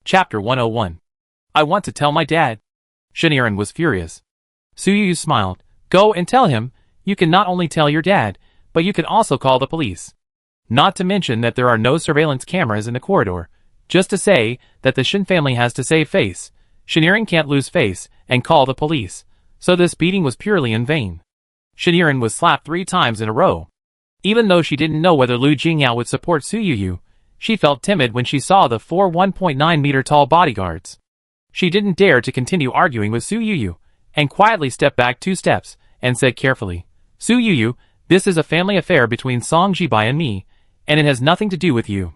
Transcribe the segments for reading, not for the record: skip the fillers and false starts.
Chapter 101. I want to tell my dad. Shiniren was furious. Suyu smiled. Go and tell him. You can not only tell your dad, but you can also call the police. Not to mention that there are no surveillance cameras in the corridor. Just to say that the Shin family has to save face. Shiniren can't lose face and call the police. So this beating was purely in vain. Shiniren was slapped 3 times in a row. Even though she didn't know whether Lu Jingyao would support Suyu, she felt timid when she saw the 4 1.9-meter tall bodyguards. She didn't dare to continue arguing with Suyu, and quietly stepped back 2 steps, and said carefully, Suyu, this is a family affair between Song Jibai and me, and it has nothing to do with you.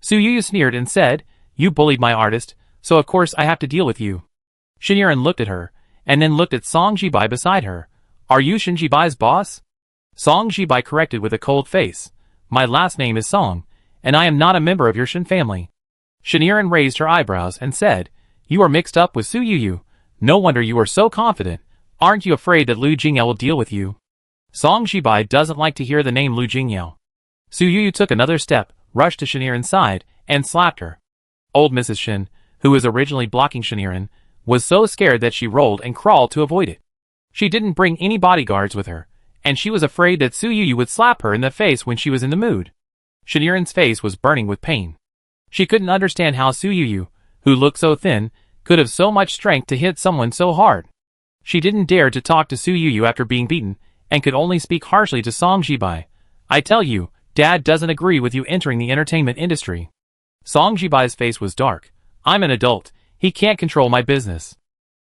Suyu sneered and said, you bullied my artist, so of course I have to deal with you. Shiniren looked at her, and then looked at Song Jibai beside her. Are you Shin Jibai's boss? Song Jibai corrected with a cold face. My last name is Song, and I am not a member of your Shin family. Shiniren raised her eyebrows and said, you are mixed up with Suyu. No wonder you are so confident. Aren't you afraid that Lu Jingyao will deal with you? Song Jibai doesn't like to hear the name Lu Jingyao. Suyu took another step, rushed to Shiniren's side, and slapped her. Old Mrs. Shin, who was originally blocking Shiniren, was so scared that she rolled and crawled to avoid it. She didn't bring any bodyguards with her, and she was afraid that Suyu would slap her in the face when she was in the mood. Shiniren's face was burning with pain. She couldn't understand how Suyu, who looked so thin, could have so much strength to hit someone so hard. She didn't dare to talk to Suyu after being beaten, and could only speak harshly to Song Jibai. I tell you, Dad doesn't agree with you entering the entertainment industry. Song Jibai's face was dark. I'm an adult. He can't control my business.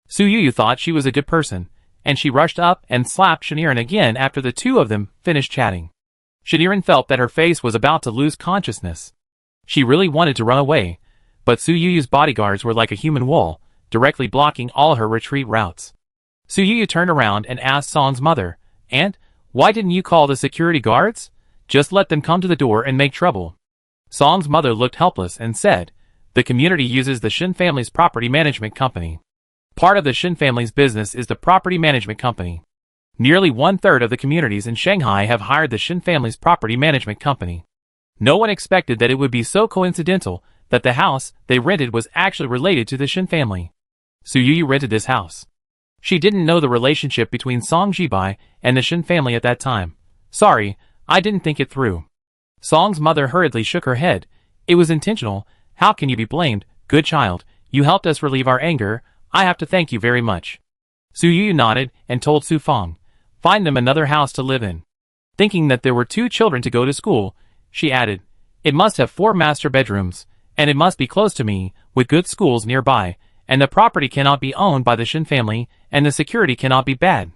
Suyu thought she was a good person, and she rushed up and slapped Shiniren again after the 2 of them finished chatting. Shiniren felt that her face was about to lose consciousness. She really wanted to run away, but Suyu's bodyguards were like a human wall, directly blocking all her retreat routes. Suyu turned around and asked Song's mother, Aunt, why didn't you call the security guards? Just let them come to the door and make trouble. Song's mother looked helpless and said, the community uses the Shin family's property management company. Part of the Shin family's business is the property management company. Nearly 1/3 of the communities in Shanghai have hired the Shin family's property management company. No one expected that it would be so coincidental that the house they rented was actually related to the Shin family. Suyu rented this house. She didn't know the relationship between Song Jibai and the Shin family at that time. Sorry, I didn't think it through. Song's mother hurriedly shook her head. It was intentional. How can you be blamed? Good child, you helped us relieve our anger. I have to thank you very much. Suyu nodded and told Su Fong, find them another house to live in. Thinking that there were 2 children to go to school, she added, it must have 4 master bedrooms, and it must be close to me, with good schools nearby, and the property cannot be owned by the Shin family, and the security cannot be bad.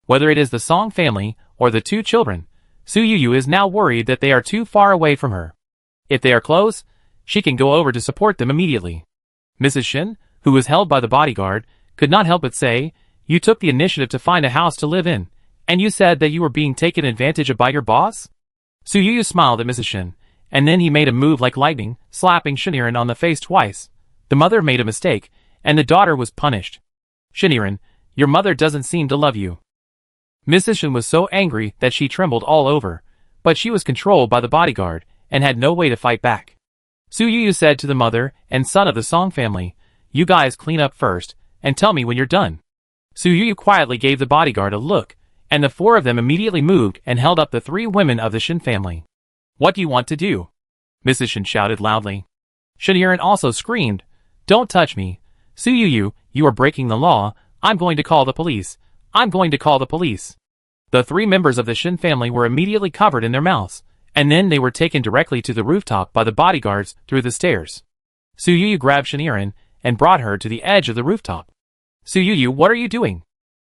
Whether it is the Song family, or the 2 children, Suyu is now worried that they are too far away from her. If they are close, she can go over to support them immediately. Mrs. Shin, who was held by the bodyguard, could not help but say, you took the initiative to find a house to live in, and you said that you were being taken advantage of by your boss? Suyu smiled at Mrs. Shin, and then he made a move like lightning, slapping Shiniren on the face twice. The mother made a mistake, and the daughter was punished. Shiniren, your mother doesn't seem to love you. Mrs. Shin was so angry that she trembled all over, but she was controlled by the bodyguard, and had no way to fight back. Suyu said to the mother and son of the Song family, you guys clean up first, and tell me when you're done. Suyu quietly gave the bodyguard a look, and the 4 of them immediately moved and held up the 3 women of the Shin family. What do you want to do? Mrs. Shin shouted loudly. Shiniren also screamed, don't touch me. Suyu, you are breaking the law. I'm going to call the police. I'm going to call the police. The 3 members of the Shin family were immediately covered in their mouths, and then they were taken directly to the rooftop by the bodyguards through the stairs. Suyu grabbed Shiniren and brought her to the edge of the rooftop. Suyu, what are you doing?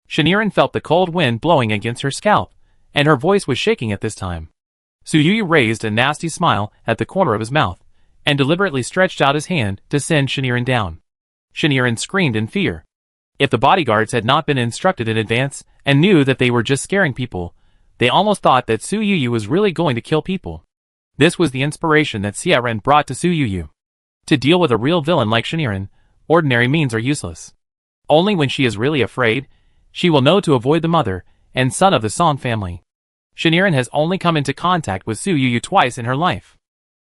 Shiniren felt the cold wind blowing against her scalp, and her voice was shaking at this time. Suyu raised a nasty smile at the corner of his mouth, and deliberately stretched out his hand to send Shiniren down. Shiniren screamed in fear. If the bodyguards had not been instructed in advance, and knew that they were just scaring people, they almost thought that Suyu was really going to kill people. This was the inspiration that Xiaoren brought to Suyu. To deal with a real villain like Shiniren, ordinary means are useless. Only when she is really afraid, she will know to avoid the mother and son of the Song family. Shiniren has only come into contact with Suyu twice in her life.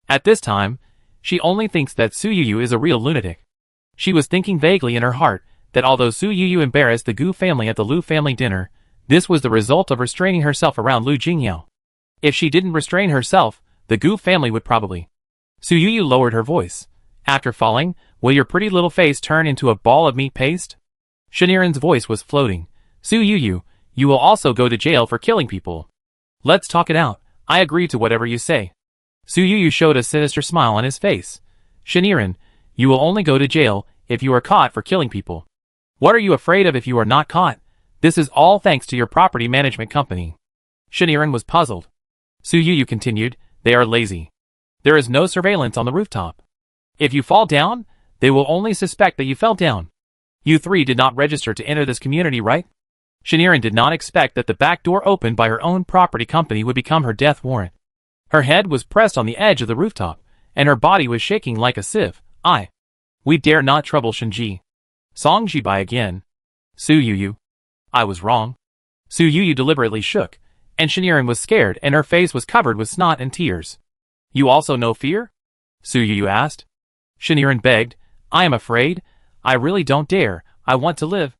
At this time, she only thinks that Suyu is a real lunatic. She was thinking vaguely in her heart that although Su Yu embarrassed the Gu family at the Lu family dinner, this was the result of restraining herself around Lu Jingyao. If she didn't restrain herself, the Gu family would probably. Su Yu lowered her voice. After falling, will your pretty little face turn into a ball of meat paste? Shiniren's voice was floating. Su Yu, you will also go to jail for killing people. Let's talk it out. I agree to whatever you say. Su Yu showed a sinister smile on his face. Shiniren, you will only go to jail if you are caught for killing people. What are you afraid of if you are not caught? This is all thanks to your property management company. Shiniren was puzzled. Su Yu continued, they are lazy. There is no surveillance on the rooftop. If you fall down, they will only suspect that you fell down. You three did not register to enter this community, right? Shiniren did not expect that the back door opened by her own property company would become her death warrant. Her head was pressed on the edge of the rooftop, and her body was shaking like a sieve. We dare not trouble Shinji. Song Jibai again. Su Yu. I was wrong. Su Yu deliberately shook, and Shiniren was scared and her face was covered with snot and tears. You also know fear? Su Yu asked. Shiniren begged, I am afraid. I really don't dare. I want to live.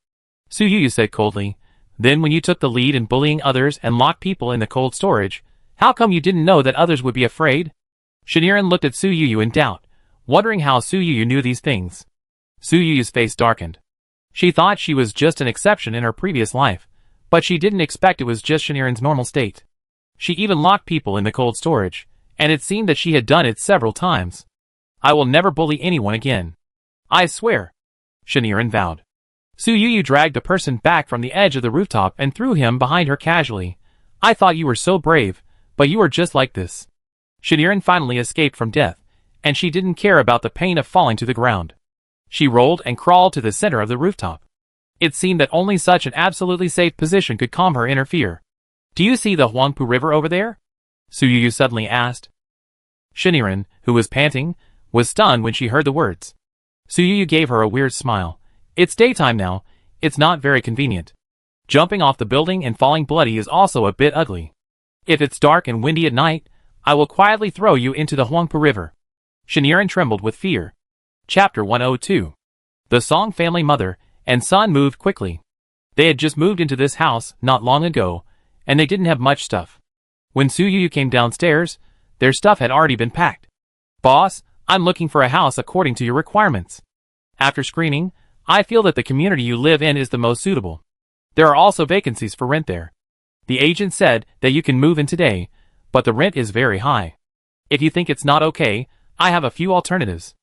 Su Yu said coldly. Then when you took the lead in bullying others and locked people in the cold storage, how come you didn't know that others would be afraid? Shiniren looked at Su Yu in doubt, wondering how Su Yu knew these things. Su Yu's face darkened. She thought she was just an exception in her previous life, but she didn't expect it was just Shiniren's normal state. She even locked people in the cold storage, and it seemed that she had done it several times. I will never bully anyone again. I swear. Shiniren vowed. Su Yu dragged the person back from the edge of the rooftop and threw him behind her casually. I thought you were so brave, but you are just like this. Shiniren finally escaped from death, and she didn't care about the pain of falling to the ground. She rolled and crawled to the center of the rooftop. It seemed that only such an absolutely safe position could calm her inner fear. Do you see the Huangpu River over there? Su Yu suddenly asked. Shiniren, who was panting, was stunned when she heard the words. Su Yu gave her a weird smile. It's daytime now. It's not very convenient. Jumping off the building and falling bloody is also a bit ugly. If it's dark and windy at night, I will quietly throw you into the Huangpu River. Shiniren trembled with fear. Chapter 102. The Song family mother and son moved quickly. They had just moved into this house not long ago, and they didn't have much stuff. When Su Yu came downstairs, their stuff had already been packed. Boss, I'm looking for a house according to your requirements. After screening, I feel that the community you live in is the most suitable. There are also vacancies for rent there. The agent said that you can move in today, but the rent is very high. If you think it's not okay, I have a few alternatives.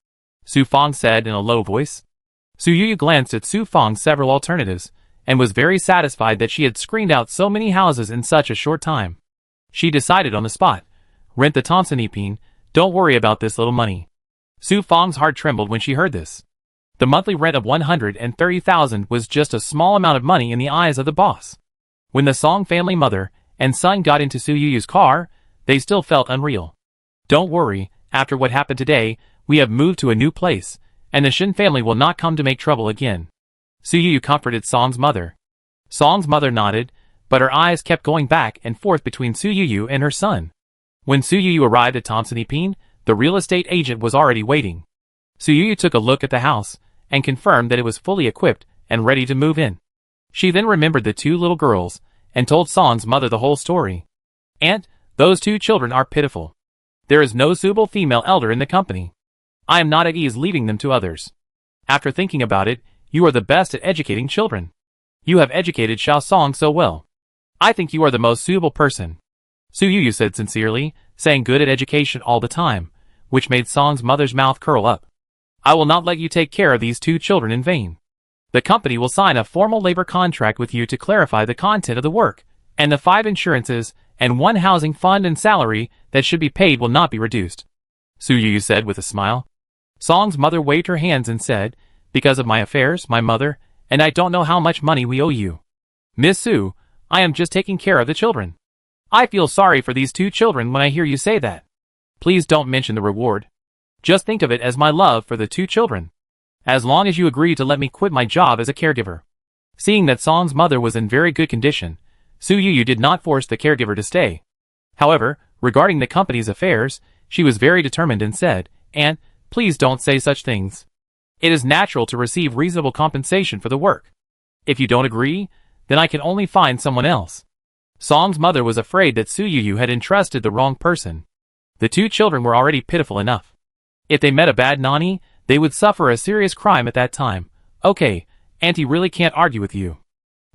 Su Fong said in a low voice. Su Yu glanced at Su Fong's several alternatives, and was very satisfied that she had screened out so many houses in such a short time. She decided on the spot. Rent the Thompson EP, don't worry about this little money. Su Fong's heart trembled when she heard this. The monthly rent of 130,000 was just a small amount of money in the eyes of the boss. When the Song family mother and son got into Su Yu's car, they still felt unreal. Don't worry, after what happened today, we have moved to a new place, and the Shin family will not come to make trouble again. Su Yu comforted Song's mother. Song's mother nodded, but her eyes kept going back and forth between Su Yu and her son. When Su Yu arrived at Thompson EP, the real estate agent was already waiting. Su Yu took a look at the house, and confirmed that it was fully equipped and ready to move in. She then remembered the two little girls, and told Song's mother the whole story. Aunt, those two children are pitiful. There is no suitable female elder in the company. I am not at ease leaving them to others. After thinking about it, you are the best at educating children. You have educated Xiao Song so well. I think you are the most suitable person. Su Yu said sincerely, saying good at education all the time, which made Song's mother's mouth curl up. I will not let you take care of these two children in vain. The company will sign a formal labor contract with you to clarify the content of the work, and the 5 insurances and 1 housing fund and salary that should be paid will not be reduced. Su Yu said with a smile. Song's mother waved her hands and said, because of my affairs, my mother, and I don't know how much money we owe you. Miss Su, I am just taking care of the children. I feel sorry for these two children when I hear you say that. Please don't mention the reward. Just think of it as my love for the two children. As long as you agree to let me quit my job as a caregiver. Seeing that Song's mother was in very good condition, Su Yu did not force the caregiver to stay. However, regarding the company's affairs, she was very determined and said, Aunt, please don't say such things. It is natural to receive reasonable compensation for the work. If you don't agree, then I can only find someone else. Song's mother was afraid that Su Yu had entrusted the wrong person. The two children were already pitiful enough. If they met a bad nanny, they would suffer a serious crime at that time. Okay, Auntie really can't argue with you.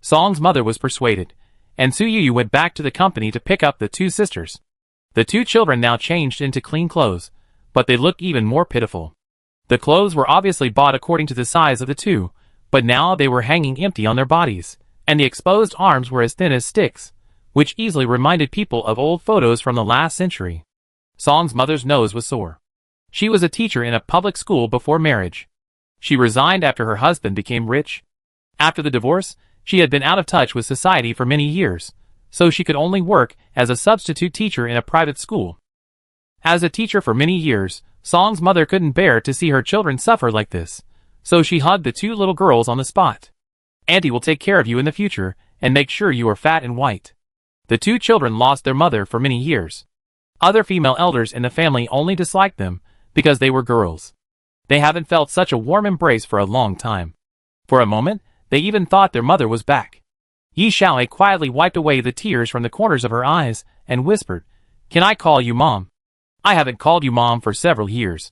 Song's mother was persuaded, and Su Yu went back to the company to pick up the two sisters. The two children now changed into clean clothes, but they looked even more pitiful. The clothes were obviously bought according to the size of the two, but now they were hanging empty on their bodies, and the exposed arms were as thin as sticks, which easily reminded people of old photos from the last century. Song's mother's nose was sore. She was a teacher in a public school before marriage. She resigned after her husband became rich. After the divorce, she had been out of touch with society for many years, so she could only work as a substitute teacher in a private school. As a teacher for many years, Song's mother couldn't bear to see her children suffer like this, so she hugged the two little girls on the spot. Auntie will take care of you in the future, and make sure you are fat and white. The two children lost their mother for many years. Other female elders in the family only disliked them, because they were girls. They haven't felt such a warm embrace for a long time. For a moment, they even thought their mother was back. Yi Xiaomei quietly wiped away the tears from the corners of her eyes, and whispered, "Can I call you Mom? I haven't called you Mom for several years."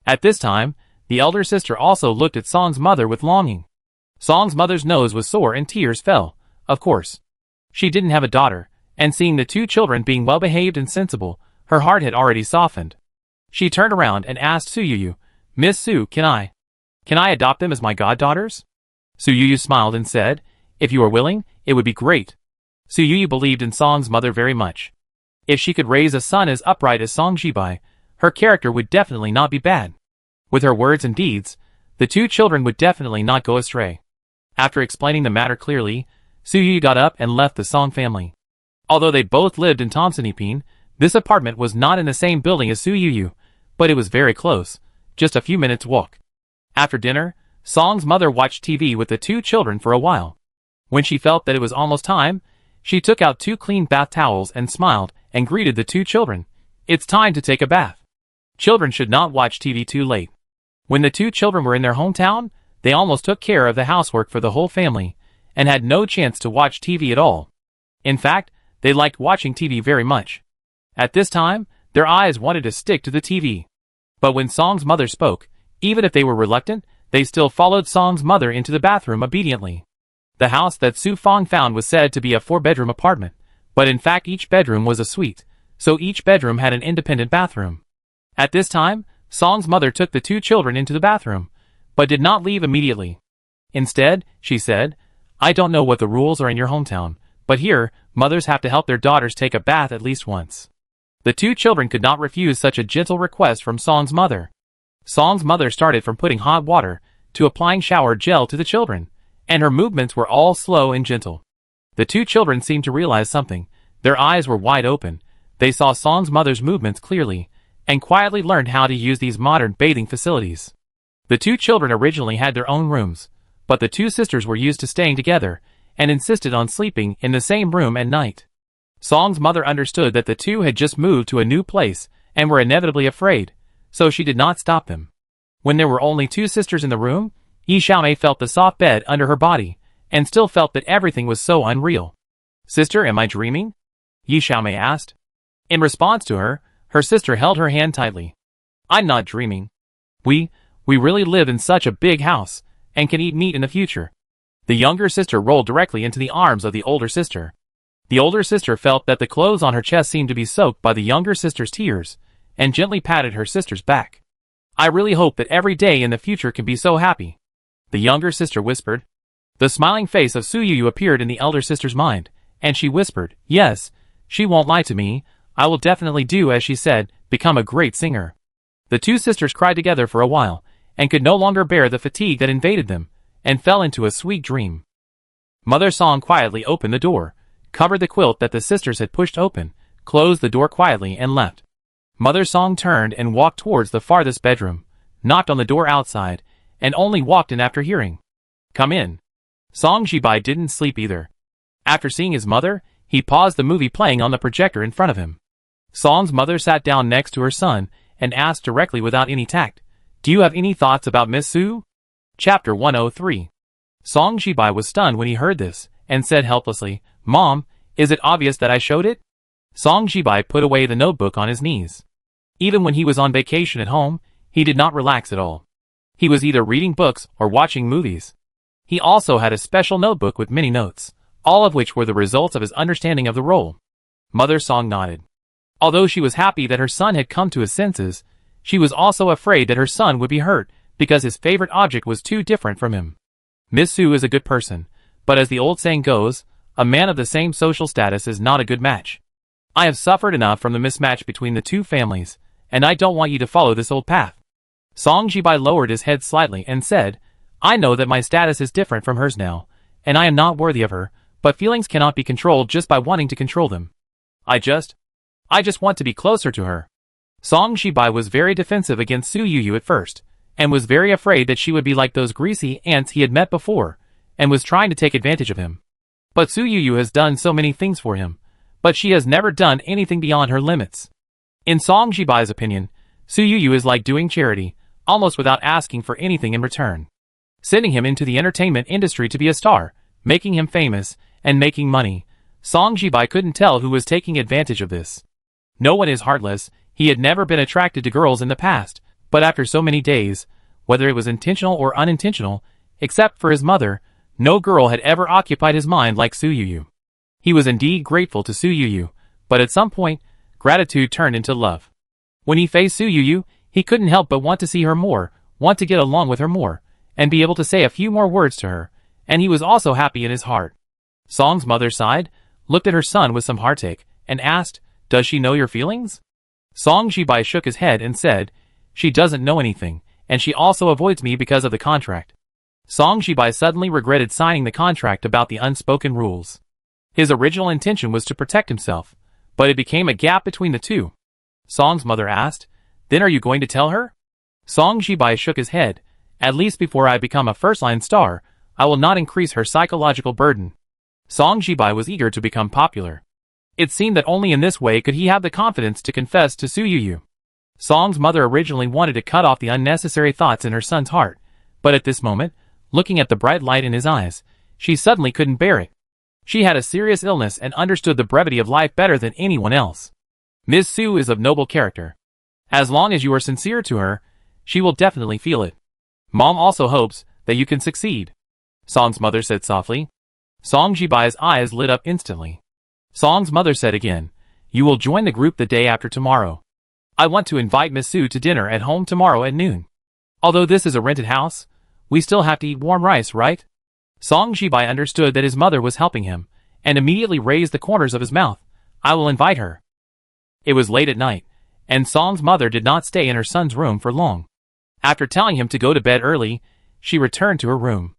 At this time, the elder sister also looked at Song's mother with longing. Song's mother's nose was sore and tears fell, of course. She didn't have a daughter, and seeing the two children being well-behaved and sensible, her heart had already softened. She turned around and asked Su Yu, "Miss Su, can I adopt them as my goddaughters?" Su Yu smiled and said, "If you are willing, it would be great." Su Yu believed in Song's mother very much. If she could raise a son as upright as Song Jibai, her character would definitely not be bad. With her words and deeds, the two children would definitely not go astray. After explaining the matter clearly, Su Yu got up and left the Song family. Although they both lived in Tomsanipin, this apartment was not in the same building as Su Yu, but it was very close, just a few minutes' walk. After dinner, Song's mother watched TV with the two children for a while. When she felt that it was almost time, she took out two clean bath towels and smiled and greeted the two children. "It's time to take a bath." Children should not watch TV too late. When the two children were in their hometown, they almost took care of the housework for the whole family, and had no chance to watch TV at all. In fact, they liked watching TV very much. At this time, their eyes wanted to stick to the TV. But when Song's mother spoke, even if they were reluctant, they still followed Song's mother into the bathroom obediently. The house that Su Fong found was said to be a 4-bedroom apartment, but in fact each bedroom was a suite, so each bedroom had an independent bathroom. At this time, Song's mother took the two children into the bathroom, but did not leave immediately. Instead, she said, "I don't know what the rules are in your hometown, but here, mothers have to help their daughters take a bath at least once." The two children could not refuse such a gentle request from Song's mother. Song's mother started from putting hot water to applying shower gel to the children, and her movements were all slow and gentle. The two children seemed to realize something. Their eyes were wide open. They saw Song's mother's movements clearly, and quietly learned how to use these modern bathing facilities. The two children originally had their own rooms, but the two sisters were used to staying together, and insisted on sleeping in the same room at night. Song's mother understood that the two had just moved to a new place, and were inevitably afraid, so she did not stop them. When there were only two sisters in the room, Yi Xiaomei felt the soft bed under her body, and still felt that everything was so unreal. "Sister, am I dreaming?" Yi Xiaomei asked. In response to her, her sister held her hand tightly. "I'm not dreaming. We really live in such a big house, and can eat meat in the future." The younger sister rolled directly into the arms of the older sister. The older sister felt that the clothes on her chest seemed to be soaked by the younger sister's tears, and gently patted her sister's back. "I really hope that every day in the future can be so happy," the younger sister whispered. The smiling face of Su Yu appeared in the elder sister's mind, and she whispered, "Yes, she won't lie to me. I will definitely do as she said, become a great singer." The two sisters cried together for a while, and could no longer bear the fatigue that invaded them, and fell into a sweet dream. Mother Song quietly opened the door, covered the quilt that the sisters had pushed open, closed the door quietly and left. Mother Song turned and walked towards the farthest bedroom, knocked on the door outside, and only walked in after hearing, "Come in." Song Jibai didn't sleep either. After seeing his mother, he paused the movie playing on the projector in front of him. Song's mother sat down next to her son, and asked directly without any tact, "Do you have any thoughts about Miss Su?" Chapter 103. Song Jibai was stunned when he heard this, and said helplessly, "Mom, is it obvious that I showed it?" Song Jibai put away the notebook on his knees. Even when he was on vacation at home, he did not relax at all. He was either reading books or watching movies. He also had a special notebook with many notes, all of which were the results of his understanding of the role. Mother Song nodded. Although she was happy that her son had come to his senses, she was also afraid that her son would be hurt because his favorite object was too different from him. Miss Su is a good person, but as the old saying goes, a man of the same social status is not a good match. I have suffered enough from the mismatch between the two families, and I don't want you to follow this old path. Song Jibai lowered his head slightly and said, "I know that my status is different from hers now, and I am not worthy of her, but feelings cannot be controlled just by wanting to control them. I just want to be closer to her." Song Jibai was very defensive against Su Yuyu at first, and was very afraid that she would be like those greasy ants he had met before, and was trying to take advantage of him. But Su Yuyu has done so many things for him, but she has never done anything beyond her limits. In Song Jibai's opinion, Su Yuyu is like doing charity, almost without asking for anything in return. Sending him into the entertainment industry to be a star, making him famous, and making money. Song Jibai couldn't tell who was taking advantage of this. No one is heartless. He had never been attracted to girls in the past, but after so many days, whether it was intentional or unintentional, except for his mother, no girl had ever occupied his mind like Su Yuyu. He was indeed grateful to Su Yuyu, but at some point, gratitude turned into love. When he faced Su Yuyu, he couldn't help but want to see her more, want to get along with her more, and be able to say a few more words to her, and he was also happy in his heart. Song's mother sighed, looked at her son with some heartache, and asked, "Does she know your feelings?" Song Jibai shook his head and said, "She doesn't know anything, and she also avoids me because of the contract." Song Jibai suddenly regretted signing the contract about the unspoken rules. His original intention was to protect himself, but it became a gap between the two. Song's mother asked, "Then are you going to tell her?" Song Jibai shook his head, "At least before I become a first-line star, I will not increase her psychological burden." Song Jibai was eager to become popular. It seemed that only in this way could he have the confidence to confess to Su Yuyu. Song's mother originally wanted to cut off the unnecessary thoughts in her son's heart, but at this moment, looking at the bright light in his eyes, she suddenly couldn't bear it. She had a serious illness and understood the brevity of life better than anyone else. Ms. Su is of noble character. As long as you are sincere to her, she will definitely feel it. Mom also hopes that you can succeed, Song's mother said softly. Song Jibai's eyes lit up instantly. Song's mother said again, "You will join the group the day after tomorrow. I want to invite Miss Su to dinner at home tomorrow at noon. Although this is a rented house, we still have to eat warm rice, right?" Song Jibai understood that his mother was helping him, and immediately raised the corners of his mouth. "I will invite her." It was late at night, and Song's mother did not stay in her son's room for long. After telling him to go to bed early, she returned to her room.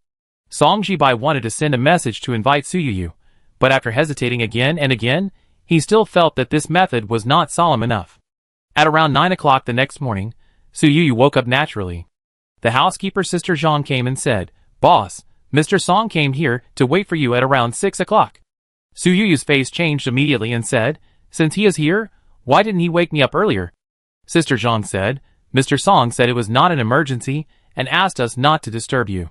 Song Jibai wanted to send a message to invite Su Yuyu, but after hesitating again and again, he still felt that this method was not solemn enough. At around 9 o'clock the next morning, Su Yuyu woke up naturally. The housekeeper's sister Zhang came and said, "Boss, Mr. Song came here to wait for you at around 6 o'clock. Su Yuyu's face changed immediately and said, "Since he is here, why didn't he wake me up earlier?" Sister Zhang said, "Mr. Song said it was not an emergency and asked us not to disturb you."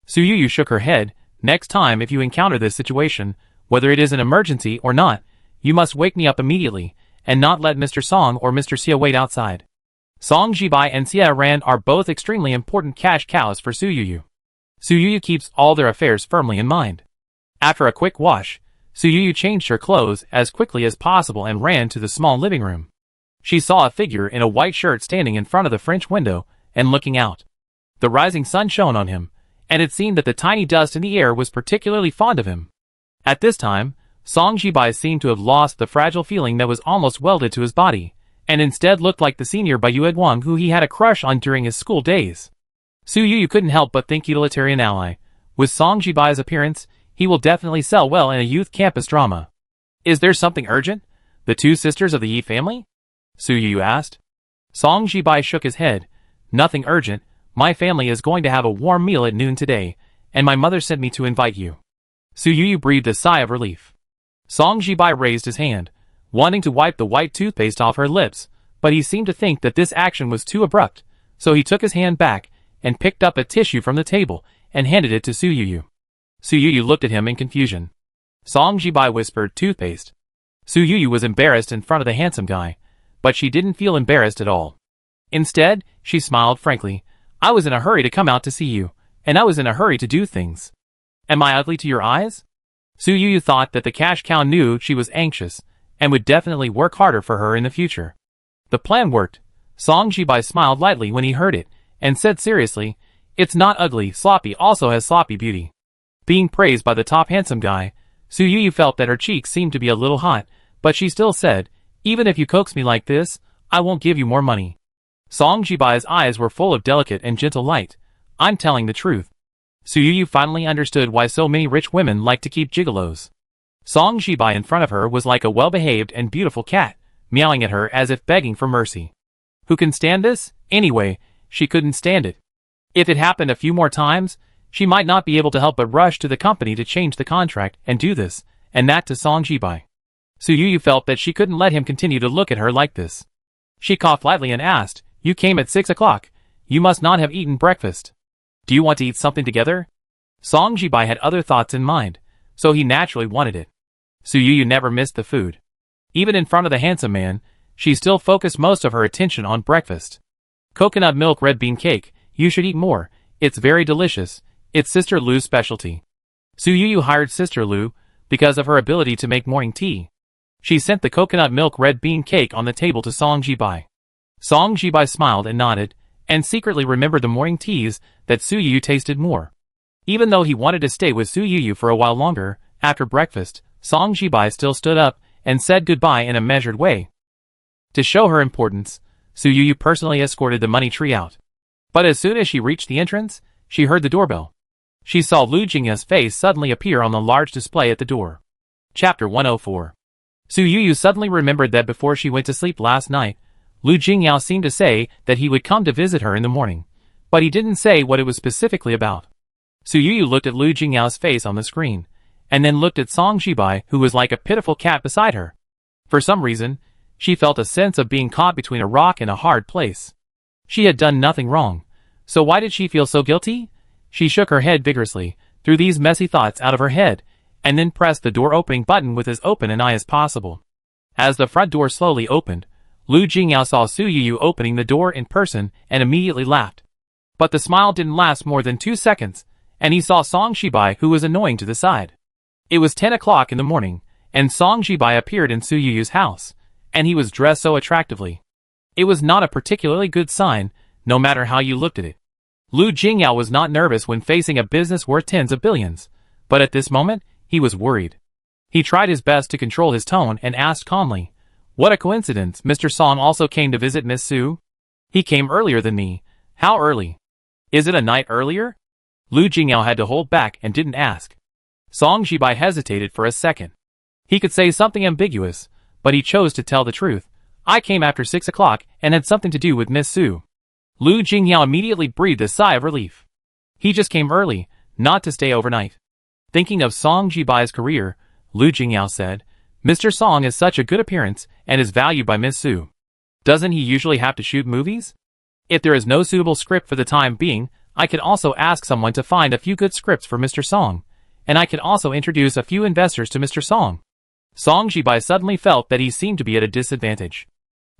Su Yuyu shook her head. "Next time if you encounter this situation, whether it is an emergency or not, you must wake me up immediately, and not let Mr. Song or Mr. Xia wait outside." Song Jibai and Xia Ran are both extremely important cash cows for Su Yuyu. Su Yuyu keeps all their affairs firmly in mind. After a quick wash, Su Yuyu changed her clothes as quickly as possible and ran to the small living room. She saw a figure in a white shirt standing in front of the French window and looking out. The rising sun shone on him, and it seemed that the tiny dust in the air was particularly fond of him. At this time, Song Jibai seemed to have lost the fragile feeling that was almost welded to his body, and instead looked like the senior Baiyue Wang who he had a crush on during his school days. Su Yuyu couldn't help but think utilitarian ally. With Song Jibai's appearance, he will definitely sell well in a youth campus drama. "Is there something urgent? The two sisters of the Yi family?" Su Yuyu asked. Song Jibai shook his head. "Nothing urgent. My family is going to have a warm meal at noon today, and my mother sent me to invite you." Su Yuyu breathed a sigh of relief. Song Jibai raised his hand, wanting to wipe the white toothpaste off her lips, but he seemed to think that this action was too abrupt, so he took his hand back, and picked up a tissue from the table and handed it to Su Yu. Su Yu looked at him in confusion. Song Jibai whispered, "Toothpaste." Su Yu was embarrassed in front of the handsome guy, but she didn't feel embarrassed at all. Instead, she smiled frankly. "I was in a hurry to come out to see you, and I was in a hurry to do things. Am I ugly to your eyes?" Su Yu thought that the cash cow knew she was anxious, and would definitely work harder for her in the future. The plan worked. Song Jibai smiled lightly when he heard it, and said seriously, "It's not ugly, sloppy also has sloppy beauty." Being praised by the top handsome guy, Su Yu felt that her cheeks seemed to be a little hot, but she still said, "Even if you coax me like this, I won't give you more money." Song Jibai's eyes were full of delicate and gentle light. "I'm telling the truth." Su Yu finally understood why so many rich women like to keep gigolos. Song Jibai in front of her was like a well-behaved and beautiful cat, meowing at her as if begging for mercy. Who can stand this? Anyway, she couldn't stand it. If it happened a few more times, she might not be able to help but rush to the company to change the contract and do this, and that to Song Jibai. Su Yu felt that she couldn't let him continue to look at her like this. She coughed lightly and asked, "You came at 6 o'clock. You must not have eaten breakfast. Do you want to eat something together?" Song Jibai had other thoughts in mind, so he naturally wanted it. Su Yu never missed the food. Even in front of the handsome man, she still focused most of her attention on breakfast. "Coconut milk red bean cake, you should eat more, it's very delicious, it's Sister Lu's specialty." Su Yu hired Sister Lu because of her ability to make morning tea. She sent the coconut milk red bean cake on the table to Song Jibai. Song Jibai smiled and nodded, and secretly remembered the morning teas that Su Yu tasted more. Even though he wanted to stay with Su Yu for a while longer, after breakfast, Song Jibai still stood up and said goodbye in a measured way. To show her importance, Su Yu personally escorted the money tree out. But as soon as she reached the entrance, she heard the doorbell. She saw Lu Jingya's face suddenly appear on the large display at the door. Chapter 104. Su Yu suddenly remembered that before she went to sleep last night, Lu Jingyao seemed to say that he would come to visit her in the morning, but he didn't say what it was specifically about. Su Yu looked at Lu Jingyao's face on the screen, and then looked at Song Jibai, who was like a pitiful cat beside her. For some reason, she felt a sense of being caught between a rock and a hard place. She had done nothing wrong, so why did she feel so guilty? She shook her head vigorously, threw these messy thoughts out of her head, and then pressed the door opening button with as open an eye as possible. As the front door slowly opened, Lu Jingyao saw Su Yu opening the door in person and immediately laughed. But the smile didn't last more than 2 seconds, and he saw Song Jibai, who was annoying to the side. It was 10 o'clock in the morning, and Song Jibai appeared in Su Yu's house, and he was dressed so attractively. It was not a particularly good sign, no matter how you looked at it. Lu Jingyao was not nervous when facing a business worth tens of billions, but at this moment, he was worried. He tried his best to control his tone and asked calmly, "What a coincidence, Mr. Song also came to visit Miss Su? He came earlier than me. How early? Is it a night earlier?" Lu Jingyao had to hold back and didn't ask. Song Jibai hesitated for a second. He could say something ambiguous, but he chose to tell the truth. "I came after 6 o'clock and had something to do with Miss Su." Lu Jingyao immediately breathed a sigh of relief. He just came early, not to stay overnight. Thinking of Song Jibai's career, Lu Jingyao said, "Mr. Song has such a good appearance and is valued by Miss Su. Doesn't he usually have to shoot movies? If there is no suitable script for the time being, I could also ask someone to find a few good scripts for Mr. Song, and I could also introduce a few investors to Mr. Song." Song Jibai suddenly felt that he seemed to be at a disadvantage.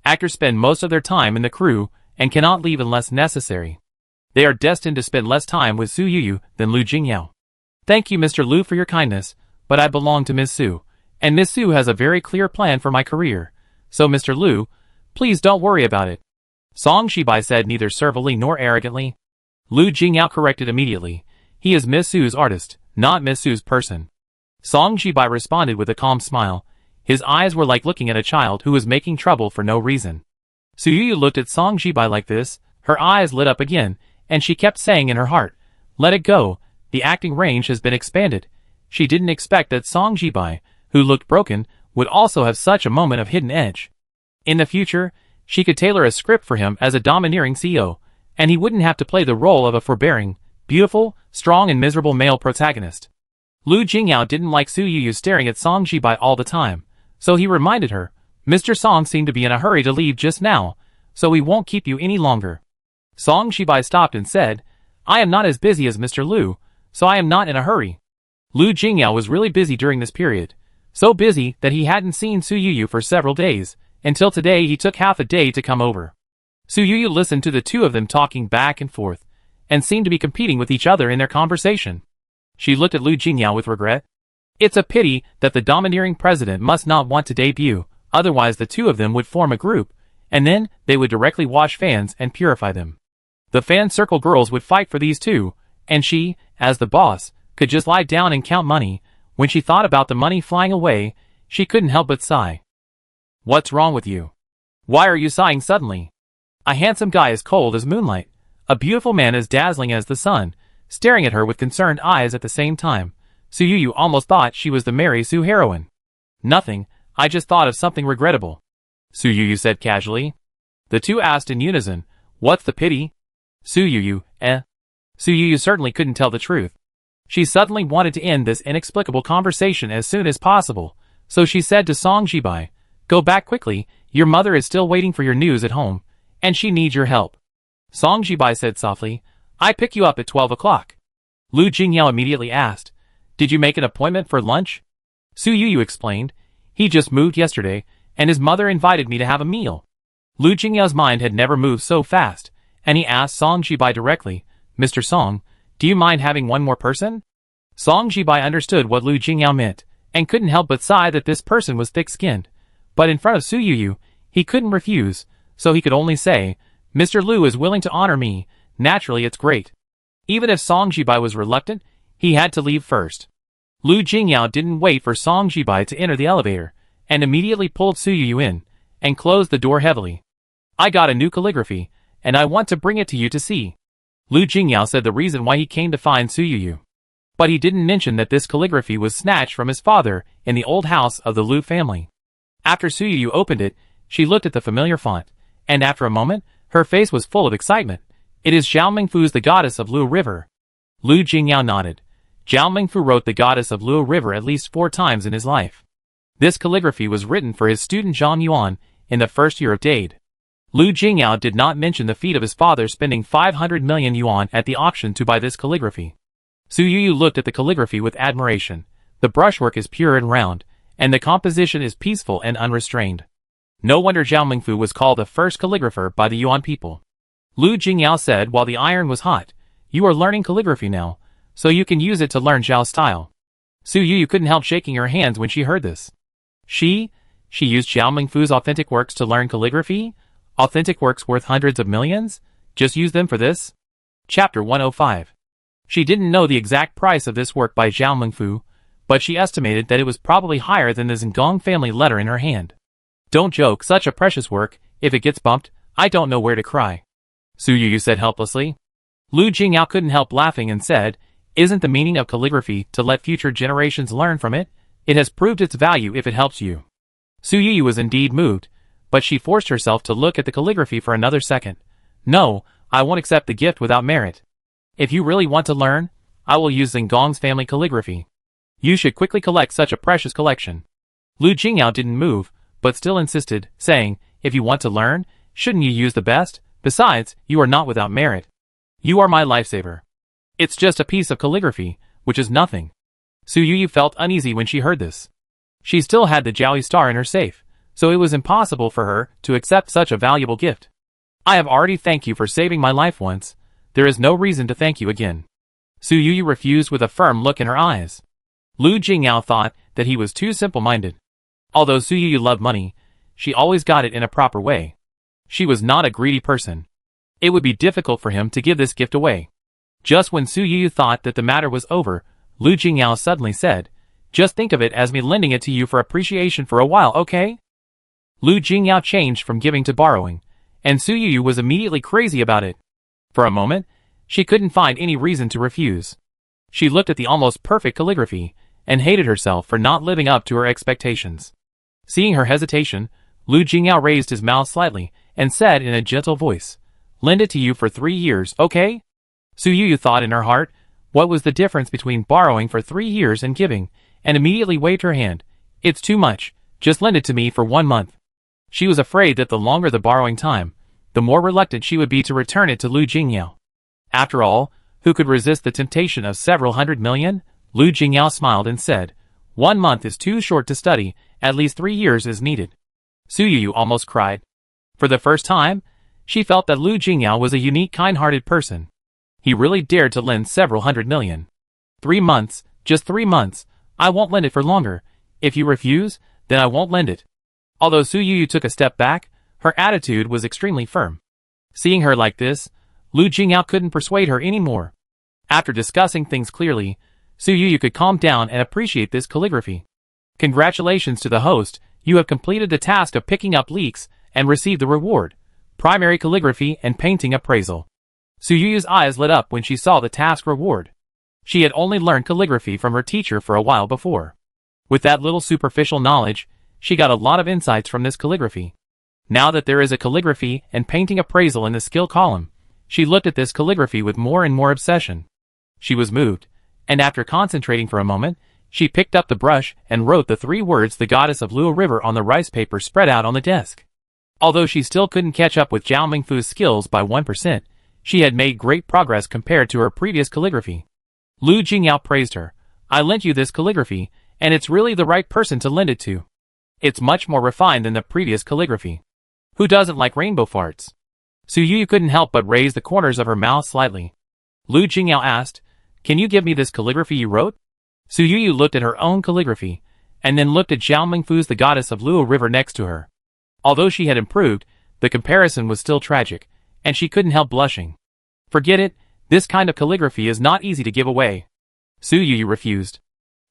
Actors spend most of their time in the crew and cannot leave unless necessary. They are destined to spend less time with Su Yu than Lu Jingyao. "Thank you, Mr. Lu, for your kindness, but I belong to Miss Su, and Miss Su has a very clear plan for my career, so Mr. Lu, please don't worry about it." Song Jibai said neither servilely nor arrogantly. Lu Jingyao corrected immediately. "He is Miss Su's artist, not Miss Su's person." Song Jibai responded with a calm smile. His eyes were like looking at a child who was making trouble for no reason. Su Yu looked at Song Jibai like this, her eyes lit up again, and she kept saying in her heart, "Let it go, the acting range has been expanded." She didn't expect that Song Jibai, who looked broken, would also have such a moment of hidden edge. In the future, she could tailor a script for him as a domineering CEO, and he wouldn't have to play the role of a forbearing, beautiful, strong and miserable male protagonist. Lu Jingyao didn't like Su Yu staring at Song Jibai all the time, so he reminded her, "Mr. Song seemed to be in a hurry to leave just now, so we won't keep you any longer." Song Jibai stopped and said, I am not as busy as Mr. Lu, so I am not in a hurry. Lu Jingyao was really busy during this period. So busy that he hadn't seen Su Yuyu for several days, until today he took half a day to come over. Su Yuyu listened to the two of them talking back and forth, and seemed to be competing with each other in their conversation. She looked at Lu Jingyao with regret. It's a pity that the domineering president must not want to debut, otherwise the two of them would form a group, and then they would directly wash fans and purify them. The fan circle girls would fight for these two, and she, as the boss, could just lie down and count money. When she thought about the money flying away, she couldn't help but sigh. What's wrong with you? Why are you sighing suddenly? A handsome guy as cold as moonlight, a beautiful man as dazzling as the sun, staring at her with concerned eyes at the same time. Su Yuyu almost thought she was the Mary Sue heroine. Nothing, I just thought of something regrettable, Su Yuyu said casually. The two asked in unison, what's the pity? Su Yuyu, Su Yuyu certainly couldn't tell the truth. She suddenly wanted to end this inexplicable conversation as soon as possible, so she said to Song Jibai, go back quickly, your mother is still waiting for your news at home, and she needs your help. Song Jibai said softly, I pick you up at 12 o'clock. Lu Jingyao immediately asked, did you make an appointment for lunch? Su Yuyu explained, he just moved yesterday, and his mother invited me to have a meal. Lu Jingyao's mind had never moved so fast, and he asked Song Jibai directly, Mr. Song, do you mind having one more person? Song Jibai understood what Lu Jingyao meant, and couldn't help but sigh that this person was thick-skinned. But in front of Su Yuyu, he couldn't refuse, so he could only say, Mr. Lu is willing to honor me, naturally it's great. Even if Song Jibai was reluctant, he had to leave first. Lu Jingyao didn't wait for Song Jibai to enter the elevator, and immediately pulled Su Yuyu in, and closed the door heavily. I got a new calligraphy, and I want to bring it to you to see. Lu Jingyao said the reason why he came to find Su Yuyu. But he didn't mention that this calligraphy was snatched from his father in the old house of the Lu family. After Su Yuyu opened it, she looked at the familiar font, and after a moment, her face was full of excitement. It is Zhao Mingfu's The Goddess of Lu River. Lu Jingyao nodded. Zhao Mingfu wrote The Goddess of Lu River at least 4 times in his life. This calligraphy was written for his student Zhang Yuan in the first year of Dade. Lu Jingyao did not mention the feat of his father spending 500 million yuan at the auction to buy this calligraphy. Su Yuyu looked at the calligraphy with admiration. The brushwork is pure and round, and the composition is peaceful and unrestrained. No wonder Zhao Mingfu was called the first calligrapher by the Yuan people. Lu Jingyao said while the iron was hot, you are learning calligraphy now, so you can use it to learn Zhao's style. Su Yuyu couldn't help shaking her hands when she heard this. She used Zhao Mingfu's authentic works to learn calligraphy? Authentic works worth hundreds of millions? Just use them for this? Chapter 105. She didn't know the exact price of this work by Zhao Mingfu, but she estimated that it was probably higher than the Zengong family letter in her hand. Don't joke, such a precious work, if it gets bumped, I don't know where to cry. Su Yuyu said helplessly. Lu Jingyao couldn't help laughing and said, isn't the meaning of calligraphy to let future generations learn from it? It has proved its value if it helps you. Su Yuyu was indeed moved, but she forced herself to look at the calligraphy for another second. No, I won't accept the gift without merit. If you really want to learn, I will use Zengong's family calligraphy. You should quickly collect such a precious collection. Lu Jingyao didn't move, but still insisted, saying, if you want to learn, shouldn't you use the best? Besides, you are not without merit. You are my lifesaver. It's just a piece of calligraphy, which is nothing. Su Yuyu felt uneasy when she heard this. She still had the Jiaoyi star in her safe, so it was impossible for her to accept such a valuable gift. I have already thanked you for saving my life once. There is no reason to thank you again. Su Yuyu refused with a firm look in her eyes. Lu Jingyao thought that he was too simple-minded. Although Su Yuyu loved money, she always got it in a proper way. She was not a greedy person. It would be difficult for him to give this gift away. Just when Su Yuyu thought that the matter was over, Lu Jingyao suddenly said, just think of it as me lending it to you for appreciation for a while, okay? Lu Jingyao changed from giving to borrowing, and Su Yuyu was immediately crazy about it. For a moment, she couldn't find any reason to refuse. She looked at the almost perfect calligraphy, and hated herself for not living up to her expectations. Seeing her hesitation, Lu Jingyao raised his mouth slightly, and said in a gentle voice, lend it to you for 3 years, okay? Su Yuyu thought in her heart, what was the difference between borrowing for 3 years and giving, and immediately waved her hand. It's too much, just lend it to me for 1 month. She was afraid that the longer the borrowing time, the more reluctant she would be to return it to Lu Jingyao. After all, Who could resist the temptation of several 100 million? Lu Jingyao smiled and said, 1 month is too short to study, at least 3 years is needed. Su Yu almost cried. For the first time, she felt that Lu Jingyao was a unique, kind-hearted person. He really dared to lend several 100 million. 3 months, just 3 months, I won't lend it for longer. If you refuse, then I won't lend it. Although Su Yu took a step back, her attitude was extremely firm. Seeing her like this, Lu Jingyao couldn't persuade her anymore. After discussing things clearly, Su Yu could calm down and appreciate this calligraphy. Congratulations to the host, you have completed the task of picking up leaks and received the reward, primary calligraphy and painting appraisal. Su Yu's eyes lit up when she saw the task reward. She had only learned calligraphy from her teacher for a while before. With that little superficial knowledge, she got a lot of insights from this calligraphy. Now that there is a calligraphy and painting appraisal in the skill column, she looked at this calligraphy with more and more obsession. She was moved, and after concentrating for a moment, she picked up the brush and wrote the 3 words the goddess of Luo River on the rice paper spread out on the desk. Although she still couldn't catch up with Zhao Mingfu's skills by 1%, she had made great progress compared to her previous calligraphy. Lu Jingyao praised her. I lent you this calligraphy, and it's really the right person to lend it to. It's much more refined than the previous calligraphy. Who doesn't like rainbow farts? Su Yu couldn't help but raise the corners of her mouth slightly. Lu Jingyao asked, can you give me this calligraphy you wrote? Su Yu looked at her own calligraphy, and then looked at Zhao Mingfu's the goddess of Luo River next to her. Although she had improved, the comparison was still tragic, and she couldn't help blushing. Forget it, this kind of calligraphy is not easy to give away. Su Yu refused.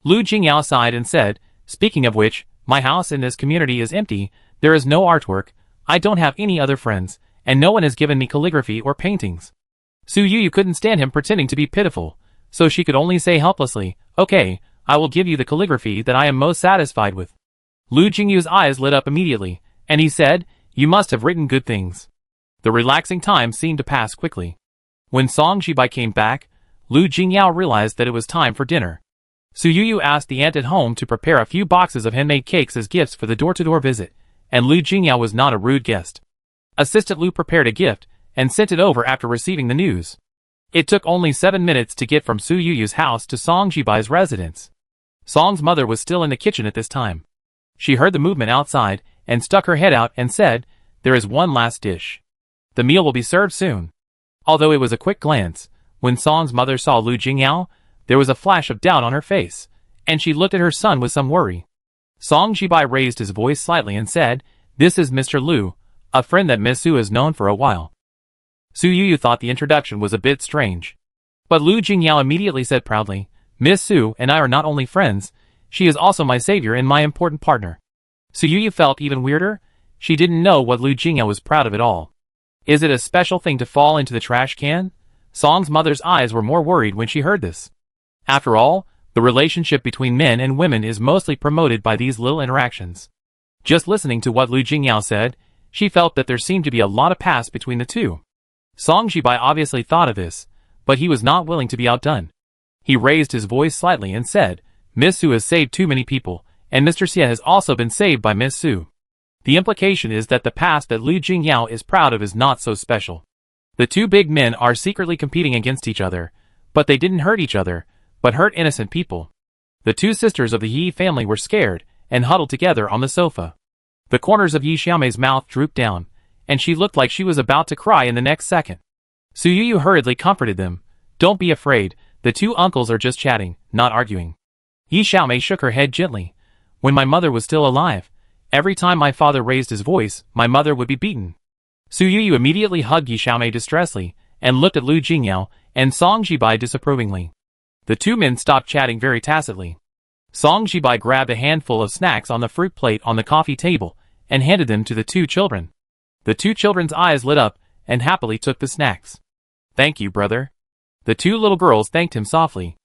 Lu Jingyao sighed and said, speaking of which, my house in this community is empty, there is no artwork, I don't have any other friends, and no one has given me calligraphy or paintings. Su Yu couldn't stand him pretending to be pitiful, so she could only say helplessly, okay, I will give you the calligraphy that I am most satisfied with. Lu Jingyu's eyes lit up immediately, and he said, you must have written good things. The relaxing time seemed to pass quickly. When Song Jibai came back, Lu Jingyao realized that it was time for dinner. Su Yu asked the aunt at home to prepare a few boxes of handmade cakes as gifts for the door-to-door visit, and Lu Jingyao was not a rude guest. Assistant Lu prepared a gift, and sent it over after receiving the news. It took only 7 minutes to get from Su Yu's house to Song Jibai's residence. Song's mother was still in the kitchen at this time. She heard the movement outside, and stuck her head out and said, there is one last dish. The meal will be served soon. Although it was a quick glance, when Song's mother saw Lu Jingyao, there was a flash of doubt on her face, and she looked at her son with some worry. Song Jibai raised his voice slightly and said, this is Mr. Lu, a friend that Miss Su has known for a while. Su Yu thought the introduction was a bit strange. But Lu Jingyao immediately said proudly, Miss Su and I are not only friends, she is also my savior and my important partner. Su Yu felt even weirder. She didn't know what Lu Jingyao was proud of at all. Is it a special thing to fall into the trash can? Song's mother's eyes were more worried when she heard this. After all, the relationship between men and women is mostly promoted by these little interactions. Just listening to what Lu Jingyao said, she felt that there seemed to be a lot of past between the two. Song Jibai obviously thought of this, but he was not willing to be outdone. He raised his voice slightly and said, Miss Su has saved too many people, and Mr. Xie has also been saved by Miss Su. The implication is that the past that Lu Jingyao is proud of is not so special. The two big men are secretly competing against each other, but they didn't hurt each other, but hurt innocent people. The two sisters of the Yi family were scared, and huddled together on the sofa. The corners of Yi Xiaomei's mouth drooped down, and she looked like she was about to cry in the next second. Su Yu hurriedly comforted them. Don't be afraid, the two uncles are just chatting, not arguing. Yi Xiaomei shook her head gently. When my mother was still alive, every time my father raised his voice, my mother would be beaten. Su Yu immediately hugged Yi Xiaomei distressfully, and looked at Lu Jingyao and Song Jibai disapprovingly. The two men stopped chatting very tacitly. Song Jibai grabbed a handful of snacks on the fruit plate on the coffee table, and handed them to the two children. The two children's eyes lit up, and happily took the snacks. Thank you, brother. The two little girls thanked him softly.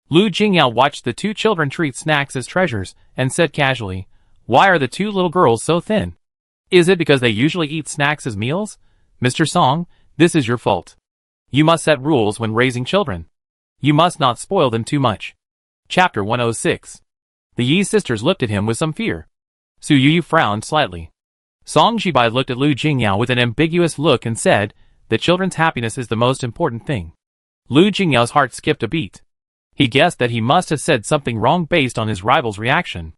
Lu Jingyao watched the two children treat snacks as treasures, and said casually, Why are the two little girls so thin? Is it because they usually eat snacks as meals? Mr. Song, this is your fault. You must set rules when raising children. You must not spoil them too much. Chapter 106. The Yi sisters looked at him with some fear. Su Yu frowned slightly. Song Jibai looked at Lu Jingyao with an ambiguous look and said, the children's happiness is the most important thing. Lu Jingyao's heart skipped a beat. He guessed that he must have said something wrong based on his rival's reaction.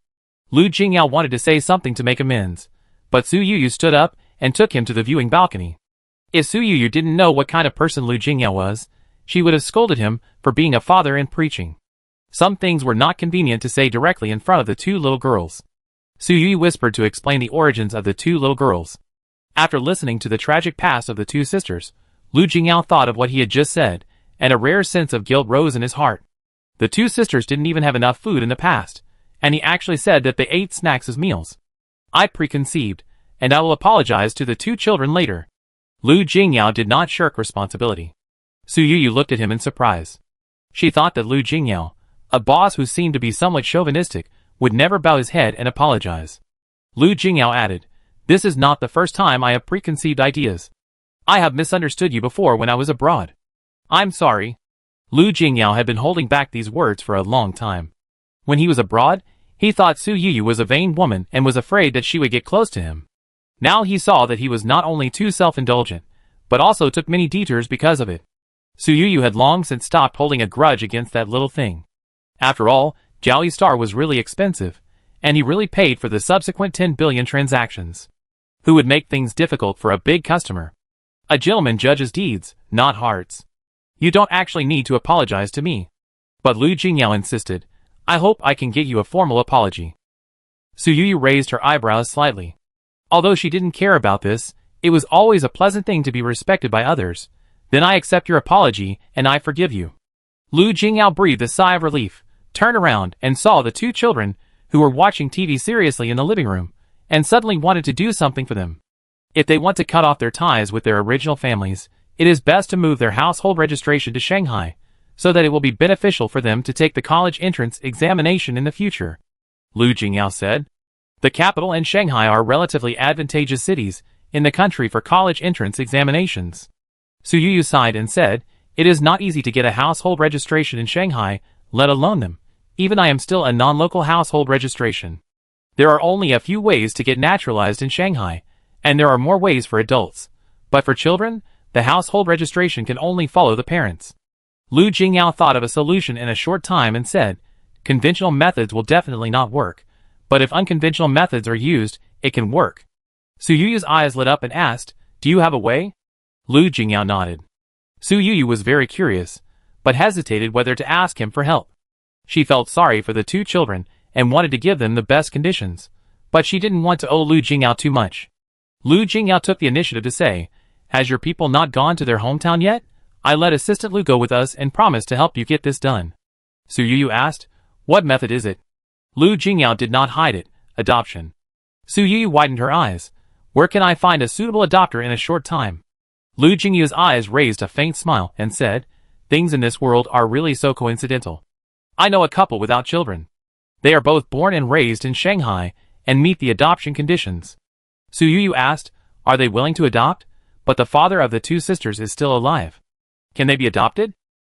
Lu Jingyao wanted to say something to make amends, but Su Yuyu stood up and took him to the viewing balcony. If Su Yuyu didn't know what kind of person Lu Jingyao was, she would have scolded him for being a father and preaching. Some things were not convenient to say directly in front of the two little girls. Su Yuyu whispered to explain the origins of the two little girls. After listening to the tragic past of the two sisters, Lu Jingyao thought of what he had just said, and a rare sense of guilt rose in his heart. The two sisters didn't even have enough food in the past, and he actually said that they ate snacks as meals. I preconceived, and I will apologize to the two children later. Lu Jingyao did not shirk responsibility. Su Yuyu looked at him in surprise. She thought that Lu Jingyao, a boss who seemed to be somewhat chauvinistic, would never bow his head and apologize. Lu Jingyao added, "This is not the first time I have preconceived ideas. I have misunderstood you before when I was abroad. I'm sorry." Lu Jingyao had been holding back these words for a long time. When he was abroad, he thought Su Yuyu was a vain woman and was afraid that she would get close to him. Now he saw that he was not only too self-indulgent, but also took many detours because of it. Su Yuyu had long since stopped holding a grudge against that little thing. After all, Jiaoyi Star was really expensive, and he really paid for the subsequent 10 billion transactions. Who would make things difficult for a big customer? A gentleman judges deeds, not hearts. You don't actually need to apologize to me. But Lu Jingyao insisted, "I hope I can get you a formal apology." Su Yuyu raised her eyebrows slightly. Although she didn't care about this, it was always a pleasant thing to be respected by others. "Then I accept your apology, and I forgive you." Lu Jingyao breathed a sigh of relief, turned around, and saw the two children, who were watching TV seriously in the living room, and suddenly wanted to do something for them. If they want to cut off their ties with their original families, it is best to move their household registration to Shanghai, so that it will be beneficial for them to take the college entrance examination in the future. Lu Jingyao said. The capital and Shanghai are relatively advantageous cities in the country for college entrance examinations. Su Yuyu sighed and said, "It is not easy to get a household registration in Shanghai, let alone them. Even I am still a non-local household registration. There are only a few ways to get naturalized in Shanghai, and there are more ways for adults. But for children, the household registration can only follow the parents." Lu Jingyao thought of a solution in a short time and said, "Conventional methods will definitely not work, but if unconventional methods are used, it can work." Su Yuyu's eyes lit up and asked, "Do you have a way?" Lu Jingyao nodded. Su Yuyu was very curious, but hesitated whether to ask him for help. She felt sorry for the two children and wanted to give them the best conditions, but she didn't want to owe Lu Jingyao too much. Lu Jingyao took the initiative to say, "Has your people not gone to their hometown yet? I let Assistant Lu go with us and promised to help you get this done." Su Yuyu asked, "What method is it?" Lu Jingyao did not hide it, adoption. Su Yuyu widened her eyes. "Where can I find a suitable adopter in a short time?" Lu Jingyu's eyes raised a faint smile and said, "Things in this world are really so coincidental. I know a couple without children. They are both born and raised in Shanghai and meet the adoption conditions." Su Yuyu asked, "Are they willing to adopt? But the father of the two sisters is still alive. Can they be adopted?"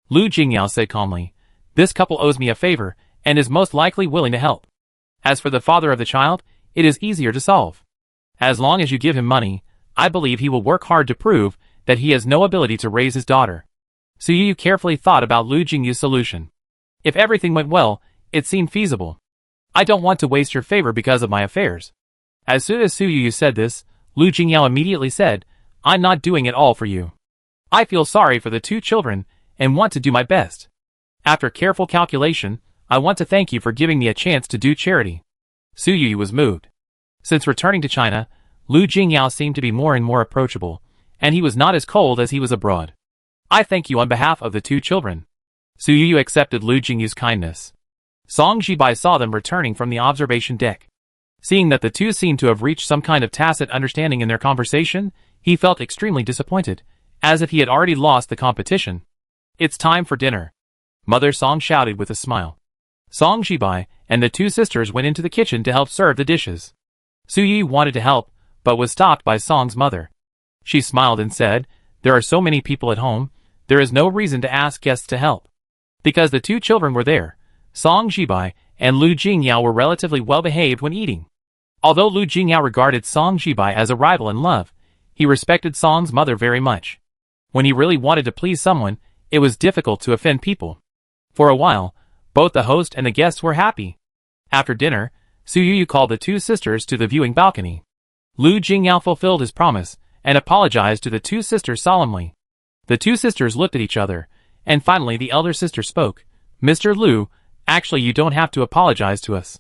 Lu Jingyao said calmly, "This couple owes me a favor and is most likely willing to help. As for the father of the child, it is easier to solve. As long as you give him money, I believe he will work hard to prove that he has no ability to raise his daughter." Su Yuyu carefully thought about Lu Jingyu's solution. If everything went well, it seemed feasible. "I don't want to waste your favor because of my affairs." As soon as Su Yuyu said this, Lu Jingyao immediately said, "I'm not doing it all for you. I feel sorry for the two children and want to do my best. After careful calculation, I want to thank you for giving me a chance to do charity." Su Yuyu was moved. Since returning to China, Lu Jingyao seemed to be more and more approachable, and he was not as cold as he was abroad. "I thank you on behalf of the two children." Su Yuyu accepted Lu Jingyu's kindness. Song Jibai saw them returning from the observation deck. Seeing that the two seemed to have reached some kind of tacit understanding in their conversation, he felt extremely disappointed, as if he had already lost the competition. "It's time for dinner," Mother Song shouted with a smile. Song Jibai and the two sisters went into the kitchen to help serve the dishes. Su Yuyu wanted to help, but was stopped by Song's mother. She smiled and said, "There are so many people at home, there is no reason to ask guests to help." Because the two children were there, Song Jibai and Lu Jingyao were relatively well-behaved when eating. Although Lu Jingyao regarded Song Jibai as a rival in love, he respected Song's mother very much. When he really wanted to please someone, It was difficult to offend people. For a while, both the host and the guests were happy. After dinner, Su Yu called the two sisters to the viewing balcony. Lu Jingyao fulfilled his promise and apologized to the two sisters solemnly. The two sisters looked at each other, and finally the elder sister spoke. Mr. Lu, actually you don't have to apologize to us.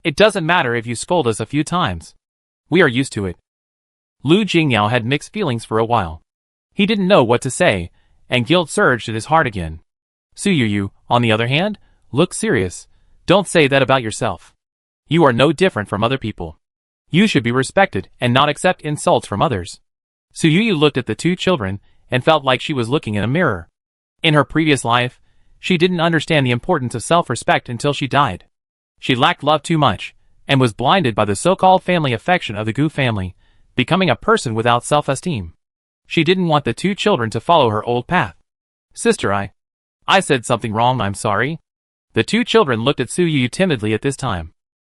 It doesn't matter if you scold us a few times. We are used to it. Lu Jingyao had mixed feelings for a while. He didn't know what to say, and guilt surged in his heart again. Su Yu, on the other hand, looked serious. Don't say that about yourself. You are no different from other people. You should be respected and not accept insults from others. Su Yu looked at the two children and felt like she was looking in a mirror. In her previous life, she didn't understand the importance of self-respect until she died. She lacked love too much, and was blinded by the so-called family affection of the Gu family, becoming a person without self-esteem. She didn't want the two children to follow her old path. Sister, I said something wrong, I'm sorry. The two children looked at Su Yu timidly at this time.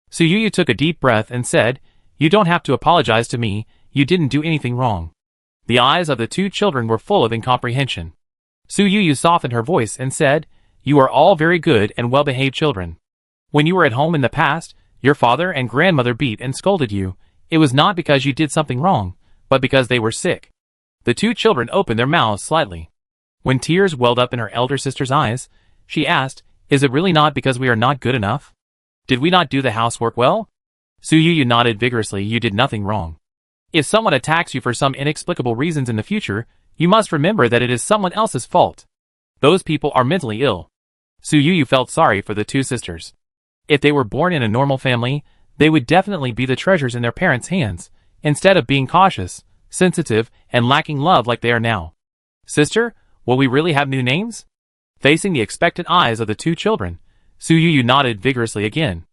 Su Yu took a deep breath and said, You don't have to apologize to me, you didn't do anything wrong. The eyes of the two children were full of incomprehension. Su Yu softened her voice and said, You are all very good and well-behaved children. When you were at home in the past, your father and grandmother beat and scolded you. It was not because you did something wrong, but because they were sick. The two children opened their mouths slightly. When tears welled up in her elder sister's eyes, she asked, Is it really not because we are not good enough? Did we not do the housework well? Su Yu nodded vigorously. You did nothing wrong. If someone attacks you for some inexplicable reasons in the future, you must remember that it is someone else's fault. Those people are mentally ill. Su Yu felt sorry for the two sisters. If they were born in a normal family, they would definitely be the treasures in their parents' hands, instead of being cautious, sensitive, and lacking love like they are now. Sister, will we really have new names? Facing the expectant eyes of the two children, Su Yu nodded vigorously again.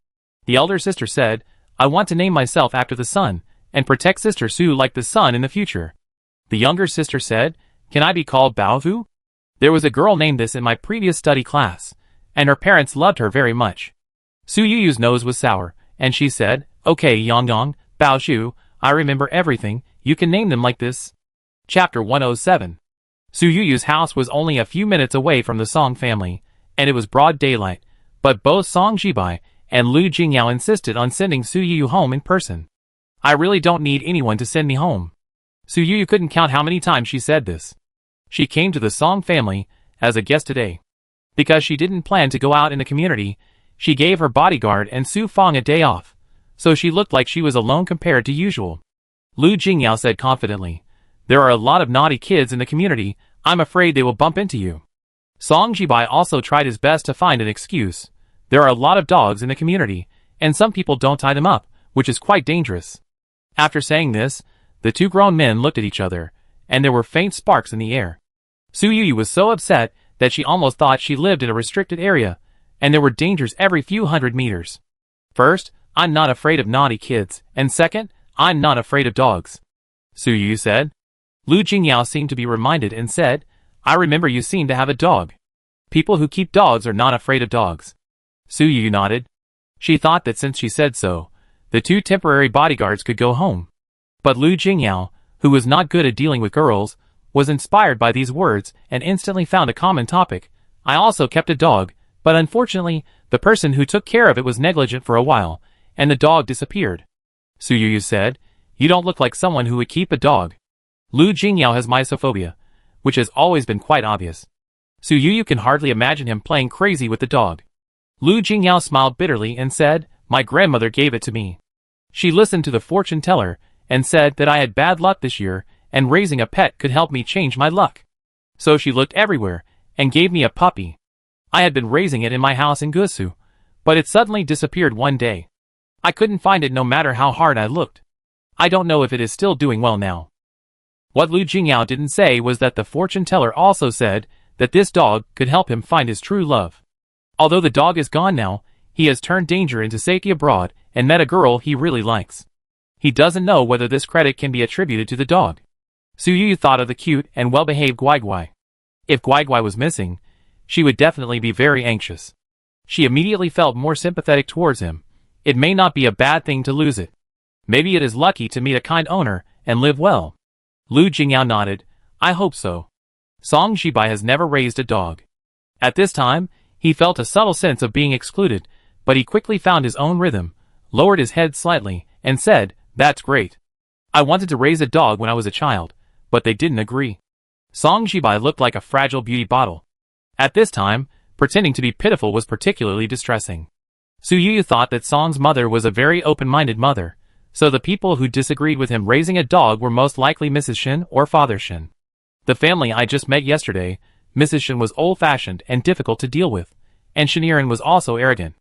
The elder sister said, I want to name myself after the sun, and protect Sister Su like the sun in the future. The younger sister said, Can I be called Baofu? There was a girl named this in my previous study class, and her parents loved her very much. Su Yu's nose was sour, and she said, Okay, Yongyong, Baoshu, I remember everything, you can name them like this. Chapter 107. Su Yu's house was only a few minutes away from the Song family, and it was broad daylight, but both Song Jibai and Lu Jingyao insisted on sending Su Yu home in person. I really don't need anyone to send me home. Su Yu couldn't count how many times she said this. She came to the Song family as a guest today. Because she didn't plan to go out in the community, she gave her bodyguard and Su Fong a day off, so she looked like she was alone compared to usual. Lu Jingyao said confidently, There are a lot of naughty kids in the community, I'm afraid they will bump into you. Song Jibai also tried his best to find an excuse. There are a lot of dogs in the community, and some people don't tie them up, which is quite dangerous. After saying this, the two grown men looked at each other, and there were faint sparks in the air. Su Yu was so upset that she almost thought she lived in a restricted area, and there were dangers every few hundred meters. First, I'm not afraid of naughty kids, and second, I'm not afraid of dogs. Su Yu said. Lu Jingyao seemed to be reminded and said, I remember you seem to have a dog. People who keep dogs are not afraid of dogs. Su Yu nodded. She thought that since she said so, the two temporary bodyguards could go home. But Lu Jingyao, who was not good at dealing with girls, was inspired by these words and instantly found a common topic. I also kept a dog, but unfortunately, the person who took care of it was negligent for a while, and the dog disappeared. Su Yu said, You don't look like someone who would keep a dog. Lu Jingyao has mysophobia, which has always been quite obvious. Su Yu can hardly imagine him playing crazy with the dog. Lu Jingyao smiled bitterly and said, My grandmother gave it to me. She listened to the fortune teller and said that I had bad luck this year and raising a pet could help me change my luck. So she looked everywhere and gave me a puppy. I had been raising it in my house in Gusu, but it suddenly disappeared one day. I couldn't find it no matter how hard I looked. I don't know if it is still doing well now. What Lu Jingyao didn't say was that the fortune teller also said that this dog could help him find his true love. Although the dog is gone now, he has turned danger into safety abroad and met a girl he really likes. He doesn't know whether this credit can be attributed to the dog. Su Yu thought of the cute and well-behaved Guai Guai. If Guai Guai was missing, she would definitely be very anxious. She immediately felt more sympathetic towards him. It may not be a bad thing to lose it. Maybe it is lucky to meet a kind owner and live well. Lu Jingyao nodded. I hope so. Song Jibai has never raised a dog. At this time, he felt a subtle sense of being excluded, but he quickly found his own rhythm, lowered his head slightly, and said, "That's great. I wanted to raise a dog when I was a child, but they didn't agree." Song Jibai looked like a fragile beauty bottle. At this time, pretending to be pitiful was particularly distressing. Su Yu thought that Song's mother was a very open-minded mother, so the people who disagreed with him raising a dog were most likely Mrs. Shin or Father Shin. The family I just met yesterday, Mrs. Shin was old-fashioned and difficult to deal with, and Shiniren was also arrogant.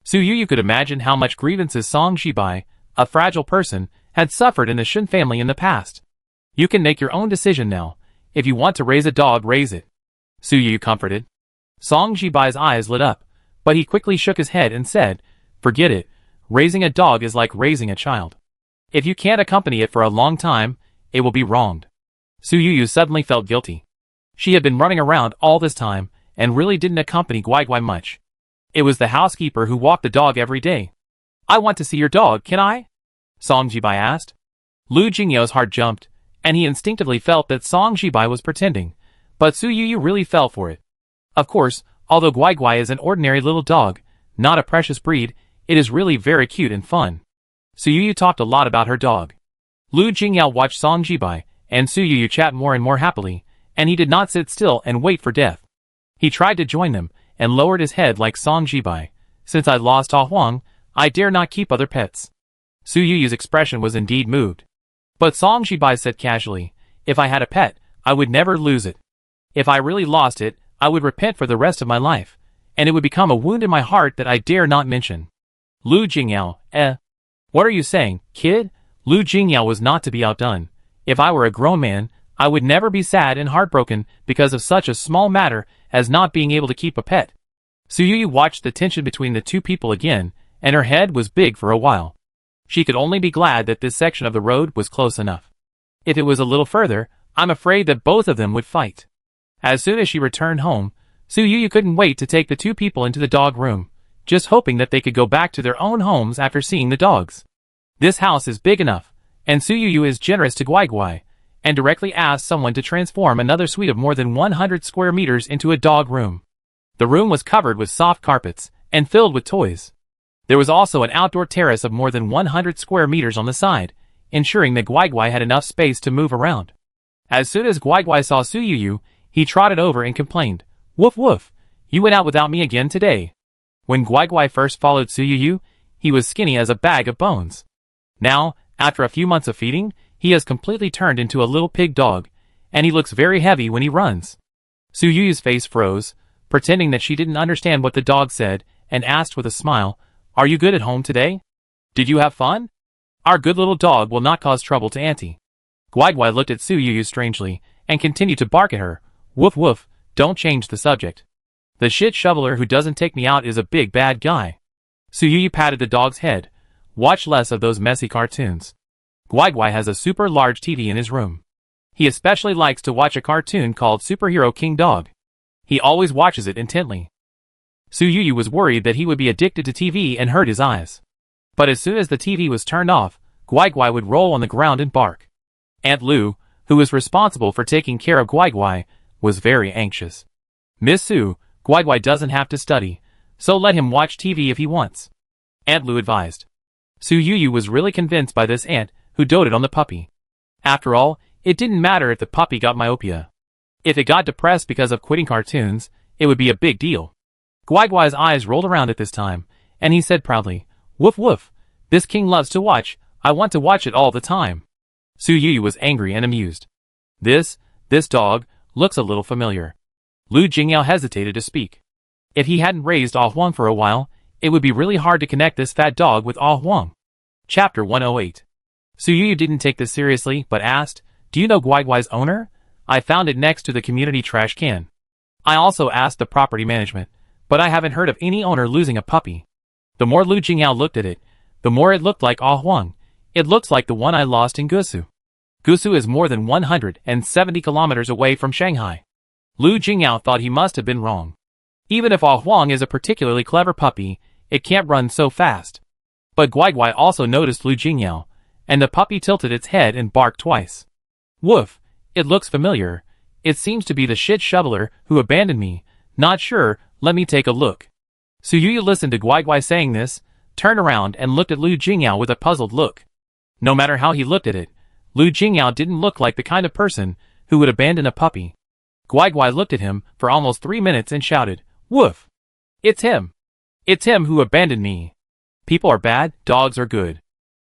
Su Yu could imagine how much grievances Song Jibai, a fragile person, had suffered in the Shin family in the past. "You can make your own decision now. If you want to raise a dog, raise it," Su Yu comforted. Song Jibai's eyes lit up, but he quickly shook his head and said, "Forget it. Raising a dog is like raising a child. If you can't accompany it for a long time, it will be wronged." Su Yu suddenly felt guilty. She had been running around all this time, and really didn't accompany Guai Guai much. It was the housekeeper who walked the dog every day. "I want to see your dog, can I?" Song Jibai asked. Lu Jingyao's heart jumped, and he instinctively felt that Song Jibai was pretending, but Su Yu really fell for it. Of course, although Guai Guai is an ordinary little dog, not a precious breed, it is really very cute and fun. Su Yu talked a lot about her dog. Lu Jingyao watched Song Jibai and Su Yu chat more and more happily, and he did not sit still and wait for death. He tried to join them, and lowered his head like Song Jibai. "Since I lost Ah Huang, I dare not keep other pets." Su Yu's expression was indeed moved. But Song Jibai said casually, "If I had a pet, I would never lose it. If I really lost it, I would repent for the rest of my life, and it would become a wound in my heart that I dare not mention." Lu Jingyao, "What are you saying, kid?" Lu Jingyao was not to be outdone. "If I were a grown man, I would never be sad and heartbroken because of such a small matter as not being able to keep a pet." Su Yu watched the tension between the two people again, and her head was big for a while. She could only be glad that this section of the road was close enough. If it was a little further, I'm afraid that both of them would fight. As soon as she returned home, Su Yu couldn't wait to take the two people into the dog room, just hoping that they could go back to their own homes after seeing the dogs. This house is big enough, and Su Yu is generous to Guai Guai, and directly asked someone to transform another suite of more than 100 square meters into a dog room. The room was covered with soft carpets, and filled with toys. There was also an outdoor terrace of more than 100 square meters on the side, ensuring that Guai Guai had enough space to move around. As soon as Guai Guai saw Su Yu, he trotted over and complained, "Woof woof, you went out without me again today." When Guai Guai first followed Su Yu, he was skinny as a bag of bones. Now, after a few months of feeding, he has completely turned into a little pig dog, and he looks very heavy when he runs. Su Yu's face froze, pretending that she didn't understand what the dog said, and asked with a smile, "Are you good at home today? Did you have fun? Our good little dog will not cause trouble to Auntie." Guai Guai looked at Su Yu strangely, and continued to bark at her, "Woof woof, don't change the subject. The shit shoveler who doesn't take me out is a big bad guy." Su Yu patted the dog's head, "Watch less of those messy cartoons." Guai Guai has a super large TV in his room. He especially likes to watch a cartoon called Superhero King Dog. He always watches it intently. Su Yu was worried that he would be addicted to TV and hurt his eyes. But as soon as the TV was turned off, Guai Guai would roll on the ground and bark. Aunt Lu, who was responsible for taking care of Guai Guai, was very anxious. "Miss Su, Guai Guai doesn't have to study, so let him watch TV if he wants," Aunt Lu advised. Su Yu was really convinced by this aunt, who doted on the puppy. After all, it didn't matter if the puppy got myopia. If it got depressed because of quitting cartoons, it would be a big deal. Guai Guai's eyes rolled around at this time, and he said proudly, "Woof woof, this king loves to watch, I want to watch it all the time." Su Yu was angry and amused. This dog, looks a little familiar." Lu Jingyao hesitated to speak. If he hadn't raised Ah Huang for a while, it would be really hard to connect this fat dog with Ah Huang. Chapter 108. Su Yu didn't take this seriously, but asked, "Do you know Guai Guai's owner? I found it next to the community trash can." I also asked the property management, but I haven't heard of any owner losing a puppy. The more Lu Jingyao looked at it, the more it looked like Ah Huang. It looks like the one I lost in Gusu. Gusu is more than 170 kilometers away from Shanghai. Lu Jingyao thought he must have been wrong. Even if Ah Huang is a particularly clever puppy, it can't run so fast. But Guai Guai also noticed Lu Jingyao, and the puppy tilted its head and barked twice. "Woof, it looks familiar. It seems to be the shit shoveler who abandoned me. Not sure, let me take a look. Su Yu listened to Guai Guai saying this, turned around and looked at Lu Jingyao with a puzzled look. No matter how he looked at it, Lu Jingyao didn't look like the kind of person who would abandon a puppy. Guai Guai looked at him for almost 3 minutes and shouted, "Woof! It's him! It's him who abandoned me! People are bad, dogs are good.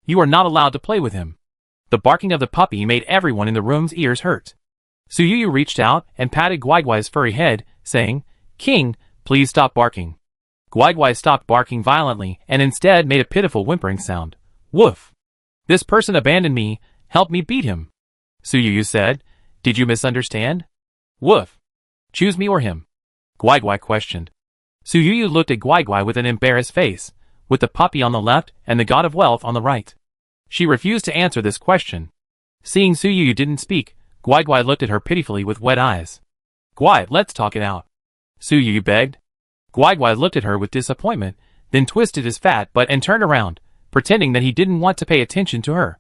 You are not allowed to play with him." The barking of the puppy made everyone in the room's ears hurt. Su Yu reached out and patted Guai Guai's furry head, saying, "King, please stop barking." Guai Guai stopped barking violently and instead made a pitiful whimpering sound. "Woof! This person abandoned me, help me beat him." Su Yu said, "Did you misunderstand?" "Woof! Choose me or him?" Guai Guai questioned. Su Yu looked at Guai Guai with an embarrassed face, with the puppy on the left and the god of wealth on the right. She refused to answer this question. Seeing Su Yu didn't speak, Guai Guai looked at her pitifully with wet eyes. "Guai, let's talk it out," Su Yu begged. Guai Guai looked at her with disappointment, then twisted his fat butt and turned around, pretending that he didn't want to pay attention to her.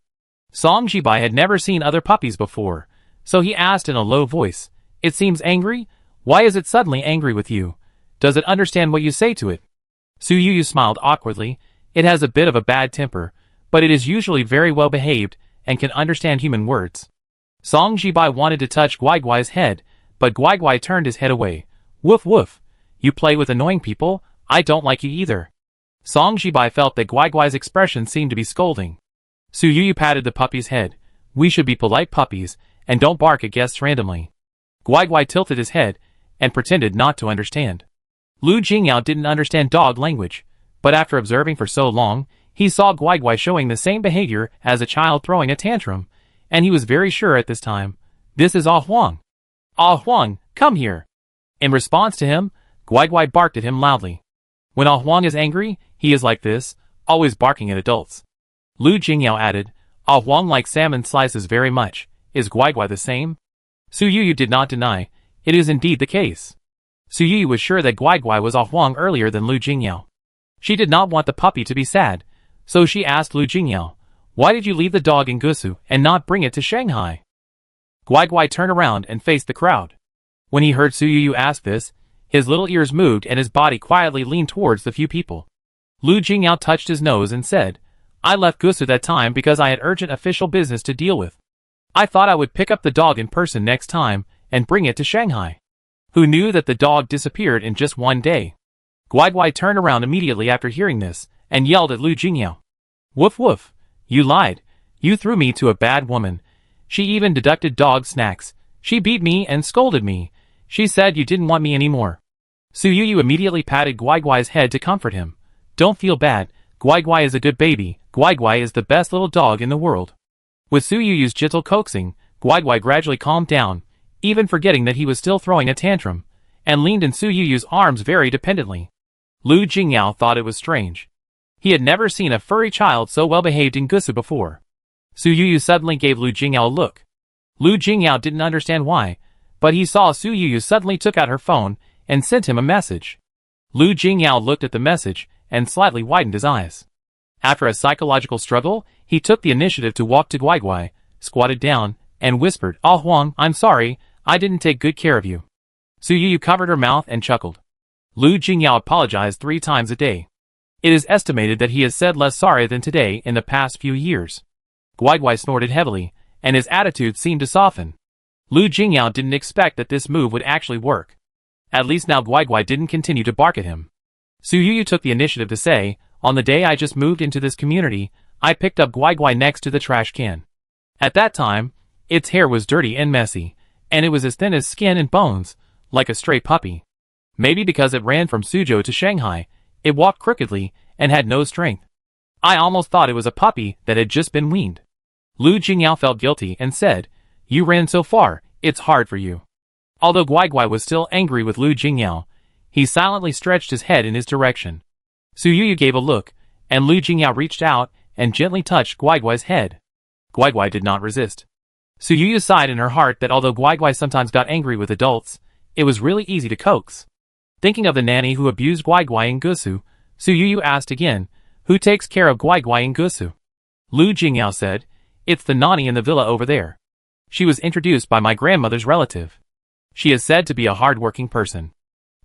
Song Jibai had never seen other puppies before, so he asked in a low voice, "It seems angry? Why is it suddenly angry with you? Does it understand what you say to it?" Su Yu smiled awkwardly. "It has a bit of a bad temper, but it is usually very well behaved and can understand human words." Song Jibai wanted to touch Guai Guai's head, but Guai Guai turned his head away. "Woof woof. You play with annoying people? I don't like you either." Song Jibai felt that Guai Guai's expression seemed to be scolding. Su Yu patted the puppy's head. "We should be polite puppies, and don't bark at guests randomly." Guai Guai tilted his head, and pretended not to understand. Lu Jingyao didn't understand dog language, but after observing for so long, he saw Guai Guai showing the same behavior as a child throwing a tantrum, and he was very sure at this time, "This is Ah Huang. Ah Huang, come here." In response to him, Guai Guai barked at him loudly. When Ah Huang is angry, he is like this, always barking at adults. Lu Jingyao added, "Ah Huang likes salmon slices very much. Is Guai Guai the same?" Su Yu did not deny. It is indeed the case. Su Yu was sure that Guai Guai was Ah Huang earlier than Lu Jingyao. She did not want the puppy to be sad, so she asked Lu Jingyao, "Why did you leave the dog in Gusu and not bring it to Shanghai?" Guai Guai turned around and faced the crowd. When he heard Su Yu ask this, his little ears moved and his body quietly leaned towards the few people. Lu Jingyao touched his nose and said, "I left Gusu that time because I had urgent official business to deal with. I thought I would pick up the dog in person next time and bring it to Shanghai." Who knew that the dog disappeared in just one day? Guai Guai turned around immediately after hearing this and yelled at Lu Jingyao. "Woof woof, you lied. You threw me to a bad woman. She even deducted dog snacks. She beat me and scolded me. She said you didn't want me anymore." Su Yu immediately patted Guai Guai's head to comfort him. "Don't feel bad. Guai Guai is a good baby. Guai Guai is the best little dog in the world." With Su Yu's gentle coaxing, Guai Guai gradually calmed down, even forgetting that he was still throwing a tantrum, and leaned in Su Yu's arms very dependently. Lu Jingyao thought it was strange. He had never seen a furry child so well behaved in Gusu before. Su Yu suddenly gave Lu Jingyao a look. Lu Jingyao didn't understand why, but he saw Su Yu suddenly took out her phone and sent him a message. Lu Jingyao looked at the message and slightly widened his eyes. After a psychological struggle, he took the initiative to walk to Guai Guai, squatted down, and whispered, "Ah Huang, I'm sorry, I didn't take good care of you." Su Yu covered her mouth and chuckled. Lu Jingyao apologized 3 times a day. It is estimated that he has said less sorry than today in the past few years. Guai Guai snorted heavily, and his attitude seemed to soften. Lu Jingyao didn't expect that this move would actually work. At least now Guai Guai didn't continue to bark at him. Su Yu took the initiative to say, "On the day I just moved into this community, I picked up Guai Guai next to the trash can. At that time, its hair was dirty and messy, and it was as thin as skin and bones, like a stray puppy. Maybe because it ran from Suzhou to Shanghai, it walked crookedly and had no strength. I almost thought it was a puppy that had just been weaned." Lu Jingyao felt guilty and said, "You ran so far, it's hard for you." Although Guai Guai was still angry with Lu Jingyao, he silently stretched his head in his direction. Su Yu gave a look, and Lu Jingyao reached out and gently touched Guai Guai's head. Guai Guai did not resist. Su Yu sighed in her heart that although Guai Guai sometimes got angry with adults, it was really easy to coax. Thinking of the nanny who abused Guai Guai in Gusu, Su Yu asked again, "Who takes care of Guai Guai in Gusu?" Lu Jingyao said, "It's the nanny in the villa over there. She was introduced by my grandmother's relative." She is said to be a hard-working person.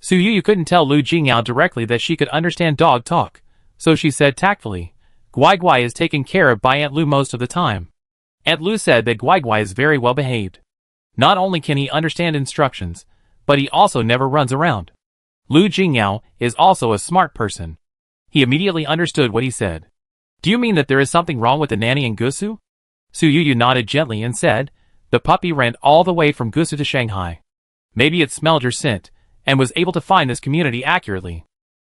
Su Yu couldn't tell Lu Jingyao directly that she could understand dog talk, so she said tactfully, Guai Guai is taken care of by Aunt Lu most of the time. Aunt Lu said that Guai Guai is very well behaved. Not only can he understand instructions, but he also never runs around. Lu Jingyao is also a smart person. He immediately understood what he said. Do you mean that there is something wrong with the nanny in Gusu? Su Yu nodded gently and said, the puppy ran all the way from Gusu to Shanghai. Maybe it smelled your scent, and was able to find this community accurately.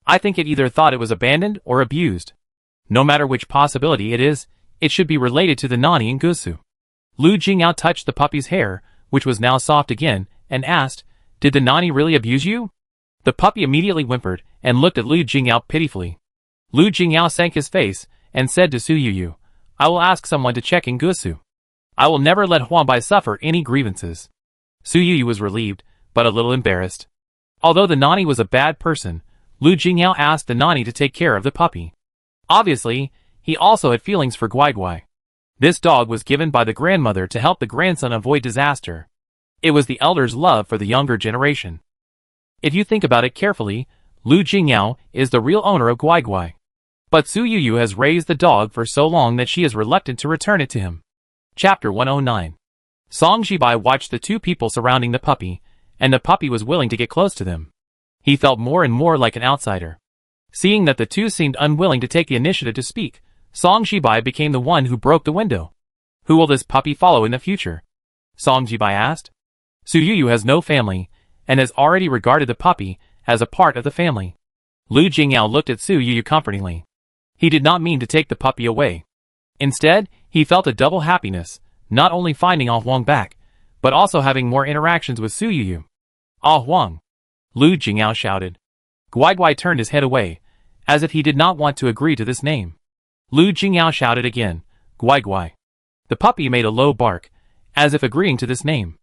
I think it either thought it was abandoned or abused. No matter which possibility it is, it should be related to the nanny in Gusu. Lu Jingyao touched the puppy's hair, which was now soft again, and asked, did the nanny really abuse you? The puppy immediately whimpered, and looked at Lu Jingyao pitifully. Lu Jingyao sank his face, and said to Su Yu, I will ask someone to check in Gusu. I will never let Huangbai suffer any grievances. Su Yu was relieved, but a little embarrassed. Although the nanny was a bad person, Lu Jingyao asked the nanny to take care of the puppy. Obviously, he also had feelings for Guai Guai. This dog was given by the grandmother to help the grandson avoid disaster. It was the elder's love for the younger generation. If you think about it carefully, Lu Jingyao is the real owner of Guai Guai. But Su Yu has raised the dog for so long that she is reluctant to return it to him. Chapter 109. Song Jibai watched the two people surrounding the puppy, and the puppy was willing to get close to them. He felt more and more like an outsider. Seeing that the two seemed unwilling to take the initiative to speak, Song Jibai became the one who broke the window. Who will this puppy follow in the future? Song Jibai asked. Su Yu has no family, and has already regarded the puppy as a part of the family. Lu Jingyao looked at Su Yu comfortingly. He did not mean to take the puppy away. Instead, he felt a double happiness, not only finding Ah Huang back, but also having more interactions with Su Yu. Ah Huang! Lu Jingyao shouted. Guai Guai turned his head away, as if he did not want to agree to this name. Lu Jingyao shouted again, Guai Guai. The puppy made a low bark, as if agreeing to this name.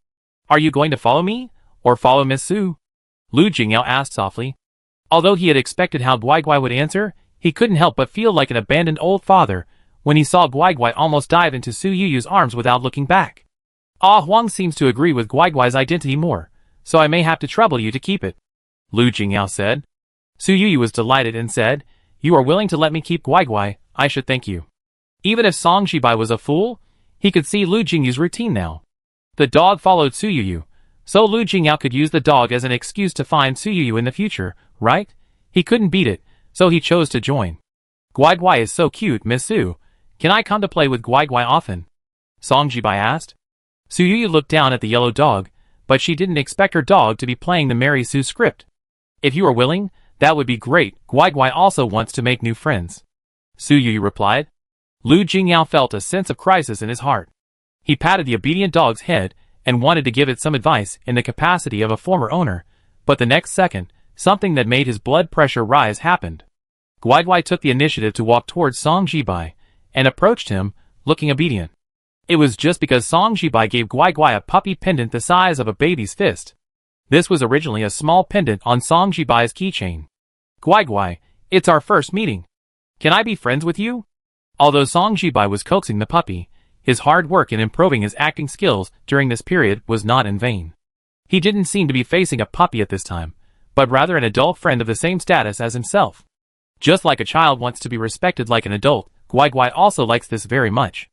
Are you going to follow me, or follow Miss Su? Lu Jingyao asked softly. Although he had expected how Guai Guai would answer, he couldn't help but feel like an abandoned old father when he saw Guai Guai almost dive into Su Yu's arms without looking back. Ah Huang seems to agree with Guai Guai's identity more, so I may have to trouble you to keep it, Lu Jingyao said. Su Yu was delighted and said, you are willing to let me keep Guai Guai, I should thank you. Even if Song Jibai was a fool, he could see Lu Jingyu's routine now. The dog followed Su Yu, so Lu Jingyao could use the dog as an excuse to find Su Yu in the future, right? He couldn't beat it, so he chose to join. Guai Guai is so cute, Miss Su. Can I come to play with Guai Guai often? Song Jibai asked. Su Yu looked down at the yellow dog, but she didn't expect her dog to be playing the Mary Sue script. If you are willing, that would be great. Guai Guai also wants to make new friends. Su Yu replied. Lu Jingyao felt a sense of crisis in his heart. He patted the obedient dog's head and wanted to give it some advice in the capacity of a former owner, but the next second, something that made his blood pressure rise happened. Guai Guai took the initiative to walk towards Song Jibai, and approached him, looking obedient. It was just because Song Jibai gave Guai Guai a puppy pendant the size of a baby's fist. This was originally a small pendant on Song Jibai's keychain. Guai Guai, it's our first meeting. Can I be friends with you? Although Song Jibai was coaxing the puppy, his hard work in improving his acting skills during this period was not in vain. He didn't seem to be facing a puppy at this time, but rather an adult friend of the same status as himself. Just like a child wants to be respected like an adult, Guai Guai also likes this very much.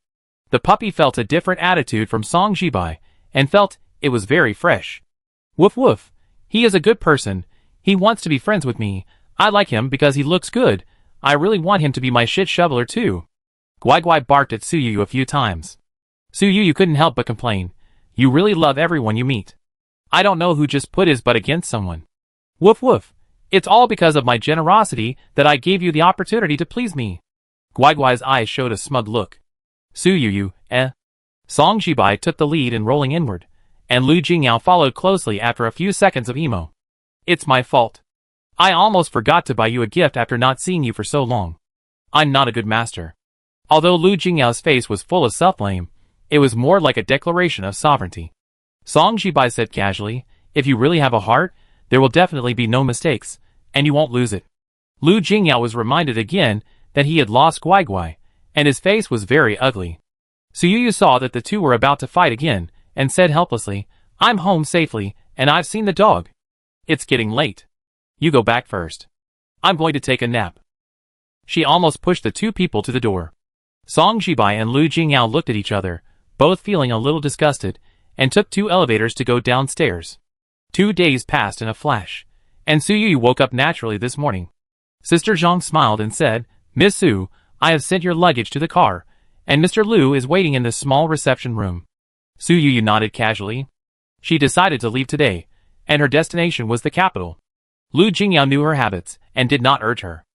The puppy felt a different attitude from Song Jibai, and felt it was very fresh. Woof woof, he is a good person, he wants to be friends with me, I like him because he looks good, I really want him to be my shit shoveler too. Guai Guai barked at Su Yu a few times. Su Yu couldn't help but complain, you really love everyone you meet. I don't know who just put his butt against someone. Woof woof, it's all because of my generosity that I gave you the opportunity to please me. Guai Guai's eyes showed a smug look. Su Yu, Song Jibai took the lead in rolling inward, and Lu Jingyao followed closely after a few seconds of emo. It's my fault. I almost forgot to buy you a gift after not seeing you for so long. I'm not a good master. Although Lu Jingyao's face was full of self-blame, it was more like a declaration of sovereignty. Song Jibai said casually, if you really have a heart, there will definitely be no mistakes, and you won't lose it. Lu Jingyao was reminded again that he had lost Guai Guai, and his face was very ugly. Su Yu saw that the two were about to fight again, and said helplessly, I'm home safely, and I've seen the dog. It's getting late. You go back first. I'm going to take a nap. She almost pushed the two people to the door. Song Jibai and Lu Jingyao looked at each other, both feeling a little disgusted, and took 2 elevators to go downstairs. 2 days passed in a flash, and Su Yu woke up naturally this morning. Sister Zhang smiled and said, Miss Su, I have sent your luggage to the car, and Mr. Lu is waiting in the small reception room. Su Yu nodded casually. She decided to leave today, and her destination was the capital. Lu Jingyao knew her habits, and did not urge her.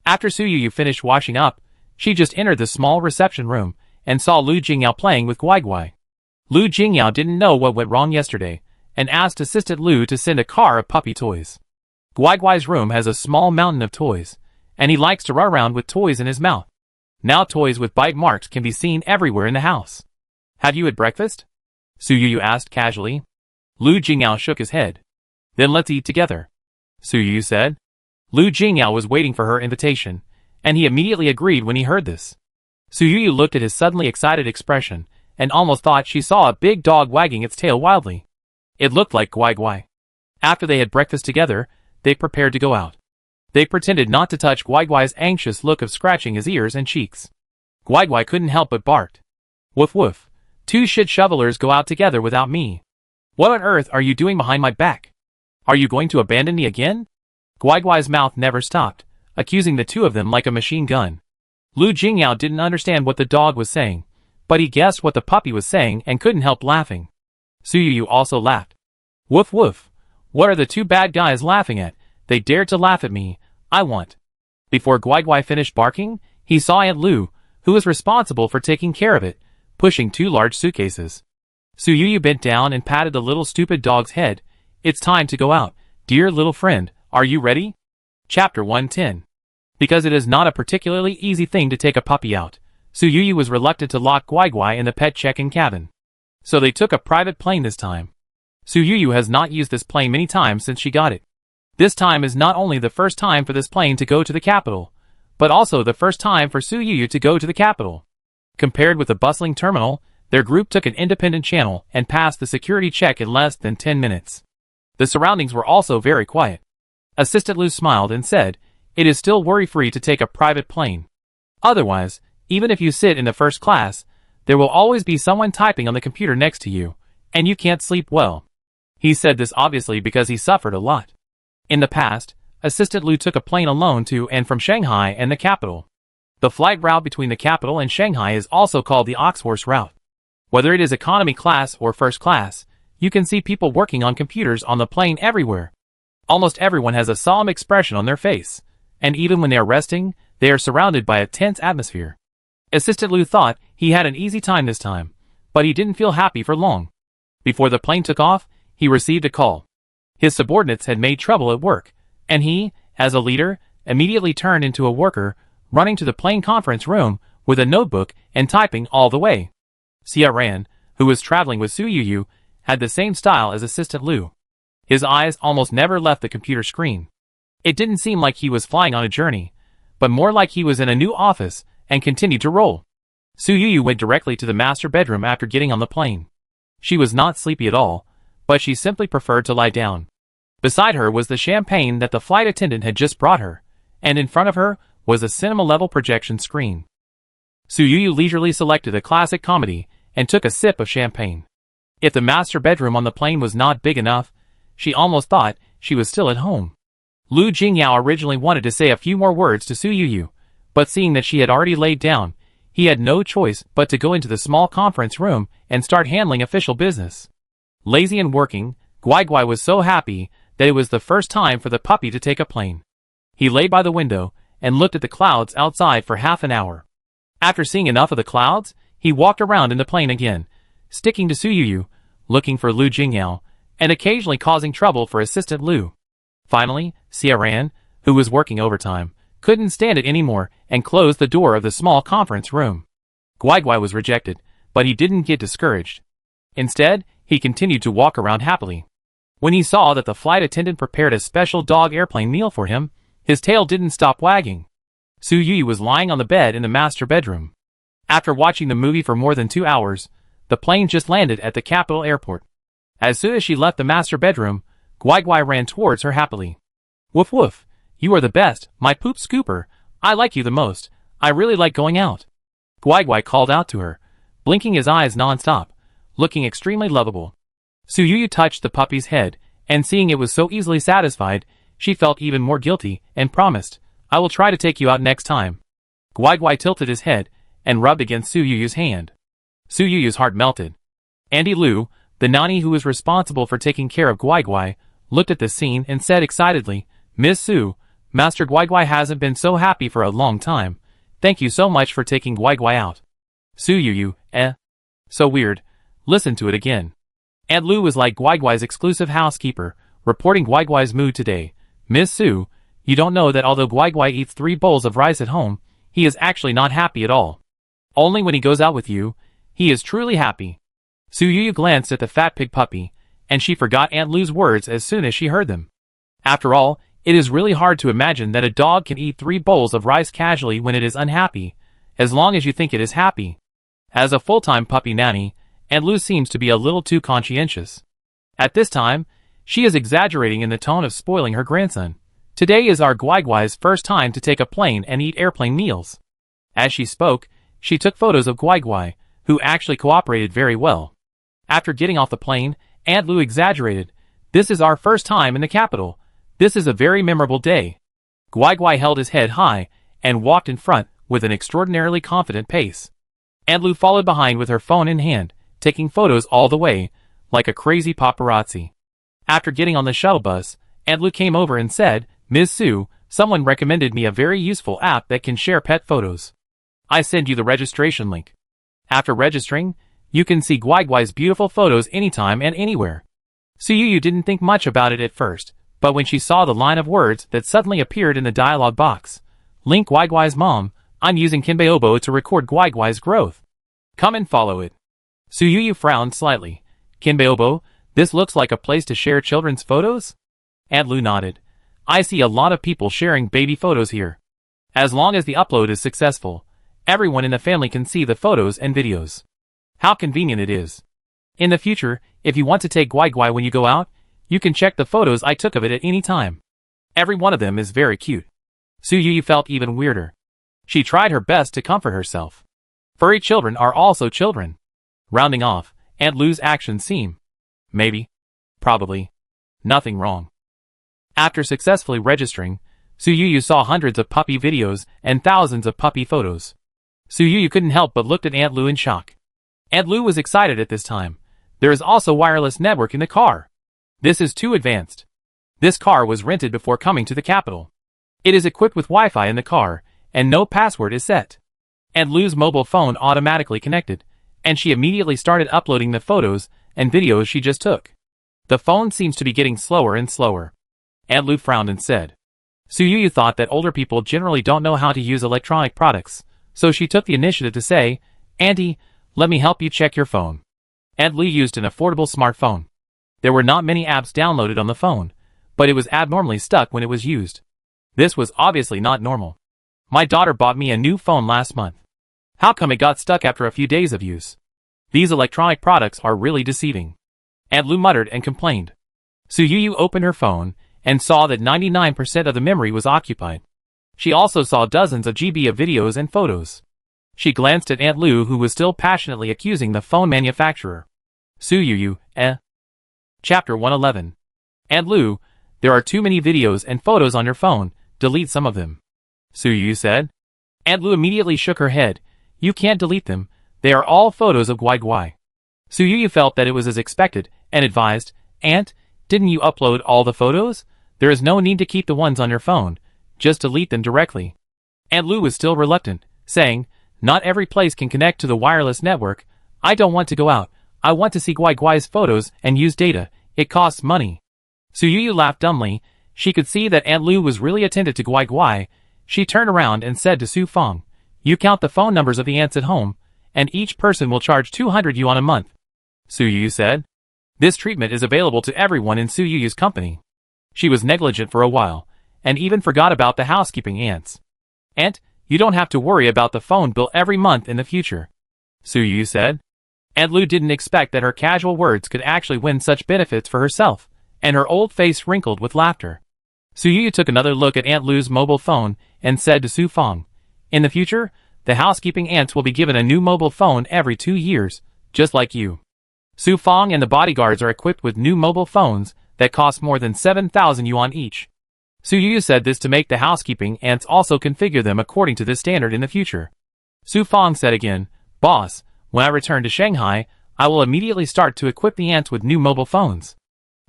After Su Yu finished washing up, she just entered the small reception room, and saw Lu Jingyao playing with Guai Guai. Lu Jingyao didn't know what went wrong yesterday, and asked Assistant Lu to send a car of puppy toys. Guai Guai's room has a small mountain of toys, and he likes to run around with toys in his mouth. Now toys with bite marks can be seen everywhere in the house. Have you had breakfast? Su Yu asked casually. Lu Jingyao shook his head. Then let's eat together, Su Yu said. Lu Jingyao was waiting for her invitation, and he immediately agreed when he heard this. Su Yu looked at his suddenly excited expression, and almost thought she saw a big dog wagging its tail wildly. It looked like Guai Guai. After they had breakfast together, they prepared to go out. They pretended not to touch Guai Guai's anxious look of scratching his ears and cheeks. Guai Guai couldn't help but barked. Woof woof. 2 shit shovelers go out together without me. What on earth are you doing behind my back? Are you going to abandon me again? Guai Guai's mouth never stopped, accusing the 2 of them like a machine gun. Lu Jingyao didn't understand what the dog was saying, but he guessed what the puppy was saying and couldn't help laughing. Su Yu also laughed. Woof woof. What are the 2 bad guys laughing at? They dared to laugh at me. I want. Before Guai Guai finished barking, he saw Aunt Lu, who was responsible for taking care of it, pushing 2 large suitcases. Su Yu bent down and patted the little stupid dog's head. It's time to go out. Dear little friend, are you ready? Chapter 110. Because it is not a particularly easy thing to take a puppy out, Su Yu was reluctant to lock Guai Guai in the pet check-in cabin. So they took a private plane this time. Su Yu has not used this plane many times since she got it. This time is not only the first time for this plane to go to the capital, but also the first time for Su Yu to go to the capital. Compared with the bustling terminal, their group took an independent channel and passed the security check in less than 10 minutes. The surroundings were also very quiet. Assistant Lu smiled and said, it is still worry-free to take a private plane. Otherwise, even if you sit in the first class, there will always be someone typing on the computer next to you, and you can't sleep well. He said this obviously because he suffered a lot. In the past, Assistant Lu took a plane alone to and from Shanghai and the capital. The flight route between the capital and Shanghai is also called the Oxhorse route. Whether it is economy class or first class, you can see people working on computers on the plane everywhere. Almost everyone has a solemn expression on their face, and even when they are resting, they are surrounded by a tense atmosphere. Assistant Lu thought he had an easy time this time, but he didn't feel happy for long. Before the plane took off, he received a call. His subordinates had made trouble at work, and he, as a leader, immediately turned into a worker, running to the plane conference room with a notebook and typing all the way. Xia Ran, who was traveling with Su Yu, had the same style as Assistant Lu. His eyes almost never left the computer screen. It didn't seem like he was flying on a journey, but more like he was in a new office and continued to roll. Su Yu went directly to the master bedroom after getting on the plane. She was not sleepy at all, but she simply preferred to lie down. Beside her was the champagne that the flight attendant had just brought her, and in front of her was a cinema-level projection screen. Su Yu leisurely selected a classic comedy and took a sip of champagne. If the master bedroom on the plane was not big enough, she almost thought she was still at home. Lu Jingyao originally wanted to say a few more words to Su Yu, but seeing that she had already laid down, he had no choice but to go into the small conference room and start handling official business. Lazy and working, Guai Guai was so happy that it was the first time for the puppy to take a plane. He lay by the window and looked at the clouds outside for half an hour. After seeing enough of the clouds, he walked around in the plane again, sticking to Su Yu, looking for Lu Jingyao, and occasionally causing trouble for Assistant Lu. Finally, Xia Ran, who was working overtime, couldn't stand it anymore and closed the door of the small conference room. Guai Guai was rejected, but he didn't get discouraged. Instead, he continued to walk around happily. When he saw that the flight attendant prepared a special dog airplane meal for him, his tail didn't stop wagging. Su Yu was lying on the bed in the master bedroom. After watching the movie for more than 2 hours, the plane just landed at the capital airport. As soon as she left the master bedroom, Guai Guai ran towards her happily. Woof woof, you are the best, my poop scooper, I like you the most, I really like going out. Guai Guai called out to her, blinking his eyes non-stop, looking extremely lovable. Su Yu touched the puppy's head, and seeing it was so easily satisfied, she felt even more guilty, and promised, I will try to take you out next time. Guai Guai tilted his head, and rubbed against Su Yu's hand. Su Yu's heart melted. Andy Liu, the nanny who was responsible for taking care of Guai Guai, looked at this scene and said excitedly, Miss Su, Master Guai Guai hasn't been so happy for a long time. Thank you so much for taking Guai Guai out. Su Yu, so weird. Listen to it again. Aunt Lu was like Guai Guai's exclusive housekeeper, reporting Guai Guai's mood today. Miss Su, you don't know that although Guai Guai eats 3 bowls of rice at home, he is actually not happy at all. Only when he goes out with you, he is truly happy. Su Yu glanced at the fat pig puppy, and she forgot Aunt Lu's words as soon as she heard them. After all, it is really hard to imagine that a dog can eat 3 bowls of rice casually when it is unhappy, as long as you think it is happy. As a full-time puppy nanny, Aunt Lu seems to be a little too conscientious. At this time, she is exaggerating in the tone of spoiling her grandson. Today is our Guai Guai's first time to take a plane and eat airplane meals. As she spoke, she took photos of Guai Guai, who actually cooperated very well. After getting off the plane, Aunt Lu exaggerated, This is our first time in the capital. This is a very memorable day. Guai Guai held his head high, and walked in front, with an extraordinarily confident pace. Aunt Lu followed behind with her phone in hand, taking photos all the way, like a crazy paparazzi. After getting on the shuttle bus, Aunt Lu came over and said, Ms. Su, someone recommended me a very useful app that can share pet photos. I send you the registration link. After registering, you can see Guai Guai's beautiful photos anytime and anywhere. Su Yu didn't think much about it at first, but when she saw the line of words that suddenly appeared in the dialog box, link Guai Guai's mom, I'm using Kinbeobo to record Guai Guai's growth. Come and follow it. Su Yu frowned slightly. Kinbeobo, this looks like a place to share children's photos? Aunt Lu nodded. I see a lot of people sharing baby photos here. As long as the upload is successful, everyone in the family can see the photos and videos. How convenient it is. In the future, if you want to take Guai Guai when you go out, you can check the photos I took of it at any time. Every one of them is very cute. Su Yu felt even weirder. She tried her best to comfort herself. Furry children are also children. Rounding off, Aunt Lu's actions seem, maybe, probably, nothing wrong. After successfully registering, Su Yu saw hundreds of puppy videos and thousands of puppy photos. Su Yu couldn't help but looked at Aunt Lu in shock. Aunt Lu was excited at this time. There is also wireless network in the car. This is too advanced. This car was rented before coming to the capital. It is equipped with Wi-Fi in the car, and no password is set. Aunt Lu's mobile phone automatically connected, and she immediately started uploading the photos and videos she just took. The phone seems to be getting slower and slower. Aunt Lu frowned and said. Su Yu thought that older people generally don't know how to use electronic products, so she took the initiative to say, Auntie, let me help you check your phone. Aunt Lu used an affordable smartphone. There were not many apps downloaded on the phone, but it was abnormally stuck when it was used. This was obviously not normal. My daughter bought me a new phone last month. How come it got stuck after a few days of use? These electronic products are really deceiving. Aunt Lu muttered and complained. Su Yu opened her phone and saw that 99% of the memory was occupied. She also saw dozens of GB of videos and photos. She glanced at Aunt Lu, who was still passionately accusing the phone manufacturer. Su Yu, Chapter 111. Aunt Lu, there are too many videos and photos on your phone, delete some of them. Su Yu said. Aunt Lu immediately shook her head. You can't delete them, they are all photos of Guai Guai. Su Yu felt that it was as expected, and advised, Aunt, didn't you upload all the photos? There is no need to keep the ones on your phone, just delete them directly. Aunt Lu was still reluctant, saying, Not every place can connect to the wireless network. I don't want to go out. I want to see Guai Guai's photos and use data. It costs money. Su Yu laughed dumbly. She could see that Aunt Lu was really attentive to Guai Guai. She turned around and said to Su Feng, You count the phone numbers of the aunts at home, and each person will charge 200 yuan a month. Su Yu said. This treatment is available to everyone in Su Yu's company. She was negligent for a while, and even forgot about the housekeeping aunts. Aunt, you don't have to worry about the phone bill every month in the future. Su Yu said. Aunt Lu didn't expect that her casual words could actually win such benefits for herself, and her old face wrinkled with laughter. Su Yu took another look at Aunt Lu's mobile phone and said to Su Fong, "In the future, the housekeeping aunts will be given a new mobile phone every 2 years, just like you." Su Fong and the bodyguards are equipped with new mobile phones that cost more than 7,000 yuan each. Su Yu said this to make the housekeeping aunts also configure them according to this standard in the future. Su Fong said again, "Boss, when I return to Shanghai, I will immediately start to equip the aunts with new mobile phones."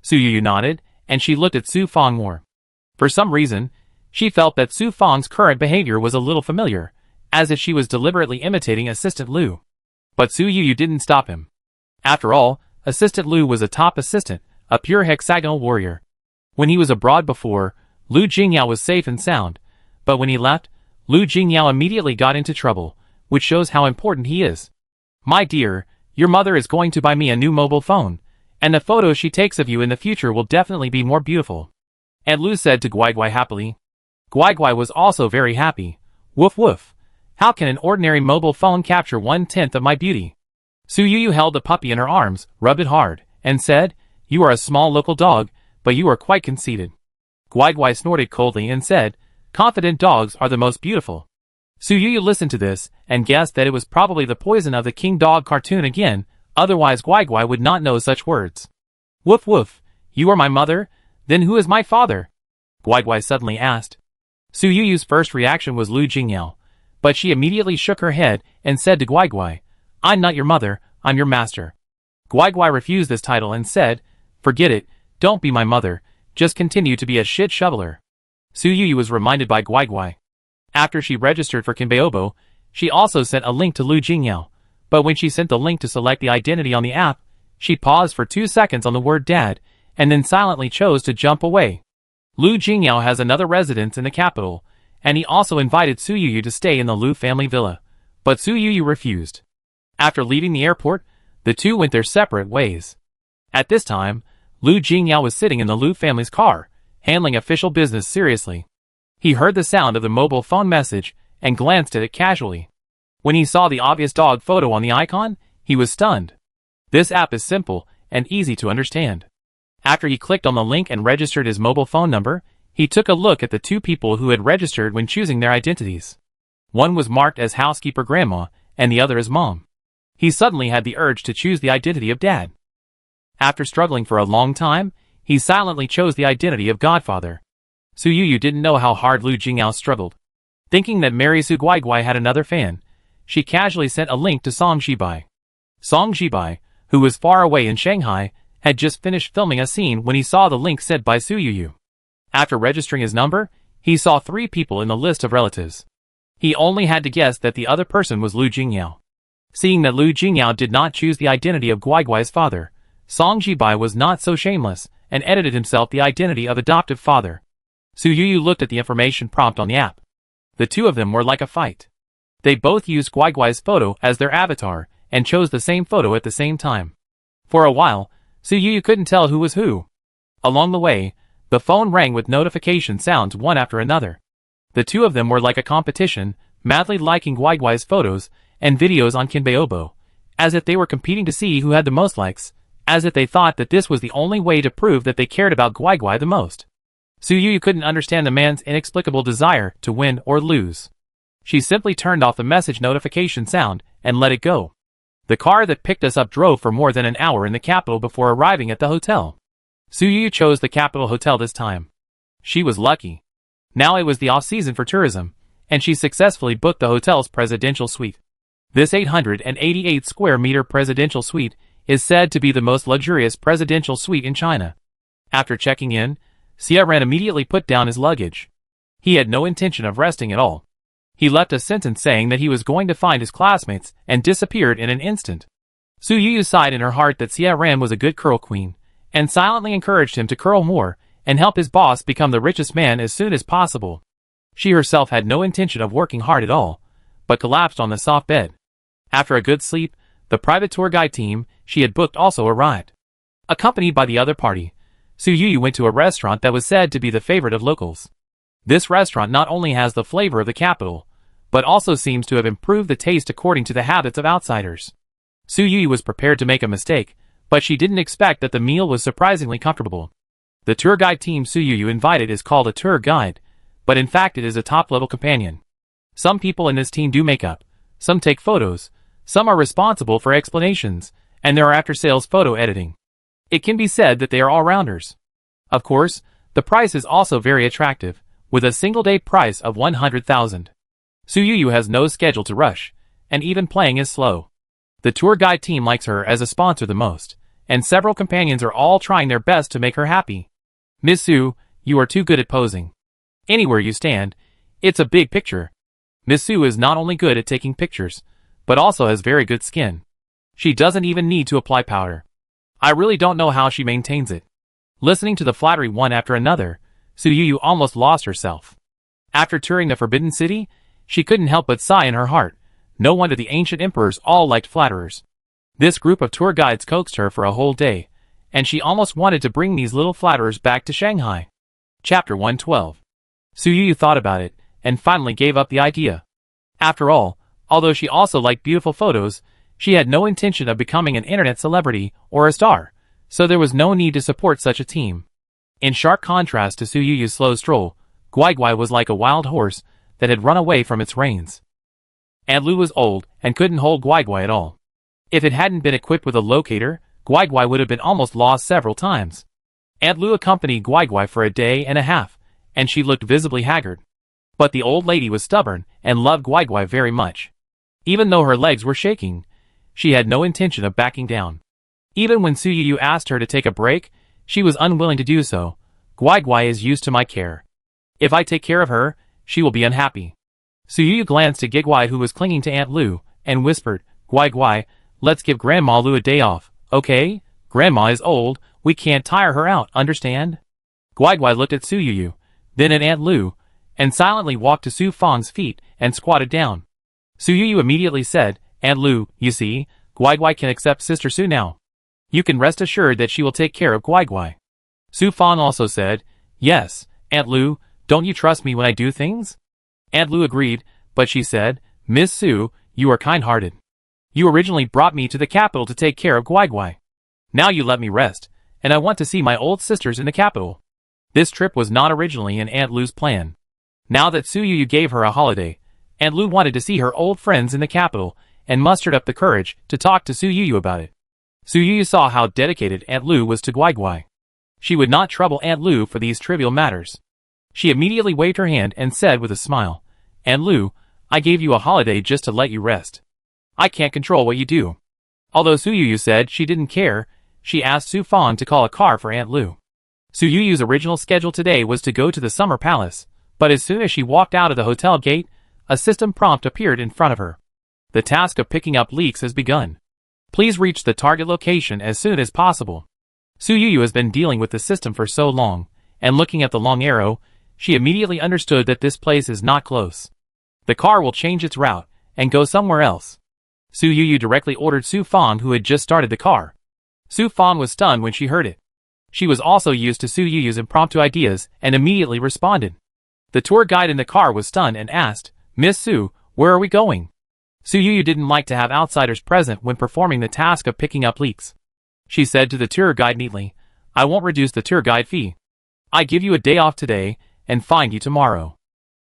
Su Yu nodded, and she looked at Su Fong more. For some reason, she felt that Su Fong's current behavior was a little familiar, as if she was deliberately imitating Assistant Lu. But Su Yu didn't stop him. After all, Assistant Lu was a top assistant, a pure hexagonal warrior. When he was abroad before, Lu Jingyao was safe and sound, but when he left, Lu Jingyao immediately got into trouble, which shows how important he is. "My dear, your mother is going to buy me a new mobile phone, and the photos she takes of you in the future will definitely be more beautiful," Aunt Lu said to Guai happily. Guai was also very happy. "Woof woof. How can an ordinary mobile phone capture 1/10 of my beauty?" Su Yu held the puppy in her arms, rubbed it hard, and said, "You are a small local dog, but you are quite conceited." Guai snorted coldly and said, "Confident dogs are the most beautiful." Su Yu listened to this, and guessed that it was probably the poison of the King Dog cartoon again, otherwise Guai would not know such words. "Woof woof, you are my mother? Then who is my father?" Guai suddenly asked. Su Yu's first reaction was Lu Jingyao, but she immediately shook her head and said to Guai, "I'm not your mother, I'm your master." Guai refused this title and said, "Forget it, don't be my mother, just continue to be a shit shoveler." Su Yu was reminded by Guai. After she registered for Kinbaobo, she also sent a link to Lu Jingyao, but when she sent the link to select the identity on the app, she paused for 2 seconds on the word dad, and then silently chose to jump away. Lu Jingyao has another residence in the capital, and he also invited Su Yu to stay in the Lu family villa, but Su Yu refused. After leaving the airport, the two went their separate ways. At this time, Lu Jingyao was sitting in the Lu family's car, handling official business seriously. He heard the sound of the mobile phone message and glanced at it casually. When he saw the obvious dog photo on the icon, he was stunned. This app is simple and easy to understand. After he clicked on the link and registered his mobile phone number, he took a look at the 2 people who had registered when choosing their identities. One was marked as housekeeper grandma, and the other as mom. He suddenly had the urge to choose the identity of dad. After struggling for a long time, he silently chose the identity of godfather. Su Yu didn't know how hard Lu Jingyao struggled. Thinking that Mary Su Guai had another fan, she casually sent a link to Song Jibai. Song Jibai, who was far away in Shanghai, had just finished filming a scene when he saw the link sent by Su Yu. After registering his number, he saw 3 people in the list of relatives. He only had to guess that the other person was Lu Jingyao. Seeing that Lu Jingyao did not choose the identity of Guai's father, Song Jibai was not so shameless and edited himself the identity of adoptive father. Su Yu looked at the information prompt on the app. The 2 of them were like a fight. They both used Guai's photo as their avatar and chose the same photo at the same time. For a while, Su Yu couldn't tell who was who. Along the way, the phone rang with notification sounds one after another. The 2 of them were like a competition, madly liking Guai's photos and videos on Kinbaobo, as if they were competing to see who had the most likes, as if they thought that this was the only way to prove that they cared about Guai the most. Su Yu couldn't understand the man's inexplicable desire to win or lose. She simply turned off the message notification sound and let it go. The car that picked us up drove for more than an hour in the capital before arriving at the hotel. Su Yu chose the capital hotel this time. She was lucky. Now it was the off-season for tourism, and she successfully booked the hotel's presidential suite. This 888 square meter presidential suite is said to be the most luxurious presidential suite in China. After checking in, Xiaoran immediately put down his luggage. He had no intention of resting at all. He left a sentence saying that he was going to find his classmates and disappeared in an instant. Su Yu sighed in her heart that Xiaoran was a good curl queen, and silently encouraged him to curl more and help his boss become the richest man as soon as possible. She herself had no intention of working hard at all, but collapsed on the soft bed. After a good sleep, the private tour guide team she had booked also arrived. Accompanied by the other party, Su Yu went to a restaurant that was said to be the favorite of locals. This restaurant not only has the flavor of the capital, but also seems to have improved the taste according to the habits of outsiders. Su Yu was prepared to make a mistake, but she didn't expect that the meal was surprisingly comfortable. The tour guide team Su Yu invited is called a tour guide, but in fact it is a top-level companion. Some people in this team do makeup, some take photos, some are responsible for explanations, and there are after-sales photo editing. It can be said that they are all-rounders. Of course, the price is also very attractive, with a single-day price of 100,000. Su Yu has no schedule to rush, and even playing is slow. The tour guide team likes her as a sponsor the most, and several companions are all trying their best to make her happy. Miss Su, you are too good at posing. Anywhere you stand, it's a big picture. Miss Su is not only good at taking pictures, but also has very good skin. She doesn't even need to apply powder. I really don't know how she maintains it. Listening to the flattery one after another, Su Yu almost lost herself. After touring the Forbidden City, she couldn't help but sigh in her heart. No wonder the ancient emperors all liked flatterers. This group of tour guides coaxed her for a whole day, and she almost wanted to bring these little flatterers back to Shanghai. Chapter 112. Su Yu thought about it, and finally gave up the idea. After all, although she also liked beautiful photos, she had no intention of becoming an internet celebrity or a star, so there was no need to support such a team. In sharp contrast to Su Yu's slow stroll, Guai was like a wild horse that had run away from its reins. Aunt Lu was old and couldn't hold Guai at all. If it hadn't been equipped with a locator, Guai would have been almost lost several times. Aunt Lu accompanied Guai for a day and a half, and she looked visibly haggard. But the old lady was stubborn and loved Guai very much. Even though her legs were shaking, she had no intention of backing down. Even when Su Yu asked her to take a break, she was unwilling to do so. Guai is used to my care. If I take care of her, she will be unhappy. Su Yu glanced at Guai who was clinging to Aunt Lu, and whispered, Guai, let's give Grandma Lu a day off, okay? Grandma is old, we can't tire her out, understand? Guai looked at Su Yu, then at Aunt Lu, and silently walked to Su Fang's feet and squatted down. Su Yu immediately said, Aunt Lu, you see, Guai can accept Sister Su now. You can rest assured that she will take care of Guai. Su Fang also said, yes, Aunt Lu, don't you trust me when I do things? Aunt Lu agreed, but she said, Miss Su, you are kind-hearted. You originally brought me to the capital to take care of Guai. Now you let me rest, and I want to see my old sisters in the capital. This trip was not originally in Aunt Lu's plan. Now that Su Yu gave her a holiday, Aunt Lu wanted to see her old friends in the capital and mustered up the courage to talk to Su Yu about it. Su Yu saw how dedicated Aunt Lu was to Guai. She would not trouble Aunt Lu for these trivial matters. She immediately waved her hand and said with a smile, Aunt Lu, I gave you a holiday just to let you rest. I can't control what you do. Although Su Yu said she didn't care, she asked Su Fang to call a car for Aunt Lu. Su Yu's original schedule today was to go to the Summer Palace, but as soon as she walked out of the hotel gate, a system prompt appeared in front of her. The task of picking up leaks has begun. Please reach the target location as soon as possible. Su Yu has been dealing with the system for so long, and looking at the long arrow, she immediately understood that this place is not close. The car will change its route and go somewhere else. Su Yu directly ordered Su Fang, who had just started the car. Su Fang was stunned when she heard it. She was also used to Su Yu's impromptu ideas and immediately responded. The tour guide in the car was stunned and asked, Miss Su, where are we going? Su Yu didn't like to have outsiders present when performing the task of picking up leaks. She said to the tour guide neatly, I won't reduce the tour guide fee. I give you a day off today and find you tomorrow.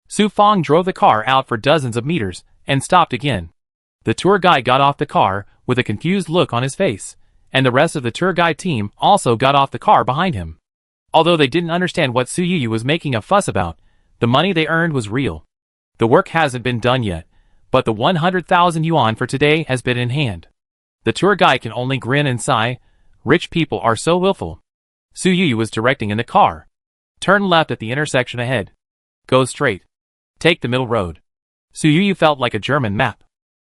Su Fang drove the car out for dozens of meters and stopped again. The tour guide got off the car with a confused look on his face, and the rest of the tour guide team also got off the car behind him. Although they didn't understand what Su Yu was making a fuss about, the money they earned was real. The work hasn't been done yet, but the 100,000 yuan for today has been in hand. The tour guide can only grin and sigh. Rich people are so willful. Su Yu was directing in the car. Turn left at the intersection ahead. Go straight. Take the middle road. Su Yu felt like a German map.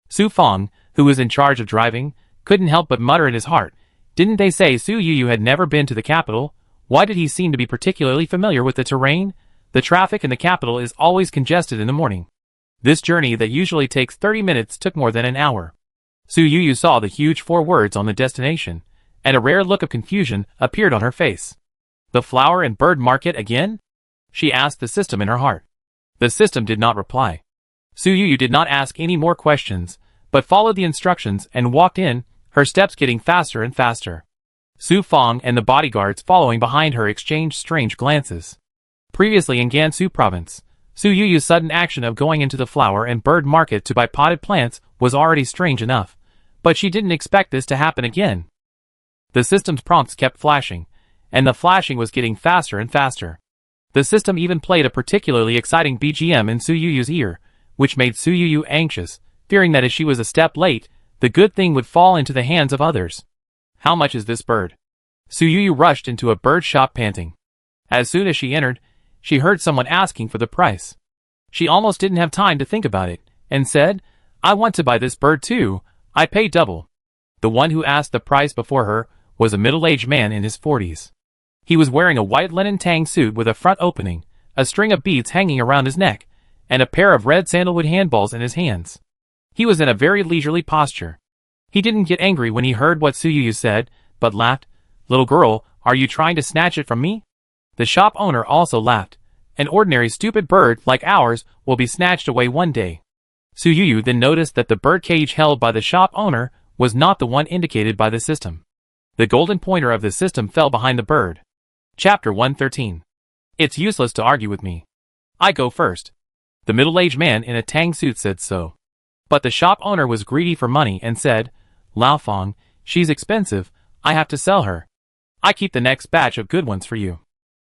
Su Fang, who was in charge of driving, couldn't help but mutter in his heart, didn't they say Su Yu had never been to the capital? Why did he seem to be particularly familiar with the terrain? The traffic in the capital is always congested in the morning. This journey that usually takes 30 minutes took more than an hour. Su Yu saw the huge 4 words on the destination, and a rare look of confusion appeared on her face. The flower and bird market again? She asked the system in her heart. The system did not reply. Su Yu did not ask any more questions, but followed the instructions and walked in, her steps getting faster and faster. Su Fong and the bodyguards following behind her exchanged strange glances. Previously in Gansu province, Su Yuyu's sudden action of going into the flower and bird market to buy potted plants was already strange enough, but she didn't expect this to happen again. The system's prompts kept flashing, and the flashing was getting faster and faster. The system even played a particularly exciting BGM in Su Yuyu's ear, which made Su Yuyu anxious, fearing that if she was a step late, the good thing would fall into the hands of others. How much is this bird? Su Yuyu rushed into a bird shop panting. As soon as she entered, she heard someone asking for the price. She almost didn't have time to think about it, and said, "I want to buy this bird too, I pay double." The one who asked the price before her was a middle-aged man in his 40s. He was wearing a white linen tang suit with a front opening, a string of beads hanging around his neck, and a pair of red sandalwood handballs in his hands. He was in a very leisurely posture. He didn't get angry when he heard what Su Yuyu said, but laughed. "Little girl, are you trying to snatch it from me?" The shop owner also laughed. "An ordinary stupid bird like ours will be snatched away one day." Su Yuyu then noticed that the bird cage held by the shop owner was not the one indicated by the system. The golden pointer of the system fell behind the bird. Chapter 113. It's useless to argue with me. I go first. The middle-aged man in a tang suit said so. But the shop owner was greedy for money and said, "Lao Fong, she's expensive, I have to sell her. I keep the next batch of good ones for you."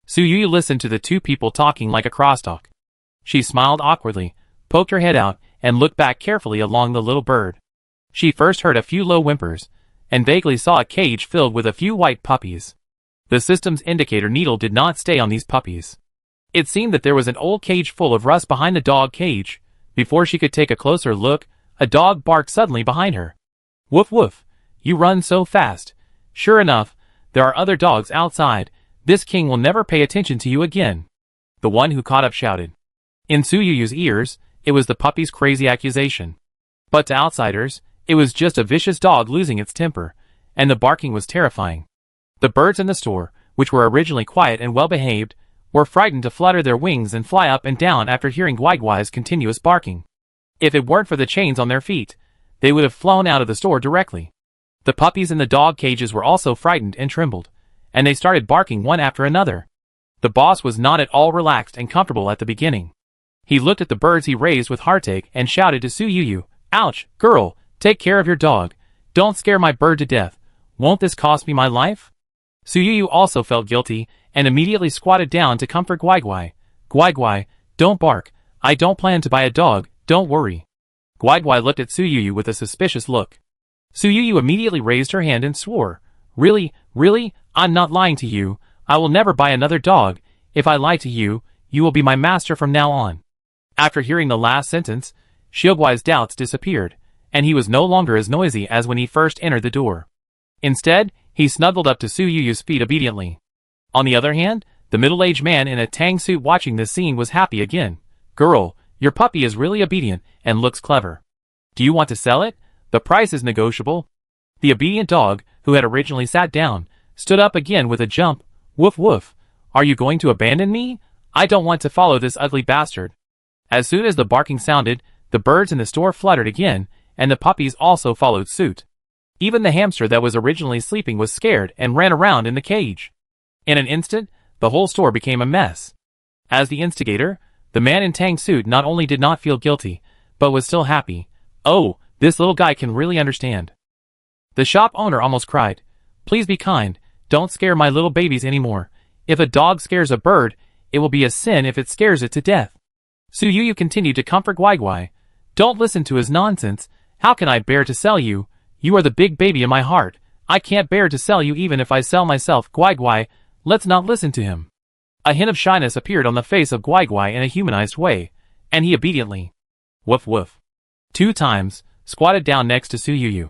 Su Yuyu listened to the two people talking like a crosstalk. She smiled awkwardly, poked her head out, and looked back carefully along the little bird. She first heard a few low whimpers, and vaguely saw a cage filled with a few white puppies. The system's indicator needle did not stay on these puppies. It seemed that there was an old cage full of rust behind the dog cage. Before she could take a closer look, a dog barked suddenly behind her. "Woof woof, you run so fast. Sure enough, there are other dogs outside. This king will never pay attention to you again." The one who caught up shouted. In Su Yuyu's ears, it was the puppy's crazy accusation. But to outsiders, it was just a vicious dog losing its temper, and the barking was terrifying. The birds in the store, which were originally quiet and well-behaved, were frightened to flutter their wings and fly up and down after hearing Guaiguai's continuous barking. If it weren't for the chains on their feet, they would have flown out of the store directly. The puppies in the dog cages were also frightened and trembled, and they started barking one after another. The boss was not at all relaxed and comfortable at the beginning. He looked at the birds he raised with heartache and shouted to Su Yuyu, "Ouch, girl, take care of your dog. Don't scare my bird to death. Won't this cost me my life?" Su Yuyu also felt guilty and immediately squatted down to comfort Guaiguai. "Guaiguai, don't bark. I don't plan to buy a dog, don't worry." Guaiguai looked at Su Yuyu with a suspicious look. Su Yuyu immediately raised her hand and swore, Really, I'm not lying to you. I will never buy another dog. If I lie to you, you will be my master from now on." After hearing the last sentence, Xiaoguai's doubts disappeared, and he was no longer as noisy as when he first entered the door. Instead, he snuggled up to Su Yuyu's feet obediently. On the other hand, the middle-aged man in a tang suit watching this scene was happy again. "Girl, your puppy is really obedient and looks clever. Do you want to sell it? The price is negotiable." The obedient dog, who had originally sat down, stood up again with a jump. "Woof woof, are you going to abandon me? I don't want to follow this ugly bastard." As soon as the barking sounded, the birds in the store fluttered again, and the puppies also followed suit. Even the hamster that was originally sleeping was scared and ran around in the cage. In an instant, the whole store became a mess. As the instigator, the man in tang suit not only did not feel guilty, but was still happy. "Oh, this little guy can really understand." The shop owner almost cried. "Please be kind, don't scare my little babies anymore. If a dog scares a bird, it will be a sin if it scares it to death." Su Yuyu continued to comfort Guaiguai. "Don't listen to his nonsense. How can I bear to sell you? You are the big baby in my heart. I can't bear to sell you even if I sell myself. Guaiguai, let's not listen to him." A hint of shyness appeared on the face of Guaiguai in a humanized way, and he obediently, "Woof woof," 2 times, squatted down next to Su Yuyu,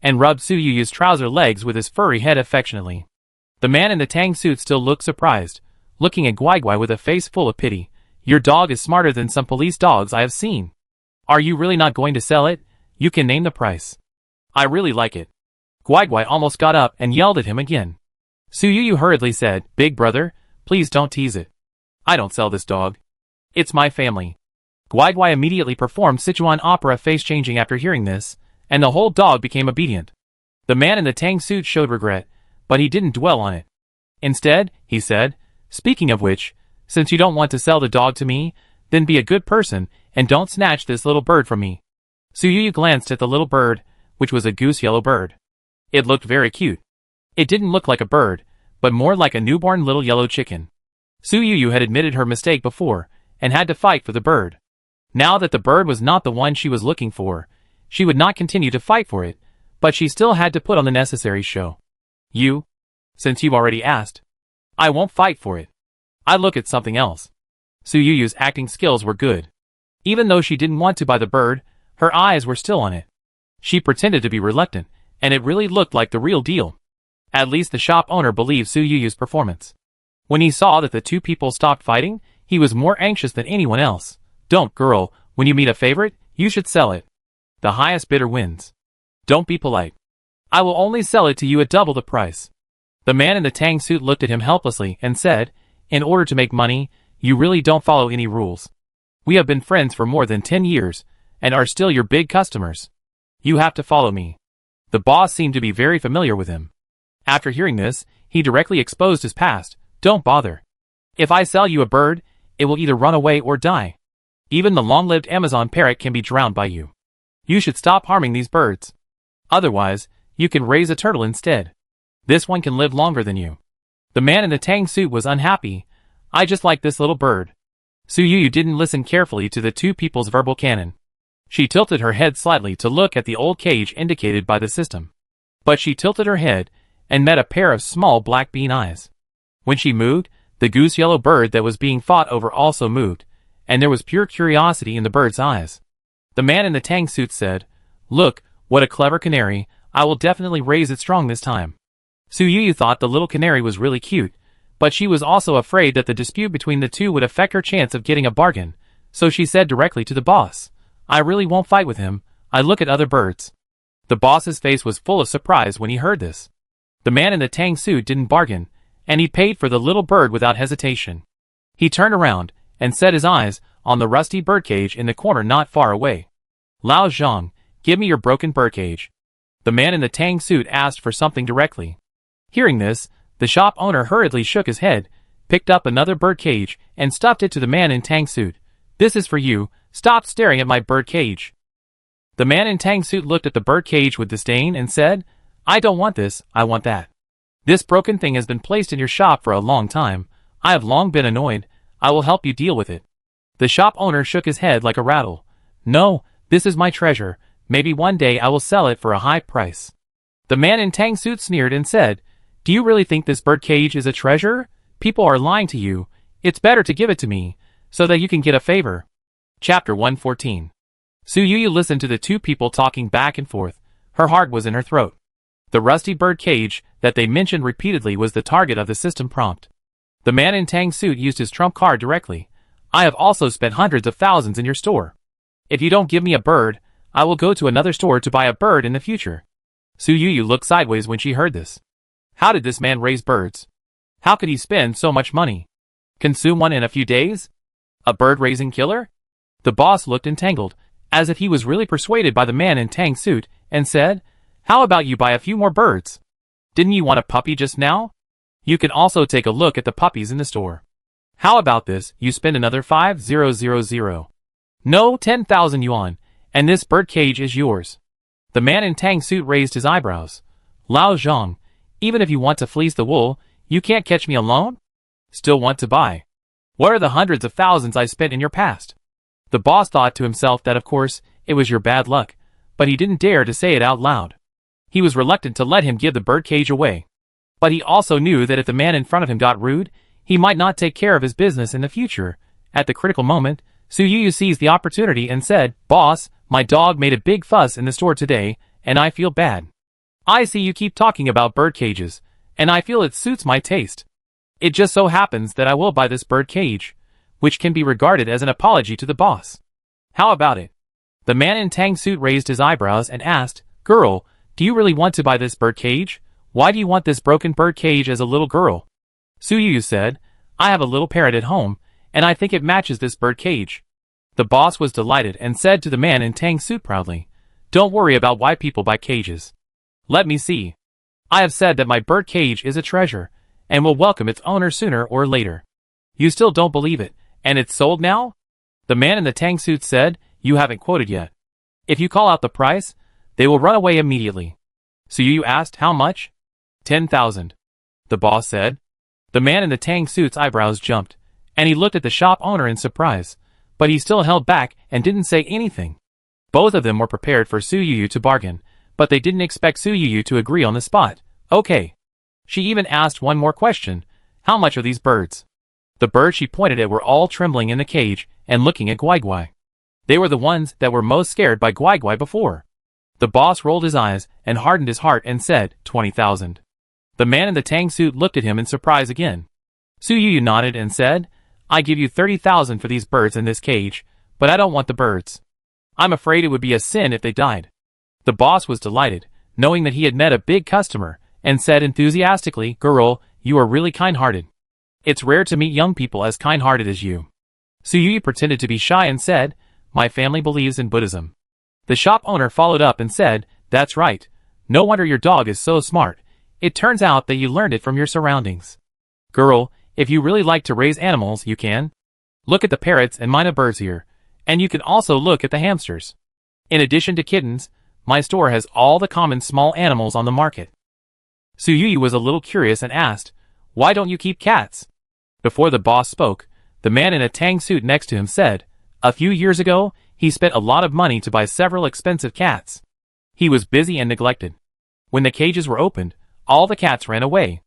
and rubbed Su Yuyu's trouser legs with his furry head affectionately. The man in the tang suit still looked surprised, looking at Guaiguai with a face full of pity. "Your dog is smarter than some police dogs I have seen. Are you really not going to sell it? You can name the price. I really like it." Guaiguai almost got up and yelled at him again. Su Yuyu hurriedly said, "Big brother, please don't tease it. I don't sell this dog. It's my family." Guaiguai immediately performed Sichuan opera face changing after hearing this, and the whole dog became obedient. The man in the tang suit showed regret, but he didn't dwell on it. Instead, he said, "Speaking of which, since you don't want to sell the dog to me, then be a good person and don't snatch this little bird from me." Suyuyu glanced at the little bird, which was a goose yellow bird. It looked very cute. It didn't look like a bird, but more like a newborn little yellow chicken. Suyuyu had admitted her mistake before, and had to fight for the bird. Now that the bird was not the one she was looking for, she would not continue to fight for it, but she still had to put on the necessary show. Since you've already asked, I won't fight for it. I look at something else. Suyuyu's acting skills were good. Even though she didn't want to buy the bird, her eyes were still on it. She pretended to be reluctant, and it really looked like the real deal. At least the shop owner believed Suyuyu's performance. When he saw that the two people stopped fighting, he was more anxious than anyone else. Don't, girl, when you meet a favorite, you should sell it. The highest bidder wins. Don't be polite. I will only sell it to you at double the price. The man in the tang suit looked at him helplessly and said, in order to make money, you really don't follow any rules. We have been friends for more than 10 years, and are still your big customers. You have to follow me. The boss seemed to be very familiar with him. After hearing this, he directly exposed his past. Don't bother. If I sell you a bird, it will either run away or die. Even the long-lived Amazon parrot can be drowned by you. You should stop harming these birds. Otherwise, you can raise a turtle instead. This one can live longer than you. The man in the tang suit was unhappy. I just like this little bird. Suyuyu didn't listen carefully to the two people's verbal canon. She tilted her head slightly to look at the old cage indicated by the system. But she tilted her head and met a pair of small black bean eyes. When she moved, the goose yellow bird that was being fought over also moved, and there was pure curiosity in the bird's eyes. The man in the tang suit said, "Look, what a clever canary. I will definitely raise it strong this time." Suyuyu thought the little canary was really cute, but she was also afraid that the dispute between the two would affect her chance of getting a bargain, so she said directly to the boss, "I really won't fight with him. I look at other birds." The boss's face was full of surprise when he heard this. The man in the tang suit didn't bargain, and he paid for the little bird without hesitation. He turned around and set his eyes on the rusty birdcage in the corner not far away. "Lao Zhang, give me your broken birdcage." The man in the tang suit asked for something directly. Hearing this, the shop owner hurriedly shook his head, picked up another birdcage, and stuffed it to the man in tang suit. "This is for you. Stop staring at my birdcage." The man in tang suit looked at the birdcage with disdain and said, "I don't want this, I want that. This broken thing has been placed in your shop for a long time. I have long been annoyed. I will help you deal with it." The shop owner shook his head like a rattle. "No, this is my treasure. Maybe one day I will sell it for a high price." The man in tang suit sneered and said, "Do you really think this birdcage is a treasure? People are lying to you. It's better to give it to me, so that you can get a favor." Chapter 114. Suyuyu listened to the two people talking back and forth. Her heart was in her throat. The rusty bird cage that they mentioned repeatedly was the target of the system prompt. The man in tang suit used his trump card directly. "I have also spent hundreds of thousands in your store. If you don't give me a bird, I will go to another store to buy a bird in the future." Suyuyu looked sideways when she heard this. How did this man raise birds? How could he spend so much money? Consume one in a few days? A bird-raising killer? The boss looked entangled, as if he was really persuaded by the man in tang suit, and said, "How about you buy a few more birds? Didn't you want a puppy just now? You can also take a look at the puppies in the store. How about this, you spend another 5,000. No, 10,000 yuan, and this bird cage is yours." The man in tang suit raised his eyebrows. "Lao Zhang, even if you want to fleece the wool, you can't catch me alone? Still want to buy? What are the hundreds of thousands I spent in your past?" The boss thought to himself that of course, it was your bad luck, but he didn't dare to say it out loud. He was reluctant to let him give the birdcage away. But he also knew that if the man in front of him got rude, he might not take care of his business in the future. At the critical moment, Suyuyu seized the opportunity and said, "Boss, my dog made a big fuss in the store today, and I feel bad. I see you keep talking about bird cages, and I feel it suits my taste. It just so happens that I will buy this bird cage, which can be regarded as an apology to the boss. How about it?" The man in tang suit raised his eyebrows and asked, "Girl, do you really want to buy this bird cage? Why do you want this broken bird cage as a little girl?" Suyuyu said, "I have a little parrot at home, and I think it matches this bird cage." The boss was delighted and said to the man in tang suit proudly, "Don't worry about why people buy cages. Let me see. I have said that my bird cage is a treasure, and will welcome its owner sooner or later. You still don't believe it, and it's sold now? The man in the tang suit said, you haven't quoted yet. If you call out the price, they will run away immediately. So you asked how much? 10,000. The boss said. The man in the tang suit's eyebrows jumped, and he looked at the shop owner in surprise, but he still held back and didn't say anything. Both of them were prepared for Su Yu to bargain, but they didn't expect Su Yu to agree on the spot. Okay. She even asked one more question. How much are these birds? The birds she pointed at were all trembling in the cage and looking at Guai Guai. They were the ones that were most scared by Guai Guai before. The boss rolled his eyes and hardened his heart and said, 20,000. The man in the tang suit looked at him in surprise again. Su Yu nodded and said, I give you 30,000 for these birds in this cage, but I don't want the birds. I'm afraid it would be a sin if they died. The boss was delighted, knowing that he had met a big customer, and said enthusiastically, Girl, you are really kind-hearted. It's rare to meet young people as kind-hearted as you. Su Yu pretended to be shy and said, My family believes in Buddhism. The shop owner followed up and said, That's right. No wonder your dog is so smart. It turns out that you learned it from your surroundings. Girl, if you really like to raise animals, you can. Look at the parrots and mynah birds here, and you can also look at the hamsters. In addition to kittens, my store has all the common small animals on the market. Su Yu was a little curious and asked, Why don't you keep cats? Before the boss spoke, the man in a tang suit next to him said, A few years ago, he spent a lot of money to buy several expensive cats. He was busy and neglected. When the cages were opened, all the cats ran away.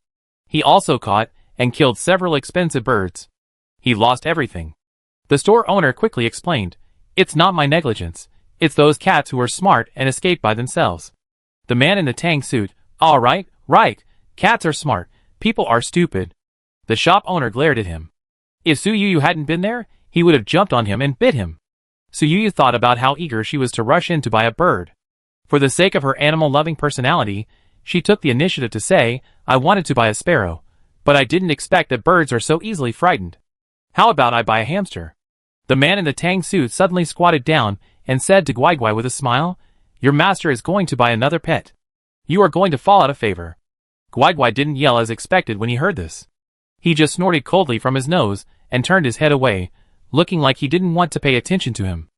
He also caught and killed several expensive birds. He lost everything. The store owner quickly explained, It's not my negligence. It's those cats who are smart and escape by themselves. The man in the tang suit, All right, right. Cats are smart. People are stupid. The shop owner glared at him. If Su Yu hadn't been there, he would have jumped on him and bit him. Su Yu thought about how eager she was to rush in to buy a bird. For the sake of her animal-loving personality, she took the initiative to say, I wanted to buy a sparrow, but I didn't expect that birds are so easily frightened. How about I buy a hamster? The man in the tang suit suddenly squatted down and said to Guai Guai with a smile, Your master is going to buy another pet. You are going to fall out of favor. Guai Guai didn't yell as expected when he heard this. He just snorted coldly from his nose and turned his head away, looking like he didn't want to pay attention to him.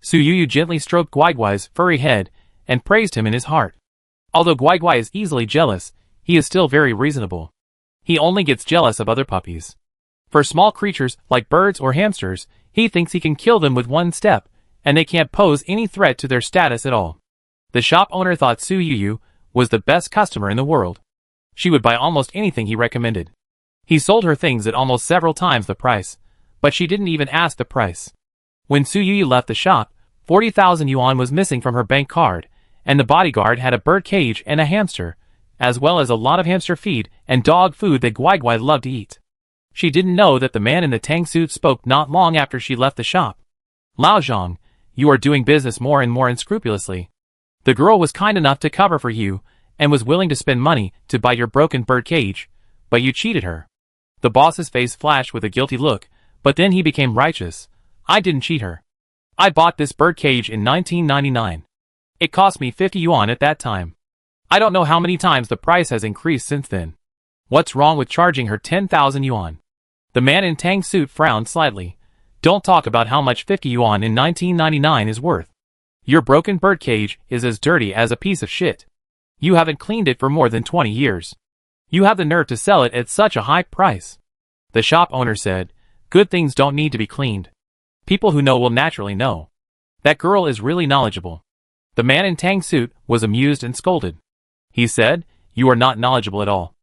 Su Yu gently stroked Guai Guai's furry head and praised him in his heart. Although Guai Guai is easily jealous, he is still very reasonable. He only gets jealous of other puppies. For small creatures like birds or hamsters, he thinks he can kill them with one step, and they can't pose any threat to their status at all. The shop owner thought Su Yu was the best customer in the world. She would buy almost anything he recommended. He sold her things at almost several times the price, but she didn't even ask the price. When Su Yu left the shop, 40,000 yuan was missing from her bank card, and the bodyguard had a bird cage and a hamster, as well as a lot of hamster feed and dog food that Guai Guai loved to eat. She didn't know that the man in the tang suit spoke not long after she left the shop. Lao Zhang, you are doing business more and more unscrupulously. The girl was kind enough to cover for you, and was willing to spend money to buy your broken bird cage, but you cheated her. The boss's face flashed with a guilty look, but then he became righteous. I didn't cheat her. I bought this bird cage in 1999. It cost me 50 yuan at that time. I don't know how many times the price has increased since then. What's wrong with charging her 10,000 yuan? The man in tang suit frowned slightly. Don't talk about how much 50 yuan in 1999 is worth. Your broken bird cage is as dirty as a piece of shit. You haven't cleaned it for more than 20 years. You have the nerve to sell it at such a high price. The shop owner said, Good things don't need to be cleaned. People who know will naturally know. That girl is really knowledgeable. The man in tang suit was amused and scolded. He said, You are not knowledgeable at all.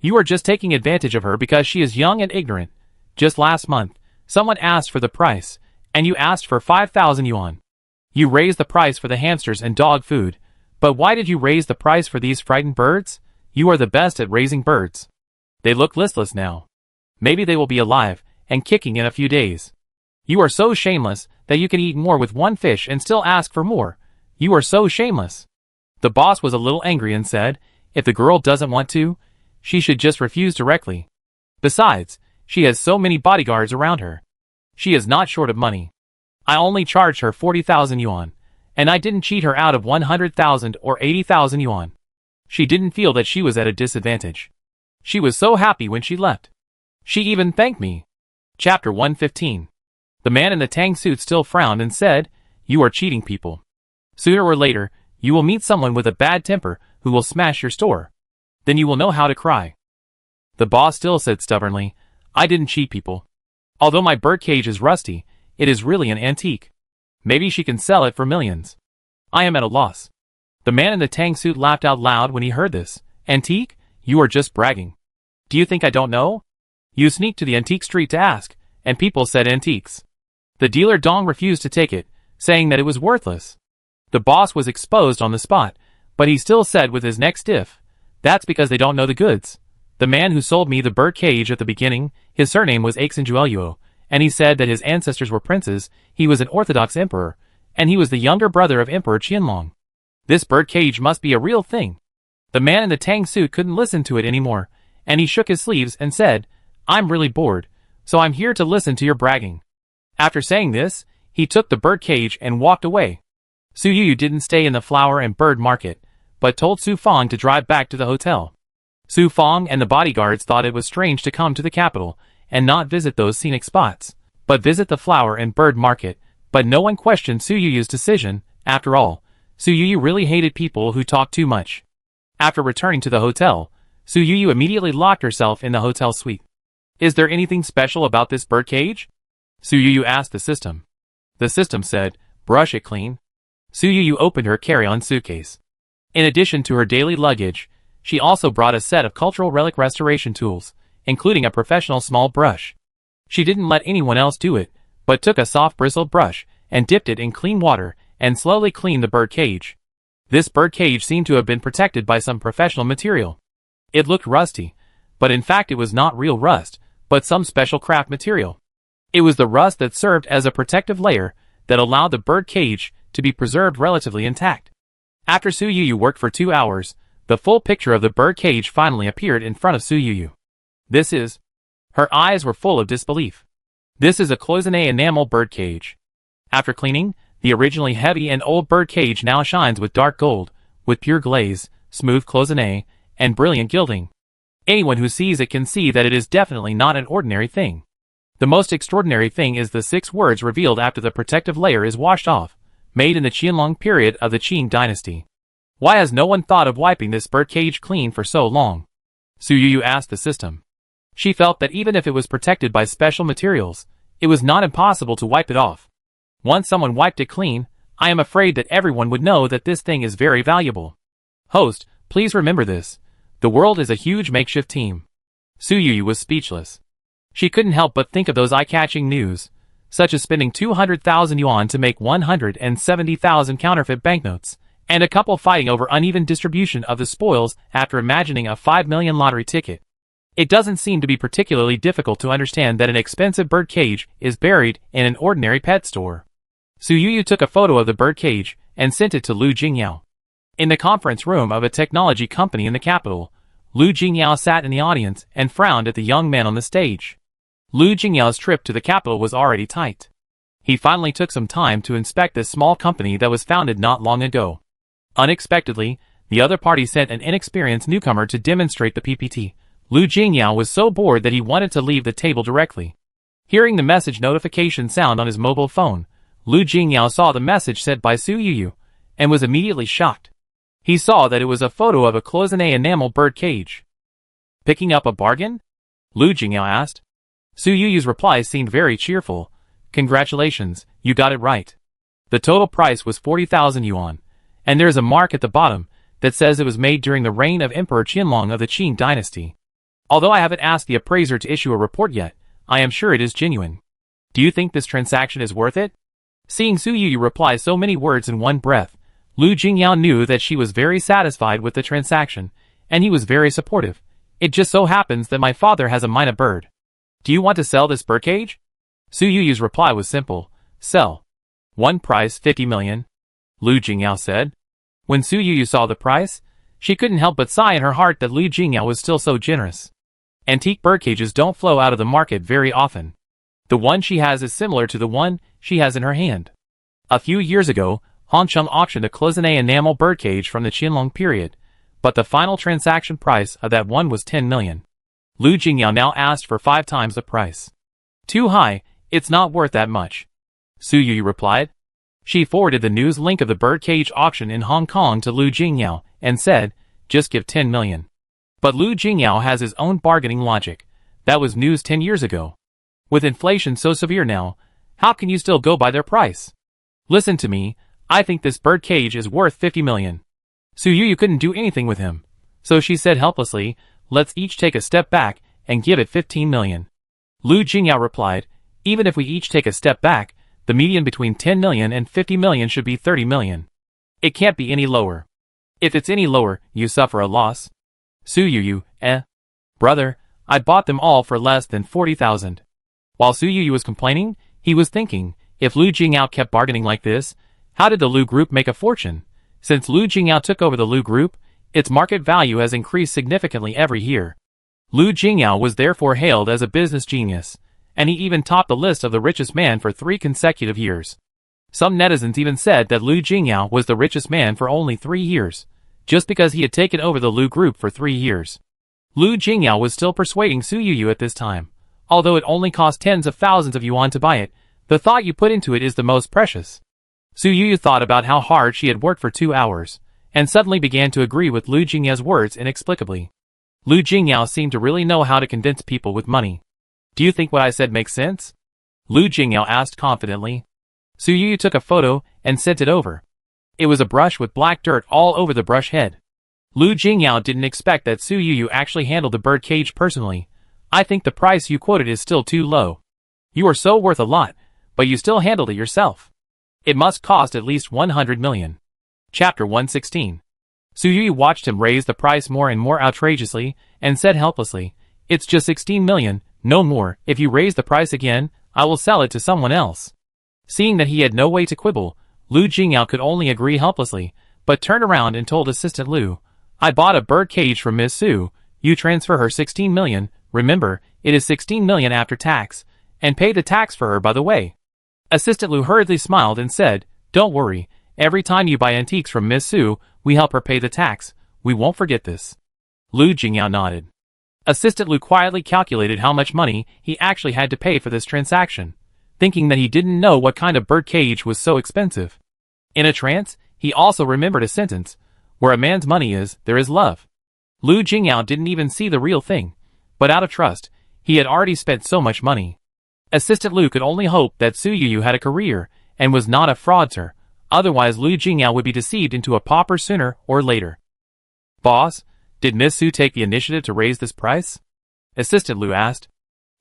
You are just taking advantage of her because she is young and ignorant. Just last month, someone asked for the price, and you asked for 5,000 yuan. You raised the price for the hamsters and dog food, but why did you raise the price for these frightened birds? You are the best at raising birds. They look listless now. Maybe they will be alive and kicking in a few days. You are so shameless that you can eat more with one fish and still ask for more. You are so shameless. The boss was a little angry and said, If the girl doesn't want to, she should just refuse directly. Besides, she has so many bodyguards around her. She is not short of money. I only charged her 40,000 yuan, and I didn't cheat her out of 100,000 or 80,000 yuan. She didn't feel that she was at a disadvantage. She was so happy when she left. She even thanked me. Chapter 115. The man in the tang suit still frowned and said, "You are cheating people. Sooner or later, you will meet someone with a bad temper who will smash your store. Then you will know how to cry." The boss still said stubbornly, "I didn't cheat people. Although my birdcage is rusty, it is really an antique. Maybe she can sell it for millions. I am at a loss." The man in the tang suit laughed out loud when he heard this. "Antique? You are just bragging. Do you think I don't know? You sneaked to the antique street to ask, and people said antiques." The dealer Dong refused to take it, saying that it was worthless. The boss was exposed on the spot, but he still said with his neck stiff, "That's because they don't know the goods. The man who sold me the bird cage at the beginning, his surname was Aixinjueluo, and he said that his ancestors were princes, he was an Orthodox emperor, and he was the younger brother of Emperor Qianlong. This bird cage must be a real thing." The man in the tang suit couldn't listen to it anymore, and he shook his sleeves and said, "I'm really bored, so I'm here to listen to your bragging." After saying this, he took the bird cage and walked away. Su Yu didn't stay in the flower and bird market, but told Su Fong to drive back to the hotel. Su Fong and the bodyguards thought it was strange to come to the capital and not visit those scenic spots, but visit the flower and bird market, but no one questioned Su Yu's decision. After all, Su Yu really hated people who talked too much. After returning to the hotel, Su Yu immediately locked herself in the hotel suite. "Is there anything special about this bird cage?" Su Yu asked the system. The system said, "Brush it clean." Su Yu opened her carry-on suitcase. In addition to her daily luggage, she also brought a set of cultural relic restoration tools, including a professional small brush. She didn't let anyone else do it, but took a soft bristled brush and dipped it in clean water and slowly cleaned the bird cage. This bird cage seemed to have been protected by some professional material. It looked rusty, but in fact it was not real rust, but some special craft material. It was the rust that served as a protective layer that allowed the bird cage to be preserved relatively intact. After Su Yu worked for 2 hours, the full picture of the bird cage finally appeared in front of Su Yu. "This is..." Her eyes were full of disbelief. "This is a cloisonné enamel bird cage. After cleaning, the originally heavy and old bird cage now shines with dark gold, with pure glaze, smooth cloisonné, and brilliant gilding. Anyone who sees it can see that it is definitely not an ordinary thing. The most extraordinary thing is the 6 words revealed after the protective layer is washed off, made in the Qianlong period of the Qing dynasty. Why has no one thought of wiping this bird cage clean for so long?" Su Yu asked the system. She felt that even if it was protected by special materials, it was not impossible to wipe it off. Once someone wiped it clean, I am afraid that everyone would know that this thing is very valuable. Host, please remember this. The world is a huge makeshift team. Su Yu was speechless. She couldn't help but think of those eye-catching news, such as spending 200,000 yuan to make 170,000 counterfeit banknotes, and a couple fighting over uneven distribution of the spoils after imagining a 5 million lottery ticket. It doesn't seem to be particularly difficult to understand that an expensive bird cage is buried in an ordinary pet store. Su Yu took a photo of the bird cage and sent it to Lu Jingyao. In the conference room of a technology company in the capital, Lu Jingyao sat in the audience and frowned at the young man on the stage. Lu Jingyao's trip to the capital was already tight. He finally took some time to inspect this small company that was founded not long ago. Unexpectedly, the other party sent an inexperienced newcomer to demonstrate the PPT. Lu Jingyao was so bored that he wanted to leave the table directly. Hearing the message notification sound on his mobile phone, Lu Jingyao saw the message sent by Su Yu and was immediately shocked. He saw that it was a photo of a cloisonné enamel bird cage. "Picking up a bargain?" Lu Jingyao asked. Su Yu's reply seemed very cheerful. "Congratulations, you got it right. The total price was 40,000 yuan, and there is a mark at the bottom that says it was made during the reign of Emperor Qianlong of the Qing dynasty. Although I haven't asked the appraiser to issue a report yet, I am sure it is genuine. Do you think this transaction is worth it?" Seeing Su Yu reply so many words in one breath, Lu Jingyao knew that she was very satisfied with the transaction, and he was very supportive. "It just so happens that my father has a mina bird. Do you want to sell this birdcage?" Su Yu's reply was simple. "Sell. One price 50 million. Lu Jingyao said. When Su Yu saw the price, she couldn't help but sigh in her heart that Lu Jingyao was still so generous. Antique birdcages don't flow out of the market very often. The one she has is similar to the one she has in her hand. A few years ago, Hongcheng auctioned a cloisonné enamel birdcage from the Qianlong period, but the final transaction price of that one was 10 million. Lu Jingyao now asked for 5 times the price. Too high, it's not worth that much. Su Yu replied. She forwarded the news link of the birdcage auction in Hong Kong to Lu Jingyao and said, just give 10 million. But Lu Jingyao has his own bargaining logic. That was news 10 years ago. With inflation so severe now, how can you still go by their price? Listen to me, I think this birdcage is worth 50 million. Su Yu couldn't do anything with him. So she said helplessly, let's each take a step back and give it 15 million. Lu Jingyao replied, even if we each take a step back, the median between 10 million and 50 million should be 30 million. It can't be any lower. If it's any lower, you suffer a loss. Su Yu, brother, I bought them all for less than 40,000. While Su Yu was complaining, he was thinking, if Lu Jingyao kept bargaining like this, how did the Lu Group make a fortune? Since Lu Jingyao took over the Lu Group, its market value has increased significantly every year. Lu Jingyao was therefore hailed as a business genius, and he even topped the list of the richest man for 3 consecutive years. Some netizens even said that Lu Jingyao was the richest man for only 3 years, just because he had taken over the Lu Group for 3 years. Lu Jingyao was still persuading Su Yu at this time. Although it only cost tens of thousands of yuan to buy it, the thought you put into it is the most precious. Su Yu thought about how hard she had worked for 2 hours, and suddenly began to agree with Lu Jingyao's words inexplicably. Lu Jingyao seemed to really know how to convince people with money. Do you think what I said makes sense? Lu Jingyao asked confidently. Su Yu took a photo and sent it over. It was a brush with black dirt all over the brush head. Lu Jingyao didn't expect that Su Yu actually handled the bird cage personally. I think the price you quoted is still too low. You are so worth a lot, but you still handled it yourself. It must cost at least 100 million. Chapter 116. Su Yu watched him raise the price more and more outrageously, and said helplessly, it's just 16 million, no more. If you raise the price again, I will sell it to someone else. Seeing that he had no way to quibble, Lu Jingyao could only agree helplessly, but turned around and told Assistant Lu, I bought a bird cage from Miss Su, you transfer her 16 million, remember, it is 16 million after tax, and pay the tax for her by the way. Assistant Lu hurriedly smiled and said, don't worry, every time you buy antiques from Miss Su, we help her pay the tax, we won't forget this. Lu Jingyao nodded. Assistant Lu quietly calculated how much money he actually had to pay for this transaction, thinking that he didn't know what kind of bird cage was so expensive. In a trance, he also remembered a sentence, where a man's money is, there is love. Lu Jingyao didn't even see the real thing, but out of trust, he had already spent so much money. Assistant Lu could only hope that Su Yu had a career, and was not a fraudster, otherwise Lu Jingyao would be deceived into a pauper sooner or later. Boss, did Miss Su take the initiative to raise this price? Assistant Lu asked.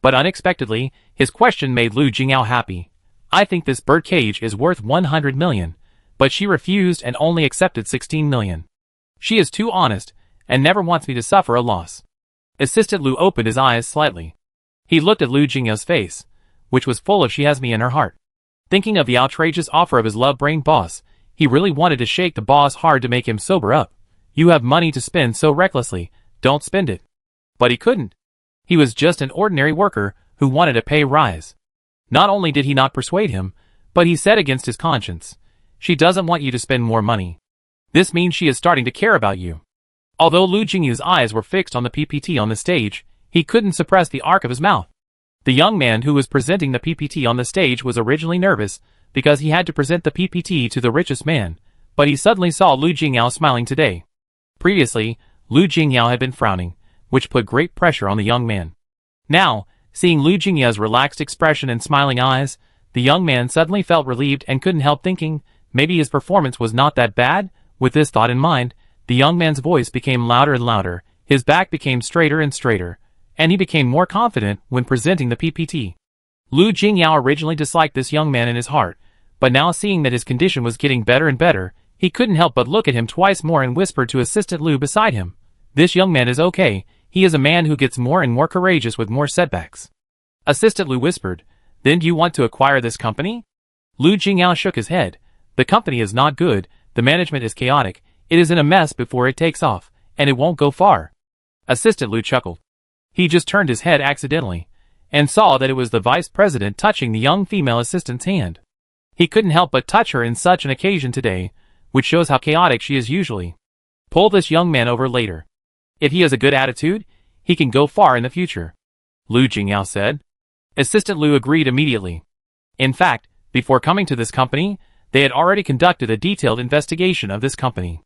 But unexpectedly, his question made Lu Jingyao happy. I think this bird cage is worth 100 million, but she refused and only accepted 16 million. She is too honest, and never wants me to suffer a loss. Assistant Lu opened his eyes slightly. He looked at Lu Jingyao's face, which was full of she has me in her heart. Thinking of the outrageous offer of his love-brain boss, he really wanted to shake the boss hard to make him sober up. You have money to spend so recklessly, don't spend it. But he couldn't. He was just an ordinary worker who wanted a pay rise. Not only did he not persuade him, but he said against his conscience, she doesn't want you to spend more money. This means she is starting to care about you. Although Lu Jingyao's eyes were fixed on the PPT on the stage, he couldn't suppress the arc of his mouth. The young man who was presenting the PPT on the stage was originally nervous because he had to present the PPT to the richest man, but he suddenly saw Lu Jingyao smiling today. Previously, Lu Jingyao had been frowning, which put great pressure on the young man. Now, seeing Lu Jingyao's relaxed expression and smiling eyes, the young man suddenly felt relieved and couldn't help thinking, maybe his performance was not that bad. With this thought in mind, the young man's voice became louder and louder, his back became straighter and straighter, and he became more confident when presenting the PPT. Lu Jingyao originally disliked this young man in his heart, but now seeing that his condition was getting better and better, he couldn't help but look at him twice more and whispered to Assistant Lu beside him, this young man is okay, he is a man who gets more and more courageous with more setbacks. Assistant Lu whispered, then do you want to acquire this company? Lu Jingyao shook his head, the company is not good, the management is chaotic, it is in a mess before it takes off, and it won't go far. Assistant Lu chuckled. He just turned his head accidentally, and saw that it was the vice president touching the young female assistant's hand. He couldn't help but touch her in such an occasion today, which shows how chaotic she is usually. Pull this young man over later. If he has a good attitude, he can go far in the future. Lu Jingyao said. Assistant Lu agreed immediately. In fact, before coming to this company, they had already conducted a detailed investigation of this company.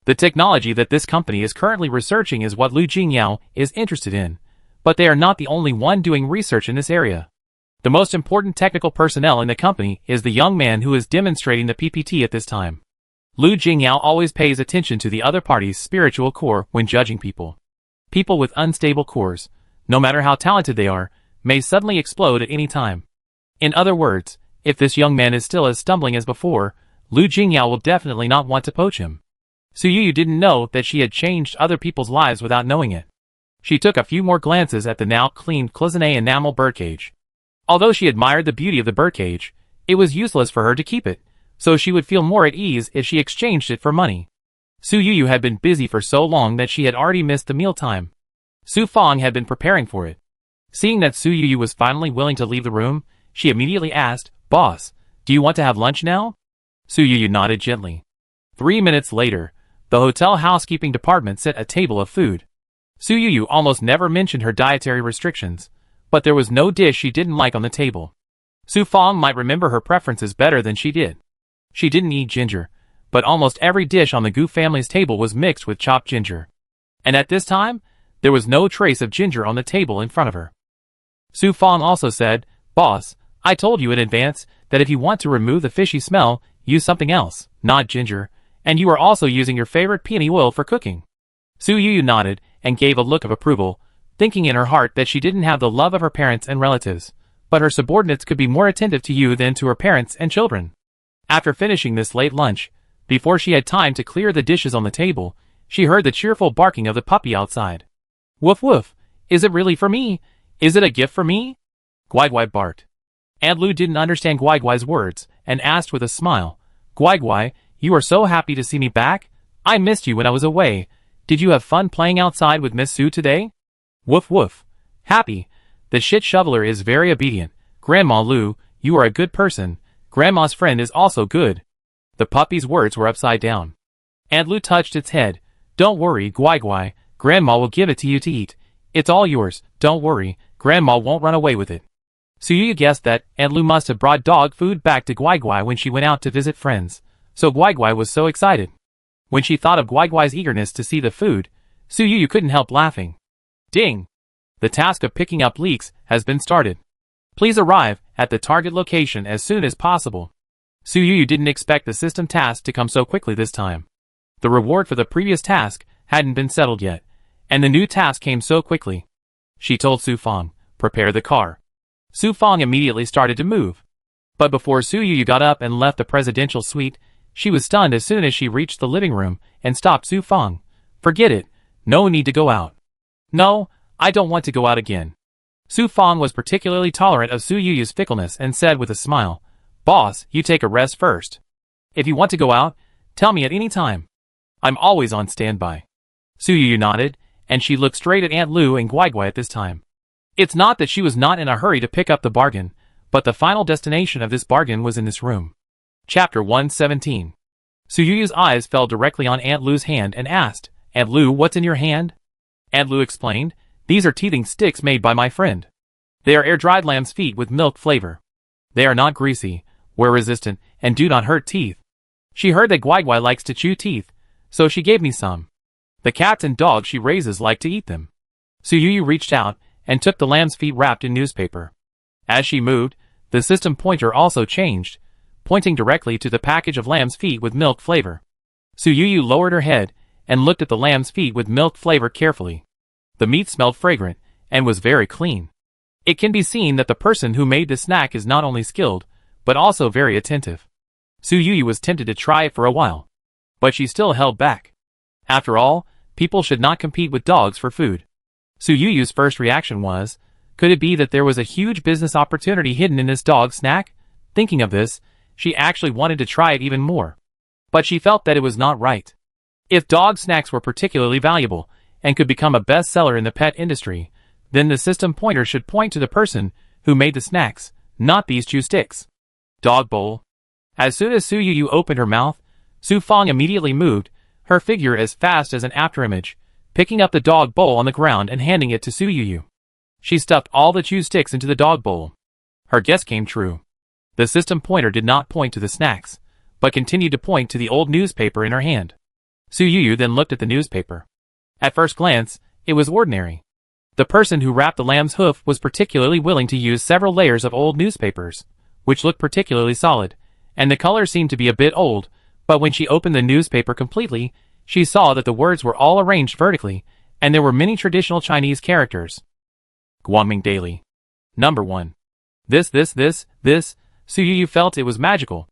The technology that this company is currently researching is what Lu Jingyao is interested in, but they are not the only one doing research in this area. The most important technical personnel in the company is the young man who is demonstrating the PPT at this time. Lu Jingyao always pays attention to the other party's spiritual core when judging people. People with unstable cores, no matter how talented they are, may suddenly explode at any time. In other words, if this young man is still as stumbling as before, Lu Jingyao will definitely not want to poach him. Su Yu didn't know that she had changed other people's lives without knowing it. She took a few more glances at the now cleaned cloisonné enamel birdcage. Although she admired the beauty of the birdcage, it was useless for her to keep it, so she would feel more at ease if she exchanged it for money. Su Yu had been busy for so long that she had already missed the mealtime. Su Fang had been preparing for it. Seeing that Su Yu was finally willing to leave the room, she immediately asked, "Boss, do you want to have lunch now?" Su Yu nodded gently. 3 minutes later, the hotel housekeeping department set a table of food. Su Yu almost never mentioned her dietary restrictions, but there was no dish she didn't like on the table. Su Fang might remember her preferences better than she did. She didn't eat ginger, but almost every dish on the Gu family's table was mixed with chopped ginger. And at this time, there was no trace of ginger on the table in front of her. Su Fang also said, "Boss, I told you in advance that if you want to remove the fishy smell, use something else, not ginger, and you are also using your favorite peony oil for cooking." Su Yu nodded and gave a look of approval, thinking in her heart that she didn't have the love of her parents and relatives, but her subordinates could be more attentive to you than to her parents and children. After finishing this late lunch, before she had time to clear the dishes on the table, she heard the cheerful barking of the puppy outside. "Woof woof, is it really for me? Is it a gift for me?" Guai Guai barked. Aunt Lu didn't understand Guai Guai's words, and asked with a smile, "Guai Guai, you are so happy to see me back? I missed you when I was away. Did you have fun playing outside with Miss Su today?" "Woof woof. Happy. The shit shoveler is very obedient. Grandma Lu, you are a good person. Grandma's friend is also good." The puppy's words were upside down. Aunt Lu touched its head. "Don't worry, Guai Guai. Grandma will give it to you to eat. It's all yours. Don't worry. Grandma won't run away with it." Su Yu guessed that Aunt Lu must have brought dog food back to Guai Guai when she went out to visit friends, so Guai Guai was so excited. When she thought of Guai Guai's eagerness to see the food, Su Yu couldn't help laughing. Ding! The task of picking up leeks has been started. Please arrive at the target location as soon as possible. Su Yu didn't expect the system task to come so quickly this time. The reward for the previous task hadn't been settled yet, and the new task came so quickly. She told Su Fang, "Prepare the car." Su Fang immediately started to move. But before Su Yu got up and left the presidential suite, she was stunned as soon as she reached the living room and stopped Su Fang. "Forget it. No need to go out." "No, I don't want to go out again." Su Fang was particularly tolerant of Su Yu's fickleness and said with a smile, "Boss, you take a rest first. If you want to go out, tell me at any time. I'm always on standby." Su Yu nodded, and she looked straight at Aunt Lu and Guai Guai at this time. It's not that she was not in a hurry to pick up the bargain, but the final destination of this bargain was in this room. Chapter 117. Su Yu's eyes fell directly on Aunt Lu's hand and asked, "Aunt Lu, what's in your hand?" Aunt Lu explained, "These are teething sticks made by my friend. They are air-dried lamb's feet with milk flavor. They are not greasy, wear-resistant, and do not hurt teeth. She heard that Guai Guai likes to chew teeth, so she gave me some. The cats and dogs she raises like to eat them." Su Yu reached out and took the lamb's feet wrapped in newspaper. As she moved, the system pointer also changed, pointing directly to the package of lamb's feet with milk flavor. Su Yu lowered her head and looked at the lamb's feet with milk flavor carefully. The meat smelled fragrant and was very clean. It can be seen that the person who made the snack is not only skilled, but also very attentive. Su Yu was tempted to try it for a while, but she still held back. After all, people should not compete with dogs for food. Su Yu's first reaction was, could it be that there was a huge business opportunity hidden in this dog snack? Thinking of this, she actually wanted to try it even more. But she felt that it was not right. If dog snacks were particularly valuable, and could become a bestseller in the pet industry, then the system pointer should point to the person who made the snacks, not these chew sticks. Dog bowl. As soon as Su Yu opened her mouth, Su Fang immediately moved, her figure as fast as an afterimage, picking up the dog bowl on the ground and handing it to Su Yu. She stuffed all the chew sticks into the dog bowl. Her guess came true. The system pointer did not point to the snacks, but continued to point to the old newspaper in her hand. Su Yu then looked at the newspaper. At first glance, it was ordinary. The person who wrapped the lamb's hoof was particularly willing to use several layers of old newspapers, which looked particularly solid, and the color seemed to be a bit old, but when she opened the newspaper completely, she saw that the words were all arranged vertically, and there were many traditional Chinese characters. Guangming Daily. Number 1. This. Su Yu felt it was magical.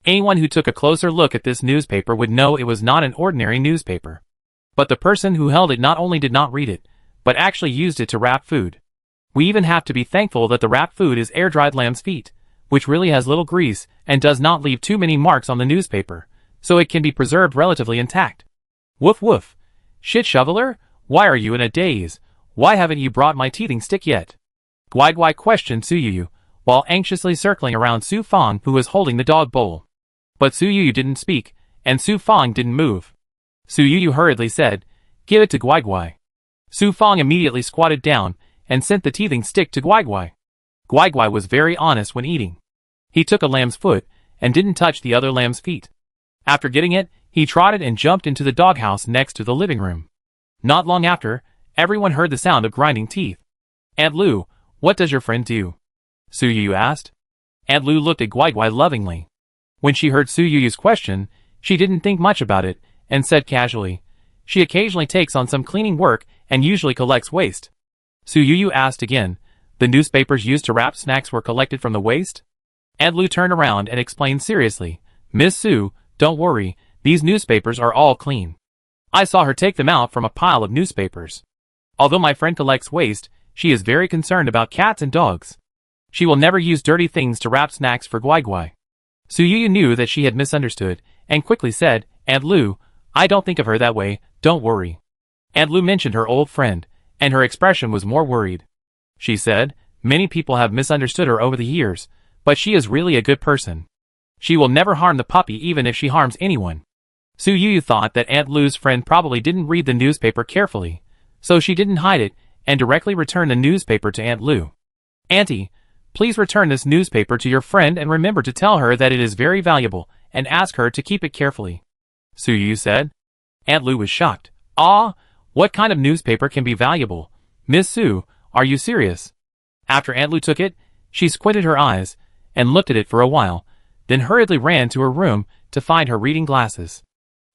Anyone who took a closer look at this newspaper would know it was not an ordinary newspaper. But the person who held it not only did not read it, but actually used it to wrap food. We even have to be thankful that the wrapped food is air-dried lamb's feet, which really has little grease and does not leave too many marks on the newspaper, so it can be preserved relatively intact. Woof woof. Shit shoveler, why are you in a daze? Why haven't you brought my teething stick yet? Guai questioned Su Yu, while anxiously circling around Su Fang, who was holding the dog bowl. But Su Yu didn't speak, and Su Fang didn't move. Su Yu hurriedly said, "Give it to Guai." Su Fang immediately squatted down and sent the teething stick to Guai. Guai was very honest when eating. He took a lamb's foot and didn't touch the other lamb's feet. After getting it, he trotted and jumped into the doghouse next to the living room. Not long after, everyone heard the sound of grinding teeth. "Aunt Lu, what does your friend do?" Su Yu asked. Aunt Lu looked at Guai lovingly. When she heard Su Yu's question, she didn't think much about it, and said casually, "She occasionally takes on some cleaning work and usually collects waste." Su Yu asked again, "The newspapers used to wrap snacks were collected from the waste?" Aunt Lu turned around and explained seriously, "Miss Su, don't worry, these newspapers are all clean. I saw her take them out from a pile of newspapers. Although my friend collects waste, she is very concerned about cats and dogs. She will never use dirty things to wrap snacks for Guai." Su Yu knew that she had misunderstood, and quickly said, "Aunt Lu, I don't think of her that way, don't worry." Aunt Lu mentioned her old friend, and her expression was more worried. She said, "Many people have misunderstood her over the years, but she is really a good person. She will never harm the puppy even if she harms anyone." Su Yu thought that Aunt Lu's friend probably didn't read the newspaper carefully, so she didn't hide it and directly returned the newspaper to Aunt Lu. "Auntie, please return this newspaper to your friend and remember to tell her that it is very valuable and ask her to keep it carefully," Su Yu said. Aunt Lu was shocked. "Ah, what kind of newspaper can be valuable? Miss Su, are you serious?" After Aunt Lu took it, she squinted her eyes and looked at it for a while, then hurriedly ran to her room to find her reading glasses.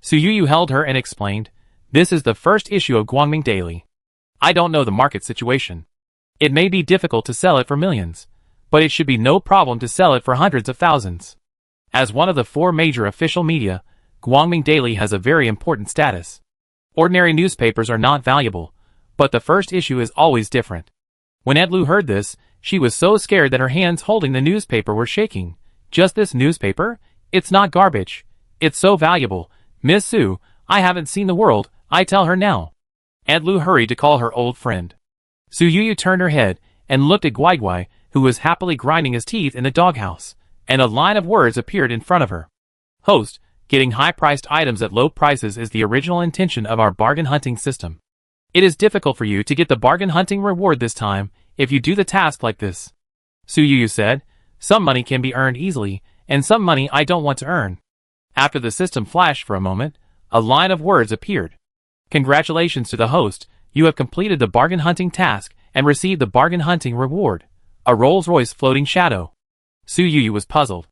Su Yu held her and explained, "This is the first issue of Guangming Daily. I don't know the market situation. It may be difficult to sell it for millions, but it should be no problem to sell it for hundreds of thousands. As one of the 4 major official media, Guangming Daily has a very important status. Ordinary newspapers are not valuable, but the first issue is always different." When Aunt Lu heard this, she was so scared that her hands holding the newspaper were shaking. "Just this newspaper? It's not garbage. It's so valuable. Miss Su, I haven't seen the world, I tell her now." Aunt Lu hurried to call her old friend. Su Yu turned her head and looked at Guai, who was happily grinding his teeth in the doghouse, and a line of words appeared in front of her. "Host, getting high-priced items at low prices is the original intention of our bargain hunting system. It is difficult for you to get the bargain hunting reward this time if you do the task like this," Su Yu said. "Some money can be earned easily, and some money I don't want to earn." After the system flashed for a moment, a line of words appeared. "Congratulations to the host, you have completed the bargain hunting task and received the bargain hunting reward, a Rolls-Royce floating shadow." Su Yu was puzzled.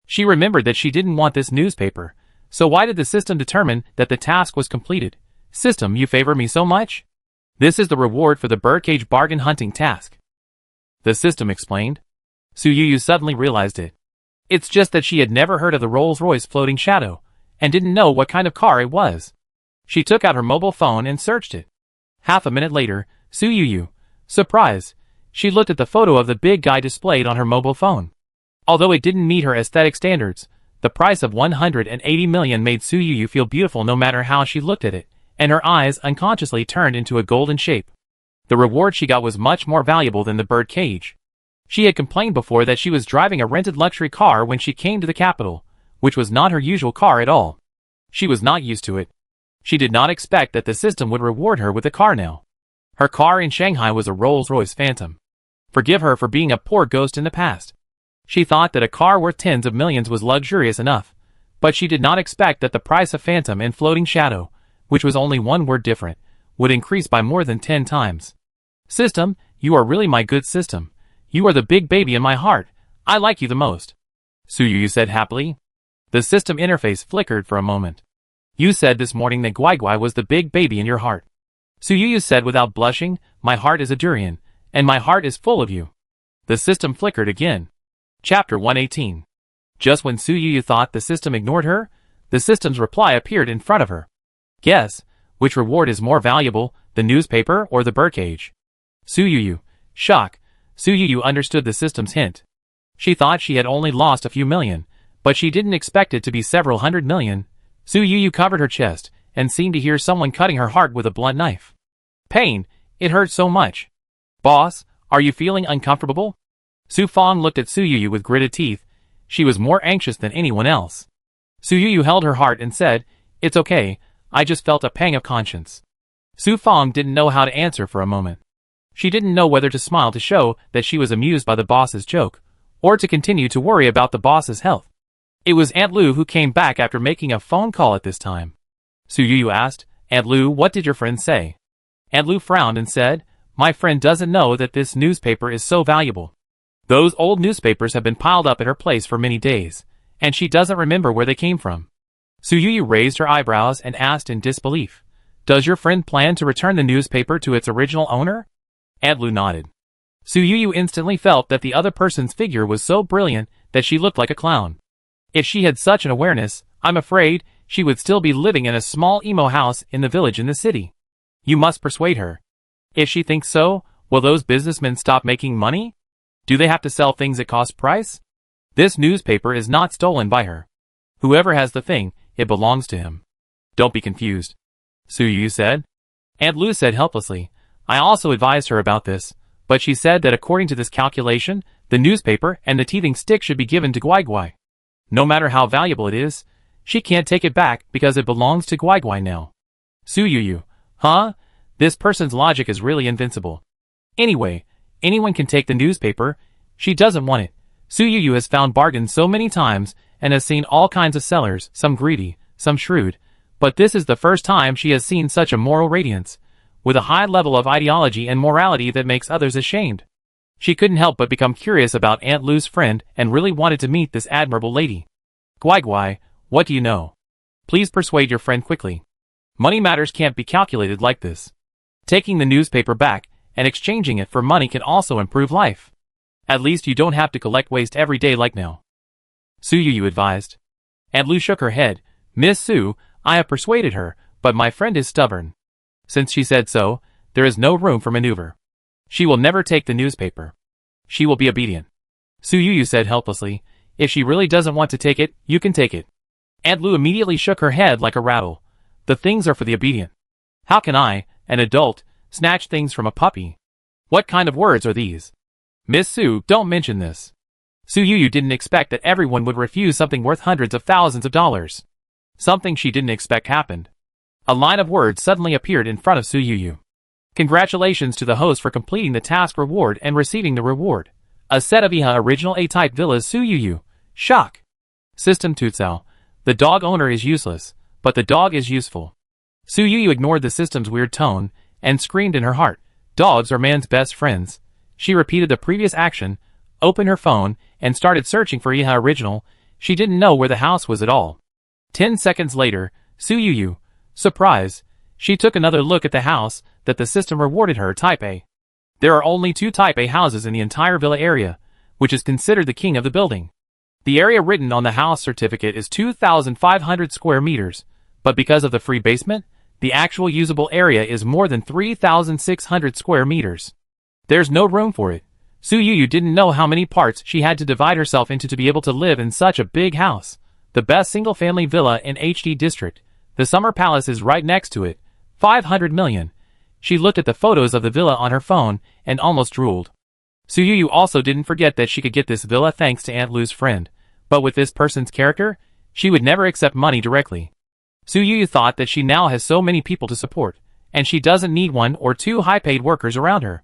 She remembered that she didn't want this newspaper, so why did the system determine that the task was completed? "System, you favor me so much? This is the reward for the birdcage bargain hunting task," the system explained. Su Yu suddenly realized it. It's just that she had never heard of the Rolls-Royce floating shadow, and didn't know what kind of car it was. She took out her mobile phone and searched it. Half a minute later, Su Yu, surprised, she looked at the photo of the big guy displayed on her mobile phone. Although it didn't meet her aesthetic standards, the price of 180 million made Su Yu feel beautiful no matter how she looked at it, and her eyes unconsciously turned into a golden shape. The reward she got was much more valuable than the bird cage. She had complained before that she was driving a rented luxury car when she came to the capital, which was not her usual car at all. She was not used to it. She did not expect that the system would reward her with a car now. Her car in Shanghai was a Rolls-Royce Phantom. Forgive her for being a poor ghost in the past. She thought that a car worth tens of millions was luxurious enough, but she did not expect that the price of Phantom and Floating Shadow, which was only one word different, would increase by more than 10 times. System, you are really my good system. You are the big baby in my heart. I like you the most. Suyu said happily. The system interface flickered for a moment. You said this morning that Guai was the big baby in your heart. Suyu said without blushing, my heart is a durian, and my heart is full of you. The system flickered again. Chapter 118. Just when Suyu thought the system ignored her, the system's reply appeared in front of her. Guess, which reward is more valuable, the newspaper or the birdcage? Suyu. Shock. Suyu understood the system's hint. She thought she had only lost a few million, but she didn't expect it to be several hundred million. Suyu covered her chest, and seemed to hear someone cutting her heart with a blunt knife. Pain, it hurt so much. Boss, are you feeling uncomfortable? Su Fong looked at Suyu with gritted teeth. She was more anxious than anyone else. Suyu held her heart and said, It's okay, I just felt a pang of conscience. Su Fong didn't know how to answer for a moment. She didn't know whether to smile to show that she was amused by the boss's joke, or to continue to worry about the boss's health. It was Aunt Lu who came back after making a phone call at this time. Suyu asked, Aunt Lu, what did your friend say? Aunt Lu frowned and said, My friend doesn't know that this newspaper is so valuable. Those old newspapers have been piled up at her place for many days, and she doesn't remember where they came from. Suyu raised her eyebrows and asked in disbelief, Does your friend plan to return the newspaper to its original owner? Aunt Lu nodded. Suyu instantly felt that the other person's figure was so brilliant that she looked like a clown. If she had such an awareness, I'm afraid she would still be living in a small emo house in the village in the city. You must persuade her. If she thinks so, will those businessmen stop making money? Do they have to sell things at cost price? This newspaper is not stolen by her. Whoever has the thing, it belongs to him. Don't be confused. Suyu said. Aunt Lu said helplessly, I also advised her about this, but she said that according to this calculation, the newspaper and the teething stick should be given to Guai. No matter how valuable it is, she can't take it back because it belongs to Guai now. Suyu. Huh? This person's logic is really invincible. Anyway, anyone can take the newspaper. She doesn't want it. Suyu has found bargains so many times and has seen all kinds of sellers, some greedy, some shrewd, but this is the first time she has seen such a moral radiance, with a high level of ideology and morality that makes others ashamed. She couldn't help but become curious about Aunt Lu's friend and really wanted to meet this admirable lady. Guai, what do you know? Please persuade your friend quickly. Money matters can't be calculated like this. Taking the newspaper back and exchanging it for money can also improve life. At least you don't have to collect waste every day like now. Suyu advised. Aunt Lu shook her head. Miss Su, I have persuaded her, but my friend is stubborn. Since she said so, there is no room for maneuver. She will never take the newspaper. She will be obedient. Suyu said helplessly, If she really doesn't want to take it, you can take it. Aunt Lu immediately shook her head like a rattle. The things are for the obedient. How can I, an adult, snatch things from a puppy? What kind of words are these? Miss Su, don't mention this. Suyu didn't expect that everyone would refuse something worth hundreds of thousands of dollars. Something she didn't expect happened. A line of words suddenly appeared in front of Suyu. Congratulations to the host for completing the task reward and receiving the reward. A set of Iha original A-type villas. Suyu. Shock. System Tutsao. The dog owner is useless, but the dog is useful. Suyu ignored the system's weird tone and screamed in her heart, Dogs are man's best friends. She repeated the previous action, opened her phone, and started searching for Iha original. She didn't know where the house was at all. 10 seconds later, Suyu. Surprise. She took another look at the house that the system rewarded her Type A. There are only 2 Type A houses in the entire villa area, which is considered the king of the building. The area written on the house certificate is 2,500 square meters, but because of the free basement, the actual usable area is more than 3,600 square meters. There's no room for it. Suyu didn't know how many parts she had to divide herself into to be able to live in such a big house. The best single-family villa in HD district. The summer palace is right next to it. 500 million. She looked at the photos of the villa on her phone and almost drooled. Suyu also didn't forget that she could get this villa thanks to Aunt Lu's friend, but with this person's character, she would never accept money directly. Su Yu thought that she now has so many people to support, and she doesn't need 1 or 2 high-paid workers around her.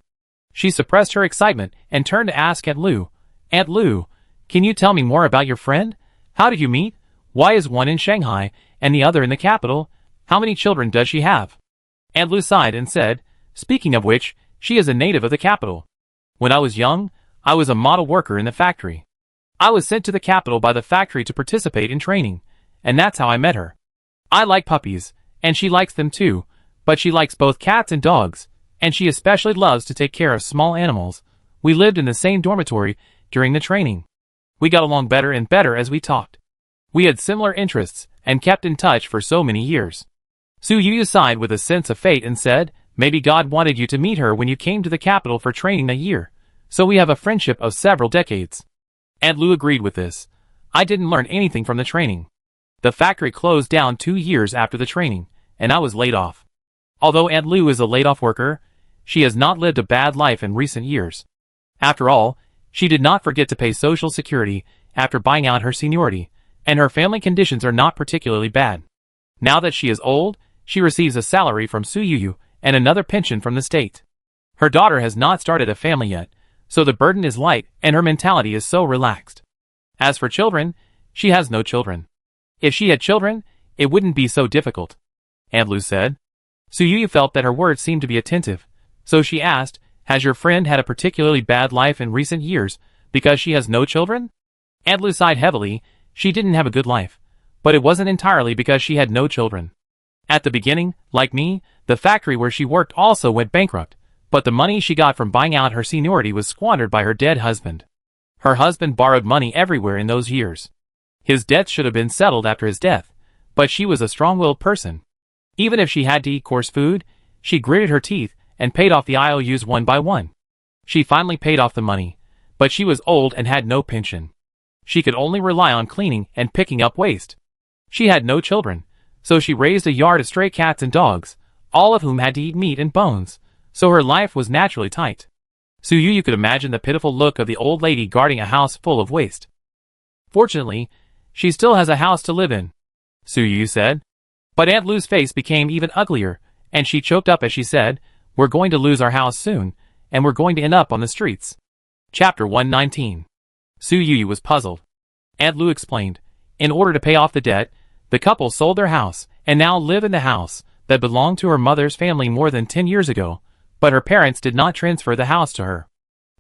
She suppressed her excitement and turned to ask Aunt Lu. Aunt Lu, can you tell me more about your friend? How did you meet? Why is one in Shanghai and the other in the capital? How many children does she have? Aunt Lu sighed and said, speaking of which, she is a native of the capital. When I was young, I was a model worker in the factory. I was sent to the capital by the factory to participate in training, and that's how I met her. I like puppies, and she likes them too, but she likes both cats and dogs, and she especially loves to take care of small animals. We lived in the same dormitory during the training. We got along better and better as we talked. We had similar interests and kept in touch for so many years. Su Yu sighed with a sense of fate and said, maybe God wanted you to meet her when you came to the capital for training a year, so we have a friendship of several decades. Aunt Lu agreed with this. I didn't learn anything from the training. The factory closed down 2 years after the training, and I was laid off. Although Aunt Lu is a laid-off worker, she has not lived a bad life in recent years. After all, she did not forget to pay Social Security after buying out her seniority, and her family conditions are not particularly bad. Now that she is old, she receives a salary from Su Yu and another pension from the state. Her daughter has not started a family yet, so the burden is light and her mentality is so relaxed. As for children, she has no children. If she had children, it wouldn't be so difficult, Aunt Lu said. Su Yu felt that her words seemed to be attentive, so she asked, has your friend had a particularly bad life in recent years because she has no children? Aunt Lu sighed heavily. She didn't have a good life, but it wasn't entirely because she had no children. At the beginning, like me, the factory where she worked also went bankrupt, but the money she got from buying out her seniority was squandered by her dead husband. Her husband borrowed money everywhere in those years. His debts should have been settled after his death, but she was a strong-willed person. Even if she had to eat coarse food, she gritted her teeth and paid off the IOUs one by one. She finally paid off the money, but she was old and had no pension. She could only rely on cleaning and picking up waste. She had no children, so she raised a yard of stray cats and dogs, all of whom had to eat meat and bones, so her life was naturally tight. Su Yu could imagine the pitiful look of the old lady guarding a house full of waste. Fortunately, she still has a house to live in, Su Yu said. But Aunt Lu's face became even uglier, and she choked up as she said, we're going to lose our house soon, and we're going to end up on the streets. Chapter 119. Su Yu was puzzled. Aunt Lu explained, in order to pay off the debt, the couple sold their house, and now live in the house that belonged to her mother's family more than 10 years ago, but her parents did not transfer the house to her.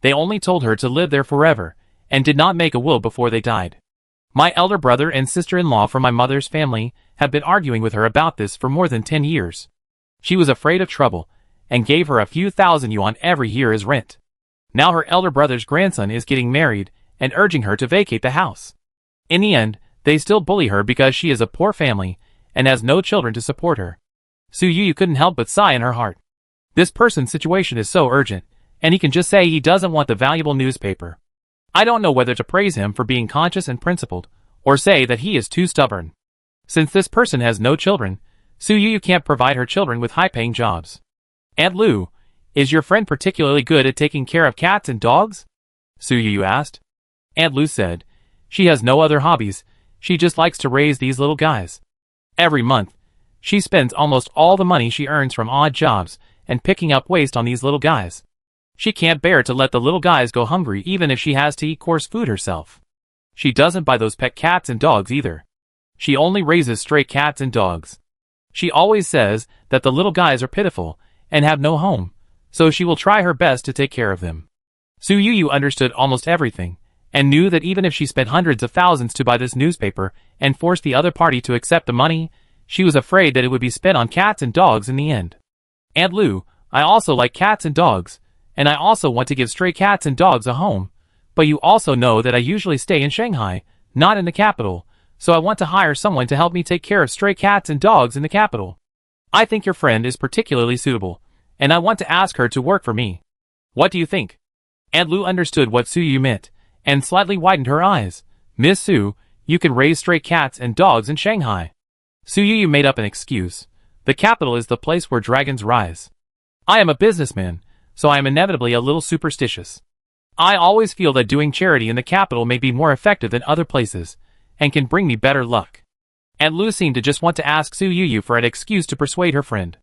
They only told her to live there forever, and did not make a will before they died. My elder brother and sister-in-law from my mother's family have been arguing with her about this for more than 10 years. She was afraid of trouble, and gave her a few thousand yuan every year as rent. Now her elder brother's grandson is getting married, and urging her to vacate the house. In the end, they still bully her because she is a poor family, and has no children to support her. Su Yu couldn't help but sigh in her heart. This person's situation is so urgent, and he can just say he doesn't want the valuable newspaper. I don't know whether to praise him for being conscious and principled, or say that he is too stubborn. Since this person has no children, Su Yu can't provide her children with high-paying jobs. Aunt Lu, is your friend particularly good at taking care of cats and dogs? Su Yu asked. Aunt Lu said, she has no other hobbies, she just likes to raise these little guys. Every month, she spends almost all the money she earns from odd jobs and picking up waste on these little guys. She can't bear to let the little guys go hungry even if she has to eat coarse food herself. She doesn't buy those pet cats and dogs either. She only raises stray cats and dogs. She always says that the little guys are pitiful and have no home, so she will try her best to take care of them. Su Yu understood almost everything, and knew that even if she spent hundreds of thousands to buy this newspaper and forced the other party to accept the money, she was afraid that it would be spent on cats and dogs in the end. Aunt Lu, I also like cats and dogs, and I also want to give stray cats and dogs a home, but you also know that I usually stay in Shanghai, not in the capital, so I want to hire someone to help me take care of stray cats and dogs in the capital. I think your friend is particularly suitable, and I want to ask her to work for me. What do you think? Aunt Lu understood what Su Yu meant, and slightly widened her eyes. Miss Su, you can raise stray cats and dogs in Shanghai. Su Yu made up an excuse. The capital is the place where dragons rise. I am a businessman, so I am inevitably a little superstitious. I always feel that doing charity in the capital may be more effective than other places, and can bring me better luck. Aunt Lu seemed to just want to ask Su Yu for an excuse to persuade her friend.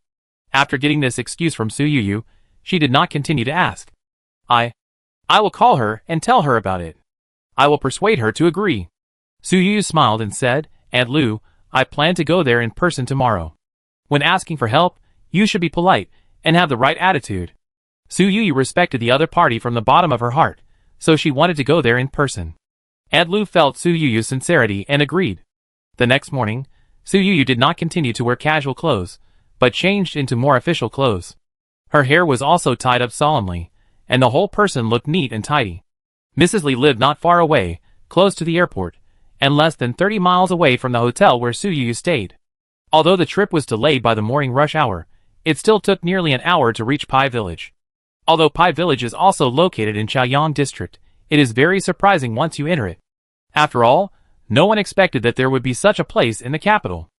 After getting this excuse from Su Yu, she did not continue to ask. I will call her and tell her about it. I will persuade her to agree. Su Yu smiled and said, Aunt Lu, I plan to go there in person tomorrow. When asking for help, you should be polite and have the right attitude. Su Yu respected the other party from the bottom of her heart, so she wanted to go there in person. Aunt Lu felt Su Yu's sincerity and agreed. The next morning, Su Yu did not continue to wear casual clothes, but changed into more official clothes. Her hair was also tied up solemnly, and the whole person looked neat and tidy. Mrs. Li lived not far away, close to the airport, and less than 30 miles away from the hotel where Su Yu stayed. Although the trip was delayed by the morning rush hour, it still took nearly an hour to reach Pai Village. Although Pai Village is also located in Chaoyang District, it is very surprising once you enter it. After all, no one expected that there would be such a place in the capital.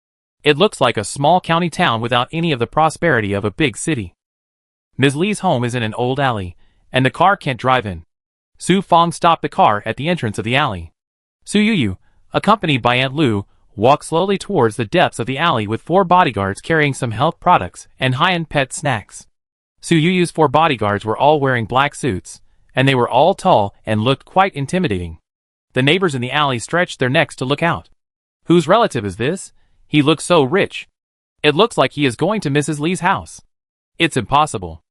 It looks like a small county town without any of the prosperity of a big city. Ms. Li's home is in an old alley, and the car can't drive in. Su Fong stopped the car at the entrance of the alley. Su Yu, accompanied by Aunt Lu, walked slowly towards the depths of the alley with 4 bodyguards carrying some health products and high-end pet snacks. Su Yu's 4 bodyguards were all wearing black suits, and they were all tall and looked quite intimidating. The neighbors in the alley stretched their necks to look out. Whose relative is this? He looks so rich. It looks like he is going to Mrs. Li's house. It's impossible.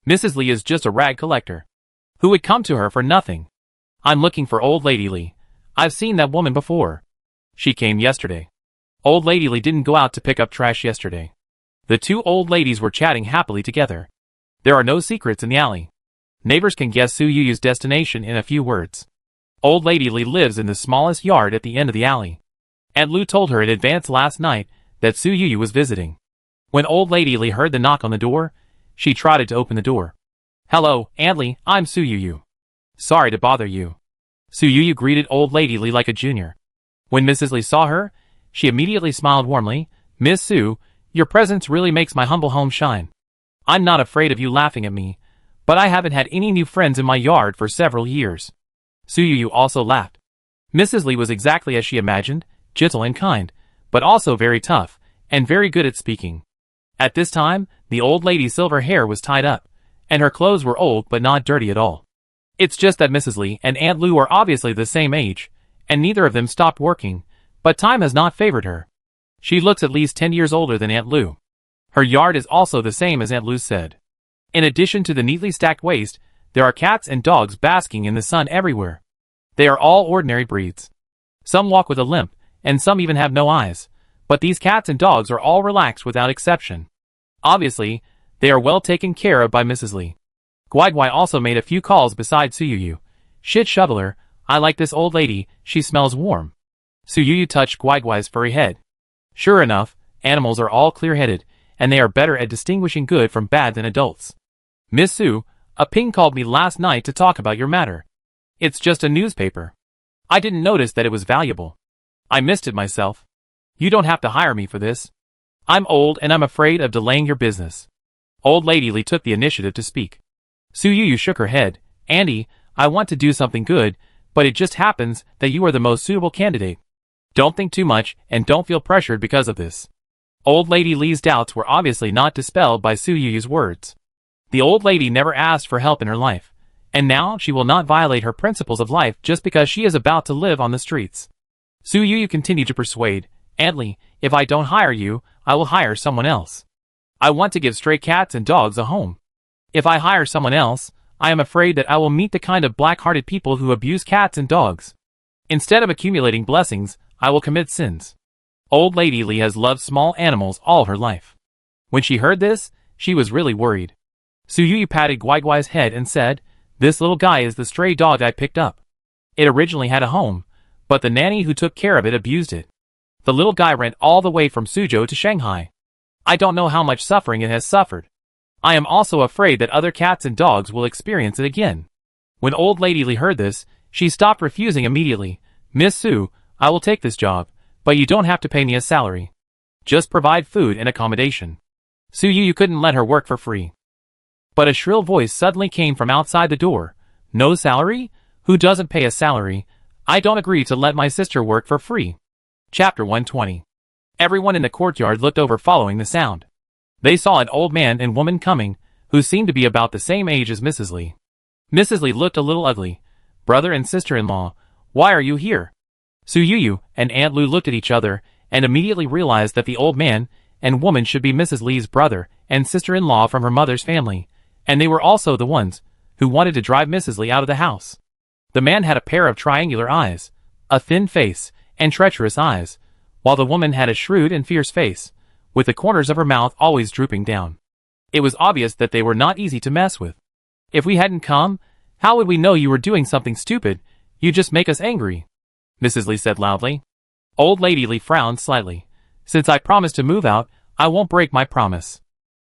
Mrs. Li is just a rag collector. Who would come to her for nothing? I'm looking for Old Lady Li. I've seen that woman before. She came yesterday. Old Lady Li didn't go out to pick up trash yesterday. The 2 old ladies were chatting happily together. There are no secrets in the alley. Neighbors can guess Su Yu's destination in a few words. Old Lady Li lives in the smallest yard at the end of the alley. Aunt Lu told her in advance last night that Su Yu was visiting. When Old Lady Li heard the knock on the door, she trotted to open the door. Hello, Aunt Li, I'm Su Yu. Sorry to bother you. Su Yu greeted Old Lady Li like a junior. When Mrs. Li saw her, she immediately smiled warmly. Miss Su, your presence really makes my humble home shine. I'm not afraid of you laughing at me, but I haven't had any new friends in my yard for several years. Su Yu also laughed. Mrs. Li was exactly as she imagined, gentle and kind, but also very tough, and very good at speaking. At this time, the old lady's silver hair was tied up, and her clothes were old but not dirty at all. It's just that Mrs. Li and Aunt Lu are obviously the same age, and neither of them stopped working, but time has not favored her. She looks at least 10 years older than Aunt Lu. Her yard is also the same as Aunt Lu said. In addition to the neatly stacked waste, there are cats and dogs basking in the sun everywhere. They are all ordinary breeds. Some walk with a limp, and some even have no eyes, but these cats and dogs are all relaxed without exception. Obviously, they are well taken care of by Mrs. Li. Guai also made a few calls besides Su Yu. Shit shoveler, I like this old lady, she smells warm. Su Yu touched Guai's furry head. Sure enough, animals are all clear-headed, and they are better at distinguishing good from bad than adults. Miss Su, a ping called me last night to talk about your matter. It's just a newspaper. I didn't notice that it was valuable. I missed it myself. You don't have to hire me for this. I'm old and I'm afraid of delaying your business. Old Lady Li took the initiative to speak. Su Yu shook her head. Andy, I want to do something good, but it just happens that you are the most suitable candidate. Don't think too much and don't feel pressured because of this. Old Lady Li's doubts were obviously not dispelled by Su Yu's words. The old lady never asked for help in her life, and now she will not violate her principles of life just because she is about to live on the streets. Su Yu continued to persuade, Aunt Li, if I don't hire you, I will hire someone else. I want to give stray cats and dogs a home. If I hire someone else, I am afraid that I will meet the kind of black-hearted people who abuse cats and dogs. Instead of accumulating blessings, I will commit sins. Old Lady Li has loved small animals all her life. When she heard this, she was really worried. Su Yu patted Guai's head and said, This little guy is the stray dog I picked up. It originally had a home, but the nanny who took care of it abused it. The little guy ran all the way from Suzhou to Shanghai. I don't know how much suffering it has suffered. I am also afraid that other cats and dogs will experience it again. When Old Lady Li heard this, she stopped refusing immediately. Miss Su, I will take this job, but you don't have to pay me a salary. Just provide food and accommodation. Su Yu couldn't let her work for free. But a shrill voice suddenly came from outside the door. No salary? Who doesn't pay a salary? I don't agree to let my sister work for free. Chapter 120. Everyone in the courtyard looked over following the sound. They saw an old man and woman coming, who seemed to be about the same age as Mrs. Lee. Mrs. Lee looked a little ugly. Brother and sister-in-law, why are you here? Su Yu and Aunt Lu looked at each other and immediately realized that the old man and woman should be Mrs. Lee's brother and sister-in-law from her mother's family, and they were also the ones who wanted to drive Mrs. Lee out of the house. The man had a pair of triangular eyes, a thin face, and treacherous eyes, while the woman had a shrewd and fierce face, with the corners of her mouth always drooping down. It was obvious that they were not easy to mess with. If we hadn't come, how would we know you were doing something stupid? You just make us angry, Mrs. Lee said loudly. Old Lady Lee frowned slightly. Since I promised to move out, I won't break my promise.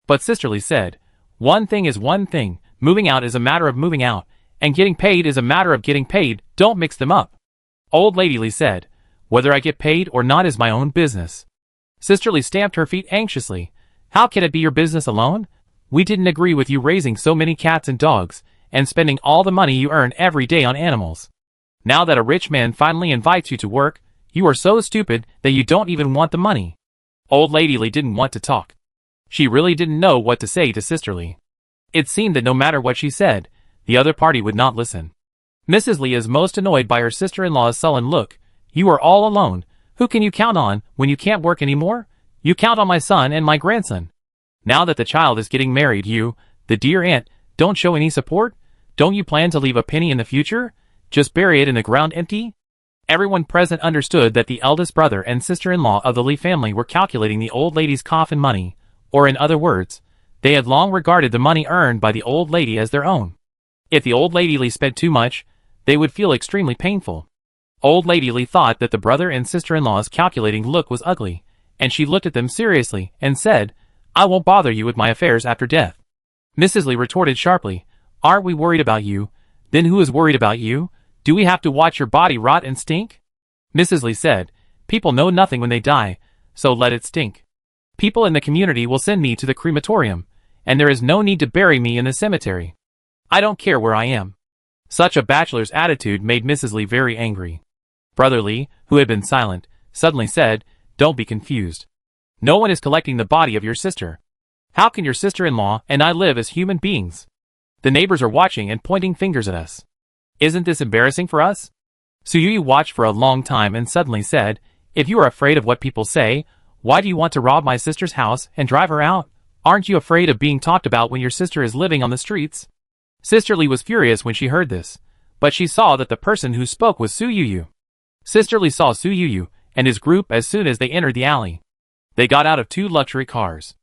But Sister Lee said, one thing is one thing, moving out is a matter of moving out, and getting paid is a matter of getting paid, don't mix them up. Old Lady Lee said, whether I get paid or not is my own business. Sister Lee stamped her feet anxiously. How can it be your business alone? We didn't agree with you raising so many cats and dogs, and spending all the money you earn every day on animals. Now that a rich man finally invites you to work, you are so stupid that you don't even want the money. Old Lady Lee didn't want to talk. She really didn't know what to say to Sister Lee. It seemed that no matter what she said, the other party would not listen. Mrs. Lee is most annoyed by her sister-in-law's sullen look. You are all alone. Who can you count on when you can't work anymore? You count on my son and my grandson. Now that the child is getting married, you, the dear aunt, don't show any support? Don't you plan to leave a penny in the future? Just bury it in the ground empty? Everyone present understood that the eldest brother and sister-in-law of the Lee family were calculating the old lady's coffin money, or in other words, they had long regarded the money earned by the old lady as their own. If the old Lady Lee spent too much, they would feel extremely painful. Old Lady Lee thought that the brother and sister-in-law's calculating look was ugly, and she looked at them seriously and said, I won't bother you with my affairs after death. Mrs. Lee retorted sharply, aren't we worried about you? Then who is worried about you? Do we have to watch your body rot and stink? Mrs. Lee said, people know nothing when they die, so let it stink. People in the community will send me to the crematorium, and there is no need to bury me in the cemetery. I don't care where I am. Such a bachelor's attitude made Mrs. Lee very angry. Brother Lee, who had been silent, suddenly said, don't be confused. No one is collecting the body of your sister. How can your sister-in-law and I live as human beings? The neighbors are watching and pointing fingers at us. Isn't this embarrassing for us? Su Yu watched for a long time and suddenly said, if you are afraid of what people say, why do you want to rob my sister's house and drive her out? Aren't you afraid of being talked about when your sister is living on the streets? Sister Lee was furious when she heard this, but she saw that the person who spoke was Su Yu. Sister Lee saw Su Yu and his group as soon as they entered the alley. They got out of 2 luxury cars.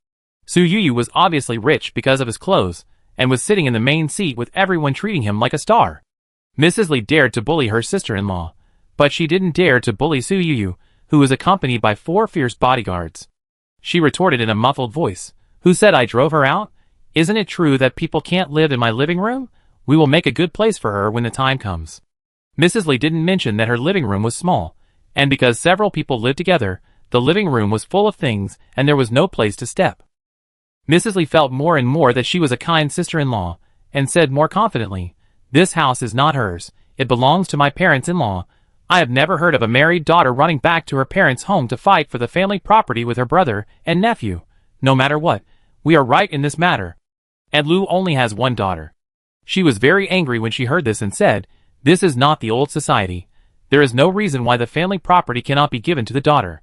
Su Yu was obviously rich because of his clothes, and was sitting in the main seat with everyone treating him like a star. Mrs. Lee dared to bully her sister-in-law, but she didn't dare to bully Su Yu, who was accompanied by 4 fierce bodyguards. She retorted in a muffled voice, who said I drove her out? Isn't it true that people can't live in my living room? We will make a good place for her when the time comes. Mrs. Lee didn't mention that her living room was small, and because several people lived together, the living room was full of things and there was no place to step. Mrs. Lee felt more and more that she was a kind sister-in-law, and said more confidently, this house is not hers, it belongs to my parents-in-law. I have never heard of a married daughter running back to her parents' home to fight for the family property with her brother and nephew. No matter what, we are right in this matter. And Lu only has 1 daughter. She was very angry when she heard this and said, this is not the old society. There is no reason why the family property cannot be given to the daughter.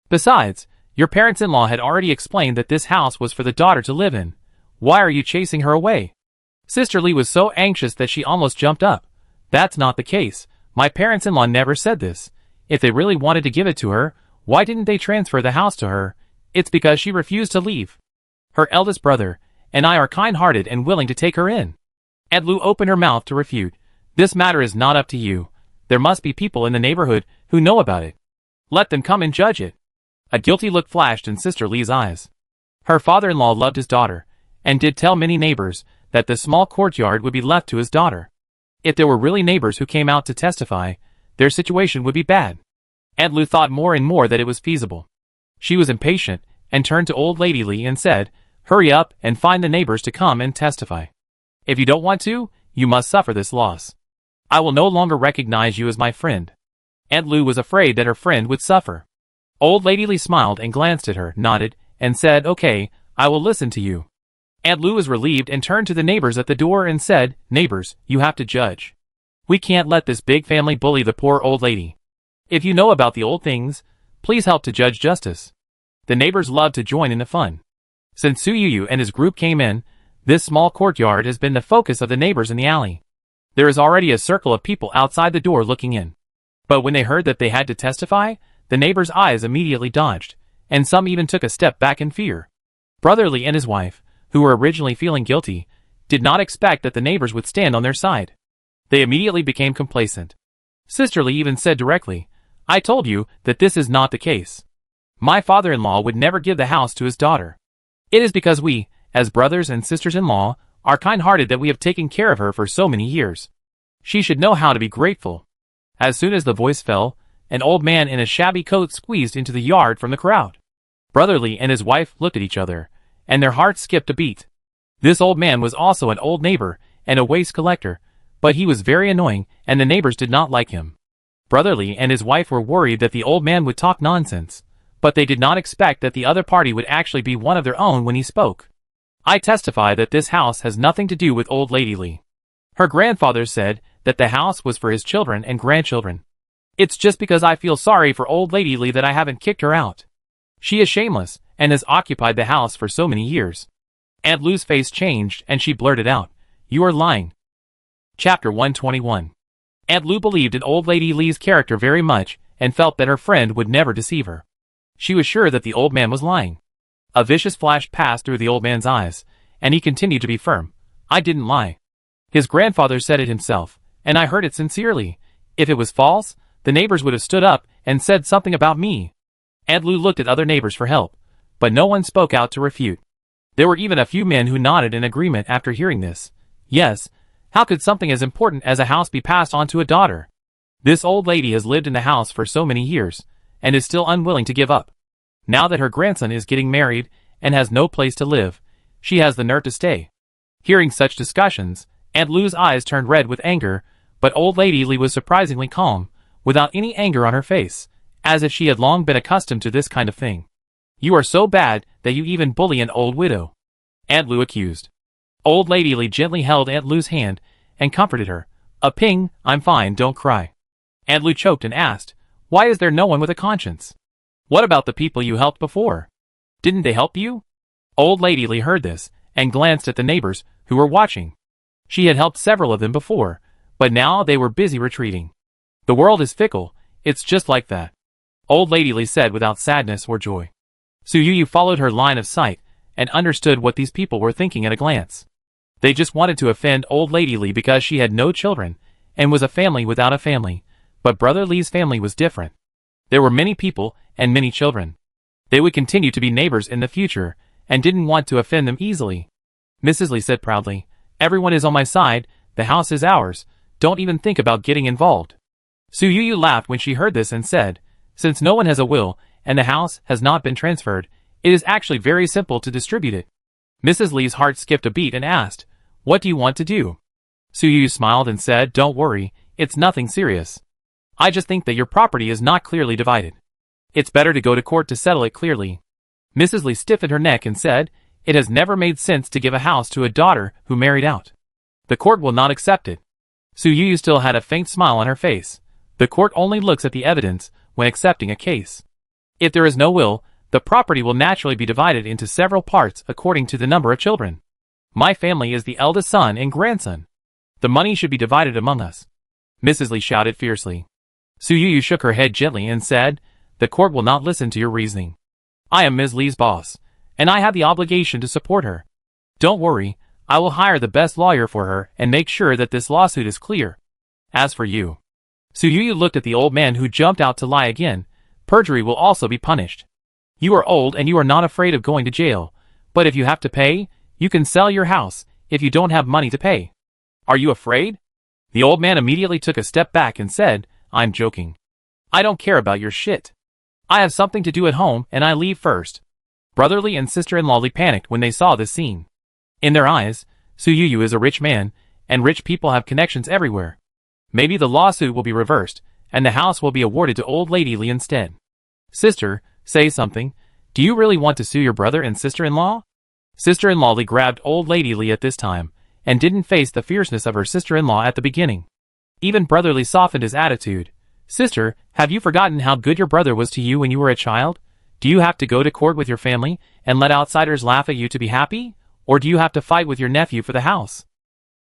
Besides, your parents-in-law had already explained that this house was for the daughter to live in. Why are you chasing her away? Sister Lee was so anxious that she almost jumped up. That's not the case. My parents-in-law never said this. If they really wanted to give it to her, why didn't they transfer the house to her? It's because she refused to leave. Her eldest brother and I are kind-hearted and willing to take her in. And Lu opened her mouth to refute. This matter is not up to you. There must be people in the neighborhood who know about it. Let them come and judge it. A guilty look flashed in Sister Lee's eyes. Her father-in-law loved his daughter, and did tell many neighbors that the small courtyard would be left to his daughter. If there were really neighbors who came out to testify, their situation would be bad. Aunt Lu thought more and more that it was feasible. She was impatient, and turned to Old Lady Lee and said, hurry up and find the neighbors to come and testify. If you don't want to, you must suffer this loss. I will no longer recognize you as my friend. Aunt Lu was afraid that her friend would suffer. Old Lady Lee smiled and glanced at her, nodded, and said, "Okay, I will listen to you." Aunt Lou was relieved and turned to the neighbors at the door and said, "Neighbors, you have to judge. We can't let this big family bully the poor old lady. If you know about the old things, please help to judge justice." The neighbors loved to join in the fun. Since Su Yu and his group came in, this small courtyard has been the focus of the neighbors in the alley. There is already a circle of people outside the door looking in. But when they heard that they had to testify, the neighbors' eyes immediately dodged, and some even took a step back in fear. Brother Lee and his wife, who were originally feeling guilty, did not expect that the neighbors would stand on their side. They immediately became complacent. Sister Lee even said directly, "I told you that this is not the case. My father-in-law would never give the house to his daughter. It is because we, as brothers and sisters-in-law, are kind-hearted that we have taken care of her for so many years. She should know how to be grateful." As soon as the voice fell, an old man in a shabby coat squeezed into the yard from the crowd. Brother Lee and his wife looked at each other, and their hearts skipped a beat. This old man was also an old neighbor and a waste collector, but he was very annoying and the neighbors did not like him. Brother Lee and his wife were worried that the old man would talk nonsense, but they did not expect that the other party would actually be one of their own when he spoke. "I testify that this house has nothing to do with old Lady Lee. Her grandfather said that the house was for his children and grandchildren. It's just because I feel sorry for old Lady Lee that I haven't kicked her out. She is shameless and has occupied the house for so many years." Aunt Lou's face changed and she blurted out, "You are lying." Chapter 121. Aunt Lou believed in old Lady Lee's character very much and felt that her friend would never deceive her. She was sure that the old man was lying. A vicious flash passed through the old man's eyes, and he continued to be firm. "I didn't lie. His grandfather said it himself, and I heard it sincerely. If it was false, the neighbors would have stood up and said something about me." Aunt Lou looked at other neighbors for help, but no one spoke out to refute. There were even a few men who nodded in agreement after hearing this. Yes, how could something as important as a house be passed on to a daughter? This old lady has lived in the house for so many years, and is still unwilling to give up. Now that her grandson is getting married and has no place to live, she has the nerve to stay. Hearing such discussions, Aunt Lou's eyes turned red with anger, but old Lady Lee was surprisingly calm, without any anger on her face, as if she had long been accustomed to this kind of thing. "You are so bad that you even bully an old widow," Aunt Lou accused. Old Lady Lee gently held Aunt Lou's hand and comforted her. "Ping, I'm fine, don't cry." Aunt Lou choked and asked, "Why is there no one with a conscience? What about the people you helped before? Didn't they help you?" Old Lady Lee heard this and glanced at the neighbors who were watching. She had helped several of them before, but now they were busy retreating. "The world is fickle, it's just like that," Old Lady Lee said without sadness or joy. Su Yu followed her line of sight and understood what these people were thinking at a glance. They just wanted to offend old Lady Lee because she had no children and was a family without a family, but Brother Lee's family was different. There were many people and many children. They would continue to be neighbors in the future and didn't want to offend them easily. Mrs. Lee said proudly, "Everyone is on my side, the house is ours, don't even think about getting involved." Su Yu laughed when she heard this and said, "Since no one has a will and the house has not been transferred, it is actually very simple to distribute it." Mrs. Lee's heart skipped a beat and asked, "What do you want to do?" Su Yu smiled and said, "Don't worry, it's nothing serious. I just think that your property is not clearly divided. It's better to go to court to settle it clearly." Mrs. Lee stiffened her neck and said, "It has never made sense to give a house to a daughter who married out. The court will not accept it." Su Yu still had a faint smile on her face. The court only looks at the evidence when accepting a case. If there is no will, the property will naturally be divided into several parts according to the number of children. My family is the eldest son and grandson. The money should be divided among us," Mrs. Lee shouted fiercely. Su Yu shook her head gently and said, "The court will not listen to your reasoning. I am Ms. Lee's boss, and I have the obligation to support her. Don't worry, I will hire the best lawyer for her and make sure that this lawsuit is clear. As for you." Su Yu looked at the old man who jumped out to lie again. "Perjury will also be punished. You are old and you are not afraid of going to jail, but if you have to pay, you can sell your house if you don't have money to pay. Are you afraid?" The old man immediately took a step back and said, "I'm joking. I don't care about your shit. I have something to do at home and I leave first." Brother Lee and sister-in-law Lee panicked when they saw this scene. In their eyes, Su Yu is a rich man, and rich people have connections everywhere. Maybe the lawsuit will be reversed, and the house will be awarded to old Lady Lee instead. "Sister, Say something. Do you really want to sue your brother and sister-in-law? Sister-in-law Lee grabbed old lady Lee at this time, and didn't face the fierceness of her sister-in-law at the beginning. Even brother Lee softened his attitude. Sister, have you forgotten how good your brother was to you when you were a child? Do you have to go to court with your family, and let outsiders laugh at you to be happy? Or do you have to fight with your nephew for the house?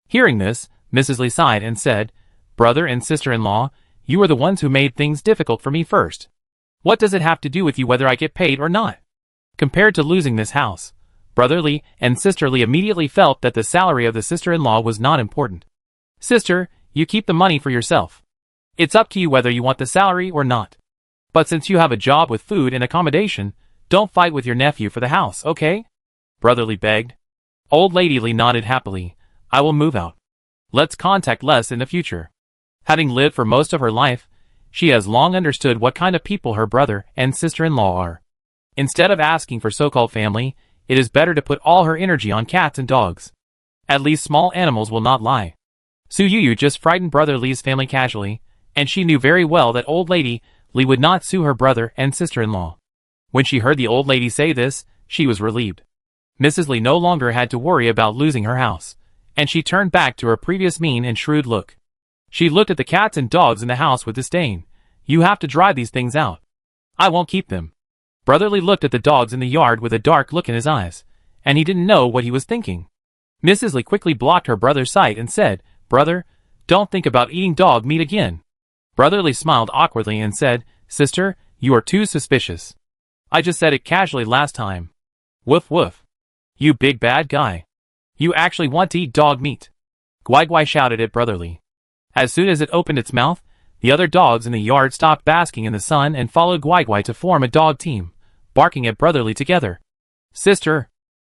Hearing this, Mrs. Lee sighed and said, Brother and sister-in-law, you are the ones who made things difficult for me first. What does it have to do with you whether I get paid or not? Compared to losing this house, Brother Lee and Sister Lee immediately felt that the salary of the sister-in-law was not important. Sister, you keep the money for yourself. It's up to you whether you want the salary or not. But since you have a job with food and accommodation, don't fight with your nephew for the house, okay? Brother Lee begged. Old lady Lee nodded happily. I will move out. Let's contact less in the future. Having lived for most of her life, she has long understood what kind of people her brother and sister-in-law are. Instead of asking for so-called family, it is better to put all her energy on cats and dogs. At least small animals will not lie. Su Yu just frightened Brother Lee's family casually, and she knew very well that old lady Lee would not sue her brother and sister-in-law. When she heard the old lady say this, she was relieved. Mrs. Lee no longer had to worry about losing her house, and she turned back to her previous mean and shrewd look. She looked at the cats and dogs in the house with disdain. You have to drive these things out. I won't keep them. Brother Lee looked at the dogs in the yard with a dark look in his eyes, and he didn't know what he was thinking. Mrs. Lee quickly blocked her brother's sight and said, Brother, don't think about eating dog meat again. Brother Lee smiled awkwardly and said, Sister, you are too suspicious. I just said it casually last time. Woof woof. You big bad guy. You actually want to eat dog meat. Guai Guai shouted at Brother Lee. As soon as it opened its mouth, the other dogs in the yard stopped basking in the sun and followed Guai Guai to form a dog team, barking at Brother Lee together. Sister,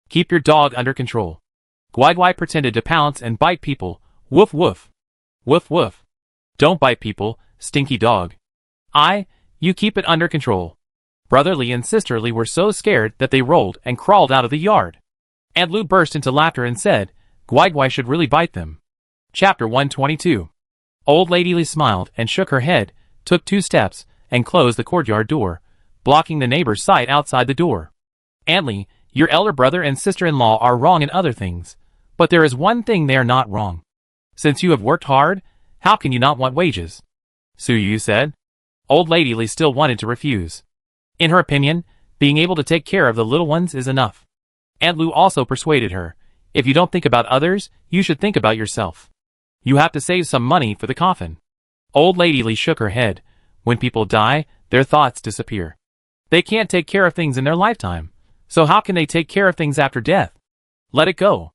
keep your dog under control. Guai Guai pretended to pounce and bite people. Woof woof. Woof woof. Don't bite people, stinky dog. You keep it under control. Brother Lee and Sister Lee were so scared that they rolled and crawled out of the yard. Aunt Lu burst into laughter and said, Guai Guai should really bite them. Chapter 122. Old Lady Lee smiled and shook her head, took 2 steps, and closed the courtyard door, blocking the neighbor's sight outside the door. Aunt Lee, your elder brother and sister-in-law are wrong in other things, but there is one thing they are not wrong. Since you have worked hard, how can you not want wages? Su Yu said. Old Lady Lee still wanted to refuse. In her opinion, being able to take care of the little ones is enough. Aunt Lu also persuaded her, if you don't think about others, you should think about yourself. You have to save some money for the coffin. Old Lady Lee shook her head. When people die, their thoughts disappear. They can't take care of things in their lifetime, so how can they take care of things after death? Let it go.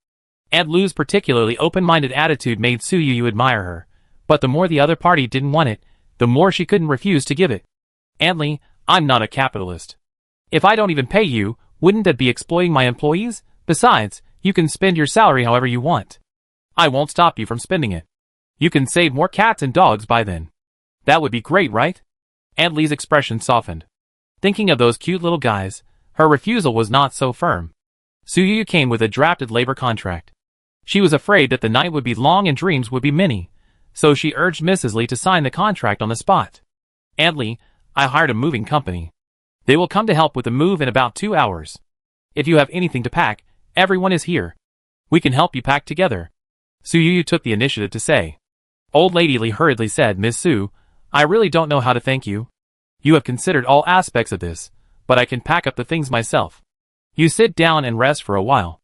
Aunt Lu's particularly open-minded attitude made Su Yu admire her, but the more the other party didn't want it, the more she couldn't refuse to give it. Aunt Lee, I'm not a capitalist. If I don't even pay you, wouldn't that be exploiting my employees? Besides, you can spend your salary however you want. I won't stop you from spending it. You can save more cats and dogs by then. That would be great, right? Aunt Lee's expression softened. Thinking of those cute little guys, her refusal was not so firm. Su Yu came with a drafted labor contract. She was afraid that the night would be long and dreams would be many, so she urged Mrs. Lee to sign the contract on the spot. Aunt Lee, I hired a moving company. They will come to help with the move in about 2 hours. If you have anything to pack, everyone is here. We can help you pack together. Su Yu took the initiative to say. Old Lady Lee hurriedly said, Miss Su, I really don't know how to thank you. You have considered all aspects of this, but I can pack up the things myself. You sit down and rest for a while.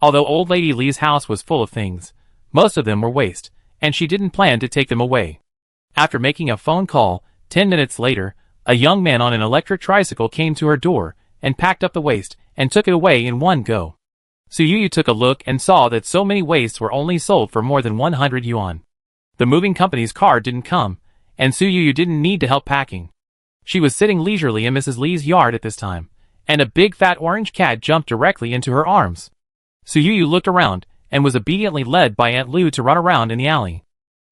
Although Old Lady Lee's house was full of things, most of them were waste, and she didn't plan to take them away. After making a phone call, 10 minutes later, a young man on an electric tricycle came to her door and packed up the waste and took it away in one go. Su Yu took a look and saw that so many wastes were only sold for more than 100 yuan. The moving company's car didn't come, and Su Yu didn't need to help packing. She was sitting leisurely in Mrs. Lee's yard at this time, and a big fat orange cat jumped directly into her arms. Su Yu looked around, and was obediently led by Aunt Lu to run around in the alley.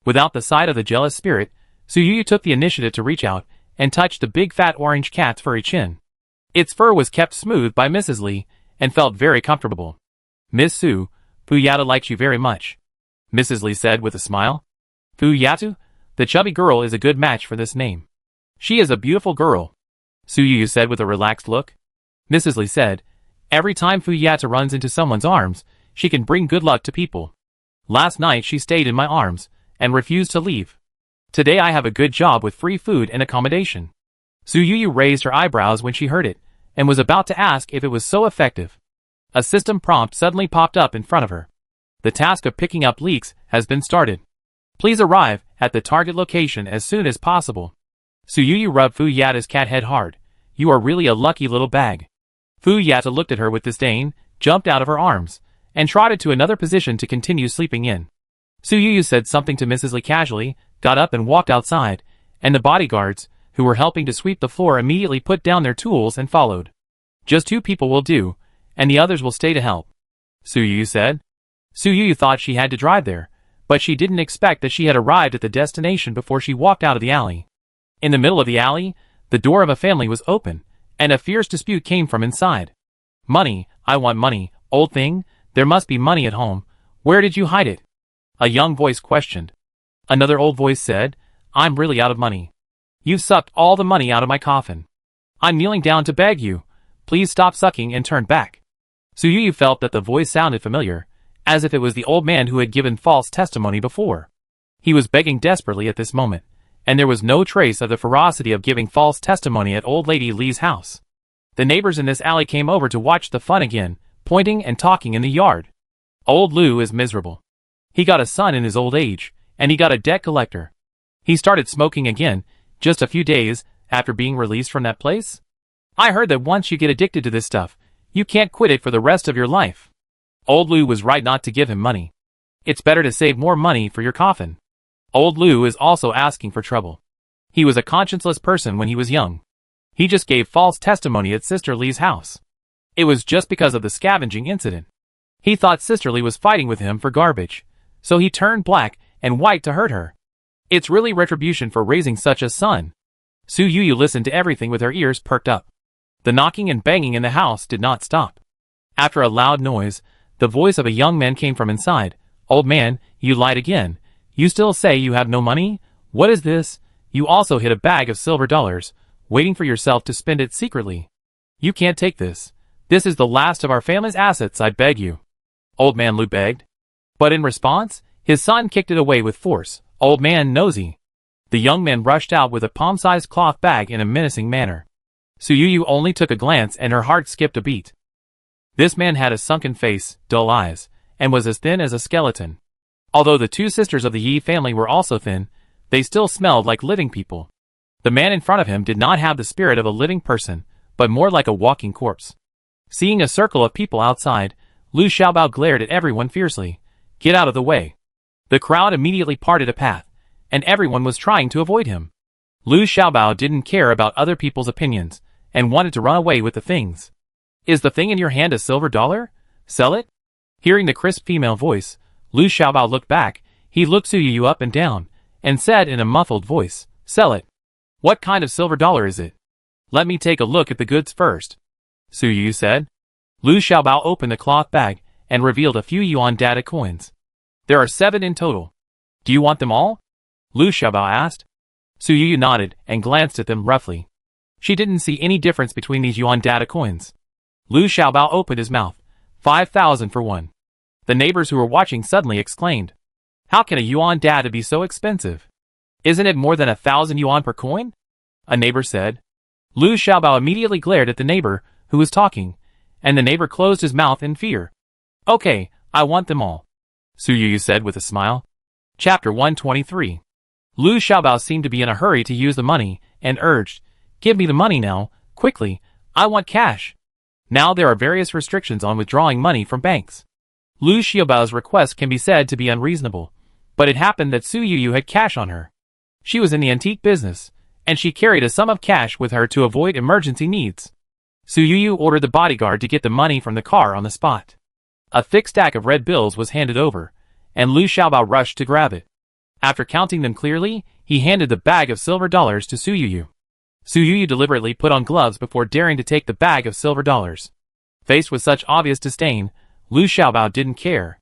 Without the sight of the jealous spirit, Su Yu took the initiative to reach out and touch the big fat orange cat's furry chin. Its fur was kept smooth by Mrs. Lee, and felt very comfortable. Miss Su, Fu Yatu likes you very much, Mrs. Lee said with a smile. Fu Yatu? The chubby girl is a good match for this name. She is a beautiful girl. Su Yu said with a relaxed look. Mrs. Li said, every time Fu Yata runs into someone's arms, she can bring good luck to people. Last night she stayed in my arms, and refused to leave. Today I have a good job with free food and accommodation. Su Yu raised her eyebrows when she heard it, and was about to ask if it was so effective. A system prompt suddenly popped up in front of her. The task of picking up leaks has been started. Please arrive at the target location as soon as possible. Su Yu rubbed Fu Yata's cat head hard. You are really a lucky little bag. Fu Yata looked at her with disdain, jumped out of her arms, and trotted to another position to continue sleeping in. Su Yu said something to Mrs. Li casually, got up and walked outside, and the bodyguards, who were helping to sweep the floor, immediately put down their tools and followed. Just 2 people will do, and the others will stay to help, Su Yu said. Su Yu thought she had to drive there, but she didn't expect that she had arrived at the destination before she walked out of the alley. In the middle of the alley, the door of a family was open, and a fierce dispute came from inside. Money, I want money, old thing, there must be money at home. Where did you hide it? A young voice questioned. Another old voice said, I'm really out of money. You've sucked all the money out of my coffin. I'm kneeling down to beg you. Please stop sucking and turn back. Su Yu felt that the voice sounded familiar, as if it was the old man who had given false testimony before. He was begging desperately at this moment, and there was no trace of the ferocity of giving false testimony at old lady Li's house. The neighbors in this alley came over to watch the fun again, pointing and talking in the yard. Old Lu is miserable. He got a son in his old age, and he got a debt collector. He started smoking again, just a few days after being released from that place. I heard that once you get addicted to this stuff, you can't quit it for the rest of your life. Old Lu was right not to give him money. It's better to save more money for your coffin. Old Lu is also asking for trouble. He was a conscienceless person when he was young. He just gave false testimony at Sister Li's house. It was just because of the scavenging incident. He thought Sister Li was fighting with him for garbage, so he turned black and white to hurt her. It's really retribution for raising such a son. Su Yu listened to everything with her ears perked up. The knocking and banging in the house did not stop. After a loud noise, the voice of a young man came from inside. Old man, you lied again. You still say you have no money? What is this? You also hid a bag of silver dollars, waiting for yourself to spend it secretly. You can't take this. This is the last of our family's assets, I beg you. Old man Lu begged. But in response, his son kicked it away with force. Old man nosy. The young man rushed out with a palm-sized cloth bag in a menacing manner. Su Yu only took a glance and her heart skipped a beat. This man had a sunken face, dull eyes, and was as thin as a skeleton. Although the 2 sisters of the Yi family were also thin, they still smelled like living people. The man in front of him did not have the spirit of a living person, but more like a walking corpse. Seeing a circle of people outside, Lu Xiaobao glared at everyone fiercely. Get out of the way. The crowd immediately parted a path, and everyone was trying to avoid him. Lu Xiaobao didn't care about other people's opinions, and wanted to run away with the things. Is the thing in your hand a silver dollar? Sell it? Hearing the crisp female voice, Lu Xiaobao looked back. He looked Su Yu up and down, and said in a muffled voice, Sell it. What kind of silver dollar is it? Let me take a look at the goods first, Su Yu said. Lu Xiaobao opened the cloth bag, and revealed a few yuan data coins. There are 7 in total. Do you want them all? Lu Xiaobao asked. Su Yu nodded, and glanced at them roughly. She didn't see any difference between these yuan data coins. Lu Xiaobao opened his mouth. 5,000 for one. The neighbors who were watching suddenly exclaimed. How can a yuan data be so expensive? Isn't it more than 1,000 yuan per coin? A neighbor said. Lu Xiaobao immediately glared at the neighbor who was talking, and the neighbor closed his mouth in fear. Okay, I want them all, Su Yu said with a smile. Chapter 123. Lu Xiaobao seemed to be in a hurry to use the money, and urged, Give me the money now, quickly, I want cash. Now there are various restrictions on withdrawing money from banks. Lu Xiaobao's request can be said to be unreasonable, but it happened that Su Yu had cash on her. She was in the antique business, and she carried a sum of cash with her to avoid emergency needs. Su Yu ordered the bodyguard to get the money from the car on the spot. A thick stack of red bills was handed over, and Lu Xiaobao rushed to grab it. After counting them clearly, he handed the bag of silver dollars to Su Yu. Su Yu deliberately put on gloves before daring to take the bag of silver dollars. Faced with such obvious disdain, Lu Xiaobao didn't care.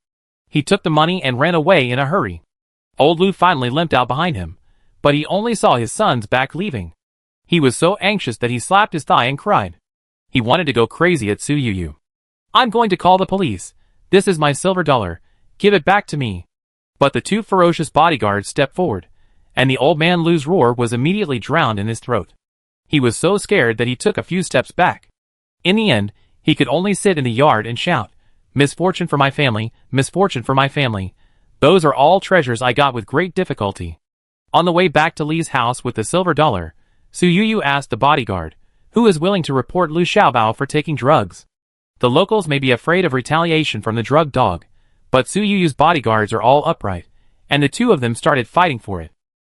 He took the money and ran away in a hurry. Old Lu finally limped out behind him, but he only saw his son's back leaving. He was so anxious that he slapped his thigh and cried. He wanted to go crazy at Su Yu. I'm going to call the police. This is my silver dollar. Give it back to me. But the two ferocious bodyguards stepped forward, and the old man Lu's roar was immediately drowned in his throat. He was so scared that he took a few steps back. In the end, he could only sit in the yard and shout, "Misfortune for my family, misfortune for my family. Those are all treasures I got with great difficulty." On the way back to Li's house with the silver dollar, Su Yu asked the bodyguard, who is willing to report Lu Xiaobao for taking drugs. The locals may be afraid of retaliation from the drug dog, but Su Yu's bodyguards are all upright, and the two of them started fighting for it.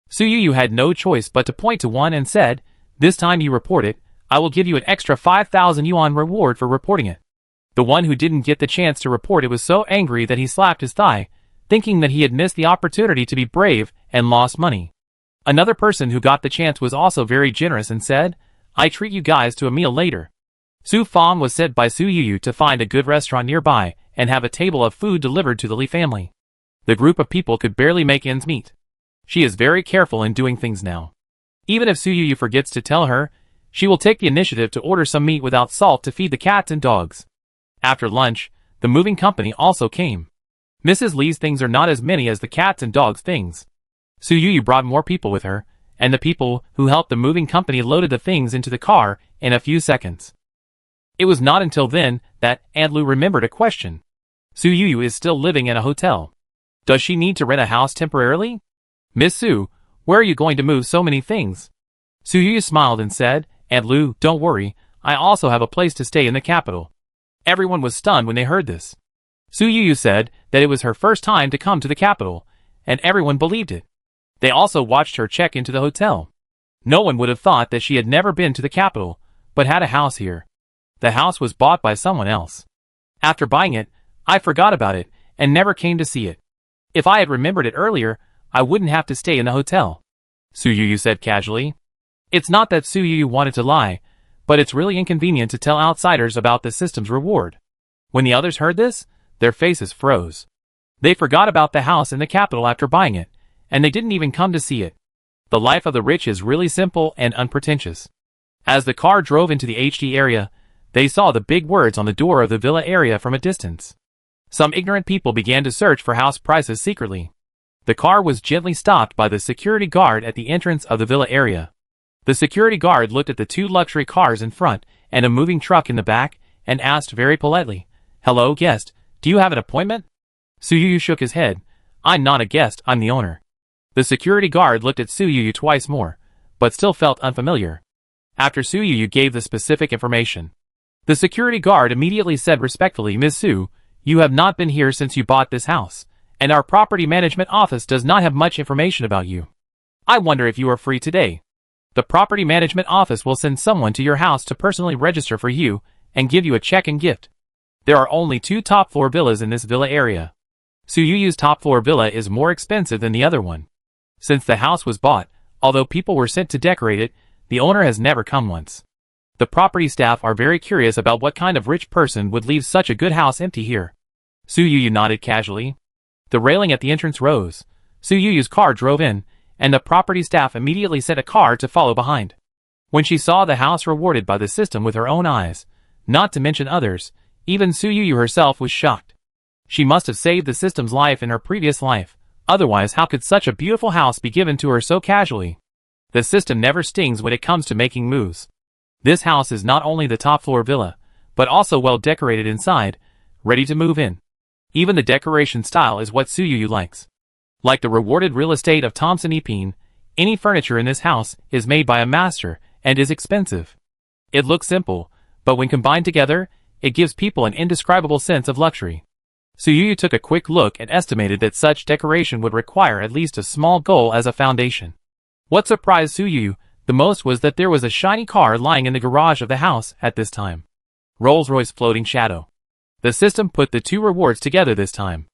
Su Yu had no choice but to point to one and said, "This time you report it, I will give you an extra 5,000 yuan reward for reporting it." The one who didn't get the chance to report it was so angry that he slapped his thigh, thinking that he had missed the opportunity to be brave and lost money. Another person who got the chance was also very generous and said, "I treat you guys to a meal later." Su Fang was sent by Su Yu to find a good restaurant nearby and have a table of food delivered to the Li family. The group of people could barely make ends meet. She is very careful in doing things now. Even if Su Yu forgets to tell her, she will take the initiative to order some meat without salt to feed the cats and dogs. After lunch, the moving company also came. Mrs. Li's things are not as many as the cats and dogs' things. Su Yu brought more people with her, and the people who helped the moving company loaded the things into the car in a few seconds. It was not until then that Aunt Lu remembered a question. Su Yu is still living in a hotel. Does she need to rent a house temporarily? "Miss Su, where are you going to move so many things?" Su Yu smiled and said, "Aunt Lu, don't worry, I also have a place to stay in the capital." Everyone was stunned when they heard this. Su Yu said that it was her first time to come to the capital, and everyone believed it. They also watched her check into the hotel. No one would have thought that she had never been to the capital, but had a house here. The house was bought by someone else. After buying it, I forgot about it and never came to see it. If I had remembered it earlier, I wouldn't have to stay in the hotel. Su Yu said casually. It's not that Su Yu wanted to lie, but it's really inconvenient to tell outsiders about the system's reward. When the others heard this, their faces froze. They forgot about the house in the capital after buying it, and they didn't even come to see it. The life of the rich is really simple and unpretentious. As the car drove into the HD area, they saw the big words on the door of the villa area from a distance. Some ignorant people began to search for house prices secretly. The car was gently stopped by the security guard at the entrance of the villa area. The security guard looked at the two luxury cars in front and a moving truck in the back and asked very politely, "Hello, guest, do you have an appointment?" Su Yu shook his head. "I'm not a guest, I'm the owner." The security guard looked at Su Yu twice more, but still felt unfamiliar. After Su Yu gave the specific information, the security guard immediately said respectfully, "Miss Su, you have not been here since you bought this house, and our property management office does not have much information about you. I wonder if you are free today. The property management office will send someone to your house to personally register for you and give you a check and gift. There are only 2 top-floor villas in this villa area. Su Yu's top-floor villa is more expensive than the other one. Since the house was bought, although people were sent to decorate it, the owner has never come once. The property staff are very curious about what kind of rich person would leave such a good house empty here." Su Yu nodded casually. The railing at the entrance rose. Su Yu's car drove in, and the property staff immediately sent a car to follow behind. When she saw the house rewarded by the system with her own eyes, not to mention others, even Su Yu herself was shocked. She must have saved the system's life in her previous life, otherwise how could such a beautiful house be given to her so casually? The system never stings when it comes to making moves. This house is not only the top-floor villa, but also well decorated inside, ready to move in. Even the decoration style is what Su Yu likes. Like the rewarded real estate of Thompson Epine, any furniture in this house is made by a master and is expensive. It looks simple, but when combined together, it gives people an indescribable sense of luxury. Su Yu took a quick look and estimated that such decoration would require at least a small goal as a foundation. What surprised Su Yu the most was that there was a shiny car lying in the garage of the house at this time. Rolls-Royce floating shadow. The system put the 2 rewards together this time.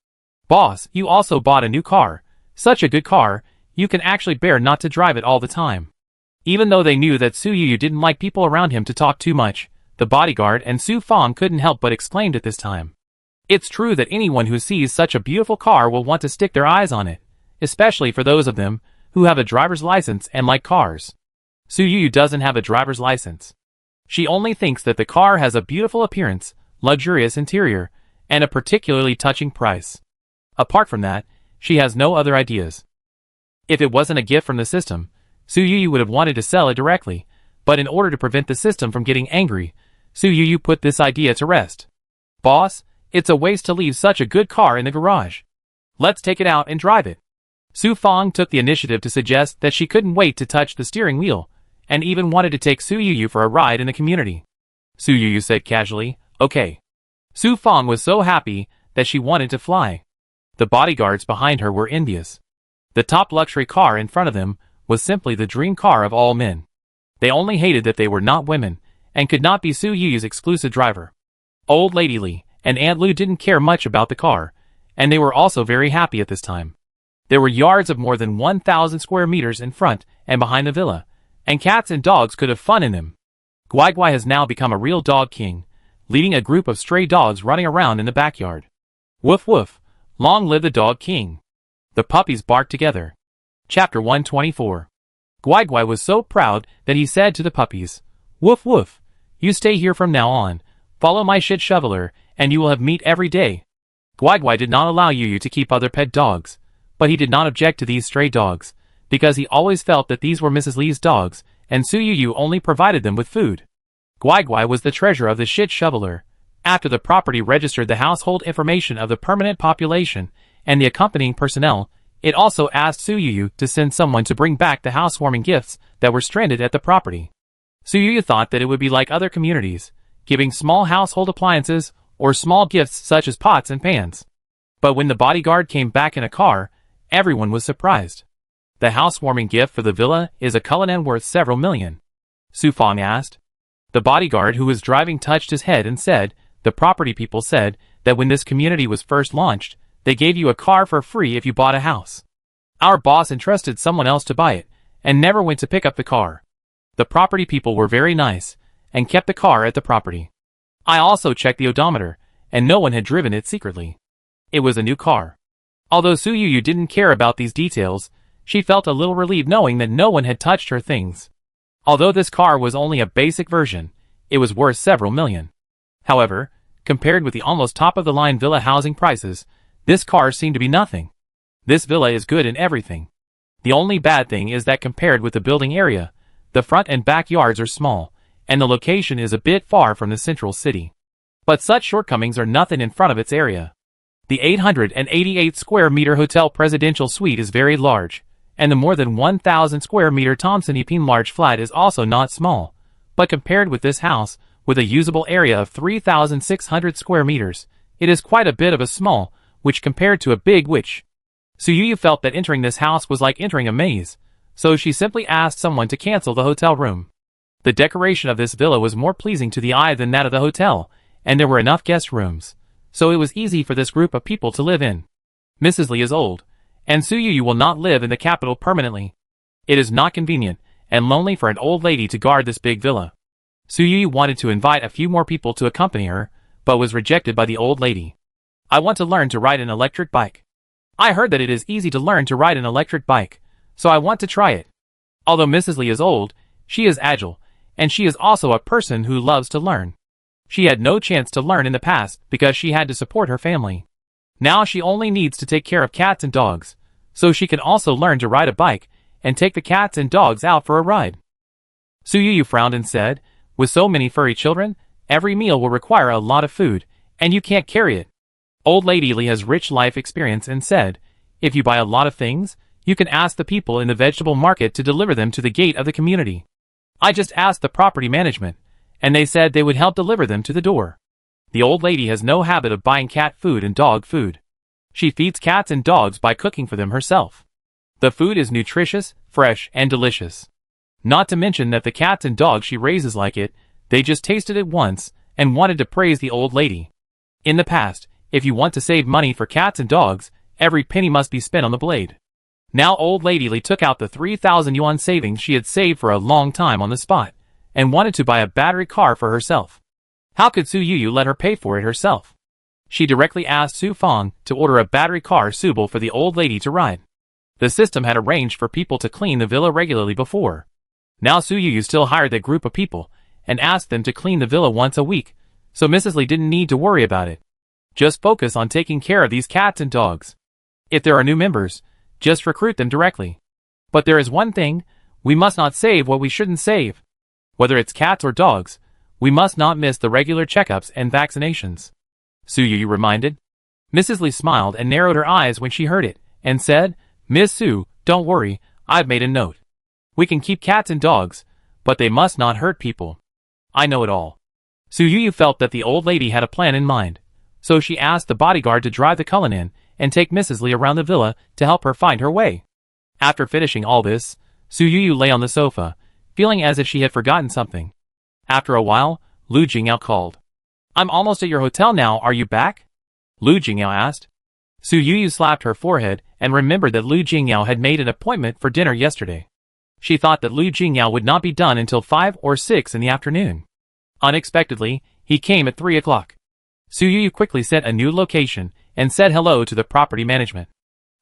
"Boss, you also bought a new car. Such a good car, you can actually bear not to drive it all the time." Even though they knew that Su Yu didn't like people around him to talk too much, the bodyguard and Su Fang couldn't help but exclaim at this time. It's true that anyone who sees such a beautiful car will want to stick their eyes on it, especially for those of them who have a driver's license and like cars. Su Yu doesn't have a driver's license. She only thinks that the car has a beautiful appearance, luxurious interior, and a particularly touching price. Apart from that, she has no other ideas. If it wasn't a gift from the system, Su Yu would have wanted to sell it directly, but in order to prevent the system from getting angry, Su Yu put this idea to rest. Boss, it's a waste to leave such a good car in the garage. Let's take it out and drive it. Su Fong took the initiative to suggest that she couldn't wait to touch the steering wheel, and even wanted to take Su Yu for a ride in the community. Su Yu said casually, okay. Su Fong was so happy that she wanted to fly. The bodyguards behind her were envious. The top luxury car in front of them was simply the dream car of all men. They only hated that they were not women, and could not be Su Yu's exclusive driver. Old Lady Li and Aunt Lu didn't care much about the car, and they were also very happy at this time. There were yards of more than 1,000 square meters in front and behind the villa, and cats and dogs could have fun in them. Guai Guai has now become a real dog king, leading a group of stray dogs running around in the backyard. Woof woof, long live the dog king. The puppies barked together. Chapter 124. Guai Guai was so proud that he said to the puppies, woof woof, you stay here from now on, follow my shit shoveler, and you will have meat every day. Guai Guai did not allow Yu to keep other pet dogs, but he did not object to these stray dogs, because he always felt that these were Mrs. Li's dogs, and Su Yu only provided them with food. Guai Guai was the treasurer of the shit shoveler. After the property registered the household information of the permanent population and the accompanying personnel, it also asked Su Yu to send someone to bring back the housewarming gifts that were stranded at the property. Su Yu thought that it would be like other communities, giving small household appliances or small gifts such as pots and pans. But when the bodyguard came back in a car, everyone was surprised. The housewarming gift for the villa is a cullinan worth several million. Su Fong asked. The bodyguard who was driving touched his head and said, the property people said that when this community was first launched, they gave you a car for free if you bought a house. Our boss entrusted someone else to buy it, and never went to pick up the car. The property people were very nice, and kept the car at the property. I also checked the odometer, and no one had driven it secretly. It was a new car. Although Su Yu didn't care about these details, she felt a little relieved knowing that no one had touched her things. Although this car was only a basic version, it was worth several million. However, compared with the almost top-of-the-line villa housing prices, this car seemed to be nothing. This villa is good in everything. The only bad thing is that compared with the building area, the front and back yards are small, and the location is a bit far from the central city. But such shortcomings are nothing in front of its area. The 888 square meter hotel presidential suite is very large, and the more than 1,000 square meter Thompson Epine large flat is also not small, but compared with this house, with a usable area of 3,600 square meters, it is quite a bit of a small, which compared to a big which. Su Yu felt that entering this house was like entering a maze, so she simply asked someone to cancel the hotel room. The decoration of this villa was more pleasing to the eye than that of the hotel, and there were enough guest rooms, so it was easy for this group of people to live in. Mrs. Li is old, and Su Yu will not live in the capital permanently. It is not convenient and lonely for an old lady to guard this big villa. Su Yu wanted to invite a few more people to accompany her, but was rejected by the old lady. I want to learn to ride an electric bike. I heard that it is easy to learn to ride an electric bike, so I want to try it. Although Mrs. Li is old, she is agile, and she is also a person who loves to learn. She had no chance to learn in the past because she had to support her family. Now she only needs to take care of cats and dogs, so she can also learn to ride a bike and take the cats and dogs out for a ride. Su Yu frowned and said, with so many furry children, every meal will require a lot of food, and you can't carry it. Old Lady Li has rich life experience and said, if you buy a lot of things, you can ask the people in the vegetable market to deliver them to the gate of the community. I just asked the property management, and they said they would help deliver them to the door. The old lady has no habit of buying cat food and dog food. She feeds cats and dogs by cooking for them herself. The food is nutritious, fresh, and delicious. Not to mention that the cats and dogs she raises like it, they just tasted it once, and wanted to praise the old lady. In the past, if you want to save money for cats and dogs, every penny must be spent on the blade. Now old Lady Li took out the 3,000 yuan savings she had saved for a long time on the spot, and wanted to buy a battery car for herself. How could Su Yu let her pay for it herself? She directly asked Su Fong to order a battery car suitable for the old lady to ride. The system had arranged for people to clean the villa regularly before. Now Su Yu still hired that group of people and asked them to clean the villa once a week, so Mrs. Lee didn't need to worry about it. Just focus on taking care of these cats and dogs. If there are new members, just recruit them directly. But there is one thing, we must not save what we shouldn't save. Whether it's cats or dogs, we must not miss the regular checkups and vaccinations. Su Yu reminded. Mrs. Lee smiled and narrowed her eyes when she heard it, and said, Miss Su, don't worry, I've made a note. We can keep cats and dogs, but they must not hurt people. I know it all. Su Yu felt that the old lady had a plan in mind, so she asked the bodyguard to drive the Cullinan and take Mrs. Lee around the villa to help her find her way. After finishing all this, Su Yu lay on the sofa, feeling as if she had forgotten something. After a while, Lu Jingyao called. I'm almost at your hotel now, are you back? Lu Jingyao asked. Su Yu slapped her forehead and remembered that Lu Jingyao had made an appointment for dinner yesterday. She thought that Lu Jingyao would not be done until 5 or 6 in the afternoon. Unexpectedly, he came at 3 o'clock. Su Yu quickly set a new location and said hello to the property management.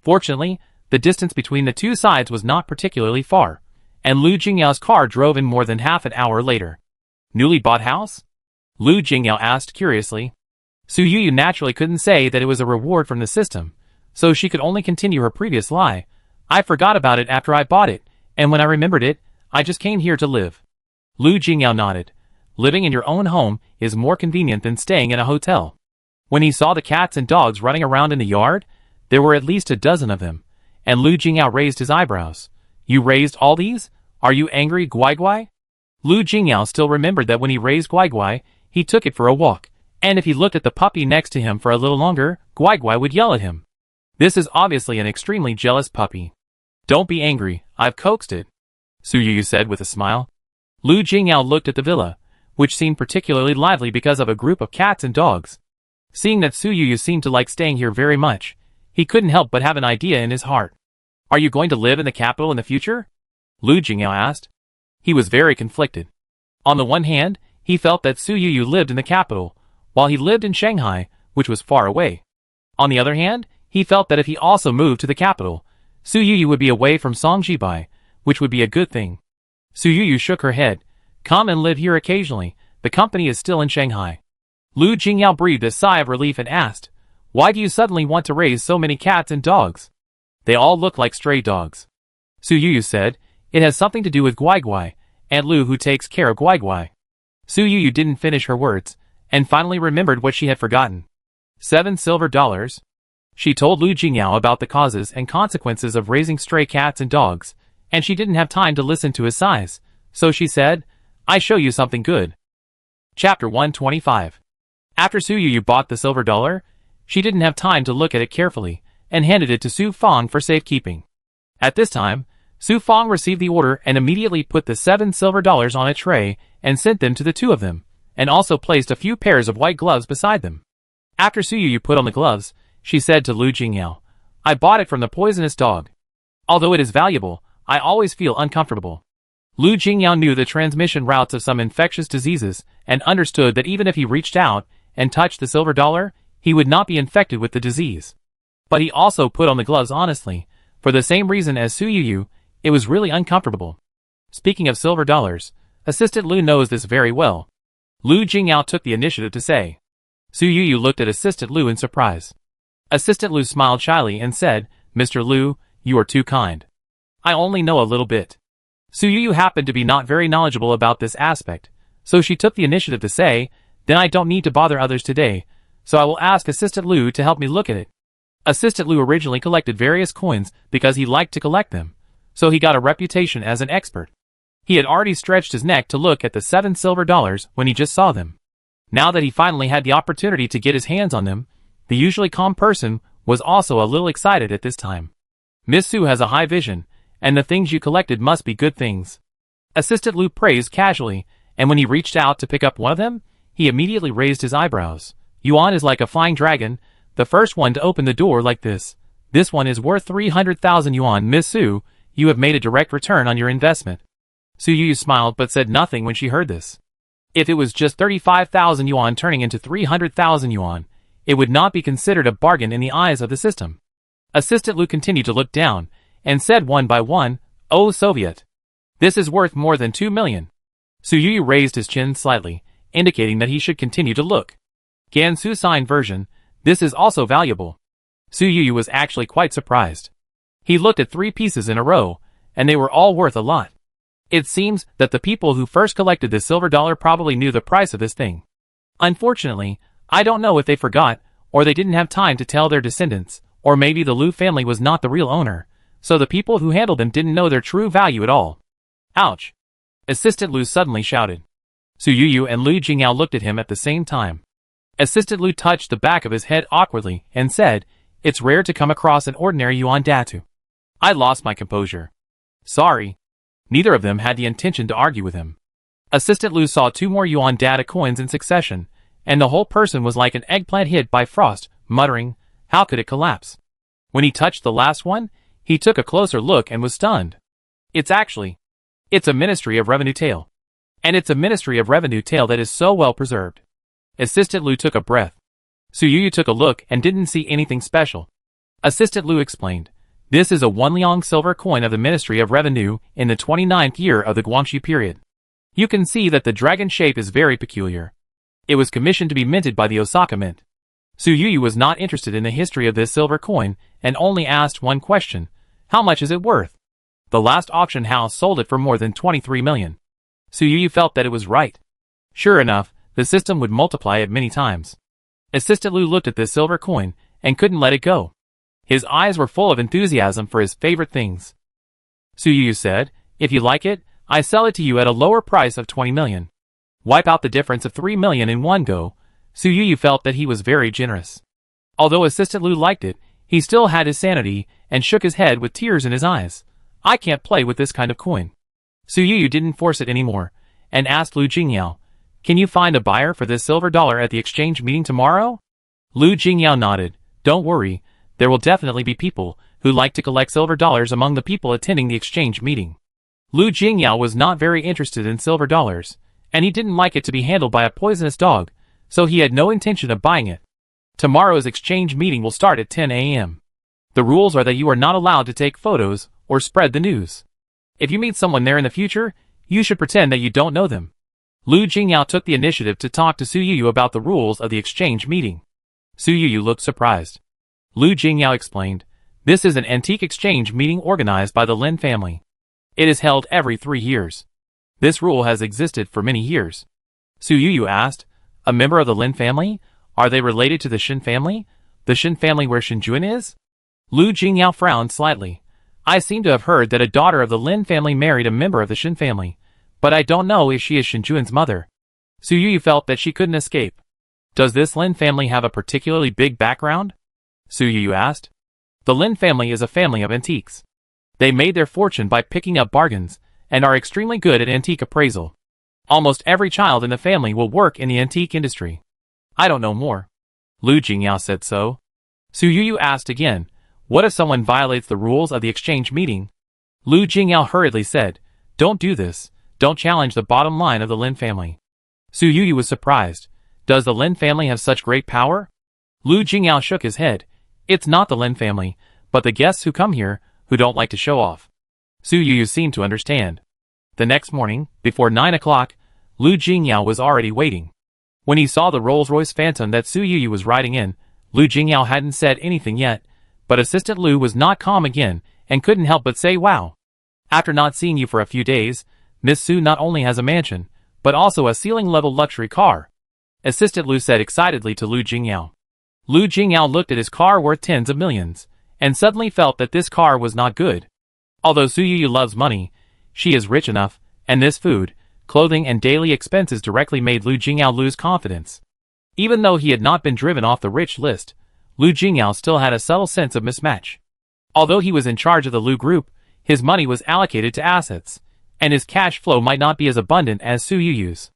Fortunately, the distance between the two sides was not particularly far, and Lu Jingyao's car drove in more than half an hour later. Newly bought house? Lu Jingyao asked curiously. Su Yu naturally couldn't say that it was a reward from the system, so she could only continue her previous lie. I forgot about it after I bought it, and when I remembered it, I just came here to live. Lu Jingyao nodded. Living in your own home is more convenient than staying in a hotel. When he saw the cats and dogs running around in the yard, there were at least a dozen of them, and Lu Jingyao raised his eyebrows. You raised all these? Are you angry, Guai Guai? Lu Jingyao still remembered that when he raised Guai Guai, he took it for a walk, and if he looked at the puppy next to him for a little longer, Guai Guai would yell at him. This is obviously an extremely jealous puppy. Don't be angry, I've coaxed it, Su Yu said with a smile. Lu Jingyao looked at the villa, which seemed particularly lively because of a group of cats and dogs. Seeing that Su Yu seemed to like staying here very much, he couldn't help but have an idea in his heart. Are you going to live in the capital in the future? Lu Jingyao asked. He was very conflicted. On the one hand, he felt that Su Yu lived in the capital, while he lived in Shanghai, which was far away. On the other hand, he felt that if he also moved to the capital, Su Yu would be away from Songjibai, which would be a good thing. Su Yu shook her head. Come and live here occasionally, the company is still in Shanghai. Lu Jingyao breathed a sigh of relief and asked, Why do you suddenly want to raise so many cats and dogs? They all look like stray dogs. Su Yu said, It has something to do with Guai Guai, Aunt Lu who takes care of Guai Guai. Su Yu didn't finish her words, and finally remembered what she had forgotten. $7 silver. She told Lu Jingyao about the causes and consequences of raising stray cats and dogs, and she didn't have time to listen to his sighs, so she said, I show you something good. Chapter 125. After Su Yu bought the silver dollar, she didn't have time to look at it carefully, and handed it to Su Fong for safekeeping. At this time, Su Fong received the order and immediately put the $7 silver on a tray and sent them to the two of them, and also placed a few pairs of white gloves beside them. After Su Yu put on the gloves, she said to Lu Jingyao, I bought it from the poisonous dog. Although it is valuable, I always feel uncomfortable. Lu Jingyao knew the transmission routes of some infectious diseases and understood that even if he reached out and touched the silver dollar, he would not be infected with the disease. But he also put on the gloves honestly, for the same reason as Su Yu, it was really uncomfortable. Speaking of silver dollars, Assistant Lu knows this very well. Lu Jingyao took the initiative to say. Su Yu looked at Assistant Lu in surprise. Assistant Lu smiled shyly and said, Mr. Lu, you are too kind. I only know a little bit. Su Yu happened to be not very knowledgeable about this aspect, so she took the initiative to say, Then I don't need to bother others today, so I will ask Assistant Lu to help me look at it. Assistant Lu originally collected various coins because he liked to collect them, so he got a reputation as an expert. He had already stretched his neck to look at the $7 silver when he just saw them. Now that he finally had the opportunity to get his hands on them, the usually calm person was also a little excited at this time. Miss Su has a high vision, and the things you collected must be good things. Assistant Lu praised casually, and when he reached out to pick up one of them, he immediately raised his eyebrows. Yuan is like a flying dragon, the first one to open the door like this. This one is worth 300,000 yuan. Miss Su, you have made a direct return on your investment. Su Yu smiled but said nothing when she heard this. If it was just 35,000 yuan turning into 300,000 yuan, it would not be considered a bargain in the eyes of the system. Assistant Lu continued to look down, and said one by one, Oh Soviet. This is worth more than 2 million. Su Yu raised his chin slightly, indicating that he should continue to look. Gansu sign version, this is also valuable. Su Yu was actually quite surprised. He looked at 3 pieces in a row, and they were all worth a lot. It seems that the people who first collected this silver dollar probably knew the price of this thing. Unfortunately, I don't know if they forgot, or they didn't have time to tell their descendants, or maybe the Lu family was not the real owner, so the people who handled them didn't know their true value at all. Ouch! Assistant Lu suddenly shouted. Su Yu and Lu Jingyao looked at him at the same time. Assistant Lu touched the back of his head awkwardly and said, "It's rare to come across an ordinary yuan datu." I lost my composure. Sorry. Neither of them had the intention to argue with him. Assistant Lu saw 2 more yuan data coins in succession, and the whole person was like an eggplant hit by frost, muttering, how could it collapse? When he touched the last one, he took a closer look and was stunned. It's a Ministry of Revenue tale. And it's a Ministry of Revenue tale that is so well preserved. Assistant Lu took a breath. Su Yu took a look and didn't see anything special. Assistant Lu explained, this is a 1 liang silver coin of the Ministry of Revenue in the 29th year of the Guangxi period. You can see that the dragon shape is very peculiar. It was commissioned to be minted by the Osaka Mint. Su Yu was not interested in the history of this silver coin and only asked one question, how much is it worth? The last auction house sold it for more than 23 million. Su Yu felt that it was right. Sure enough, the system would multiply it many times. Assistant Lu looked at this silver coin and couldn't let it go. His eyes were full of enthusiasm for his favorite things. Su Yu said, if you like it, I sell it to you at a lower price of 20 million. Wipe out the difference of 3 million in one go. Su Yu felt that he was very generous. Although Assistant Lu liked it, he still had his sanity and shook his head with tears in his eyes. I can't play with this kind of coin. Su Yu didn't force it anymore and asked Lu Jingyao, can you find a buyer for this silver dollar at the exchange meeting tomorrow? Lu Jingyao nodded. Don't worry, there will definitely be people who like to collect silver dollars among the people attending the exchange meeting. Lu Jingyao was not very interested in silver dollars, and he didn't like it to be handled by a poisonous dog, so he had no intention of buying it. Tomorrow's exchange meeting will start at 10 a.m. The rules are that you are not allowed to take photos or spread the news. If you meet someone there in the future, you should pretend that you don't know them. Lu Jingyao took the initiative to talk to Su Yu about the rules of the exchange meeting. Su Yu looked surprised. Lu Jingyao explained, this is an antique exchange meeting organized by the Lin family. It is held every 3 years. This rule has existed for many years. Su Yu asked, a member of the Lin family? Are they related to the Shin family? The Shin family where Shinjuan is? Lu Jingyao frowned slightly. I seem to have heard that a daughter of the Lin family married a member of the Shin family, but I don't know if she is Shinjuan's mother. Su Yu felt that she couldn't escape. Does this Lin family have a particularly big background? Su Yu asked. The Lin family is a family of antiques. They made their fortune by picking up bargains, and are extremely good at antique appraisal. Almost every child in the family will work in the antique industry. I don't know more. Lu Jingyao said so. Su Yu asked again, what if someone violates the rules of the exchange meeting? Lu Jingyao hurriedly said, don't do this, don't challenge the bottom line of the Lin family. Su Yu was surprised. Does the Lin family have such great power? Lu Jingyao shook his head. It's not the Lin family, but the guests who come here, who don't like to show off. Su Yu seemed to understand. The next morning, before 9 o'clock, Lu Jingyao was already waiting. When he saw the Rolls-Royce Phantom that Su Yu was riding in, Lu Jingyao hadn't said anything yet, but Assistant Lu was not calm again and couldn't help but say wow. After not seeing you for a few days, Miss Su not only has a mansion, but also a ceiling-level luxury car. Assistant Lu said excitedly to Lu Jingyao. Lu Jingyao looked at his car worth tens of millions, and suddenly felt that this car was not good. Although Su Yu loves money, she is rich enough, and this food, clothing and daily expenses directly made Lu Jingyao lose confidence. Even though he had not been driven off the rich list, Lu Jingyao still had a subtle sense of mismatch. Although he was in charge of the Lu group, his money was allocated to assets, and his cash flow might not be as abundant as Su Yu's.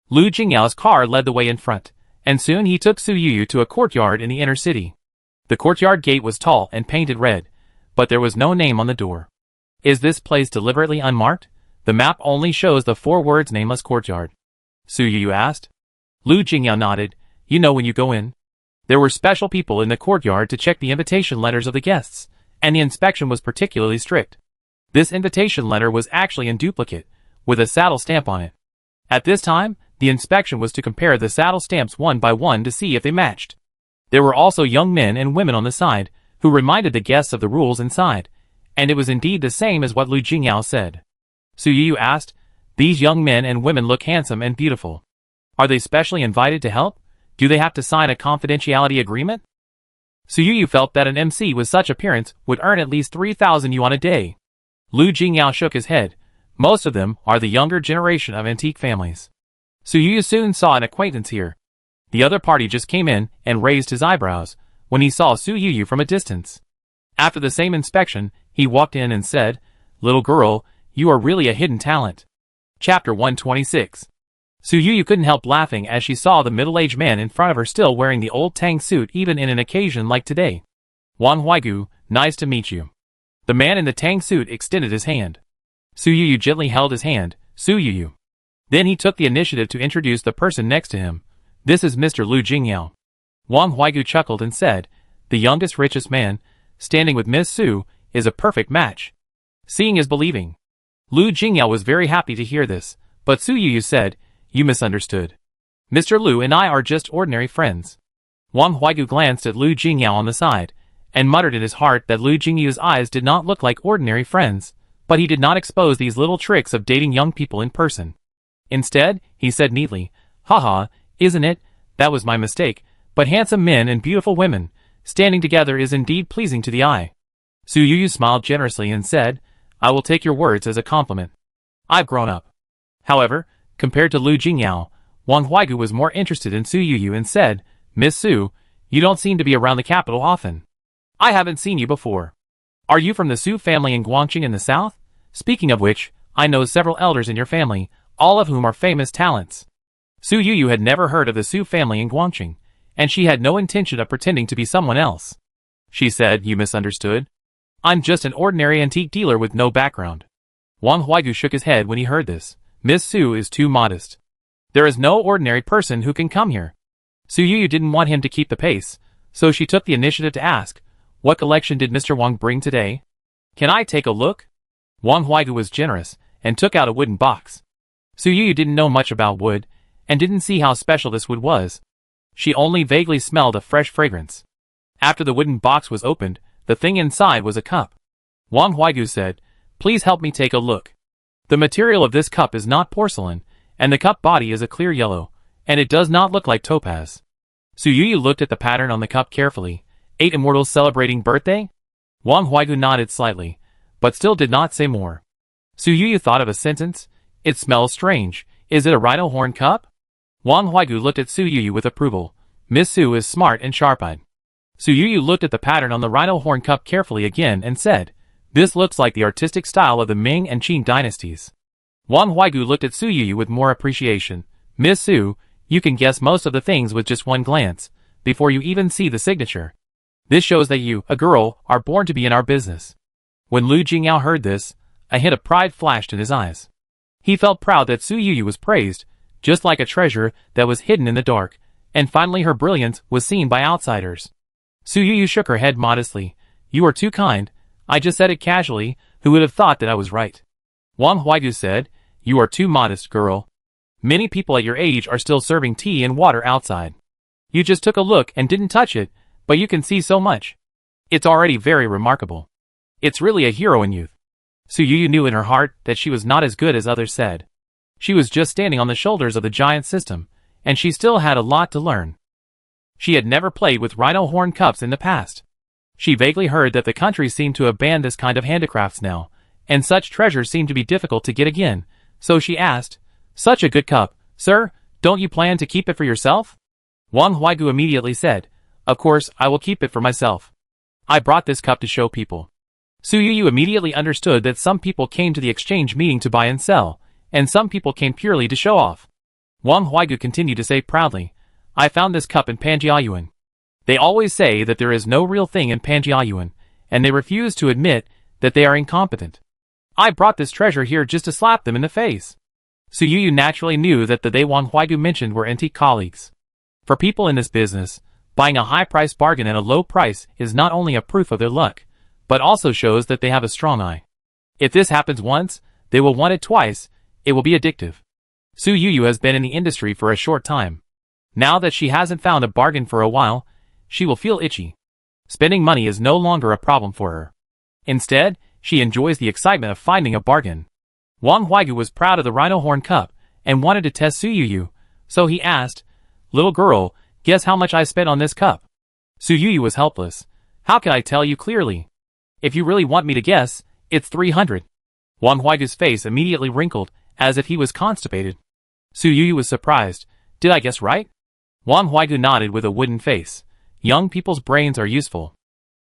Lu Jingyao's car led the way in front, and soon he took Su Yu to a courtyard in the inner city. The courtyard gate was tall and painted red, but there was no name on the door. Is this place deliberately unmarked? The map only shows the 4 words nameless courtyard. Su Yu asked. Lu Jingyao nodded. You know when you go in. There were special people in the courtyard to check the invitation letters of the guests, and the inspection was particularly strict. This invitation letter was actually in duplicate, with a saddle stamp on it. At this time, the inspection was to compare the saddle stamps one by one to see if they matched. There were also young men and women on the side, who reminded the guests of the rules inside, and it was indeed the same as what Lu Jingyao said. Su Yu asked, "These young men and women look handsome and beautiful. Are they specially invited to help? Do they have to sign a confidentiality agreement?" Su Yu felt that an MC with such appearance would earn at least 3,000 yuan a day. Lu Jingyao shook his head. Most of them are the younger generation of antique families. Su Yu soon saw an acquaintance here. The other party just came in and raised his eyebrows when he saw Su Yu from a distance. After the same inspection, he walked in and said, "Little girl, you are really a hidden talent." Chapter 126. Su Yu couldn't help laughing as she saw the middle-aged man in front of her still wearing the old Tang suit even in an occasion like today. "Wang Huaigu, nice to meet you." The man in the Tang suit extended his hand. Su Yu gently held his hand. "Su Yu." Then he took the initiative to introduce the person next to him. "This is Mr. Lu Jingyao." Wang Huaigu chuckled and said, "The youngest richest man, standing with Miss Su, is a perfect match." Seeing is believing. Lu Jingyao was very happy to hear this, but Su Yu said, "You misunderstood. Mr. Lu and I are just ordinary friends." Wang Huaigu glanced at Lu Jingyao on the side, and muttered in his heart that Lu Jingyu's eyes did not look like ordinary friends, but he did not expose these little tricks of dating young people in person. Instead, he said neatly, "Haha, isn't it? That was my mistake, but handsome men and beautiful women, standing together is indeed pleasing to the eye." Su Yu smiled generously and said, "I will take your words as a compliment. I've grown up." However, compared to Lu Jingyao, Wang Huaigu was more interested in Su Yu and said, "Miss Su, you don't seem to be around the capital often. I haven't seen you before. Are you from the Su family in Guangqing in the south? Speaking of which, I know several elders in your family, all of whom are famous talents." Su Yu had never heard of the Su family in Guangqing, and she had no intention of pretending to be someone else. She said, "You misunderstood. I'm just an ordinary antique dealer with no background." Wang Huaigu shook his head when he heard this. "Miss Su is too modest. There is no ordinary person who can come here." Su Yu didn't want him to keep the pace, so she took the initiative to ask, "What collection did Mr. Wang bring today? Can I take a look?" Wang Huaigu was generous, and took out a wooden box. Su Yu didn't know much about wood, and didn't see how special this wood was. She only vaguely smelled a fresh fragrance. After the wooden box was opened, the thing inside was a cup. Wang Huaigu said, "Please help me take a look." The material of this cup is not porcelain, and the cup body is a clear yellow, and it does not look like topaz. Su Yu looked at the pattern on the cup carefully. 8 immortals celebrating birthday? Wang Huaigu nodded slightly, but still did not say more. Su Yu thought of a sentence. "It smells strange. Is it a rhino horn cup?" Wang Huaigu looked at Su Yu with approval. Miss Su is smart and sharp-eyed. Su Yu looked at the pattern on the rhino horn cup carefully again and said, "This looks like the artistic style of the Ming and Qing dynasties." Wang Huaigu looked at Su Yu with more appreciation. "Miss Su, you can guess most of the things with just one glance, before you even see the signature. This shows that you, a girl, are born to be in our business." When Lu Jingyao heard this, a hint of pride flashed in his eyes. He felt proud that Su Yu was praised, just like a treasure that was hidden in the dark, and finally her brilliance was seen by outsiders. Su Yu shook her head modestly. "You are too kind. I just said it casually. Who would have thought that I was right?" Wang Huaigu said, "You are too modest, girl. Many people at your age are still serving tea and water outside. You just took a look and didn't touch it, but you can see so much. It's already very remarkable. It's really a hero in youth." Su Yu knew in her heart that she was not as good as others said. She was just standing on the shoulders of the giant system, and she still had a lot to learn. She had never played with rhino horn cups in the past. She vaguely heard that the country seemed to have banned this kind of handicrafts now, and such treasures seemed to be difficult to get again, so she asked, "Such a good cup, sir, don't you plan to keep it for yourself?" Wang Huaigu immediately said, "Of course, I will keep it for myself. I brought this cup to show people." Su Yu immediately understood that some people came to the exchange meeting to buy and sell, and some people came purely to show off. Wang Huaigu continued to say proudly, "I found this cup in Panjiayuan. They always say that there is no real thing in Panjiayuan, and they refuse to admit that they are incompetent. I brought this treasure here just to slap them in the face." Su Yu naturally knew that the they Wang Huaigu mentioned were antique colleagues. For people in this business, buying a high-price bargain at a low price is not only a proof of their luck, but also shows that they have a strong eye. If this happens once, they will want it twice. It will be addictive. Su Yuyu has been in the industry for a short time. Now that she hasn't found a bargain for a while, she will feel itchy. Spending money is no longer a problem for her. Instead, she enjoys the excitement of finding a bargain. Wang Huaigu was proud of the Rhino Horn Cup and wanted to test Su Yuyu, so he asked, "Little girl, guess how much I spent on this cup?" Su Yuyu was helpless. "How can I tell you clearly? If you really want me to guess, it's 300. Wang Huaigu's face immediately wrinkled, as if he was constipated. Su Yuyu was surprised. "Did I guess right?" Wang Huaigu nodded with a wooden face. Young people's brains are useful.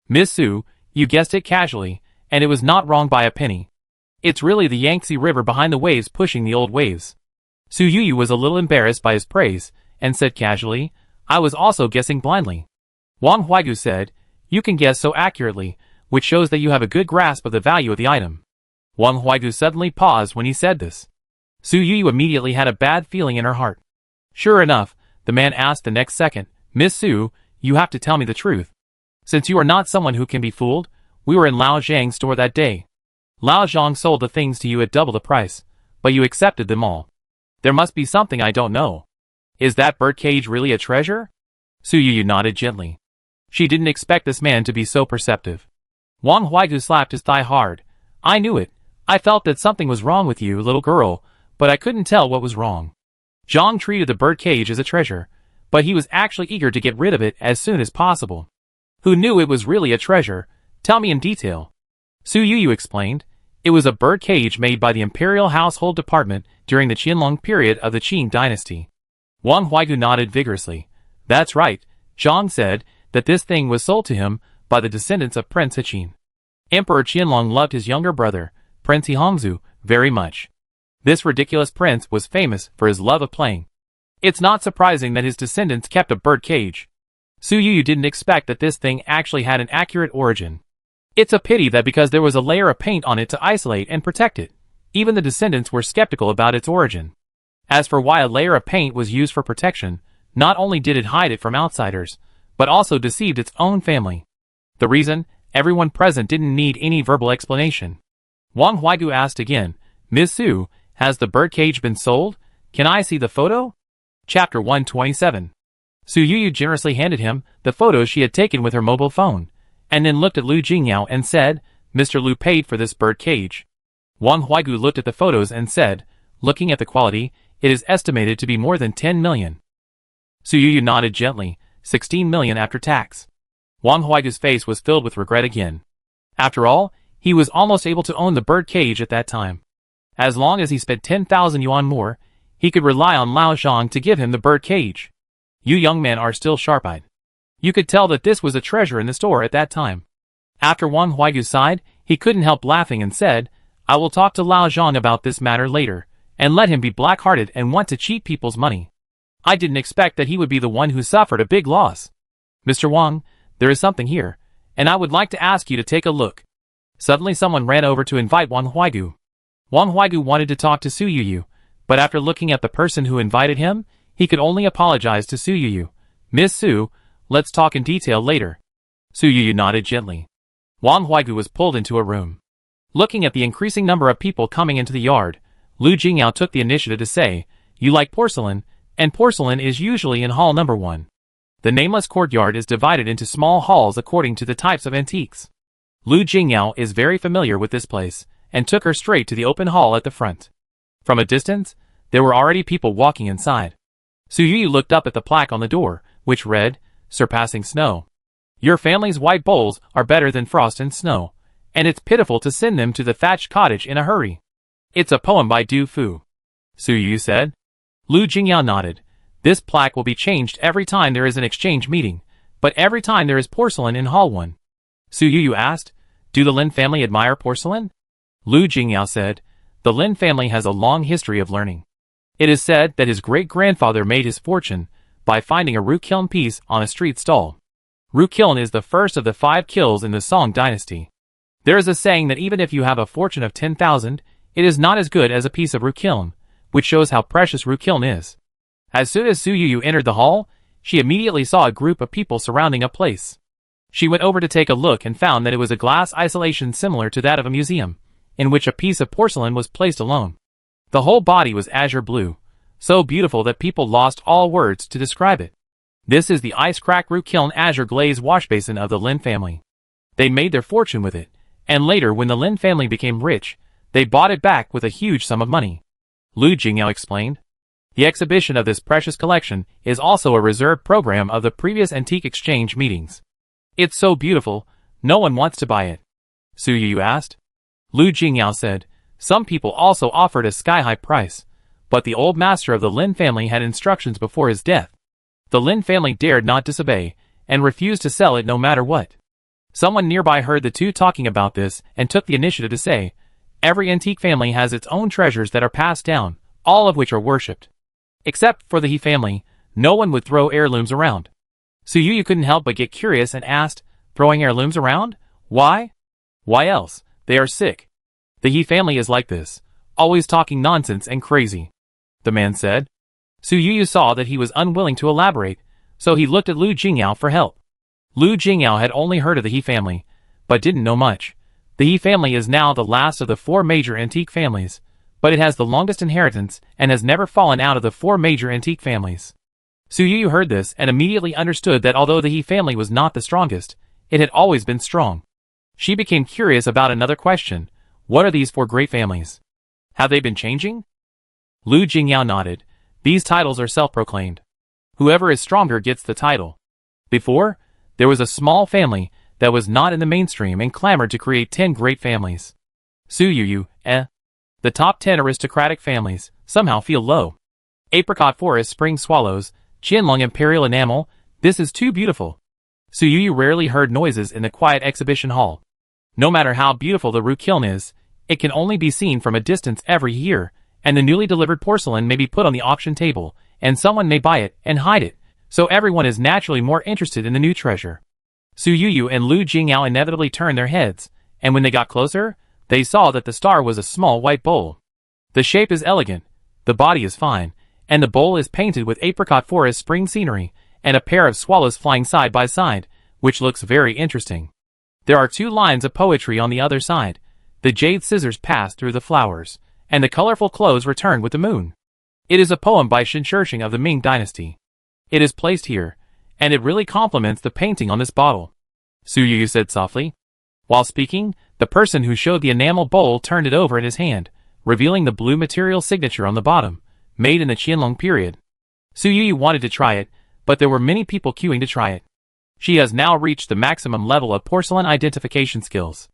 "Miss Su, you guessed it casually, and it was not wrong by a penny. It's really the Yangtze River behind the waves pushing the old waves." Su Yuyu was a little embarrassed by his praise, and said casually, "I was also guessing blindly." Wang Huaigu said, "You can guess so accurately, which shows that you have a good grasp of the value of the item." Wang Huaigu suddenly paused when he said this. Su Yuyu immediately had a bad feeling in her heart. Sure enough, the man asked the next second, "Miss Su, you have to tell me the truth. Since you are not someone who can be fooled, we were in Lao Zhang's store that day. Lao Zhang sold the things to you at double the price, but you accepted them all. There must be something I don't know. Is that birdcage really a treasure?" Su Yuyu nodded gently. She didn't expect this man to be so perceptive. Wang Huaigu slapped his thigh hard. "I knew it. I felt that something was wrong with you, little girl, but I couldn't tell what was wrong." Zhang treated the birdcage as a treasure, but he was actually eager to get rid of it as soon as possible. "Who knew it was really a treasure? Tell me in detail." Su Yuyu explained. It was a bird cage made by the Imperial Household Department during the Qianlong period of the Qing dynasty. Wang Huaigu nodded vigorously. "That's right," Zhang said, that this thing was sold to him by the descendants of Prince Hiqin. Emperor Qianlong loved his younger brother, Prince Hongzhu, very much. This ridiculous prince was famous for his love of playing. It's not surprising that his descendants kept a bird cage. Su Yuyu didn't expect that this thing actually had an accurate origin. It's a pity that because there was a layer of paint on it to isolate and protect it, even the descendants were skeptical about its origin. As for why a layer of paint was used for protection, not only did it hide it from outsiders, but also deceived its own family. The reason, everyone present didn't need any verbal explanation. Wang Huaigu asked again, "Miss Su, has the birdcage been sold? Can I see the photo?" Chapter 127. Su Yuyu generously handed him the photos she had taken with her mobile phone, and then looked at Lu Jingyao and said, "Mr. Lu paid for this bird cage." Wang Huaigu looked at the photos and said, "Looking at the quality, it is estimated to be more than 10 million. Su Yuyu nodded gently, 16 million after tax. Wang Huaigu's face was filled with regret again. After all, he was almost able to own the bird cage at that time. As long as he spent 10,000 yuan more, he could rely on Lao Zhang to give him the bird cage. You young men are still sharp-eyed. You could tell that this was a treasure in the store at that time. After Wang Huaigu sighed, he couldn't help laughing and said, "I will talk to Lao Zhang about this matter later, and let him be black-hearted and want to cheat people's money. I didn't expect that he would be the one who suffered a big loss. Mr. Wang, there is something here, and I would like to ask you to take a look." Suddenly someone ran over to invite Wang Huaigu. Wang Huaigu wanted to talk to Su Yuyu, but after looking at the person who invited him, he could only apologize to Su Yuyu. "Miss Su, let's talk in detail later." Su Yuyu nodded gently. Wang Huaigu was pulled into a room. Looking at the increasing number of people coming into the yard, Lu Jingyao took the initiative to say, "You like porcelain, and porcelain is usually in hall number 1. The nameless courtyard is divided into small halls according to the types of antiques. Lu Jingyao is very familiar with this place, and took her straight to the open hall at the front. From a distance, there were already people walking inside. Su Yuyu looked up at the plaque on the door, which read, "Surpassing Snow. Your family's white bowls are better than frost and snow, and it's pitiful to send them to the thatched cottage in a hurry." It's a poem by Du Fu. Su Yuyu said. Lu Jingyao nodded. This plaque will be changed every time there is an exchange meeting, but every time there is porcelain in Hall 1. Su Yuyu asked, "Do the Lin family admire porcelain?" Lu Jingyao said, "The Lin family has a long history of learning. It is said that his great-grandfather made his fortune by finding a root kiln piece on a street stall. Root kiln is the first of the 5 kilns in the Song dynasty. There is a saying that even if you have a fortune of 10,000, it is not as good as a piece of root kiln, which shows how precious root kiln is." As soon as Su Yuyu entered the hall, she immediately saw a group of people surrounding a place. She went over to take a look and found that it was a glass isolation similar to that of a museum. in which a piece of porcelain was placed alone. The whole body was azure blue, so beautiful that people lost all words to describe it. This is the ice crack root kiln azure glaze washbasin of the Lin family. They made their fortune with it, and later when the Lin family became rich, they bought it back with a huge sum of money. Lu Jingyao explained. The exhibition of this precious collection is also a reserved program of the previous antique exchange meetings. It's so beautiful, no one wants to buy it. Su Yu asked. Lu Jingyao said, some people also offered a sky-high price, but the old master of the Lin family had instructions before his death. The Lin family dared not disobey, and refused to sell it no matter what. Someone nearby heard the two talking about this and took the initiative to say, every antique family has its own treasures that are passed down, all of which are worshipped. Except for the He family, no one would throw heirlooms around. Su Yu couldn't help but get curious and asked, throwing heirlooms around? Why? Why else? They are sick. The He family is like this, always talking nonsense and crazy. The man said. Su Yu saw that he was unwilling to elaborate, so he looked at Lu Jingyao for help. Lu Jingyao had only heard of the He family, but didn't know much. The He family is now the last of the 4 major antique families, but it has the longest inheritance and has never fallen out of the 4 major antique families. Su Yu heard this and immediately understood that although the He family was not the strongest, it had always been strong. She became curious about another question. What are these 4 great families? Have they been changing? Lu Jingyao nodded. These titles are self-proclaimed. Whoever is stronger gets the title. Before, there was a small family that was not in the mainstream and clamored to create 10 great families. Su Yu, The top 10 aristocratic families somehow feel low. Apricot Forest Spring Swallows, Qianlong Imperial Enamel, this is too beautiful. Su Yu rarely heard noises in the quiet exhibition hall. No matter how beautiful the root kiln is, it can only be seen from a distance every year, and the newly delivered porcelain may be put on the auction table, and someone may buy it and hide it, so everyone is naturally more interested in the new treasure. Su Yu and Lu Jingyao inevitably turned their heads, and when they got closer, they saw that the star was a small white bowl. The shape is elegant, the body is fine, and the bowl is painted with apricot forest spring scenery, and a pair of swallows flying side by side, which looks very interesting. There are 2 lines of poetry on the other side. The jade scissors pass through the flowers, and the colorful clothes return with the moon. It is a poem by Shen Shishing of the Ming dynasty. It is placed here, and it really complements the painting on this bottle. Su Yu said softly. While speaking, the person who showed the enamel bowl turned it over in his hand, revealing the blue material signature on the bottom, made in the Qianlong period. Su Yu wanted to try it, but there were many people queuing to try it. She has now reached the maximum level of porcelain identification skills.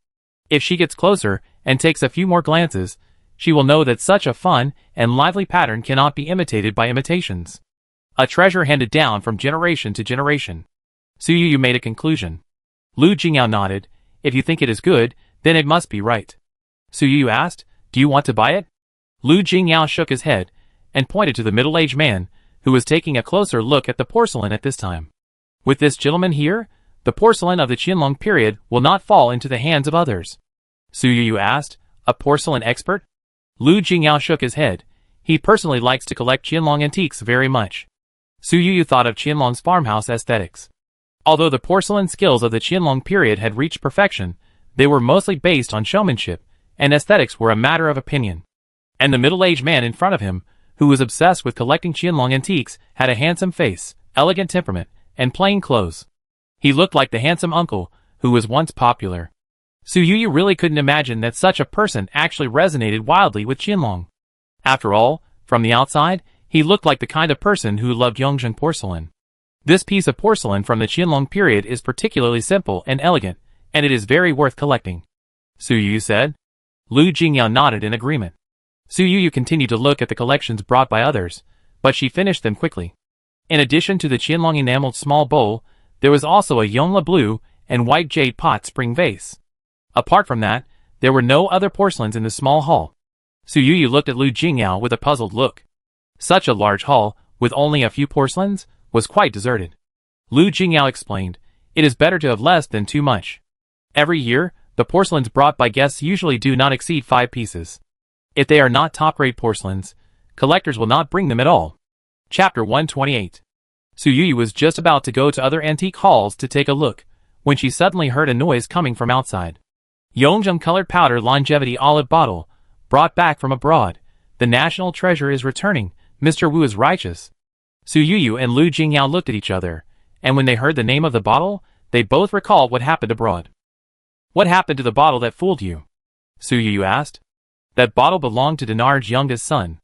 If she gets closer and takes a few more glances, she will know that such a fun and lively pattern cannot be imitated by imitations. A treasure handed down from generation to generation. Su Yu made a conclusion. Lu Jingyao nodded. If you think it is good, then it must be right. Su Yu asked, do you want to buy it? Lu Jingyao shook his head and pointed to the middle-aged man, who was taking a closer look at the porcelain at this time. With this gentleman here, the porcelain of the Qianlong period will not fall into the hands of others. Su Yu asked, a porcelain expert? Lu Jingyao shook his head. He personally likes to collect Qianlong antiques very much. Su Yu thought of Qianlong's farmhouse aesthetics. Although the porcelain skills of the Qianlong period had reached perfection, they were mostly based on showmanship, and aesthetics were a matter of opinion. And the middle-aged man in front of him, who was obsessed with collecting Qianlong antiques, had a handsome face, elegant temperament, and plain clothes. He looked like the handsome uncle, who was once popular. Su Yu really couldn't imagine that such a person actually resonated wildly with Qianlong. After all, from the outside, he looked like the kind of person who loved Yongzheng porcelain. This piece of porcelain from the Qianlong period is particularly simple and elegant, and it is very worth collecting. Su Yu said. Lu Jingyao nodded in agreement. Su Yu continued to look at the collections brought by others, but she finished them quickly. In addition to the Qianlong enameled small bowl, there was also a Yongla blue and white jade pot spring vase. Apart from that, there were no other porcelains in the small hall. Su Yu looked at Lu Jingyao with a puzzled look. Such a large hall, with only a few porcelains, was quite deserted. Lu Jingyao explained, it is better to have less than too much. Every year, the porcelains brought by guests usually do not exceed 5 pieces. If they are not top-grade porcelains, collectors will not bring them at all. Chapter 128. Su Yu was just about to go to other antique halls to take a look, when she suddenly heard a noise coming from outside. Yongjung colored powder longevity olive bottle, brought back from abroad. The national treasure is returning. Mr. Wu is righteous. Su Yuyu and Lu Jingyao looked at each other, and when they heard the name of the bottle, they both recalled what happened abroad. What happened to the bottle that fooled you? Su Yuyu asked. That bottle belonged to Dinar's youngest son.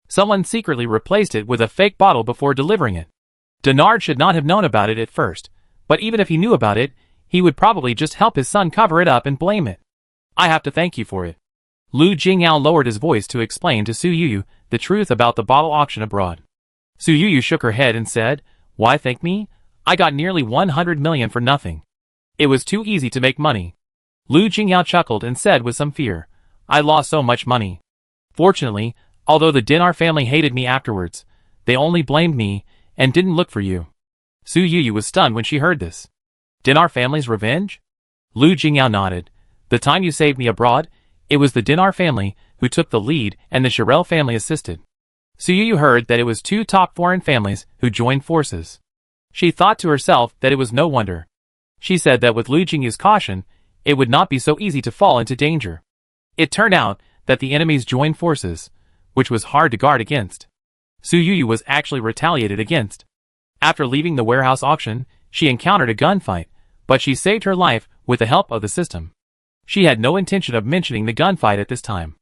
Someone secretly replaced it with a fake bottle before delivering it. Dinard should not have known about it at first, but even if he knew about it, he would probably just help his son cover it up and blame it. I have to thank you for it. Lu Jingyao lowered his voice to explain to Su Yuyu the truth about the bottle auction abroad. Su Yuyu shook her head and said, Why thank me? I got nearly 100 million for nothing. It was too easy to make money. Lu Jingyao chuckled and said with some fear, I lost so much money. Fortunately, although the Dinar family hated me afterwards, they only blamed me and didn't look for you. Su Yuyu was stunned when she heard this. Dinar family's revenge? Lu Jingyao nodded. The time you saved me abroad, it was the Dinar family who took the lead and the Shirel family assisted. Su Yuyu heard that it was two top foreign families who joined forces. She thought to herself that it was no wonder. She said that with Lu Jingyu's caution, it would not be so easy to fall into danger. It turned out that the enemies joined forces, which was hard to guard against. Su Yuyu was actually retaliated against. After leaving the warehouse auction, she encountered a gunfight, but she saved her life with the help of the system. She had no intention of mentioning the gunfight at this time.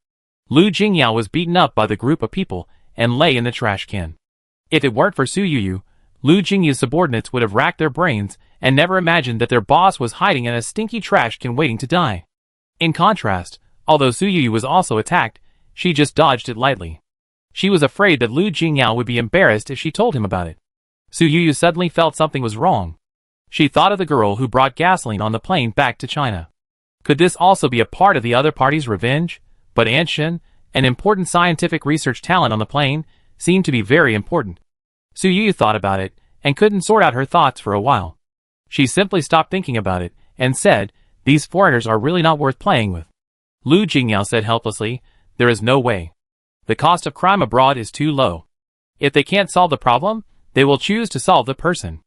Lu Jingyao was beaten up by the group of people and lay in the trash can. If it weren't for Su Yuyu, Lu Jingyu's subordinates would have racked their brains and never imagined that their boss was hiding in a stinky trash can waiting to die. In contrast, although Su Yuyu was also attacked, she just dodged it lightly. She was afraid that Lu Jingyao would be embarrassed if she told him about it. Su Yuyu suddenly felt something was wrong. She thought of the girl who brought gasoline on the plane back to China. Could this also be a part of the other party's revenge? But Anshin, an important scientific research talent on the plane, seemed to be very important. Su Yuyu thought about it, and couldn't sort out her thoughts for a while. She simply stopped thinking about it, and said, These foreigners are really not worth playing with. Lu Jingyao said helplessly, There is no way. The cost of crime abroad is too low. If they can't solve the problem, they will choose to solve the person.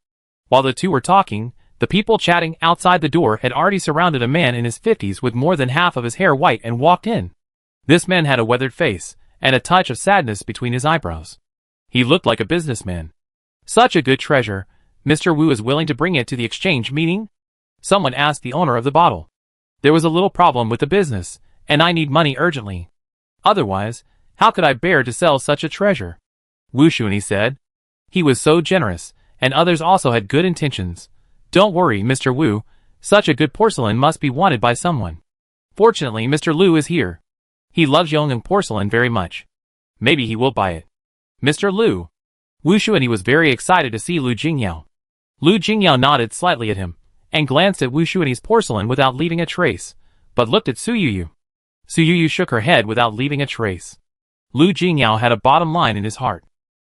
While the two were talking, the people chatting outside the door had already surrounded a man in his 50s with more than half of his hair white and walked in. This man had a weathered face, and a touch of sadness between his eyebrows. He looked like a businessman. Such a good treasure, Mr. Wu is willing to bring it to the exchange meeting? Someone asked the owner of the bottle. There was a little problem with the business, and I need money urgently. Otherwise, how could I bear to sell such a treasure? Wu Xuanyi said. He was so generous, and others also had good intentions. Don't worry, Mr. Wu, such a good porcelain must be wanted by someone. Fortunately, Mr. Lu is here. He loves Yongjung porcelain very much. Maybe he will buy it. Mr. Lu. Wu Xuanyi was very excited to see Lu Jingyao. Lu Jingyao nodded slightly at him, and glanced at Wu Xuanyi's porcelain without leaving a trace, but looked at Su Yuyu. Su Yuyu shook her head without leaving a trace. Lu Jingyao had a bottom line in his heart.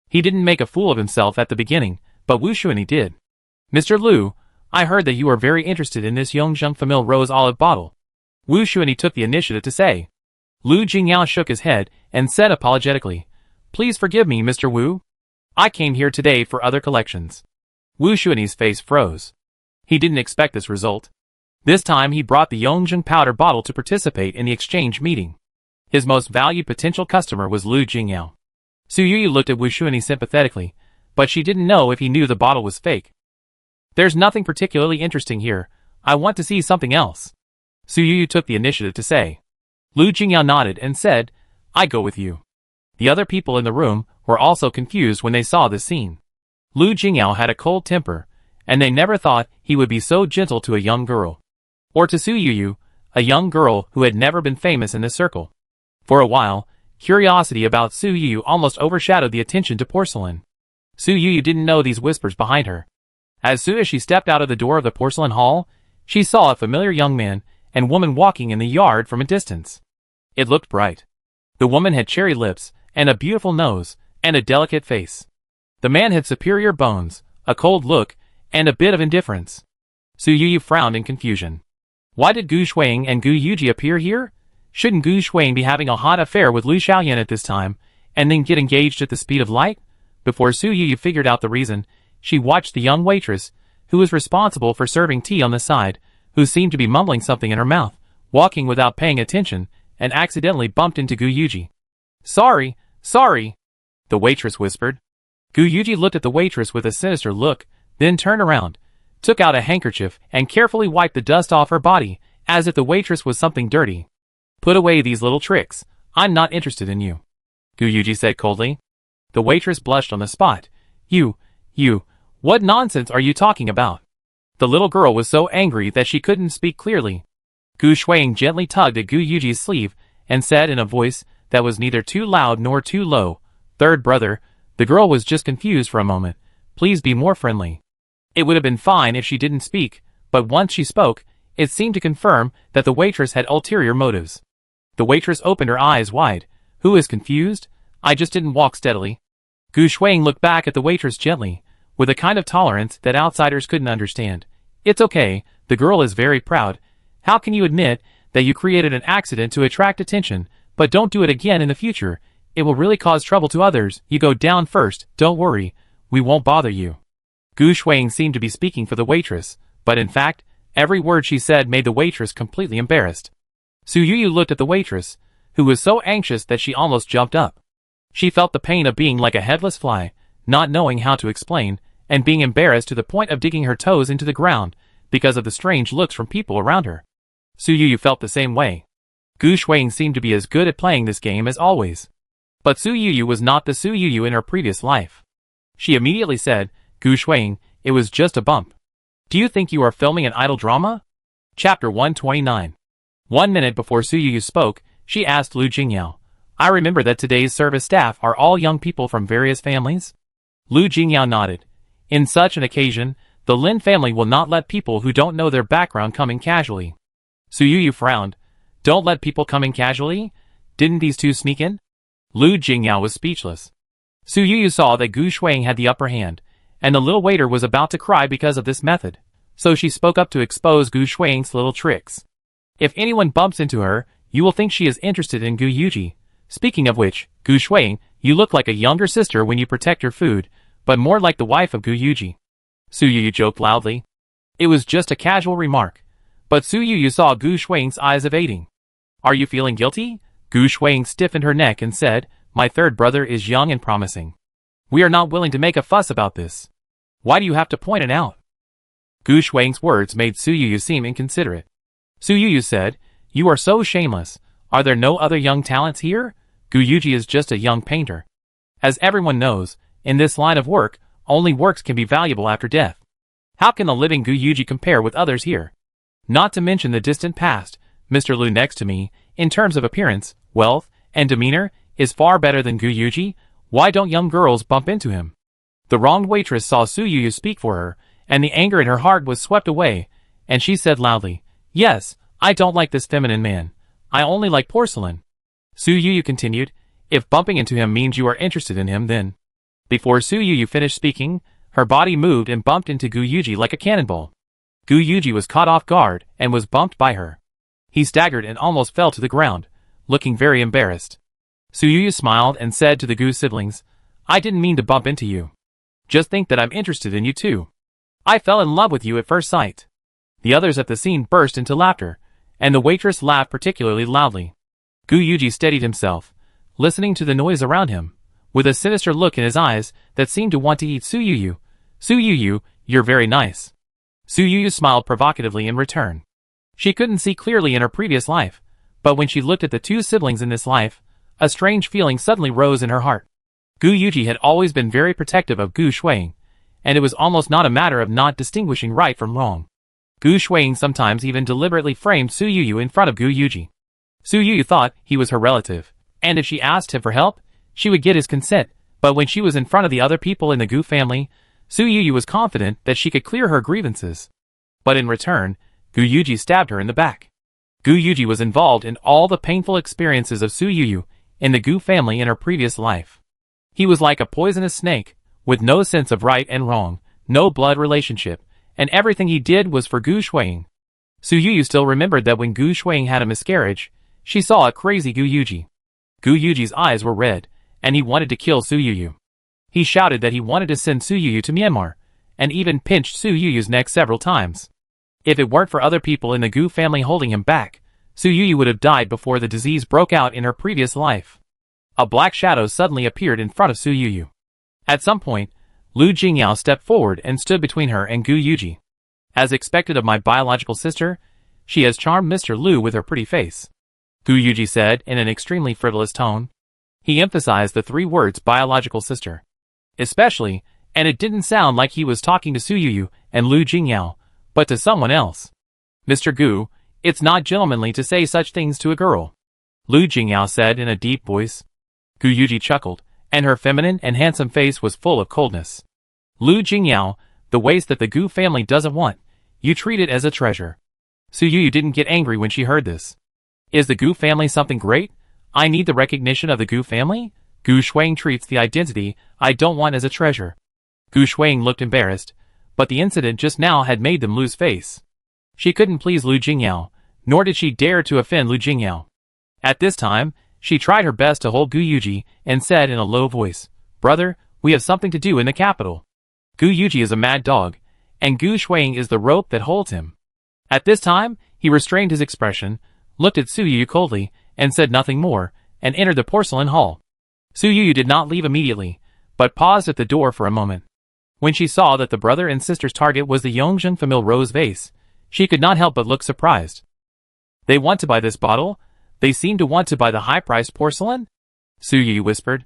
He didn't make a fool of himself at the beginning, but Wu Xuanyi did. Mr. Lu, I heard that you are very interested in this Yongjung Famille Rose Olive bottle. Wu Xuanyi took the initiative to say. Lu Jingyao shook his head and said apologetically, Please forgive me, Mr. Wu. I came here today for other collections. Wu Xuanyi's face froze. He didn't expect this result. This time he brought the Yongjung powder bottle to participate in the exchange meeting. His most valued potential customer was Lu Jingyao. Su Yuyu looked at Wu Xuanyi sympathetically, but she didn't know if he knew the bottle was fake. There's nothing particularly interesting here. I want to see something else. Su Yuyu took the initiative to say. Lu Jingyao nodded and said, I go with you. The other people in the room were also confused when they saw this scene. Lu Jingyao had a cold temper, and they never thought he would be so gentle to a young girl. Or to Su Yuyu, a young girl who had never been famous in this circle. For a while, curiosity about Su Yuyu almost overshadowed the attention to porcelain. Su Yuyu didn't know these whispers behind her. As soon as she stepped out of the door of the porcelain hall, she saw a familiar young man and woman walking in the yard from a distance. It looked bright. The woman had cherry lips, and a beautiful nose, and a delicate face. The man had superior bones, a cold look, and a bit of indifference. Su Yuyu frowned in confusion. Why did Gu Shuang and Gu Yuji appear here? Shouldn't Gu Shuang be having a hot affair with Lu Xiaoyan at this time, and then get engaged at the speed of light? Before Su Yuyu figured out the reason, she watched the young waitress, who was responsible for serving tea on the side, who seemed to be mumbling something in her mouth, walking without paying attention, and accidentally bumped into Gu Yuji. Sorry, sorry, the waitress whispered. Gu Yuji looked at the waitress with a sinister look, then turned around, took out a handkerchief, and carefully wiped the dust off her body, as if the waitress was something dirty. Put away these little tricks. I'm not interested in you, Gu Yuji said coldly. The waitress blushed on the spot. You, what nonsense are you talking about? The little girl was so angry that she couldn't speak clearly. Gu Shuang gently tugged at Gu Yuji's sleeve, and said in a voice that was neither too loud nor too low, "Third brother." The girl was just confused for a moment. Please be more friendly. It would have been fine if she didn't speak, but once she spoke, it seemed to confirm that the waitress had ulterior motives. The waitress opened her eyes wide. Who is confused? I just didn't walk steadily. Gu Shuang looked back at the waitress gently, with a kind of tolerance that outsiders couldn't understand. It's okay, the girl is very proud. How can you admit that you created an accident to attract attention, but don't do it again in the future? It will really cause trouble to others. You go down first, don't worry. We won't bother you. Gu Shuang seemed to be speaking for the waitress, but in fact, every word she said made the waitress completely embarrassed. Su Yuyu looked at the waitress, who was so anxious that she almost jumped up. She felt the pain of being like a headless fly, not knowing how to explain, and being embarrassed to the point of digging her toes into the ground, because of the strange looks from people around her. Su Yuyu felt the same way. Gu Shuang seemed to be as good at playing this game as always. But Su Yuyu was not the Su Yuyu in her previous life. She immediately said, Gu Shuang, it was just a bump. Do you think you are filming an idol drama? Chapter 129. 1 minute before Su Yuyu spoke, she asked Lu Jingyao, I remember that today's service staff are all young people from various families? Lu Jingyao nodded. In such an occasion, the Lin family will not let people who don't know their background come in casually. Su Yuyu frowned. Don't let people come in casually? Didn't these two sneak in? Lu Jingyao was speechless. Su Yuyu saw that Gu Shuang had the upper hand, and the little waiter was about to cry because of this method, so she spoke up to expose Gu Shuang's little tricks. If anyone bumps into her, you will think she is interested in Gu Yuji. Speaking of which, Gu Shuang, you look like a younger sister when you protect your food, but more like the wife of Gu Yuji. Su Yuyu joked loudly. It was just a casual remark, but Su Yuyu saw Gu Shuang's eyes evading. Are you feeling guilty? Gu Shuang stiffened her neck and said, My third brother is young and promising. We are not willing to make a fuss about this. Why do you have to point it out? Gu Shuang's words made Su Yuyu seem inconsiderate. Su Yuyu said, You are so shameless. Are there no other young talents here? Gu Yuji is just a young painter. As everyone knows, in this line of work, only works can be valuable after death. How can the living Gu Yuji compare with others here? Not to mention the distant past, Mr. Lu next to me, in terms of appearance, wealth, and demeanor, is far better than Gu Yuji. Why don't young girls bump into him? The wronged waitress saw Su Yuyu speak for her, and the anger in her heart was swept away, and she said loudly, Yes, I don't like this feminine man. I only like porcelain. Su Yuyu continued, If bumping into him means you are interested in him, then. Before Su Yuyu finished speaking, her body moved and bumped into Gu Yuji like a cannonball. Gu Yuji was caught off guard and was bumped by her. He staggered and almost fell to the ground, looking very embarrassed. Su Yuyu smiled and said to the Gu siblings, I didn't mean to bump into you. Just think that I'm interested in you too. I fell in love with you at first sight. The others at the scene burst into laughter, and the waitress laughed particularly loudly. Gu Yuji steadied himself, listening to the noise around him, with a sinister look in his eyes that seemed to want to eat Su Yuyu. Su Yuyu, you're very nice. Su Yuyu smiled provocatively in return. She couldn't see clearly in her previous life, but when she looked at the two siblings in this life, a strange feeling suddenly rose in her heart. Gu Yuji had always been very protective of Gu Shuang, and it was almost not a matter of not distinguishing right from wrong. Gu Shuang sometimes even deliberately framed Su Yuyu in front of Gu Yuji. Su Yuyu thought he was her relative, and if she asked him for help, she would get his consent, but when she was in front of the other people in the Gu family, Su Yuyu was confident that she could clear her grievances. But in return, Gu Yuji stabbed her in the back. Gu Yuji was involved in all the painful experiences of Su Yuyu in the Gu family in her previous life. He was like a poisonous snake, with no sense of right and wrong, no blood relationship, and everything he did was for Gu Shuang. Su Yuyu still remembered that when Gu Shuang had a miscarriage, she saw a crazy Gu Yuji. Gu Yuji's eyes were red, and he wanted to kill Su Yuyu. He shouted that he wanted to send Su Yuyu to Myanmar, and even pinched Su Yuyu's neck several times. If it weren't for other people in the Gu family holding him back, Su Yuyu would have died before the disease broke out in her previous life. A black shadow suddenly appeared in front of Su Yuyu. At some point, Lu Jingyao stepped forward and stood between her and Gu Yuji. As expected of my biological sister, she has charmed Mr. Lu with her pretty face, Gu Yuji said in an extremely frivolous tone. He emphasized the 3 words biological sister. Especially, and it didn't sound like he was talking to Su Yuyu and Lu Jingyao, but to someone else. Mr. Gu, it's not gentlemanly to say such things to a girl, Lu Jingyao said in a deep voice. Gu Yuji chuckled, and her feminine and handsome face was full of coldness. Lu Jingyao, the waist that the Gu family doesn't want, you treat it as a treasure. Su Yuyu didn't get angry when she heard this. Is the Gu family something great? I need the recognition of the Gu family? Gu Shuang treats the identity I don't want as a treasure. Gu Shuang looked embarrassed, but the incident just now had made them lose face. She couldn't please Lu Jingyao, nor did she dare to offend Lu Jingyao. At this time, she tried her best to hold Gu Yuji and said in a low voice, "Brother, we have something to do in the capital. Gu Yuji is a mad dog, and Gu Shuang is the rope that holds him." At this time, he restrained his expression, looked at Su Yuyu coldly, and said nothing more, and entered the porcelain hall. Su Yuyu did not leave immediately, but paused at the door for a moment. When she saw that the brother and sister's target was the Yongzheng Famille rose vase, she could not help but look surprised. They want to buy this bottle? They seem to want to buy the high-priced porcelain? Su Yuyu whispered.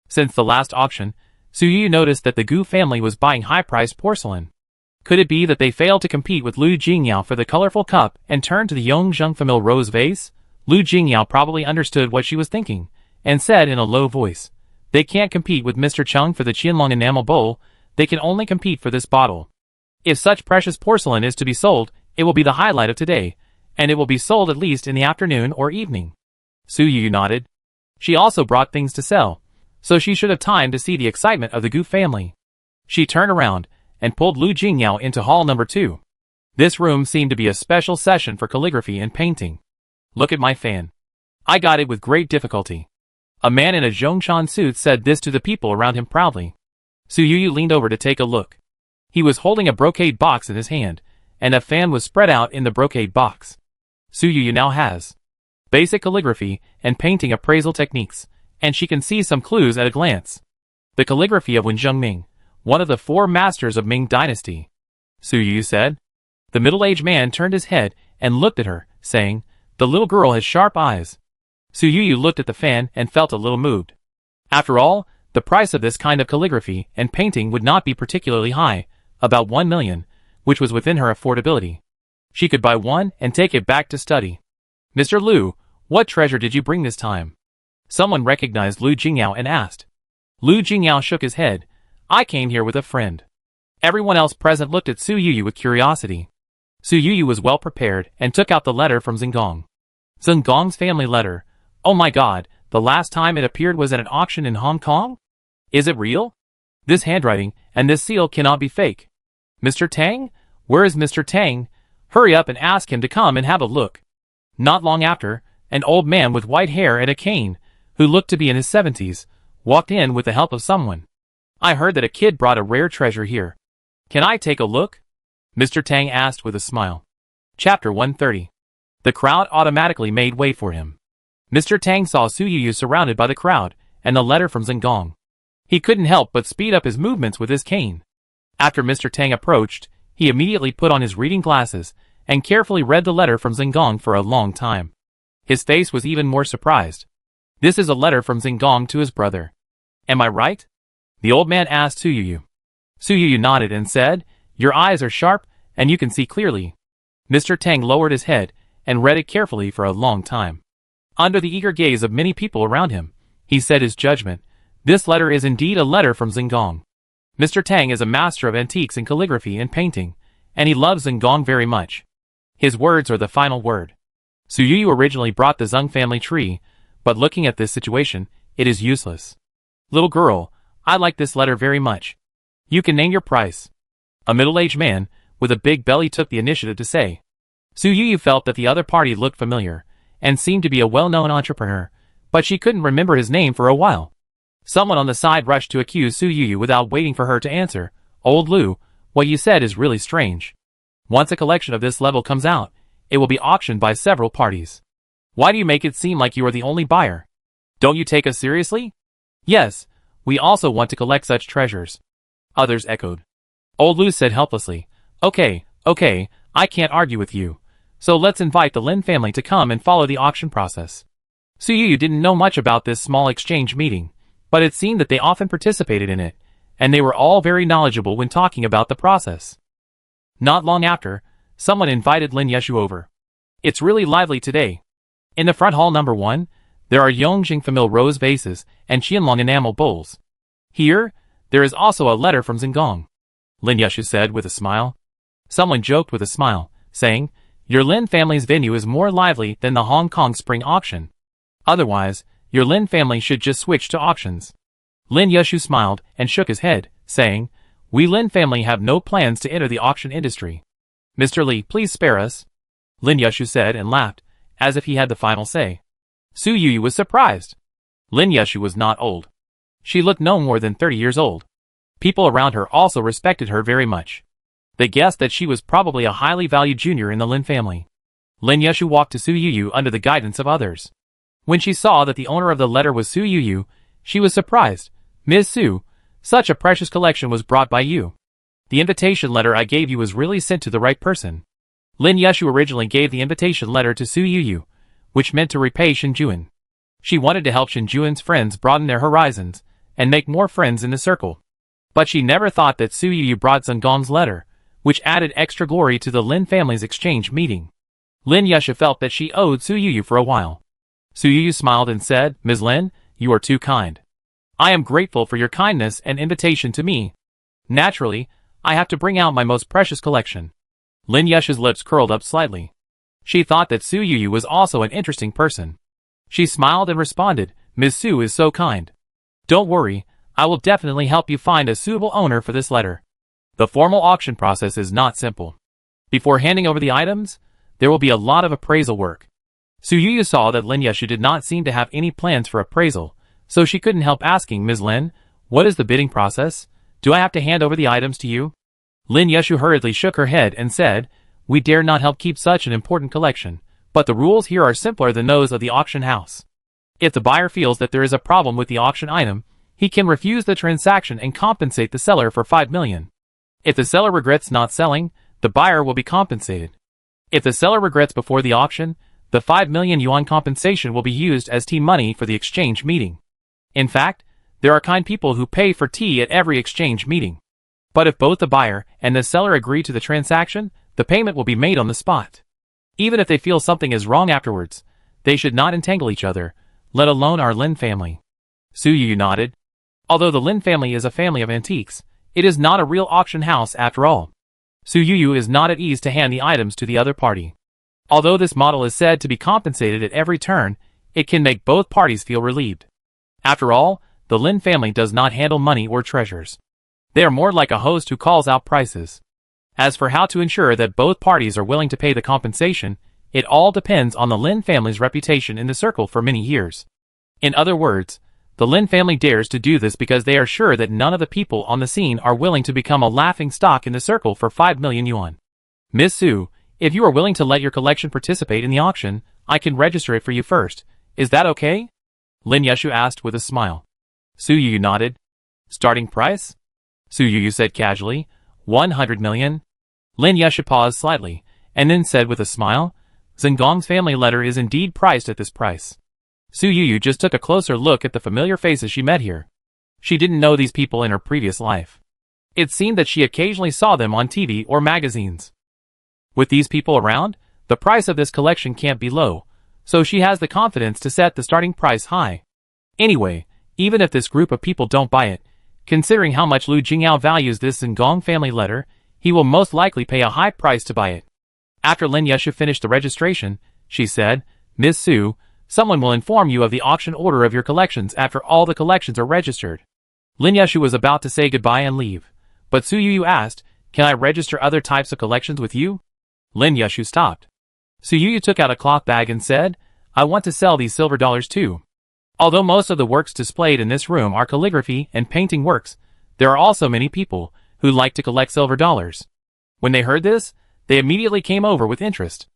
Since the last auction, Su Yuyu noticed that the Gu family was buying high-priced porcelain. Could it be that they failed to compete with Lu Jingyao for the colorful cup and turned to the Yongzheng Famille rose vase? Lu Jingyao probably understood what she was thinking, and said in a low voice, "They can't compete with Mr. Chung for the Qianlong enamel bowl, they can only compete for this bottle. If such precious porcelain is to be sold, it will be the highlight of today, and it will be sold at least in the afternoon or evening." Su Yuyu nodded. She also brought things to sell, so she should have time to see the excitement of the Gu family. She turned around and pulled Lu Jingyao into hall number 2. This room seemed to be a special session for calligraphy and painting. "Look at my fan. I got it with great difficulty." A man in a Zhongshan suit said this to the people around him proudly. Su Yuyu leaned over to take a look. He was holding a brocade box in his hand, and a fan was spread out in the brocade box. Su Yuyu now has basic calligraphy and painting appraisal techniques, and she can see some clues at a glance. The calligraphy of Wen Zhengming, one of the 4 masters of Ming dynasty, Su Yuyu said. The middle-aged man turned his head and looked at her, saying, "The little girl has sharp eyes." Su Yuyu looked at the fan and felt a little moved. After all, the price of this kind of calligraphy and painting would not be particularly high, about 1 million, which was within her affordability. She could buy one and take it back to study. "Mr. Lu, what treasure did you bring this time?" Someone recognized Lu Jingyao and asked. Lu Jingyao shook his head. "I came here with a friend." Everyone else present looked at Su Yuyu with curiosity. Su Yuyu was well prepared and took out the letter from Zengong. Zengong's family letter. Oh my god, the last time it appeared was at an auction in Hong Kong? Is it real? This handwriting and this seal cannot be fake. Mr. Tang? Where is Mr. Tang? Hurry up and ask him to come and have a look. Not long after, an old man with white hair and a cane, who looked to be in his 70s, walked in with the help of someone. "I heard that a kid brought a rare treasure here. Can I take a look?" Mr. Tang asked with a smile. Chapter 130. The crowd automatically made way for him. Mr. Tang saw Su Yuyu surrounded by the crowd, and the letter from Zengong. He couldn't help but speed up his movements with his cane. After Mr. Tang approached, he immediately put on his reading glasses, and carefully read the letter from Zengong for a long time. His face was even more surprised. "This is a letter from Zengong to his brother. Am I right?" The old man asked Su Yuyu. Su Yuyu nodded and said, "Your eyes are sharp, and you can see clearly." Mr. Tang lowered his head, and read it carefully for a long time. Under the eager gaze of many people around him, he said his judgment. This letter is indeed a letter from Zengong. Mr. Tang is a master of antiques in calligraphy and painting, and he loves Zengong very much. His words are the final word. Su Yuyu originally brought the Zeng family tree, but looking at this situation, it is useless. "Little girl, I like this letter very much. You can name your price." A middle-aged man, with a big belly took the initiative to say. Su Yuyu felt that the other party looked familiar, and seemed to be a well-known entrepreneur, but she couldn't remember his name for a while. Someone on the side rushed to accuse Su Yuyu without waiting for her to answer. "Old Lu, what you said is really strange. Once a collection of this level comes out, it will be auctioned by several parties. Why do you make it seem like you are the only buyer? Don't you take us seriously? Yes, we also want to collect such treasures. Others echoed. Old Lou said helplessly, Okay, I can't argue with you. So let's invite the Lin family to come and follow the auction process. Su Yu didn't know much about this small exchange meeting, but it seemed that they often participated in it, and they were all very knowledgeable when talking about the process. Not long after, someone invited Lin Yeshu over. It's really lively today. In the front hall number 1, there are Yongjing famille rose vases and Qianlong enamel bowls. Here, there is also a letter from Zingong. Lin Yeshu said with a smile. Someone joked with a smile, saying, Your Lin family's venue is more lively than the Hong Kong spring auction. Otherwise, your Lin family should just switch to auctions. Lin Yeshu smiled and shook his head, saying, We Lin family have no plans to enter the auction industry. Mr. Li, please spare us. Lin Yeshu said and laughed, as if he had the final say. Su Yu was surprised. Lin Yeshu was not old. She looked no more than 30 years old. People around her also respected her very much. They guessed that she was probably a highly valued junior in the Lin family. Lin Yeshu walked to Su Yu under the guidance of others. When she saw that the owner of the letter was Su Yu, she was surprised. Ms. Su, such a precious collection was brought by you. The invitation letter I gave you was really sent to the right person. Lin Yeshu originally gave the invitation letter to Su Yu, which meant to repay Shinjuan. She wanted to help Shinjuan's friends broaden their horizons and make more friends in the circle. But she never thought that Su Yu brought Zengong's letter, which added extra glory to the Lin family's exchange meeting. Lin Yeshu felt that she owed Su Yu for a while. Su Yu smiled and said, Ms. Lin, you are too kind. I am grateful for your kindness and invitation to me. Naturally, I have to bring out my most precious collection. Lin Yeshu's lips curled up slightly. She thought that Su Yu was also an interesting person. She smiled and responded, Ms. Su is so kind. Don't worry, I will definitely help you find a suitable owner for this letter. The formal auction process is not simple. Before handing over the items, there will be a lot of appraisal work. Su Yu saw that Lin Yeshu did not seem to have any plans for appraisal, so she couldn't help asking, Ms. Lin, what is the bidding process? Do I have to hand over the items to you? Lin Yeshu hurriedly shook her head and said, We dare not help keep such an important collection, but the rules here are simpler than those of the auction house. If the buyer feels that there is a problem with the auction item, he can refuse the transaction and compensate the seller for 5 million. If the seller regrets not selling, the buyer will be compensated. If the seller regrets before the auction, the 5 million yuan compensation will be used as tea money for the exchange meeting. In fact, there are kind people who pay for tea at every exchange meeting. But if both the buyer and the seller agree to the transaction, the payment will be made on the spot. Even if they feel something is wrong afterwards, they should not entangle each other, let alone our Lin family. Su Yu nodded. Although the Lin family is a family of antiques, it is not a real auction house after all. Su Yu is not at ease to hand the items to the other party. Although this model is said to be compensated at every turn, it can make both parties feel relieved. After all, the Lin family does not handle money or treasures. They are more like a host who calls out prices. As for how to ensure that both parties are willing to pay the compensation, it all depends on the Lin family's reputation in the circle for many years. In other words, the Lin family dares to do this because they are sure that none of the people on the scene are willing to become a laughing stock in the circle for 5 million yuan. Ms. Su, if you are willing to let your collection participate in the auction, I can register it for you first. Is that okay? Lin Yeshu asked with a smile. Su Yu nodded. Starting price? Su Yu said casually, 100 million. Lin Yeshu paused slightly, and then said with a smile, Zengong's family letter is indeed priced at this price. Su Yu just took a closer look at the familiar faces she met here. She didn't know these people in her previous life. It seemed that she occasionally saw them on TV or magazines. With these people around, the price of this collection can't be low, so she has the confidence to set the starting price high. Anyway, even if this group of people don't buy it, considering how much Lu Jingyao values this Zengong family letter, he will most likely pay a high price to buy it. After Lin Yeshu finished the registration, she said, Ms. Su, someone will inform you of the auction order of your collections after all the collections are registered. Lin Yeshu was about to say goodbye and leave, but Su Yu asked, Can I register other types of collections with you? Lin Yeshu stopped. Su Yu took out a cloth bag and said, I want to sell these silver dollars too. Although most of the works displayed in this room are calligraphy and painting works, there are also many people who like to collect silver dollars. When they heard this, they immediately came over with interest.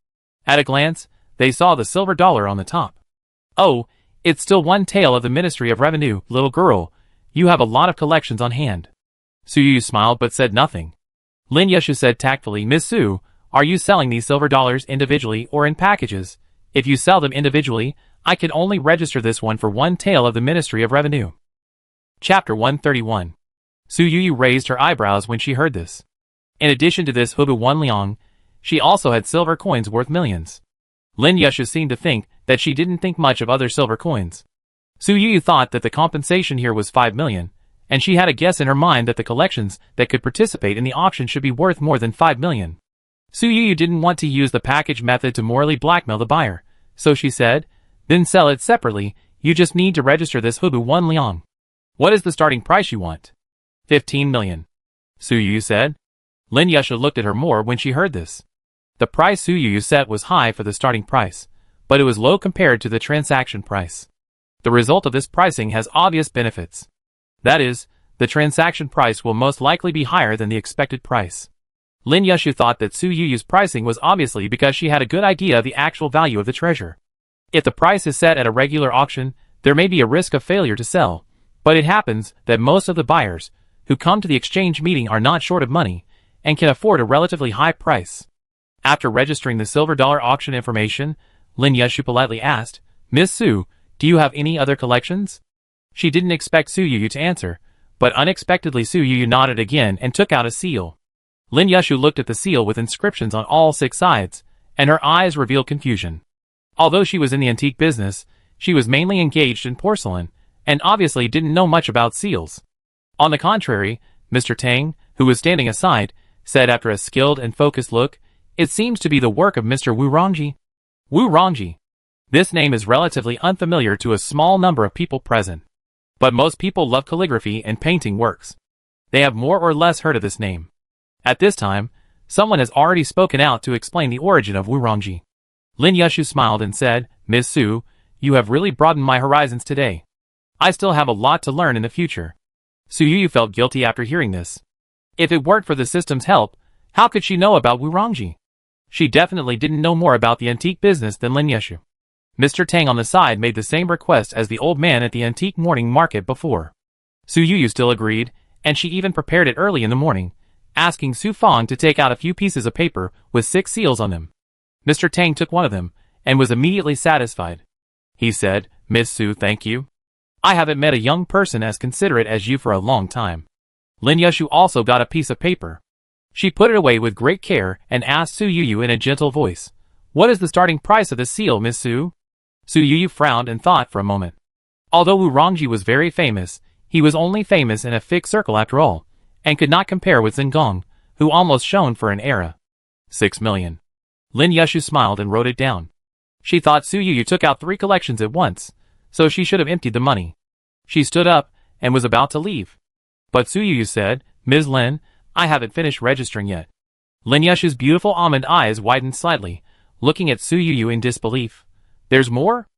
At a glance, they saw the silver dollar on the top. "Oh, it's still one tael of the Ministry of Revenue, little girl. You have a lot of collections on hand." Su Yu smiled but said nothing. Lin Yushu said tactfully, "Miss Su, are you selling these silver dollars individually or in packages? If you sell them individually, I can only register this one for one tael of the Ministry of Revenue." Chapter 131. Su Yu raised her eyebrows when she heard this. In addition to this hubu 1 liang, she also had silver coins worth millions. Lin Yushu seemed to think that she didn't think much of other silver coins. Su Yu thought that the compensation here was 5 million, and she had a guess in her mind that the collections that could participate in the auction should be worth more than 5 million. Su Yu didn't want to use the package method to morally blackmail the buyer, so she said, "Then sell it separately, you just need to register this hubu 1 liang. What is the starting price you want?" 15 million. Su Yu said. Lin Yushu looked at her more when she heard this. The price Su Yu set was high for the starting price, but it was low compared to the transaction price. The result of this pricing has obvious benefits. That is, the transaction price will most likely be higher than the expected price. Lin Yushu thought that Su Yu's pricing was obviously because she had a good idea of the actual value of the treasure. If the price is set at a regular auction, there may be a risk of failure to sell, but it happens that most of the buyers who come to the exchange meeting are not short of money and can afford a relatively high price. After registering the silver dollar auction information, Lin Yushu politely asked, "Miss Su, do you have any other collections?" She didn't expect Su Yu to answer, but unexpectedly Su Yu nodded again and took out a seal. Lin Yushu looked at the seal with inscriptions on all 6 sides, and her eyes revealed confusion. Although she was in the antique business, she was mainly engaged in porcelain, and obviously didn't know much about seals. On the contrary, Mr. Tang, who was standing aside, said after a skilled and focused look, "It seems to be the work of Mr. Wu Rongji." Wu Rongji. This name is relatively unfamiliar to a small number of people present. But most people love calligraphy and painting works. They have more or less heard of this name. At this time, someone has already spoken out to explain the origin of Wu Rongji. Lin Yushu smiled and said, "Miss Su, you have really broadened my horizons today. I still have a lot to learn in the future." Su Yu felt guilty after hearing this. If it weren't for the system's help, how could she know about Wu Rongji? She definitely didn't know more about the antique business than Lin Yushu. Mr. Tang on the side made the same request as the old man at the antique morning market before. Su Yu still agreed, and she even prepared it early in the morning, asking Su Fang to take out a few pieces of paper with 6 seals on them. Mr. Tang took one of them, and was immediately satisfied. He said, "Miss Su, thank you. I haven't met a young person as considerate as you for a long time." Lin Yushu also got a piece of paper. She put it away with great care and asked Su Yu in a gentle voice, "What is the starting price of this seal, Miss Su?" Su Yu frowned and thought for a moment. Although Wu Rongji was very famous, he was only famous in a fixed circle after all, and could not compare with Zengong, who almost shone for an era. 6 million. Lin Yushu smiled and wrote it down. She thought Su Yu took out 3 collections at once, so she should have emptied the money. She stood up and was about to leave. But Su Yu said, "Ms. Lin, I haven't finished registering yet." Lin Yushu's beautiful almond eyes widened slightly, looking at Su Yu in disbelief. "There's more?"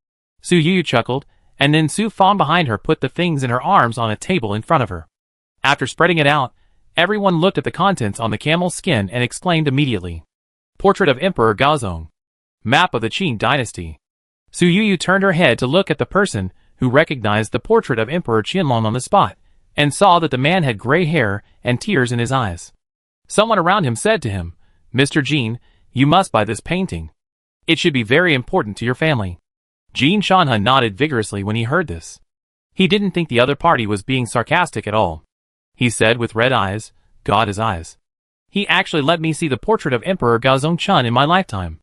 Su Yu chuckled, and then Su Fang behind her put the things in her arms on a table in front of her. After spreading it out, everyone looked at the contents on the camel's skin and exclaimed immediately. Portrait of Emperor Gaozong. Map of the Qing dynasty. Su Yu turned her head to look at the person, who recognized the portrait of Emperor Qianlong on the spot, and saw that the man had gray hair and tears in his eyes. Someone around him said to him, "Mr. Jin, you must buy this painting. It should be very important to your family." Jin Shanhe nodded vigorously when he heard this. He didn't think the other party was being sarcastic at all. He said with red eyes, "God his eyes. He actually let me see the portrait of Emperor Gaozong Chun in my lifetime."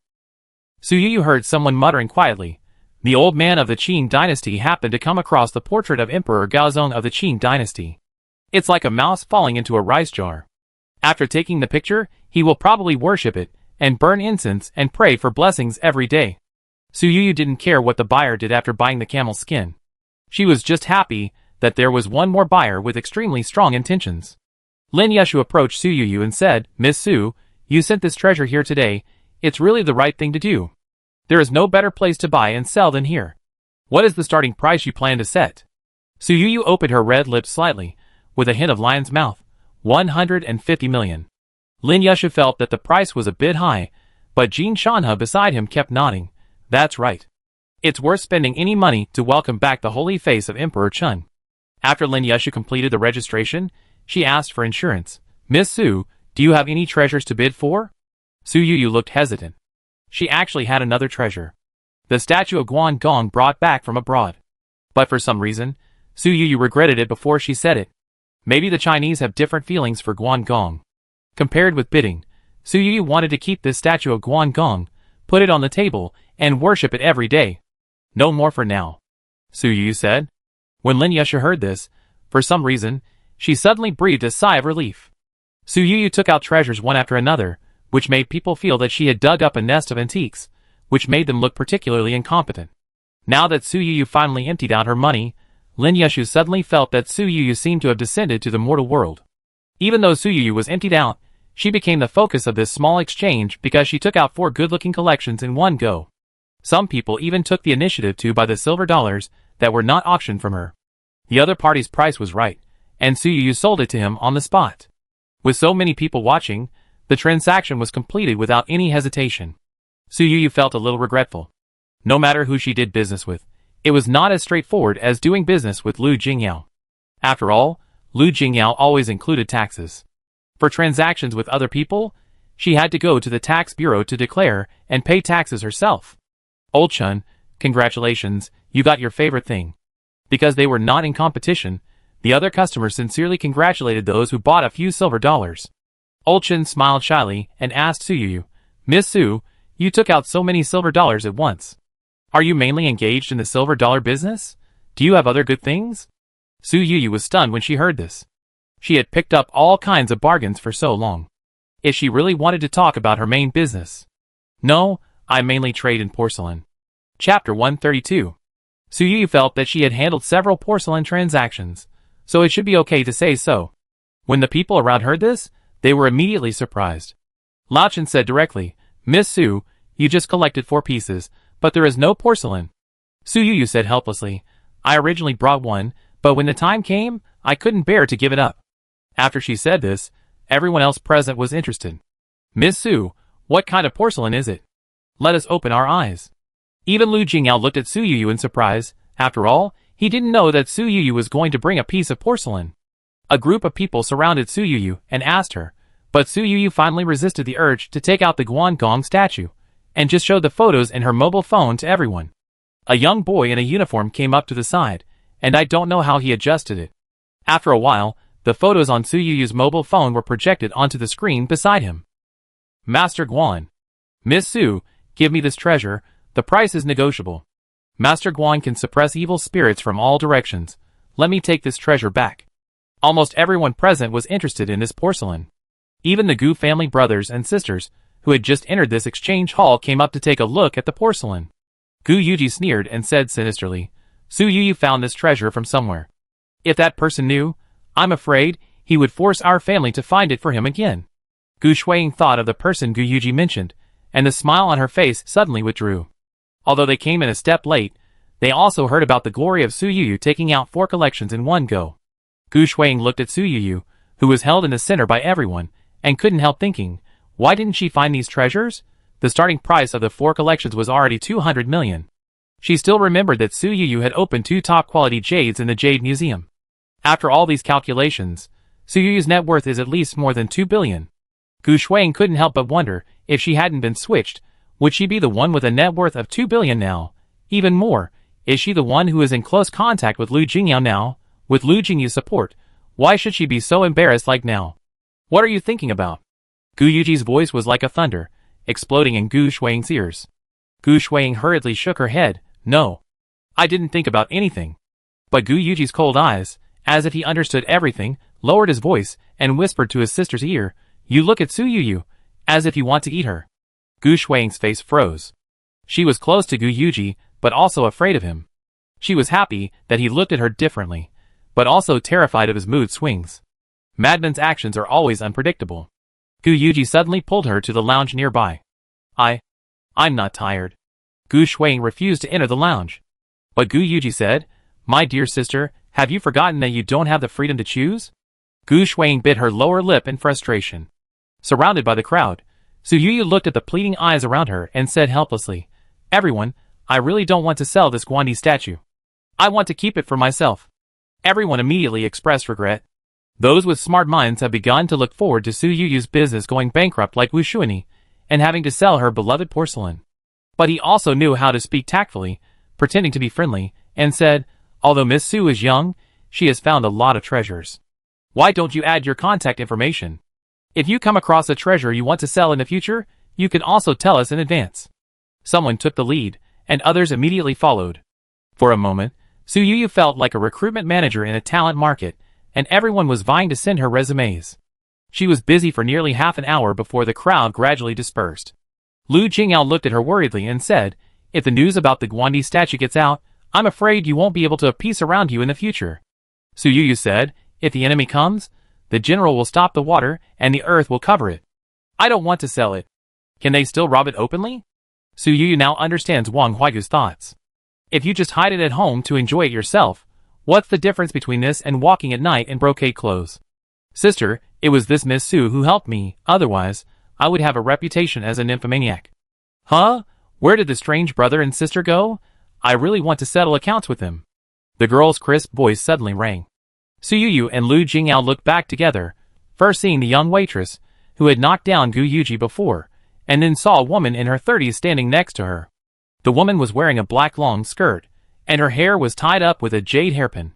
Su Yu heard someone muttering quietly. The old man of the Qing dynasty happened to come across the portrait of Emperor Gaozong of the Qing dynasty. It's like a mouse falling into a rice jar. After taking the picture, he will probably worship it, and burn incense and pray for blessings every day. Su Yu didn't care what the buyer did after buying the camel's skin. She was just happy that there was one more buyer with extremely strong intentions. Lin Yushu approached Su Yu and said, "Miss Su, you sent this treasure here today. It's really the right thing to do. There is no better place to buy and sell than here. What is the starting price you plan to set?" Su Yu opened her red lips slightly, with a hint of lion's mouth. 150 million. Lin Yushu felt that the price was a bit high, but Jin Shanhe beside him kept nodding, That's right. It's worth spending any money to welcome back the holy face of Emperor Chun. After Lin Yushu completed the registration, she asked for insurance. Miss Su, do you have any treasures to bid for? Su Yuyu looked hesitant. She actually had another treasure. The statue of Guan Gong brought back from abroad. But for some reason, Su Yuyu regretted it before she said it. Maybe the Chinese have different feelings for Guan Gong. Compared with bidding, Su Yuyu wanted to keep this statue of Guan Gong, put it on the table, and worship it every day. No more for now, Su Yuyu said. When Lin Yushu heard this, for some reason, she suddenly breathed a sigh of relief. Su Yuyu took out treasures one after another, which made people feel that she had dug up a nest of antiques, which made them look particularly incompetent. Now that Su Yuyu finally emptied out her money, Lin Yushu suddenly felt that Su Yuyu seemed to have descended to the mortal world. Even though Su Yuyu was emptied out, she became the focus of this small exchange because she took out 4 good-looking collections in one go. Some people even took the initiative to buy the silver dollars that were not auctioned from her. The other party's price was right, and Su Yuyu sold it to him on the spot. With so many people watching, the transaction was completed without any hesitation. Su Yuyu felt a little regretful. No matter who she did business with, it was not as straightforward as doing business with Lu Jingyao. After all, Lu Jingyao always included taxes. For transactions with other people, she had to go to the tax bureau to declare and pay taxes herself. Old Chun, congratulations, you got your favorite thing. Because they were not in competition, the other customers sincerely congratulated those who bought a few silver dollars. Old Chun smiled shyly and asked Su Yuyu, Miss Su, you took out so many silver dollars at once. Are you mainly engaged in the silver dollar business? Do you have other good things? Su Yuyu was stunned when she heard this. She had picked up all kinds of bargains for so long. If she really wanted to talk about her main business. No, I mainly trade in porcelain. Chapter 132. Su Yuyu felt that she had handled several porcelain transactions, so it should be okay to say so. When the people around heard this, they were immediately surprised. Lao Chen said directly, Miss Su, you just collected 4 pieces, but there is no porcelain. Su Yuyu said helplessly, I originally brought one, but when the time came, I couldn't bear to give it up. After she said this, everyone else present was interested. Miss Su, what kind of porcelain is it? Let us open our eyes. Even Lu Jingyao looked at Su Yuyu in surprise. After all, he didn't know that Su Yuyu was going to bring a piece of porcelain. A group of people surrounded Su Yuyu and asked her, but Su Yuyu finally resisted the urge to take out the Guan Gong statue, and just showed the photos in her mobile phone to everyone. A young boy in a uniform came up to the side, and I don't know how he adjusted it. After a while, the photos on Su Yuyu's mobile phone were projected onto the screen beside him. Master Guan. Miss Su, give me this treasure, the price is negotiable. Master Guan can suppress evil spirits from all directions. Let me take this treasure back. Almost everyone present was interested in this porcelain. Even the Gu family brothers and sisters, who had just entered this exchange hall, came up to take a look at the porcelain. Gu Yuji sneered and said sinisterly, Su Yuyu found this treasure from somewhere. If that person knew, I'm afraid he would force our family to find it for him again. Gu Shuiying thought of the person Gu Yuji mentioned, and the smile on her face suddenly withdrew. Although they came in a step late, they also heard about the glory of Su Yuyu taking out 4 collections in one go. Gu Shuiying looked at Su Yuyu, who was held in the center by everyone, and couldn't help thinking, why didn't she find these treasures? The starting price of the 4 collections was already 200 million. She still remembered that Su Yuyu had opened 2 top-quality jades in the Jade Museum. After all these calculations, Su Yuyu's net worth is at least more than 2 billion. Gu Shuiying couldn't help but wonder, if she hadn't been switched, would she be the one with a net worth of 2 billion now? Even more, is she the one who is in close contact with Lu Jingyao now? With Lu Jingyu's support, why should she be so embarrassed like now? What are you thinking about? Gu Yuji's voice was like a thunder, exploding in Gu Shuiying's ears. Gu Shuiying hurriedly shook her head, no. I didn't think about anything. But Gu Yuji's cold eyes, as if he understood everything, lowered his voice, and whispered to his sister's ear, you look at Su Yuyu, as if you want to eat her. Gu Shuiying's face froze. She was close to Gu Yuji, but also afraid of him. She was happy that he looked at her differently, but also terrified of his mood swings. Madmen's actions are always unpredictable. Gu Yuji suddenly pulled her to the lounge nearby. I'm not tired. Gu Shuiying refused to enter the lounge. But Gu Yuji said, my dear sister, have you forgotten that you don't have the freedom to choose? Gu Shuiying bit her lower lip in frustration. Surrounded by the crowd, Su Yuyu looked at the pleading eyes around her and said helplessly, Everyone, I really don't want to sell this Guandi statue. I want to keep it for myself. Everyone immediately expressed regret. Those with smart minds have begun to look forward to Su Yuyu's business going bankrupt like Wu Shuani, and having to sell her beloved porcelain. But he also knew how to speak tactfully, pretending to be friendly, and said, although Miss Su is young, she has found a lot of treasures. Why don't you add your contact information? If you come across a treasure you want to sell in the future, you can also tell us in advance. Someone took the lead, and others immediately followed. For a moment, Su Yuyu felt like a recruitment manager in a talent market, and everyone was vying to send her resumes. She was busy for nearly half an hour before the crowd gradually dispersed. Lu Jingyao looked at her worriedly and said, if the news about the Guandi statue gets out, I'm afraid you won't be able to have peace around you in the future. Su Yuyu said, if the enemy comes, the general will stop the water and the earth will cover it. I don't want to sell it. Can they still rob it openly? Su Yuyu now understands Wang Huaigu's thoughts. If you just hide it at home to enjoy it yourself, what's the difference between this and walking at night in brocade clothes? Sister, it was this Miss Su who helped me, otherwise, I would have a reputation as a nymphomaniac. Huh? Where did the strange brother and sister go? I really want to settle accounts with them. The girl's crisp voice suddenly rang. Su Yuyu and Lu Jingyao looked back together, first seeing the young waitress, who had knocked down Gu Yuji before, and then saw a woman in her 30s standing next to her. The woman was wearing a black long skirt, and her hair was tied up with a jade hairpin.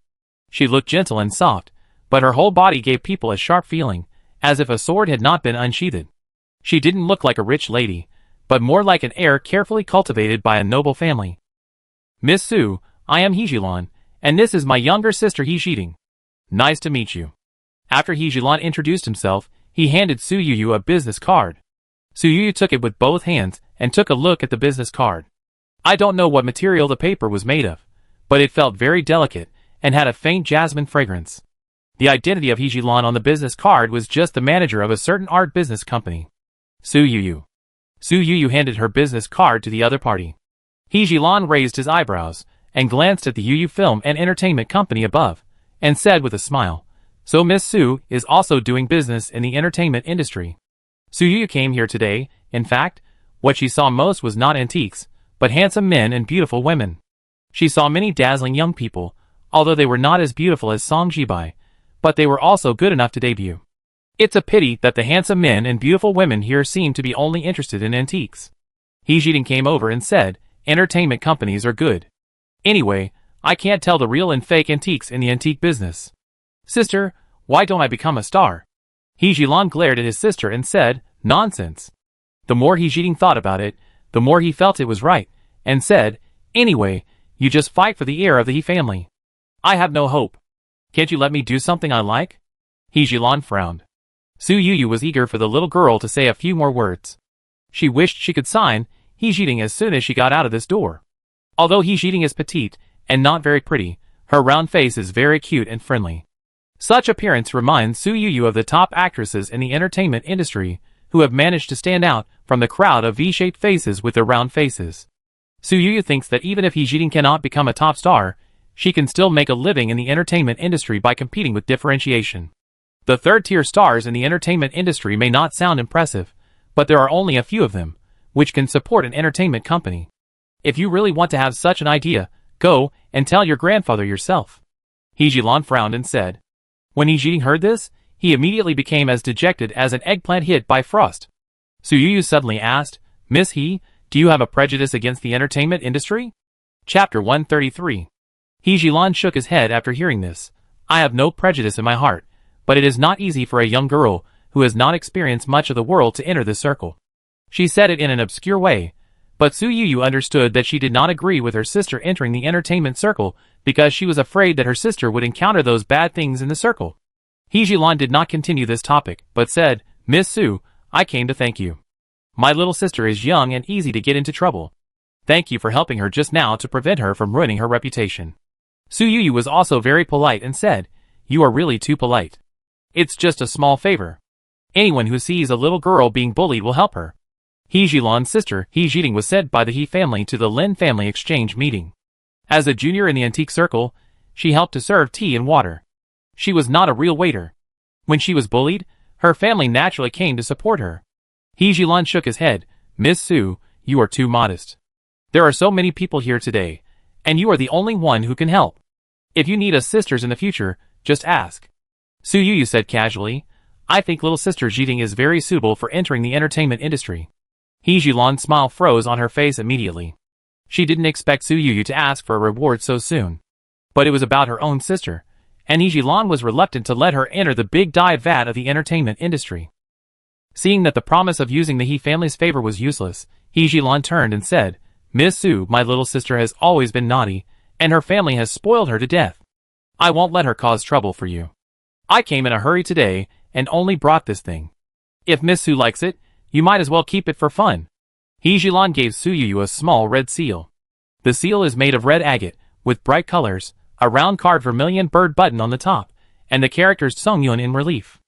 She looked gentle and soft, but her whole body gave people a sharp feeling, as if a sword had not been unsheathed. She didn't look like a rich lady, but more like an heir carefully cultivated by a noble family. Miss Su, I am Hejilan, and this is my younger sister Hejiding. Nice to meet you. After Hejilan introduced himself, he handed Su Yuyu a business card. Su Yuyu took it with both hands and took a look at the business card. I don't know what material the paper was made of, but it felt very delicate and had a faint jasmine fragrance. The identity of Hejilan on the business card was just the manager of a certain art business company. Su Yuyu. Su Yuyu handed her business card to the other party. Hejilan raised his eyebrows and glanced at the Yuyu Film and Entertainment Company above, and said with a smile, so Miss Su is also doing business in the entertainment industry. Su Yuyu came here today. In fact, what she saw most was not antiques, but handsome men and beautiful women. She saw many dazzling young people, although they were not as beautiful as Song Jibai, but they were also good enough to debut. It's a pity that the handsome men and beautiful women here seem to be only interested in antiques. Hejiding came over and said, entertainment companies are good. Anyway, I can't tell the real and fake antiques in the antique business. Sister, why don't I become a star? Hejilan glared at his sister and said, nonsense. The more Hejiding thought about it, the more he felt it was right, and said, anyway, you just fight for the heir of the He family. I have no hope. Can't you let me do something I like? Hejilan frowned. Su Yuyu was eager for the little girl to say a few more words. She wished she could sign Hejiding as soon as she got out of this door. Although Hejiding is petite and not very pretty, her round face is very cute and friendly. Such appearance reminds Su Yuyu of the top actresses in the entertainment industry, who have managed to stand out from the crowd of V-shaped faces with their round faces. Su Yuyu thinks that even if Hejiding cannot become a top star, she can still make a living in the entertainment industry by competing with differentiation. The third-tier stars in the entertainment industry may not sound impressive, but there are only a few of them, which can support an entertainment company. If you really want to have such an idea, go and tell your grandfather yourself. Hejilan frowned and said. When Hejiding heard this, he immediately became as dejected as an eggplant hit by frost. Su Yuyu suddenly asked, Miss He, do you have a prejudice against the entertainment industry? Chapter 133. Hejilan shook his head after hearing this. I have no prejudice in my heart, but it is not easy for a young girl who has not experienced much of the world to enter this circle. She said it in an obscure way, but Su Yuyu understood that she did not agree with her sister entering the entertainment circle because she was afraid that her sister would encounter those bad things in the circle. Hejilan did not continue this topic, but said, Miss Su, I came to thank you. My little sister is young and easy to get into trouble. Thank you for helping her just now to prevent her from ruining her reputation. Su Yuyu was also very polite and said, You are really too polite. It's just a small favor. Anyone who sees a little girl being bullied will help her. Hejilan's sister, Hejiding, was sent by the He family to the Lin family exchange meeting. As a junior in the antique circle, she helped to serve tea and water. She was not a real waiter. When she was bullied, her family naturally came to support her. Hejilan shook his head. Miss Su, you are too modest. There are so many people here today, and you are the only one who can help. If you need us sisters in the future, just ask. Su Yu said casually, I think little sister Jiding is very suitable for entering the entertainment industry. He Jilan's smile froze on her face immediately. She didn't expect Su Yu to ask for a reward so soon. But it was about her own sister, and He Jilan was reluctant to let her enter the big dive vat of the entertainment industry. Seeing that the promise of using the He family's favor was useless, He Jilan turned and said, Miss Su, my little sister has always been naughty, and her family has spoiled her to death. I won't let her cause trouble for you. I came in a hurry today, and only brought this thing. If Miss Su likes it, you might as well keep it for fun. He Jilan gave Su Yu a small red seal. The seal is made of red agate, with bright colors, a round carved vermilion bird button on the top, and the characters Songyun in relief.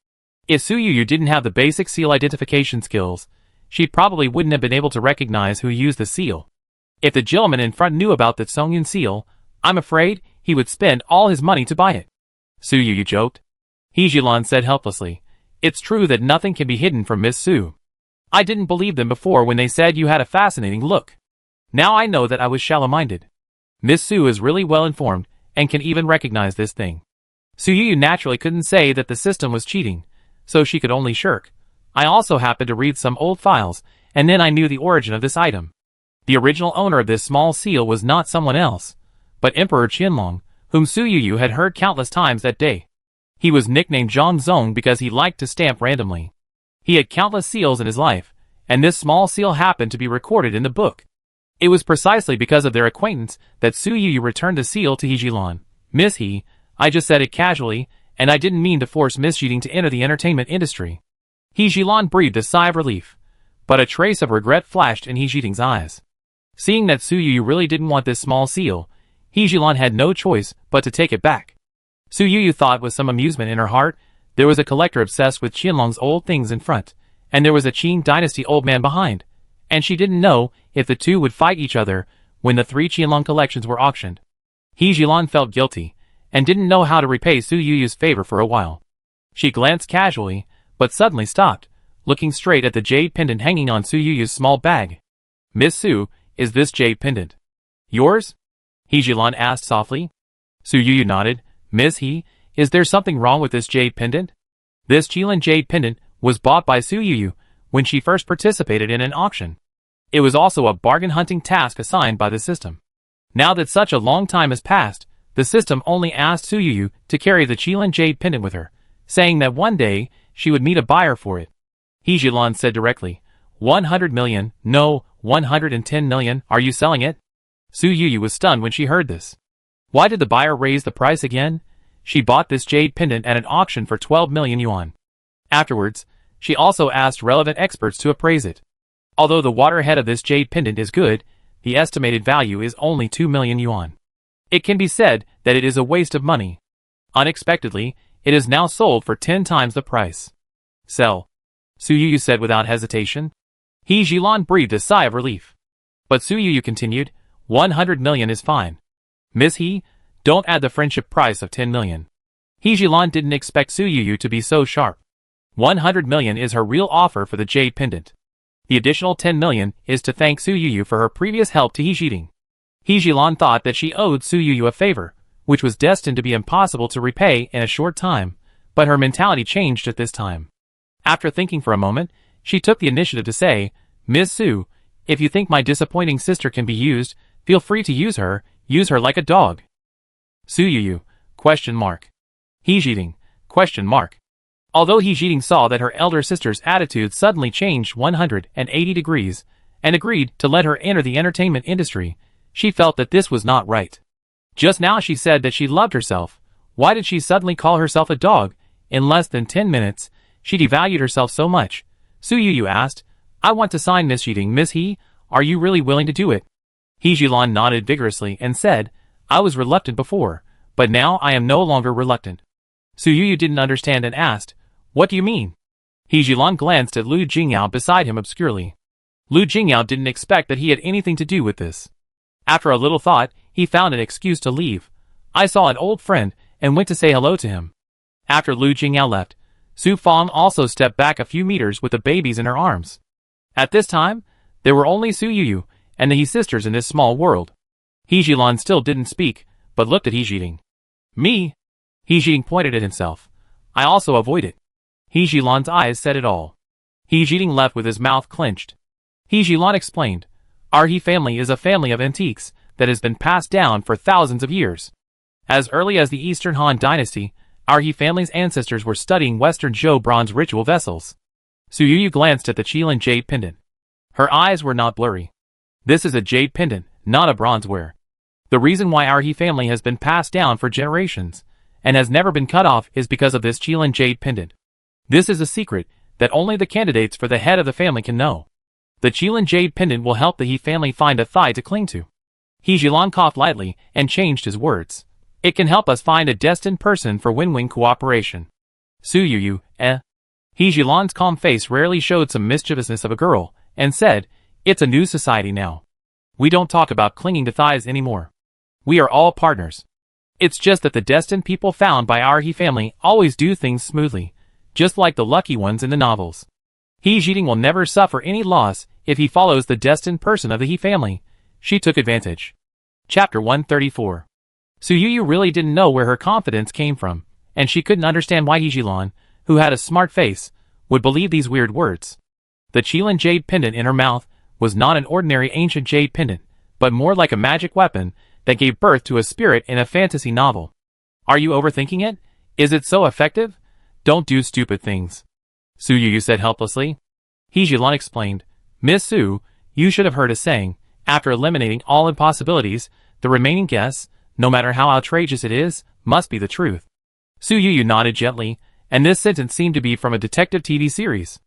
If Su Yu didn't have the basic seal identification skills, she probably wouldn't have been able to recognize who used the seal. If the gentleman in front knew about the Songyun seal, I'm afraid he would spend all his money to buy it. Su Yu joked. He Jilan said helplessly, It's true that nothing can be hidden from Miss Su. I didn't believe them before when they said you had a fascinating look. Now I know that I was shallow-minded. Miss Su is really well informed, and can even recognize this thing. Su Yu naturally couldn't say that the system was cheating, so she could only shirk. I also happened to read some old files, and then I knew the origin of this item. The original owner of this small seal was not someone else, but Emperor Qianlong, whom Su Yu had heard countless times that day. He was nicknamed Zhang Zong because he liked to stamp randomly. He had countless seals in his life, and this small seal happened to be recorded in the book. It was precisely because of their acquaintance that Su Yu returned the seal to He Jilan. Miss He, I just said it casually, and I didn't mean to force Miss Jiding to enter the entertainment industry. He Jilan breathed a sigh of relief, but a trace of regret flashed in He Jiding's eyes. Seeing that Su Yu really didn't want this small seal, He Jilan had no choice but to take it back. Su Yu thought with some amusement in her heart, there was a collector obsessed with Qianlong's old things in front, and there was a Qin dynasty old man behind, and she didn't know if the two would fight each other when the 3 Qianlong collections were auctioned. He Jilan felt guilty, and didn't know how to repay Su Yu's favor for a while. She glanced casually, but suddenly stopped, looking straight at the jade pendant hanging on Su Yu's small bag. Miss Su, is this jade pendant yours? He Jilan asked softly. Su Yu nodded. Miss He, is there something wrong with this jade pendant? This Qilin jade pendant was bought by Su Yu when she first participated in an auction. It was also a bargain hunting task assigned by the system. Now that such a long time has passed, the system only asked Su Yu to carry the Qilin jade pendant with her, saying that one day she would meet a buyer for it. He Jilan said directly, 100 million, no, 110 million, are you selling it? Su Yu was stunned when she heard this. Why did the buyer raise the price again? She bought this jade pendant at an auction for 12 million yuan. Afterwards, she also asked relevant experts to appraise it. Although the waterhead of this jade pendant is good, the estimated value is only 2 million yuan. It can be said that it is a waste of money. Unexpectedly, it is now sold for 10 times the price. Sell. Su Yu said without hesitation. He Jilan breathed a sigh of relief. But Su Yu continued, 100 million is fine. Miss He, don't add the friendship price of 10 million. He Jilan didn't expect Su Yu to be so sharp. 100 million is her real offer for the jade pendant. The additional 10 million is to thank Su Yu for her previous help to He Jiding. He Jilan thought that she owed Su Yu a favor, which was destined to be impossible to repay in a short time, but her mentality changed at this time. After thinking for a moment, she took the initiative to say, Miss Su, if you think my disappointing sister can be used, feel free to use her like a dog. Su Yu, question mark. He Jiding, question mark. Although He Jiding saw that her elder sister's attitude suddenly changed 180 degrees, and agreed to let her enter the entertainment industry, she felt that this was not right. Just now she said that she loved herself. Why did she suddenly call herself a dog? In less than 10 minutes, she devalued herself so much. Su Yu asked, I want to sign Miss Jiding. Miss He, are you really willing to do it? He Jilan nodded vigorously and said, I was reluctant before, but now I am no longer reluctant. Su Yu didn't understand and asked, what do you mean? He Jilan glanced at Lu Jingyao beside him obscurely. Lu Jingyao didn't expect that he had anything to do with this. After a little thought, he found an excuse to leave. I saw an old friend and went to say hello to him. After Lu Jingyao left, Su Fang also stepped back a few meters with the babies in her arms. At this time, there were only Su Yu and the He sisters in this small world. He Jilan still didn't speak, but looked at He Jiting. Me? He Jiting pointed at himself. I also avoid it. He Jilan's eyes said it all. He Jiting left with his mouth clenched. He Jilan explained. Our He family is a family of antiques that has been passed down for thousands of years. As early as the Eastern Han Dynasty, our He family's ancestors were studying Western Zhou bronze ritual vessels. Su Yuyu glanced at the Qilin jade pendant. Her eyes were not blurry. This is a jade pendant, not a bronzeware. The reason why our He family has been passed down for generations, and has never been cut off, is because of this Qilin jade pendant. This is a secret that only the candidates for the head of the family can know. The Qilin jade pendant will help the He family find a thigh to cling to. He Jilan coughed lightly and changed his words. It can help us find a destined person for win-win cooperation. Su Yuyu, He Jilan's calm face rarely showed some mischievousness of a girl, and said, it's a new society now. We don't talk about clinging to thighs anymore. We are all partners. It's just that the destined people found by our He family always do things smoothly, just like the lucky ones in the novels. He Jiting will never suffer any loss if he follows the destined person of the He family. She took advantage. Chapter 134. Su Yuyu really didn't know where her confidence came from, and she couldn't understand why He Jilan, who had a smart face, would believe these weird words. The Qilin jade pendant in her mouth was not an ordinary ancient jade pendant, but more like a magic weapon that gave birth to a spirit in a fantasy novel. Are you overthinking it? Is it so effective? Don't do stupid things. Su Yuyu said helplessly. He Jilan explained. Miss Su, you should have heard us saying, after eliminating all impossibilities, the remaining guess, no matter how outrageous it is, must be the truth. Su Yuyu nodded gently, and this sentence seemed to be from a detective TV series.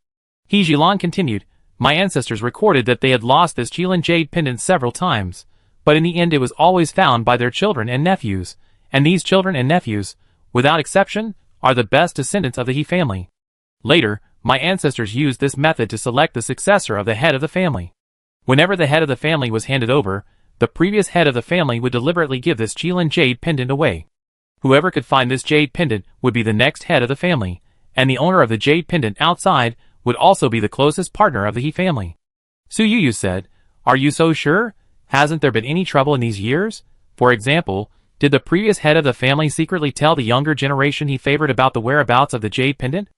He Jilan continued, my ancestors recorded that they had lost this Qilin jade pendant several times, but in the end it was always found by their children and nephews, and these children and nephews, without exception, are the best descendants of the He family. Later, my ancestors used this method to select the successor of the head of the family. Whenever the head of the family was handed over, the previous head of the family would deliberately give this Qilin jade pendant away. Whoever could find this jade pendant would be the next head of the family, and the owner of the jade pendant outside would also be the closest partner of the He family. Su Yuyu said, are you so sure? Hasn't there been any trouble in these years? For example, did the previous head of the family secretly tell the younger generation he favored about the whereabouts of the jade pendant?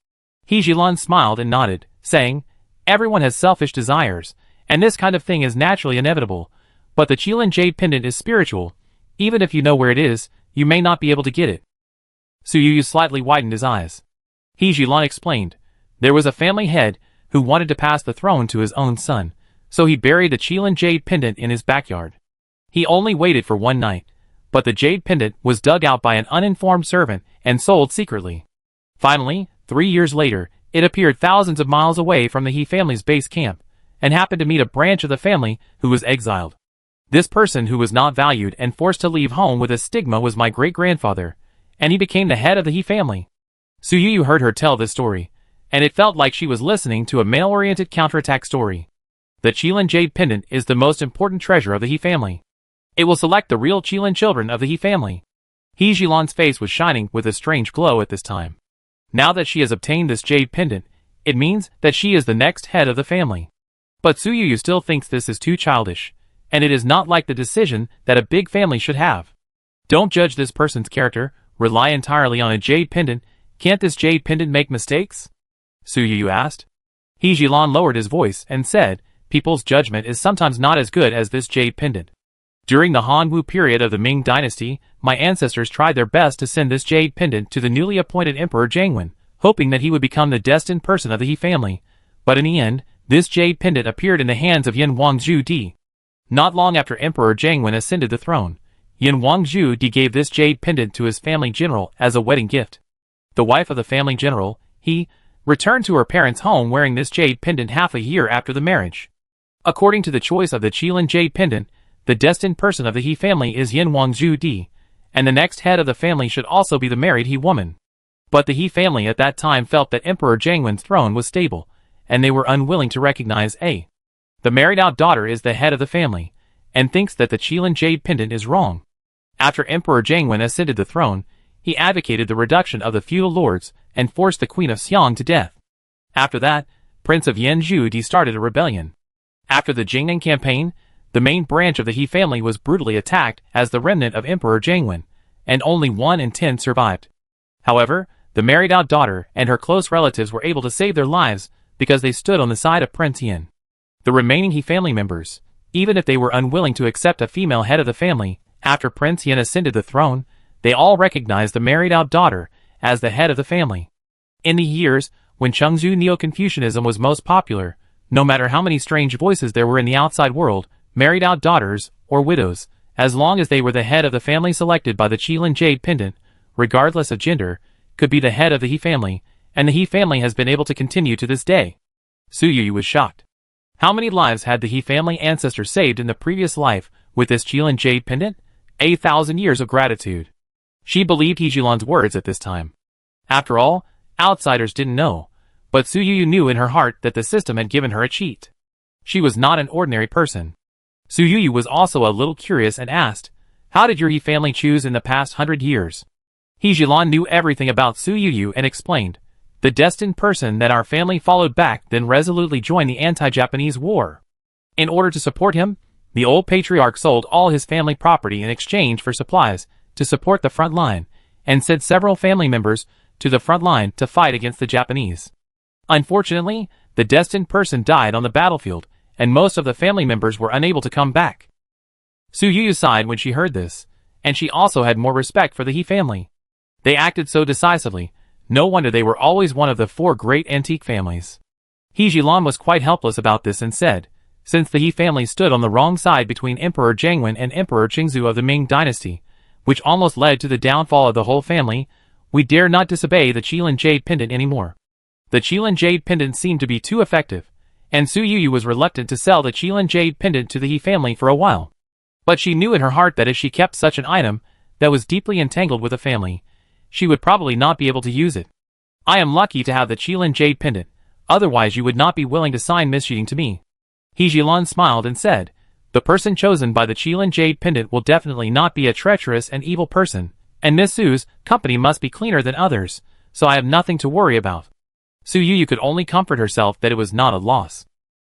He Jilan smiled and nodded, saying, everyone has selfish desires, and this kind of thing is naturally inevitable, but the Qilin jade pendant is spiritual. Even if you know where it is, you may not be able to get it. Su Yuyu slightly widened his eyes. He Jilan explained, there was a family head who wanted to pass the throne to his own son, so he buried the Qilin jade pendant in his backyard. He only waited for one night, but the jade pendant was dug out by an uninformed servant and sold secretly. Finally, 3 years later, it appeared thousands of miles away from the He family's base camp, and happened to meet a branch of the family who was exiled. This person who was not valued and forced to leave home with a stigma was my great-grandfather, and he became the head of the He family. Su Yuyu heard her tell this story, and it felt like she was listening to a male-oriented counterattack story. The Qilin jade pendant is the most important treasure of the He family. It will select the real Qilin children of the He family. He Jilan's face was shining with a strange glow at this time. Now that she has obtained this jade pendant, it means that she is the next head of the family. But Su Yuyu still thinks this is too childish, and it is not like the decision that a big family should have. Don't judge this person's character, rely entirely on a jade pendant. Can't this jade pendant make mistakes? Su Yuyu asked. He Jilan lowered his voice and said, people's judgment is sometimes not as good as this jade pendant. During the Han Wu period of the Ming Dynasty, my ancestors tried their best to send this jade pendant to the newly appointed Emperor Jiangwen, hoping that he would become the destined person of the He family. But in the end, this jade pendant appeared in the hands of Yin Wangzhu Di. Not long after Emperor Jiangwen ascended the throne, Yin Wangzhu Di gave this jade pendant to his family general as a wedding gift. The wife of the family general, He, returned to her parents' home wearing this jade pendant half a year after the marriage. According to the choice of the Qilin jade pendant, the destined person of the He family is Yin Wangzhu Di, and the next head of the family should also be the married He woman. But the He family at that time felt that Emperor Jiangwen's throne was stable, and they were unwilling to recognize the married-out daughter is the head of the family, and thinks that the Qilin jade pendant is wrong. After Emperor Jiangwen ascended the throne, he advocated the reduction of the feudal lords and forced the Queen of Xiang to death. After that, Prince of Yanzhou Di started a rebellion. After the Jingnan campaign, the main branch of the He family was brutally attacked as the remnant of Emperor Jangwen, and only 1 in 10 survived. However, the married-out daughter and her close relatives were able to save their lives because they stood on the side of Prince Yin. The remaining He family members, even if they were unwilling to accept a female head of the family after Prince Yin ascended the throne, they all recognized the married-out daughter as the head of the family. In the years when Chengzu Neo-Confucianism was most popular, no matter how many strange voices there were in the outside world, married-out daughters, or widows, as long as they were the head of the family selected by the Qilin Jade Pendant, regardless of gender, could be the head of the He family, and the He family has been able to continue to this day. Su Yuyu was shocked. How many lives had the He family ancestors saved in the previous life with this Qilin Jade Pendant? 1,000 years of gratitude. She believed He Jilan's words at this time. After all, outsiders didn't know, but Su Yuyu knew in her heart that the system had given her a cheat. She was not an ordinary person. Su Yuyu was also a little curious and asked, "How did your He family choose in the past 100 years?" He Jilan knew everything about Su Yuyu and explained, "The destined person that our family followed back then resolutely joined the anti-Japanese war. In order to support him, the old patriarch sold all his family property in exchange for supplies to support the front line, and sent several family members to the front line to fight against the Japanese. Unfortunately, the destined person died on the battlefield, and most of the family members were unable to come back." Su Yuyu sighed when she heard this, and she also had more respect for the He family. They acted so decisively, no wonder they were always one of the 4 great antique families. He Jilan was quite helpless about this and said, "Since the He family stood on the wrong side between Emperor Jangwen and Emperor Qingzu of the Ming dynasty, which almost led to the downfall of the whole family, we dare not disobey the Qilin Jade Pendant anymore." The Qilin Jade Pendant seemed to be too effective, and Su Yuyu was reluctant to sell the Qilin Jade Pendant to the He family for a while. But she knew in her heart that if she kept such an item that was deeply entangled with the family, she would probably not be able to use it. "I am lucky to have the Qilin Jade Pendant, otherwise you would not be willing to sign Miss to me." He Jilan smiled and said, "The person chosen by the Qilin Jade Pendant will definitely not be a treacherous and evil person, and Miss Su's company must be cleaner than others, so I have nothing to worry about." Su Yuyu could only comfort herself that it was not a loss.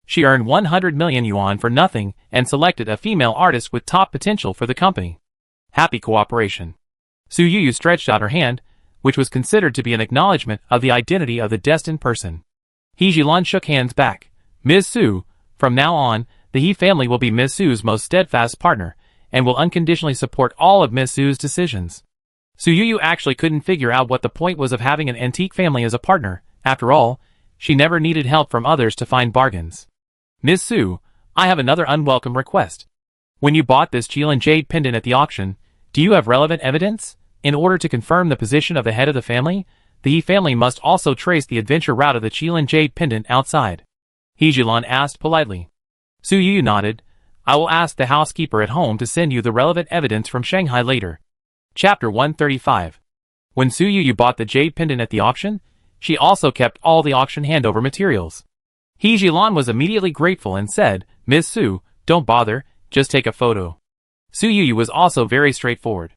She earned 100 million yuan for nothing and selected a female artist with top potential for the company. Happy cooperation. Su Yuyu stretched out her hand, which was considered to be an acknowledgement of the identity of the destined person. He Jilan shook hands back. "Ms. Su, from now on, the He family will be Ms. Su's most steadfast partner, and will unconditionally support all of Ms. Su's decisions." Su Yuyu actually couldn't figure out what the point was of having an antique family as a partner. After all, she never needed help from others to find bargains. "Ms. Su, I have another unwelcome request. When you bought this Qilin Jade Pendant at the auction, do you have relevant evidence? In order to confirm the position of the head of the family, the He family must also trace the adventure route of the Qilin Jade Pendant outside." He Jilan asked politely. Su Yuyu nodded. "I will ask the housekeeper at home to send you the relevant evidence from Shanghai later." Chapter 135. When Su Yuyu bought the Jade Pendant at the auction, she also kept all the auction handover materials. He Jilan was immediately grateful and said, "Ms. Su, don't bother, just take a photo." Su Yuyu was also very straightforward.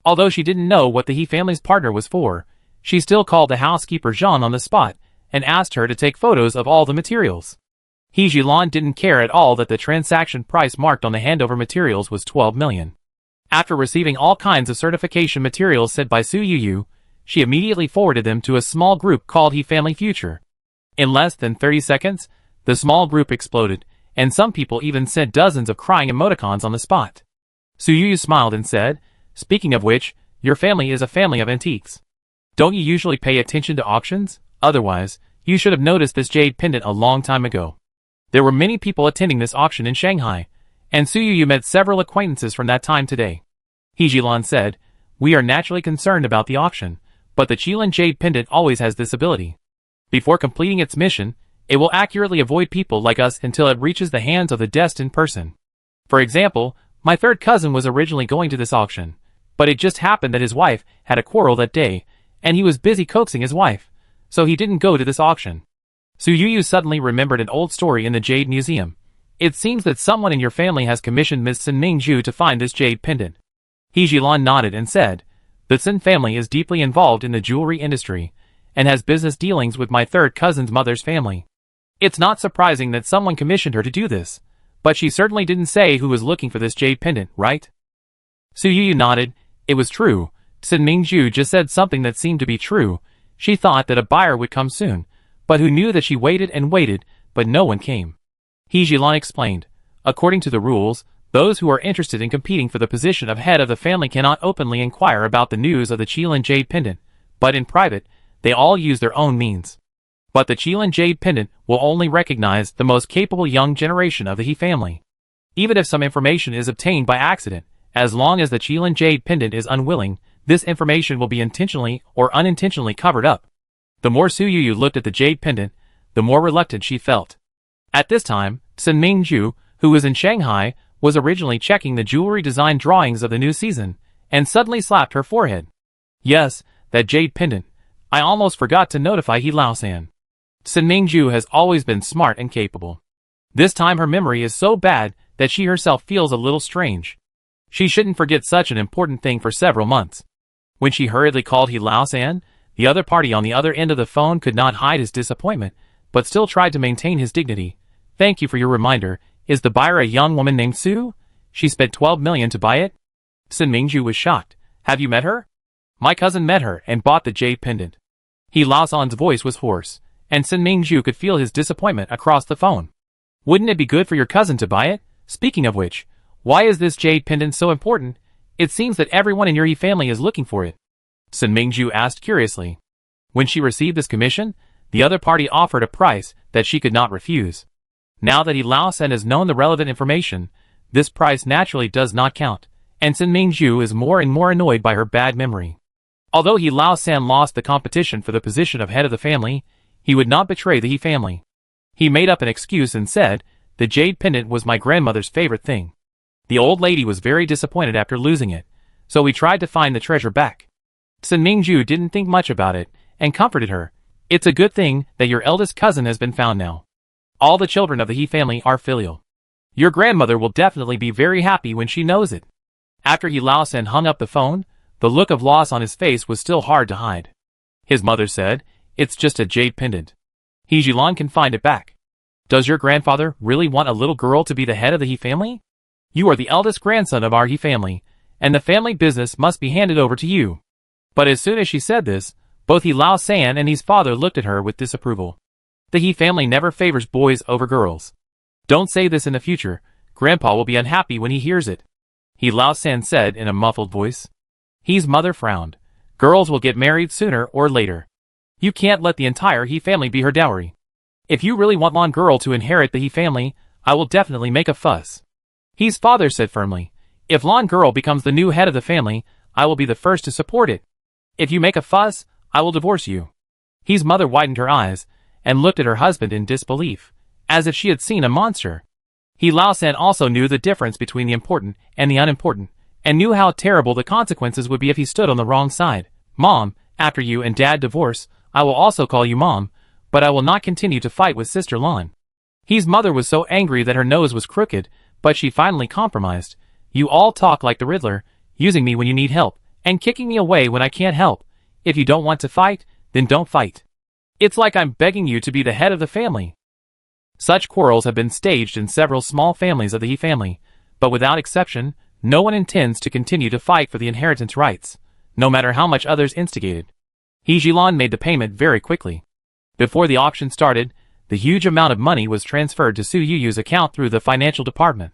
Although she didn't know what the He family's partner was for, she still called the housekeeper Zhang on the spot and asked her to take photos of all the materials. He Jilan didn't care at all that the transaction price marked on the handover materials was 12 million. After receiving all kinds of certification materials sent by Su Yuyu, she immediately forwarded them to a small group called He Family Future. In less than 30 seconds, the small group exploded, and some people even sent dozens of crying emoticons on the spot. Su Yuyu smiled and said, "Speaking of which, your family is a family of antiques. Don't you usually pay attention to auctions? Otherwise, you should have noticed this jade pendant a long time ago." There were many people attending this auction in Shanghai, and Su Yuyu met several acquaintances from that time today. He Jilan said, "We are naturally concerned about the auction, but the Qilin Jade Pendant always has this ability. Before completing its mission, it will accurately avoid people like us until it reaches the hands of the destined person. For example, my third cousin was originally going to this auction, but it just happened that his wife had a quarrel that day, and he was busy coaxing his wife, so he didn't go to this auction." Su Yuyu suddenly remembered an old story in the Jade Museum. "It seems that someone in your family has commissioned Ms. Sun Mingju to find this jade pendant." He Jilan nodded and said, "The Sun family is deeply involved in the jewelry industry, and has business dealings with my third cousin's mother's family. It's not surprising that someone commissioned her to do this, But she certainly didn't say who was looking for this jade pendant, right? Su Yu nodded. It was true. Sin Mingju just said something that seemed to be true. She thought that a buyer would come soon, but who knew that she waited and waited, but no one came. He Jilan explained. According to the rules, those who are interested in competing for the position of head of the family cannot openly inquire about the news of the Qilin Jade Pendant, but in private, they all use their own means. But the Qilin Jade Pendant will only recognize the most capable young generation of the He family. Even if some information is obtained by accident, as long as the Qilin Jade Pendant is unwilling, this information will be intentionally or unintentionally covered up. The more Su Yu looked at the Jade Pendant, the more reluctant she felt. At this time, Sin Mingju, who was in Shanghai, was originally checking the jewelry design drawings of the new season, and suddenly slapped her forehead. Yes, that Jade Pendant. I almost forgot to notify He Lao-san. Sin Mingju has always been smart and capable. This time her memory is so bad that she herself feels a little strange. She shouldn't forget such an important thing for several months. When she hurriedly called He Lao-san, the other party on the other end of the phone could not hide his disappointment, but still tried to maintain his dignity. Thank you for your reminder. Is the buyer a young woman named Sue? She spent 12 million to buy it? Sin Mingju was shocked. Have you met her? My cousin met her and bought the jade pendant. He Lao-san's voice was hoarse, and Sin Mingju could feel his disappointment across the phone. Wouldn't it be good for your cousin to buy it? Speaking of which, why is this jade pendant so important? It seems that everyone in your He family is looking for it. Sin Mingju asked curiously. When she received this commission, the other party offered a price that she could not refuse. Now that He Lao-san has known the relevant information, this price naturally does not count, and Sin Mingju is more and more annoyed by her bad memory. Although He Lao-san lost the competition for the position of head of the family, he would not betray the He family. He made up an excuse and said, the jade pendant was my grandmother's favorite thing. The old lady was very disappointed after losing it, so we tried to find the treasure back. Sin Mingju didn't think much about it, and comforted her. It's a good thing that your eldest cousin has been found now. All the children of the He family are filial. Your grandmother will definitely be very happy when she knows it. After He Lao-san hung up the phone, the look of loss on his face was still hard to hide. His mother said, it's just a jade pendant. He Jilan can find it back. Does your grandfather really want a little girl to be the head of the He family? You are the eldest grandson of our He family, and the family business must be handed over to you. But as soon as she said this, both He Lao-san and his father looked at her with disapproval. The He family never favors boys over girls. Don't say this in the future. Grandpa will be unhappy when he hears it. He Lao-san said in a muffled voice. His mother frowned. Girls will get married sooner or later. You can't let the entire He family be her dowry. If you really want Lan girl to inherit the He family, I will definitely make a fuss. His father said firmly. If Lan girl becomes the new head of the family, I will be the first to support it. If you make a fuss, I will divorce you. His mother widened her eyes, and looked at her husband in disbelief, as if she had seen a monster. He Lao-san also knew the difference between the important and the unimportant, and knew how terrible the consequences would be if he stood on the wrong side. Mom, after you and Dad divorce, I will also call you Mom, but I will not continue to fight with Sister Lan. His mother was so angry that her nose was crooked, but she finally compromised. You all talk like the Riddler, using me when you need help, and kicking me away when I can't help. If you don't want to fight, then don't fight. It's like I'm begging you to be the head of the family. Such quarrels have been staged in several small families of the He family, but without exception, no one intends to continue to fight for the inheritance rights, no matter how much others instigated. He Jilan made the payment very quickly. Before the auction started, the huge amount of money was transferred to Su Yu's account through the financial department.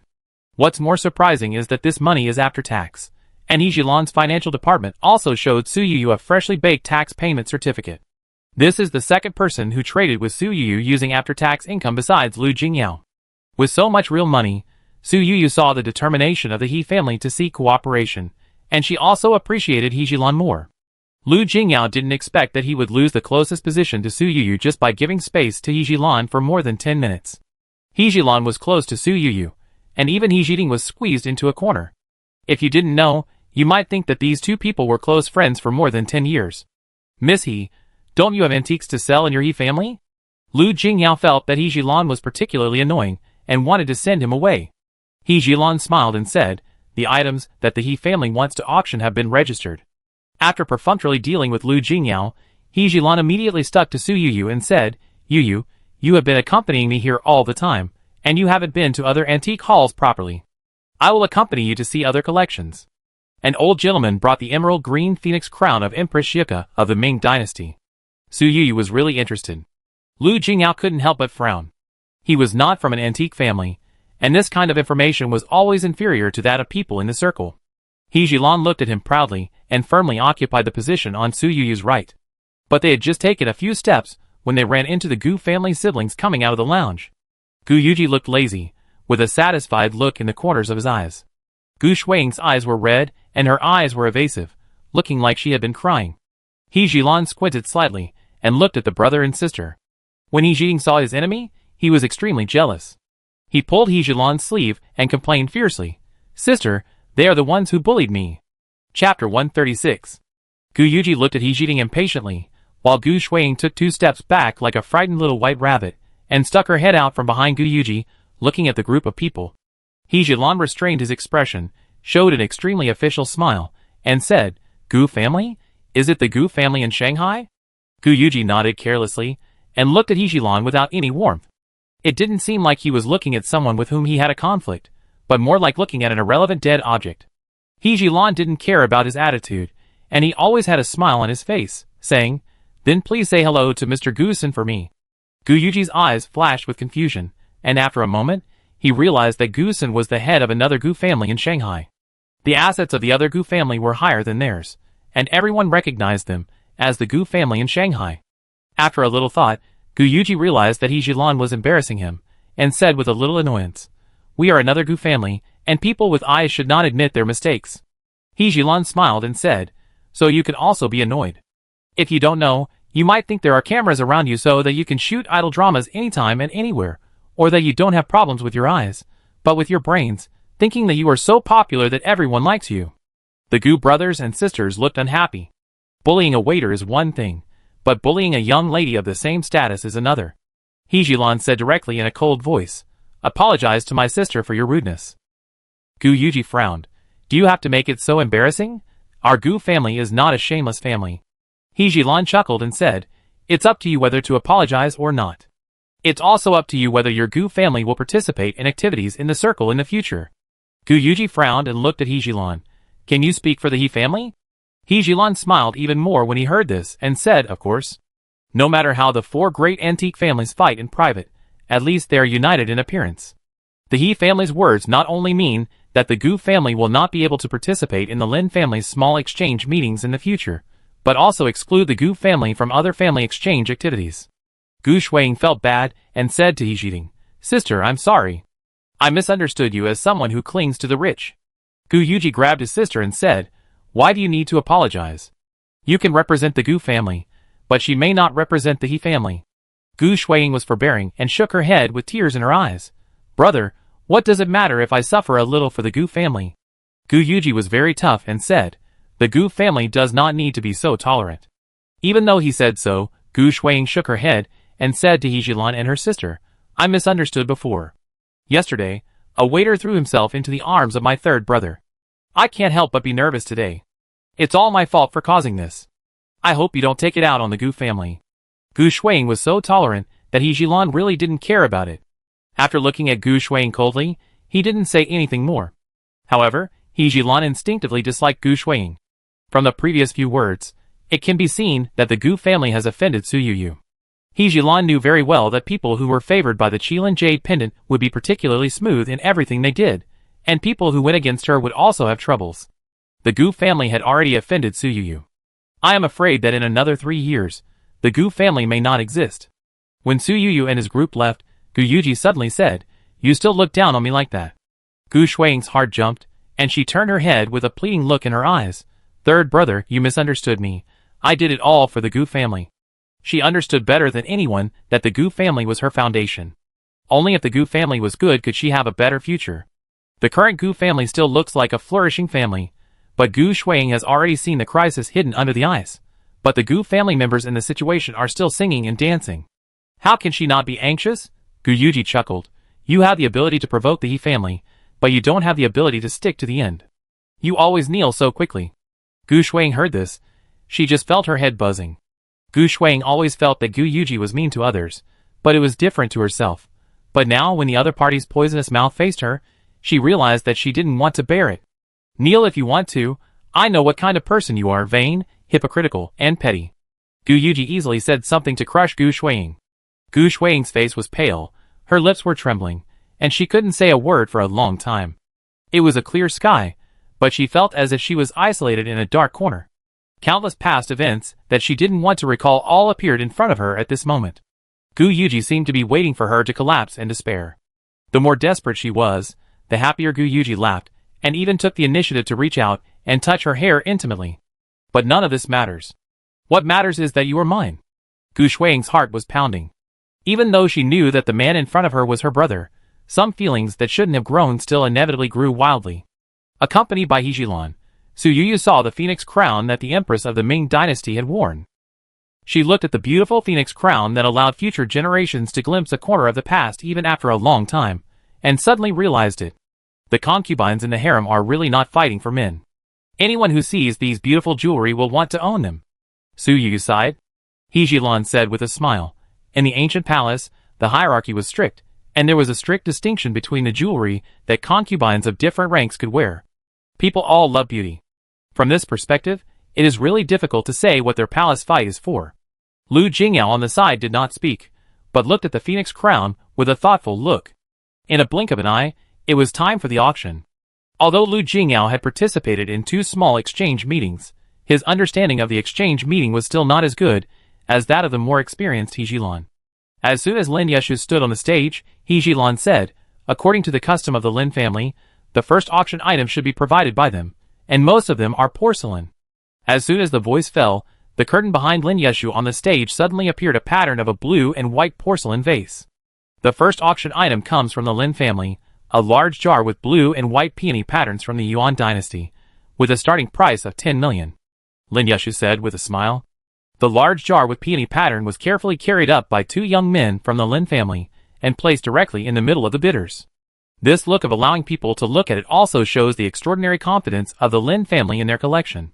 What's more surprising is that this money is after tax, and He Jilan's financial department also showed Su Yu a freshly baked tax payment certificate. This is the second person who traded with Su Yu using after-tax income besides Lu Jingyao. With so much real money, Su Yu saw the determination of the He family to seek cooperation, and she also appreciated He Jilan more. Lu Jingyao didn't expect that he would lose the closest position to Su Yu just by giving space to He Jilan for more than 10 minutes. He Jilan was close to Su Yu, and even He Jiting was squeezed into a corner. If you didn't know, you might think that these two people were close friends for more than 10 years. Miss He, don't you have antiques to sell in your He family? Lu Jingyao felt that He Jilan was particularly annoying, and wanted to send him away. He Jilan smiled and said, the items that the He family wants to auction have been registered. After perfunctorily dealing with Lu Jingyao, He Jilan immediately stuck to Su Yu and said, you have been accompanying me here all the time, And you haven't been to other antique halls properly. I will accompany you to see other collections. An old gentleman brought the emerald green phoenix crown of Empress Xika of the Ming dynasty. Su Yu was really interested. Lu Jingyao couldn't help but frown. He was not from an antique family, and this kind of information was always inferior to that of people in the circle. He Jilan looked at him proudly and firmly occupied the position on Su Yu's right. But they had just taken a few steps when they ran into the Gu family siblings coming out of the lounge. Gu Yuji looked lazy, with a satisfied look in the corners of his eyes. Gu Shuiying's eyes were red, and her eyes were evasive, looking like she had been crying. He Jilan squinted slightly, and looked at the brother and sister. When He Jing saw his enemy, he was extremely jealous. He pulled He Jilan's sleeve and complained fiercely, "Sister, they are the ones who bullied me." Chapter 136. Gu Yuji looked at He Jing impatiently, while Gu Shuiying took 2 steps back like a frightened little white rabbit, and stuck her head out from behind Gu Yuji, looking at the group of people. He Jilan restrained his expression, showed an extremely official smile, and said, "Gu family? Is it the Gu family in Shanghai?" Gu Yuji nodded carelessly, and looked at He Jilan without any warmth. It didn't seem like he was looking at someone with whom he had a conflict, but more like looking at an irrelevant dead object. He Jilan didn't care about his attitude, and he always had a smile on his face, saying, "Then please say hello to Mr. Gusen for me." Gu Yuji's eyes flashed with confusion, and after a moment, he realized that Gusen was the head of another Gu family in Shanghai. The assets of the other Gu family were higher than theirs, and everyone recognized them as the Gu family in Shanghai. After a little thought, Gu Yuji realized that He Jilan was embarrassing him, and said with a little annoyance, "We are another Gu family, and people with eyes should not admit their mistakes." He Jilan smiled and said, "So you can also be annoyed. If you don't know, you might think there are cameras around you so that you can shoot idle dramas anytime and anywhere, or that you don't have problems with your eyes, but with your brains, thinking that you are so popular that everyone likes you." The Gu brothers and sisters looked unhappy. Bullying a waiter is one thing, but bullying a young lady of the same status is another. He Jilan said directly in a cold voice, "Apologize to my sister for your rudeness." Gu Yuji frowned. "Do you have to make it so embarrassing? Our Gu family is not a shameless family." He Jilan chuckled and said, "It's up to you whether to apologize or not. It's also up to you whether your Gu family will participate in activities in the circle in the future." Gu Yuji frowned and looked at He Jilan. "Can you speak for the He family?" He Jilan smiled even more when he heard this and said, "Of course. No matter how the 4 great antique families fight in private, at least they are united in appearance." The He family's words not only mean that the Gu family will not be able to participate in the Lin family's small exchange meetings in the future, but also exclude the Gu family from other family exchange activities. Gu Shuiying felt bad and said to He Jing, "Sister, I'm sorry. I misunderstood you as someone who clings to the rich." Gu Yuji grabbed his sister and said, "Why do you need to apologize? You can represent the Gu family, but she may not represent the He family." Gu Shuiying was forbearing and shook her head with tears in her eyes. "Brother, what does it matter if I suffer a little for the Gu family?" Gu Yuji was very tough and said, "The Gu family does not need to be so tolerant." Even though he said so, Gu Shuiying shook her head and said to He Jilan and her sister, "I misunderstood before. Yesterday, a waiter threw himself into the arms of my 3rd brother. I can't help but be nervous today. It's all my fault for causing this. I hope you don't take it out on the Gu family." Gu Shuiying was so tolerant that He Jilan really didn't care about it. After looking at Gu Shuiying coldly, he didn't say anything more. However, He Jilan instinctively disliked Gu Shuiying. From the previous few words, it can be seen that the Gu family has offended Su Yu. He Jilan knew very well that people who were favored by the Qilin Jade pendant would be particularly smooth in everything they did, and people who went against her would also have troubles. The Gu family had already offended Su Yu. I am afraid that in another 3 years, the Gu family may not exist. When Su Yu and his group left, Gu Yuji suddenly said, "You still look down on me like that." Gu Shuiying's heart jumped, and she turned her head with a pleading look in her eyes. "Third brother, you misunderstood me. I did it all for the Gu family." She understood better than anyone that the Gu family was her foundation. Only if the Gu family was good could she have a better future. The current Gu family still looks like a flourishing family, but Gu Shuiying has already seen the crisis hidden under the ice. But the Gu family members in the situation are still singing and dancing. How can she not be anxious? Gu Yuji chuckled. "You have the ability to provoke the He family, but you don't have the ability to stick to the end. You always kneel so quickly." Gu Shuiying heard this. She just felt her head buzzing. Gu Shuiying always felt that Gu Yuji was mean to others, but it was different to herself. But now when the other party's poisonous mouth faced her, she realized that she didn't want to bear it. Kneel if you want to. I know what kind of person you are, vain, hypocritical, and petty. Gu Yuji easily said something to crush Gu Shuiying. Gu Shuiying's face was pale, her lips were trembling, and she couldn't say a word for a long time. It was a clear sky, but she felt as if she was isolated in a dark corner. Countless past events that she didn't want to recall all appeared in front of her at this moment. Gu Yuji seemed to be waiting for her to collapse in despair. The more desperate she was, the happier Gu Yuji laughed, and even took the initiative to reach out and touch her hair intimately. But none of this matters. What matters is that you are mine. Gu Shuiying's heart was pounding. Even though she knew that the man in front of her was her brother, some feelings that shouldn't have grown still inevitably grew wildly. Accompanied by Hejilan, Su Yuyu saw the phoenix crown that the empress of the Ming dynasty had worn. She looked at the beautiful phoenix crown that allowed future generations to glimpse a corner of the past even after a long time, and suddenly realized it. The concubines in the harem are really not fighting for men. Anyone who sees these beautiful jewelry will want to own them. Su Yuyu sighed. Hejilan said with a smile. In the ancient palace, the hierarchy was strict, and there was a strict distinction between the jewelry that concubines of different ranks could wear. People all love beauty. From this perspective, it is really difficult to say what their palace fight is for. Lu Jingyao on the side did not speak, but looked at the phoenix crown with a thoughtful look. In a blink of an eye, it was time for the auction. Although Lu Jingyao had participated in 2 small exchange meetings, his understanding of the exchange meeting was still not as good as that of the more experienced Hejilan. As soon as Lin Yeshu stood on the stage, Hejilan said, according to the custom of the Lin family, the first auction item should be provided by them, and most of them are porcelain. As soon as the voice fell, the curtain behind Lin Yeshu on the stage suddenly appeared a pattern of a blue and white porcelain vase. The first auction item comes from the Lin family, a large jar with blue and white peony patterns from the Yuan dynasty, with a starting price of 10 million. Lin Yeshu said with a smile. The large jar with peony pattern was carefully carried up by 2 young men from the Lin family, and placed directly in the middle of the bidders. This look of allowing people to look at it also shows the extraordinary confidence of the Lin family in their collection.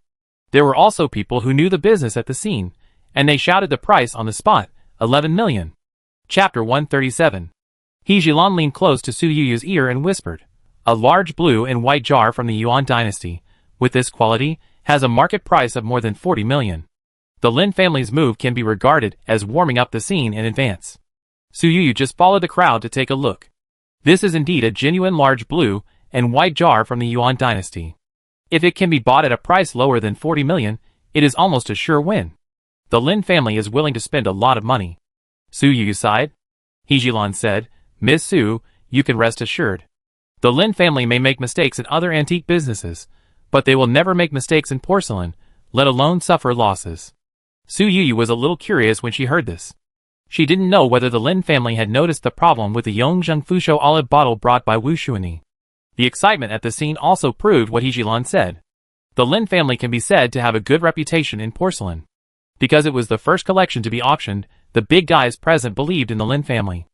There were also people who knew the business at the scene, and they shouted the price on the spot, 11 million. Chapter 137. Hejilan leaned close to Su Yuyu's ear and whispered, a large blue and white jar from the Yuan dynasty, with this quality, has a market price of more than 40 million. The Lin family's move can be regarded as warming up the scene in advance. Su Yuyu just followed the crowd to take a look. This is indeed a genuine large blue and white jar from the Yuan dynasty. If it can be bought at a price lower than 40 million, it is almost a sure win. The Lin family is willing to spend a lot of money. Su Yuyu sighed. Hejilan said, Miss Su, you can rest assured. The Lin family may make mistakes in other antique businesses, but they will never make mistakes in porcelain, let alone suffer losses. Su Yuyu was a little curious when she heard this. She didn't know whether the Lin family had noticed the problem with the Yongzheng Fusho olive bottle brought by Wu Shuani. The excitement at the scene also proved what Hejilan said. The Lin family can be said to have a good reputation in porcelain. Because it was the first collection to be auctioned, the big guys present believed in the Lin family.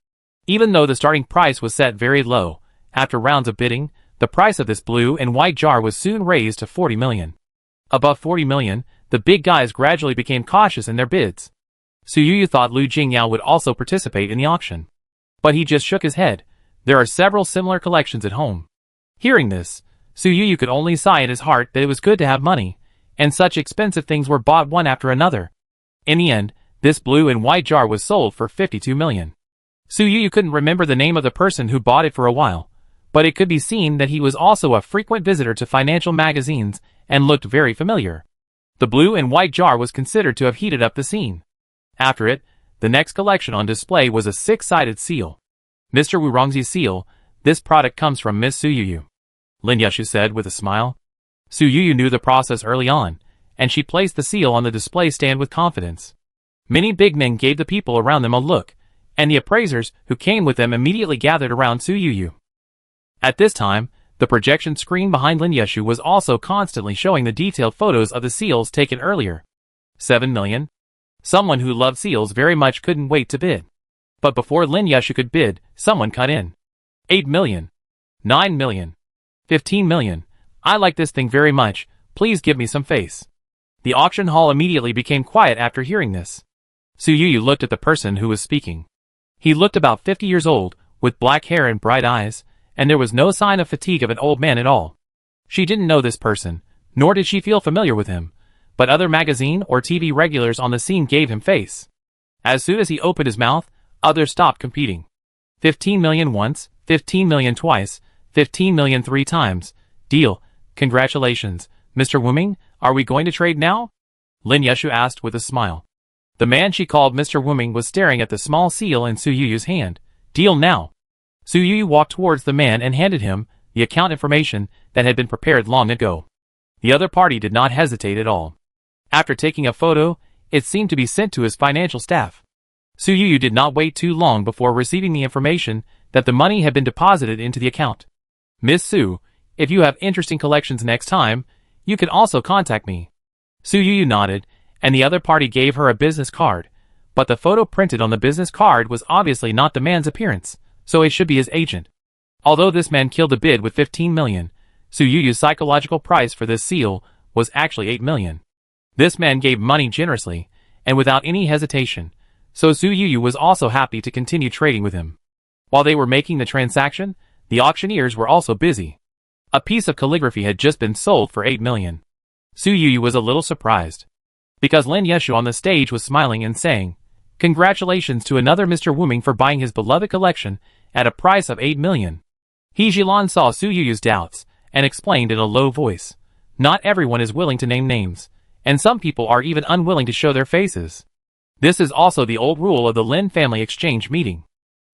Even though the starting price was set very low, after rounds of bidding, the price of this blue and white jar was soon raised to 40 million. Above 40 million, the big guys gradually became cautious in their bids. Su Yuyu thought Lu Jingyao would also participate in the auction. But he just shook his head. There are several similar collections at home. Hearing this, Su Yuyu could only sigh in his heart that it was good to have money, and such expensive things were bought one after another. In the end, this blue and white jar was sold for 52 million. Su Yuyu couldn't remember the name of the person who bought it for a while, but it could be seen that he was also a frequent visitor to financial magazines and looked very familiar. The blue and white jar was considered to have heated up the scene. After it, the next collection on display was a 6-sided seal. Mr. Wu Rongzi's seal, this product comes from Miss Su Yuyu. Lin Yeshu said with a smile. Su Yuyu knew the process early on, and she placed the seal on the display stand with confidence. Many big men gave the people around them a look, and the appraisers who came with them immediately gathered around Su Yuyu. At this time, the projection screen behind Lin Yeshu was also constantly showing the detailed photos of the seals taken earlier. 7 million. Someone who loved seals very much couldn't wait to bid. But before Lin Yeshu could bid, someone cut in. 8 million. 9 million. 15 million. I like this thing very much, please give me some face. The auction hall immediately became quiet after hearing this. Su Yuyu looked at the person who was speaking. He looked about 50 years old, with black hair and bright eyes, and there was no sign of fatigue of an old man at all. She didn't know this person, nor did she feel familiar with him, but other magazine or TV regulars on the scene gave him face. As soon as he opened his mouth, others stopped competing. 15 million once, 15 million twice, 15 million 3 times. Deal. Congratulations, Mr. Wuming, are we going to trade now? Lin Yeshu asked with a smile. The man she called Mr. Wuming was staring at the small seal in Su Yuyu's hand. Deal now. Su Yuyu walked towards the man and handed him the account information that had been prepared long ago. The other party did not hesitate at all. After taking a photo, it seemed to be sent to his financial staff. Su Yuyu did not wait too long before receiving the information that the money had been deposited into the account. Miss Su, if you have interesting collections next time, you can also contact me. Su Yuyu nodded, and the other party gave her a business card, but the photo printed on the business card was obviously not the man's appearance, so it should be his agent. Although this man killed the bid with 15 million, Su Yuyu's psychological price for this seal was actually 8 million. This man gave money generously, and without any hesitation, so Su Yuyu was also happy to continue trading with him. While they were making the transaction, the auctioneers were also busy. A piece of calligraphy had just been sold for 8 million. Su Yuyu was a little surprised, because Lin Yeshu on the stage was smiling and saying, "Congratulations to another Mr. Wuming for buying his beloved collection at a price of 8 million. He Jilan saw Su Yuyu's doubts, and explained in a low voice, "Not everyone is willing to name names, and some people are even unwilling to show their faces. This is also the old rule of the Lin family exchange meeting."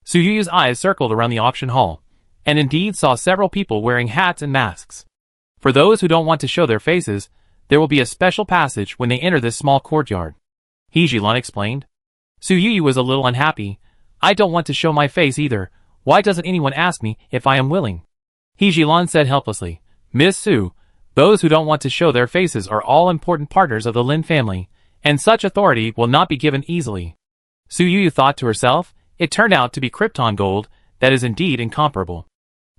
Su Yuyu's eyes circled around the auction hall, and indeed saw several people wearing hats and masks. For those who don't want to show their faces, there will be a special passage when they enter this small courtyard. He Jilan explained. Su Yuyu was a little unhappy. "I don't want to show my face either. Why doesn't anyone ask me if I am willing?" He Jilan said helplessly, "Miss Su, those who don't want to show their faces are all important partners of the Lin family, and such authority will not be given easily." Su Yuyu thought to herself, it turned out to be Krypton gold, that is indeed incomparable.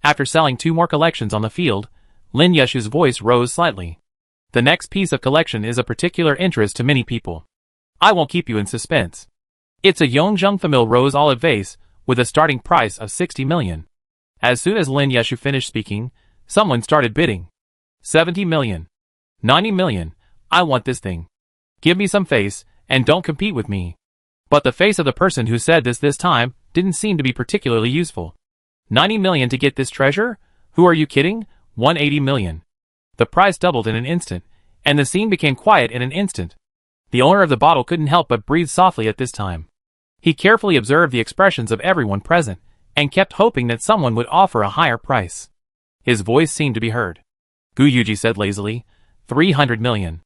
After selling 2 more collections on the field, Lin Yeshu's voice rose slightly. The next piece of collection is of particular interest to many people. I won't keep you in suspense. It's a Yongzheng Famille Rose Olive Vase with a starting price of 60 million. As soon as Lin Yeshu finished speaking, someone started bidding. 70 million. 90 million. I want this thing. Give me some face, and don't compete with me. But the face of the person who said this time didn't seem to be particularly useful. 90 million to get this treasure? Who are you kidding? 180 million. The price doubled in an instant, and the scene became quiet in an instant. The owner of the bottle couldn't help but breathe softly at this time. He carefully observed the expressions of everyone present, and kept hoping that someone would offer a higher price. His voice seemed to be heard. Gu Yuji said lazily, 300 million.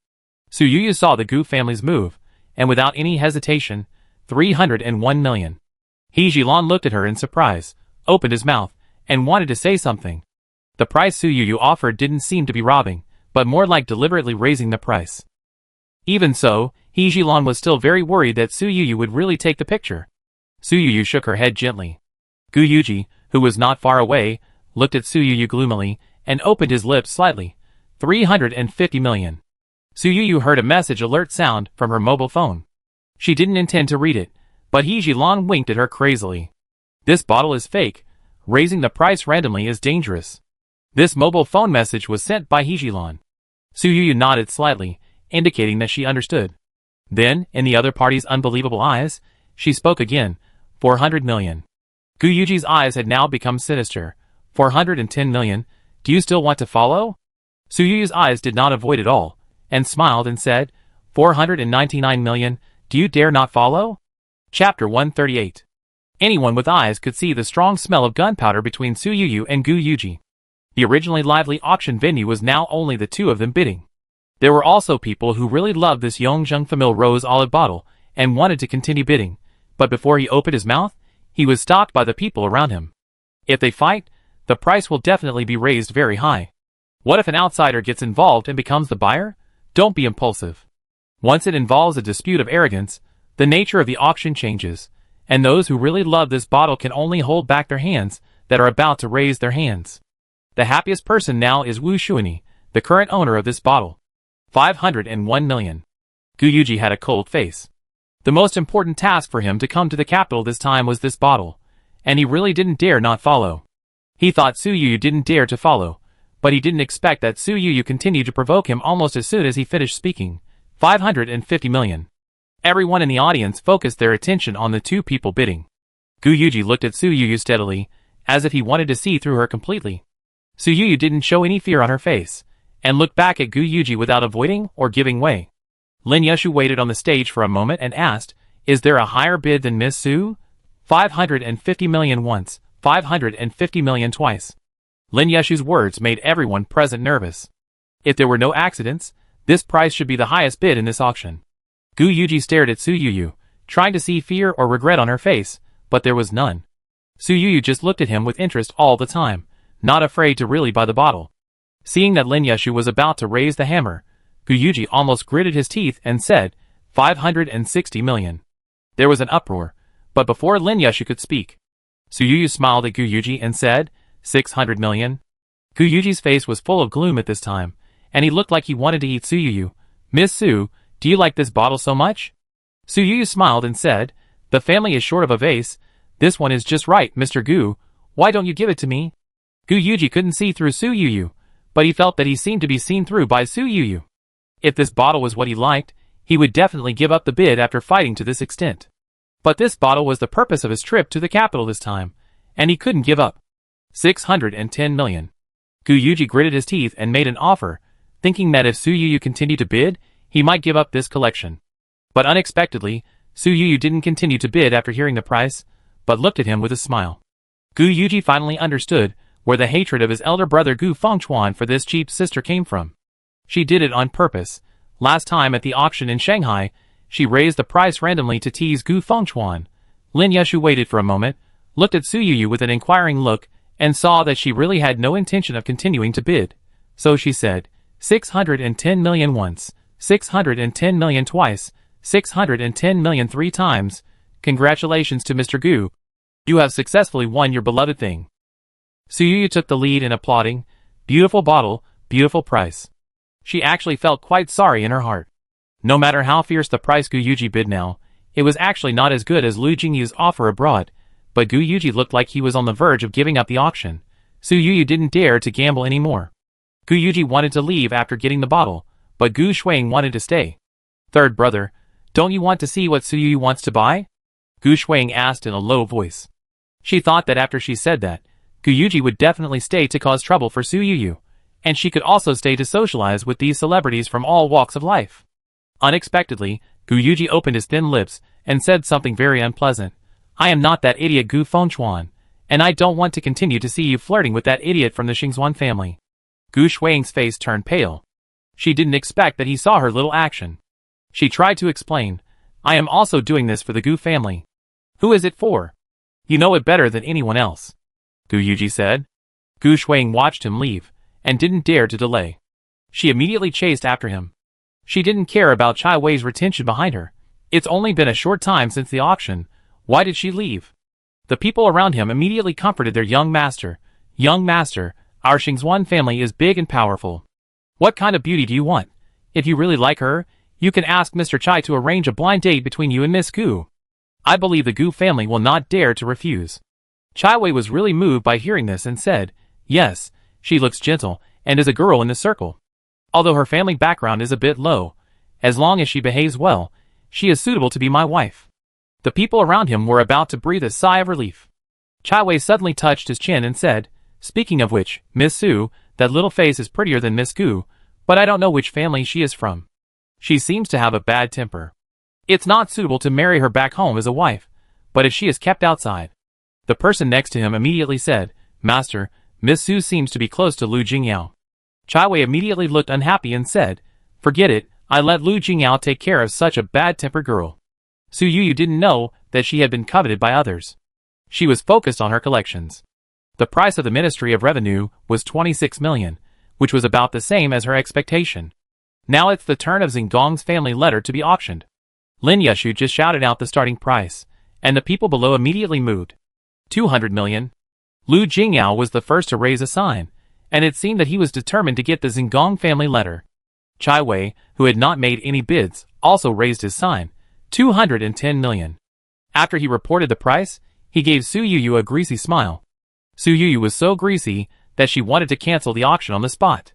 Su Yuyu saw the Gu family's move, and without any hesitation, 301 million. He Jilan looked at her in surprise, opened his mouth, and wanted to say something. The price Su Yuyu offered didn't seem to be robbing, but more like deliberately raising the price. Even so, He Jilan was still very worried that Su Yuyu would really take the picture. Su Yuyu shook her head gently. Gu Yuji, who was not far away, looked at Su Yuyu gloomily, and opened his lips slightly. 350 million. Su Yuyu heard a message alert sound from her mobile phone. She didn't intend to read it, but He Jilan winked at her crazily. This bottle is fake. Raising the price randomly is dangerous. This mobile phone message was sent by He Jilan. Su Yuyu nodded slightly, indicating that she understood. Then, in the other party's unbelievable eyes, she spoke again. 400 million. Gu Yuji's eyes had now become sinister. 410 million. Do you still want to follow? Su Yuyu's eyes did not avoid it all, and smiled and said, 499 million. Do you dare not follow? Chapter 138. Anyone with eyes could see the strong smell of gunpowder between Su Yuyu and Gu Yuji. The originally lively auction venue was now only the 2 of them bidding. There were also people who really loved this Yongzheng Famille Rose Olive bottle and wanted to continue bidding, but before he opened his mouth, he was stopped by the people around him. If they fight, the price will definitely be raised very high. What if an outsider gets involved and becomes the buyer? Don't be impulsive. Once it involves a dispute of arrogance, the nature of the auction changes, and those who really love this bottle can only hold back their hands that are about to raise their hands. The happiest person now is Wu Shuini, the current owner of this bottle. 501 million. Gu Yuji had a cold face. The most important task for him to come to the capital this time was this bottle, and he really didn't dare not follow. He thought Su Yu didn't dare to follow, but he didn't expect that Su Yu continued to provoke him almost as soon as he finished speaking. 550 million. Everyone in the audience focused their attention on the two people bidding. Gu Yuji looked at Su Yu steadily, as if he wanted to see through her completely. Su Yu didn't show any fear on her face, and looked back at Gu Yuji without avoiding or giving way. Lin Yushu waited on the stage for a moment and asked, "Is there a higher bid than Miss Su?" 550 million once, 550 million twice. Lin Yushu's words made everyone present nervous. If there were no accidents, this price should be the highest bid in this auction. Gu Yuji stared at Su Yu, trying to see fear or regret on her face, but there was none. Su Yu just looked at him with interest all the time, not afraid to really buy the bottle. Seeing that Lin Yushu was about to raise the hammer, Gu Yuji almost gritted his teeth and said, 560 million. There was an uproar, but before Lin Yushu could speak, Su Yu smiled at Gu Yuji and said, 600 million. Gu Yuji's face was full of gloom at this time, and he looked like he wanted to eat Su Yu. "Miss Su, do you like this bottle so much?" Su Yu smiled and said, "The family is short of a vase. This one is just right, Mr. Gu. Why don't you give it to me?" Gu Yuji couldn't see through Su Yu, but he felt that he seemed to be seen through by Su Yu. If this bottle was what he liked, he would definitely give up the bid after fighting to this extent. But this bottle was the purpose of his trip to the capital this time, and he couldn't give up. 610 million. Gu Yuji gritted his teeth and made an offer, thinking that if Su Yu continued to bid, he might give up this collection. But unexpectedly, Su Yu didn't continue to bid after hearing the price, but looked at him with a smile. Gu Yuji finally understood where the hatred of his elder brother Gu Fengchuan for this cheap sister came from. She did it on purpose. Last time at the auction in Shanghai, she raised the price randomly to tease Gu Fengchuan. Lin Yushu waited for a moment, looked at Su Yu with an inquiring look, and saw that she really had no intention of continuing to bid. So she said, 610 million once, 610 million twice, 610 million three times. Congratulations to Mr. Gu. You have successfully won your beloved thing. Su Yu took the lead in applauding. Beautiful bottle, beautiful price. She actually felt quite sorry in her heart. No matter how fierce the price Gu Yuji bid now, it was actually not as good as Lu Jingyu's offer abroad, but Gu Yuji looked like he was on the verge of giving up the auction. Su Yu didn't dare to gamble anymore. Gu Yuji wanted to leave after getting the bottle, but Gu Shuang wanted to stay. "Third brother, don't you want to see what Su Yu wants to buy?" Gu Shuang asked in a low voice. She thought that after she said that, Gu Yuji would definitely stay to cause trouble for Su Yu, and she could also stay to socialize with these celebrities from all walks of life. Unexpectedly, Gu Yuji opened his thin lips and said something very unpleasant. "I am not that idiot Gu Fengchuan, and I don't want to continue to see you flirting with that idiot from the Xingzuan family." Gu Shuang's face turned pale. She didn't expect that he saw her little action. She tried to explain, "I am also doing this for the Gu family." "Who is it for?" "You know it better than anyone else," Gu Yuji said. Gu Shuang watched him leave, and didn't dare to delay. She immediately chased after him. She didn't care about Chai Wei's retention behind her. It's only been a short time since the auction. Why did she leave? The people around him immediately comforted their young master. "Young master, our Xingzuan family is big and powerful. What kind of beauty do you want? If you really like her, you can ask Mr. Chai to arrange a blind date between you and Miss Gu. I believe the Gu family will not dare to refuse." Chai Wei was really moved by hearing this and said, "Yes, she looks gentle, and is a girl in the circle. Although her family background is a bit low, as long as she behaves well, she is suitable to be my wife." The people around him were about to breathe a sigh of relief. Chai Wei suddenly touched his chin and said, "Speaking of which, Miss Su, that little face is prettier than Miss Gu, but I don't know which family she is from. She seems to have a bad temper. It's not suitable to marry her back home as a wife, but if she is kept outside." The person next to him immediately said, "Master, Miss Su seems to be close to Lu Jingyao." Chai Wei immediately looked unhappy and said, "Forget it, I let Lu Jingyao take care of such a bad-tempered girl." Su Yu didn't know that she had been coveted by others. She was focused on her collections. The price of the Ministry of Revenue was 26 million, which was about the same as her expectation. Now it's the turn of Xingdong's family letter to be auctioned. Lin Yushu just shouted out the starting price, and the people below immediately moved. 200 million. Lu Jingyao was the first to raise a sign, and it seemed that he was determined to get the Xingdong family letter. Chai Wei, who had not made any bids, also raised his sign, 210 million. After he reported the price, He gave Su Yu a greasy smile. Su Yu was so greasy that she wanted to cancel the auction on the spot.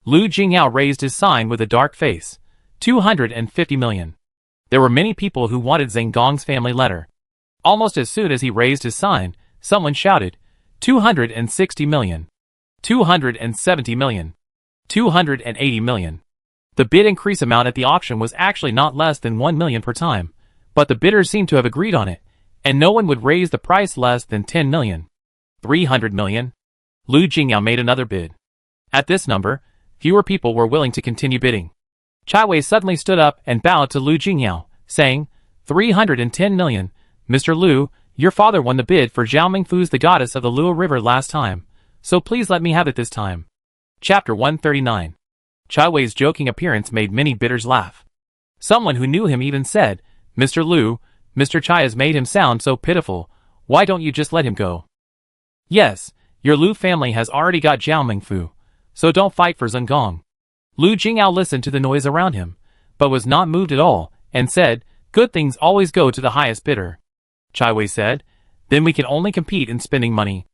Lu Jingyao raised his sign with a dark face. 250 million. There were many people who wanted Zhang Gong's family letter. Almost as soon as he raised his sign, someone shouted, 260 million. 270 million. 280 million. The bid increase amount at the auction was actually not less than 1 million per time, but the bidders seemed to have agreed on it, and no one would raise the price less than 10 million. 300 million. Lu Jingyao made another bid. At this number, fewer people were willing to continue bidding. Chai Wei suddenly stood up and bowed to Lu Jingyao, saying, 310 million. Mr. Lu, your father won the bid for Zhao Mingfu's The Goddess of the Luo River last time, so please let me have it this time. Chapter 139. Chai Wei's joking appearance made many bidders laugh. Someone who knew him even said, Mr. Lu, Mr. Chai has made him sound so pitiful, why don't you just let him go? Yes, your Lu family has already got Zhao Mingfu, so don't fight for Zhang Gong. Lu Jingyao listened to the noise around him, but was not moved at all, and said, good things always go to the highest bidder. Chai Wei said, then we can only compete in spending money.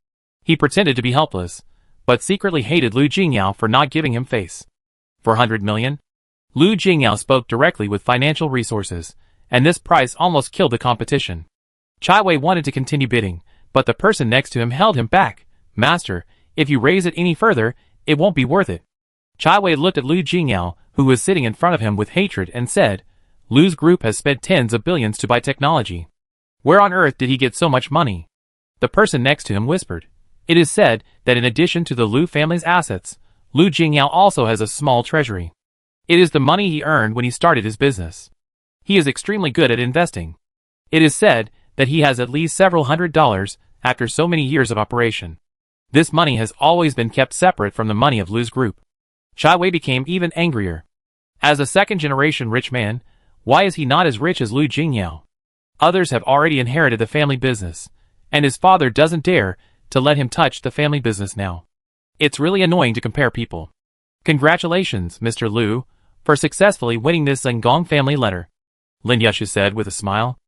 He pretended to be helpless, but secretly hated Lu Jingyao for not giving him face. 400 million? Lu Jingyao spoke directly with financial resources, and this price almost killed the competition. Chai Wei wanted to continue bidding, but the person next to him held him back. Master, if you raise it any further, it won't be worth it. Chai Wei looked at Lu Jingyao, who was sitting in front of him with hatred, and said, Lu's group has spent tens of billions to buy technology. Where on earth did he get so much money? The person next to him whispered. It is said that in addition to the Lu family's assets, Lu Jingyao also has a small treasury. It is the money he earned when he started his business. He is extremely good at investing. It is said that he has at least several $100s after so many years of operation. This money has always been kept separate from the money of Lu's group. Chai Wei became even angrier. As a second-generation rich man, why is he not as rich as Lu Jingyao? Others have already inherited the family business, and his father doesn't dare to let him touch the family business now. It's really annoying to compare people. Congratulations, Mr. Lu, for successfully winning this Zhang Gong family letter, Lin Yushu said with a smile.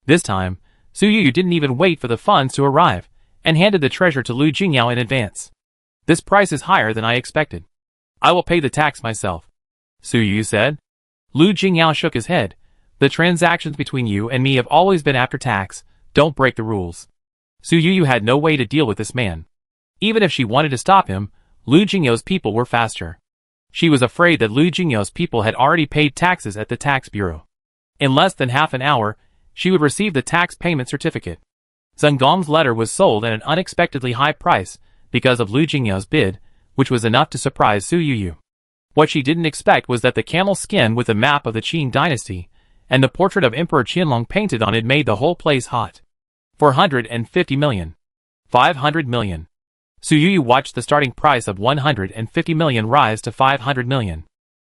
This time, Su Yu didn't even wait for the funds to arrive, and handed the treasure to Lu Jingyao in advance. This price is higher than I expected. I will pay the tax myself, Su Yu said. Lu Jingyao shook his head. The transactions between you and me have always been after tax, don't break the rules. Su Yu had no way to deal with this man. Even if she wanted to stop him, Lu Jingyao's people were faster. She was afraid that Lu Jingyao's people had already paid taxes at the tax bureau. In less than half an hour, she would receive the tax payment certificate. Zhang Gong's letter was sold at an unexpectedly high price because of Lu Jingyao's bid, which was enough to surprise Su Yu. What she didn't expect was that the camel skin with a map of the Qin dynasty and the portrait of Emperor Qianlong painted on it made the whole place hot. 450 million. 500 million. Su Yu watched the starting price of 150 million rise to 500 million.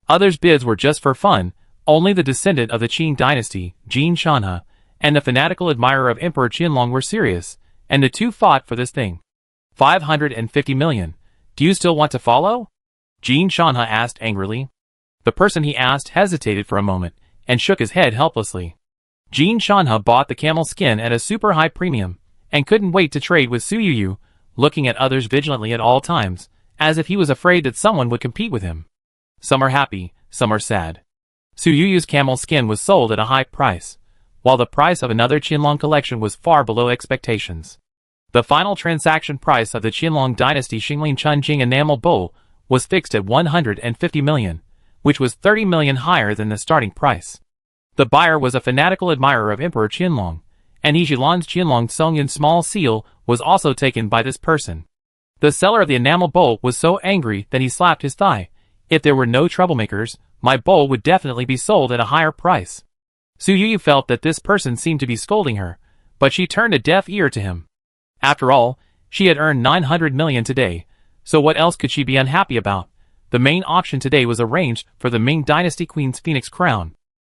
Others' bids were just for fun. Only the descendant of the Qin dynasty, Jin Shanhe, and the fanatical admirer of Emperor Qianlong were serious, and the two fought for this thing. 550 million. Do you still want to follow? Jin Shanhe asked angrily. The person he asked hesitated for a moment, and shook his head helplessly. Jin Shanhe bought the camel skin at a super high premium, and couldn't wait to trade with Su Yu, looking at others vigilantly at all times, as if he was afraid that someone would compete with him. Some are happy, some are sad. Su Yu's camel skin was sold at a high price, while the price of another Qianlong collection was far below expectations. The final transaction price of the Qianlong dynasty Xinglin Chunjing enamel bowl was fixed at 150 million, which was 30 million higher than the starting price. The buyer was a fanatical admirer of Emperor Qianlong, and Yijilan's Qianlong Songyan small seal was also taken by this person. The seller of the enamel bowl was so angry that he slapped his thigh. If there were no troublemakers, my bowl would definitely be sold at a higher price. Su Yu felt that this person seemed to be scolding her, but she turned a deaf ear to him. After all, she had earned 900 million today, so what else could she be unhappy about? The main auction today was arranged for the Ming Dynasty Queen's Phoenix Crown.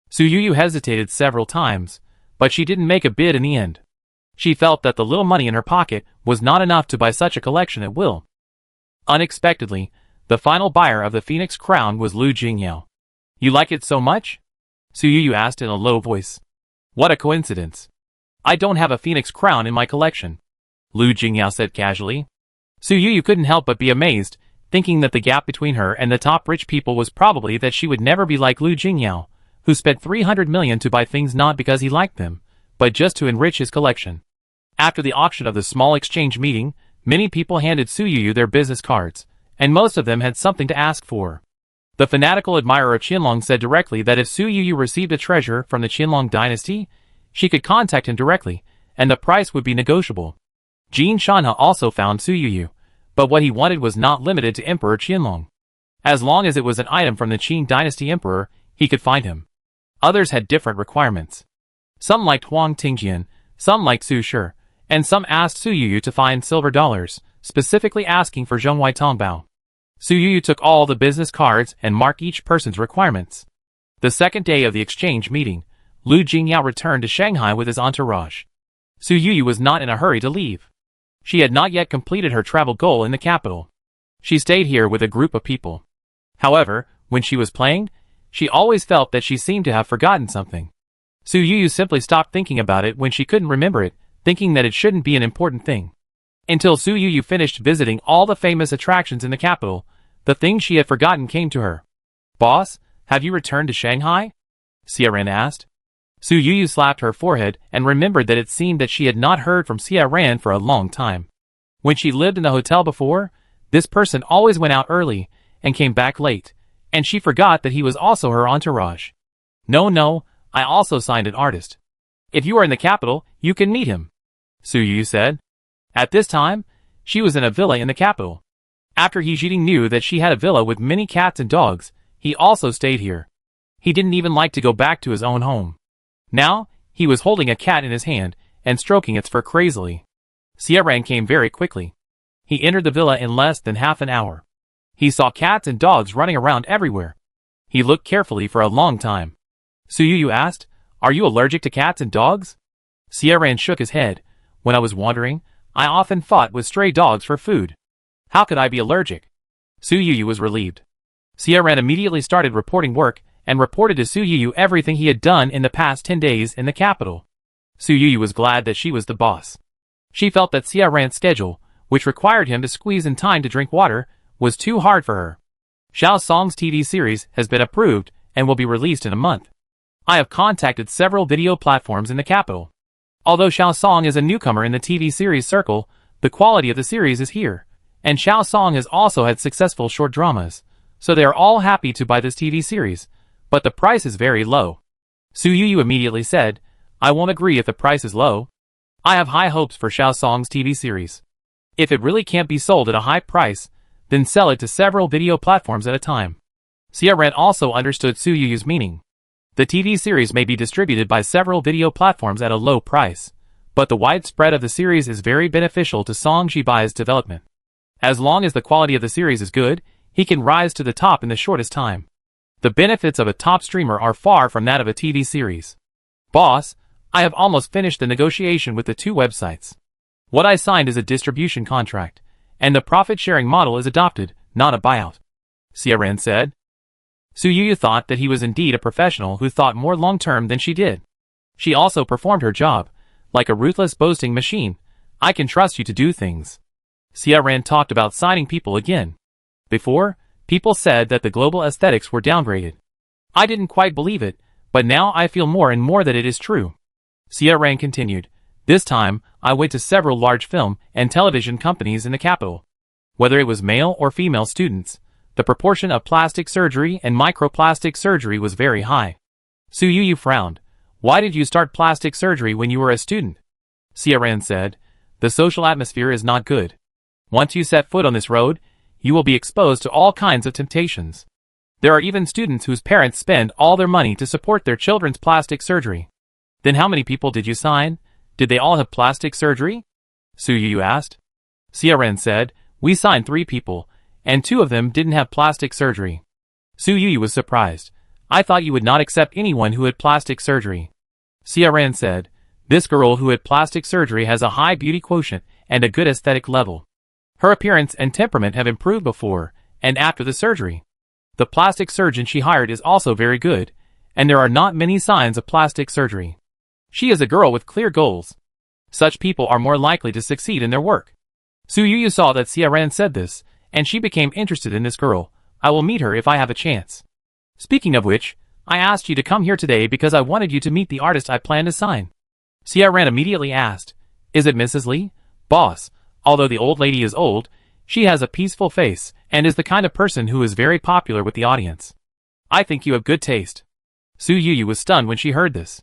Su Yu hesitated several times, but she didn't make a bid in the end. She felt that the little money in her pocket was not enough to buy such a collection at will. Unexpectedly, the final buyer of the Phoenix Crown was Lu Jingyao. You like it so much? Su Yu asked in a low voice. What a coincidence. I don't have a phoenix crown in my collection, Lu Jingyao said casually. Su Yu couldn't help but be amazed, thinking that the gap between her and the top rich people was probably that she would never be like Lu Jingyao, who spent 300 million to buy things not because he liked them, but just to enrich his collection. After the auction of the small exchange meeting, many people handed Su Yu their business cards, and most of them had something to ask for. The fanatical admirer of Qianlong said directly that if Su Yu received a treasure from the Qianlong dynasty, she could contact him directly, and the price would be negotiable. Jin Shanha also found Su Yu, but what he wanted was not limited to Emperor Qianlong. As long as it was an item from the Qin dynasty emperor, he could find him. Others had different requirements. Some liked Huang Tingjian, some liked Su Shi, and some asked Su Yu to find silver dollars, specifically asking for Zhongwei Tongbao. Su Yu took all the business cards and marked each person's requirements. The second day of the exchange meeting, Lu Jingyao returned to Shanghai with his entourage. Su Yu was not in a hurry to leave. She had not yet completed her travel goal in the capital. She stayed here with a group of people. However, when she was playing, she always felt that she seemed to have forgotten something. Su Yu simply stopped thinking about it when she couldn't remember it, thinking that it shouldn't be an important thing. Until Su Yu finished visiting all the famous attractions in the capital, the thing she had forgotten came to her. "Boss, have you returned to Shanghai?" Xia Ran asked. Su Yu slapped her forehead and remembered that it seemed that she had not heard from Xia Ran for a long time. When she lived in the hotel before, this person always went out early and came back late, and she forgot that he was also her entourage. No, I also signed an artist. If you are in the capital, you can meet him, Su Yu said. At this time, she was in a villa in the capital. After He Jiding knew that she had a villa with many cats and dogs, he also stayed here. He didn't even like to go back to his own home. Now, he was holding a cat in his hand and stroking its fur crazily. Xia Ran came very quickly. He entered the villa in less than half an hour. He saw cats and dogs running around everywhere. He looked carefully for a long time. Su Yu asked, "Are you allergic to cats and dogs?" Xia Ran shook his head. "When I was wandering, I often fought with stray dogs for food. How could I be allergic?" Su Yu was relieved. Xia Ran immediately started reporting work and reported to Su Yu everything he had done in the past 10 days in the capital. Su Yu was glad that she was the boss. She felt that Xia Ran's schedule, which required him to squeeze in time to drink water, was too hard for her. Xiao Song's TV series has been approved and will be released in a month. I have contacted several video platforms in the capital. Although Xiao Song is a newcomer in the TV series circle, the quality of the series is here, and Xiao Song has also had successful short dramas, so they are all happy to buy this TV series, but the price is very low. Su Yu immediately said, "I won't agree if the price is low. I have high hopes for Xiao Song's TV series. If it really can't be sold at a high price, then sell it to several video platforms at a time." Xia Ran also understood Su Yu's meaning. The TV series may be distributed by several video platforms at a low price, but the widespread of the series is very beneficial to Song Jibai's development. As long as the quality of the series is good, he can rise to the top in the shortest time. The benefits of a top streamer are far from that of a TV series. "Boss, I have almost finished the negotiation with the 2 websites. What I signed is a distribution contract, and the profit-sharing model is adopted, not a buyout," Xia Ran said. Su Yu thought that he was indeed a professional who thought more long-term than she did. She also performed her job, like a ruthless boasting machine. "I can trust you to do things." Xia Ran talked about signing people again. Before, people said that the global aesthetics were downgraded. I didn't quite believe it, but now I feel more and more that it is true. Xia Ran continued, "This time, I went to several large film and television companies in the capital. Whether it was male or female students, the proportion of plastic surgery and microplastic surgery was very high." Su Yu frowned. "Why did you start plastic surgery when you were a student?" Xia Ran said, "The social atmosphere is not good. Once you set foot on this road, you will be exposed to all kinds of temptations. There are even students whose parents spend all their money to support their children's plastic surgery." "Then how many people did you sign? Did they all have plastic surgery?" Su Yu asked. Xia Ran said, "We signed 3 people, and 2 of them didn't have plastic surgery." Su Yu was surprised. "I thought you would not accept anyone who had plastic surgery." Xia Ran said, "This girl who had plastic surgery has a high beauty quotient and a good aesthetic level. Her appearance and temperament have improved before and after the surgery. The plastic surgeon she hired is also very good, and there are not many signs of plastic surgery. She is a girl with clear goals. Such people are more likely to succeed in their work. Su Yu saw that Xiaoran said this, and she became interested in this girl. I will meet her if I have a chance. Speaking of which, I asked you to come here today because I wanted you to meet the artist I plan to sign. Xiaoran immediately asked, Is it Mrs. Li? Boss, although the old lady is old, she has a peaceful face, and is the kind of person who is very popular with the audience. I think you have good taste. Su Yu was stunned when she heard this.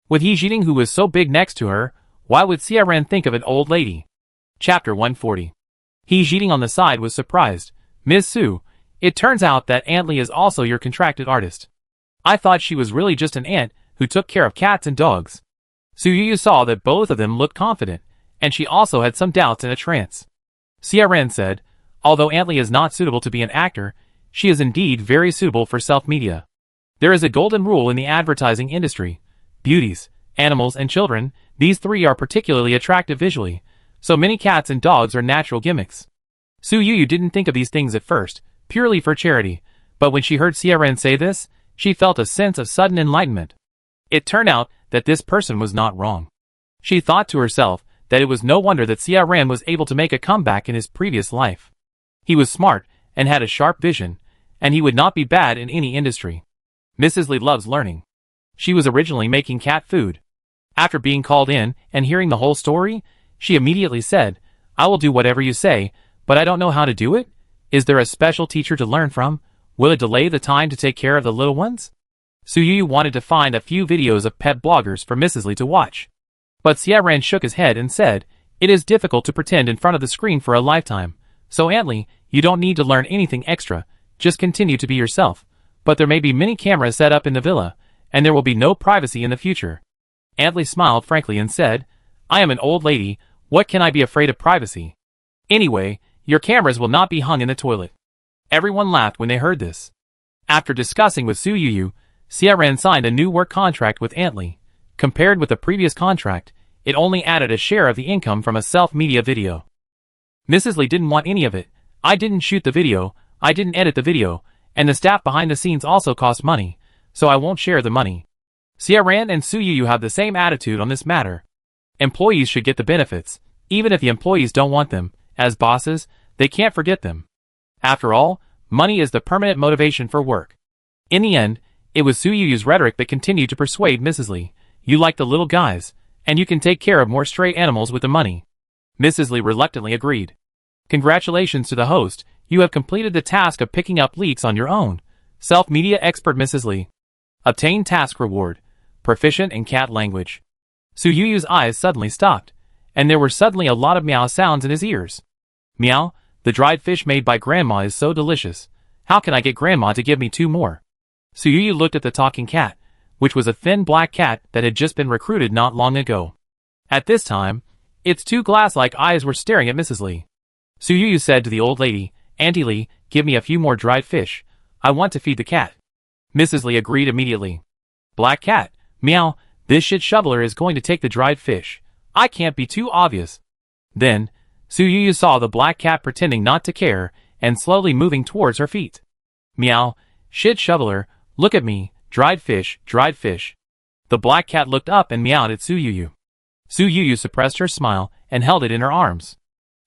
With He Jieting who was so big next to her, why would Xiaoran think of an old lady? Chapter 140. He Jieting on the side was surprised. Ms. Su, it turns out that Aunt Li is also your contracted artist. I thought she was really just an aunt who took care of cats and dogs. Su Yu saw that both of them looked confident, and she also had some doubts in a trance. Xiaoran said, although Aunt Li is not suitable to be an actor, she is indeed very suitable for self-media. There is a golden rule in the advertising industry. Beauties, animals and children, these three are particularly attractive visually, so many cats and dogs are natural gimmicks. Su Yu didn't think of these things at first, purely for charity, but when she heard Xiaoran say this, she felt a sense of sudden enlightenment. It turned out that this person was not wrong. She thought to herself that it was no wonder that Xiaoran was able to make a comeback in his previous life. He was smart and had a sharp vision, and he would not be bad in any industry. Mrs. Li loves learning. She was originally making cat food. After being called in and hearing the whole story, she immediately said, I will do whatever you say, but I don't know how to do it. Is there a special teacher to learn from? Will it delay the time to take care of the little ones? Su Yu wanted to find a few videos of pet bloggers for Mrs. Li to watch. But Xiaoran shook his head and said, It is difficult to pretend in front of the screen for a lifetime. So Aunt Li, you don't need to learn anything extra, just continue to be yourself. But there may be many cameras set up in the villa, and there will be no privacy in the future. Aunt Li smiled frankly and said, I am an old lady, what can I be afraid of privacy? Anyway, your cameras will not be hung in the toilet. Everyone laughed when they heard this. After discussing with Su Yu, Xiaoran signed a new work contract with Aunt Li. Compared with the previous contract, it only added a share of the income from a self-media video. Mrs. Li didn't want any of it. I didn't shoot the video, I didn't edit the video, and the staff behind the scenes also cost money, so I won't share the money. Xiaoran and Su Yu have the same attitude on this matter. Employees should get the benefits, even if the employees don't want them. As bosses, they can't forget them. After all, money is the permanent motivation for work. In the end, it was Su Yu's rhetoric that continued to persuade Mrs. Li. You like the little guys, and you can take care of more stray animals with the money. Mrs. Li reluctantly agreed. Congratulations to the host, you have completed the task of picking up leaks on your own. Self-media expert Mrs. Li. Obtain task reward. Proficient in cat language. Su Yu's eyes suddenly stopped, and there were suddenly a lot of meow sounds in his ears. Meow, the dried fish made by Grandma is so delicious. How can I get Grandma to give me 2 more? Su Yu looked at the talking cat, which was a thin black cat that had just been recruited not long ago. At this time, its 2 glass-like eyes were staring at Mrs. Li. Su Yu said to the old lady, Auntie Li, give me a few more dried fish. I want to feed the cat. Mrs. Li agreed immediately. Black cat, meow, this shit shoveler is going to take the dried fish. I can't be too obvious. Then, Su Yu saw the black cat pretending not to care and slowly moving towards her feet. Meow, shit shoveler, look at me, dried fish, dried fish. The black cat looked up and meowed at Su Yu. Su Yu suppressed her smile and held it in her arms.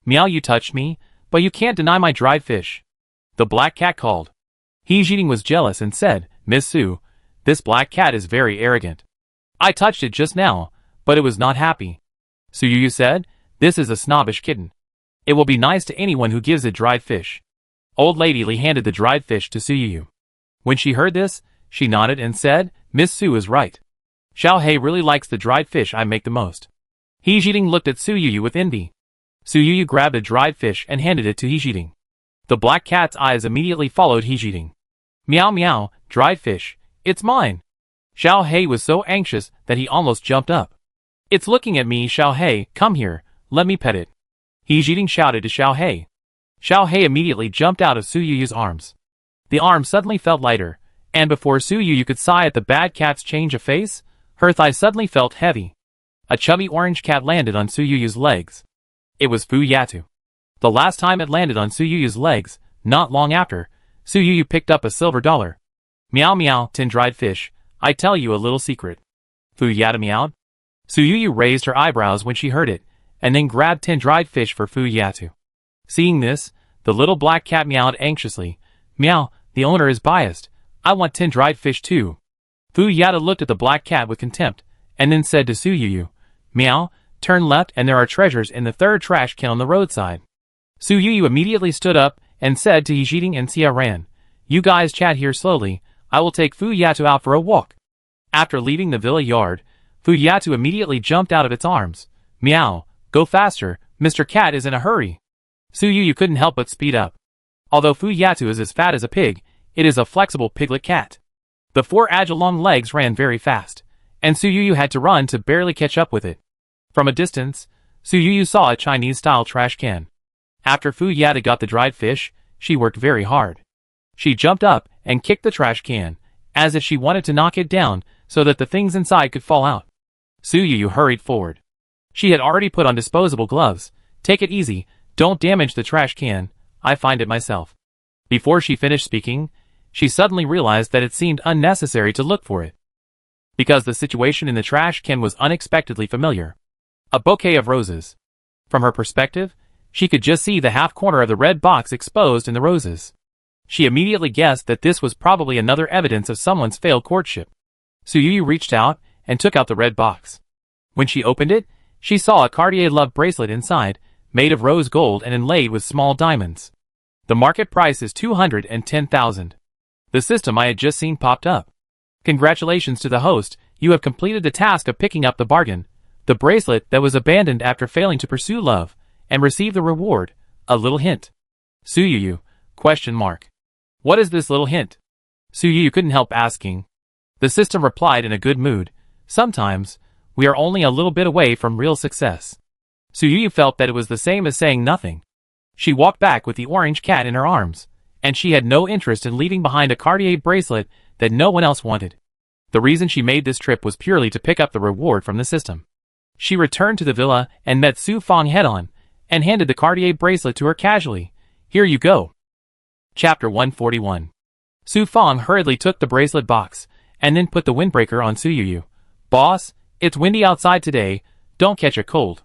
Meow, you touched me, but you can't deny my dried fish. The black cat called. He Jieting was jealous and said, Miss Su, this black cat is very arrogant. I touched it just now, but it was not happy. Su Yu said, this is a snobbish kitten. It will be nice to anyone who gives it dried fish. Old Lady Li handed the dried fish to Su Yu. When she heard this, she nodded and said, Miss Su is right. Xiao Hei really likes the dried fish I make the most. He Jieting looked at Su Yu with envy. Su Yu grabbed a dried fish and handed it to He Jieting. The black cat's eyes immediately followed He Jieting. Meow meow, dried fish, it's mine. Xiao Hei was so anxious that he almost jumped up. It's looking at me, Xiao Hei, come here, let me pet it. He Jieting shouted to Xiao Hei. Xiao Hei immediately jumped out of Su Yu's arms. The arm suddenly felt lighter, and before Su Yu could sigh at the bad cat's change of face, her thigh suddenly felt heavy. A chubby orange cat landed on Su Yu's legs. It was Fu Yatu. The last time it landed on Su Yu's legs, not long after, Su Yu picked up a silver dollar. Meow meow, tin dried fish, I tell you a little secret. Fu Yatu meowed. Su Yu raised her eyebrows when she heard it, and then grabbed 10 dried fish for Fu Yatu. Seeing this, the little black cat meowed anxiously. Meow, the owner is biased. I want 10 dried fish too. Fu Yatu looked at the black cat with contempt, and then said to Su Yu, Meow, turn left and there are treasures in the third trash can on the roadside. Su Yu immediately stood up and said to Yijing and Xia Ran, You guys chat here slowly, I will take Fu Yatu out for a walk. After leaving the villa yard, Fu Yatu immediately jumped out of its arms. Meow, go faster, Mr. Cat is in a hurry. Su Yu couldn't help but speed up. Although Fu Yatu is as fat as a pig, it is a flexible piglet cat. The 4 agile long legs ran very fast, and Su Yu had to run to barely catch up with it. From a distance, Su Yu saw a Chinese-style trash can. After Fu Yatu got the dried fish, she worked very hard. She jumped up and kicked the trash can, as if she wanted to knock it down so that the things inside could fall out. Su Yu hurried forward. She had already put on disposable gloves. Take it easy, don't damage the trash can, I find it myself. Before she finished speaking, she suddenly realized that it seemed unnecessary to look for it, because the situation in the trash can was unexpectedly familiar. A bouquet of roses. From her perspective, she could just see the half corner of the red box exposed in the roses. She immediately guessed that this was probably another evidence of someone's failed courtship. Su Yu reached out and took out the red box. When she opened it, she saw a Cartier love bracelet inside, made of rose gold and inlaid with small diamonds. The market price is 210,000. The system I had just seen popped up. Congratulations to the host, you have completed the task of picking up the bargain, the bracelet that was abandoned after failing to pursue love, and receive the reward, a little hint. Su Yu, ? What is this little hint? Su Yu couldn't help asking. The system replied in a good mood, Sometimes, we are only a little bit away from real success. Su Yu felt that it was the same as saying nothing. She walked back with the orange cat in her arms, and she had no interest in leaving behind a Cartier bracelet that no one else wanted. The reason she made this trip was purely to pick up the reward from the system. She returned to the villa and met Su Fang head-on, and handed the Cartier bracelet to her casually. Here you go. Chapter 141. Su Fang hurriedly took the bracelet box, and then put the windbreaker on Su Yu. Boss, it's windy outside today, don't catch a cold.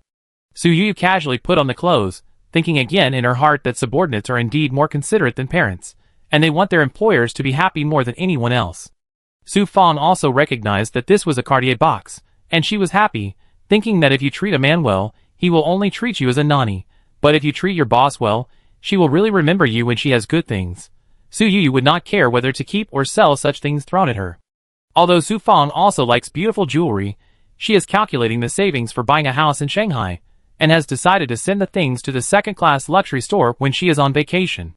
Su Yu casually put on the clothes, thinking again in her heart that subordinates are indeed more considerate than parents, and they want their employers to be happy more than anyone else. Su Fang also recognized that this was a Cartier box, and she was happy, thinking that if you treat a man well, he will only treat you as a nanny, but if you treat your boss well, she will really remember you when she has good things. Su Yu would not care whether to keep or sell such things thrown at her. Although Su Fang also likes beautiful jewelry, she is calculating the savings for buying a house in Shanghai, and has decided to send the things to the second-class luxury store when she is on vacation.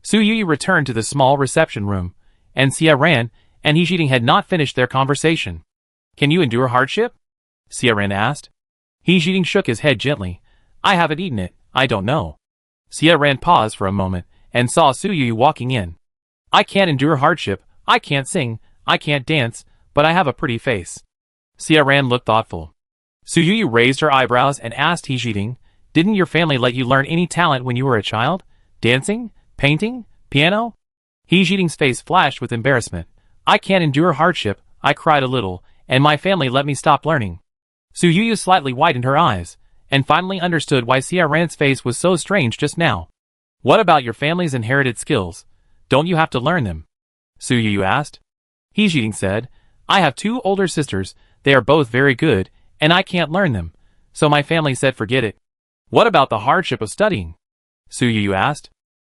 Su Yu returned to the small reception room, and Xia Ran and He Jiding had not finished their conversation. Can you endure hardship? Xia Ran asked. He Jiding shook his head gently. I haven't eaten it, I don't know. Xia Ran paused for a moment, and saw Su Yu walking in. I can't endure hardship, I can't sing, I can't dance, but I have a pretty face. Xia Ran looked thoughtful. Su Yu raised her eyebrows and asked He Jiding, Didn't your family let you learn any talent when you were a child? Dancing? Painting? Piano? He Jiding's face flashed with embarrassment. I can't endure hardship, I cried a little, and my family let me stop learning. Su Yu slightly widened her eyes, and finally understood why Xia Ran's face was so strange just now. What about your family's inherited skills? Don't you have to learn them? Su Yu asked. He Jiding said, I have 2 older sisters, they are both very good, and I can't learn them, so my family said forget it. What about the hardship of studying? Su Yu asked.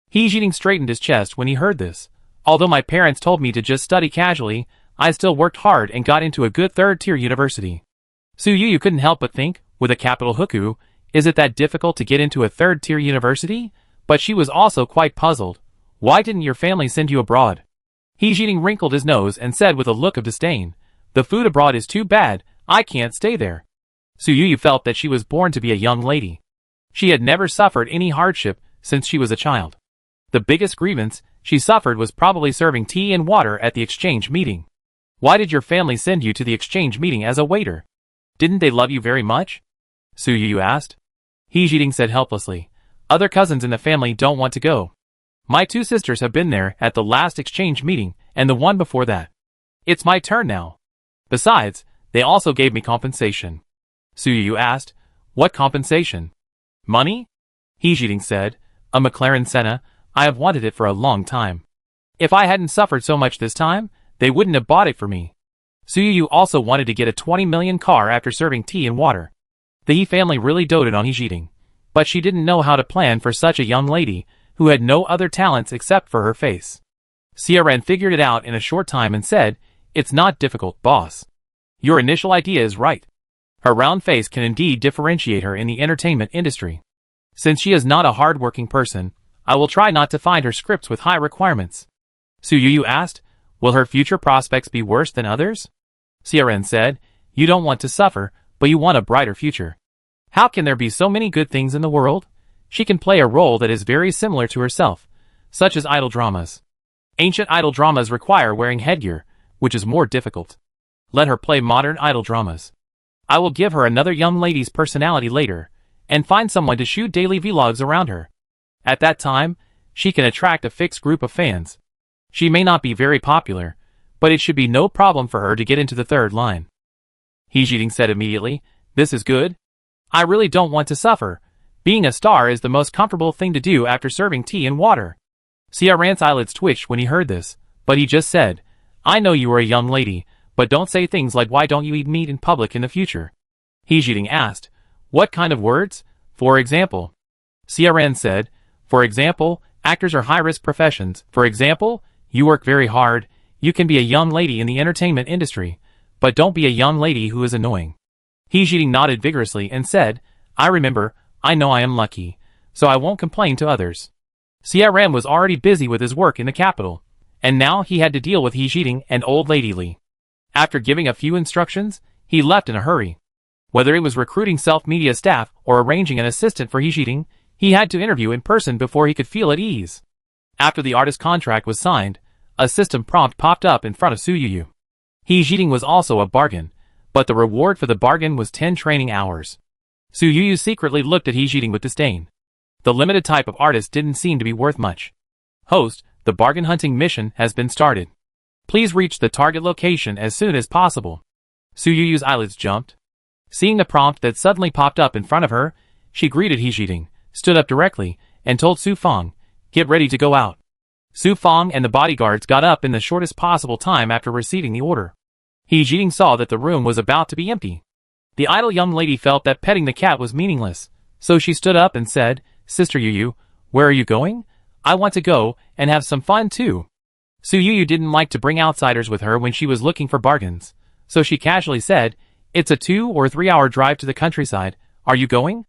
He Jiding straightened his chest when he heard this. Although my parents told me to just study casually, I still worked hard and got into a good 3rd-tier university. Su Yu couldn't help but think, with a capital Huku, is it that difficult to get into a 3rd-tier university? But she was also quite puzzled. Why didn't your family send you abroad? He Jiding wrinkled his nose and said with a look of disdain, The food abroad is too bad, I can't stay there. Su Yu felt that she was born to be a young lady. She had never suffered any hardship since she was a child. The biggest grievance she suffered was probably serving tea and water at the exchange meeting. Why did your family send you to the exchange meeting as a waiter? Didn't they love you very much? Su Yu asked. He Jiding said helplessly, Other cousins in the family don't want to go. My 2 sisters have been there at the last exchange meeting and the one before that. It's my turn now. Besides, they also gave me compensation. Su Yu asked. What compensation? Money? He Jiting said. A McLaren Senna. I have wanted it for a long time. If I hadn't suffered so much this time, they wouldn't have bought it for me. Su Yu also wanted to get a 20 million car after serving tea and water. The He family really doted on He Jiting, but she didn't know how to plan for such a young lady who had no other talents except for her face. Xiaoran figured it out in a short time and said, It's not difficult, boss. Your initial idea is right. Her round face can indeed differentiate her in the entertainment industry. Since she is not a hard-working person, I will try not to find her scripts with high requirements. Su Yu asked, Will her future prospects be worse than others? Xiaoran said, You don't want to suffer, but you want a brighter future. How can there be so many good things in the world? She can play a role that is very similar to herself, such as idol dramas. Ancient idol dramas require wearing headgear, which is more difficult. Let her play modern idol dramas. I will give her another young lady's personality later, and find someone to shoot daily vlogs around her. At that time, she can attract a fixed group of fans. She may not be very popular, but it should be no problem for her to get into the third line. He Jiting said immediately, This is good. I really don't want to suffer. Being a star is the most comfortable thing to do after serving tea and water. Xiaoran's eyelids twitched when he heard this, but he just said, I know you are a young lady, but don't say things like why don't you eat meat in public in the future. He Jiting asked, What kind of words? For example. Xiaoran said, For example, actors are high-risk professions. For example, you work very hard. You can be a young lady in the entertainment industry, but don't be a young lady who is annoying. He Jiting nodded vigorously and said, I remember, I know I am lucky, so I won't complain to others. Xiaoran was already busy with his work in the capital, and now he had to deal with He Jiting and Old Lady Li. After giving a few instructions, he left in a hurry. Whether it was recruiting self-media staff or arranging an assistant for He Jiting, he had to interview in person before he could feel at ease. After the artist contract was signed, a system prompt popped up in front of Su Yu. He Jiting was also a bargain, but the reward for the bargain was 10 training hours. Su Yu secretly looked at He Jiting with disdain. The limited type of artist didn't seem to be worth much. Host, the bargain hunting mission has been started. Please reach the target location as soon as possible. Su Yu's eyelids jumped. Seeing the prompt that suddenly popped up in front of her, she greeted He Jiting, stood up directly, and told Su Fang, Get ready to go out. Su Fang and the bodyguards got up in the shortest possible time after receiving the order. He Jiting saw that the room was about to be empty. The idle young lady felt that petting the cat was meaningless, so she stood up and said, Sister Yu, where are you going? I want to go and have some fun too. Su Yu didn't like to bring outsiders with her when she was looking for bargains, so she casually said, It's a 2 or 3 hour drive to the countryside. Are you going?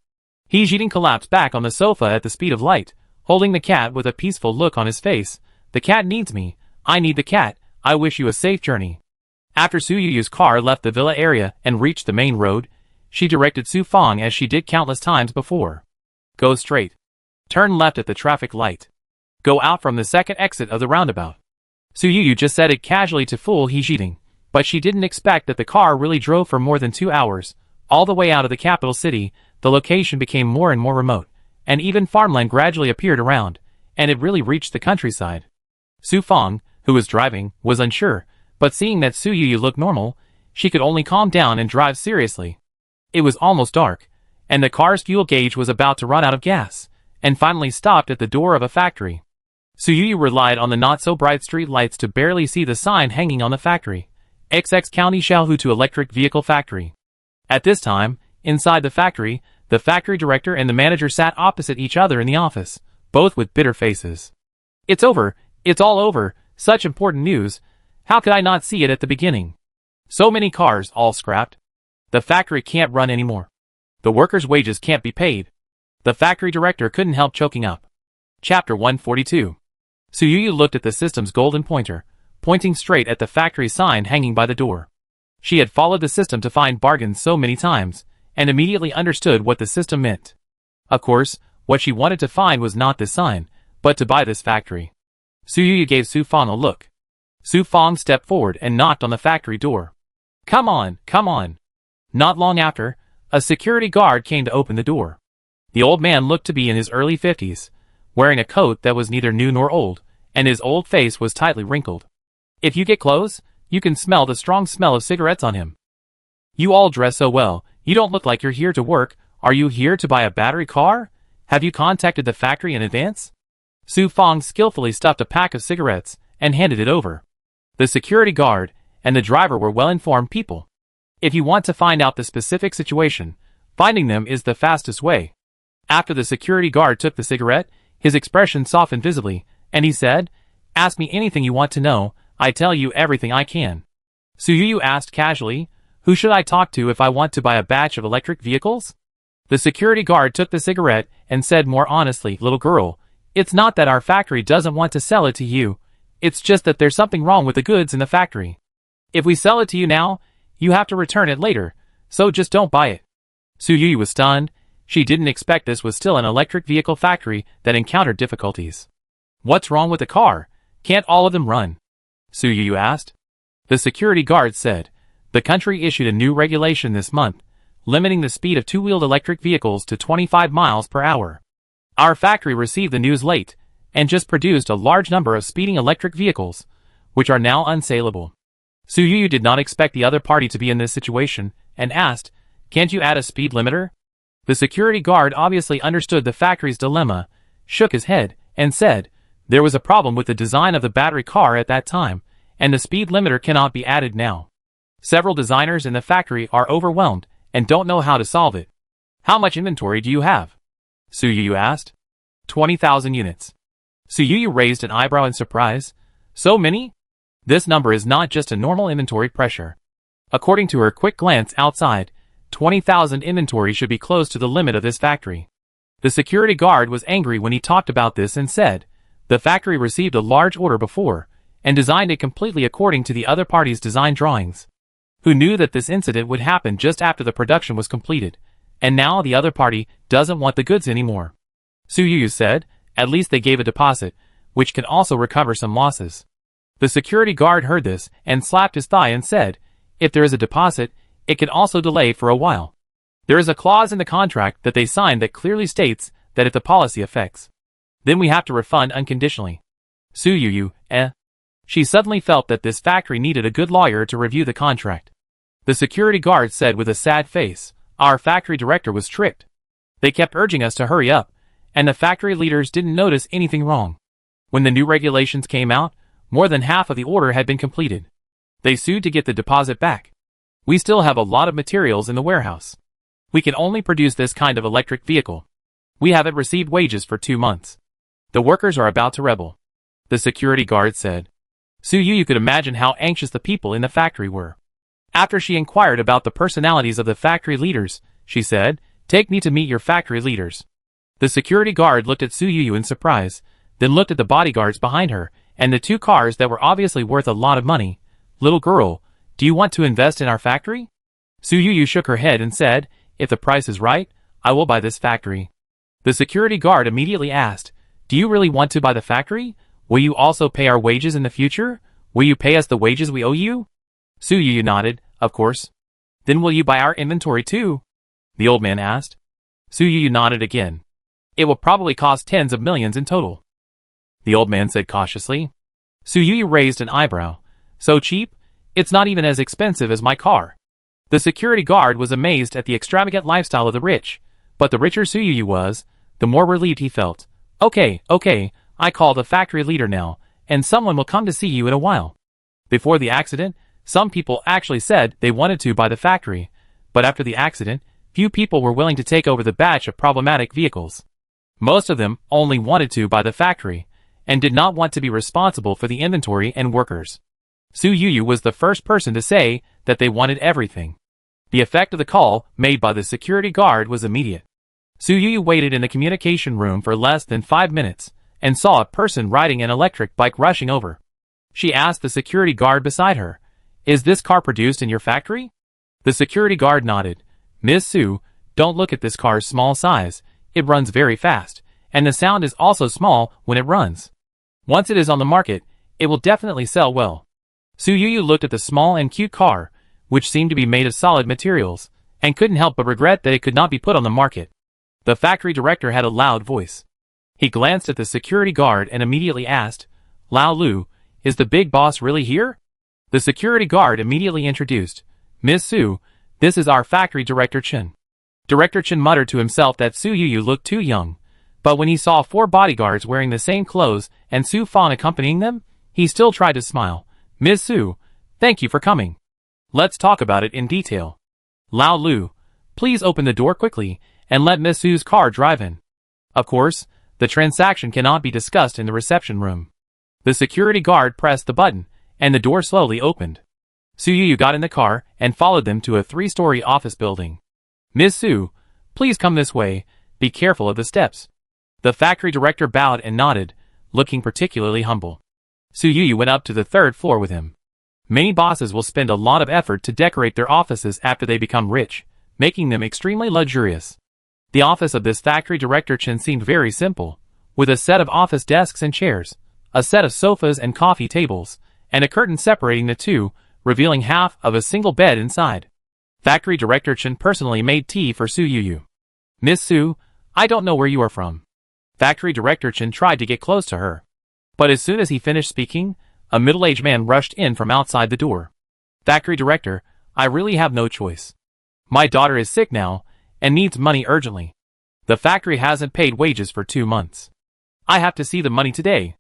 He Jiting collapsed back on the sofa at the speed of light, holding the cat with a peaceful look on his face. The cat needs me. I need the cat. I wish you a safe journey. After Su Yu's car left the villa area and reached the main road, she directed Su Fang as she did countless times before. Go straight. Turn left at the traffic light. Go out from the second exit of the roundabout. Su Yu just said it casually to fool He Jiting, but she didn't expect that the car really drove for more than 2 hours. All the way out of the capital city, the location became more and more remote, and even farmland gradually appeared around, and it really reached the countryside. Su Fang, who was driving, was unsure, but seeing that Su Yu looked normal, she could only calm down and drive seriously. It was almost dark, and the car's fuel gauge was about to run out of gas, and finally stopped at the door of a factory. Su Yu relied on the not-so-bright street lights to barely see the sign hanging on the factory. XX County Xiaohu to Electric Vehicle Factory. At this time, inside the factory director and the manager sat opposite each other in the office, both with bitter faces. It's over, it's all over, such important news. How could I not see it at the beginning? So many cars, all scrapped. The factory can't run anymore. The workers' wages can't be paid. The factory director couldn't help choking up. Chapter 142. Su Yu looked at the system's golden pointer, pointing straight at the factory sign hanging by the door. She had followed the system to find bargains so many times, and immediately understood what the system meant. Of course, what she wanted to find was not this sign, but to buy this factory. Su Yu gave Su Fang a look. Su Fang stepped forward and knocked on the factory door. Come on, come on. Not long after, a security guard came to open the door. The old man looked to be in his early 50s, wearing a coat that was neither new nor old, and his old face was tightly wrinkled. If you get close, you can smell the strong smell of cigarettes on him. You all dress so well, You don't look like you're here to work. Are you here to buy a battery car? Have you contacted the factory in advance? Su Fong skillfully stuffed a pack of cigarettes and handed it over. The security guard and the driver were well-informed people. If you want to find out the specific situation, finding them is the fastest way. After the security guard took the cigarette, his expression softened visibly, and he said, "Ask me anything you want to know, I tell you everything I can." Su Yu asked casually, "Who should I talk to if I want to buy a batch of electric vehicles?" The security guard took the cigarette and said more honestly, "Little girl, it's not that our factory doesn't want to sell it to you, it's just that there's something wrong with the goods in the factory. If we sell it to you now, you have to return it later, so just don't buy it." Su Yu was stunned. She didn't expect this was still an electric vehicle factory that encountered difficulties. "What's wrong with the car? Can't all of them run?" Su Yu asked. The security guard said, "The country issued a new regulation this month, limiting the speed of two-wheeled electric vehicles to 25 miles per hour. Our factory received the news late, and just produced a large number of speeding electric vehicles, which are now unsaleable." Su Yu did not expect the other party to be in this situation, and asked, "Can't you add a speed limiter?" The security guard obviously understood the factory's dilemma, shook his head, and said, "There was a problem with the design of the battery car at that time, and the speed limiter cannot be added now. Several designers in the factory are overwhelmed and don't know how to solve it." "How much inventory do you have?" Su Yu asked. 20,000 units. Su Yu raised an eyebrow in surprise. "So many?" This number is not just a normal inventory pressure. According to her quick glance outside, 20,000 inventory should be close to the limit of this factory. The security guard was angry when he talked about this and said, "The factory received a large order before, and designed it completely according to the other party's design drawings. Who knew that this incident would happen just after the production was completed, and now the other party doesn't want the goods anymore." Su Yu said, "At least they gave a deposit, which can also recover some losses." The security guard heard this and slapped his thigh and said, "If there is a deposit, it can also delay for a while. There is a clause in the contract that they signed that clearly states that if the policy affects, then we have to refund unconditionally." Su Yu, She suddenly felt that this factory needed a good lawyer to review the contract. The security guard said with a sad face, "Our factory director was strict. They kept urging us to hurry up, and the factory leaders didn't notice anything wrong. When the new regulations came out, more than half of the order had been completed. They sued to get the deposit back. We still have a lot of materials in the warehouse. We can only produce this kind of electric vehicle. We haven't received wages for 2 months. The workers are about to rebel," the security guard said. Su Yu could imagine how anxious the people in the factory were. After she inquired about the personalities of the factory leaders, she said, "Take me to meet your factory leaders." The security guard looked at Su Yu in surprise, then looked at the bodyguards behind her, and the 2 cars that were obviously worth a lot of money. "Little girl, do you want to invest in our factory?" Su Yu shook her head and said, "If the price is right, I will buy this factory." The security guard immediately asked, "Do you really want to buy the factory? Will you also pay our wages in the future? Will you pay us the wages we owe you?" Su Yu nodded, "Of course." "Then will you buy our inventory too?" the old man asked. Su Yu nodded again. "It will probably cost tens of millions in total," the old man said cautiously. Su Yu raised an eyebrow. "So cheap? It's not even as expensive as my car." The security guard was amazed at the extravagant lifestyle of the rich, but the richer Su Yu was, the more relieved he felt. Okay, I call the factory leader now, and someone will come to see you in a while." Before the accident, some people actually said they wanted to buy the factory, but after the accident, few people were willing to take over the batch of problematic vehicles. Most of them only wanted to buy the factory, and did not want to be responsible for the inventory and workers. Su Yu was the first person to say that they wanted everything. The effect of the call made by the security guard was immediate. Su Yu waited in the communication room for less than 5 minutes, and saw a person riding an electric bike rushing over. She asked the security guard beside her, "Is this car produced in your factory?" The security guard nodded. "Miss Su, don't look at this car's small size, it runs very fast, and the sound is also small when it runs. Once it is on the market, it will definitely sell well." Su Yu looked at the small and cute car, which seemed to be made of solid materials, and couldn't help but regret that it could not be put on the market. The factory director had a loud voice. He glanced at the security guard and immediately asked, "Lao Lu, is the big boss really here?" The security guard immediately introduced, "Miss Su, This is our factory director Chen. Director Chen muttered to himself that Su Yuyu looked too young, but when he saw 4 bodyguards wearing the same clothes and Su Fang accompanying them, he still tried to smile. Ms. Su, thank you for coming. Let's talk about it in detail. Lao Lu, please open the door quickly and let Ms. Su's car drive in. Of course, the transaction cannot be discussed in the reception room. The security guard pressed the button, and the door slowly opened. Su Yuyu got in the car and followed them to a 3-story office building. Ms. Su, please come this way, be careful of the steps. The factory director bowed and nodded, looking particularly humble. Su Yuyu went up to the 3rd floor with him. Many bosses will spend a lot of effort to decorate their offices after they become rich, making them extremely luxurious. The office of this factory director Chen seemed very simple, with a set of office desks and chairs, a set of sofas and coffee tables, and a curtain separating the two, revealing half of a single bed inside. Factory director Chen personally made tea for Su Yuyu. Miss Su, I don't know where you are from. Factory director Chen tried to get close to her. But as soon as he finished speaking, a middle-aged man rushed in from outside the door. Factory director, I really have no choice. My daughter is sick now, and needs money urgently. The factory hasn't paid wages for 2 months. I have to see the money today.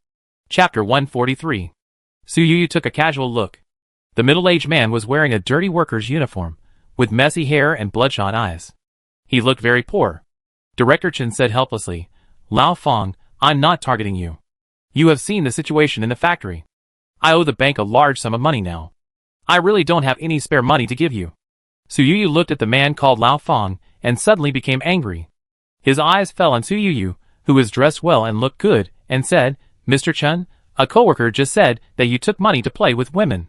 Chapter 143. Su Yuyu took a casual look. The middle-aged man was wearing a dirty worker's uniform, with messy hair and bloodshot eyes. He looked very poor. Director Chen said helplessly, Lao Fang, I'm not targeting you. You have seen the situation in the factory. I owe the bank a large sum of money now. I really don't have any spare money to give you. Su Yuyu looked at the man called Lao Fang and suddenly became angry. His eyes fell on Su Yuyu, who was dressed well and looked good, and said, Mr. Chen, a coworker just said that you took money to play with women.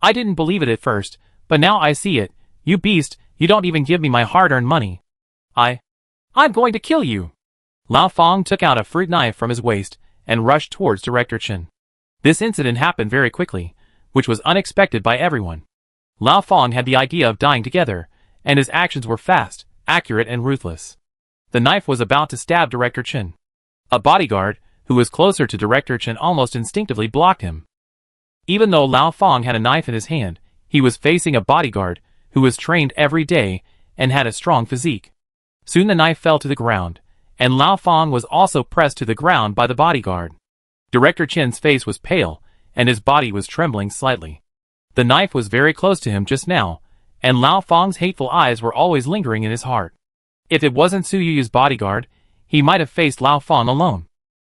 I didn't believe it at first, but now I see it. You beast, you don't even give me my hard-earned money. I'm going to kill you. Lao Fang took out a fruit knife from his waist and rushed towards Director Chen. This incident happened very quickly, which was unexpected by everyone. Lao Fang had the idea of dying together, and his actions were fast, accurate and ruthless. The knife was about to stab Director Chen. A bodyguard, who was closer to Director Chen, almost instinctively blocked him. Even though Lao Fang had a knife in his hand, he was facing a bodyguard who was trained every day and had a strong physique. Soon the knife fell to the ground, and Lao Fang was also pressed to the ground by the bodyguard. Director Chen's face was pale, and his body was trembling slightly. The knife was very close to him just now, and Lao Fang's hateful eyes were always lingering in his heart. If it wasn't Su Yuyu's bodyguard, he might have faced Lao Fang alone.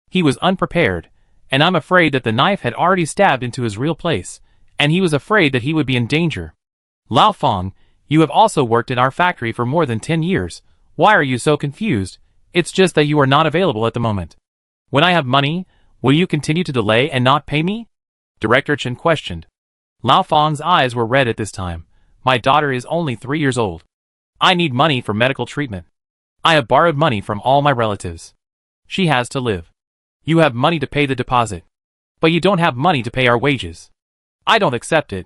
He was unprepared, and I'm afraid that the knife had already stabbed into his real place, and he was afraid that he would be in danger. Lao Fang, you have also worked in our factory for more than 10 years. Why are you so confused? It's just that you are not available at the moment. When I have money, will you continue to delay and not pay me? Director Chen questioned. Lao Fang's eyes were red at this time. My daughter is only 3 years old. I need money for medical treatment. I have borrowed money from all my relatives. She has to live. You have money to pay the deposit. But you don't have money to pay our wages. I don't accept it.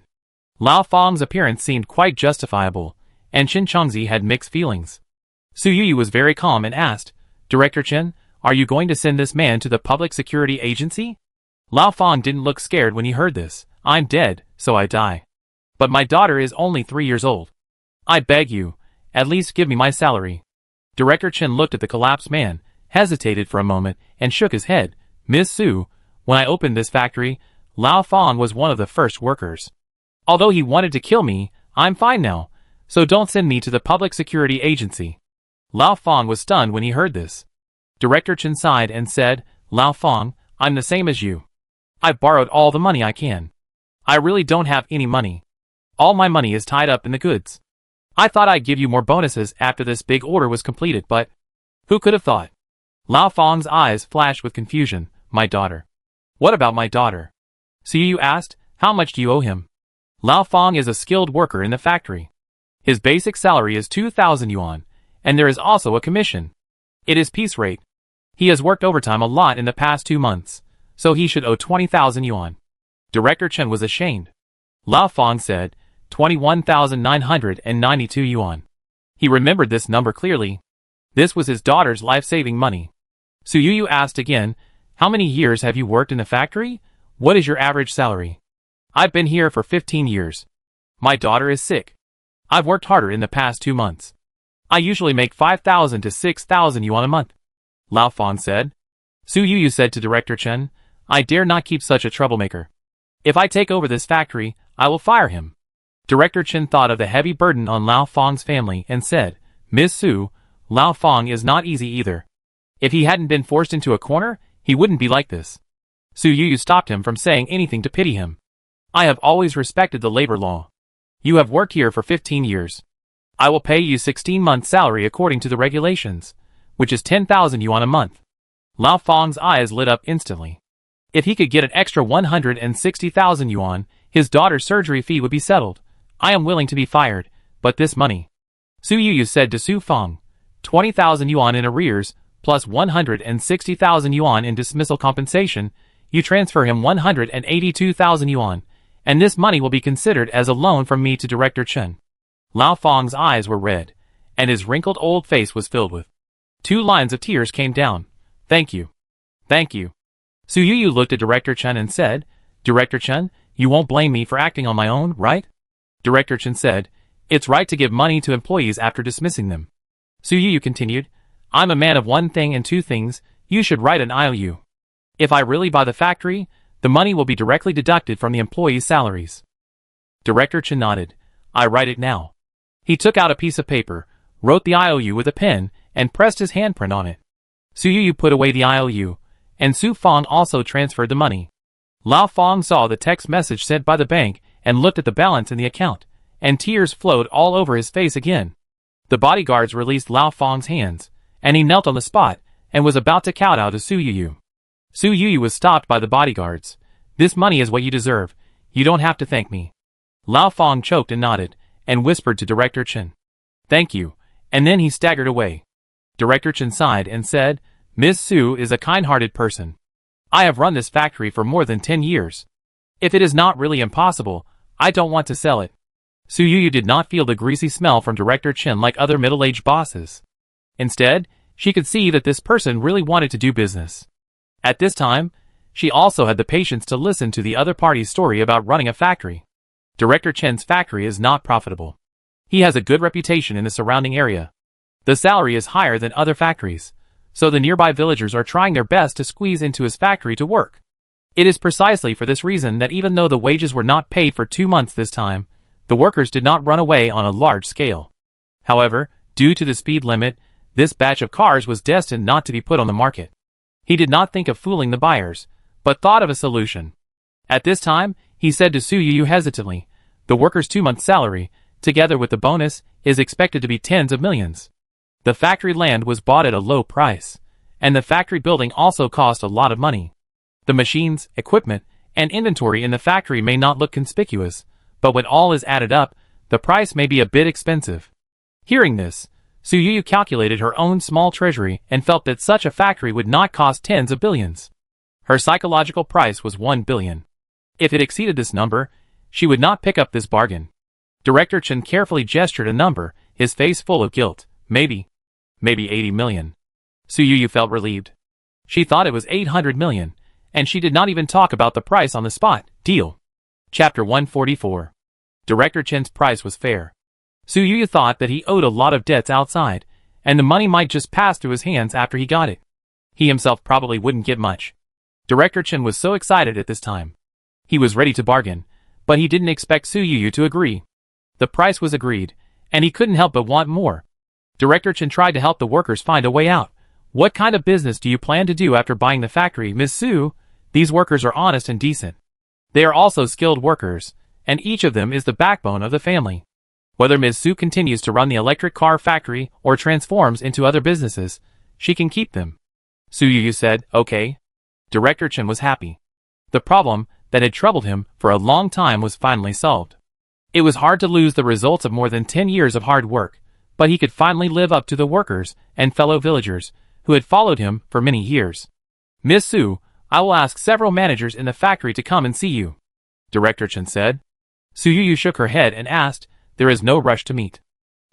Lao Fang's appearance seemed quite justifiable, and Chen Chongzi had mixed feelings. Su Yuyu was very calm and asked, Director Chen, are you going to send this man to the public security agency? Lao Fang didn't look scared when he heard this. I'm dead, so I die. But my daughter is only 3 years old. I beg you, at least give me my salary. Director Chen looked at the collapsed man, hesitated for a moment, and shook his head. Miss Su, when I opened this factory, Lao Fang was one of the first workers. Although he wanted to kill me, I'm fine now, so don't send me to the public security agency. Lao Fang was stunned when he heard this. Director Chen sighed and said, Lao Fang, I'm the same as you. I've borrowed all the money I can. I really don't have any money. All my money is tied up in the goods. I thought I'd give you more bonuses after this big order was completed, but who could have thought? Lao Fang's eyes flashed with confusion. My daughter. What about my daughter? Su Yu asked, how much do you owe him? Lao Fang is a skilled worker in the factory. His basic salary is 2,000 yuan, and there is also a commission. It is piece rate. He has worked overtime a lot in the past 2 months, so he should owe 20,000 yuan. Director Chen was ashamed. Lao Fang said, 21,992 yuan. He remembered this number clearly. This was his daughter's life-saving money. Su Yuyu asked again, how many years have you worked in the factory? What is your average salary? I've been here for 15 years. My daughter is sick. I've worked harder in the past 2 months. I usually make 5,000 to 6,000 yuan a month, Lao Fong said. Su Yuyu said to Director Chen, I dare not keep such a troublemaker. If I take over this factory, I will fire him. Director Chen thought of the heavy burden on Lao Fong's family and said, Ms. Su, Lao Fong is not easy either. If he hadn't been forced into a corner, he wouldn't be like this. Su Yuyu stopped him from saying anything to pity him. I have always respected the labor law. You have worked here for 15 years. I will pay you 16 months' salary according to the regulations, which is 10,000 yuan a month. Lao Fong's eyes lit up instantly. If he could get an extra 160,000 yuan, his daughter's surgery fee would be settled. I am willing to be fired, but this money. Su Yuyu said to Su Fong, 20,000 yuan in arrears, plus 160,000 yuan in dismissal compensation, you transfer him 182,000 yuan, and this money will be considered as a loan from me to Director Chen. Lao Fong's eyes were red, and his wrinkled old face was filled with 2 lines of tears came down. Thank you. Thank you. Su Yuyu looked at Director Chen and said, Director Chen, you won't blame me for acting on my own, right? Director Chen said, it's right to give money to employees after dismissing them. Su Yuyu continued, I'm a man of one thing and 2 things, you should write an IOU. If I really buy the factory, the money will be directly deducted from the employees' salaries. Director Chen nodded, I write it now. He took out a piece of paper, wrote the IOU with a pen, and pressed his handprint on it. Su Yuyu put away the IOU, and Su Fong also transferred the money. Lao Fong saw the text message sent by the bank and looked at the balance in the account, and tears flowed all over his face again. The bodyguards released Lao Fong's hands, and he knelt on the spot and was about to kowtow to Su Yuyu. Su Yuyu was stopped by the bodyguards. This money is what you deserve. You don't have to thank me. Lao Fong choked and nodded, and whispered to Director Chen, Thank you, and then he staggered away. Director Chen sighed and said, Ms. Su is a kind-hearted person. I have run this factory for more than 10 years. If it is not really impossible, I don't want to sell it. Su Yuyu did not feel the greasy smell from Director Chen like other middle-aged bosses. Instead, she could see that this person really wanted to do business. At this time, she also had the patience to listen to the other party's story about running a factory. Director Chen's factory is not profitable. He has a good reputation in the surrounding area. The salary is higher than other factories, so the nearby villagers are trying their best to squeeze into his factory to work. It is precisely for this reason that even though the wages were not paid for 2 months this time, the workers did not run away on a large scale. However, due to the speed limit, this batch of cars was destined not to be put on the market. He did not think of fooling the buyers, but thought of a solution. At this time, he said to Su Yuyu hesitantly, the workers' 2-month salary, together with the bonus, is expected to be tens of millions. The factory land was bought at a low price, and the factory building also cost a lot of money. The machines, equipment, and inventory in the factory may not look conspicuous, but when all is added up, the price may be a bit expensive. Hearing this, Su Yuyu calculated her own small treasury and felt that such a factory would not cost tens of billions. Her psychological price was 1 billion. If it exceeded this number, she would not pick up this bargain. Director Chen carefully gestured a number, his face full of guilt. Maybe 80 million. Su Yuyu felt relieved. She thought it was 800 million, and she did not even talk about the price on the spot. Deal. Chapter 144. Director Chen's price was fair. Su Yuyu thought that he owed a lot of debts outside, and the money might just pass through his hands after he got it. He himself probably wouldn't get much. Director Chen was so excited at this time. He was ready to bargain, but he didn't expect Su Yuyu to agree. The price was agreed, and he couldn't help but want more. Director Chen tried to help the workers find a way out. What kind of business do you plan to do after buying the factory, Miss Su? These workers are honest and decent. They are also skilled workers, and each of them is the backbone of the family. Whether Ms. Su continues to run the electric car factory or transforms into other businesses, she can keep them. Su Yuyu said, okay. Director Chen was happy. The problem that had troubled him for a long time was finally solved. It was hard to lose the results of more than 10 years of hard work, but he could finally live up to the workers and fellow villagers who had followed him for many years. Miss Su, I will ask several managers in the factory to come and see you, Director Chen said. Su Yuyu shook her head and asked, there is no rush to meet.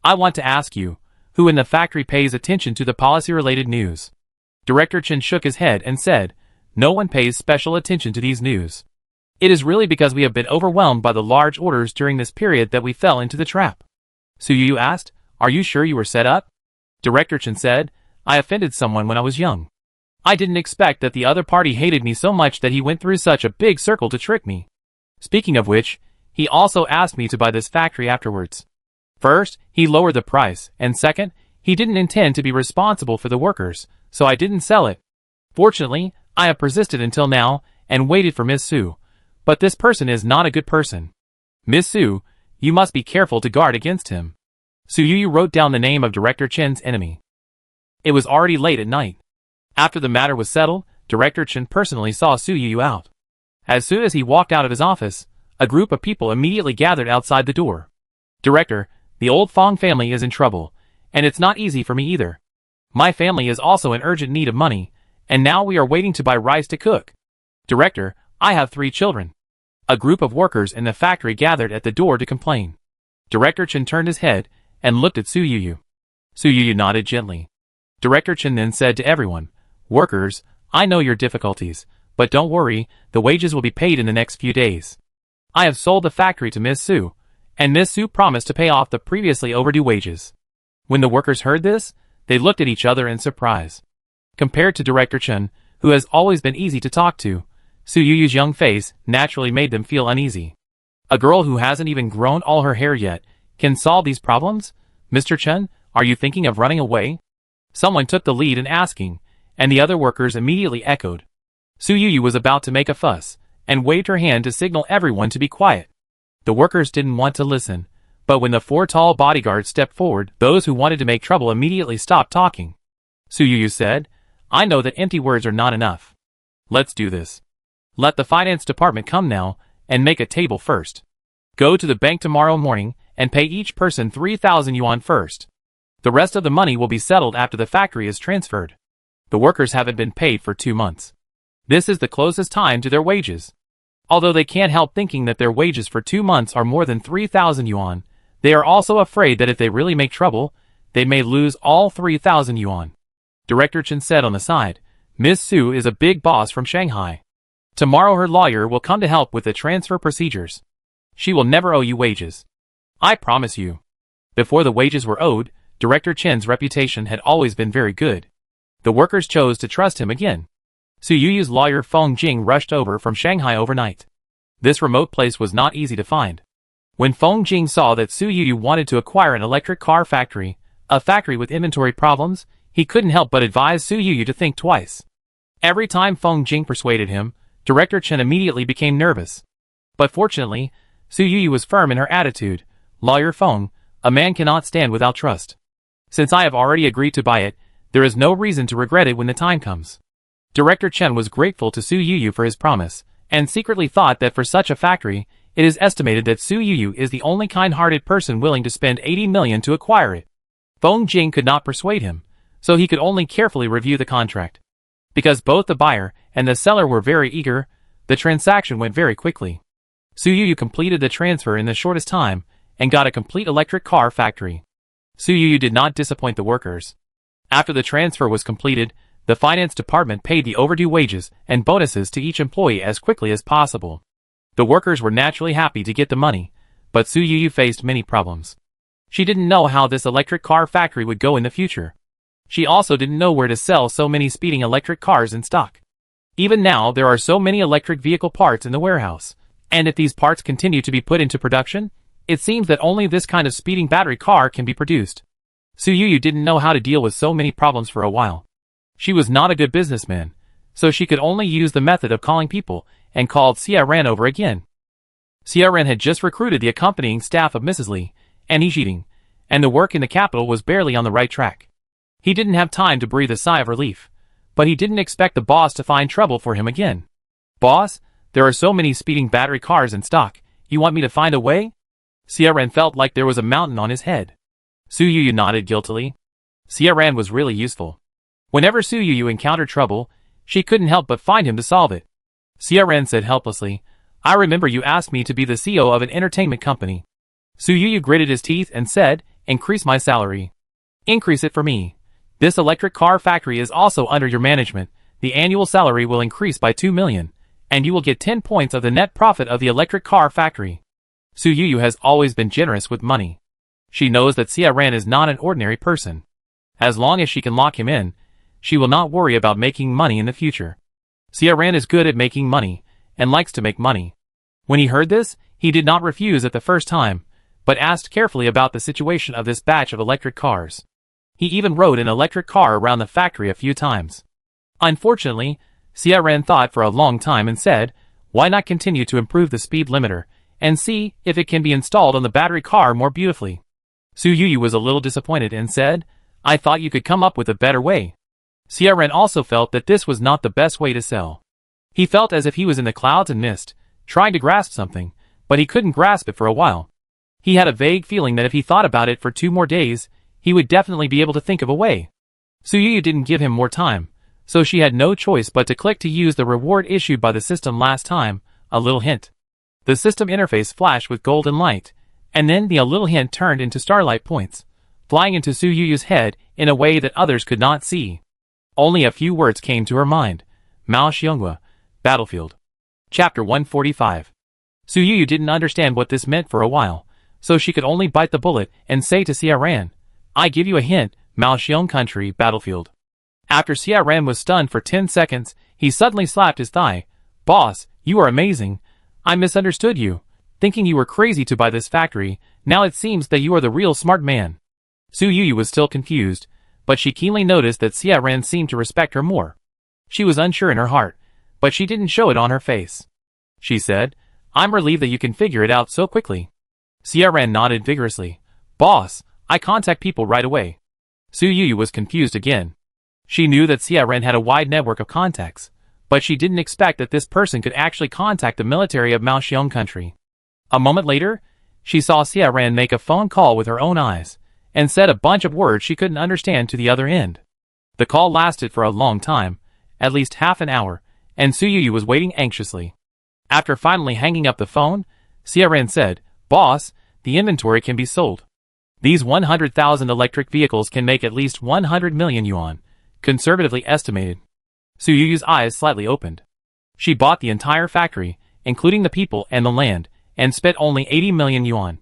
I want to ask you, who in the factory pays attention to the policy-related news? Director Chen shook his head and said, no one pays special attention to these news. It is really because we have been overwhelmed by the large orders during this period that we fell into the trap. Su Yu asked, "Are you sure you were set up?" Director Chen said, "I offended someone when I was young. I didn't expect that the other party hated me so much that he went through such a big circle to trick me. Speaking of which, he also asked me to buy this factory afterwards. First, he lowered the price, and second, he didn't intend to be responsible for the workers, so I didn't sell it. Fortunately, I have persisted until now, and waited for Miss Su. But this person is not a good person. Miss Su, you must be careful to guard against him." Su Yu wrote down the name of Director Chen's enemy. It was already late at night. After the matter was settled, Director Chen personally saw Su Yu out. As soon as he walked out of his office, a group of people immediately gathered outside the door. "Director, the old Fong family is in trouble, and it's not easy for me either. My family is also in urgent need of money, and now we are waiting to buy rice to cook. Director, I have 3 children." A group of workers in the factory gathered at the door to complain. Director Chen turned his head and looked at Su Yu. Su Yu nodded gently. Director Chen then said to everyone, "Workers, I know your difficulties, but don't worry, the wages will be paid in the next few days. I have sold the factory to Miss Su, and Miss Su promised to pay off the previously overdue wages." When the workers heard this, they looked at each other in surprise. Compared to Director Chen, who has always been easy to talk to, Su Yu's young face naturally made them feel uneasy. A girl who hasn't even grown all her hair yet can solve these problems? "Mr. Chen, are you thinking of running away?" Someone took the lead in asking, and the other workers immediately echoed. Su Yu was about to make a fuss, and waved her hand to signal everyone to be quiet. The workers didn't want to listen, but when the 4 tall bodyguards stepped forward, those who wanted to make trouble immediately stopped talking. Su Yu said, "I know that empty words are not enough. Let's do this. Let the finance department come now, and make a table first. Go to the bank tomorrow morning, and pay each person 3,000 yuan first. The rest of the money will be settled after the factory is transferred. The workers haven't been paid for 2 months. This is the closest time to their wages. Although they can't help thinking that their wages for 2 months are more than 3,000 yuan, they are also afraid that if they really make trouble, they may lose all 3,000 yuan. Director Chen said on the side, "Miss Su is a big boss from Shanghai. Tomorrow her lawyer will come to help with the transfer procedures. She will never owe you wages. I promise you." Before the wages were owed, Director Chen's reputation had always been very good. The workers chose to trust him again. Su Yu's lawyer Feng Jing rushed over from Shanghai overnight. This remote place was not easy to find. When Feng Jing saw that Su Yu wanted to acquire an electric car factory, a factory with inventory problems, he couldn't help but advise Su Yu to think twice. Every time Feng Jing persuaded him, Director Chen immediately became nervous. But fortunately, Su Yu was firm in her attitude. "Lawyer Feng, a man cannot stand without trust. Since I have already agreed to buy it, there is no reason to regret it when the time comes." Director Chen was grateful to Su Yu for his promise, and secretly thought that for such a factory, it is estimated that Su Yu is the only kind-hearted person willing to spend 80 million to acquire it. Feng Jing could not persuade him, so he could only carefully review the contract. Because both the buyer and the seller were very eager, the transaction went very quickly. Su Yu completed the transfer in the shortest time, and got a complete electric car factory. Su Yu did not disappoint the workers. After the transfer was completed, the finance department paid the overdue wages and bonuses to each employee as quickly as possible. The workers were naturally happy to get the money, but Su Yu faced many problems. She didn't know how this electric car factory would go in the future. She also didn't know where to sell so many speeding electric cars in stock. Even now there are so many electric vehicle parts in the warehouse, and if these parts continue to be put into production, it seems that only this kind of speeding battery car can be produced. Su Yu didn't know how to deal with so many problems for a while. She was not a good businessman, so she could only use the method of calling people, and called Xia Ran over again. Xia Ran had just recruited the accompanying staff of Mrs. Li, and he's eating, and the work in the capital was barely on the right track. He didn't have time to breathe a sigh of relief, but he didn't expect the boss to find trouble for him again. "Boss, there are so many speeding battery cars in stock, you want me to find a way?" Xia Ran felt like there was a mountain on his head. Su Yu nodded guiltily. Xia Ran was really useful. Whenever Su Yu encountered trouble, she couldn't help but find him to solve it. Xia Ran said helplessly, "I remember you asked me to be the CEO of an entertainment company." Su Yu gritted his teeth and said, "Increase my salary. Increase it for me. This electric car factory is also under your management. The annual salary will increase by 2 million, and you will get 10 points of the net profit of the electric car factory." Su Yu has always been generous with money. She knows that Xia Ran is not an ordinary person. As long as she can lock him in, she will not worry about making money in the future. Xia Ran is good at making money, and likes to make money. When he heard this, he did not refuse at the first time, but asked carefully about the situation of this batch of electric cars. He even rode an electric car around the factory a few times. Unfortunately, Xia Ran thought for a long time and said, why not continue to improve the speed limiter, and see if it can be installed on the battery car more beautifully. Su Yuyu was a little disappointed and said, I thought you could come up with a better way. Xia Ran also felt that this was not the best way to sell. He felt as if he was in the clouds and mist, trying to grasp something, but he couldn't grasp it for a while. He had a vague feeling that if he thought about it for 2 more days, he would definitely be able to think of a way. Su Yuyu didn't give him more time, so she had no choice but to click to use the reward issued by the system last time, a little hint. The system interface flashed with golden light, and then the little hint turned into starlight points, flying into Su Yuyu's head in a way that others could not see. Only a few words came to her mind. Mao Xianghua, Battlefield. Chapter 145. Su Yuyu didn't understand what this meant for a while, so she could only bite the bullet and say to Xia Ran, I give you a hint, Mao Xiong Country, Battlefield. After Xia Ran was stunned for 10 seconds, he suddenly slapped his thigh. Boss, you are amazing. I misunderstood you, thinking you were crazy to buy this factory. Now it seems that you are the real smart man. Su Yuyu was still confused, but she keenly noticed that Xia Ran seemed to respect her more. She was unsure in her heart, but she didn't show it on her face. She said, I'm relieved that you can figure it out so quickly. Xia Ran nodded vigorously. Boss, I contact people right away. Su Yuyu was confused again. She knew that Xia Ran had a wide network of contacts, but she didn't expect that this person could actually contact the military of Mao Xiong Country. A moment later, she saw Xia Ran make a phone call with her own eyes, and said a bunch of words she couldn't understand to the other end. The call lasted for a long time, at least half an hour, and Su Yuyu was waiting anxiously. After finally hanging up the phone, Xia Ran said, Boss, the inventory can be sold. These 100,000 electric vehicles can make at least 100 million yuan, conservatively estimated. Su Yuyu's eyes slightly opened. She bought the entire factory, including the people and the land, and spent only 80 million yuan.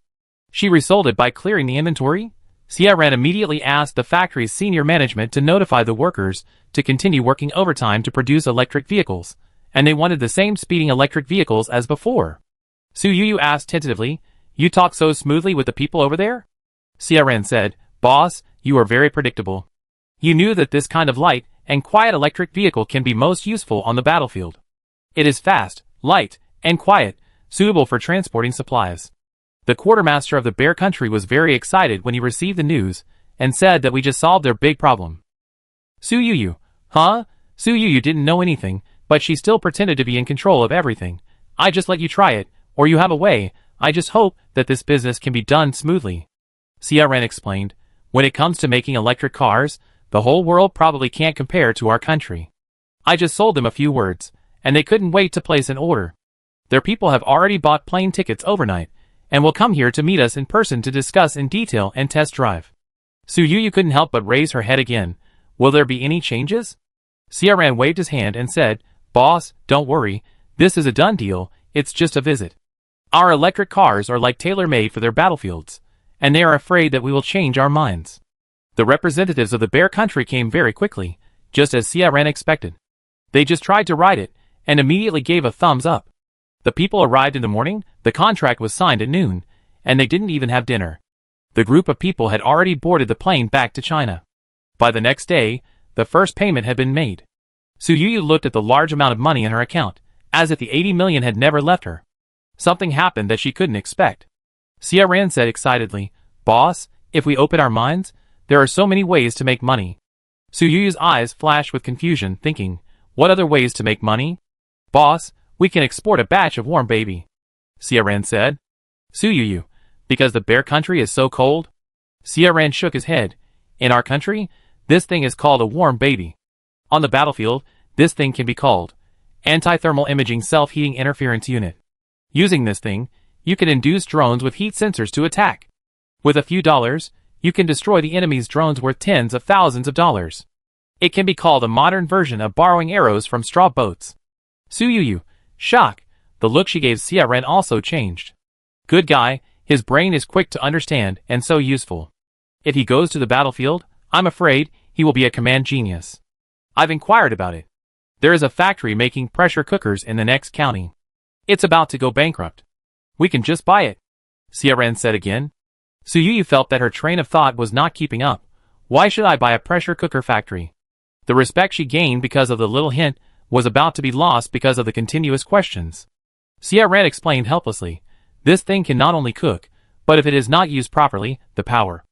She resold it by clearing the inventory? Xia Ran immediately asked the factory's senior management to notify the workers to continue working overtime to produce electric vehicles, and they wanted the same speeding electric vehicles as before. Su Yuyu asked tentatively, You talk so smoothly with the people over there? Xia Ran said, Boss, you are very predictable. You knew that this kind of light and quiet electric vehicle can be most useful on the battlefield. It is fast, light, and quiet, suitable for transporting supplies. The quartermaster of the Bear Country was very excited when he received the news, and said that we just solved their big problem. Su Yuyu, huh? Su Yuyu didn't know anything, but she still pretended to be in control of everything. I just let you try it, or you have a way. I just hope that this business can be done smoothly. Xia Ran explained, when it comes to making electric cars, the whole world probably can't compare to our country. I just sold them a few words, and they couldn't wait to place an order. Their people have already bought plane tickets overnight, and will come here to meet us in person to discuss in detail and test drive. Su Yuyu couldn't help but raise her head again. Will there be any changes? Xia Ran waved his hand and said, Boss, don't worry, this is a done deal, it's just a visit. Our electric cars are like tailor-made for their battlefields, and they are afraid that we will change our minds. The representatives of the Bear Country came very quickly, just as Xia Ran expected. They just tried to ride it, and immediately gave a thumbs up. The people arrived in the morning, the contract was signed at noon, and they didn't even have dinner. The group of people had already boarded the plane back to China. By the next day, the first payment had been made. Su Yuyu looked at the large amount of money in her account, as if the 80 million had never left her. Something happened that she couldn't expect. Xia Ran said excitedly, Boss, if we open our minds, there are so many ways to make money. Su Yuyu's eyes flashed with confusion, thinking, what other ways to make money? Boss, we can export a batch of warm baby. Xia Ran said. Su Yuyu, because the Bear Country is so cold? Xia Ran shook his head. In our country, this thing is called a warm baby. On the battlefield, this thing can be called anti-thermal imaging self-heating interference unit. Using this thing, you can induce drones with heat sensors to attack. With a few dollars, you can destroy the enemy's drones worth tens of thousands of dollars. It can be called a modern version of borrowing arrows from straw boats. Su Yuyu, shock, the look she gave Xia Ran also changed. Good guy, His brain is quick to understand and so useful. If he goes to the battlefield, I'm afraid he will be a command genius. I've inquired about it. There is a factory making pressure cookers in the next county. It's about to go bankrupt. We can just buy it, Xiaoran said again. Su Yu felt that her train of thought was not keeping up. Why should I buy a pressure cooker factory? The respect she gained because of the little hint was about to be lost because of the continuous questions. Xiaoran explained helplessly. This thing can not only cook, but if it is not used properly, the power.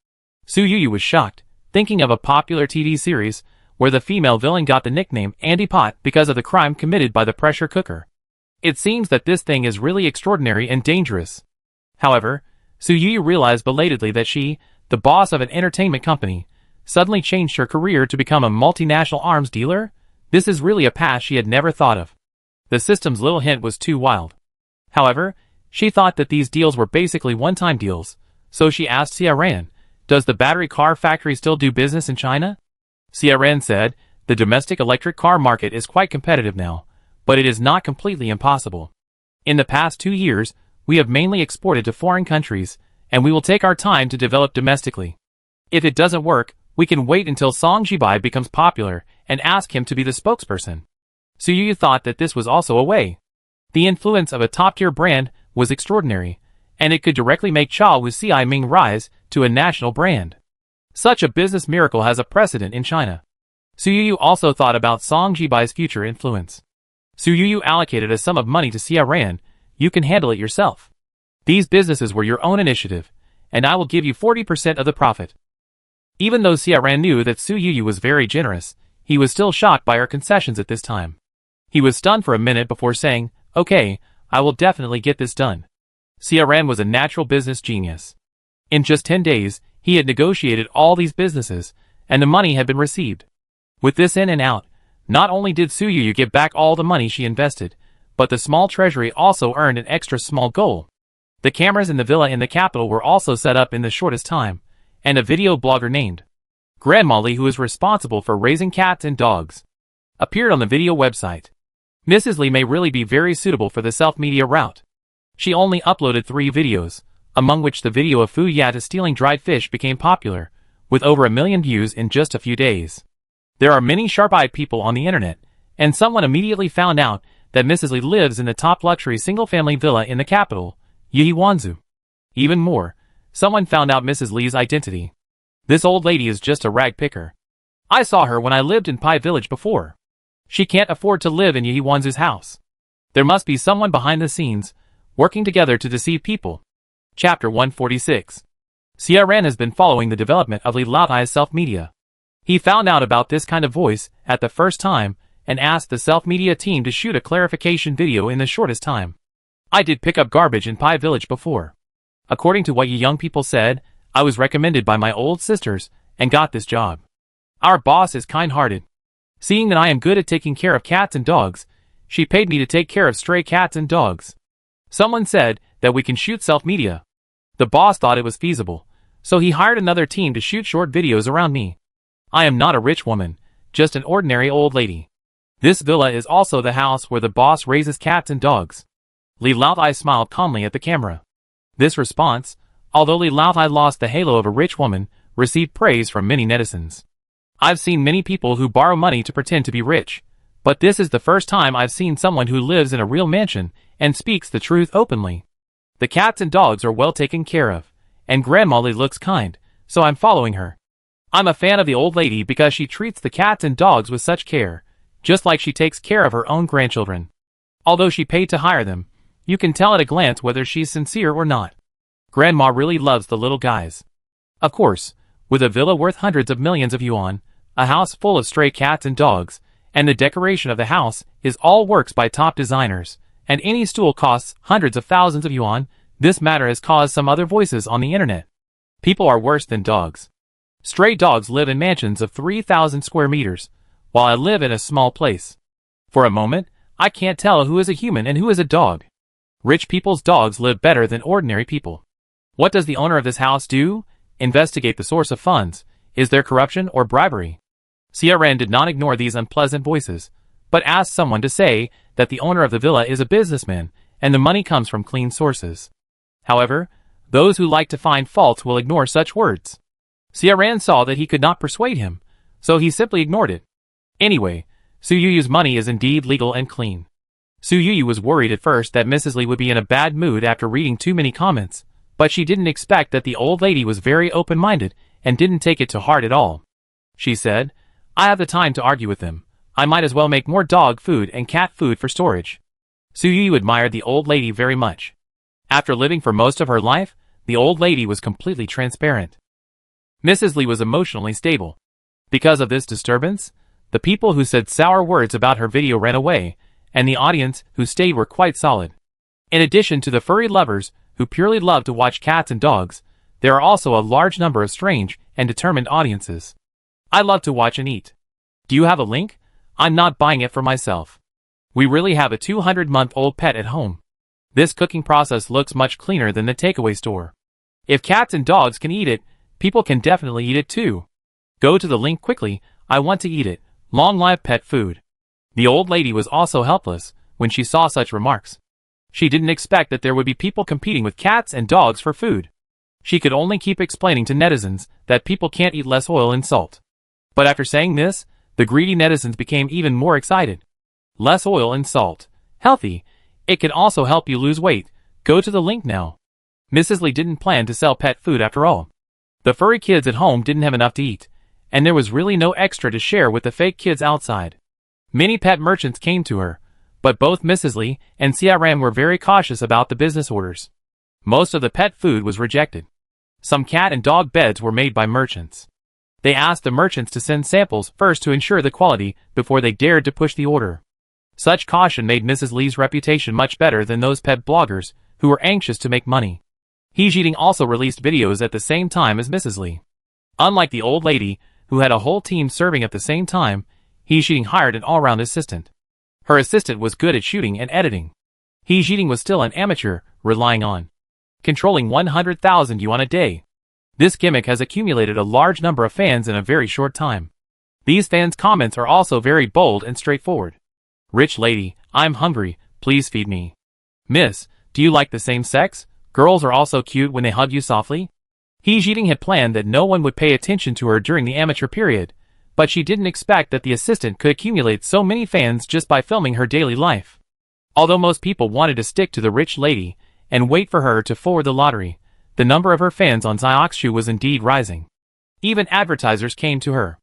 Su Yu was shocked, thinking of a popular TV series where the female villain got the nickname Andy Pot because of the crime committed by the pressure cooker. It seems that this thing is really extraordinary and dangerous. However, Su Yu realized belatedly that she, the boss of an entertainment company, suddenly changed her career to become a multinational arms dealer? This is really a path she had never thought of. The system's little hint was too wild. However, she thought that these deals were basically one-time deals, so she asked Xiaoran, does the battery car factory still do business in China? Xiaoran said, the domestic electric car market is quite competitive now, but it is not completely impossible. In the past 2 years, we have mainly exported to foreign countries, and we will take our time to develop domestically. If it doesn't work, we can wait until Song Jibai becomes popular and ask him to be the spokesperson. Su Yu thought that this was also a way. The influence of a top-tier brand was extraordinary, and it could directly make Cha Wu Ci Ming rise to a national brand. Such a business miracle has a precedent in China. Su Yu also thought about Song Jibai's future influence. Su Yu allocated a sum of money to Xiaoran. You can handle it yourself. These businesses were your own initiative, and I will give you 40% of the profit. Even though Xiaoran knew that Su Yu was very generous, he was still shocked by her concessions at this time. He was stunned for a minute before saying, okay, I will definitely get this done. Xiaoran was a natural business genius. In just 10 days, he had negotiated all these businesses, and the money had been received. With this in and out, not only did Su Yu get back all the money she invested, but the small treasury also earned an extra small goal. The cameras in the villa in the capital were also set up in the shortest time, and a video blogger named Grandma Li, who is responsible for raising cats and dogs, appeared on the video website. Mrs. Li may really be very suitable for the self-media route. She only uploaded 3 videos, among which the video of Fu Yata stealing dried fish became popular, with over 1 million views in just a few days. There are many sharp-eyed people on the internet, and someone immediately found out that Mrs. Li lives in the top luxury single-family villa in the capital, Yiwanzu. Even more, someone found out Mrs. Li's identity. This old lady is just a rag picker. I saw her when I lived in Pai Village before. She can't afford to live in Yiwanzu's house. There must be someone behind the scenes, working together to deceive people. Chapter 146. Xiaoran has been following the development of Li Laotai's self-media. He found out about this kind of voice at the first time and asked the self-media team to shoot a clarification video in the shortest time. I did pick up garbage in Pai Village before. According to what you young people said, I was recommended by my old sisters and got this job. Our boss is kind-hearted. Seeing that I am good at taking care of cats and dogs, she paid me to take care of stray cats and dogs. Someone said that we can shoot self-media. The boss thought it was feasible, so he hired another team to shoot short videos around me. I am not a rich woman, just an ordinary old lady. This villa is also the house where the boss raises cats and dogs. Li Laotai smiled calmly at the camera. This response, although Li Laotai lost the halo of a rich woman, received praise from many netizens. I've seen many people who borrow money to pretend to be rich, but this is the first time I've seen someone who lives in a real mansion and speaks the truth openly. The cats and dogs are well taken care of, and Grandma Li looks kind, so I'm following her. I'm a fan of the old lady because she treats the cats and dogs with such care, just like she takes care of her own grandchildren. Although she paid to hire them, you can tell at a glance whether she's sincere or not. Grandma really loves the little guys. Of course, with a villa worth hundreds of millions of yuan, a house full of stray cats and dogs, and the decoration of the house is all works by top designers, and any stool costs hundreds of thousands of yuan, this matter has caused some other voices on the internet. People are worse than dogs. Stray dogs live in mansions of 3,000 square meters, while I live in a small place. For a moment, I can't tell who is a human and who is a dog. Rich people's dogs live better than ordinary people. What does the owner of this house do? Investigate the source of funds. Is there corruption or bribery? Xiaoran did not ignore these unpleasant voices, but asked someone to say that the owner of the villa is a businessman, and the money comes from clean sources. However, Those who like to find faults will ignore such words. Xiaoran saw that he could not persuade him, so he simply ignored it. Anyway, Su Yuyu's money is indeed legal and clean. Su Yuyu was worried at first that Mrs. Li would be in a bad mood after reading too many comments, but she didn't expect that the old lady was very open-minded and didn't take it to heart at all. She said, "I have the time to argue with them. I might as well make more dog food and cat food for storage." Su Yuyu admired the old lady very much. After living for most of her life, the old lady was completely transparent. Mrs. Li was emotionally stable. Because of this disturbance, the people who said sour words about her video ran away, and the audience who stayed were quite solid. In addition to the furry lovers who purely love to watch cats and dogs, there are also a large number of strange and determined audiences. I love to watch and eat. Do you have a link? I'm not buying it for myself. We really have a 200-month-old pet at home. This cooking process looks much cleaner than the takeaway store. If cats and dogs can eat it, people can definitely eat it too. Go to the link quickly, I want to eat it. Long live pet food. The old lady was also helpless when she saw such remarks. She didn't expect that there would be people competing with cats and dogs for food. She could only keep explaining to netizens that people can't eat less oil and salt. But after saying this, the greedy netizens became even more excited. Less oil and salt. Healthy. It can also help you lose weight. Go to the link now. Mrs. Li didn't plan to sell pet food after all. The furry kids at home didn't have enough to eat, and there was really no extra to share with the fake kids outside. Many pet merchants came to her, but both Mrs. Li and Xiaoran were very cautious about the business orders. Most of the pet food was rejected. Some cat and dog beds were made by merchants. They asked the merchants to send samples first to ensure the quality before they dared to push the order. Such caution made Mrs. Li's reputation much better than those pet bloggers who were anxious to make money. He Jiding also released videos at the same time as Mrs. Li. Unlike the old lady, who had a whole team serving at the same time, He Jiding hired an all-round assistant. Her assistant was good at shooting and editing. He Jiding was still an amateur, relying on controlling 100,000 yuan a day. This gimmick has accumulated a large number of fans in a very short time. These fans' comments are also very bold and straightforward. Rich lady, I'm hungry, please feed me. Miss, do you like the same sex? Girls are also cute when they hug you softly. He Jiding had planned that no one would pay attention to her during the amateur period, but she didn't expect that the assistant could accumulate so many fans just by filming her daily life. Although most people wanted to stick to the rich lady and wait for her to forward the lottery, the number of her fans on Xiaoxu was indeed rising. Even advertisers came to her.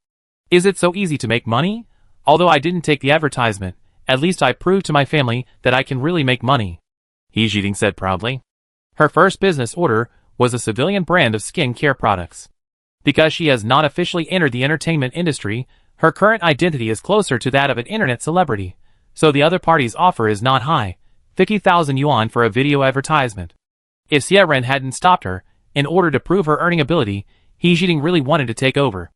Is it so easy to make money? Although I didn't take the advertisement, at least I proved to my family that I can really make money, He Jiding said proudly. Her first business order was a civilian brand of skin care products. Because she has not officially entered the entertainment industry, her current identity is closer to that of an internet celebrity, so the other party's offer is not high, 50,000 yuan for a video advertisement. If Xiaoran hadn't stopped her, in order to prove her earning ability, He Jiding really wanted to take over.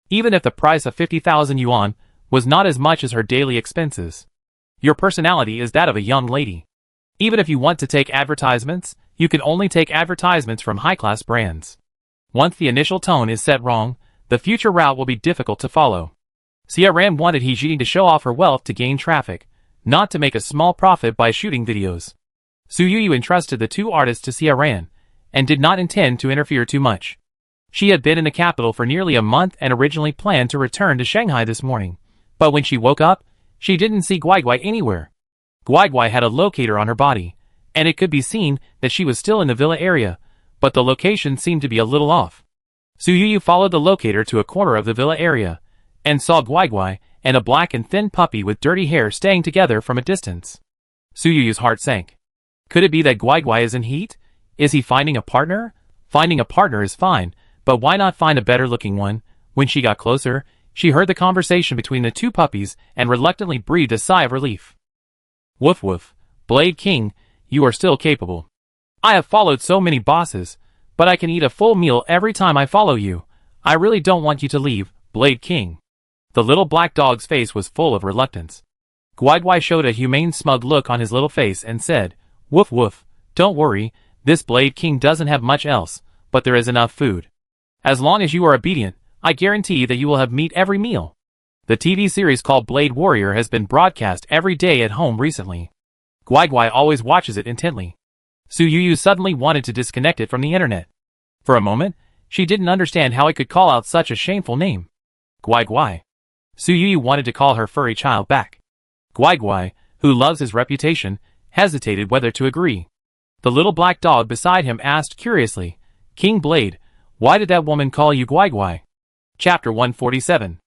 Even if the price of 50,000 yuan was not as much as her daily expenses. Your personality is that of a young lady. Even if you want to take advertisements, you can only take advertisements from high-class brands. Once the initial tone is set wrong, the future route will be difficult to follow. Xiaoran wanted He Jiding to show off her wealth to gain traffic, not to make a small profit by shooting videos. Su Yuyu entrusted the two artists to Xiaoran, and did not intend to interfere too much. She had been in the capital for nearly a month and originally planned to return to Shanghai this morning, but when she woke up, she didn't see Guiguai anywhere. Guiguai had a locator on her body, and it could be seen that she was still in the villa area, but the location seemed to be a little off. Su Yuyu followed the locator to a corner of the villa area, and saw Guiguai and a black and thin puppy with dirty hair staying together from a distance. Su Yuyu's heart sank. Could it be that Guiguai is in heat? Is he finding a partner? Finding a partner is fine, but why not find a better-looking one? When she got closer, she heard the conversation between the two puppies and reluctantly breathed a sigh of relief. Woof woof, Blade King, you are still capable. I have followed so many bosses, but I can eat a full meal every time I follow you. I really don't want you to leave, Blade King. The little black dog's face was full of reluctance. Guiguai showed a humane smug look on his little face and said, Woof woof, don't worry, this Blade King doesn't have much else, but there is enough food. As long as you are obedient, I guarantee that you will have meat every meal. The TV series called Blade Warrior has been broadcast every day at home recently. Guiguai always watches it intently. Su Yu suddenly wanted to disconnect it from the internet. For a moment, she didn't understand how it could call out such a shameful name. Guai Guai. Su Yu wanted to call her furry child back. Guai Guai, who loves his reputation, hesitated whether to agree. The little black dog beside him asked curiously, King Blade, why did that woman call you Guai Guai? Chapter 147.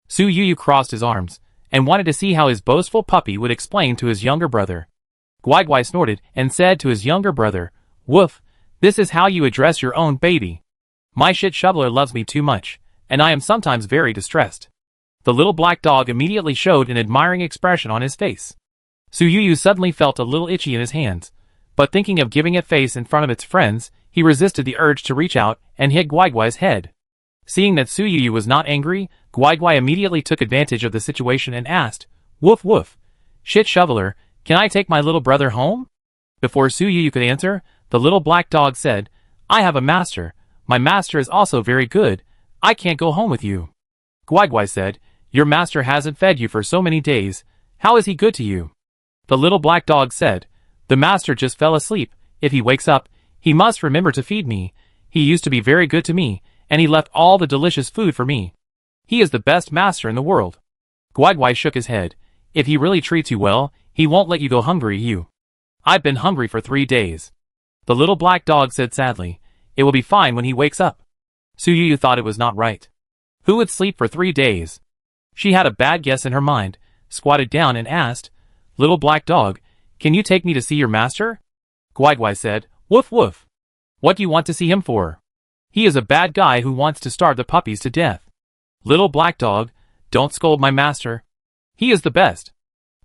Su Yu crossed his arms, and wanted to see how his boastful puppy would explain to his younger brother. Guai Guai snorted and said to his younger brother, Woof, this is how you address your own baby. My shit shoveler loves me too much, and I am sometimes very distressed. The little black dog immediately showed an admiring expression on his face. Su Yu suddenly felt a little itchy in his hands, but thinking of giving it face in front of its friends, he resisted the urge to reach out and hit Guai Guai's head. Seeing that Su Yu was not angry, Guai Guai immediately took advantage of the situation and asked, Woof woof, shit shoveler, can I take my little brother home? Before Su Yu could answer, the little black dog said, I have a master. My master is also very good. I can't go home with you. Guai Guai said, your master hasn't fed you for so many days. How is he good to you? The little black dog said, the master just fell asleep. If he wakes up, he must remember to feed me. He used to be very good to me, and he left all the delicious food for me. He is the best master in the world. Guai Guai shook his head. If he really treats you well, he won't let you go hungry, you. I've been hungry for 3 days. The little black dog said sadly, it will be fine when he wakes up. Su Yu thought it was not right. Who would sleep for 3 days? She had a bad guess in her mind, squatted down and asked, Little black dog, can you take me to see your master? Guai Guai said, Woof woof. What do you want to see him for? He is a bad guy who wants to starve the puppies to death. Little black dog, don't scold my master. He is the best.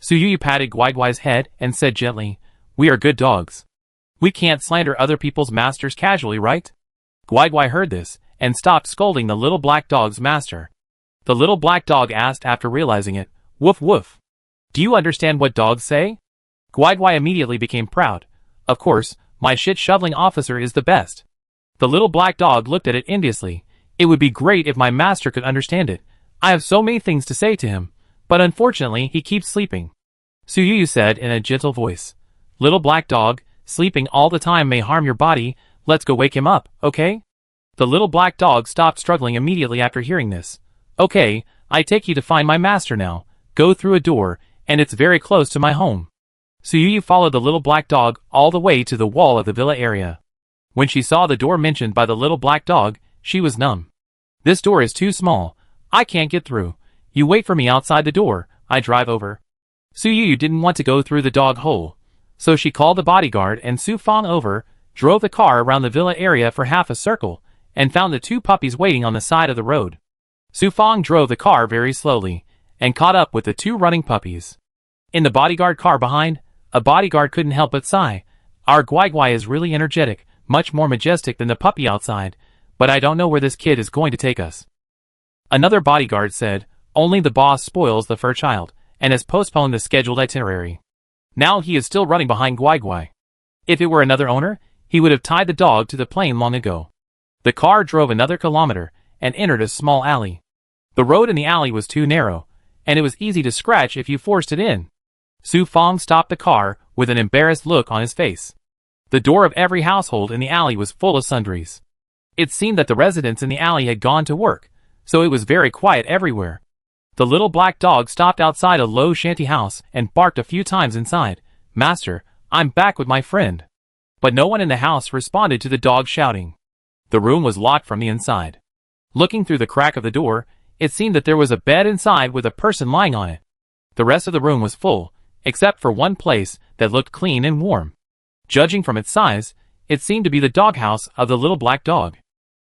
Su Yu patted Guai Guai's head and said gently, we are good dogs. We can't slander other people's masters casually, right? Guai Guai heard this, and stopped scolding the little black dog's master. The little black dog asked after realizing it, Woof woof. Do you understand what dogs say? Guai Guai immediately became proud. Of course, my shit shoveling officer is the best. The little black dog looked at it enviously. It would be great if my master could understand it. I have so many things to say to him, but unfortunately he keeps sleeping. Su Yu said in a gentle voice, Little black dog, sleeping all the time may harm your body. Let's go wake him up, okay? The little black dog stopped struggling immediately after hearing this. Okay, I take you to find my master now. Go through a door, and it's very close to my home. Su Yu followed the little black dog all the way to the wall of the villa area. When she saw the door mentioned by the little black dog, she was numb. This door is too small. I can't get through. You wait for me outside the door. I drive over. Su Yu didn't want to go through the dog hole, so she called the bodyguard and Su Fong over, drove the car around the villa area for half a circle, and found the 2 puppies waiting on the side of the road. Su Fong drove the car very slowly, and caught up with the 2 running puppies. In the bodyguard car behind, a bodyguard couldn't help but sigh. Our Guai Guai is really energetic, much more majestic than the puppy outside, but I don't know where this kid is going to take us. Another bodyguard said, only the boss spoils the fur child, and has postponed the scheduled itinerary. Now he is still running behind Guai Guai. If it were another owner, he would have tied the dog to the plane long ago. The car drove another kilometer, and entered a small alley. The road in the alley was too narrow, and it was easy to scratch if you forced it in. Su Fong stopped the car, with an embarrassed look on his face. The door of every household in the alley was full of sundries. It seemed that the residents in the alley had gone to work, so it was very quiet everywhere. The little black dog stopped outside a low shanty house and barked a few times inside. Master, I'm back with my friend. But no one in the house responded to the dog shouting. The room was locked from the inside. Looking through the crack of the door, it seemed that there was a bed inside with a person lying on it. The rest of the room was full, except for one place that looked clean and warm. Judging from its size, it seemed to be the doghouse of the little black dog.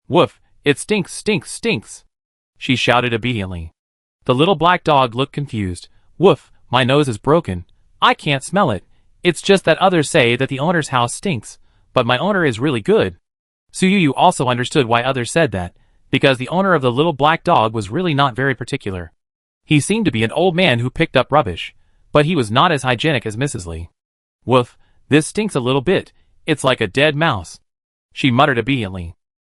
Woof, it stinks, stinks, stinks, she shouted obediently. The little black dog looked confused. Woof, my nose is broken. I can't smell it. It's just that others say that the owner's house stinks, but my owner is really good. Su Yu also understood why others said that, because the owner of the little black dog was really not very particular. He seemed to be an old man who picked up rubbish, but he was not as hygienic as Mrs. Lee. Woof, this stinks a little bit. It's like a dead mouse, she muttered obediently.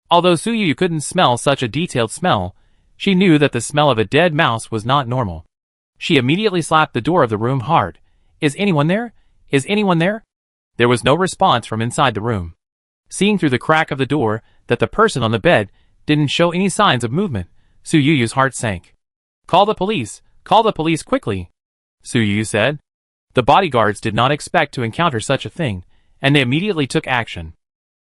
Although Su Yu couldn't smell such a detailed smell, she knew that the smell of a dead mouse was not normal. She immediately slapped the door of the room hard. Is anyone there? Is anyone there? There was no response from inside the room. Seeing through the crack of the door that the person on the bed didn't show any signs of movement, Su Yu's heart sank. Call the police quickly, Su Yu said. The bodyguards did not expect to encounter such a thing, and they immediately took action.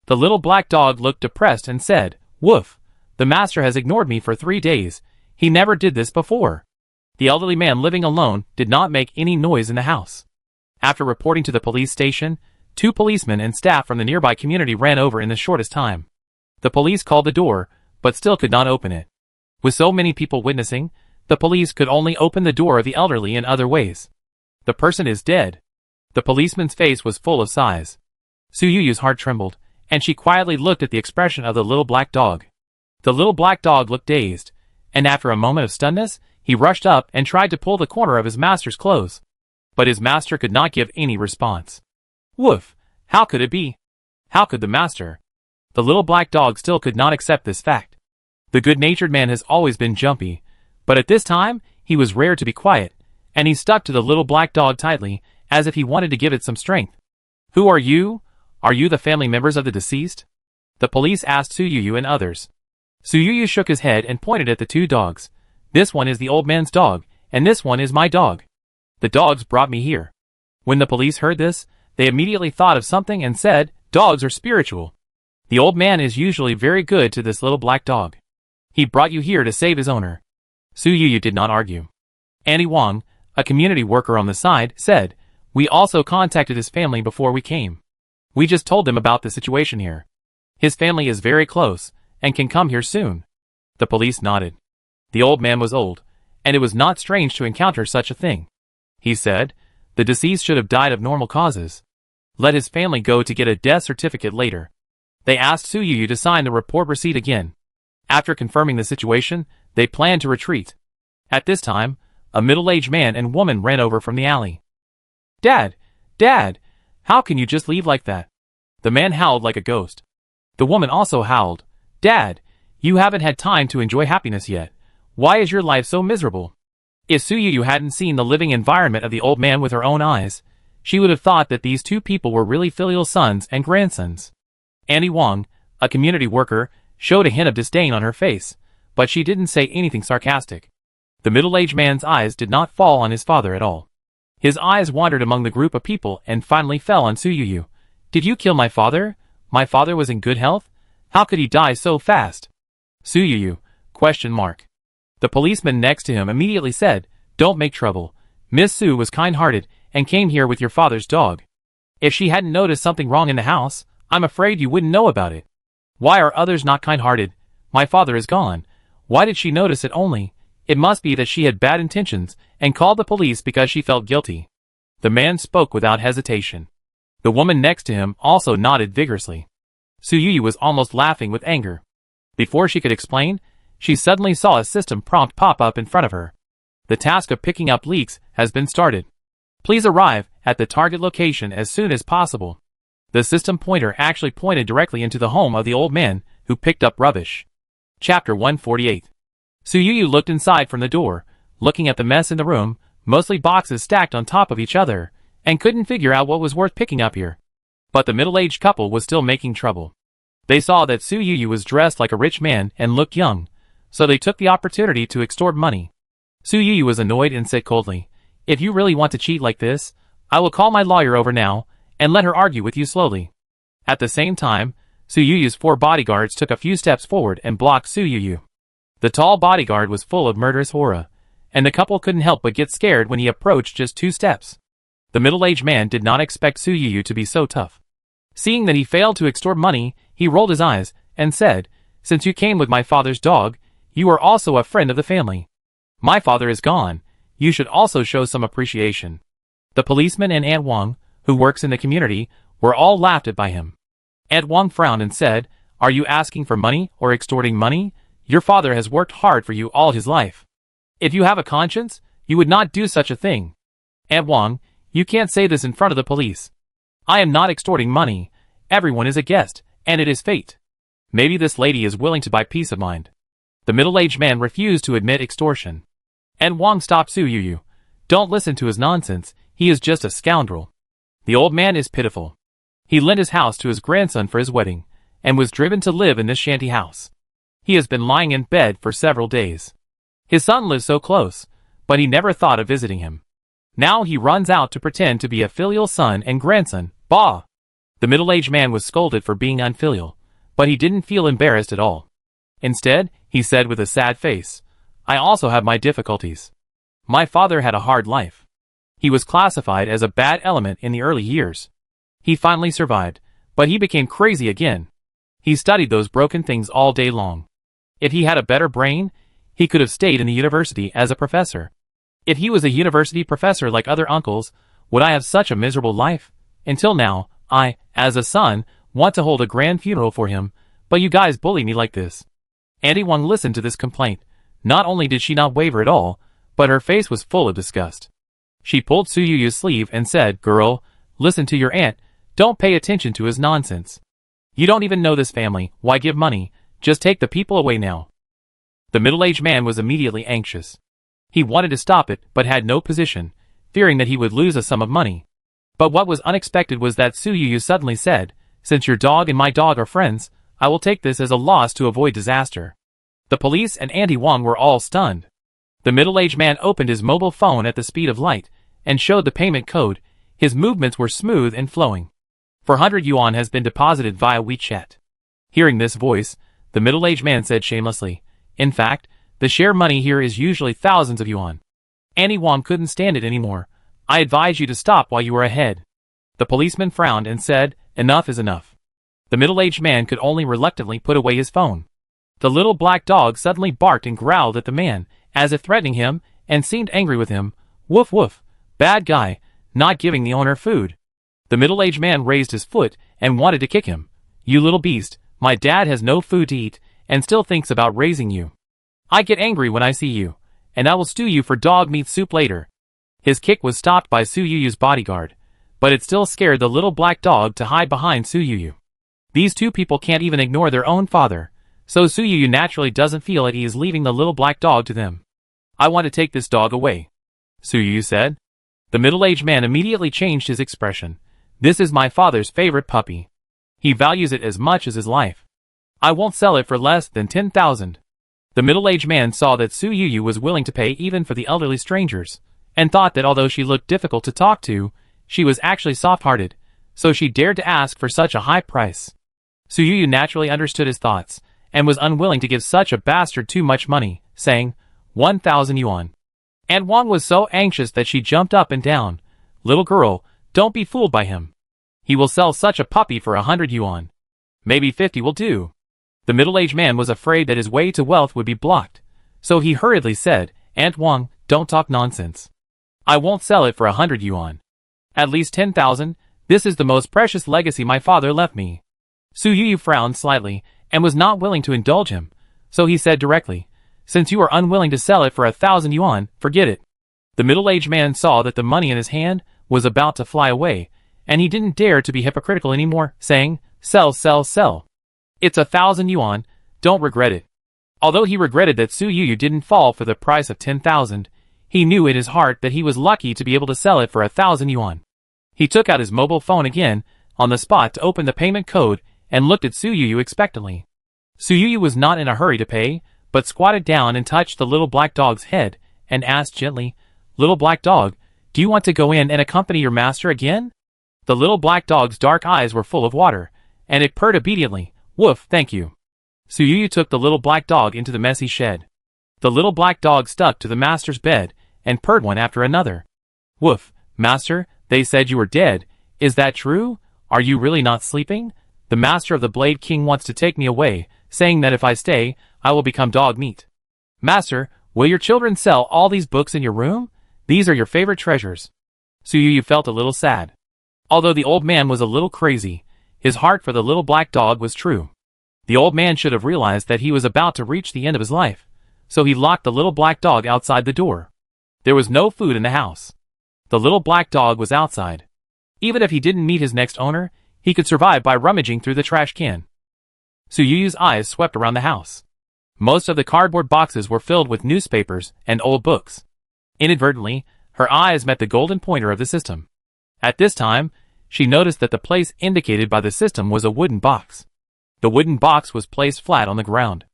The little black dog looked depressed and said, "Woof, the master has ignored me for 3 days. He never did this before." The elderly man living alone did not make any noise in the house. After reporting to the police station, 2 policemen and staff from the nearby community ran over in the shortest time. The police called the door, but still could not open it. With so many people witnessing, the police could only open the door of the elderly in other ways. The person is dead. The policeman's face was full of sighs. Su Yu's heart trembled, and she quietly looked at the expression of the little black dog. The little black dog looked dazed, and after a moment of stunness, he rushed up and tried to pull the corner of his master's clothes. But his master could not give any response. Woof! How could it be? How could the master? The little black dog still could not accept this fact. The good-natured man has always been jumpy, but at this time, he was rare to be quiet, and he stuck to the little black dog tightly, as if he wanted to give it some strength. Who are you? Are you the family members of the deceased? The police asked Su Yu and others. Su Yu shook his head and pointed at the 2 dogs. This one is the old man's dog, and this one is my dog. The dogs brought me here. When the police heard this, they immediately thought of something and said, dogs are spiritual. The old man is usually very good to this little black dog. He brought you here to save his owner. Su Yu did not argue. Annie Wang, a community worker on the side, said, we also contacted his family before we came. We just told them about the situation here. His family is very close, and can come here soon. The police nodded. The old man was old, and it was not strange to encounter such a thing. He said, the deceased should have died of normal causes. Let his family go to get a death certificate later. They asked Su Yu to sign the report receipt again. After confirming the situation, they planned to retreat. At this time, a middle-aged man and woman ran over from the alley. Dad! Dad! How can you just leave like that? The man howled like a ghost. The woman also howled. Dad! You haven't had time to enjoy happiness yet. Why is your life so miserable? If Su Yu hadn't seen the living environment of the old man with her own eyes, she would have thought that these 2 people were really filial sons and grandsons. Annie Wang, a community worker, showed a hint of disdain on her face, but she didn't say anything sarcastic. The middle-aged man's eyes did not fall on his father at all. His eyes wandered among the group of people and finally fell on Su Yu. Did you kill my father? My father was in good health? How could he die so fast? Su Yu? ? The policeman next to him immediately said, don't make trouble. Miss Su was kind-hearted and came here with your father's dog. If she hadn't noticed something wrong in the house, I'm afraid you wouldn't know about it. Why are others not kind-hearted? My father is gone. Why did she notice it only? It must be that she had bad intentions and called the police because she felt guilty. The man spoke without hesitation. The woman next to him also nodded vigorously. Su Yu was almost laughing with anger. Before she could explain, she suddenly saw a system prompt pop up in front of her. The task of picking up leaks has been started. Please arrive at the target location as soon as possible. The system pointer actually pointed directly into the home of the old man who picked up rubbish. Chapter 148. Su Yu looked inside from the door, looking at the mess in the room, mostly boxes stacked on top of each other, and couldn't figure out what was worth picking up here. But the middle-aged couple was still making trouble. They saw that Su Yu was dressed like a rich man and looked young, so they took the opportunity to extort money. Su Yu was annoyed and said coldly, if you really want to cheat like this, I will call my lawyer over now, and let her argue with you slowly. At the same time, Su Yu's 4 bodyguards took a few steps forward and blocked Su Yu. The tall bodyguard was full of murderous aura, and the couple couldn't help but get scared when he approached just 2 steps. The middle-aged man did not expect Su Yu to be so tough. Seeing that he failed to extort money, he rolled his eyes and said, since you came with my father's dog, you are also a friend of the family. My father is gone. You should also show some appreciation. The policeman and Aunt Wang, who works in the community, were all laughed at by him. Aunt Wang frowned and said, are you asking for money or extorting money? Your father has worked hard for you all his life. If you have a conscience, you would not do such a thing. Aunt Wang, you can't say this in front of the police. I am not extorting money. Everyone is a guest, and it is fate. Maybe this lady is willing to buy peace of mind. The middle-aged man refused to admit extortion. And Wang stopped Su Yu. Don't listen to his nonsense, he is just a scoundrel. The old man is pitiful. He lent his house to his grandson for his wedding, and was driven to live in this shanty house. He has been lying in bed for several days. His son lives so close, but he never thought of visiting him. Now he runs out to pretend to be a filial son and grandson. Bah! The middle-aged man was scolded for being unfilial, but he didn't feel embarrassed at all. Instead, he said with a sad face, I also have my difficulties. My father had a hard life. He was classified as a bad element in the early years. He finally survived, but he became crazy again. He studied those broken things all day long. If he had a better brain, he could have stayed in the university as a professor. If he was a university professor like other uncles, would I have such a miserable life? Until now, I, as a son, want to hold a grand funeral for him, but you guys bully me like this. Auntie Wang listened to this complaint. Not only did she not waver at all, but her face was full of disgust. She pulled Su Yu's sleeve and said, Girl, listen to your aunt, don't pay attention to his nonsense. You don't even know this family, why give money, just take the people away now. The middle-aged man was immediately anxious. He wanted to stop it, but had no position, fearing that he would lose a sum of money. But what was unexpected was that Su Yu suddenly said, Since your dog and my dog are friends, I will take this as a loss to avoid disaster. The police and Auntie Wang were all stunned. The middle-aged man opened his mobile phone at the speed of light, and showed the payment code. His movements were smooth and flowing. 400 yuan has been deposited via WeChat. Hearing this voice, the middle-aged man said shamelessly, In fact, the share money here is usually thousands of yuan. Auntie Wang couldn't stand it anymore. I advise you to stop while you are ahead. The policeman frowned and said, Enough is enough. The middle-aged man could only reluctantly put away his phone. The little black dog suddenly barked and growled at the man, as if threatening him, and seemed angry with him. Woof woof, bad guy, not giving the owner food. The middle-aged man raised his foot and wanted to kick him. You little beast, my dad has no food to eat, and still thinks about raising you. I get angry when I see you, and I will stew you for dog meat soup later. His kick was stopped by Su Yu's bodyguard, but it still scared the little black dog to hide behind Su Yu. These two people can't even ignore their own father, so Su Yu naturally doesn't feel at ease leaving the little black dog to them. I want to take this dog away, Su Yu said. The middle-aged man immediately changed his expression. This is my father's favorite puppy. He values it as much as his life. I won't sell it for less than 10,000. The middle-aged man saw that Su Yu was willing to pay even for the elderly strangers, and thought that although she looked difficult to talk to, she was actually soft-hearted, so she dared to ask for such a high price. Su Yu naturally understood his thoughts, and was unwilling to give such a bastard too much money, saying, 1,000 yuan. Aunt Wang was so anxious that she jumped up and down. Little girl, don't be fooled by him. He will sell such a puppy for 100 yuan. Maybe 50 will do. The middle-aged man was afraid that his way to wealth would be blocked, so he hurriedly said, Aunt Wang, don't talk nonsense. I won't sell it for 100 yuan. At least 10,000, this is the most precious legacy my father left me. Su Yu frowned slightly, and was not willing to indulge him, so he said directly, Since you are unwilling to sell it for 1,000 yuan, forget it. The middle-aged man saw that the money in his hand was about to fly away, and he didn't dare to be hypocritical anymore, saying, Sell, sell, sell. It's 1,000 yuan, don't regret it. Although he regretted that Su Yu didn't fall for the price of 10,000, he knew in his heart that he was lucky to be able to sell it for 1,000 yuan. He took out his mobile phone again, on the spot to open the payment code, and looked at Su Yu expectantly. Su Yu was not in a hurry to pay, but squatted down and touched the little black dog's head, and asked gently, Little black dog, do you want to go in and accompany your master again? The little black dog's dark eyes were full of water, and it purred obediently. Woof, thank you. Su Yu took the little black dog into the messy shed. The little black dog stuck to the master's bed, and purred one after another. Woof, master, they said you were dead. Is that true? Are you really not sleeping? The master of the Blade King wants to take me away, saying that if I stay, I will become dog meat. Master, will your children sell all these books in your room? These are your favorite treasures. Su Yu felt a little sad. Although the old man was a little crazy, his heart for the little black dog was true. The old man should have realized that he was about to reach the end of his life, so he locked the little black dog outside the door. There was no food in the house. The little black dog was outside. Even if he didn't meet his next owner, he could survive by rummaging through the trash can. Su Yu's eyes swept around the house. Most of the cardboard boxes were filled with newspapers and old books. Inadvertently, her eyes met the golden pointer of the system. At this time, she noticed that the place indicated by the system was a wooden box. The wooden box was placed flat on the ground.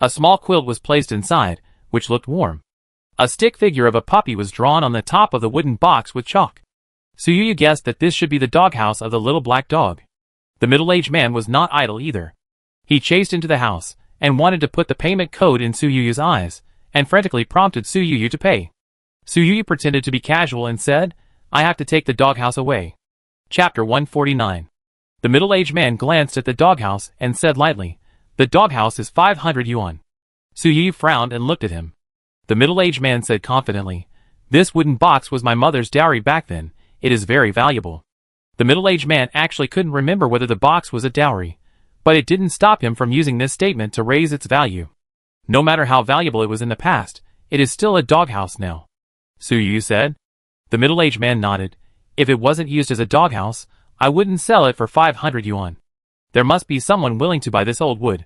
A small quilt was placed inside, which looked warm. A stick figure of a puppy was drawn on the top of the wooden box with chalk. Suyuyu guessed that this should be the doghouse of the little black dog. The middle-aged man was not idle either. He chased into the house, and wanted to put the payment code in Suyuyu's eyes, and frantically prompted Suyuyu to pay. Suyuyu pretended to be casual and said, "I have to take the doghouse away." Chapter 149. The middle-aged man glanced at the doghouse and said lightly, "The doghouse is 500 yuan. Suyuyu frowned and looked at him. The middle-aged man said confidently, "This wooden box was my mother's dowry back then. It is very valuable." The middle-aged man actually couldn't remember whether the box was a dowry, but it didn't stop him from using this statement to raise its value. No matter how valuable it was in the past, it is still a doghouse now. Suyuyu said. The middle-aged man nodded. "If it wasn't used as a doghouse, I wouldn't sell it for 500 yuan. There must be someone willing to buy this old wood."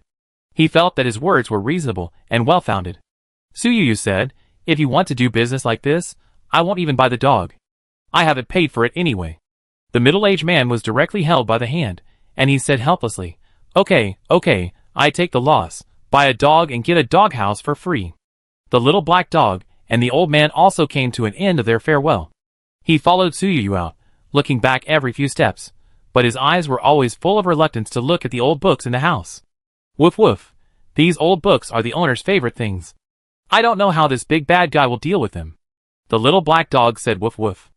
He felt that his words were reasonable and well-founded. Suyuyu said, "If you want to do business like this, I won't even buy the dog. I haven't paid for it anyway." The middle-aged man was directly held by the hand, and he said helplessly, Okay, I take the loss. Buy a dog and get a doghouse for free." The little black dog and the old man also came to an end of their farewell. He followed Suyuyu out, looking back every few steps, but his eyes were always full of reluctance to look at the old books in the house. Woof woof. These old books are the owner's favorite things. I don't know how this big bad guy will deal with them. The little black dog said woof woof.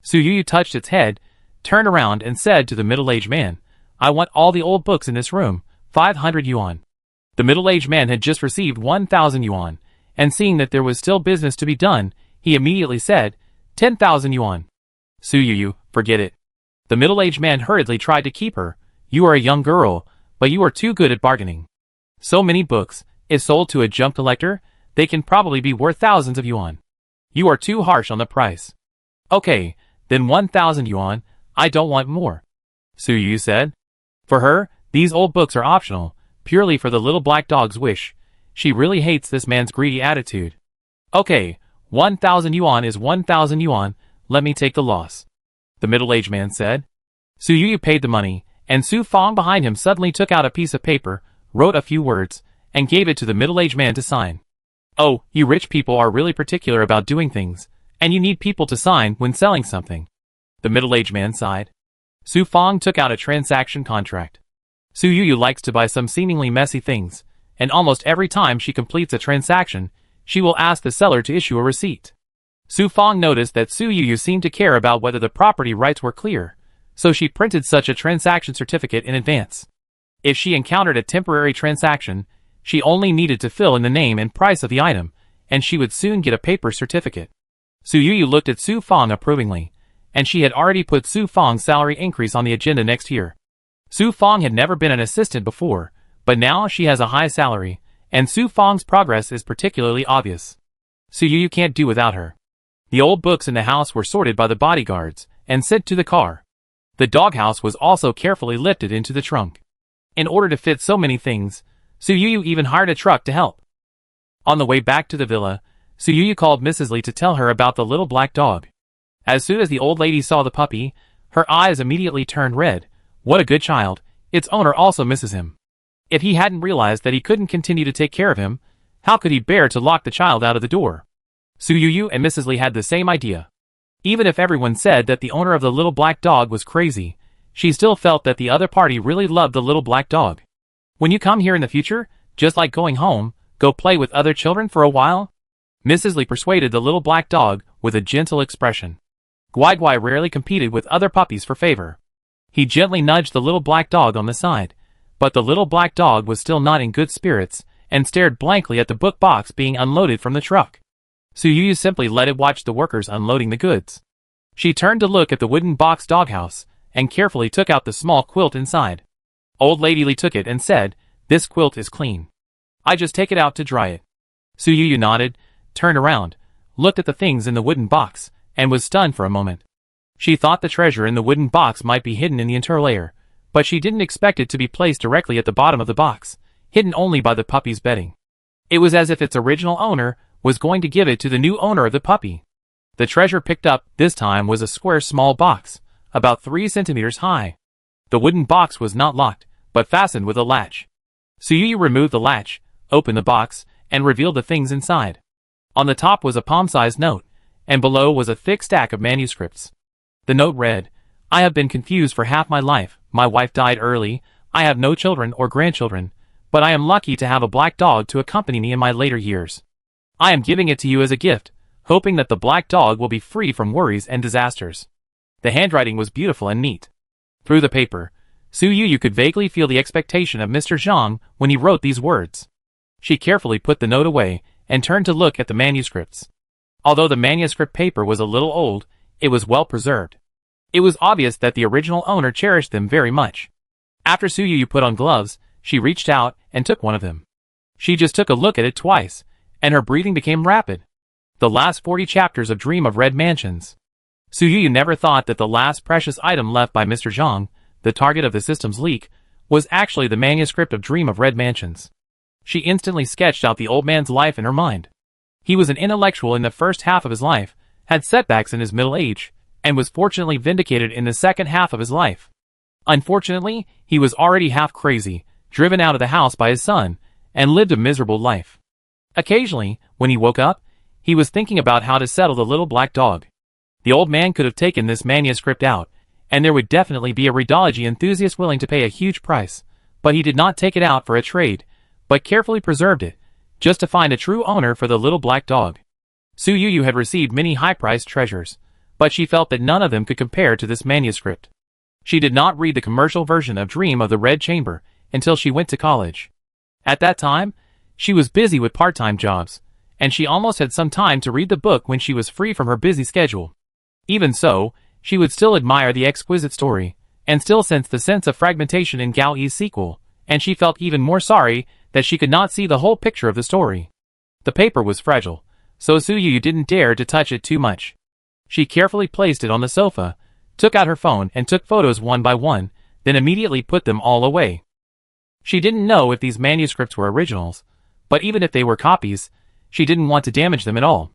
Suyuyu touched its head, turned around and said to the middle-aged man, "I want all the old books in this room, 500 yuan. The middle-aged man had just received 1,000 yuan, and seeing that there was still business to be done, he immediately said, 10,000 yuan. Suyuyu, forget it. The middle-aged man hurriedly tried to keep her. You are a young girl, but you are too good at bargaining. So many books, if sold to a junk collector, they can probably be worth thousands of yuan. You are too harsh on the price. Okay, then 1,000 yuan, I don't want more," Suyuyu said. For her, these old books are optional, purely for the little black dog's wish. She really hates this man's greedy attitude. "Okay, 1,000 yuan is 1,000 yuan, let me take the loss," the middle-aged man said. Suyuyu paid the money, and Su Fong behind him suddenly took out a piece of paper, wrote a few words, and gave it to the middle-aged man to sign. "Oh, you rich people are really particular about doing things, and you need people to sign when selling something," the middle-aged man sighed. Su Fong took out a transaction contract. Suyuyu likes to buy some seemingly messy things, and almost every time she completes a transaction, she will ask the seller to issue a receipt. Su Fong noticed that Suyuyu seemed to care about whether the property rights were clear, so she printed such a transaction certificate in advance. If she encountered a temporary transaction, she only needed to fill in the name and price of the item, and she would soon get a paper certificate. Suyuyu looked at Su Fong approvingly, and she had already put Su Fong's salary increase on the agenda next year. Su Fong had never been an assistant before, but now she has a high salary, and Su Fong's progress is particularly obvious. Suyuyu can't do without her. The old books in the house were sorted by the bodyguards, and sent to the car. The doghouse was also carefully lifted into the trunk. In order to fit so many things, Suyuyu even hired a truck to help. On the way back to the villa, Suyuyu called Mrs. Li to tell her about the little black dog. As soon as the old lady saw the puppy, her eyes immediately turned red. What a good child, its owner also misses him. If he hadn't realized that he couldn't continue to take care of him, how could he bear to lock the child out of the door? Suyuyu and Mrs. Li had the same idea. Even if everyone said that the owner of the little black dog was crazy, she still felt that the other party really loved the little black dog. "When you come here in the future, just like going home, go play with other children for a while?" Mrs. Li persuaded the little black dog with a gentle expression. Guai Guai rarely competed with other puppies for favor. He gently nudged the little black dog on the side, but the little black dog was still not in good spirits, and stared blankly at the book box being unloaded from the truck. Suyuyu simply let it watch the workers unloading the goods. She turned to look at the wooden box doghouse, and carefully took out the small quilt inside. Old Lady Li took it and said, "This quilt is clean. I just take it out to dry it." Suyuyu nodded, turned around, looked at the things in the wooden box, and was stunned for a moment. She thought the treasure in the wooden box might be hidden in the interlayer, but she didn't expect it to be placed directly at the bottom of the box, hidden only by the puppy's bedding. It was as if its original owner was going to give it to the new owner of the puppy. The treasure picked up this time was a square small box, about 3 centimeters high. The wooden box was not locked, but fastened with a latch. Su Yu removed the latch, opened the box, and revealed the things inside. On the top was a palm-sized note, and below was a thick stack of manuscripts. The note read, "I have been confused for half my life. My wife died early. I have no children or grandchildren, but I am lucky to have a black dog to accompany me in my later years. I am giving it to you as a gift, hoping that the black dog will be free from worries and disasters." The handwriting was beautiful and neat. Through the paper, Su Yu could vaguely feel the expectation of Mr. Zhang when he wrote these words. She carefully put the note away and turned to look at the manuscripts. Although the manuscript paper was a little old, it was well preserved. It was obvious that the original owner cherished them very much. After Su Yu put on gloves, she reached out and took one of them. She just took a look at it twice, and her breathing became rapid. The last 40 chapters of Dream of Red Mansions. Su Yu never thought that the last precious item left by Mr. Zhang, the target of the system's leak, was actually the manuscript of Dream of Red Mansions. She instantly sketched out the old man's life in her mind. He was an intellectual in the first half of his life, had setbacks in his middle age, and was fortunately vindicated in the second half of his life. Unfortunately, he was already half crazy, driven out of the house by his son, and lived a miserable life. Occasionally, when he woke up, he was thinking about how to settle the little black dog. The old man could have taken this manuscript out, and there would definitely be a rheology enthusiast willing to pay a huge price, but he did not take it out for a trade, but carefully preserved it, just to find a true owner for the little black dog. Su Yu had received many high-priced treasures, but she felt that none of them could compare to this manuscript. She did not read the commercial version of Dream of the Red Chamber until she went to college. At that time, she was busy with part-time jobs, and she almost had some time to read the book when she was free from her busy schedule. Even so, she would still admire the exquisite story, and still sense the sense of fragmentation in Gao Yi's sequel, and she felt even more sorry that she could not see the whole picture of the story. The paper was fragile, so Su Yu didn't dare to touch it too much. She carefully placed it on the sofa, took out her phone and took photos one by one, then immediately put them all away. She didn't know if these manuscripts were originals, but even if they were copies, she didn't want to damage them at all.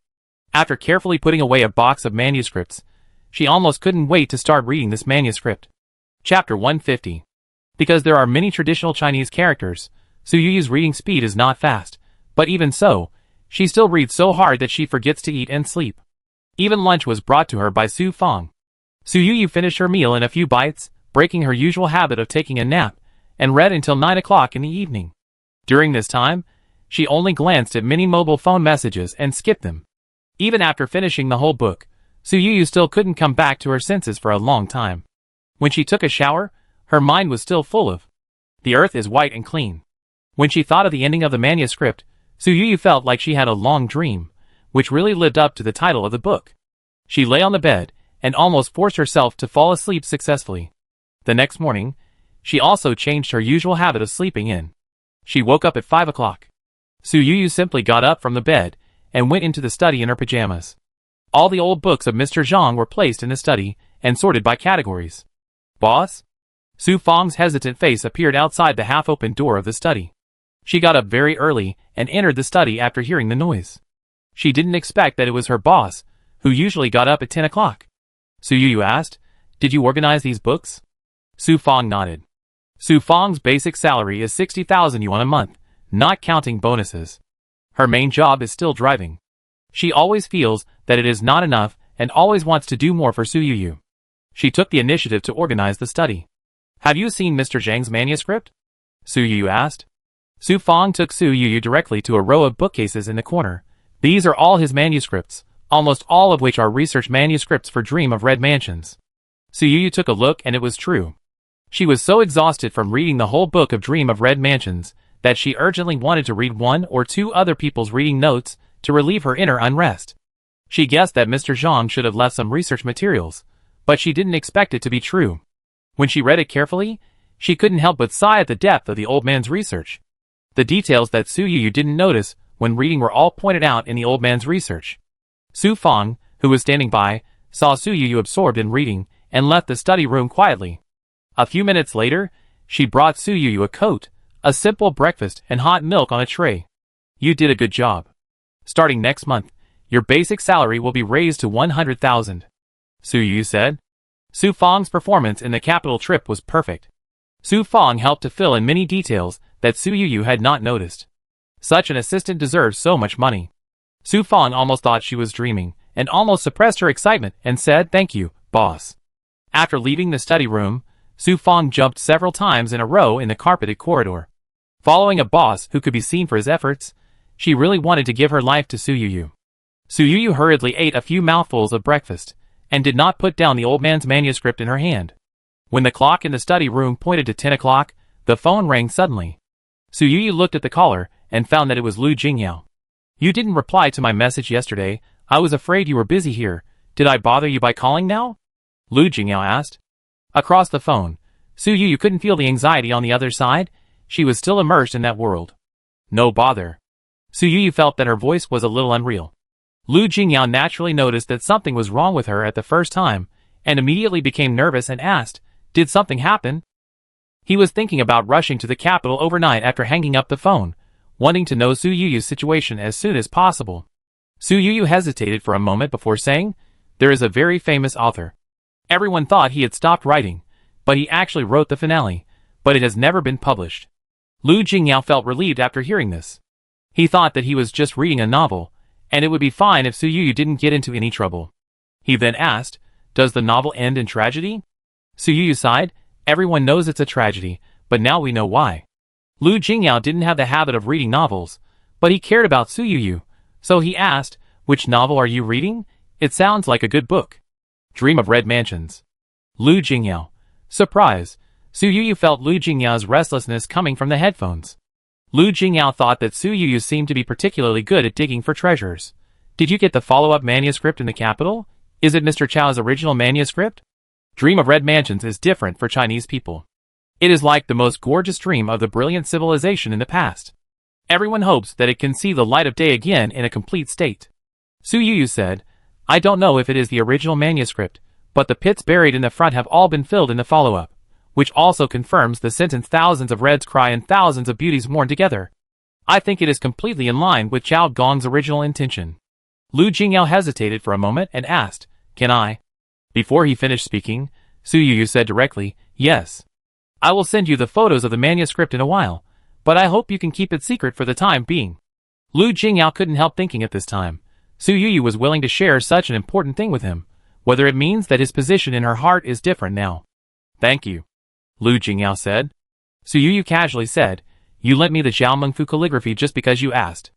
After carefully putting away a box of manuscripts, she almost couldn't wait to start reading this manuscript. Chapter 150. Because there are many traditional Chinese characters, Su Yu's reading speed is not fast, but even so, she still reads so hard that she forgets to eat and sleep. Even lunch was brought to her by Su Fang. Su Yu finished her meal in a few bites, breaking her usual habit of taking a nap, and read until 9 o'clock in the evening. During this time, she only glanced at many mobile phone messages and skipped them. Even after finishing the whole book, Su Yu still couldn't come back to her senses for a long time. When she took a shower, her mind was still full of "The earth is white and clean." When she thought of the ending of the manuscript, Su Yu felt like she had a long dream, which really lived up to the title of the book. She lay on the bed and almost forced herself to fall asleep successfully. The next morning, she also changed her usual habit of sleeping in. She woke up at 5 o'clock. Su Yu simply got up from the bed and went into the study in her pajamas. All the old books of Mr. Zhang were placed in the study and sorted by categories. "Boss?" Su Fang's hesitant face appeared outside the half-open door of the study. She got up very early and entered the study after hearing the noise. She didn't expect that it was her boss, who usually got up at 10 o'clock. Su Yu asked, "Did you organize these books?" Su Fang nodded. Su Fang's basic salary is 60,000 yuan a month, not counting bonuses. Her main job is still driving. She always feels that it is not enough and always wants to do more for Su Yu. She took the initiative to organize the study. "Have you seen Mr. Zhang's manuscript?" Su Yu asked. Su Fang took Su Yu directly to a row of bookcases in the corner. These are all his manuscripts, almost all of which are research manuscripts for Dream of Red Mansions. Su Yu took a look and it was true. She was so exhausted from reading the whole book of Dream of Red Mansions that she urgently wanted to read one or two other people's reading notes to relieve her inner unrest. She guessed that Mr. Zhang should have left some research materials, but she didn't expect it to be true. When she read it carefully, she couldn't help but sigh at the depth of the old man's research. The details that Su Yu didn't notice when reading were all pointed out in the old man's research. Su Fang, who was standing by, saw Su Yu absorbed in reading and left the study room quietly. A few minutes later, she brought Su Yu a coat, a simple breakfast and hot milk on a tray. "You did a good job. Starting next month, your basic salary will be raised to 100,000. Su Yu said. Su Fang's performance in the capital trip was perfect. Su Fang helped to fill in many details that Su Yuyu had not noticed. Such an assistant deserves so much money. Su Fang almost thought she was dreaming, and almost suppressed her excitement and said, "Thank you, boss." After leaving the study room, Su Fang jumped several times in a row in the carpeted corridor. Following a boss who could be seen for his efforts, she really wanted to give her life to Su Yuyu. Su Yuyu hurriedly ate a few mouthfuls of breakfast, and did not put down the old man's manuscript in her hand. When the clock in the study room pointed to 10 o'clock, the phone rang suddenly. Su Yuyu looked at the caller and found that it was Lu Jingyao. "You didn't reply to my message yesterday. I was afraid you were busy here. Did I bother you by calling now?" Lu Jingyao asked. Across the phone, Su Yuyu couldn't feel the anxiety on the other side. She was still immersed in that world. "No bother." Su Yuyu felt that her voice was a little unreal. Lu Jingyao naturally noticed that something was wrong with her at the first time, and immediately became nervous and asked, "Did something happen?" He was thinking about rushing to the capital overnight after hanging up the phone, wanting to know Su Yuyu's situation as soon as possible. Su Yuyu hesitated for a moment before saying, "There is a very famous author. Everyone thought he had stopped writing, but he actually wrote the finale, but it has never been published." Lu Jingyao felt relieved after hearing this. He thought that he was just reading a novel, and it would be fine if Su Yuyu didn't get into any trouble. He then asked, "Does the novel end in tragedy?" Su Yuyu sighed. "Everyone knows it's a tragedy, but now we know why." Lu Jingyao didn't have the habit of reading novels, but he cared about Su Yuyu, so he asked, "Which novel are you reading? It sounds like a good book." "Dream of Red Mansions." Lu Jingyao. Surprise. Su Yuyu felt Lu Jingyao's restlessness coming from the headphones. Lu Jingyao thought that Su Yuyu seemed to be particularly good at digging for treasures. "Did you get the follow-up manuscript in the capital? Is it Mr. Chao's original manuscript?" Dream of Red Mansions is different for Chinese people. It is like the most gorgeous dream of the brilliant civilization in the past. Everyone hopes that it can see the light of day again in a complete state. Su Yuyu said, "I don't know if it is the original manuscript, but the pits buried in the front have all been filled in the follow-up, which also confirms the sentence thousands of reds cry and thousands of beauties mourn together. I think it is completely in line with Zhao Gong's original intention." Lu Jingyao hesitated for a moment and asked, "Can I?" Before he finished speaking, Su Yuyu said directly, "Yes. I will send you the photos of the manuscript in a while, but I hope you can keep it secret for the time being." Lu Jingyao couldn't help thinking at this time, Su Yuyu was willing to share such an important thing with him, whether it means that his position in her heart is different now. "Thank you," Lu Jingyao said. Su Yuyu casually said, "You lent me the Zhaomengfu calligraphy just because you asked.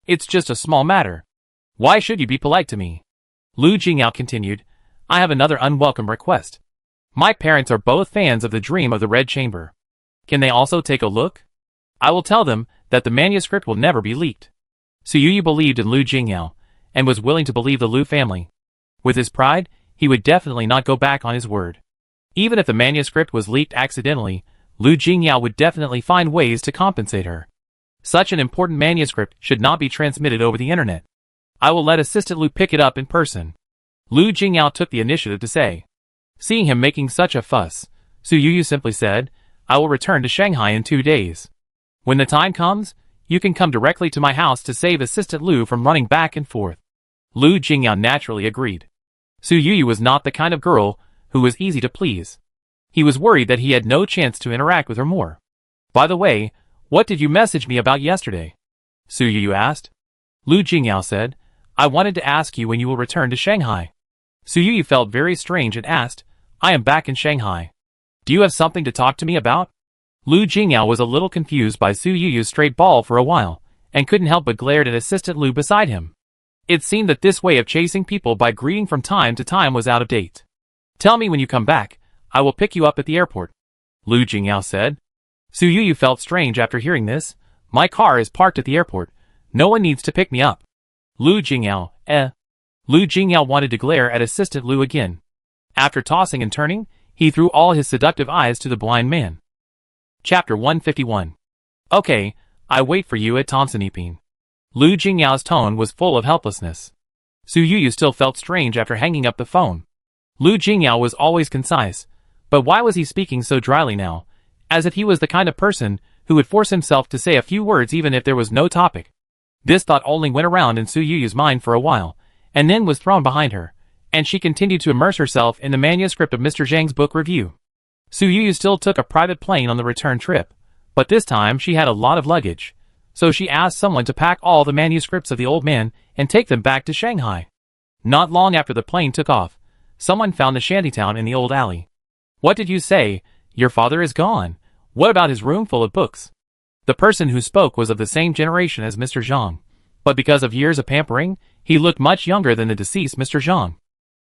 It's just a small matter. Why should you be polite to me?" Lu Jingyao continued, "I have another unwelcome request. My parents are both fans of the Dream of the Red Chamber. Can they also take a look? I will tell them that the manuscript will never be leaked." Su Yuyu believed in Lu Jingyao, and was willing to believe the Lu family. With his pride, he would definitely not go back on his word. Even if the manuscript was leaked accidentally, Lu Jingyao would definitely find ways to compensate her. Such an important manuscript should not be transmitted over the internet. "I will let Assistant Lu pick it up in person." Lu Jingyao took the initiative to say. Seeing him making such a fuss, Su Yuyu simply said, "I will return to Shanghai in 2 days. When the time comes, you can come directly to my house to save Assistant Lu from running back and forth." Lu Jingyao naturally agreed. Su Yuyu was not the kind of girl who was easy to please. He was worried that he had no chance to interact with her more. "By the way, what did you message me about yesterday?" Su Yuyu asked. Lu Jingyao said, "I wanted to ask you when you will return to Shanghai." Su Yuyu felt very strange and asked, "I am back in Shanghai. Do you have something to talk to me about?" Lu Jingyao was a little confused by Su Yuyu's straight ball for a while, and couldn't help but glared at Assistant Lu beside him. It seemed that this way of chasing people by greeting from time to time was out of date. "Tell me when you come back. I will pick you up at the airport," Lu Jingyao said. Su Yuyu felt strange after hearing this. "My car is parked at the airport. No one needs to pick me up." Lu Jingyao, Lu Jingyao wanted to glare at Assistant Lu again. After tossing and turning, he threw all his seductive eyes to the blind man. Chapter 151. "Okay, I wait for you at Thompson-Epine." Lu Jingyao's tone was full of helplessness. Su Yuyu still felt strange after hanging up the phone. Lu Jingyao was always concise, but why was he speaking so dryly now, as if he was the kind of person who would force himself to say a few words even if there was no topic? This thought only went around in Su Yuyu's mind for a while, and then was thrown behind her, and she continued to immerse herself in the manuscript of Mr. Zhang's book review. Su Yuyu still took a private plane on the return trip, but this time she had a lot of luggage, so she asked someone to pack all the manuscripts of the old man and take them back to Shanghai. Not long after the plane took off, someone found the shantytown in the old alley. "What did you say? Your father is gone. What about his room full of books?" The person who spoke was of the same generation as Mr. Zhang, but because of years of pampering, he looked much younger than the deceased Mr. Zhang.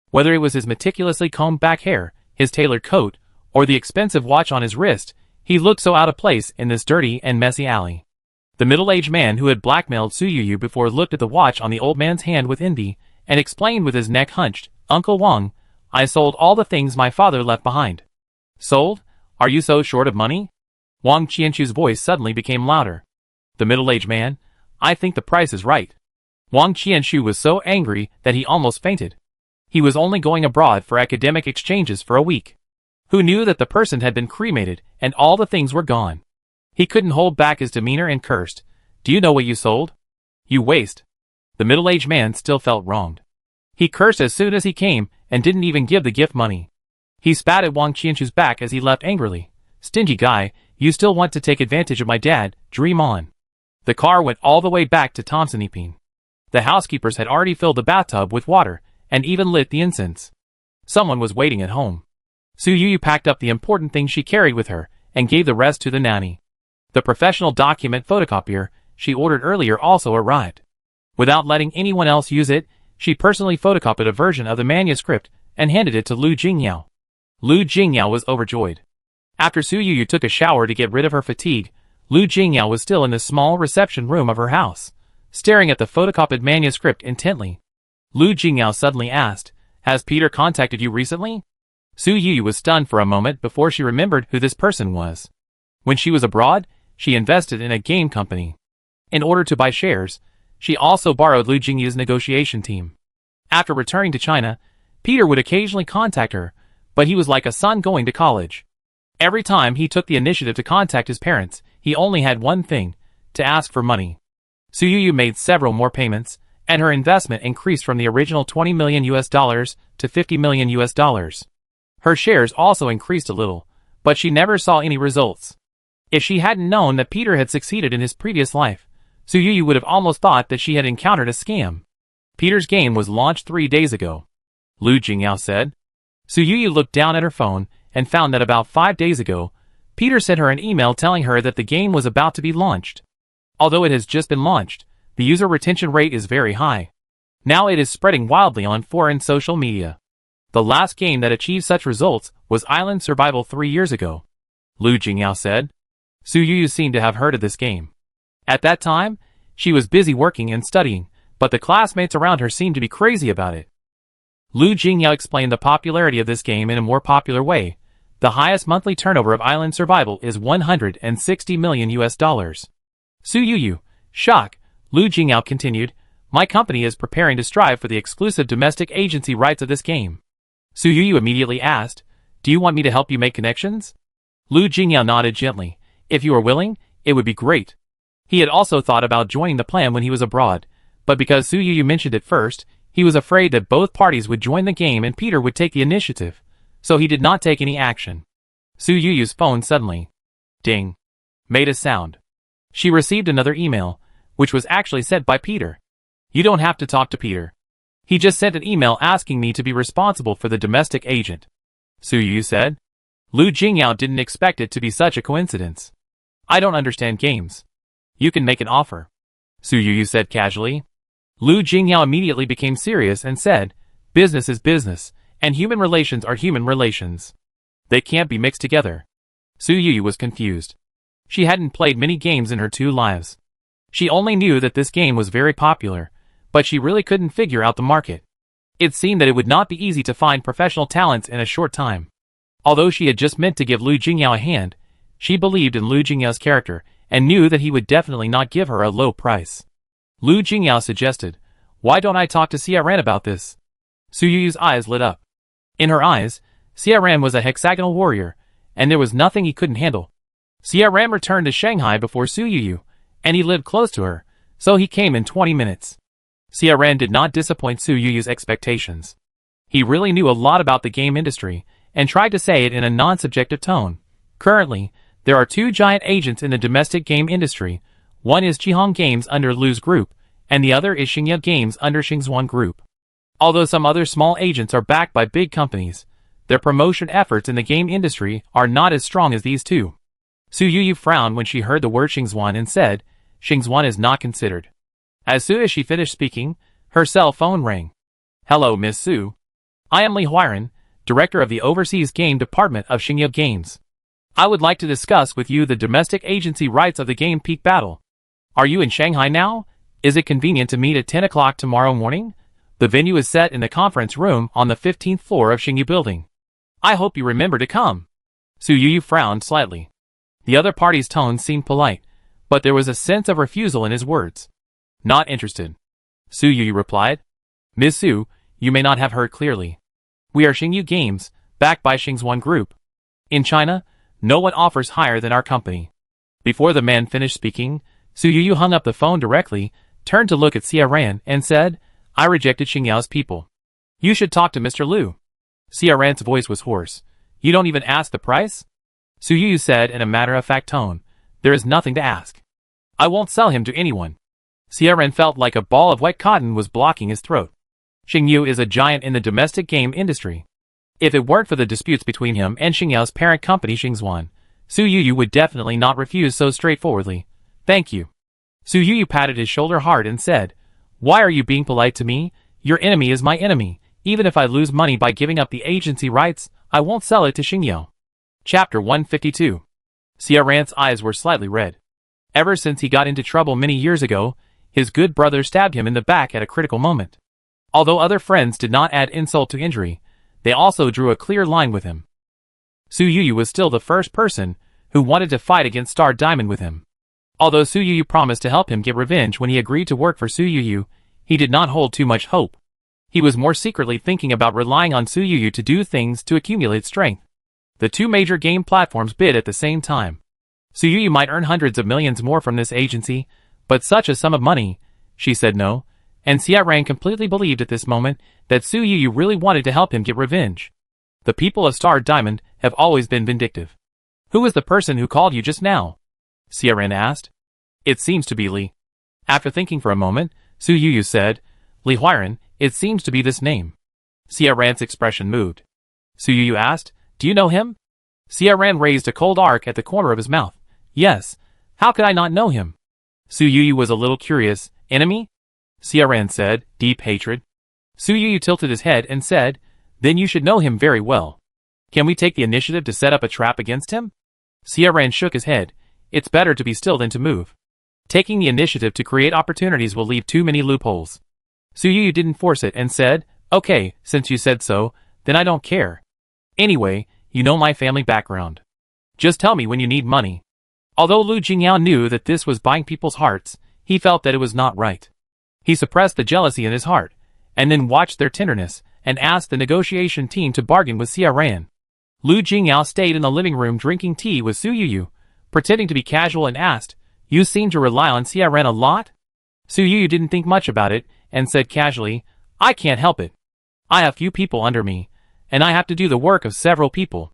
Whether it was his meticulously combed back hair, his tailored coat, or the expensive watch on his wrist, he looked so out of place in this dirty and messy alley. The middle-aged man who had blackmailed Su Yuyu before looked at the watch on the old man's hand with envy, and explained with his neck hunched, "Uncle Wang, I sold all the things my father left behind." "Sold? Are you so short of money?" Wang Qianshu's voice suddenly became louder. The middle-aged man, "I think the price is right." Wang Qianshu was so angry that he almost fainted. He was only going abroad for academic exchanges for a week. Who knew that the person had been cremated and all the things were gone? He couldn't hold back his demeanor and cursed, "Do you know what you sold? You waste." The middle-aged man still felt wronged. He cursed as soon as he came and didn't even give the gift money. He spat at Wang Qianshu's back as he left angrily. "Stingy guy, you still want to take advantage of my dad, dream on." The car went all the way back to Thompson-Epine. The housekeepers had already filled the bathtub with water and even lit the incense. Someone was waiting at home. Su Yuyu packed up the important things she carried with her and gave the rest to the nanny. The professional document photocopier she ordered earlier also arrived. Without letting anyone else use it, she personally photocopied a version of the manuscript and handed it to Lu Jingyao. Lu Jingyao was overjoyed. After Su Yuyu took a shower to get rid of her fatigue, Lu Jingyao was still in the small reception room of her house, staring at the photocopied manuscript intently. Lu Jingyao suddenly asked, "Has Peter contacted you recently?" Su Yuyu was stunned for a moment before she remembered who this person was. When she was abroad, she invested in a game company. In order to buy shares, she also borrowed Lu Jingyu's negotiation team. After returning to China, Peter would occasionally contact her, but he was like a son going to college. Every time he took the initiative to contact his parents, he only had one thing, to ask for money. Su Yuyu made several more payments, and her investment increased from the original $20 million to $50 million. Her shares also increased a little, but she never saw any results. If she hadn't known that Peter had succeeded in his previous life, Su Yuyu would have almost thought that she had encountered a scam. Peter's game was launched 3 days ago, Lu Jingyao said. Su Yuyu looked down at her phone and found that about 5 days ago, Peter sent her an email telling her that the game was about to be launched. Although it has just been launched, the user retention rate is very high. Now it is spreading wildly on foreign social media. The last game that achieved such results was Island Survival 3 years ago, Lu Jingyao said. Su Yuyu seemed to have heard of this game. At that time, she was busy working and studying, but the classmates around her seemed to be crazy about it. Lu Jingyao explained the popularity of this game in a more popular way. The highest monthly turnover of Island Survival is $160 million. Su Yuyu, shock, Lu Jingyao continued, "My company is preparing to strive for the exclusive domestic agency rights of this game." Su Yuyu immediately asked, "Do you want me to help you make connections?" Lu Jingyao nodded gently. "If you are willing, it would be great." He had also thought about joining the plan when he was abroad, but because Su Yuyu mentioned it first, he was afraid that both parties would join the game and Peter would take the initiative, so he did not take any action. Su Yuyu's phone suddenly, ding, made a sound. She received another email, which was actually sent by Peter. "You don't have to talk to Peter. He just sent an email asking me to be responsible for the domestic agent," Su Yuyu said. Lu Jingyao didn't expect it to be such a coincidence. "I don't understand games. You can make an offer," Su Yuyu said casually. Lu Jingyao immediately became serious and said, "Business is business, and human relations are human relations. They can't be mixed together." Su Yuyu was confused. She hadn't played many games in her 2 lives. She only knew that this game was very popular, but she really couldn't figure out the market. It seemed that it would not be easy to find professional talents in a short time. Although she had just meant to give Lu Jingyao a hand, she believed in Lu Jingyao's character and knew that he would definitely not give her a low price. Lu Jingyao suggested, "Why don't I talk to Xiaoran about this?" Su Yuyu's eyes lit up. In her eyes, Xiaoran was a hexagonal warrior, and there was nothing he couldn't handle. Xiaoran returned to Shanghai before Su Yuyu, and he lived close to her, so he came in 20 minutes. Xiaoran did not disappoint Su Yuyu's expectations. He really knew a lot about the game industry, and tried to say it in a non-subjective tone. Currently, there are two giant agents in the domestic game industry. One is Jihong Games under Lu's group, and the other is Xingye Games under Xingzuan group. Although some other small agents are backed by big companies, their promotion efforts in the game industry are not as strong as these two. Su Yuyu frowned when she heard the word Xingzuan and said, Xingzuan is not considered. As soon as she finished speaking, her cell phone rang. Hello, Miss Su. I am Li Huiran, Director of the Overseas Game Department of Xingye Games. I would like to discuss with you the domestic agency rights of the game Peak Battle. Are you in Shanghai now? Is it convenient to meet at 10 o'clock tomorrow morning? The venue is set in the conference room on the 15th floor of Xingye Building. I hope you remember to come. Su Yuyu frowned slightly. The other party's tone seemed polite, but there was a sense of refusal in his words. Not interested. Su Yuyu replied. Ms. Su, you may not have heard clearly. We are Xingye Games, backed by Xingzuan Group. In China, no one offers higher than our company. Before the man finished speaking, Su Yuyu hung up the phone directly, turned to look at Xia Ran, and said, I rejected Xingyao's people. You should talk to Mr. Lu. Xia Ran's voice was hoarse. You don't even ask the price? Su Yuyu said in a matter-of-fact tone, There is nothing to ask. I won't sell him to anyone. Xia Ran felt like a ball of wet cotton was blocking his throat. Xingyu is a giant in the domestic game industry. If it weren't for the disputes between him and Xingyao's parent company Xingzuan, Su Yuyu would definitely not refuse so straightforwardly. Thank you. Su Yuyu patted his shoulder hard and said, Why are you being polite to me? Your enemy is my enemy. Even if I lose money by giving up the agency rights, I won't sell it to Xingye. Chapter 152. Xia Ran's eyes were slightly red. Ever since he got into trouble many years ago, his good brother stabbed him in the back at a critical moment. Although other friends did not add insult to injury, they also drew a clear line with him. Su Yuyu was still the first person who wanted to fight against Star Diamond with him. Although Su Yuyu promised to help him get revenge when he agreed to work for Su Yuyu, he did not hold too much hope. He was more secretly thinking about relying on Su Yuyu to do things to accumulate strength. The two major game platforms bid at the same time. Su Yuyu might earn hundreds of millions more from this agency, but such a sum of money, she said no, and Xia Ran completely believed at this moment that Su Yuyu really wanted to help him get revenge. The people of Star Diamond have always been vindictive. Who is the person who called you just now? Xia Ran asked. It seems to be Li. After thinking for a moment, Su Yuyu said, Li Huiran, it seems to be this name. Xia Ran's expression moved. Su Yuyu asked, Do you know him? Xia Ran raised a cold arc at the corner of his mouth. Yes. How could I not know him? Su Yuyu was a little curious. Enemy? Xia Ran said, deep hatred. Su Yuyu tilted his head and said, Then you should know him very well. Can we take the initiative to set up a trap against him? Xia Ran shook his head. It's better to be still than to move. Taking the initiative to create opportunities will leave too many loopholes. Su Yuyu didn't force it and said, Okay, since you said so, then I don't care. Anyway, you know my family background. Just tell me when you need money. Although Lu Jingyao knew that this was buying people's hearts, he felt that it was not right. He suppressed the jealousy in his heart, and then watched their tenderness, and asked the negotiation team to bargain with Xia Ran. Lu Jingyao stayed in the living room drinking tea with Su Yuyu, pretending to be casual and asked, You seem to rely on Xia Ran a lot? Su Yuyu didn't think much about it, and said casually, I can't help it. I have few people under me, and I have to do the work of several people.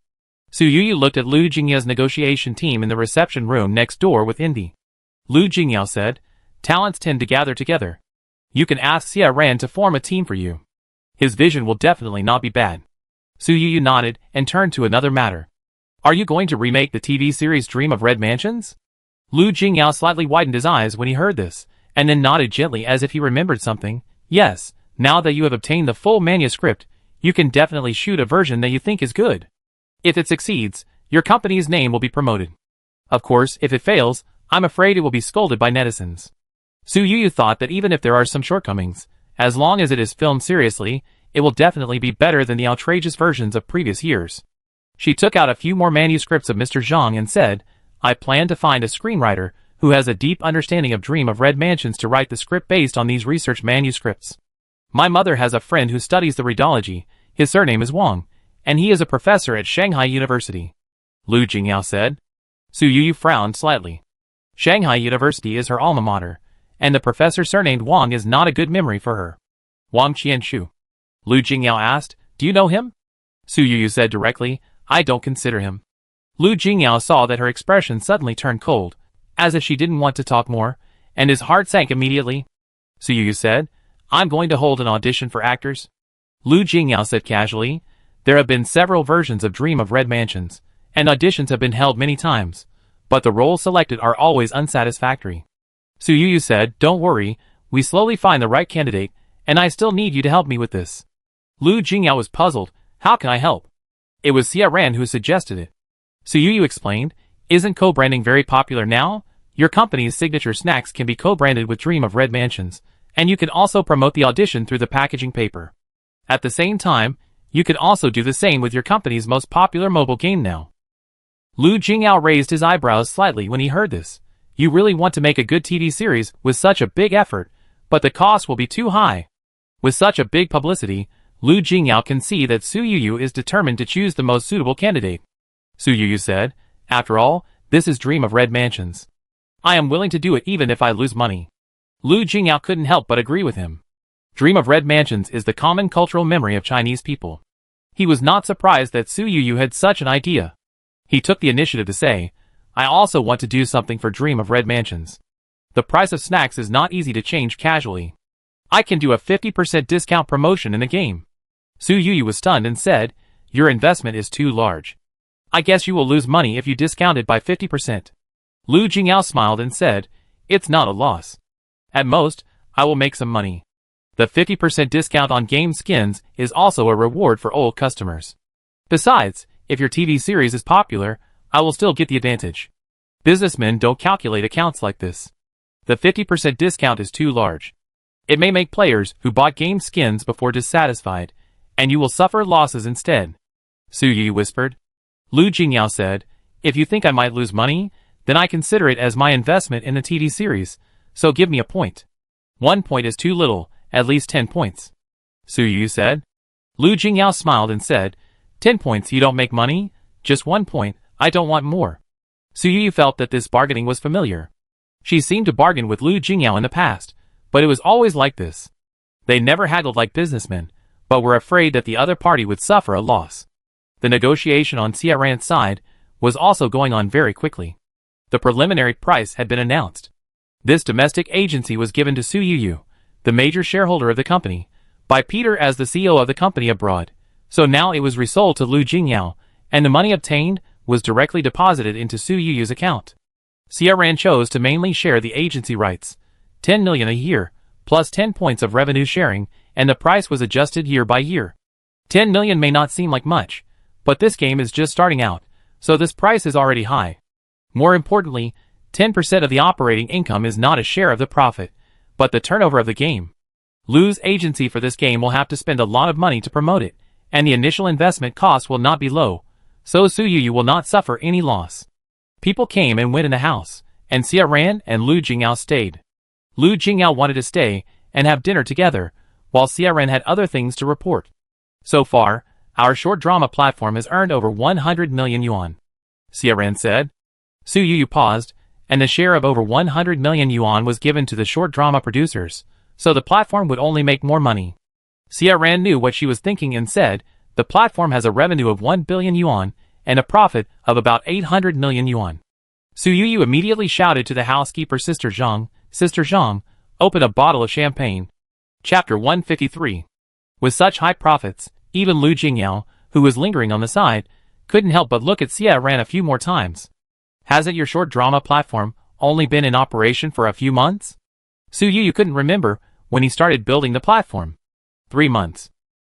Su Yuyu looked at Lu Jingyao's negotiation team in the reception room next door with envy. Lu Jingyao said, Talents tend to gather together. You can ask Xia Ran to form a team for you. His vision will definitely not be bad. Su Yuyu nodded and turned to another matter. Are you going to remake the TV series Dream of Red Mansions? Lu Jingyao slightly widened his eyes when he heard this, and then nodded gently as if he remembered something. Yes, now that you have obtained the full manuscript, you can definitely shoot a version that you think is good. If it succeeds, your company's name will be promoted. Of course, if it fails, I'm afraid it will be scolded by netizens. Su Yuyu thought that even if there are some shortcomings, as long as it is filmed seriously, it will definitely be better than the outrageous versions of previous years. She took out a few more manuscripts of Mr. Zhang and said, I plan to find a screenwriter who has a deep understanding of Dream of Red Mansions to write the script based on these research manuscripts. My mother has a friend who studies the radiology. His surname is Wang, and he is a professor at Shanghai University. Lu Jingyao said. Su Yuyu frowned slightly. Shanghai University is her alma mater, and the professor surnamed Wang is not a good memory for her. Wang Qianshu. Lu Jingyao asked, Do you know him? Su Yu said directly, I don't consider him. Lu Jingyao saw that her expression suddenly turned cold, as if she didn't want to talk more, and his heart sank immediately. Su Yu said, I'm going to hold an audition for actors. Lu Jingyao said casually, there have been several versions of Dream of Red Mansions, and auditions have been held many times, but the roles selected are always unsatisfactory. Su Yu said, don't worry, we slowly find the right candidate, and I still need you to help me with this. Lu Jingyao was puzzled, how can I help? It was Xia Ran who suggested it. Su Yu explained, isn't co-branding very popular now? Your company's signature snacks can be co-branded with Dream of Red Mansions, and you can also promote the audition through the packaging paper. At the same time, you could also do the same with your company's most popular mobile game now. Lu Jingyao raised his eyebrows slightly when he heard this. You really want to make a good TV series with such a big effort, but the cost will be too high. With such a big publicity, Lu Jingyao can see that Su Yu is determined to choose the most suitable candidate. Su Yu said, after all, this is Dream of Red Mansions. I am willing to do it even if I lose money. Lu Jingyao couldn't help but agree with him. Dream of Red Mansions is the common cultural memory of Chinese people. He was not surprised that Su Yu had such an idea. He took the initiative to say, I also want to do something for Dream of Red Mansions. The price of snacks is not easy to change casually. I can do a 50% discount promotion in the game. Su Yu was stunned and said, your investment is too large. I guess you will lose money if you discount it by 50%. Lu Jingyao smiled and said, it's not a loss. At most, I will make some money. The 50% discount on game skins is also a reward for old customers. Besides, if your TV series is popular, I will still get the advantage. Businessmen don't calculate accounts like this. The 50% discount is too large. It may make players who bought game skins before dissatisfied, and you will suffer losses instead. Su Yu whispered. Lu Jingyao said, if you think I might lose money, then I consider it as my investment in the TV series, so give me a point. 1 point is too little, at least 10 points. Su Yu said. Lu Jingyao smiled and said, 10 points you don't make money? Just 1 point, I don't want more. Su Yu felt that this bargaining was familiar. She seemed to bargain with Lu Jingyao in the past, but it was always like this. They never haggled like businessmen, but were afraid that the other party would suffer a loss. The negotiation on Xia Ran's side was also going on very quickly. The preliminary price had been announced. This domestic agency was given to Su Yu, the major shareholder of the company, by Peter as the CEO of the company abroad, so now it was resold to Lu Jingyao, and the money obtained was directly deposited into Su Yu's account. Xia Ran chose to mainly share the agency rights, 10 million a year, plus 10 points of revenue sharing, and the price was adjusted year by year. 10 million may not seem like much, but this game is just starting out, so this price is already high. More importantly, 10% of the operating income is not a share of the profit, but the turnover of the game. Lu's agency for this game will have to spend a lot of money to promote it, and the initial investment cost will not be low, so Su Yu will not suffer any loss. People came and went in the house, and Xia Ran and Lu Jingyao stayed. Lu Jingyao wanted to stay and have dinner together, while Xia Ran had other things to report. So far, our short drama platform has earned over 100 million yuan. Xia Ran said. Su Yu paused, and the share of over 100 million yuan was given to the short drama producers, so the platform would only make more money. Xia Ran knew what she was thinking and said, the platform has a revenue of 1 billion yuan, and a profit of about 800 million yuan. Su Yu immediately shouted to the housekeeper Sister Zhang, open a bottle of champagne. Chapter 153. With such high profits, even Lu Jingyao, who was lingering on the side, couldn't help but look at Xia Ran a few more times. Hasn't your short drama platform only been in operation for a few months? Su Yu couldn't remember when he started building the platform. 3 months.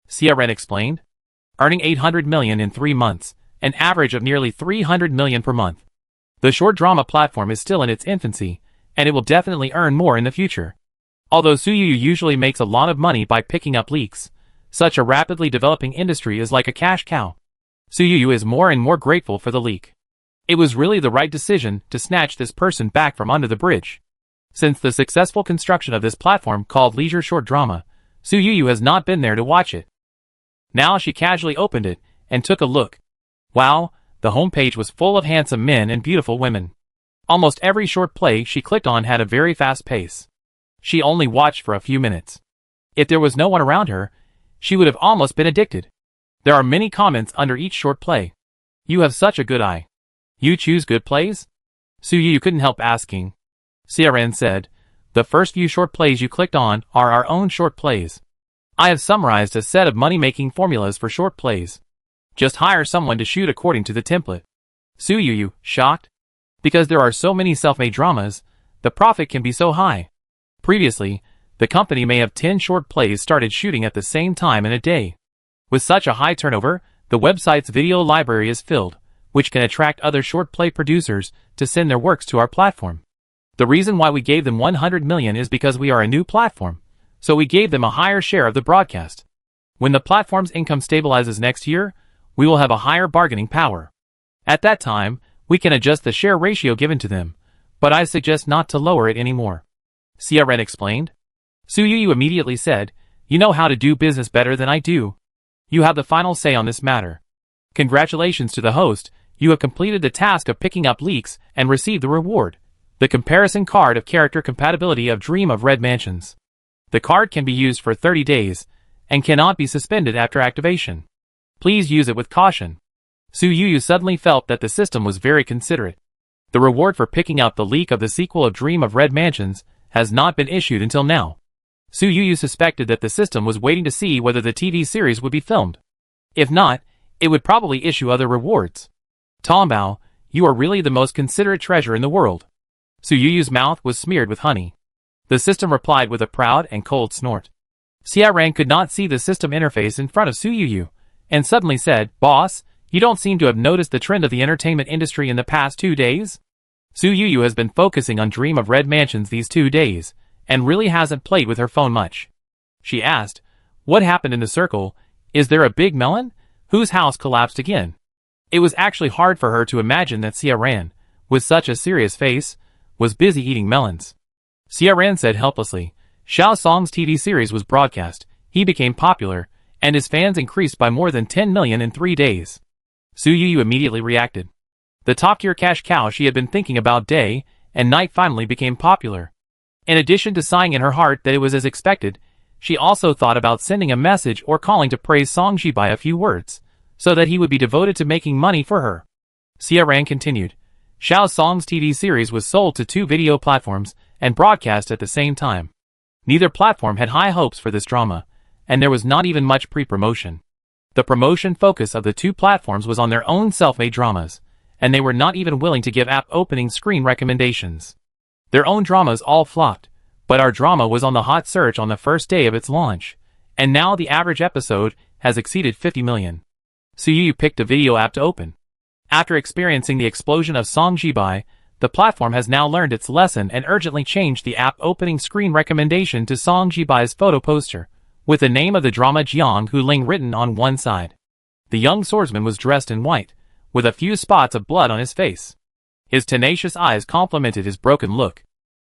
Xia Ran explained. Earning 800 million in 3 months, an average of nearly 300 million per month. The short drama platform is still in its infancy, and it will definitely earn more in the future. Although Su Yu usually makes a lot of money by picking up leaks, such a rapidly developing industry is like a cash cow. Su Yu is more and more grateful for the leak. It was really the right decision to snatch this person back from under the bridge. Since the successful construction of this platform called Leisure Short Drama, Su Yu has not been there to watch it. Now she casually opened it and took a look. Wow, the homepage was full of handsome men and beautiful women. Almost every short play she clicked on had a very fast pace. She only watched for a few minutes. If there was no one around her, she would have almost been addicted. There are many comments under each short play. You have such a good eye. You choose good plays? Suyu couldn't help asking. CRN said, the first few short plays you clicked on are our own short plays. I have summarized a set of money-making formulas for short plays. Just hire someone to shoot according to the template. Suyu, shocked? Because there are so many self-made dramas, the profit can be so high. Previously, the company may have 10 short plays started shooting at the same time in a day. With such a high turnover, the website's video library is filled, which can attract other short play producers to send their works to our platform. The reason why we gave them 100 million is because we are a new platform, so we gave them a higher share of the broadcast. When the platform's income stabilizes next year, we will have a higher bargaining power. At that time, we can adjust the share ratio given to them, but I suggest not to lower it anymore. CRN explained. Suyu immediately said, you know how to do business better than I do. You have the final say on this matter. Congratulations to the host, you have completed the task of picking up leaks and received the reward. The comparison card of character compatibility of Dream of Red Mansions. The card can be used for 30 days, and cannot be suspended after activation. Please use it with caution. Suyu suddenly felt that the system was very considerate. The reward for picking up the leak of the sequel of Dream of Red Mansions has not been issued until now. Suyu suspected that the system was waiting to see whether the TV series would be filmed. If not, it would probably issue other rewards. Tombao, you are really the most considerate treasure in the world. Suyu's mouth was smeared with honey. The system replied with a proud and cold snort. CRN could not see the system interface in front of Suyu, and suddenly said, Boss, you don't seem to have noticed the trend of the entertainment industry in the past 2 days? Suyu has been focusing on Dream of Red Mansions these 2 days, and really hasn't played with her phone much. She asked, what happened in the circle? Is there a big melon? Whose house collapsed again? It was actually hard for her to imagine that CRN, with such a serious face, was busy eating melons. CRN said helplessly, Xiao Song's TV series was broadcast, he became popular, and his fans increased by more than 10 million in 3 days. Suyu immediately reacted. The top-tier cash cow she had been thinking about day and night finally became popular. In addition to sighing in her heart that it was as expected, she also thought about sending a message or calling to praise Song Ji by a few words, so that he would be devoted to making money for her. CRN continued. Xiao Song's TV series was sold to 2 video platforms and broadcast at the same time. Neither platform had high hopes for this drama, and there was not even much pre-promotion. The promotion focus of the 2 platforms was on their own self-made dramas, and they were not even willing to give app opening screen recommendations. Their own dramas all flopped, but our drama was on the hot search on the first day of its launch, and now the average episode has exceeded 50 million. Suyu picked a video app to open. After experiencing the explosion of Song Jibai, the platform has now learned its lesson and urgently changed the app opening screen recommendation to Song Jibai's photo poster, with the name of the drama Jiang Hu Ling written on one side. The young swordsman was dressed in white, with a few spots of blood on his face. His tenacious eyes complemented his broken look.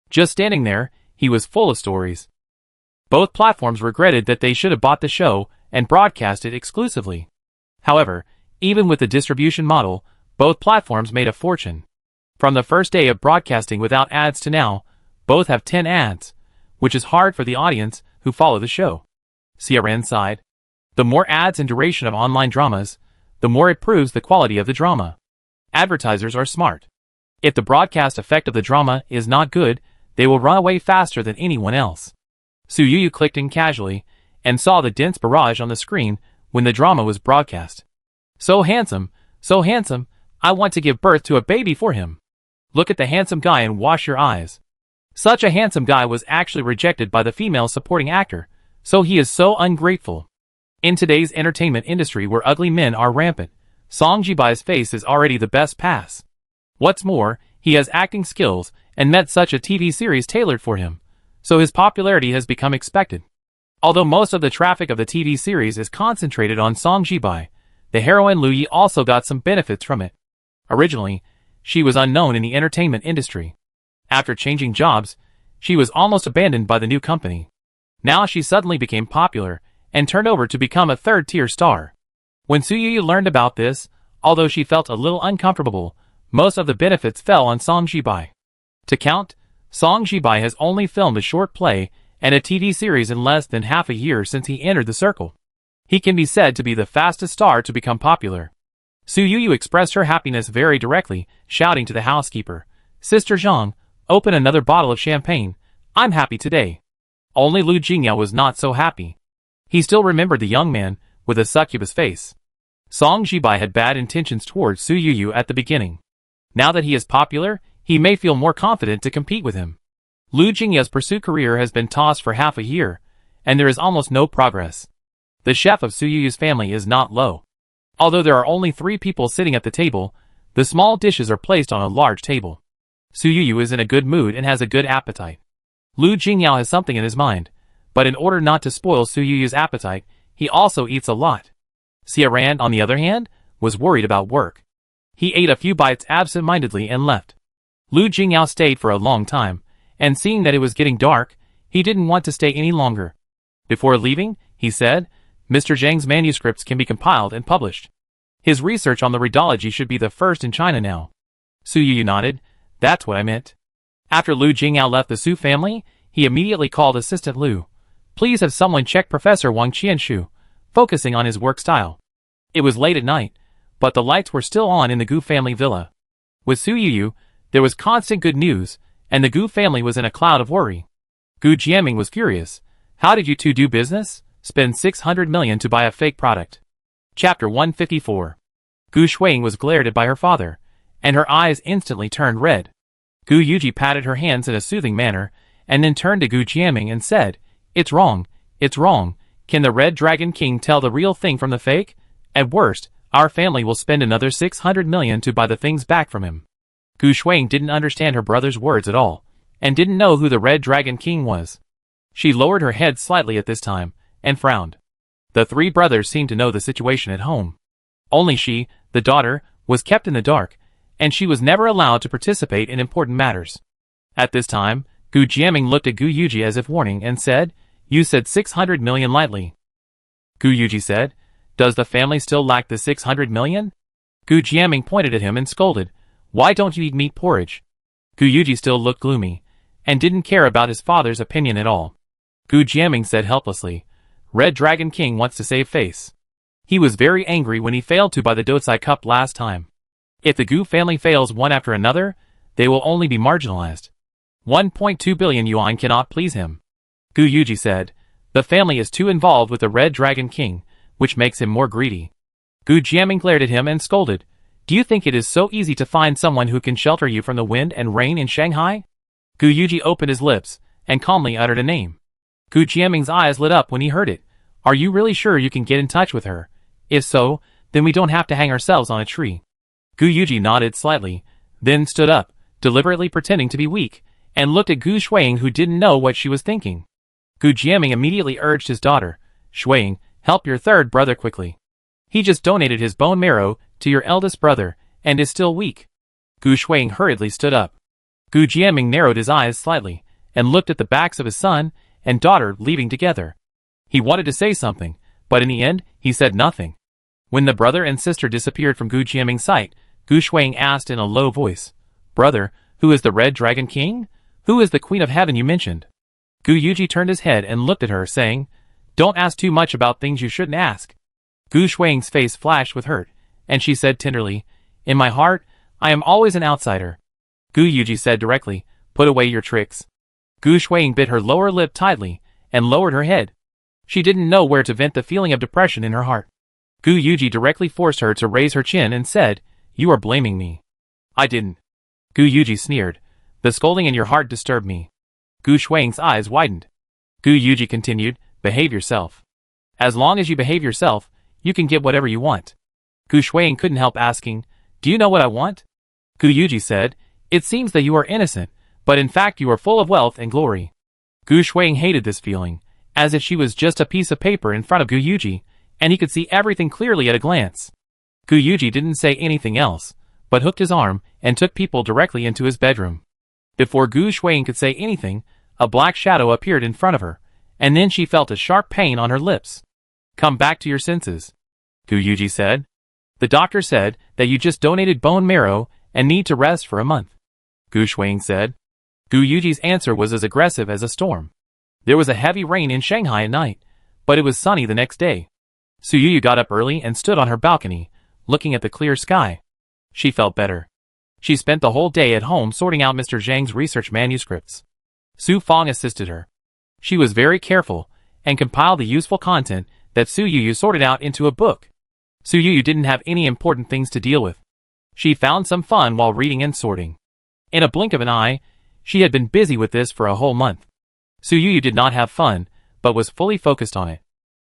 Just standing there, he was full of stories. Both platforms regretted that they should have bought the show and broadcast it exclusively. However, even with the distribution model, both platforms made a fortune. From the first day of broadcasting without ads to now, both have 10 ads, which is hard for the audience who follow the show. CRN sighed. The more ads and duration of online dramas, the more it proves the quality of the drama. Advertisers are smart. If the broadcast effect of the drama is not good, they will run away faster than anyone else. Suyu clicked in casually, and saw the dense barrage on the screen when the drama was broadcast. So handsome, I want to give birth to a baby for him. Look at the handsome guy and wash your eyes. Such a handsome guy was actually rejected by the female supporting actor, so he is so ungrateful. In today's entertainment industry where ugly men are rampant, Song Jibai's face is already the best pass. What's more, he has acting skills and met such a TV series tailored for him, so his popularity has become expected. Although most of the traffic of the TV series is concentrated on Song Jibai, the heroine Lu Yi also got some benefits from it. Originally, she was unknown in the entertainment industry. After changing jobs, she was almost abandoned by the new company. Now she suddenly became popular and turned over to become a third-tier star. When Suyu learned about this, although she felt a little uncomfortable, most of the benefits fell on Song Jibai. To count, Song Jibai has only filmed a short play and a TV series in less than half a year since he entered the circle. He can be said to be the fastest star to become popular. Su Yuyu expressed her happiness very directly, shouting to the housekeeper, "Sister Zhang, open another bottle of champagne. I'm happy today." Only Lu Jingyao was not so happy. He still remembered the young man, with a succubus face. Song Jibai had bad intentions towards Su Yuyu at the beginning. Now that he is popular, he may feel more confident to compete with him. Lu Jingyao's pursuit career has been tossed for half a year, and there is almost no progress. The chef of Su Yuyu's family is not low. Although there are only 3 people sitting at the table, the small dishes are placed on a large table. Su Yuyu is in a good mood and has a good appetite. Lu Jingyao has something in his mind, but in order not to spoil Su Yuyu's appetite, he also eats a lot. Xia Ran, on the other hand, was worried about work. He ate a few bites absent-mindedly and left. Lu Jingyao stayed for a long time, and seeing that it was getting dark, he didn't want to stay any longer. Before leaving, he said, "Mr. Zhang's manuscripts can be compiled and published. His research on the rheology should be the first in China now." Su Yuyu nodded. "That's what I meant." After Lu Jingyao left the Su family, he immediately called Assistant Lu. "Please have someone check Professor Wang Qianshu," focusing on his work style. It was late at night, but the lights were still on in the Gu family villa. With Su Yuyu, there was constant good news, and the Gu family was in a cloud of worry. Gu Jiaming was furious. "How did you two do business? Spend 600 million to buy a fake product." Chapter 154. Gu Shuiying was glared at by her father, and her eyes instantly turned red. Gu Yuji patted her hands in a soothing manner, and then turned to Gu Jiaming and said, "It's wrong, it's wrong. Can the Red Dragon King tell the real thing from the fake? At worst, our family will spend another 600 million to buy the things back from him." Gu Shuiying didn't understand her brother's words at all, and didn't know who the Red Dragon King was. She lowered her head slightly at this time, and frowned. The 3 brothers seemed to know the situation at home. Only she, the daughter, was kept in the dark, and she was never allowed to participate in important matters. At this time, Gu Jiaming looked at Gu Yuji as if warning and said, "You said 600 million lightly." Gu Yuji said, "Does the family still lack the 600 million? Gu Jiaming pointed at him and scolded, "Why don't you eat meat porridge?" Gu Yuji still looked gloomy, and didn't care about his father's opinion at all. Gu Jiaming said helplessly, "Red Dragon King wants to save face. He was very angry when he failed to buy the Dosai cup last time. If the Gu family fails one after another, they will only be marginalized. 1.2 billion yuan cannot please him." Gu Yuji said, "The family is too involved with the Red Dragon King, which makes him more greedy." Gu Jiaming glared at him and scolded, "Do you think it is so easy to find someone who can shelter you from the wind and rain in Shanghai?" Gu Yuji opened his lips, and calmly uttered a name. Gu Jiaming's eyes lit up when he heard it. "Are you really sure you can get in touch with her? If so, then we don't have to hang ourselves on a tree." Gu Yuji nodded slightly, then stood up, deliberately pretending to be weak, and looked at Gu Shuiying, who didn't know what she was thinking. Gu Jiaming immediately urged his daughter, "Shuiying, help your third brother quickly. He just donated his bone marrow to your eldest brother, and is still weak." Gu Shuiying hurriedly stood up. Gu Jiaming narrowed his eyes slightly, and looked at the backs of his son and daughter leaving together. He wanted to say something, but in the end, he said nothing. When the brother and sister disappeared from Gu Jiaming's sight, Gu Shuiying asked in a low voice, "Brother, who is the Red Dragon King? Who is the Queen of Heaven you mentioned?" Gu Yuji turned his head and looked at her, saying, "Don't ask too much about things you shouldn't ask." Gu Shuiying's face flashed with hurt, and she said tenderly, "In my heart, I am always an outsider." Gu Yuji said directly, "Put away your tricks." Gu Shuiying bit her lower lip tightly, and lowered her head. She didn't know where to vent the feeling of depression in her heart. Gu Yuji directly forced her to raise her chin and said, "You are blaming me." "I didn't." Gu Yuji sneered. "The scolding in your heart disturbed me." Gu Shuiying's eyes widened. Gu Yuji continued, "Behave yourself. As long as you behave yourself, you can get whatever you want." Gu Shuiying couldn't help asking, "Do you know what I want?" Gu Yuji said, "It seems that you are innocent, but in fact you are full of wealth and glory." Gu Shuiying hated this feeling, as if she was just a piece of paper in front of Gu Yuji, and he could see everything clearly at a glance. Gu Yuji didn't say anything else, but hooked his arm and took people directly into his bedroom. Before Gu Shuiying could say anything, a black shadow appeared in front of her, and then she felt a sharp pain on her lips. "Come back to your senses," Gu Yuji said. "The doctor said that you just donated bone marrow and need to rest for a month," Gu Shuiying said. Gu Yuji's answer was as aggressive as a storm. There was a heavy rain in Shanghai at night, but it was sunny the next day. Su Yu got up early and stood on her balcony, looking at the clear sky. She felt better. She spent the whole day at home sorting out Mr. Zhang's research manuscripts. Su Fang assisted her. She was very careful, and compiled the useful content that Su Yu sorted out into a book. Su Yu didn't have any important things to deal with. She found some fun while reading and sorting. In a blink of an eye, she had been busy with this for a whole month. Su Yu did not have fun, but was fully focused on it.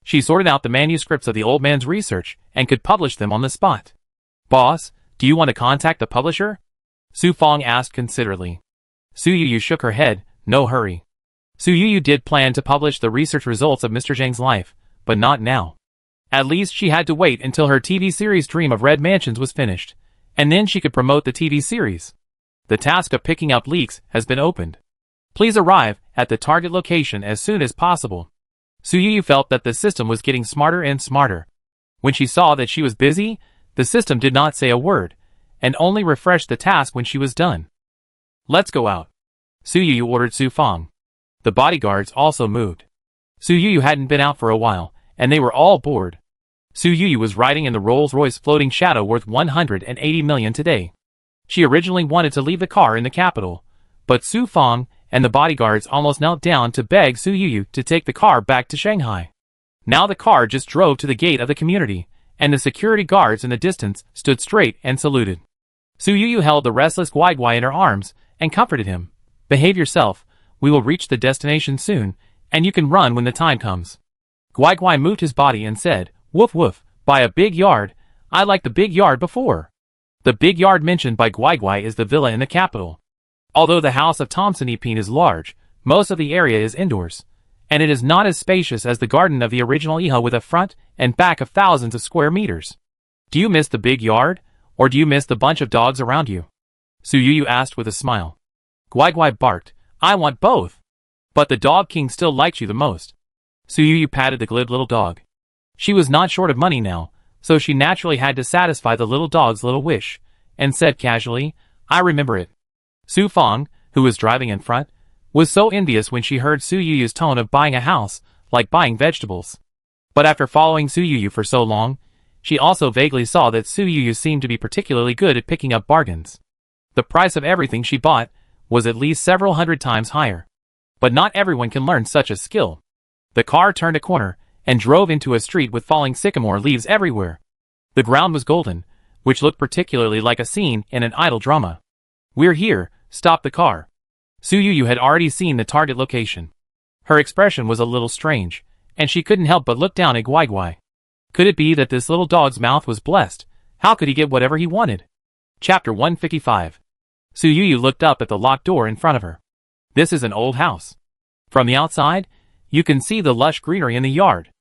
She sorted out the manuscripts of the old man's research and could publish them on the spot. "Boss, do you want to contact the publisher?" Su Fang asked considerately. Su Yu shook her head, no hurry. Su Yu did plan to publish the research results of Mr. Zhang's life, but not now. At least she had to wait until her TV series Dream of Red Mansions was finished, and then she could promote the TV series. The task of picking up leaks has been opened. Please arrive at the target location as soon as possible. Su Yu felt that the system was getting smarter and smarter. When she saw that she was busy, the system did not say a word, and only refreshed the task when she was done. "Let's go out," Su Yu ordered Su Fang. The bodyguards also moved. Su Yu hadn't been out for a while, and they were all bored. Su Yu was riding in the Rolls-Royce floating shadow worth 180 million today. She originally wanted to leave the car in the capital, but Su Fang and the bodyguards almost knelt down to beg Su Yu to take the car back to Shanghai. Now the car just drove to the gate of the community, and the security guards in the distance stood straight and saluted. Su Yu held the restless Guai Guai in her arms and comforted him. "Behave yourself, we will reach the destination soon, and you can run when the time comes." Guai Guai moved his body and said, "Woof woof, by a big yard, I like the big yard before." The big yard mentioned by Guai Guai is the villa in the capital. Although the house of Thompson Epine is large, most of the area is indoors, and it is not as spacious as the garden of the original Iha with a front and back of thousands of square meters. "Do you miss the big yard, or do you miss the bunch of dogs around you?" Su Yu asked with a smile. Guai Guai barked, "I want both. But the dog king still likes you the most." Su Yu patted the glib little dog. She was not short of money now, so she naturally had to satisfy the little dog's little wish, and said casually, "I remember it." Su Fang, who was driving in front, was so envious when she heard Su Yu's tone of buying a house, like buying vegetables. But after following Su Yu for so long, she also vaguely saw that Su Yu seemed to be particularly good at picking up bargains. The price of everything she bought was at least several hundred times higher. But not everyone can learn such a skill. The car turned a corner and drove into a street with falling sycamore leaves everywhere. The ground was golden, which looked particularly like a scene in an idol drama. "We're here, stop the car." Su Yu had already seen the target location. Her expression was a little strange, and she couldn't help but look down at Guai Guai. Could it be that this little dog's mouth was blessed? How could he get whatever he wanted? Chapter 155. Su Yu looked up at the locked door in front of her. This is an old house. From the outside, you can see the lush greenery in the yard.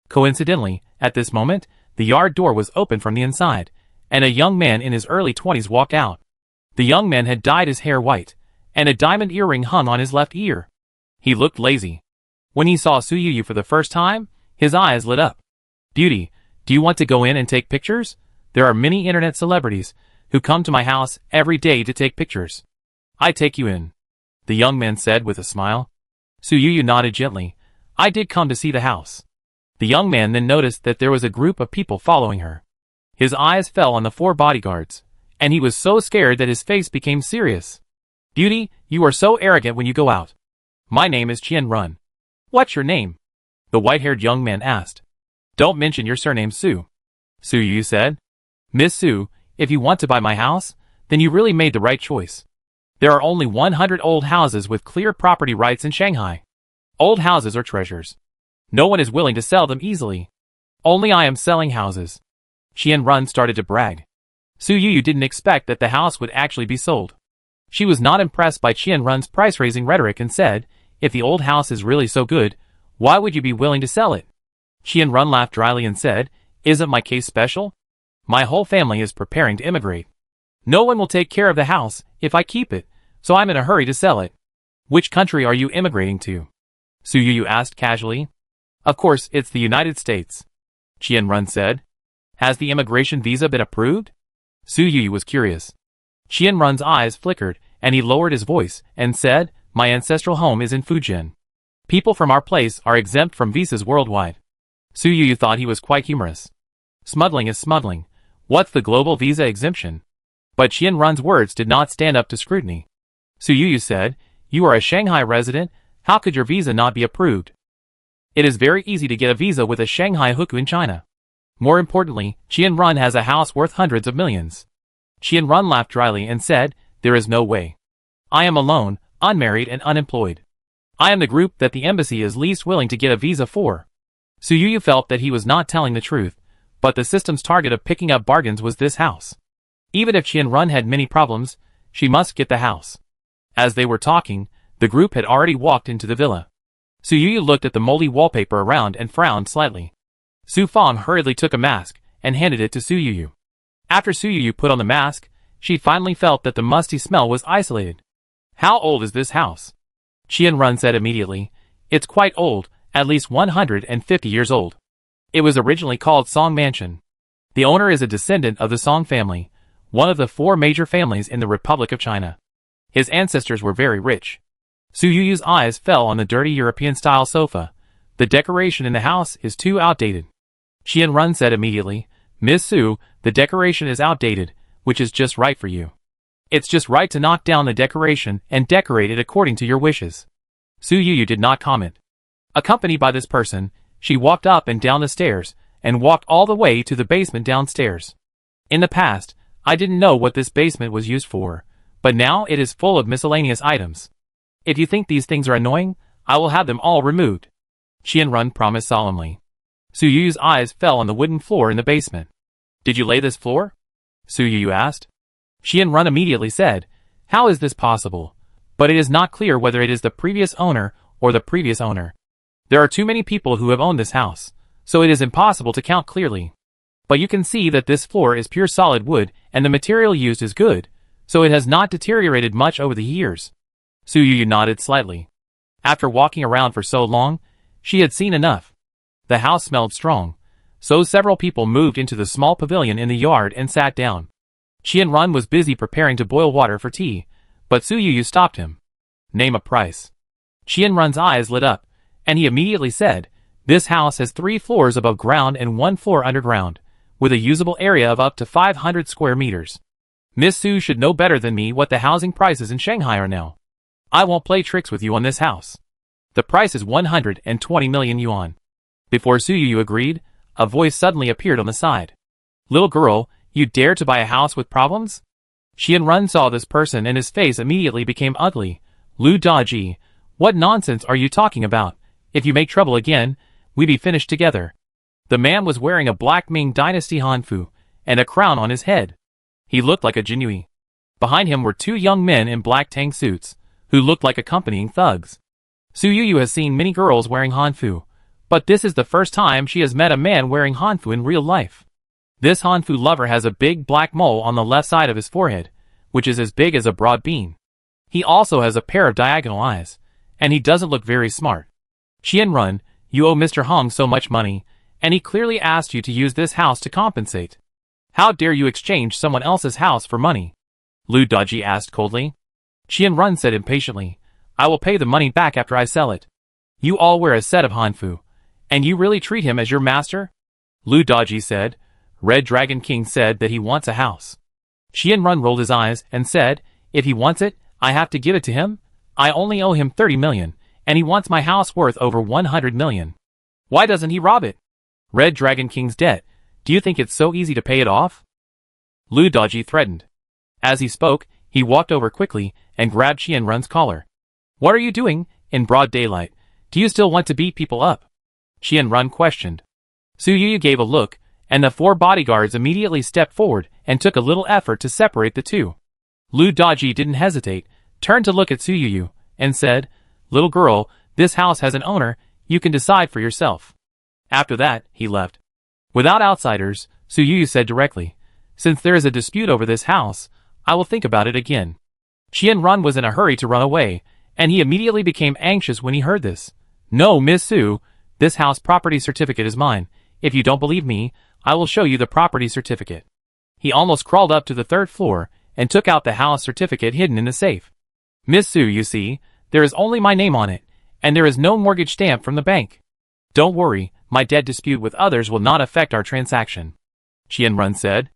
Coincidentally, at this moment, the yard door was open from the inside, and a young man in his early 20s walked out. The young man had dyed his hair white, and a diamond earring hung on his left ear. He looked lazy. When he saw Su Yu for the first time, his eyes lit up. "Beauty, do you want to go in and take pictures? There are many internet celebrities who come to my house every day to take pictures. I take you in," the young man said with a smile. Su Yu nodded gently. "I did come to see the house." The young man then noticed that there was a group of people following her. His eyes fell on the 4 bodyguards, and he was so scared that his face became serious. "Beauty, you are so arrogant when you go out." "My name is Qian Run." "What's your name?" the white-haired young man asked. "Don't mention your surname, Su," Su Yu said. "Miss Su, if you want to buy my house, then you really made the right choice. There are only 100 old houses with clear property rights in Shanghai. Old houses are treasures. No one is willing to sell them easily. Only I am selling houses." Qian Run started to brag. Su Yu didn't expect that the house would actually be sold. She was not impressed by Qian Run's price-raising rhetoric and said, "If the old house is really so good, why would you be willing to sell it?" Qian Run laughed dryly and said, "Isn't my case special? My whole family is preparing to immigrate. No one will take care of the house if I keep it, so I'm in a hurry to sell it." "Which country are you immigrating to?" Su Yu asked casually. "Of course, it's the United States," Qian Run said. "Has the immigration visa been approved?" Su Yu was curious. Qian Run's eyes flickered, and he lowered his voice and said, "My ancestral home is in Fujian. People from our place are exempt from visas worldwide." Su Yu thought he was quite humorous. Smuggling is smuggling. What's the global visa exemption? But Qian Run's words did not stand up to scrutiny. Su Yu said, "You are a Shanghai resident, how could your visa not be approved? It is very easy to get a visa with a Shanghai hukou in China. More importantly, Qian Run has a house worth hundreds of millions." Qian Run laughed dryly and said, "There is no way. I am alone, unmarried and unemployed. I am the group that the embassy is least willing to get a visa for." Su Yu felt that he was not telling the truth, but the system's target of picking up bargains was this house. Even if Qian Run had many problems, she must get the house. As they were talking, the group had already walked into the villa. Su Yu looked at the moldy wallpaper around and frowned slightly. Su Fang hurriedly took a mask and handed it to Su Yu. After Su Yu put on the mask, she finally felt that the musty smell was isolated. "How old is this house?" Qian Run said immediately, "It's quite old, at least 150 years old. It was originally called Song Mansion. The owner is a descendant of the Song family, one of the 4 major families in the Republic of China. His ancestors were very rich." Su Yu's eyes fell on the dirty European-style sofa. "The decoration in the house is too outdated." Qian Run said immediately, "Miss Su, the decoration is outdated, which is just right for you. It's just right to knock down the decoration and decorate it according to your wishes." Su Yu did not comment. Accompanied by this person, she walked up and down the stairs, and walked all the way to the basement downstairs. "In the past, I didn't know what this basement was used for, but now it is full of miscellaneous items. If you think these things are annoying, I will have them all removed," Qian Run promised solemnly. Su Yu's eyes fell on the wooden floor in the basement. "Did you lay this floor?" Su Yu asked. Qian Run immediately said, "How is this possible? But it is not clear whether it is the previous owner or the previous owner. There are too many people who have owned this house, so it is impossible to count clearly. But you can see that this floor is pure solid wood and the material used is good, so it has not deteriorated much over the years." Su Yu nodded slightly. After walking around for so long, she had seen enough. The house smelled strong, so several people moved into the small pavilion in the yard and sat down. Qian Run was busy preparing to boil water for tea, but Su Yu stopped him. "Name a price." Qian Run's eyes lit up, and he immediately said, "This house has 3 floors above ground and 1 floor underground, with a usable area of up to 500 square meters. Miss Su should know better than me what the housing prices in Shanghai are now. I won't play tricks with you on this house. The price is 120 million yuan." Before Su Yu agreed, a voice suddenly appeared on the side. "Little girl, you dare to buy a house with problems?" Qian Run saw this person and his face immediately became ugly. "Lu Daji, what nonsense are you talking about? If you make trouble again, we be finished together." The man was wearing a black Ming Dynasty hanfu and a crown on his head. He looked like a jinui. Behind him were 2 young men in black tang suits, who looked like accompanying thugs. Su Yu has seen many girls wearing hanfu, but this is the first time she has met a man wearing hanfu in real life. This hanfu lover has a big black mole on the left side of his forehead, which is as big as a broad bean. He also has a pair of diagonal eyes, and he doesn't look very smart. "Qian Run, you owe Mr. Hong so much money, and he clearly asked you to use this house to compensate. How dare you exchange someone else's house for money?" Lu Daji asked coldly. Qian Run said impatiently, "I will pay the money back after I sell it. You all wear a set of hanfu, and you really treat him as your master?" Lu Daji said, "Red Dragon King said that he wants a house." Qian Run rolled his eyes and said, "If he wants it, I have to give it to him? I only owe him 30 million, and he wants my house worth over 100 million. Why doesn't he rob it? Red Dragon King's debt, do you think it's so easy to pay it off?" Lu Daji threatened. As he spoke, he walked over quickly and grabbed Qian Run's collar. "What are you doing, in broad daylight? Do you still want to beat people up?" Qian Run questioned. Su Yu gave a look, and the 4 bodyguards immediately stepped forward and took a little effort to separate the two. Lu Daji didn't hesitate, turned to look at Su Yu, and said, "Little girl, this house has an owner, you can decide for yourself." After that, he left. Without outsiders, Su Yu said directly, "Since there is a dispute over this house, I will think about it again." Qian Run was in a hurry to run away, and he immediately became anxious when he heard this. "No, Miss Su, this house property certificate is mine. If you don't believe me, I will show you the property certificate." He almost crawled up to the 3rd floor and took out the house certificate hidden in the safe. "Miss Su, you see, there is only my name on it, and there is no mortgage stamp from the bank. Don't worry, My debt dispute with others will not affect our transaction. Qianrun said.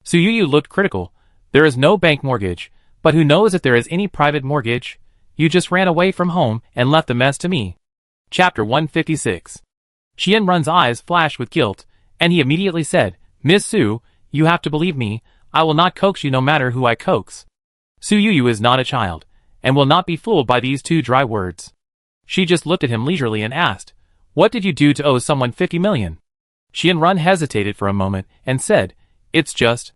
Su Yuyu looked critical. There is no bank mortgage, but who knows if there is any private mortgage? You just ran away from home and left the mess to me. Chapter 156. Qianrun's eyes flashed with guilt, and he immediately said, Miss Su, you have to believe me, I will not coax you no matter who I coax. Su Yuyu is not a child, and will not be fooled by these two dry words. She just looked at him leisurely and asked, What did you do to owe someone 50 million? Qianrun hesitated for a moment and said, It's just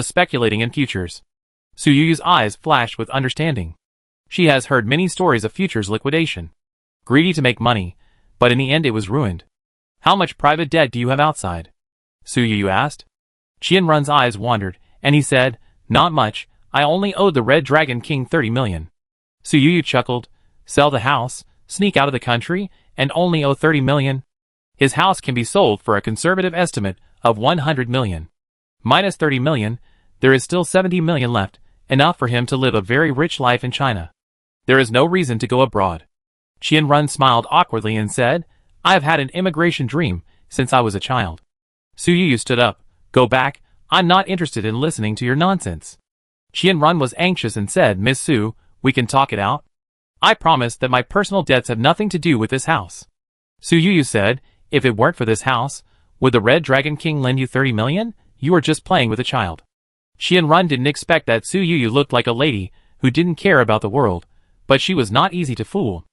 speculating in futures. Su Yuyu's eyes flashed with understanding. She has heard many stories of futures liquidation. Greedy to make money, but in the end it was ruined. How much private debt do you have outside? Su Yuyu asked. Qianrun's eyes wandered, and he said, Not much, I only owed the Red Dragon King 30 million. Su Yuyu chuckled. Sell the house, sneak out of the country, and only owe 30 million? His house can be sold for a conservative estimate of 100 million. Minus 30 million, there is still 70 million left, enough for him to live a very rich life in China. There is no reason to go abroad. Qianrun smiled awkwardly and said, I have had an immigration dream since I was a child. Su Yuyu stood up. Go back, I'm not interested in listening to your nonsense. Qianrun was anxious and said, Miss Su, we can talk it out. I promise that my personal debts have nothing to do with this house. Su Yuyu said, If it weren't for this house, would the Red Dragon King lend you 30 million? You are just playing with a child. Qianrun didn't expect that Su Yuyu looked like a lady who didn't care about the world, but she was not easy to fool.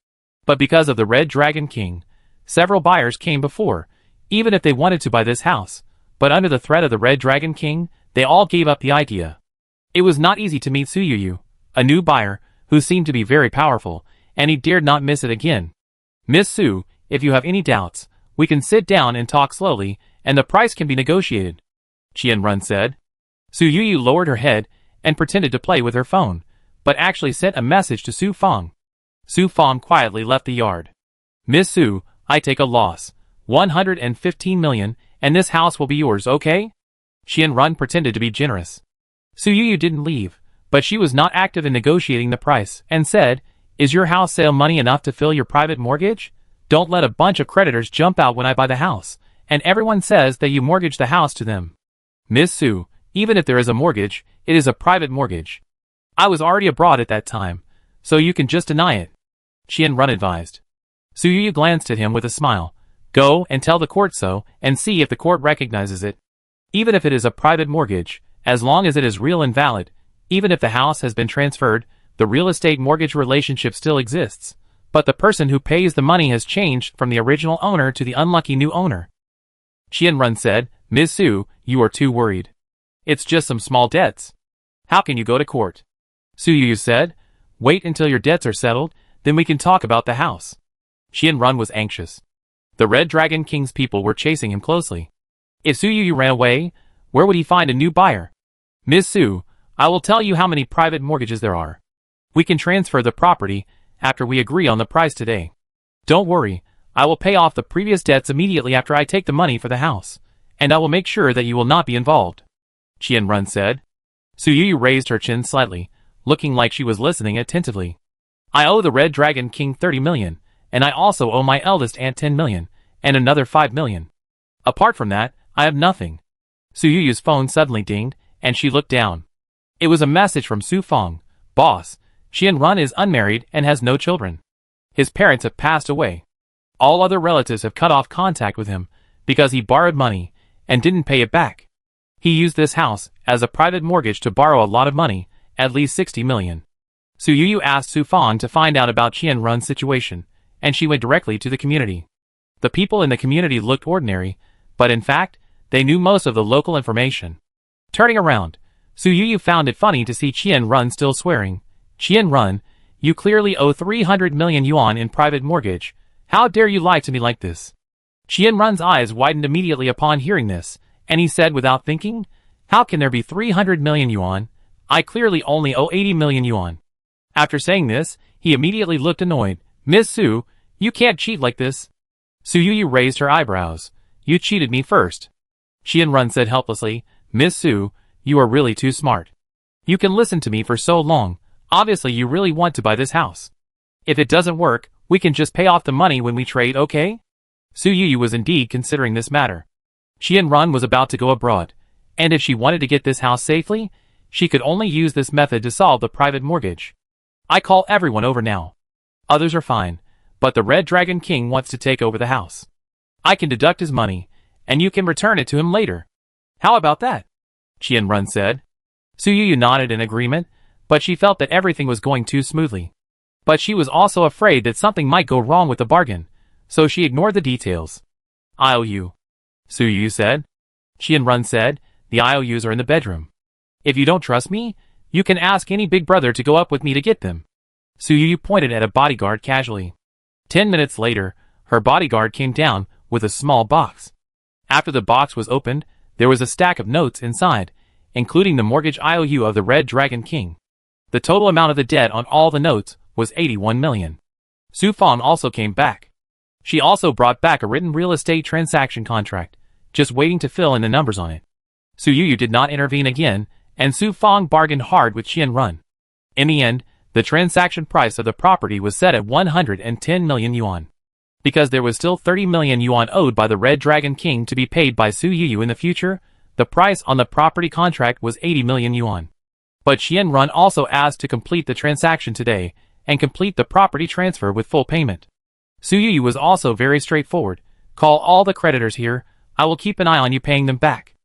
But because of the Red Dragon King, several buyers came before, even if they wanted to buy this house, but under the threat of the Red Dragon King, they all gave up the idea. It was not easy to meet Su Yuyu, a new buyer, who seemed to be very powerful, and he dared not miss it again. Miss Su, if you have any doubts, we can sit down and talk slowly, and the price can be negotiated. Qianrun said. Su Yuyu lowered her head and pretended to play with her phone, but actually sent a message to Su Fong. Su Fong quietly left the yard. Miss Su, I take a loss. 115 million, and this house will be yours, okay? Qianrun pretended to be generous. Su Yuyu didn't leave, but she was not active in negotiating the price, and said, Is your house sale money enough to fill your private mortgage? Don't let a bunch of creditors jump out when I buy the house, and everyone says that you mortgage the house to them. Miss Su, even if there is a mortgage, it is a private mortgage. I was already abroad at that time, so you can just deny it. Qianrun advised. Su Yuyu glanced at him with a smile. Go and tell the court so, and see if the court recognizes it. Even if it is a private mortgage, as long as it is real and valid, even if the house has been transferred, the real estate mortgage relationship still exists, but the person who pays the money has changed from the original owner to the unlucky new owner. Qianrun said, Miss Su, you are too worried. It's just some small debts. How can you go to court? Su Yuyu said, Wait until your debts are settled, then we can talk about the house. Qianrun was anxious. The Red Dragon King's people were chasing him closely. If Su Yuyu ran away, where would he find a new buyer? Miss Su, I will tell you how many private mortgages there are. We can transfer the property after we agree on the price today. Don't worry, I will pay off the previous debts immediately after I take the money for the house, and I will make sure that you will not be involved. Qianrun said. Su Yuyu raised her chin slightly, looking like she was listening attentively. I owe the Red Dragon King 30 million, and I also owe my eldest aunt 10 million, and another 5 million. Apart from that, I have nothing. Su Yuyu's phone suddenly dinged, and she looked down. It was a message from Su Fong. Boss, Qianrun is unmarried and has no children. His parents have passed away. All other relatives have cut off contact with him because he borrowed money and didn't pay it back. He used this house as a private mortgage to borrow a lot of money, at least 60 million. Su Yuyu asked Su Fong to find out about Qianrun's situation, and she went directly to the community. The people in the community looked ordinary, but in fact, they knew most of the local information. Turning around, Su Yuyu found it funny to see Qianrun still swearing. Qianrun, you clearly owe 300 million yuan in private mortgage. How dare you lie to me like this? Qianrun's eyes widened immediately upon hearing this, and he said without thinking, How can there be 300 million yuan? I clearly only owe 80 million yuan. After saying this, he immediately looked annoyed. Miss Su, you can't cheat like this. Su Yuyu raised her eyebrows. You cheated me first. Qianrun said helplessly, Miss Su, you are really too smart. You can listen to me for so long. Obviously you really want to buy this house. If it doesn't work, we can just pay off the money when we trade, okay? Su Yu was indeed considering this matter. Qianrun was about to go abroad, and if she wanted to get this house safely, she could only use this method to solve the private mortgage. I call everyone over now. Others are fine, but the Red Dragon King wants to take over the house. I can deduct his money, and you can return it to him later. How about that? Qianrun said. Su Yu nodded in agreement, but she felt that everything was going too smoothly. But she was also afraid that something might go wrong with the bargain, so she ignored the details. IOU. Su Yu said. Qianrun said, the IOUs are in the bedroom. If you don't trust me, you can ask any big brother to go up with me to get them. Su Yu pointed at a bodyguard casually. 10 minutes later, her bodyguard came down with a small box. After the box was opened, there was a stack of notes inside, including the mortgage IOU of the Red Dragon King. The total amount of the debt on all the notes was 81 million. Su Fang also came back. She also brought back a written real estate transaction contract, just waiting to fill in the numbers on it. Su Yu did not intervene again, and Su Fang bargained hard with Qianrun. In the end, the transaction price of the property was set at 110 million yuan. Because there was still 30 million yuan owed by the Red Dragon King to be paid by Su Yu in the future, the price on the property contract was 80 million yuan. But Qianrun also asked to complete the transaction today, and complete the property transfer with full payment. Su Yu was also very straightforward. Call all the creditors here, I will keep an eye on you paying them back.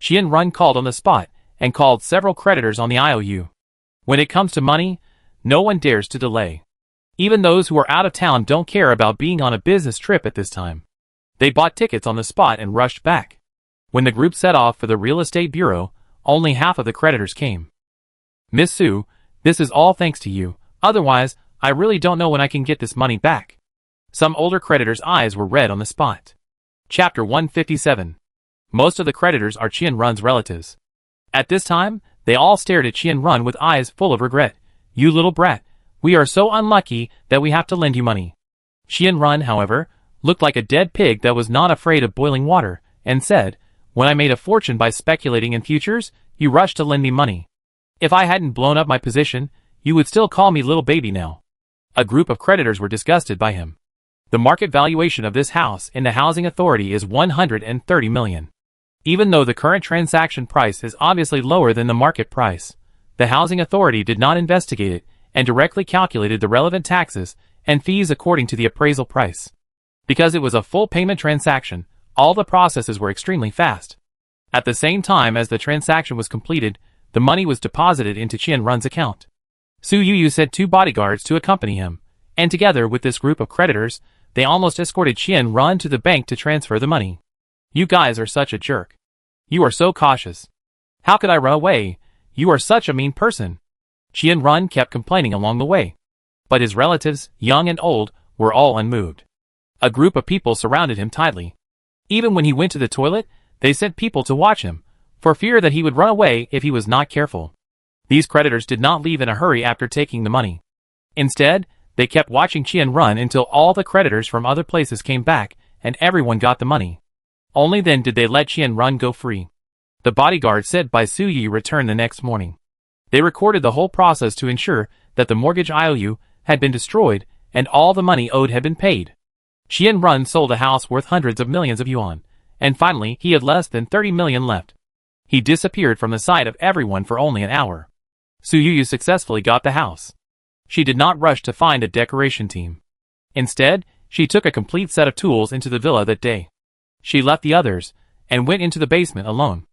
Qianrun called on the spot, and called several creditors on the IOU. When it comes to money, no one dares to delay. Even those who are out of town don't care about being on a business trip at this time. They bought tickets on the spot and rushed back. When the group set off for the real estate bureau, only half of the creditors came. Miss Su, this is all thanks to you, otherwise, I really don't know when I can get this money back. Some older creditors' eyes were red on the spot. Chapter 157. Most of the creditors are Qianrun's relatives. At this time, they all stared at Qianrun with eyes full of regret. You little brat, we are so unlucky that we have to lend you money. Qianrun, however, looked like a dead pig that was not afraid of boiling water, and said, when I made a fortune by speculating in futures, you rushed to lend me money. If I hadn't blown up my position, you would still call me little baby now. A group of creditors were disgusted by him. The market valuation of this house in the housing authority is 130 million. Even though the current transaction price is obviously lower than the market price, the housing authority did not investigate it and directly calculated the relevant taxes and fees according to the appraisal price. Because it was a full payment transaction, all the processes were extremely fast. At the same time as the transaction was completed, the money was deposited into Qianrun's account. Su Yu sent 2 bodyguards to accompany him, and together with this group of creditors, they almost escorted Qianrun to the bank to transfer the money. You guys are such a jerk. You are so cautious. How could I run away? You are such a mean person. Qianrun kept complaining along the way. But his relatives, young and old, were all unmoved. A group of people surrounded him tightly. Even when he went to the toilet, they sent people to watch him, for fear that he would run away if he was not careful. These creditors did not leave in a hurry after taking the money. Instead, they kept watching Qianrun until all the creditors from other places came back and everyone got the money. Only then did they let Qianrun go free. The bodyguard sent by Su Yu returned the next morning. They recorded the whole process to ensure that the mortgage IOU had been destroyed and all the money owed had been paid. Qianrun sold a house worth hundreds of millions of yuan, and finally he had less than 30 million left. He disappeared from the sight of everyone for only an hour. Su Yu successfully got the house. She did not rush to find a decoration team. Instead, she took a complete set of tools into the villa that day. She left the others, and went into the basement alone.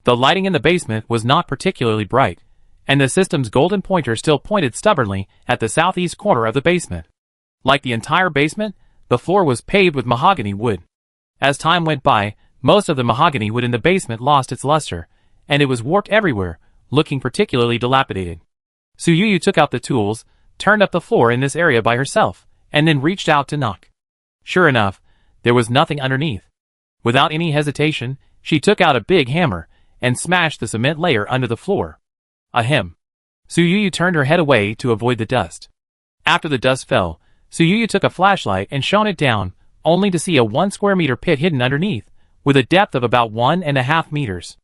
The lighting in the basement was not particularly bright, and the system's golden pointer still pointed stubbornly at the southeast corner of the basement. Like the entire basement, the floor was paved with mahogany wood. As time went by, most of the mahogany wood in the basement lost its luster, and it was warped everywhere, looking particularly dilapidated. Su Yu took out the tools, turned up the floor in this area by herself, and then reached out to knock. Sure enough, there was nothing underneath. Without any hesitation, she took out a big hammer and smashed the cement layer under the floor. Ahem. Su Yu turned her head away to avoid the dust. After the dust fell, Su Yu took a flashlight and shone it down, only to see a 1 square meter pit hidden underneath, with a depth of about 1.5 meters.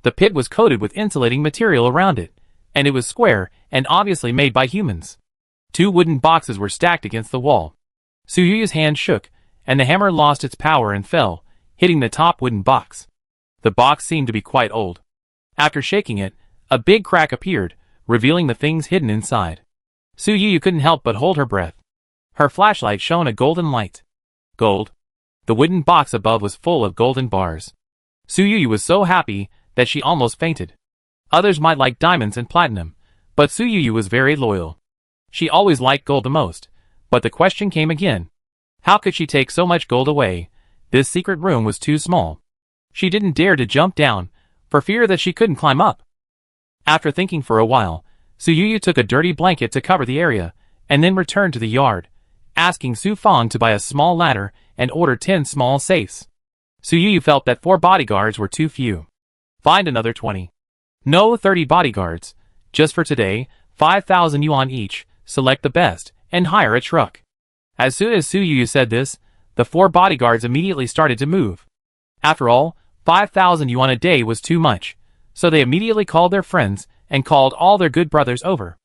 The pit was coated with insulating material around it, and it was square and obviously made by humans. 2 wooden boxes were stacked against the wall. Su Yu's hand shook, and the hammer lost its power and fell, hitting the top wooden box. The box seemed to be quite old. After shaking it, a big crack appeared, revealing the things hidden inside. Su Yu couldn't help but hold her breath. Her flashlight shone a golden light. Gold. The wooden box above was full of golden bars. Su Yu was so happy that she almost fainted. Others might like diamonds and platinum, but Su Yu was very loyal. She always liked gold the most, but the question came again. How could she take so much gold away? This secret room was too small. She didn't dare to jump down, for fear that she couldn't climb up. After thinking for a while, Su Yu took a dirty blanket to cover the area, and then returned to the yard, asking Su Fong to buy a small ladder and order 10 small safes. Su Yu felt that 4 bodyguards were too few. Find another 20. No, 30 bodyguards. Just for today, 5,000 yuan each, select the best, and hire a truck. As soon as Su Yu said this, the 4 bodyguards immediately started to move. After all, 5,000 yuan a day was too much, so they immediately called their friends and called all their good brothers over.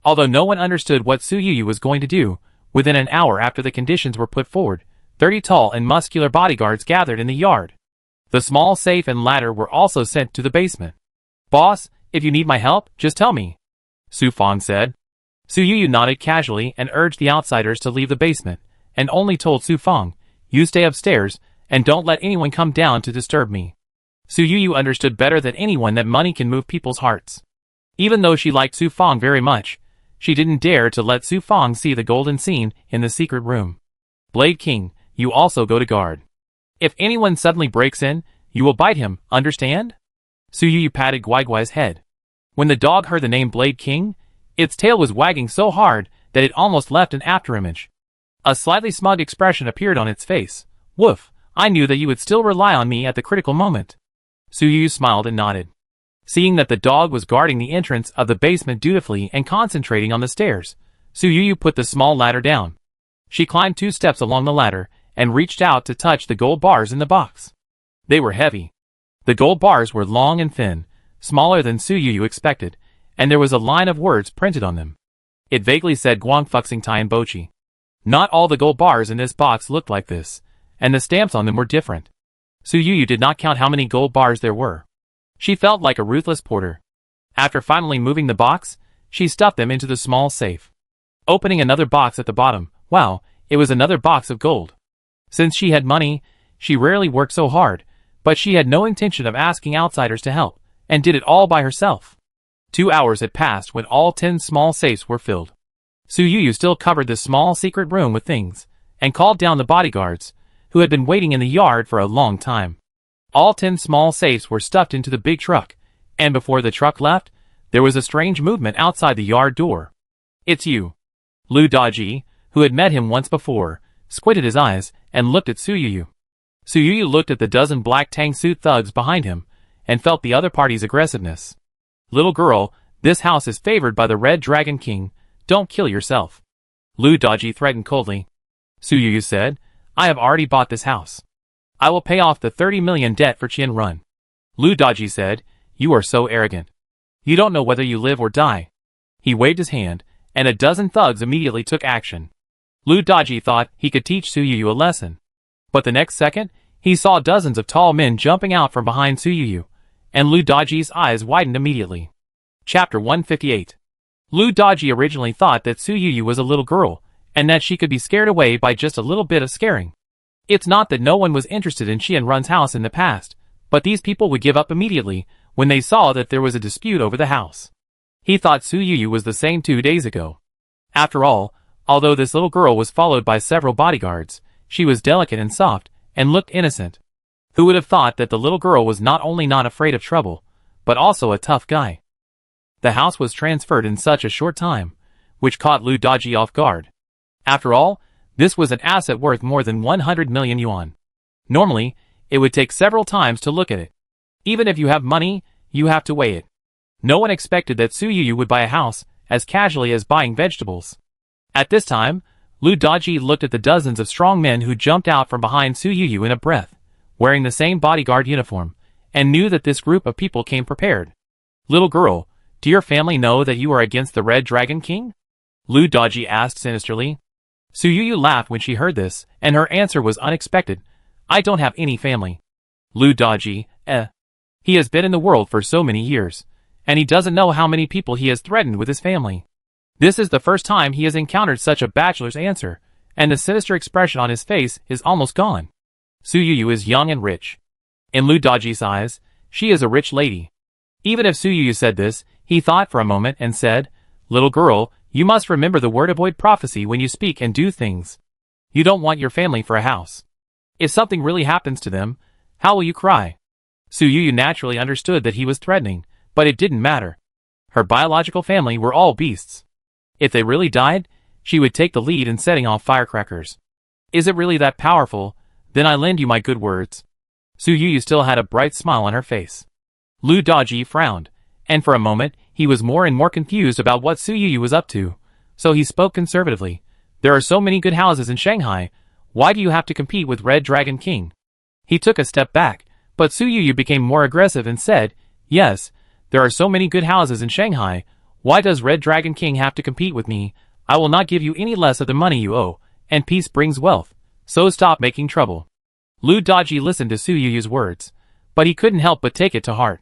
Although no one understood what Su Yu was going to do, within an hour after the conditions were put forward, 30 tall and muscular bodyguards gathered in the yard. The small safe and ladder were also sent to the basement. Boss, if you need my help, just tell me, Su Fong said. Su Yu nodded casually and urged the outsiders to leave the basement, and only told Su Fong, you stay upstairs, and don't let anyone come down to disturb me. Su Yu understood better than anyone that money can move people's hearts. Even though she liked Su Fong very much, she didn't dare to let Su Fong see the golden scene in the secret room. Blade King, you also go to guard. If anyone suddenly breaks in, you will bite him, understand? Su Yu patted Guai Guai's head. When the dog heard the name Blade King, its tail was wagging so hard that it almost left an afterimage. A slightly smug expression appeared on its face. Woof, I knew that you would still rely on me at the critical moment. Su Yu smiled and nodded. Seeing that the dog was guarding the entrance of the basement dutifully and concentrating on the stairs, Su Yu put the small ladder down. She climbed 2 steps along the ladder and reached out to touch the gold bars in the box. They were heavy. The gold bars were long and thin, smaller than Su Yu expected, and there was a line of words printed on them. It vaguely said Guangfuxing Tian Bochi. Not all the gold bars in this box looked like this, and the stamps on them were different. Su Yu did not count how many gold bars there were. She felt like a ruthless porter. After finally moving the box, she stuffed them into the small safe. Opening another box at the bottom, wow, it was another box of gold. Since she had money, she rarely worked so hard, but she had no intention of asking outsiders to help, and did it all by herself. 2 hours had passed when all 10 small safes were filled. Su Yu still covered the small secret room with things, and called down the bodyguards, who had been waiting in the yard for a long time. All 10 small safes were stuffed into the big truck, and before the truck left, there was a strange movement outside the yard door. It's you. Lu Daji, who had met him once before, squinted his eyes and looked at Su Yu. Su Yu looked at the dozen black tang suit thugs behind him, and felt the other party's aggressiveness. Little girl, this house is favored by the Red Dragon King, don't kill yourself. Lu Daji threatened coldly. Su Yu said, I have already bought this house. I will pay off the 30 million debt for Qian Run. Lu Daji said, you are so arrogant. You don't know whether you live or die. He waved his hand, and a dozen thugs immediately took action. Lu Daji thought he could teach Su Yu a lesson. But the next second, he saw dozens of tall men jumping out from behind Su Yu, and Lu Daji's eyes widened immediately. Chapter 158. Lu Daji originally thought that Su Yu was a little girl, and that she could be scared away by just a little bit of scaring. It's not that no one was interested in Qian Run's house in the past, but these people would give up immediately when they saw that there was a dispute over the house. He thought Su Yu was the same 2 days ago. After all, although this little girl was followed by several bodyguards, she was delicate and soft, and looked innocent. Who would have thought that the little girl was not only not afraid of trouble, but also a tough guy? The house was transferred in such a short time, which caught Lu Daji off guard. After all, this was an asset worth more than 100 million yuan. Normally, it would take several times to look at it. Even if you have money, you have to weigh it. No one expected that Su Yu would buy a house as casually as buying vegetables. At this time, Lu Daji looked at the dozens of strong men who jumped out from behind Su Yu in a breath, wearing the same bodyguard uniform, and knew that this group of people came prepared. Little girl, do your family know that you are against the Red Dragon King? Lu Daji asked sinisterly. Su Yu laughed when she heard this, and her answer was unexpected. I don't have any family. Lu Daji, He has been in the world for so many years, and he doesn't know how many people he has threatened with his family. This is the first time he has encountered such a bachelor's answer, and the sinister expression on his face is almost gone. Su Yu is young and rich. In Lu Daji's eyes, she is a rich lady. Even if Su Yu said this, he thought for a moment and said, Little girl, you must remember the word avoid prophecy when you speak and do things. You don't want your family for a house. If something really happens to them, how will you cry? Su Yu naturally understood that he was threatening, but it didn't matter. Her biological family were all beasts. If they really died, she would take the lead in setting off firecrackers. Is it really that powerful? Then I lend you my good words. Su Yu still had a bright smile on her face. Lu Daji frowned, and for a moment, he was more and more confused about what Su Yu was up to, so he spoke conservatively. There are so many good houses in Shanghai, why do you have to compete with Red Dragon King? He took a step back, but Su Yu became more aggressive and said, Yes, there are so many good houses in Shanghai, why does Red Dragon King have to compete with me? I will not give you any less of the money you owe, and peace brings wealth, so stop making trouble. Lu Daji listened to Su Yu's words, but he couldn't help but take it to heart.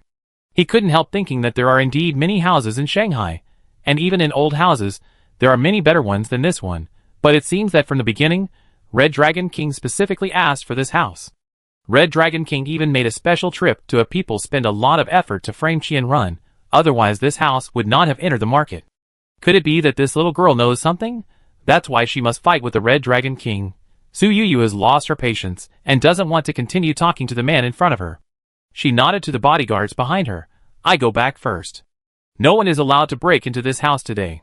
He couldn't help thinking that there are indeed many houses in Shanghai, and even in old houses, there are many better ones than this one, but it seems that from the beginning, Red Dragon King specifically asked for this house. Red Dragon King even made a special trip to a people spend a lot of effort to frame Qianrun, otherwise this house would not have entered the market. Could it be that this little girl knows something? That's why she must fight with the Red Dragon King. Su Yu has lost her patience and doesn't want to continue talking to the man in front of her. She nodded to the bodyguards behind her. I go back first. No one is allowed to break into this house today.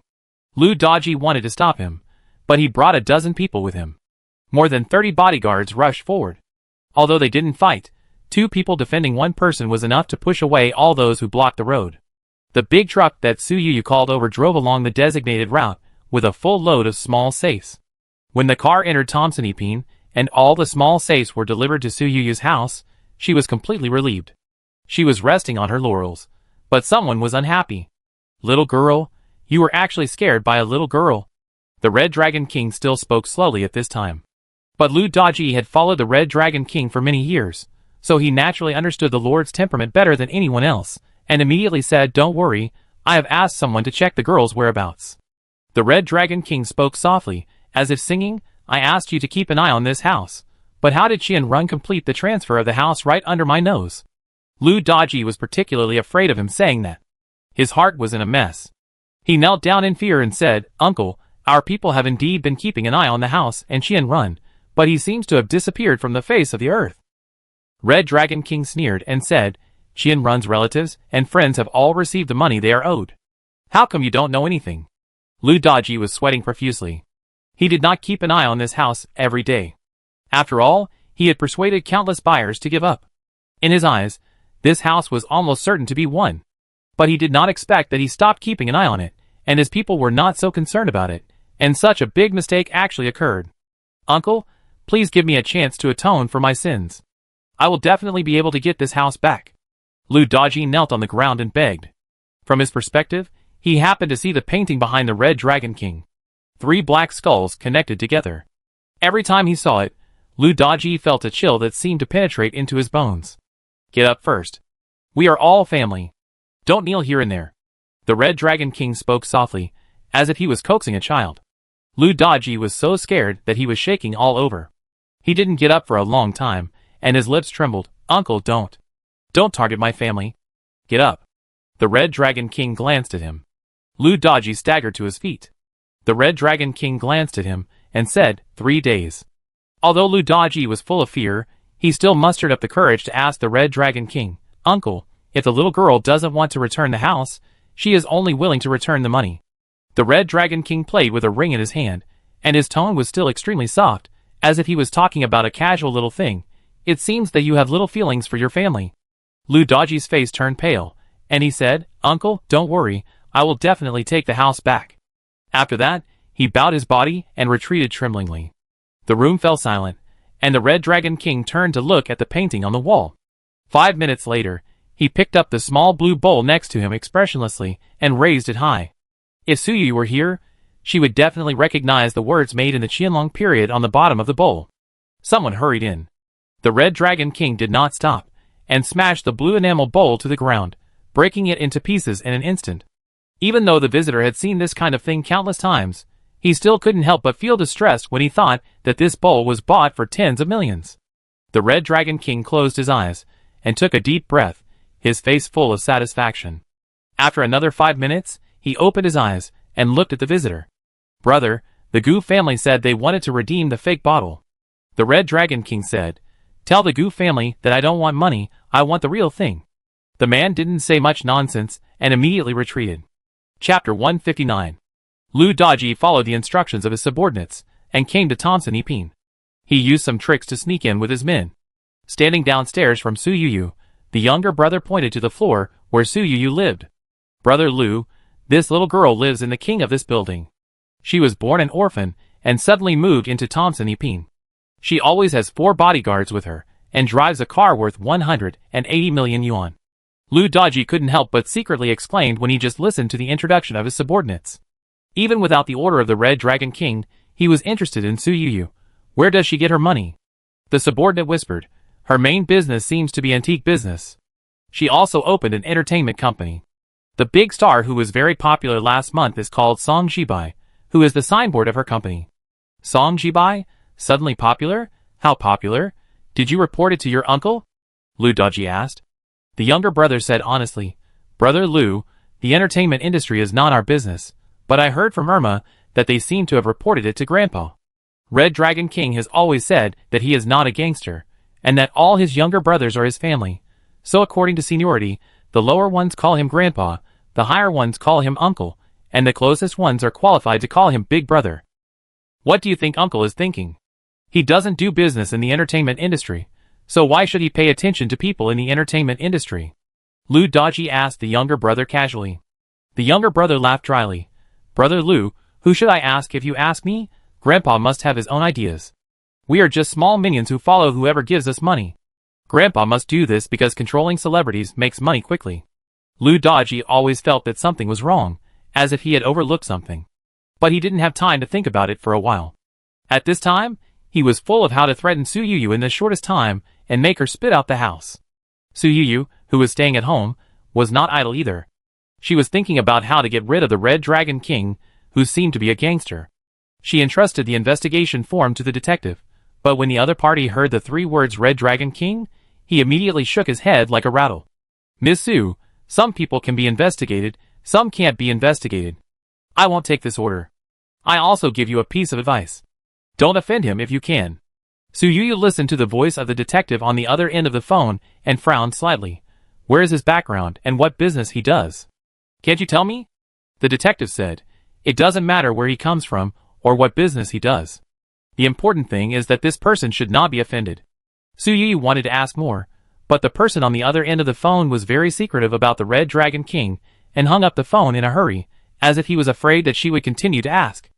Lu Daji wanted to stop him, but he brought a dozen people with him. More than 30 bodyguards rushed forward. Although they didn't fight, 2 people defending 1 person was enough to push away all those who blocked the road. The big truck that Su Yu called over drove along the designated route with a full load of small safes. When the car entered Thompson Epine, and all the small safes were delivered to Su Yu's house, she was completely relieved. She was resting on her laurels, but someone was unhappy. Little girl, you were actually scared by a little girl. The Red Dragon King still spoke slowly at this time. But Lu Daji had followed the Red Dragon King for many years, so he naturally understood the Lord's temperament better than anyone else, and immediately said, Don't worry, I have asked someone to check the girl's whereabouts. The Red Dragon King spoke softly, as if singing, I asked you to keep an eye on this house, but how did Qianrun complete the transfer of the house right under my nose? Lu Daji was particularly afraid of him saying that. His heart was in a mess. He knelt down in fear and said, Uncle, our people have indeed been keeping an eye on the house and Qianrun, but he seems to have disappeared from the face of the earth. Red Dragon King sneered and said, Qianrun's relatives and friends have all received the money they are owed. How come you don't know anything? Lu Daji was sweating profusely. He did not keep an eye on this house every day. After all, he had persuaded countless buyers to give up. In his eyes, this house was almost certain to be won. But he did not expect that he stopped keeping an eye on it, and his people were not so concerned about it, and such a big mistake actually occurred. Uncle, please give me a chance to atone for my sins. I will definitely be able to get this house back. Lu Daji knelt on the ground and begged. From his perspective, he happened to see the painting behind the Red Dragon King. 3 black skulls connected together. Every time he saw it, Lu Daji felt a chill that seemed to penetrate into his bones. Get up first. We are all family. Don't kneel here and there. The Red Dragon King spoke softly, as if he was coaxing a child. Lu Daji was so scared that he was shaking all over. He didn't get up for a long time, and his lips trembled. Uncle, don't. Don't target my family. Get up. The Red Dragon King glanced at him. Lu Daji staggered to his feet. The Red Dragon King glanced at him, and said, 3 days. Although Lu Daji was full of fear, he still mustered up the courage to ask the Red Dragon King, Uncle, if the little girl doesn't want to return the house, she is only willing to return the money. The Red Dragon King played with a ring in his hand, and his tone was still extremely soft, as if he was talking about a casual little thing. It seems that you have little feelings for your family. Lu Daji's face turned pale, and he said, Uncle, don't worry, I will definitely take the house back. After that, he bowed his body and retreated tremblingly. The room fell silent, and the Red Dragon King turned to look at the painting on the wall. 5 minutes later, he picked up the small blue bowl next to him expressionlessly and raised it high. If Su Yu were here, she would definitely recognize the words made in the Qianlong period on the bottom of the bowl. Someone hurried in. The Red Dragon King did not stop, and smashed the blue enamel bowl to the ground, breaking it into pieces in an instant. Even though the visitor had seen this kind of thing countless times, he still couldn't help but feel distressed when he thought that this bowl was bought for tens of millions. The Red Dragon King closed his eyes, and took a deep breath, his face full of satisfaction. After another 5 minutes, he opened his eyes, and looked at the visitor. "Brother, the Gu family said they wanted to redeem the fake bottle." The Red Dragon King said, "Tell the Gu family that I don't want money, I want the real thing." The man didn't say much nonsense, and immediately retreated. Chapter 159. Lu Daji followed the instructions of his subordinates, and came to Thompson Epine. He used some tricks to sneak in with his men. Standing downstairs from Su Yuyu, the younger brother pointed to the floor where Su Yuyu lived. "Brother Lu, this little girl lives in the king of this building. She was born an orphan, and suddenly moved into Thompson Epine. She always has 4 bodyguards with her, and drives a car worth 180 million yuan. Lu Daji couldn't help but secretly exclaimed when he just listened to the introduction of his subordinates. Even without the order of the Red Dragon King, he was interested in Su Yuyu. Where does she get her money? The subordinate whispered, her main business seems to be antique business. She also opened an entertainment company. The big star who was very popular last month is called Song Jibai, who is the signboard of her company. Song Jibai? Suddenly popular? How popular? Did you report it to your uncle? Lu Daji asked. The younger brother said honestly, Brother Lu, the entertainment industry is not our business, but I heard from Irma that they seem to have reported it to Grandpa. Red Dragon King has always said that he is not a gangster, and that all his younger brothers are his family. So according to seniority, the lower ones call him Grandpa, the higher ones call him Uncle, and the closest ones are qualified to call him Big Brother. What do you think Uncle is thinking? He doesn't do business in the entertainment industry, so why should he pay attention to people in the entertainment industry? Lu Daji asked the younger brother casually. The younger brother laughed dryly. Brother Lu, who should I ask if you ask me? Grandpa must have his own ideas. We are just small minions who follow whoever gives us money. Grandpa must do this because controlling celebrities makes money quickly. Lu Daji always felt that something was wrong, as if he had overlooked something. But he didn't have time to think about it for a while. At this time, he was full of how to threaten Su Yuyu in the shortest time and make her spit out the house. Su Yuyu, who was staying at home, was not idle either. She was thinking about how to get rid of the Red Dragon King, who seemed to be a gangster. She entrusted the investigation form to the detective, but when the other party heard the 3 words Red Dragon King, he immediately shook his head like a rattle. Miss Su, some people can be investigated, some can't be investigated. I won't take this order. I also give you a piece of advice. Don't offend him if you can. Su Yuyu listened to the voice of the detective on the other end of the phone and frowned slightly. Where is his background and what business he does? Can't you tell me? The detective said, it doesn't matter where he comes from or what business he does. The important thing is that this person should not be offended. Su Yuyu wanted to ask more, but the person on the other end of the phone was very secretive about the Red Dragon King and hung up the phone in a hurry, as if he was afraid that she would continue to ask.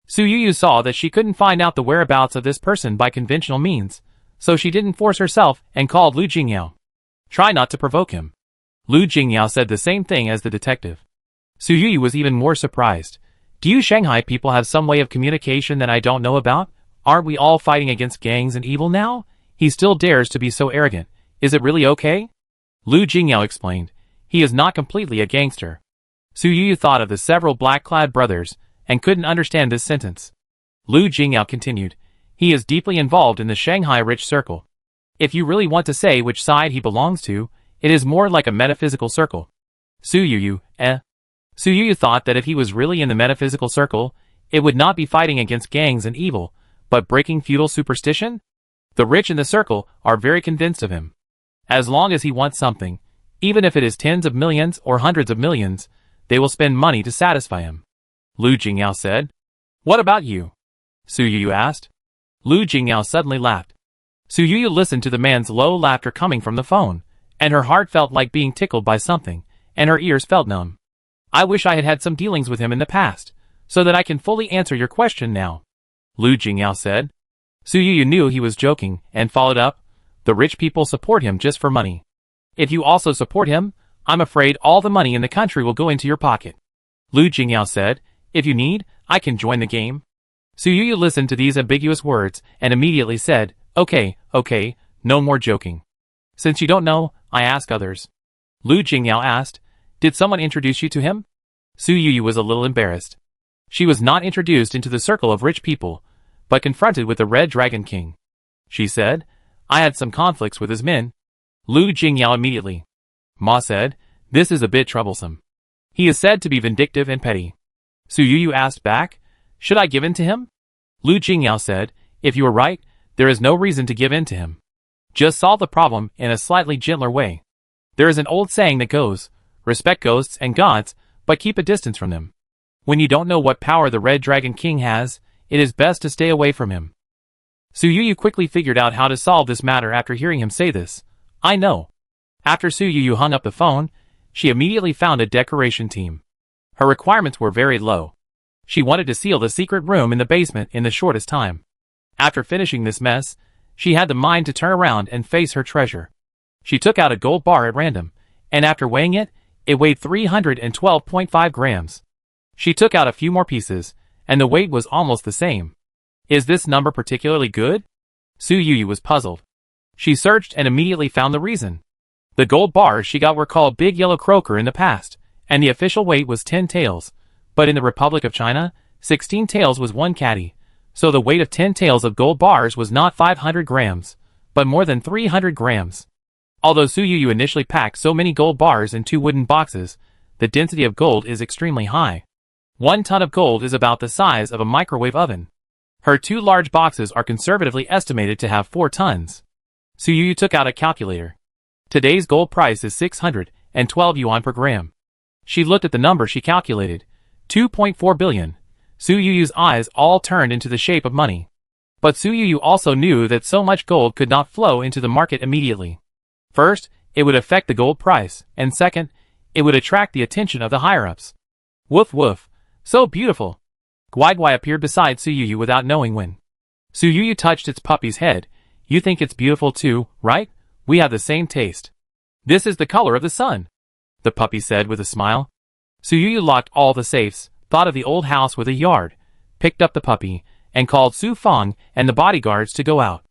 Su Yuyu saw that she couldn't find out the whereabouts of this person by conventional means, so she didn't force herself and called Lu Jingyao. Try not to provoke him. Lu Jingyao said the same thing as the detective. Su Yuyu was even more surprised. Do you Shanghai people have some way of communication that I don't know about? Aren't we all fighting against gangs and evil now? He still dares to be so arrogant. Is it really okay? Lu Jingyao explained. He is not completely a gangster. Su Yuyu thought of the several black-clad brothers, and couldn't understand this sentence. Lu Jingyao continued. He is deeply involved in the Shanghai rich circle. If you really want to say which side he belongs to, it is more like a metaphysical circle. Su Yuyu, Su Yuyu thought that if he was really in the metaphysical circle, it would not be fighting against gangs and evil, but breaking feudal superstition? The rich in the circle are very convinced of him. As long as he wants something, even if it is tens of millions or hundreds of millions, they will spend money to satisfy him. Lu Jingyao said. What about you? Su Yuyu asked. Lu Jingyao suddenly laughed. Su Yuyu listened to the man's low laughter coming from the phone, and her heart felt like being tickled by something, and her ears felt numb. I wish I had had some dealings with him in the past, so that I can fully answer your question now. Lu Jingyao said. Su Yuyu knew he was joking, and followed up, the rich people support him just for money. If you also support him, I'm afraid all the money in the country will go into your pocket. Lu Jingyao said, if you need, I can join the game? Su Yu listened to these ambiguous words and immediately said, okay, no more joking. Since you don't know, I ask others. Lu Jingyao asked, did someone introduce you to him? Su Yu was a little embarrassed. She was not introduced into the circle of rich people, but confronted with the Red Dragon King. She said, I had some conflicts with his men. Lu Jingyao immediately. Ma said, this is a bit troublesome. He is said to be vindictive and petty. Su Yu asked back, should I give in to him? Lu Jingyao said, if you are right, there is no reason to give in to him. Just solve the problem in a slightly gentler way. There is an old saying that goes, respect ghosts and gods, but keep a distance from them. When you don't know what power the Red Dragon King has, it is best to stay away from him. Su Yu quickly figured out how to solve this matter after hearing him say this. I know. After Su Yu hung up the phone, she immediately found a decoration team. Her requirements were very low. She wanted to seal the secret room in the basement in the shortest time. After finishing this mess, she had the mind to turn around and face her treasure. She took out a gold bar at random, and after weighing it, it weighed 312.5 grams. She took out a few more pieces, and the weight was almost the same. Is this number particularly good? Su Yu was puzzled. She searched and immediately found the reason. The gold bars she got were called Big Yellow Croaker in the past, and the official weight was 10 taels. But in the Republic of China, 16 taels was 1 catty, so the weight of 10 taels of gold bars was not 500 grams, but more than 300 grams. Although Su Yu initially packed so many gold bars in 2 wooden boxes, the density of gold is extremely high. 1 ton of gold is about the size of a microwave oven. Her 2 large boxes are conservatively estimated to have 4 tons. Su Yu took out a calculator. Today's gold price is 612 yuan per gram. She looked at the number she calculated. 2.4 billion. Su Yu's eyes all turned into the shape of money. But Su Yu also knew that so much gold could not flow into the market immediately. First, it would affect the gold price, and second, it would attract the attention of the higher-ups. Woof woof. So beautiful. Guai appeared beside Su Yu without knowing when. Su Yu touched its puppy's head. You think it's beautiful too, right? We have the same taste. This is the color of the sun, the puppy said with a smile. Su Yu locked all the safes, thought of the old house with a yard, picked up the puppy, and called Su Fang and the bodyguards to go out.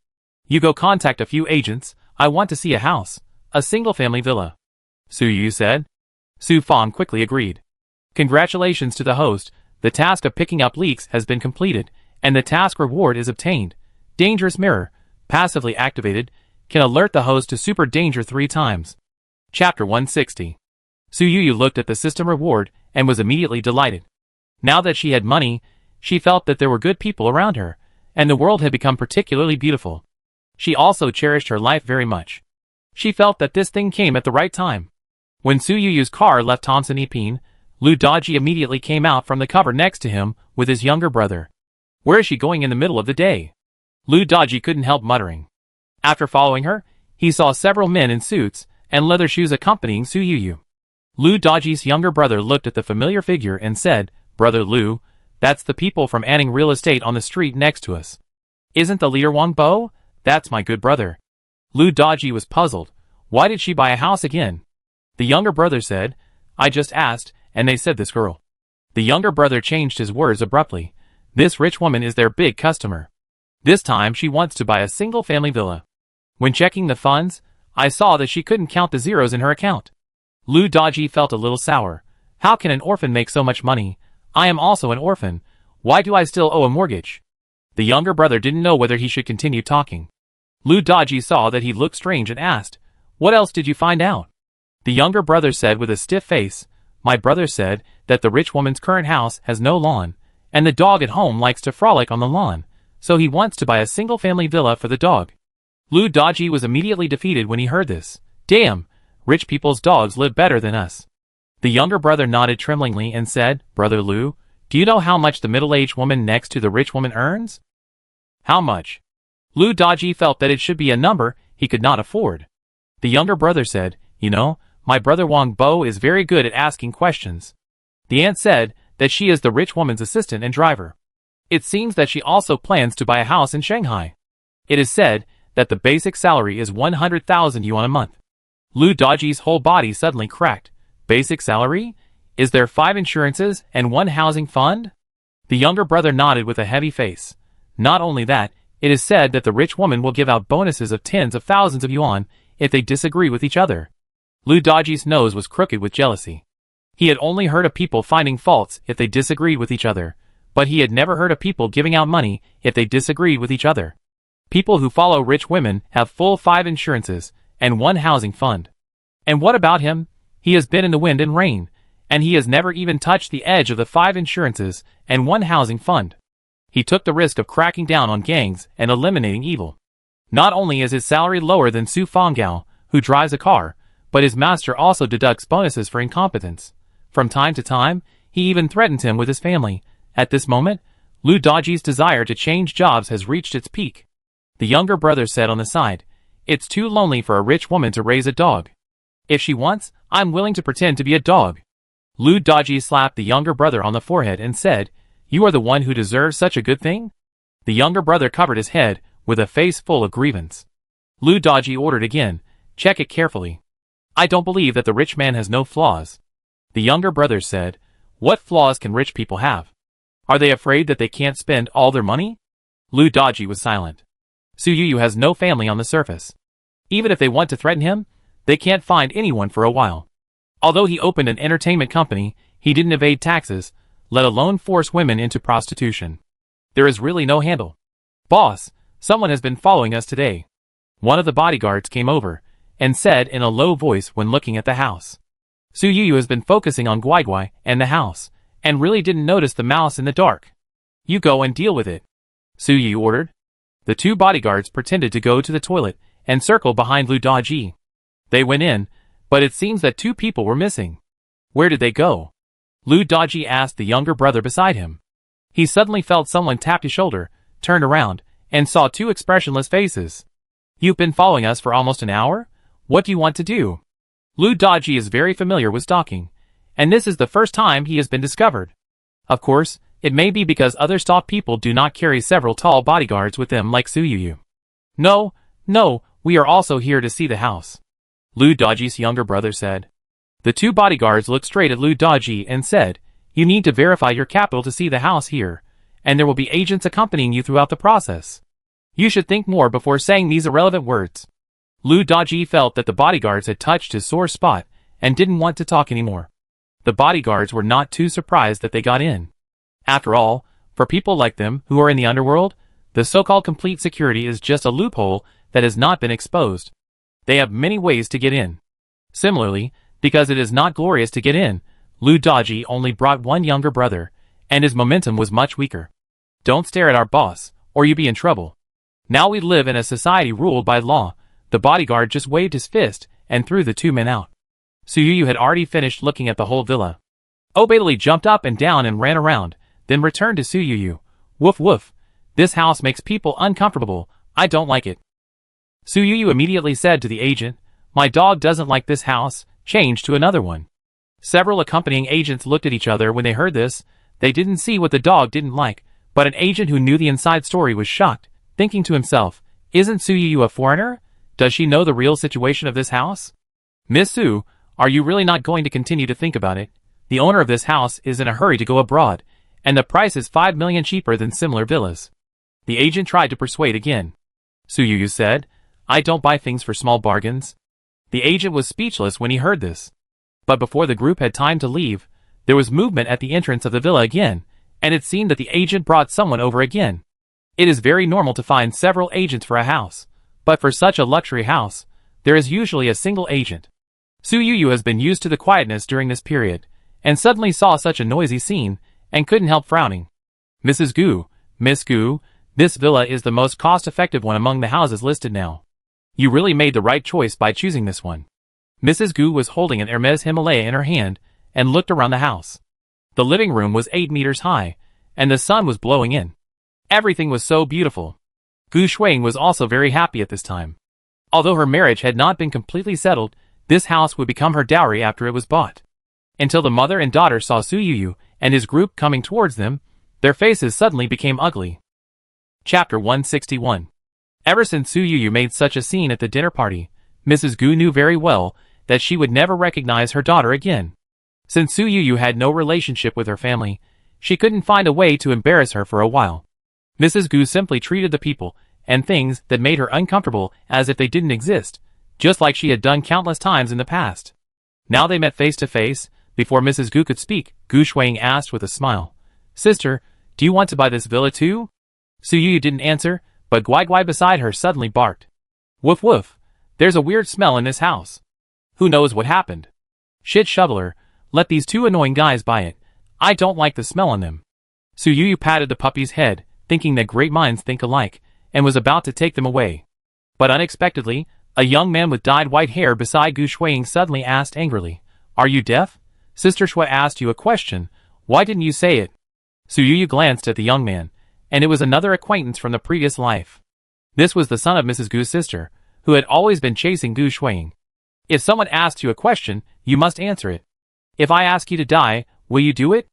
You go contact a few agents. I want to see a house, a single-family villa, Su Yu said. Su Fang quickly agreed. Congratulations to the host, the task of picking up leaks has been completed, and the task reward is obtained. Dangerous mirror, passively activated, can alert the host to super danger 3 times. Chapter 160. Su Yu looked at the system reward and was immediately delighted. Now that she had money, she felt that there were good people around her, and the world had become particularly beautiful. She also cherished her life very much. She felt that this thing came at the right time. When Su Yu's car left Thompson Epine, Lu Daji immediately came out from the cover next to him with his younger brother. Where is she going in the middle of the day? Lu Daji couldn't help muttering. After following her, he saw several men in suits and leather shoes accompanying Su Yu. Lu Daji's younger brother looked at the familiar figure and said, Brother Lu, that's the people from Anning Real Estate on the street next to us. Isn't the leader Wang Bo? That's my good brother. Lu Daji was puzzled. Why did she buy a house again? The younger brother said, I just asked, and they said this girl. The younger brother changed his words abruptly. This rich woman is their big customer. This time she wants to buy a single-family villa. When checking the funds, I saw that she couldn't count the zeros in her account. Lu Daji felt a little sour. How can an orphan make so much money? I am also an orphan. Why do I still owe a mortgage? The younger brother didn't know whether he should continue talking. Lu Daji saw that he looked strange and asked, What else did you find out? The younger brother said with a stiff face, My brother said that the rich woman's current house has no lawn, and the dog at home likes to frolic on the lawn, so he wants to buy a single-family villa for the dog. Lu Daji was immediately defeated when he heard this. Damn, rich people's dogs live better than us. The younger brother nodded tremblingly and said, Brother Lu, do you know how much the middle-aged woman next to the rich woman earns? How much? Lu Daji felt that it should be a number he could not afford. The younger brother said, You know, my brother Wang Bo is very good at asking questions. The aunt said that she is the rich woman's assistant and driver. It seems that she also plans to buy a house in Shanghai. It is said that the basic salary is 100,000 yuan a month. Lu Daji's whole body suddenly cracked. Basic salary? Is there 5 insurances and 1 housing fund? The younger brother nodded with a heavy face. Not only that, it is said that the rich woman will give out bonuses of tens of thousands of yuan if they disagree with each other. Lu Daji's nose was crooked with jealousy. He had only heard of people finding faults if they disagreed with each other, but he had never heard of people giving out money if they disagreed with each other. People who follow rich women have full 5 insurances and 1 housing fund. And what about him? He has been in the wind and rain, and he has never even touched the edge of the 5 insurances and 1 housing fund. He took the risk of cracking down on gangs and eliminating evil. Not only is his salary lower than Su Fenggao, who drives a car, but his master also deducts bonuses for incompetence. From time to time, he even threatens him with his family. At this moment, Lu Daji's desire to change jobs has reached its peak. The younger brother said on the side, "It's too lonely for a rich woman to raise a dog. If she wants, I'm willing to pretend to be a dog." Lu Daji slapped the younger brother on the forehead and said, "You are the one who deserves such a good thing?" The younger brother covered his head with a face full of grievance. Lu Daji ordered again, "Check it carefully. I don't believe that the rich man has no flaws." The younger brother said, "What flaws can rich people have? Are they afraid that they can't spend all their money?" Lu Daji was silent. Su Yuyu has no family on the surface. Even if they want to threaten him, they can't find anyone for a while. Although he opened an entertainment company, he didn't evade taxes, let alone force women into prostitution. There is really no handle. "Boss, someone has been following us today." One of the bodyguards came over and said in a low voice when looking at the house. Su Yuyu has been focusing on Guai Guai and the house, and really didn't notice the mouse in the dark. "You go and deal with it," Su Yuyu ordered. The 2 bodyguards pretended to go to the toilet and circle behind Lu Daji. They went in, but it seems that 2 people were missing. Where did they go? Lu Daji asked the younger brother beside him. He suddenly felt someone tap his shoulder, turned around, and saw 2 expressionless faces. "You've been following us for almost an hour? What do you want to do?" Lu Daji is very familiar with stalking, and this is the first time he has been discovered. Of course, it may be because other stalk people do not carry several tall bodyguards with them like Su Yuyu. No, we are also here to see the house," Lu Daji's younger brother said. The 2 bodyguards looked straight at Lu Daji and said, "You need to verify your capital to see the house here, and there will be agents accompanying you throughout the process. You should think more before saying these irrelevant words." Lu Daji felt that the bodyguards had touched his sore spot and didn't want to talk anymore. The bodyguards were not too surprised that they got in. After all, for people like them who are in the underworld, the so-called complete security is just a loophole that has not been exposed. They have many ways to get in. Similarly, because it is not glorious to get in, Lu Daji only brought 1 younger brother, and his momentum was much weaker. "Don't stare at our boss, or you be in trouble. Now we live in a society ruled by law." The bodyguard just waved his fist and threw the 2 men out. Su Yuyu had already finished looking at the whole villa. Obadali jumped up and down and ran around, then returned to Su Yuyu. "Woof woof. This house makes people uncomfortable. I don't like it." Su Yuyu immediately said to the agent, "My dog doesn't like this house, change to another one." Several accompanying agents looked at each other when they heard this. They didn't see what the dog didn't like, but an agent who knew the inside story was shocked, thinking to himself, "Isn't Su Yuyu a foreigner? Does she know the real situation of this house? Miss Su, are you really not going to continue to think about it? The owner of this house is in a hurry to go abroad, and the price is 5 million cheaper than similar villas." The agent tried to persuade again. Su Yuyu said, "I don't buy things for small bargains." The agent was speechless when he heard this. But before the group had time to leave, there was movement at the entrance of the villa again, and it seemed that the agent brought someone over again. It is very normal to find several agents for a house, but for such a luxury house, there is usually a single agent. Su Yuyu has been used to the quietness during this period, and suddenly saw such a noisy scene, and couldn't help frowning. "Mrs. Gu, Miss Gu, this villa is the most cost-effective one among the houses listed now. You really made the right choice by choosing this one." Mrs. Gu was holding an Hermes Himalaya in her hand, and looked around the house. The living room was 8 meters high, and the sun was blowing in. Everything was so beautiful. Gu Shuang was also very happy at this time. Although her marriage had not been completely settled, this house would become her dowry after it was bought. Until the mother and daughter saw Su Yuyu and his group coming towards them, their faces suddenly became ugly. Chapter 161. Ever since Su Yuyu made such a scene at the dinner party, Mrs. Gu knew very well that she would never recognize her daughter again. Since Su Yuyu had no relationship with her family, she couldn't find a way to embarrass her for a while. Mrs. Gu simply treated the people and things that made her uncomfortable as if they didn't exist, just like she had done countless times in the past. Now they met face to face. Before Mrs. Gu could speak, Gu Shuang asked with a smile, "Sister, do you want to buy this villa too?" Su Yu didn't answer, but Guai Guai beside her suddenly barked. "Woof woof, there's a weird smell in this house. Who knows what happened? Shit shoveler, let these two annoying guys buy it. I don't like the smell on them." Su Yu patted the puppy's head, thinking that great minds think alike, and was about to take them away. But unexpectedly, a young man with dyed white hair beside Gu Shuang suddenly asked angrily, "Are you deaf? Sister Shui asked you a question. Why didn't you say it?" Su Yu glanced at the young man, and it was another acquaintance from the previous life. This was the son of Mrs. Gu's sister, who had always been chasing Gu Shuang. "If someone asks you a question, you must answer it. If I ask you to die, will you do it?"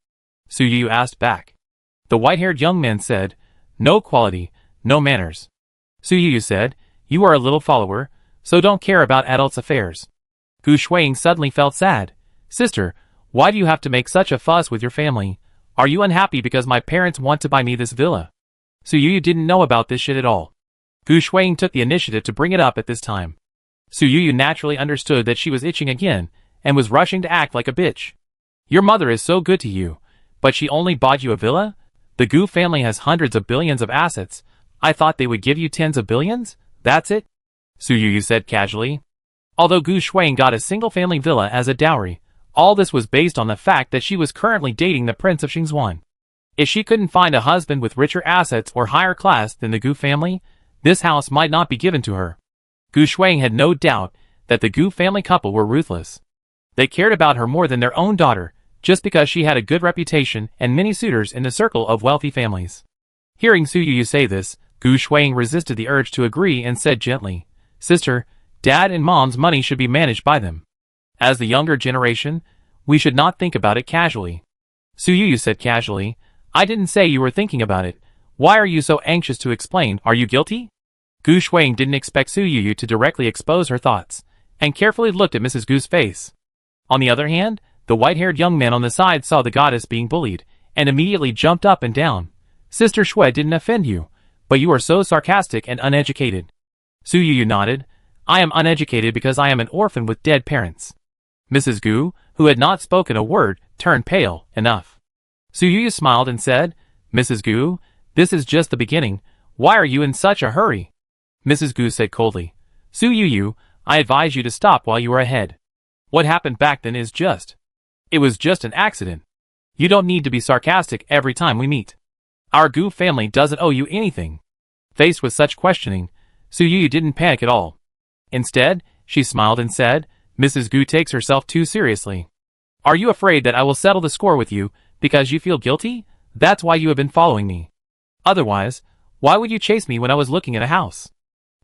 Su Yu asked back. The white-haired young man said, "No quality, no manners." Su Yu said, "You are a little follower, so don't care about adults' affairs." Gu Shuang suddenly felt sad. "Sister, why do you have to make such a fuss with your family? Are you unhappy because my parents want to buy me this villa?" Su Yu didn't know about this shit at all. Gu Shuang took the initiative to bring it up at this time. Su Yu naturally understood that she was itching again, and was rushing to act like a bitch. "Your mother is so good to you, but she only bought you a villa? The Gu family has hundreds of billions of assets. I thought they would give you tens of billions? That's it?" Su Yu said casually. Although Gu Shuang got a single-family villa as a dowry, all this was based on the fact that she was currently dating the Prince of Xingzhuan. If she couldn't find a husband with richer assets or higher class than the Gu family, this house might not be given to her. Gu Shuang had no doubt that the Gu family couple were ruthless. They cared about her more than their own daughter, just because she had a good reputation and many suitors in the circle of wealthy families. Hearing Su Yu say this, Gu Shuang resisted the urge to agree and said gently, "Sister, Dad and Mom's money should be managed by them. As the younger generation, we should not think about it casually." Su Yu said casually, "I didn't say you were thinking about it. Why are you so anxious to explain? Are you guilty?" Gu Shuang didn't expect Su Yu to directly expose her thoughts, and carefully looked at Mrs. Gu's face. On the other hand, the white-haired young man on the side saw the goddess being bullied, and immediately jumped up and down. "Sister Shui didn't offend you, but you are so sarcastic and uneducated." Su Yu nodded. "I am uneducated because I am an orphan with dead parents." Mrs. Gu, who had not spoken a word, turned pale. "Enough." Su Yu smiled and said, "Mrs. Gu, this is just the beginning. Why are you in such a hurry?" Mrs. Gu said coldly, "Su Yu, I advise you to stop while you are ahead. What happened back then is just. It was just an accident. You don't need to be sarcastic every time we meet. Our Gu family doesn't owe you anything." Faced with such questioning, Su Yu didn't panic at all. Instead, she smiled and said, "Mrs. Gu takes herself too seriously. Are you afraid that I will settle the score with you because you feel guilty? That's why you have been following me. Otherwise, why would you chase me when I was looking at a house?"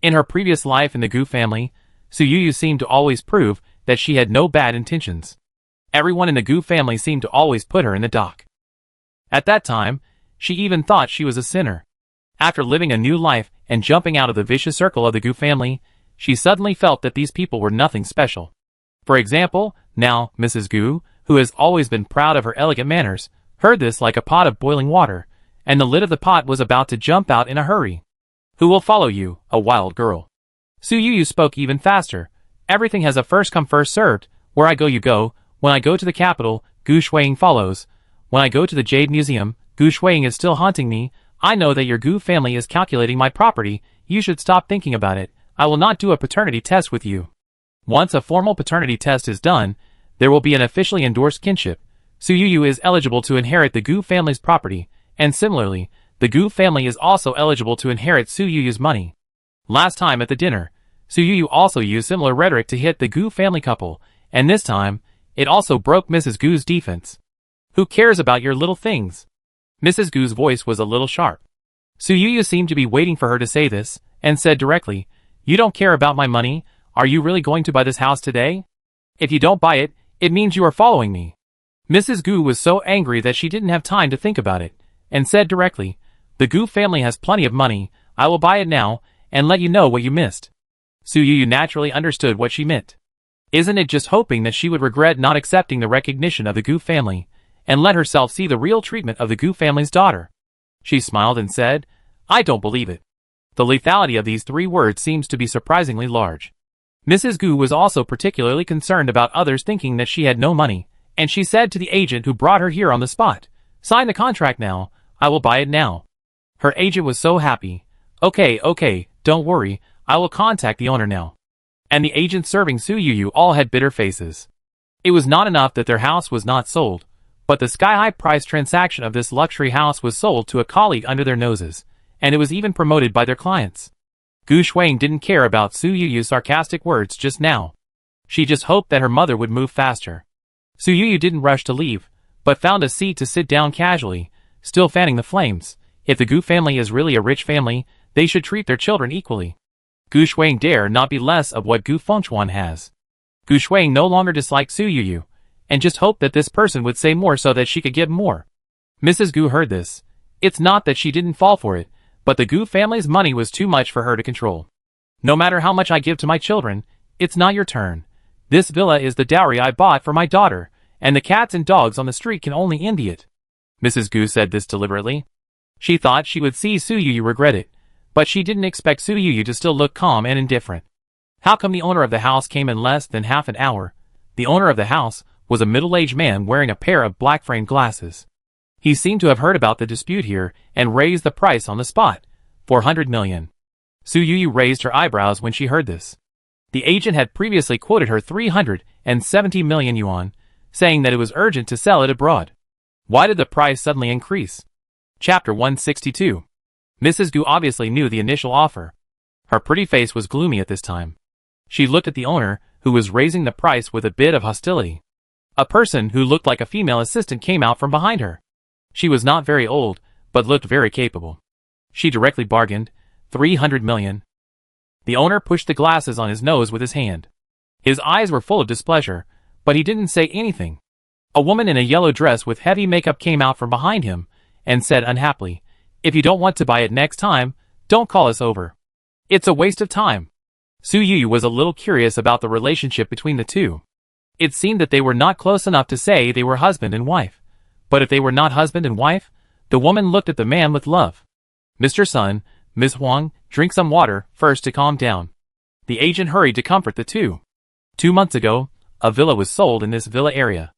In her previous life in the Gu family, Su Yu seemed to always prove that she had no bad intentions. Everyone in the Gu family seemed to always put her in the dock. At that time, she even thought she was a sinner. After living a new life and jumping out of the vicious circle of the Gu family, she suddenly felt that these people were nothing special. For example, now, Mrs. Gu, who has always been proud of her elegant manners, heard this like a pot of boiling water, and the lid of the pot was about to jump out in a hurry. "Who will follow you, a wild girl?" Su Yu spoke even faster. "Everything has a first come first served. Where I go you go. When I go to the capital, Gu Shuang follows. When I go to the Jade Museum, Gu Shuang is still haunting me. I know that your Gu family is calculating my property. You should stop thinking about it. I will not do a paternity test with you. Once a formal paternity test is done, there will be an officially endorsed kinship. Su Yu is eligible to inherit the Gu family's property, and similarly, the Gu family is also eligible to inherit Su Yu's money." Last time at the dinner, Su Yu also used similar rhetoric to hit the Gu family couple, and this time, it also broke Mrs. Gu's defense. "Who cares about your little things?" Mrs. Gu's voice was a little sharp. Su Yu seemed to be waiting for her to say this, and said directly, "You don't care about my money? Are you really going to buy this house today? If you don't buy it, it means you are following me." Mrs. Gu was so angry that she didn't have time to think about it, and said directly, "The Gu family has plenty of money. I will buy it now, and let you know what you missed." Su Yu naturally understood what she meant. Isn't it just hoping that she would regret not accepting the recognition of the Gu family, and let herself see the real treatment of the Gu family's daughter. She smiled and said, "I don't believe it." The lethality of these 3 words seems to be surprisingly large. Mrs. Gu was also particularly concerned about others thinking that she had no money, and she said to the agent who brought her here on the spot, "Sign the contract now, I will buy it now." Her agent was so happy. Okay, don't worry, I will contact the owner now." And the agents serving Su Yu all had bitter faces. It was not enough that their house was not sold, but the sky-high price transaction of this luxury house was sold to a colleague under their noses, and it was even promoted by their clients. Gu Shuang didn't care about Su Yu's sarcastic words just now. She just hoped that her mother would move faster. Su Yu didn't rush to leave, but found a seat to sit down casually, still fanning the flames. If the Gu family is really a rich family, they should treat their children equally. Gu Shuang dare not be less of what Gu Fengchuan has. Gu Shuang no longer disliked Su Yu, and just hoped that this person would say more so that she could give more. Mrs. Gu heard this. It's not that she didn't fall for it, but the Gu family's money was too much for her to control. "No matter how much I give to my children, it's not your turn. This villa is the dowry I bought for my daughter, and the cats and dogs on the street can only envy it." Mrs. Gu said this deliberately. She thought she would see Su Yu regret it, but she didn't expect Su Yu to still look calm and indifferent. How come the owner of the house came in less than half an hour? The owner of the house was a middle-aged man wearing a pair of black-framed glasses. He seemed to have heard about the dispute here and raised the price on the spot, 400 million. Su Yu raised her eyebrows when she heard this. The agent had previously quoted her 370 million yuan, saying that it was urgent to sell it abroad. Why did the price suddenly increase? Chapter 162. Mrs. Gu obviously knew the initial offer. Her pretty face was gloomy at this time. She looked at the owner, who was raising the price with a bit of hostility. A person who looked like a female assistant came out from behind her. She was not very old, but looked very capable. She directly bargained, 300 million. The owner pushed the glasses on his nose with his hand. His eyes were full of displeasure, but he didn't say anything. A woman in a yellow dress with heavy makeup came out from behind him, and said unhappily, "If you don't want to buy it next time, don't call us over. It's a waste of time." Su Yu was a little curious about the relationship between the two. It seemed that they were not close enough to say they were husband and wife. But if they were not husband and wife, the woman looked at the man with love. "Mr. Sun, Ms. Huang, drink some water first to calm down." The agent hurried to comfort the two. 2 months ago, a villa was sold in this villa area.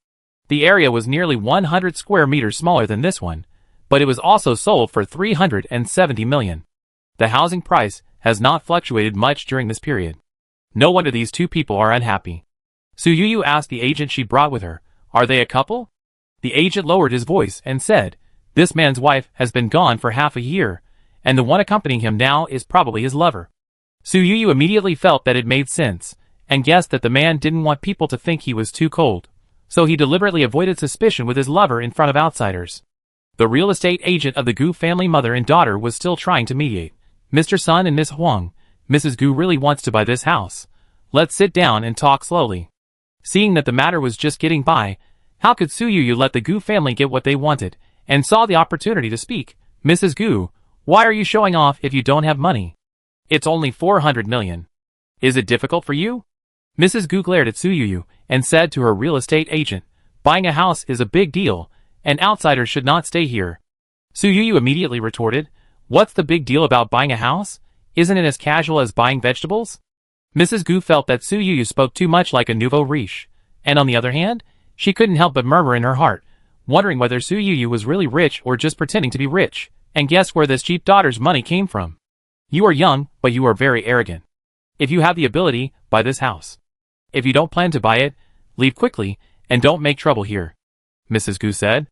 The area was nearly 100 square meters smaller than this one, but it was also sold for 370 million. The housing price has not fluctuated much during this period. No wonder these two people are unhappy. Su Yu asked the agent she brought with her, "Are they a couple?" The agent lowered his voice and said, "This man's wife has been gone for half a year, and the one accompanying him now is probably his lover." Su Yu immediately felt that it made sense, and guessed that the man didn't want people to think he was too cold, so he deliberately avoided suspicion with his lover in front of outsiders. The real estate agent of the Gu family mother and daughter was still trying to mediate. "Mr. Sun and Miss Huang, Mrs. Gu really wants to buy this house. Let's sit down and talk slowly." Seeing that the matter was just getting by, how could Su Yu let the Gu family get what they wanted, and saw the opportunity to speak. "Mrs. Gu, why are you showing off if you don't have money? It's only 400 million. Is it difficult for you?" Mrs. Gu glared at Su Yu and said to her real estate agent, "Buying a house is a big deal, and outsiders should not stay here." Su Yu immediately retorted, "What's the big deal about buying a house? Isn't it as casual as buying vegetables?" Mrs. Gu felt that Su Yu spoke too much like a nouveau riche, and on the other hand, she couldn't help but murmur in her heart, wondering whether Su Yu was really rich or just pretending to be rich, and guess where this cheap daughter's money came from. "You are young, but you are very arrogant. If you have the ability, buy this house. If you don't plan to buy it, leave quickly, and don't make trouble here," Mrs. Gu said.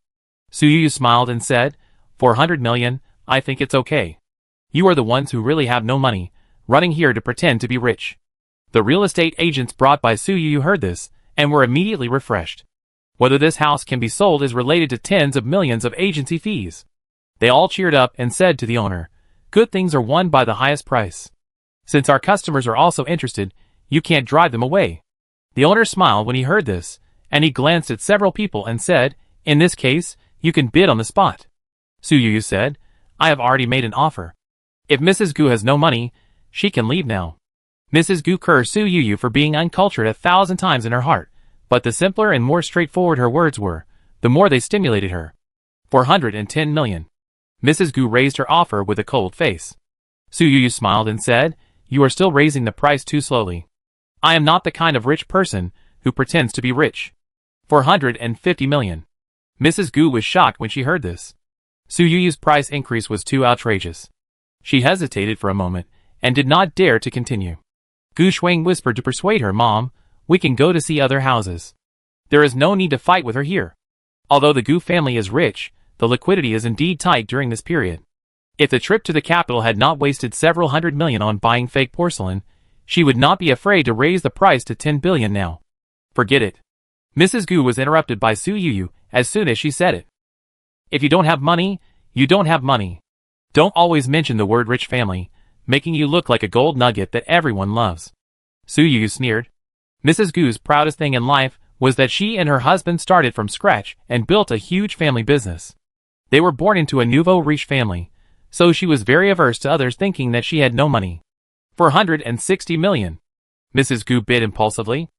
Su Yu smiled and said, 400 million, I think it's okay. You are the ones who really have no money, running here to pretend to be rich." The real estate agents brought by Su Yu heard this, and were immediately refreshed. Whether this house can be sold is related to tens of millions of agency fees. They all cheered up and said to the owner, "Good things are won by the highest price. Since our customers are also interested, you can't drive them away." The owner smiled when he heard this, and he glanced at several people and said, "In this case, you can bid on the spot." Su Yu said, "I have already made an offer. If Mrs. Gu has no money, she can leave now." Mrs. Gu cursed Su Yu for being uncultured 1,000 times in her heart, but the simpler and more straightforward her words were, the more they stimulated her. 410 million. Mrs. Gu raised her offer with a cold face. Su Yu smiled and said, "You are still raising the price too slowly. I am not the kind of rich person who pretends to be rich." 450 million. Mrs. Gu was shocked when she heard this. Su Yu's price increase was too outrageous. She hesitated for a moment and did not dare to continue. Gu Shuang whispered to persuade her, "Mom, we can go to see other houses. There is no need to fight with her here. Although the Gu family is rich, the liquidity is indeed tight during this period. If the trip to the capital had not wasted several hundred million on buying fake porcelain, she would not be afraid to raise the price to 10 billion now. Forget it." Mrs. Gu was interrupted by Su Yu as soon as she said it. "If you don't have money, you don't have money. Don't always mention the word rich family, making you look like a gold nugget that everyone loves." Su Yu sneered. Mrs. Gu's proudest thing in life was that she and her husband started from scratch and built a huge family business. They were born into a nouveau riche family, so she was very averse to others thinking that she had no money. 460 million. Mrs. Gu bid impulsively.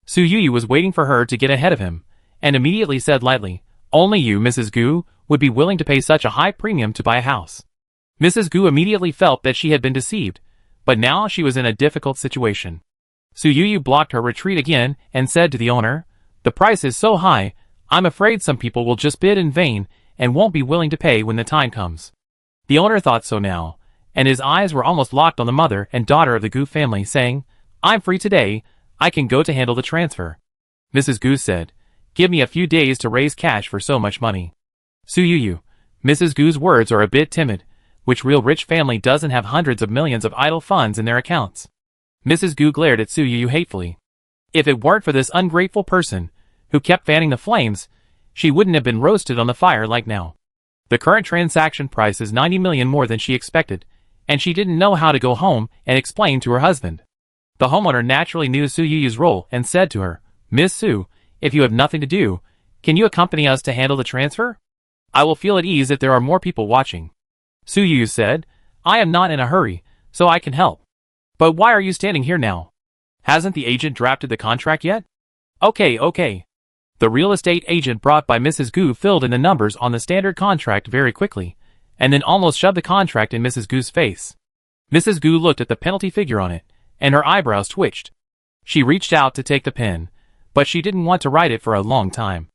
Su Yu was waiting for her to get ahead of him, and immediately said lightly, "Only you, Mrs. Gu, would be willing to pay such a high premium to buy a house." Mrs. Gu immediately felt that she had been deceived, but now she was in a difficult situation. Su Yu blocked her retreat again and said to the owner, "The price is so high, I'm afraid some people will just bid in vain and won't be willing to pay when the time comes." The owner thought so now, and his eyes were almost locked on the mother and daughter of the Gu family, saying, "I'm free today, I can go to handle the transfer." Mrs. Gu said, "Give me a few days to raise cash for so much money." Su Yu, Mrs. Gu's words are a bit timid. Which real rich family doesn't have hundreds of millions of idle funds in their accounts? Mrs. Gu glared at Su Yu hatefully. If it weren't for this ungrateful person, who kept fanning the flames, she wouldn't have been roasted on the fire like now. The current transaction price is 90 million more than she expected, and she didn't know how to go home and explain to her husband. The homeowner naturally knew Su Yu's role and said to her, "Miss Su, if you have nothing to do, can you accompany us to handle the transfer? I will feel at ease if there are more people watching." Su Yu said, "I am not in a hurry, so I can help. But why are you standing here now? Hasn't the agent drafted the contract yet?" Okay. The real estate agent brought by Mrs. Gu filled in the numbers on the standard contract very quickly, and then almost shoved the contract in Mrs. Gu's face. Mrs. Gu looked at the penalty figure on it, and her eyebrows twitched. She reached out to take the pen, but she didn't want to write it for a long time.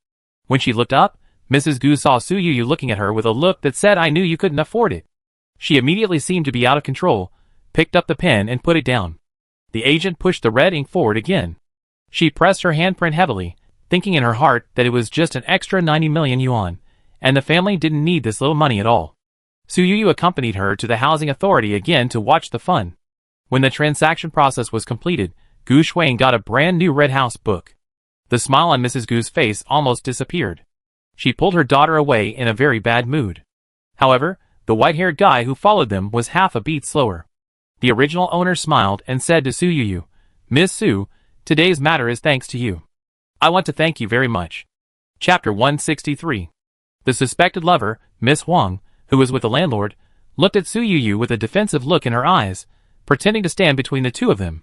When she looked up, Mrs. Gu saw Su Yu looking at her with a look that said, "I knew you couldn't afford it." She immediately seemed to be out of control, picked up the pen and put it down. The agent pushed the red ink forward again. She pressed her handprint heavily, thinking in her heart that it was just an extra 90 million yuan, and the family didn't need this little money at all. Su Yu accompanied her to the housing authority again to watch the fun. When the transaction process was completed, Gu Shuang got a brand new red house book. The smile on Mrs. Gu's face almost disappeared. She pulled her daughter away in a very bad mood. However, the white-haired guy who followed them was half a beat slower. The original owner smiled and said to Su Yu, "Miss Su, today's matter is thanks to you. I want to thank you very much." Chapter 163. The suspected lover, Miss Huang, who was with the landlord, looked at Su Yu with a defensive look in her eyes, pretending to stand between the two of them.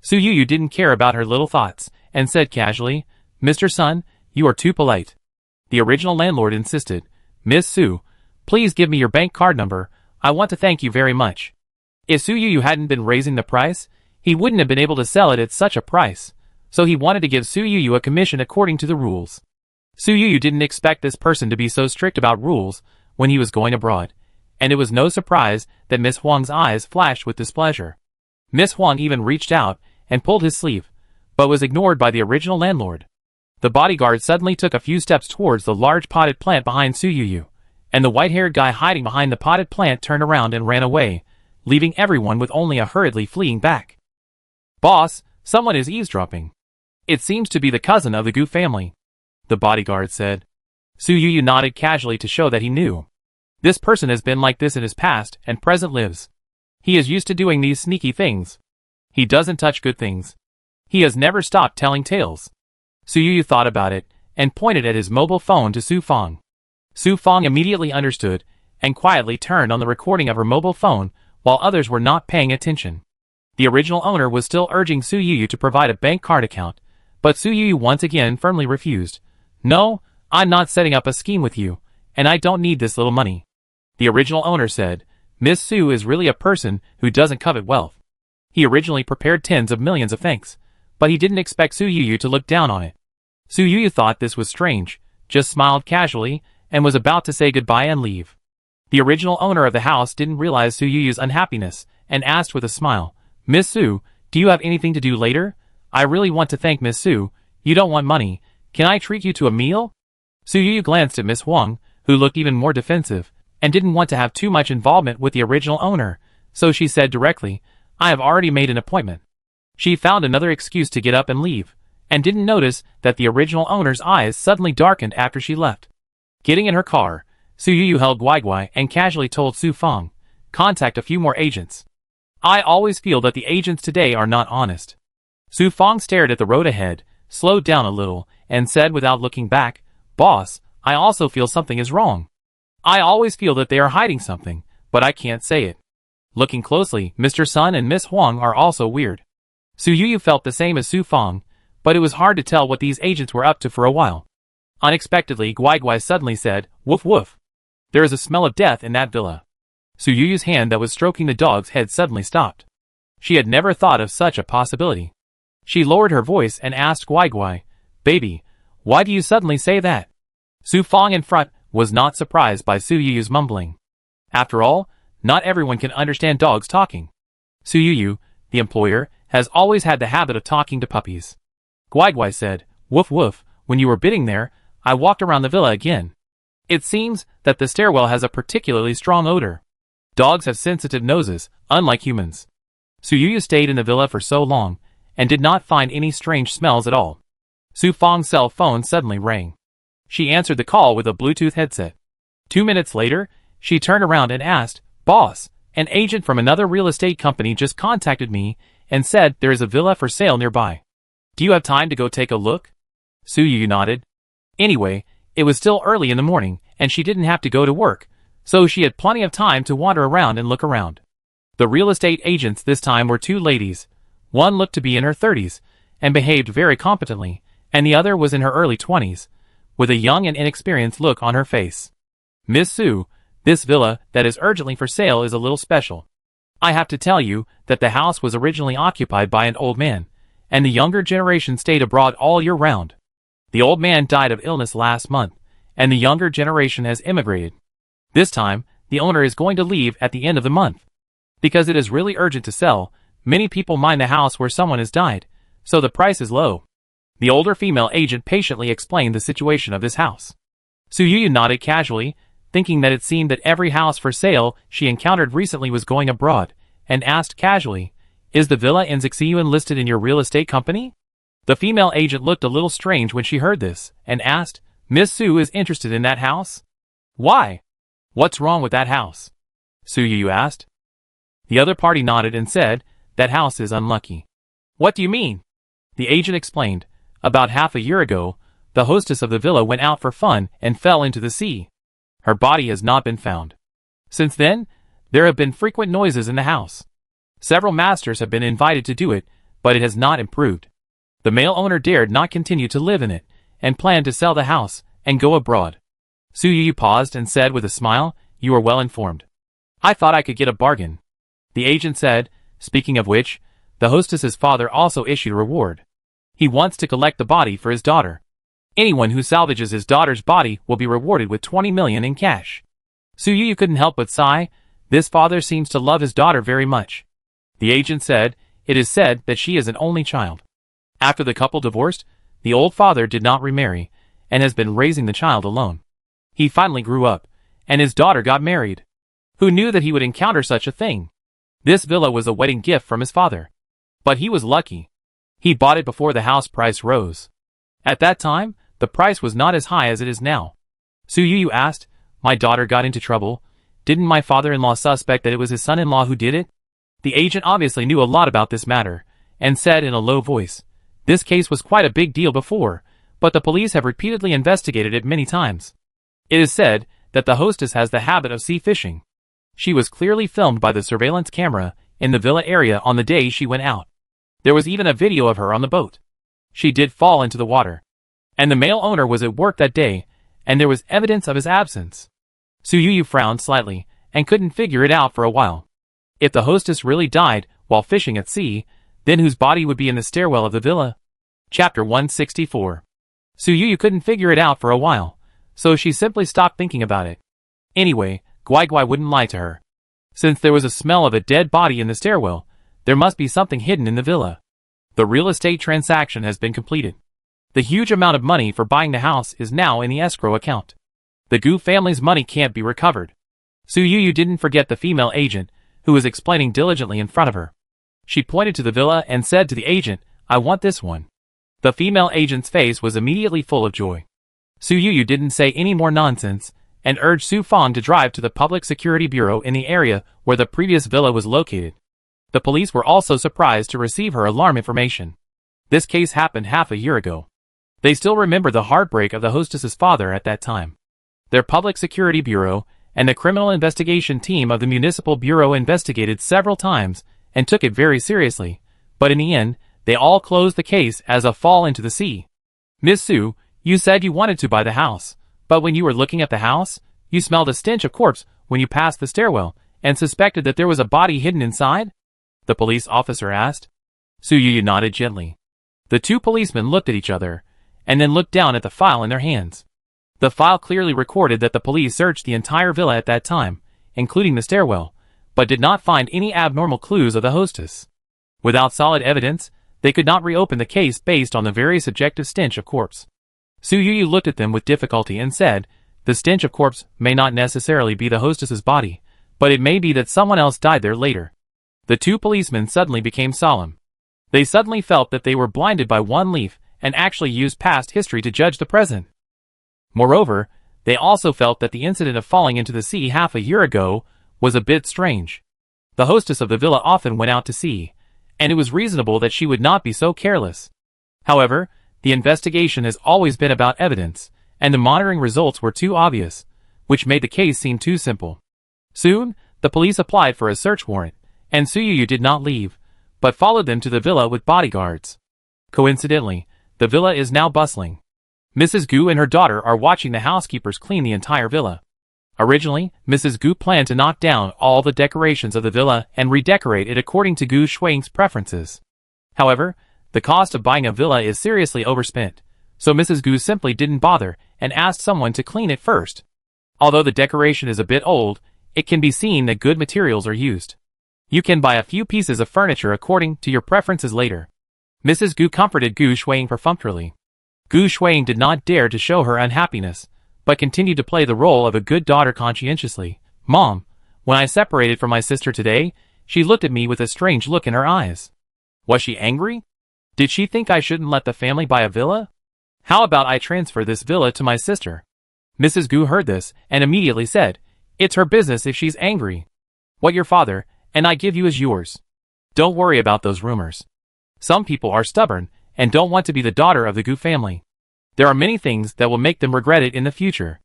Su Yu didn't care about her little thoughts, and said casually, "Mr. Sun, you are too polite." The original landlord insisted, "Miss Su, please give me your bank card number, I want to thank you very much." If Su Yu hadn't been raising the price, he wouldn't have been able to sell it at such a price, so he wanted to give Su Yu a commission according to the rules. Su Yu didn't expect this person to be so strict about rules when he was going abroad, and it was no surprise that Miss Huang's eyes flashed with displeasure. Miss Huang even reached out and pulled his sleeve, but was ignored by the original landlord. The bodyguard suddenly took a few steps towards the large potted plant behind Su Yu, and the white-haired guy hiding behind the potted plant turned around and ran away, leaving everyone with only a hurriedly fleeing back. "Boss, someone is eavesdropping. It seems to be the cousin of the Gu family," the bodyguard said. Su Yu nodded casually to show that he knew. This person has been like this in his past and present lives. He is used to doing these sneaky things. He doesn't touch good things. He has never stopped telling tales. Su Yu thought about it, and pointed at his mobile phone to Su Fang. Su Fang immediately understood, and quietly turned on the recording of her mobile phone, while others were not paying attention. The original owner was still urging Su Yu to provide a bank card account, but Su Yu once again firmly refused. "No, I'm not setting up a scheme with you, and I don't need this little money. The original owner said, Miss Sue is really a person who doesn't covet wealth. He originally prepared tens of millions of thanks, but he didn't expect Su Yu to look down on it. Su Yu thought this was strange, just smiled casually, and was about to say goodbye and leave. The original owner of the house didn't realize Su Yu's unhappiness, and asked with a smile, Miss Sue, do you have anything to do later? I really want to thank Miss Sue. You don't want money. Can I treat you to a meal? Su Yu glanced at Miss Huang, who looked even more defensive, and didn't want to have too much involvement with the original owner, so she said directly, I have already made an appointment. She found another excuse to get up and leave, and didn't notice that the original owner's eyes suddenly darkened after she left. Getting in her car, Su Yu held Guai and casually told Su Fang, contact a few more agents. I always feel that the agents today are not honest. Su Fang stared at the road ahead, slowed down a little, and said without looking back, Boss, I also feel something is wrong. I always feel that they are hiding something, but I can't say it. Looking closely, Mr. Sun and Miss Huang are also weird. Su Yu felt the same as Su Fang, but it was hard to tell what these agents were up to for a while. Unexpectedly, Guai suddenly said, Woof woof. There is a smell of death in that villa. Su Yu's hand that was stroking the dog's head suddenly stopped. She had never thought of such a possibility. She lowered her voice and asked Guai, Baby, why do you suddenly say that? Su Fang in front was not surprised by Su Yu's mumbling. After all, not everyone can understand dogs talking. Su Yu, the employer, has always had the habit of talking to puppies. Guai said, Woof woof, when you were bidding there, I walked around the villa again. It seems that the stairwell has a particularly strong odor. Dogs have sensitive noses, unlike humans. Su Yu stayed in the villa for so long, and did not find any strange smells at all. Su Fang's cell phone suddenly rang. She answered the call with a Bluetooth headset. 2 minutes later, she turned around and asked, Boss, an agent from another real estate company just contacted me and said there is a villa for sale nearby. Do you have time to go take a look? Su Yu nodded. Anyway, it was still early in the morning, and she didn't have to go to work, so she had plenty of time to wander around and look around. The real estate agents this time were two ladies. One looked to be in her 30s, and behaved very competently, and the other was in her early 20s, with a young and inexperienced look on her face. Miss Sue, this villa that is urgently for sale is a little special. I have to tell you that the house was originally occupied by an old man, and the younger generation stayed abroad all year round. The old man died of illness last month, and the younger generation has immigrated. This time, the owner is going to leave at the end of the month. Because it is really urgent to sell, many people mind the house where someone has died, so the price is low. The older female agent patiently explained the situation of this house. Su Yu nodded casually, thinking that it seemed that every house for sale she encountered recently was going abroad, and asked casually, Is the villa in Zixiyuan listed in your real estate company? The female agent looked a little strange when she heard this, and asked, Miss Sue is interested in that house? Why? What's wrong with that house? Su Yu asked. The other party nodded and said, That house is unlucky. What do you mean? The agent explained, About half a year ago, the hostess of the villa went out for fun and fell into the sea. Her body has not been found. Since then, there have been frequent noises in the house. Several masters have been invited to do it, but it has not improved. The male owner dared not continue to live in it, and planned to sell the house and go abroad. Su Yu paused and said with a smile, You are well informed. I thought I could get a bargain. The agent said, Speaking of which, the hostess's father also issued a reward. He wants to collect the body for his daughter. Anyone who salvages his daughter's body will be rewarded with 20 million in cash. Su Yu couldn't help but sigh. This father seems to love his daughter very much. The agent said, It is said that she is an only child. After the couple divorced, the old father did not remarry, and has been raising the child alone. He finally grew up, and his daughter got married. Who knew that he would encounter such a thing? This villa was a wedding gift from his father. But he was lucky. He bought it before the house price rose. At that time, the price was not as high as it is now. Su Yu asked, My daughter got into trouble. Didn't my father-in-law suspect that it was his son-in-law who did it? The agent obviously knew a lot about this matter, and said in a low voice, This case was quite a big deal before, but the police have repeatedly investigated it many times. It is said that the hostess has the habit of sea fishing. She was clearly filmed by the surveillance camera in the villa area on the day she went out. There was even a video of her on the boat. She did fall into the water. And the male owner was at work that day, and there was evidence of his absence. Su Yu frowned slightly, and couldn't figure it out for a while. If the hostess really died while fishing at sea, then whose body would be in the stairwell of the villa? Chapter 164. Su Yu couldn't figure it out for a while, so she simply stopped thinking about it. Anyway, Guai Guai wouldn't lie to her. Since there was a smell of a dead body in the stairwell, there must be something hidden in the villa. The real estate transaction has been completed. The huge amount of money for buying the house is now in the escrow account. The Gu family's money can't be recovered. Su Yu didn't forget the female agent, who was explaining diligently in front of her. She pointed to the villa and said to the agent, "I want this one." The female agent's face was immediately full of joy. Su Yu didn't say any more nonsense, and urged Su Fong to drive to the Public Security Bureau in the area where the previous villa was located. The police were also surprised to receive her alarm information. This case happened half a year ago. They still remember the heartbreak of the hostess's father at that time. Their Public Security Bureau and the Criminal Investigation Team of the Municipal Bureau investigated several times and took it very seriously, but in the end, they all closed the case as a fall into the sea. "Miss Su, you said you wanted to buy the house, but when you were looking at the house, you smelled a stench of corpse when you passed the stairwell and suspected that there was a body hidden inside?" the police officer asked. Su Yu nodded gently. The two policemen looked at each other, and then looked down at the file in their hands. The file clearly recorded that the police searched the entire villa at that time, including the stairwell, but did not find any abnormal clues of the hostess. Without solid evidence, they could not reopen the case based on the very subjective stench of corpse. Su Yu looked at them with difficulty and said, "The stench of corpse may not necessarily be the hostess's body, but it may be that someone else died there later." The two policemen suddenly became solemn. They suddenly felt that they were blinded by one leaf and actually used past history to judge the present. Moreover, they also felt that the incident of falling into the sea half a year ago was a bit strange. The hostess of the villa often went out to sea, and it was reasonable that she would not be so careless. However, the investigation has always been about evidence, and the monitoring results were too obvious, which made the case seem too simple. Soon, the police applied for a search warrant, and Su Yu did not leave, but followed them to the villa with bodyguards. Coincidentally, the villa is now bustling. Mrs. Gu and her daughter are watching the housekeepers clean the entire villa. Originally, Mrs. Gu planned to knock down all the decorations of the villa and redecorate it according to Gu Shuang's preferences. However, the cost of buying a villa is seriously overspent, so Mrs. Gu simply didn't bother and asked someone to clean it first. Although the decoration is a bit old, it can be seen that good materials are used. You can buy a few pieces of furniture according to your preferences later. Mrs. Gu comforted Gu Shuang perfunctorily. Gu Shuang did not dare to show her unhappiness, but continued to play the role of a good daughter conscientiously. "Mom, when I separated from my sister today, she looked at me with a strange look in her eyes. Was she angry? Did she think I shouldn't let the family buy a villa? How about I transfer this villa to my sister?" Mrs. Gu heard this and immediately said, "It's her business if she's angry. What your father and I give you is yours. Don't worry about those rumors. Some people are stubborn and don't want to be the daughter of the Gu family. There are many things that will make them regret it in the future."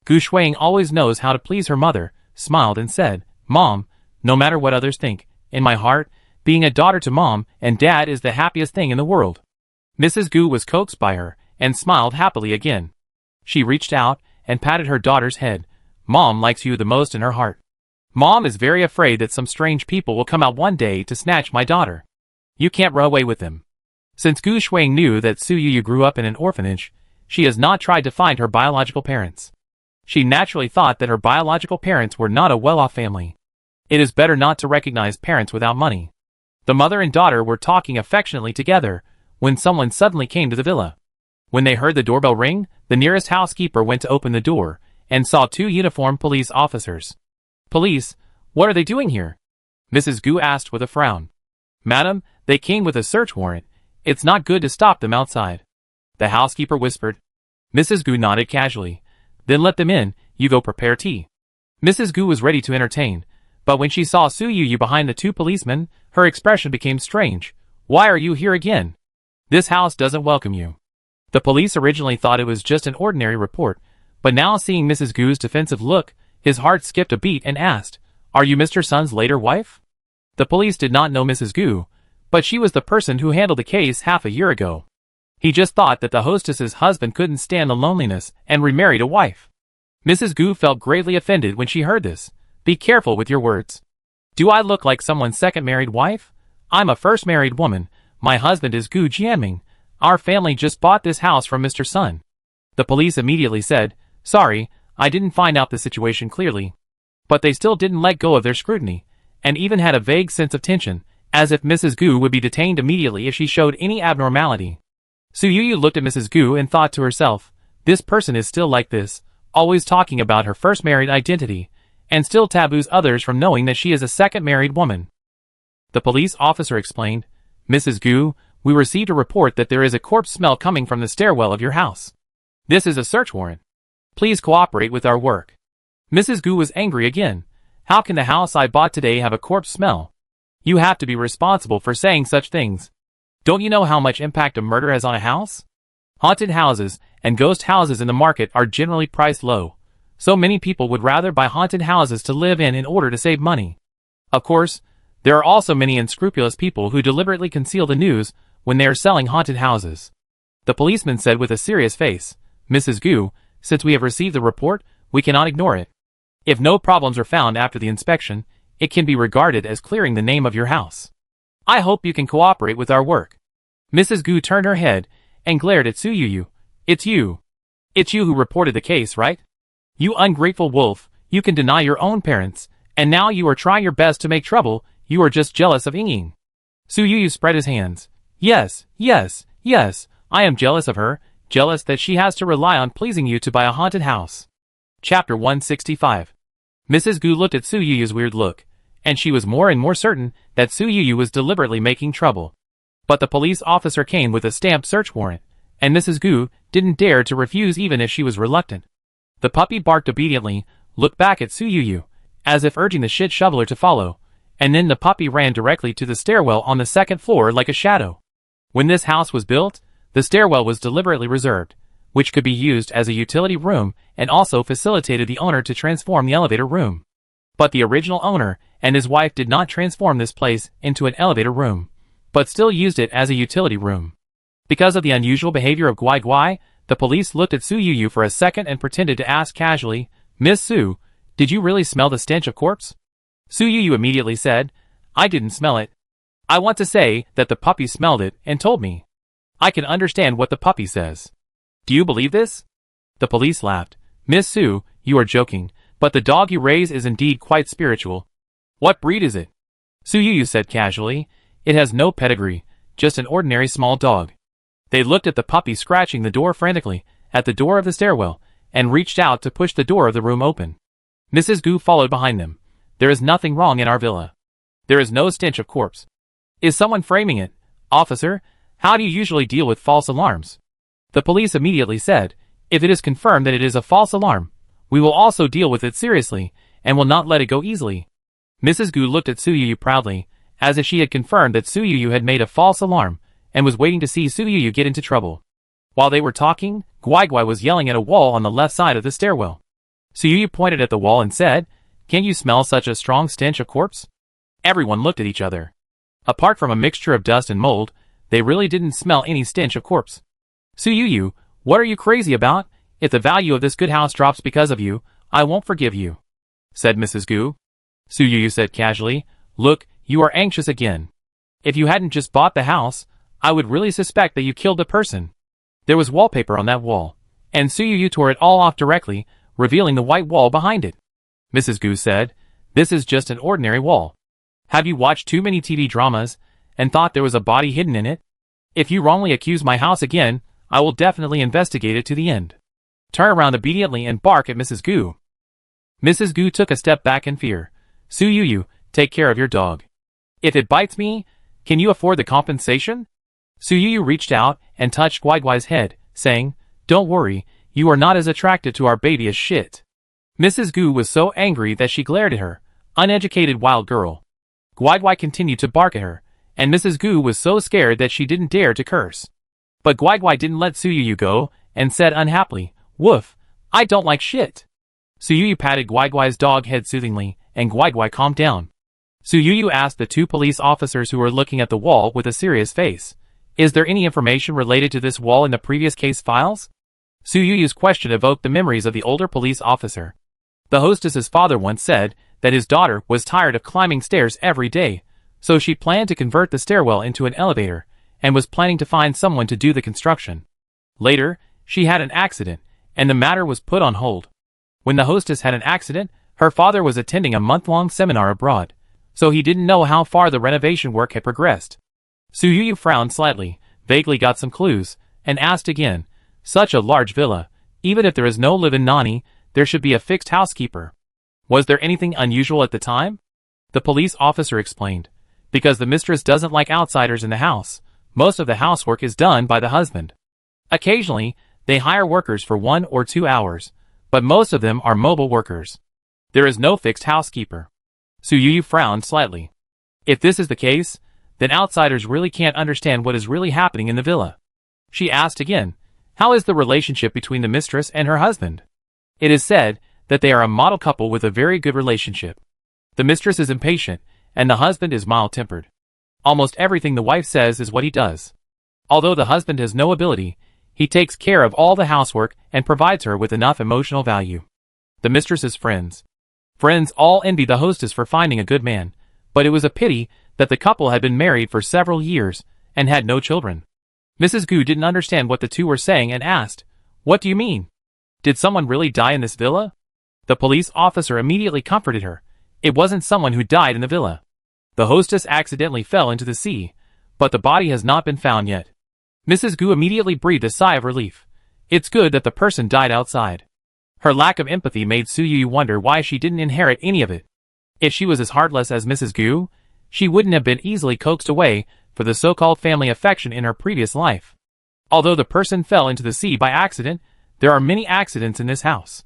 Gu Shuang always knows how to please her mother, smiled and said, "Mom, no matter what others think, in my heart, being a daughter to Mom and Dad is the happiest thing in the world." Mrs. Gu was coaxed by her and smiled happily again. She reached out and patted her daughter's head. "Mom likes you the most in her heart. Mom is very afraid that some strange people will come out one day to snatch my daughter. You can't run away with them." Since Gu Shuang knew that Su Yu grew up in an orphanage, she has not tried to find her biological parents. She naturally thought that her biological parents were not a well-off family. It is better not to recognize parents without money. The mother and daughter were talking affectionately together when someone suddenly came to the villa. When they heard the doorbell ring, the nearest housekeeper went to open the door and saw two uniformed police officers. "Police, what are they doing here?" Mrs. Gu asked with a frown. "Madam, they came with a search warrant. It's not good to stop them outside," the housekeeper whispered. Mrs. Gu nodded casually. "Then let them in, you go prepare tea." Mrs. Gu was ready to entertain, but when she saw Su Yu behind the two policemen, her expression became strange. "Why are you here again? This house doesn't welcome you." The police originally thought it was just an ordinary report, but now seeing Mrs. Gu's defensive look, his heart skipped a beat and asked, "Are you Mr. Sun's later wife?" The police did not know Mrs. Gu, but she was the person who handled the case half a year ago. He just thought that the hostess's husband couldn't stand the loneliness and remarried a wife. Mrs. Gu felt greatly offended when she heard this. Be careful with your words. Do I look like someone's second married wife? I'm a first married woman. My husband is Gu Jianming. Our family just bought this house from Mr. Sun. The police immediately said, sorry, I didn't find out the situation clearly. But they still didn't let go of their scrutiny, and even had a vague sense of tension, as if Mrs. Gu would be detained immediately if she showed any abnormality. Su Yuyu looked at Mrs. Gu and thought to herself, this person is still like this, always talking about her first married identity, and still taboos others from knowing that she is a second married woman. The police officer explained, Mrs. Gu, we received a report that there is a corpse smell coming from the stairwell of your house. This is a search warrant. Please cooperate with our work. Mrs. Gu was angry again. How can the house I bought today have a corpse smell? You have to be responsible for saying such things. Don't you know how much impact a murder has on a house? Haunted houses and ghost houses in the market are generally priced low, so many people would rather buy haunted houses to live in order to save money. Of course, there are also many unscrupulous people who deliberately conceal the news when they are selling haunted houses. The policeman said with a serious face, Mrs. Gu, since we have received the report, we cannot ignore it. If no problems are found after the inspection, it can be regarded as clearing the name of your house. I hope you can cooperate with our work. Mrs. Gu turned her head and glared at Su Yuyu. It's you. It's you who reported the case, right? You ungrateful wolf, you can deny your own parents, and now you are trying your best to make trouble. You are just jealous of Ying. Su Yuyu spread his hands. Yes, I am jealous of her, jealous that she has to rely on pleasing you to buy a haunted house. Chapter 165. Mrs. Gu looked at Su Yuyu's weird look, and she was more and more certain that Su Yuyu was deliberately making trouble. But the police officer came with a stamped search warrant, and Mrs. Gu didn't dare to refuse even if she was reluctant. The puppy barked obediently, looked back at Su Yuyu, as if urging the shit shoveler to follow, and then the puppy ran directly to the stairwell on the second floor like a shadow. When this house was built, the stairwell was deliberately reserved, which could be used as a utility room and also facilitated the owner to transform the elevator room. But the original owner and his wife did not transform this place into an elevator room, but still used it as a utility room. Because of the unusual behavior of Guai Guai, the police looked at Su Yuyu for a second and pretended to ask casually, Miss Su, did you really smell the stench of corpse? Su Yuyu immediately said, I didn't smell it. I want to say that the puppy smelled it and told me. I can understand what the puppy says. Do you believe this? The police laughed. Miss Su, you are joking, but the dog you raise is indeed quite spiritual. What breed is it? Su Yuyu said casually. It has no pedigree, just an ordinary small dog. They looked at the puppy scratching the door frantically, at the door of the stairwell, and reached out to push the door of the room open. Mrs. Gu followed behind them. There is nothing wrong in our villa. There is no stench of corpse. Is someone framing it? Officer, how do you usually deal with false alarms? The police immediately said, if it is confirmed that it is a false alarm, we will also deal with it seriously, and will not let it go easily. Mrs. Gu looked at Su Yuyu proudly, as if she had confirmed that Su Yuyu had made a false alarm, and was waiting to see Su Yuyu get into trouble. While they were talking, Guai Guai was yelling at a wall on the left side of the stairwell. Su Yuyu pointed at the wall and said, can't you smell such a strong stench of corpse? Everyone looked at each other. Apart from a mixture of dust and mold, they really didn't smell any stench of corpse. Su Yuyu, what are you crazy about? If the value of this good house drops because of you, I won't forgive you, said Mrs. Gu. Su Yuyu said casually, look, you are anxious again. If you hadn't just bought the house, I would really suspect that you killed the person. There was wallpaper on that wall, and Su Yuyu tore it all off directly, revealing the white wall behind it. Mrs. Gu said, this is just an ordinary wall. Have you watched too many TV dramas, and thought there was a body hidden in it? If you wrongly accuse my house again, I will definitely investigate it to the end. Turn around obediently and bark at Mrs. Gu. Mrs. Gu took a step back in fear. Su Yuyu, take care of your dog. If it bites me, can you afford the compensation? Su Yuyu reached out and touched Guai Guai's head, saying, don't worry, you are not as attracted to our baby as shit. Mrs. Gu was so angry that she glared at her, uneducated wild girl. Guai Guai continued to bark at her, and Mrs. Gu was so scared that she didn't dare to curse. But Guai Guai didn't let Su Yuyu go, and said unhappily, woof, I don't like shit. Su Yuyu patted Guai Guai's dog head soothingly, and Guai Guai calmed down. Su Yuyu asked the two police officers who were looking at the wall with a serious face, Is there any information related to this wall in the previous case files? Su Yuyu's question evoked the memories of the older police officer. The hostess's father once said that his daughter was tired of climbing stairs every day, so she planned to convert the stairwell into an elevator, and was planning to find someone to do the construction. Later, she had an accident, and the matter was put on hold. When the hostess had an accident, her father was attending a month-long seminar abroad, so he didn't know how far the renovation work had progressed. Su Yuyu frowned slightly, vaguely got some clues, and asked again, such a large villa, even if there is no live-in nanny, there should be a fixed housekeeper. Was there anything unusual at the time? The police officer explained, because the mistress doesn't like outsiders in the house, most of the housework is done by the husband. Occasionally, they hire workers for 1 or 2 hours, but most of them are mobile workers. There is no fixed housekeeper. Su Yuyu frowned slightly. If this is the case, then outsiders really can't understand what is really happening in the villa. She asked again, how is the relationship between the mistress and her husband? It is said that they are a model couple with a very good relationship. The mistress is impatient, and the husband is mild-tempered. Almost everything the wife says is what he does. Although the husband has no ability, he takes care of all the housework and provides her with enough emotional value. The mistress's friends all envy the hostess for finding a good man, but it was a pity that the couple had been married for several years and had no children. Mrs. Gu didn't understand what the two were saying and asked, what do you mean? Did someone really die in this villa? The police officer immediately comforted her. It wasn't someone who died in the villa. The hostess accidentally fell into the sea, but the body has not been found yet. Mrs. Gu immediately breathed a sigh of relief. It's good that the person died outside. Her lack of empathy made Su Yuyu wonder why she didn't inherit any of it. If she was as heartless as Mrs. Gu, she wouldn't have been easily coaxed away for the so-called family affection in her previous life. Although the person fell into the sea by accident, there are many accidents in this house.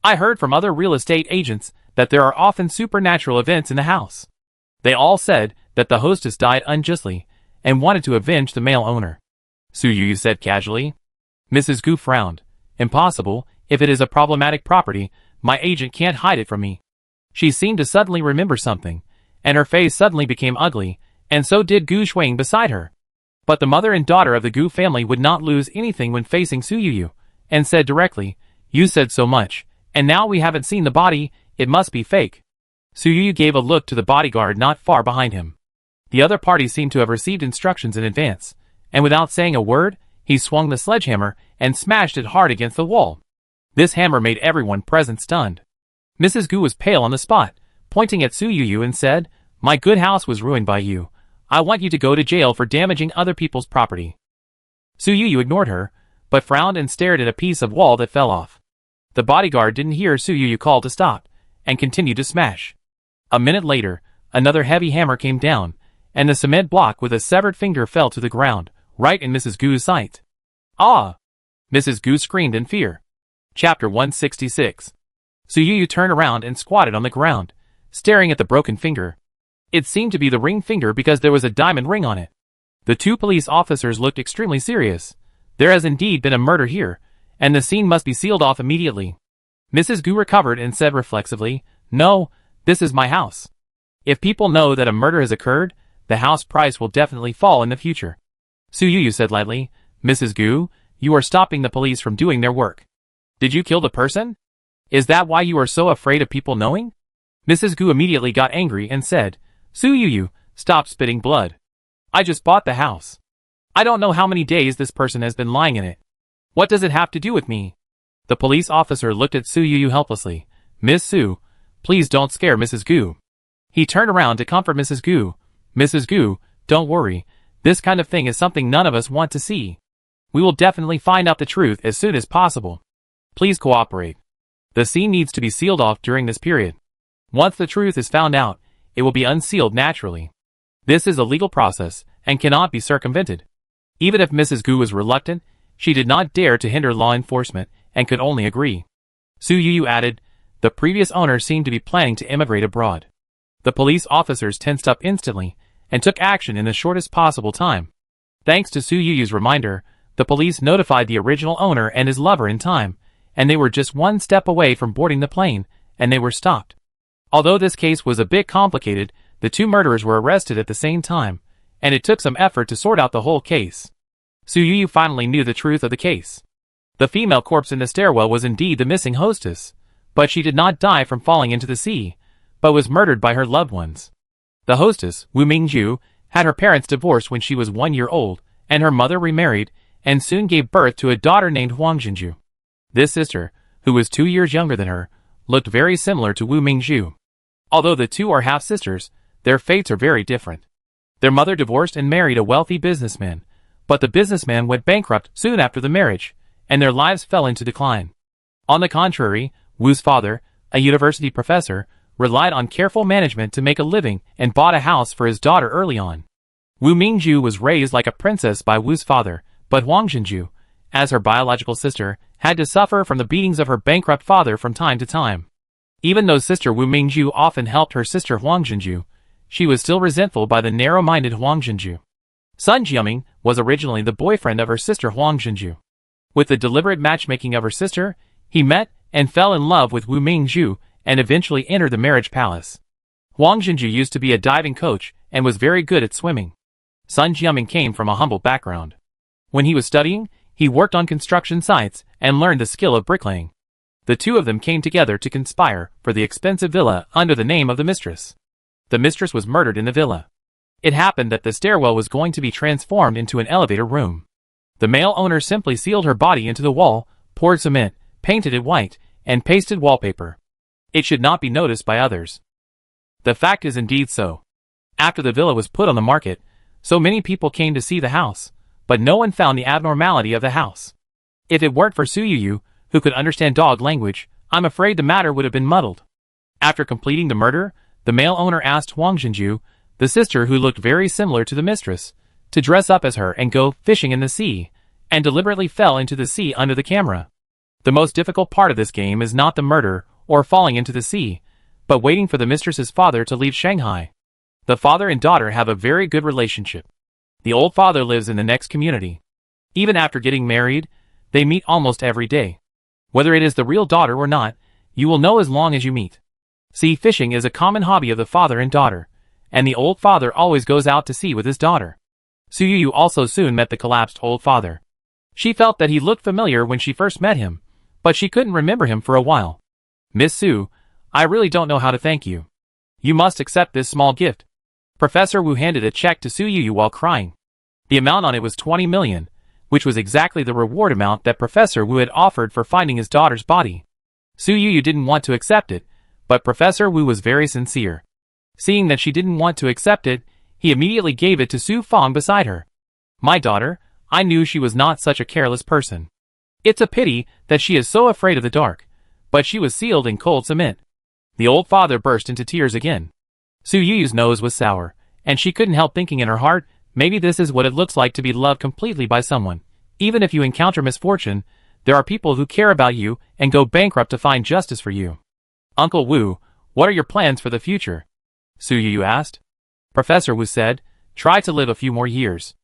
I heard from other real estate agents that there are often supernatural events in the house. They all said that the hostess died unjustly and wanted to avenge the male owner. Su Yuyu said casually. Mrs. Gu frowned. Impossible, if it is a problematic property, my agent can't hide it from me. She seemed to suddenly remember something, and her face suddenly became ugly, and so did Gu Shuang beside her. But the mother and daughter of the Gu family would not lose anything when facing Su Yuyu, and said directly, you said so much, and now we haven't seen the body, it must be fake. Su Yuyu gave a look to the bodyguard not far behind him. The other party seemed to have received instructions in advance, and without saying a word, he swung the sledgehammer and smashed it hard against the wall. This hammer made everyone present stunned. Mrs. Gu was pale on the spot, pointing at Su Yuyu and said, my good house was ruined by you. I want you to go to jail for damaging other people's property. Su Yuyu ignored her, but frowned and stared at a piece of wall that fell off. The bodyguard didn't hear Su Yuyu call to stop, and continued to smash. A minute later, another heavy hammer came down, and the cement block with a severed finger fell to the ground, right in Mrs. Gu's sight. Ah! Mrs. Gu screamed in fear. Chapter 166. Su Yuyu turned around and squatted on the ground, staring at the broken finger. It seemed to be the ring finger because there was a diamond ring on it. The two police officers looked extremely serious. There has indeed been a murder here, and the scene must be sealed off immediately. Mrs. Gu recovered and said reflexively, no, this is my house. If people know that a murder has occurred, the house price will definitely fall in the future. Su Yuyu said lightly, Mrs. Gu, you are stopping the police from doing their work. Did you kill the person? Is that why you are so afraid of people knowing? Mrs. Gu immediately got angry and said, Su Yuyu, stop spitting blood. I just bought the house. I don't know how many days this person has been lying in it. What does it have to do with me? The police officer looked at Su Yuyu helplessly. Miss Su, please don't scare Mrs. Gu. He turned around to comfort Mrs. Gu. Mrs. Gu, don't worry. This kind of thing is something none of us want to see. We will definitely find out the truth as soon as possible. Please cooperate. The scene needs to be sealed off during this period. Once the truth is found out, it will be unsealed naturally. This is a legal process and cannot be circumvented. Even if Mrs. Gu was reluctant, she did not dare to hinder law enforcement and could only agree. Su Yuyu added, the previous owner seemed to be planning to immigrate abroad. The police officers tensed up instantly and took action in the shortest possible time. Thanks to Su Yuyu's reminder, the police notified the original owner and his lover in time, and they were just one step away from boarding the plane, and they were stopped. Although this case was a bit complicated, the two murderers were arrested at the same time, and it took some effort to sort out the whole case. Su Yu finally knew the truth of the case. The female corpse in the stairwell was indeed the missing hostess, but she did not die from falling into the sea, but was murdered by her loved ones. The hostess, Wu Mingju, had her parents divorced when she was 1 year old, and her mother remarried, and soon gave birth to a daughter named Huang Jinju. This sister, who was 2 years younger than her, looked very similar to Wu Mingju. Although the two are half-sisters, their fates are very different. Their mother divorced and married a wealthy businessman, but the businessman went bankrupt soon after the marriage, and their lives fell into decline. On the contrary, Wu's father, a university professor, relied on careful management to make a living and bought a house for his daughter early on. Wu Mingju was raised like a princess by Wu's father, but Huang Jinju, as her biological sister, had to suffer from the beatings of her bankrupt father from time to time. Even though sister Wu Mingju often helped her sister Huang Jinju, she was still resentful by the narrow-minded Huang Jinju. Sun Jiaming was originally the boyfriend of her sister Huang Jinju. With the deliberate matchmaking of her sister, he met and fell in love with Wu Mingju and eventually entered the marriage palace. Huang Jinju used to be a diving coach and was very good at swimming. Sun Jiaming came from a humble background. When he was studying, he worked on construction sites and learned the skill of bricklaying. The two of them came together to conspire for the expensive villa under the name of the mistress. The mistress was murdered in the villa. It happened that the stairwell was going to be transformed into an elevator room. The male owner simply sealed her body into the wall, poured cement, painted it white, and pasted wallpaper. It should not be noticed by others. The fact is indeed so. After the villa was put on the market, so many people came to see the house, but no one found the abnormality of the house. If it weren't for Su Yu, who could understand dog language, I'm afraid the matter would have been muddled. After completing the murder, the male owner asked Huang Jinju, the sister who looked very similar to the mistress, to dress up as her and go fishing in the sea, and deliberately fell into the sea under the camera. The most difficult part of this game is not the murder or falling into the sea, but waiting for the mistress's father to leave Shanghai. The father and daughter have a very good relationship. The old father lives in the next community. Even after getting married, they meet almost every day. Whether it is the real daughter or not, you will know as long as you meet. Sea fishing is a common hobby of the father and daughter, and the old father always goes out to sea with his daughter. Su Yu also soon met the collapsed old father. She felt that he looked familiar when she first met him, but she couldn't remember him for a while. Miss Su, I really don't know how to thank you. You must accept this small gift. Professor Wu handed a check to Su Yu while crying. The amount on it was 20 million, which was exactly the reward amount that Professor Wu had offered for finding his daughter's body. Su Yu didn't want to accept it, but Professor Wu was very sincere. Seeing that she didn't want to accept it, he immediately gave it to Su Fang beside her. My daughter, I knew she was not such a careless person. It's a pity that she is so afraid of the dark, but she was sealed in cold cement. The old father burst into tears again. Su Yu's nose was sour, and she couldn't help thinking in her heart, maybe this is what it looks like to be loved completely by someone. Even if you encounter misfortune, there are people who care about you and go bankrupt to find justice for you. Uncle Wu, what are your plans for the future? Su Yu asked. Professor Wu said, try to live a few more years.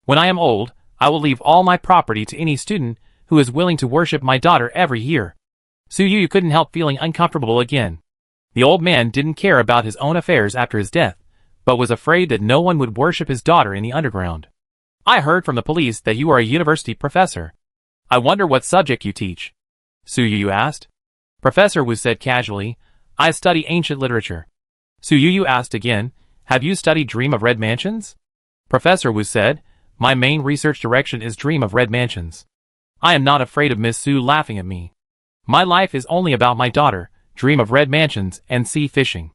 When I am old, I will leave all my property to any student who is willing to worship my daughter every year. Su Yu couldn't help feeling uncomfortable again. The old man didn't care about his own affairs after his death, but was afraid that no one would worship his daughter in the underground. I heard from the police that you are a university professor. I wonder what subject you teach. Su Yu asked. Professor Wu said casually, I study ancient literature. Su Yu asked again, have you studied Dream of Red Mansions? Professor Wu said, my main research direction is Dream of Red Mansions. I am not afraid of Miss Su laughing at me. My life is only about my daughter, Dream of Red Mansions, and sea fishing.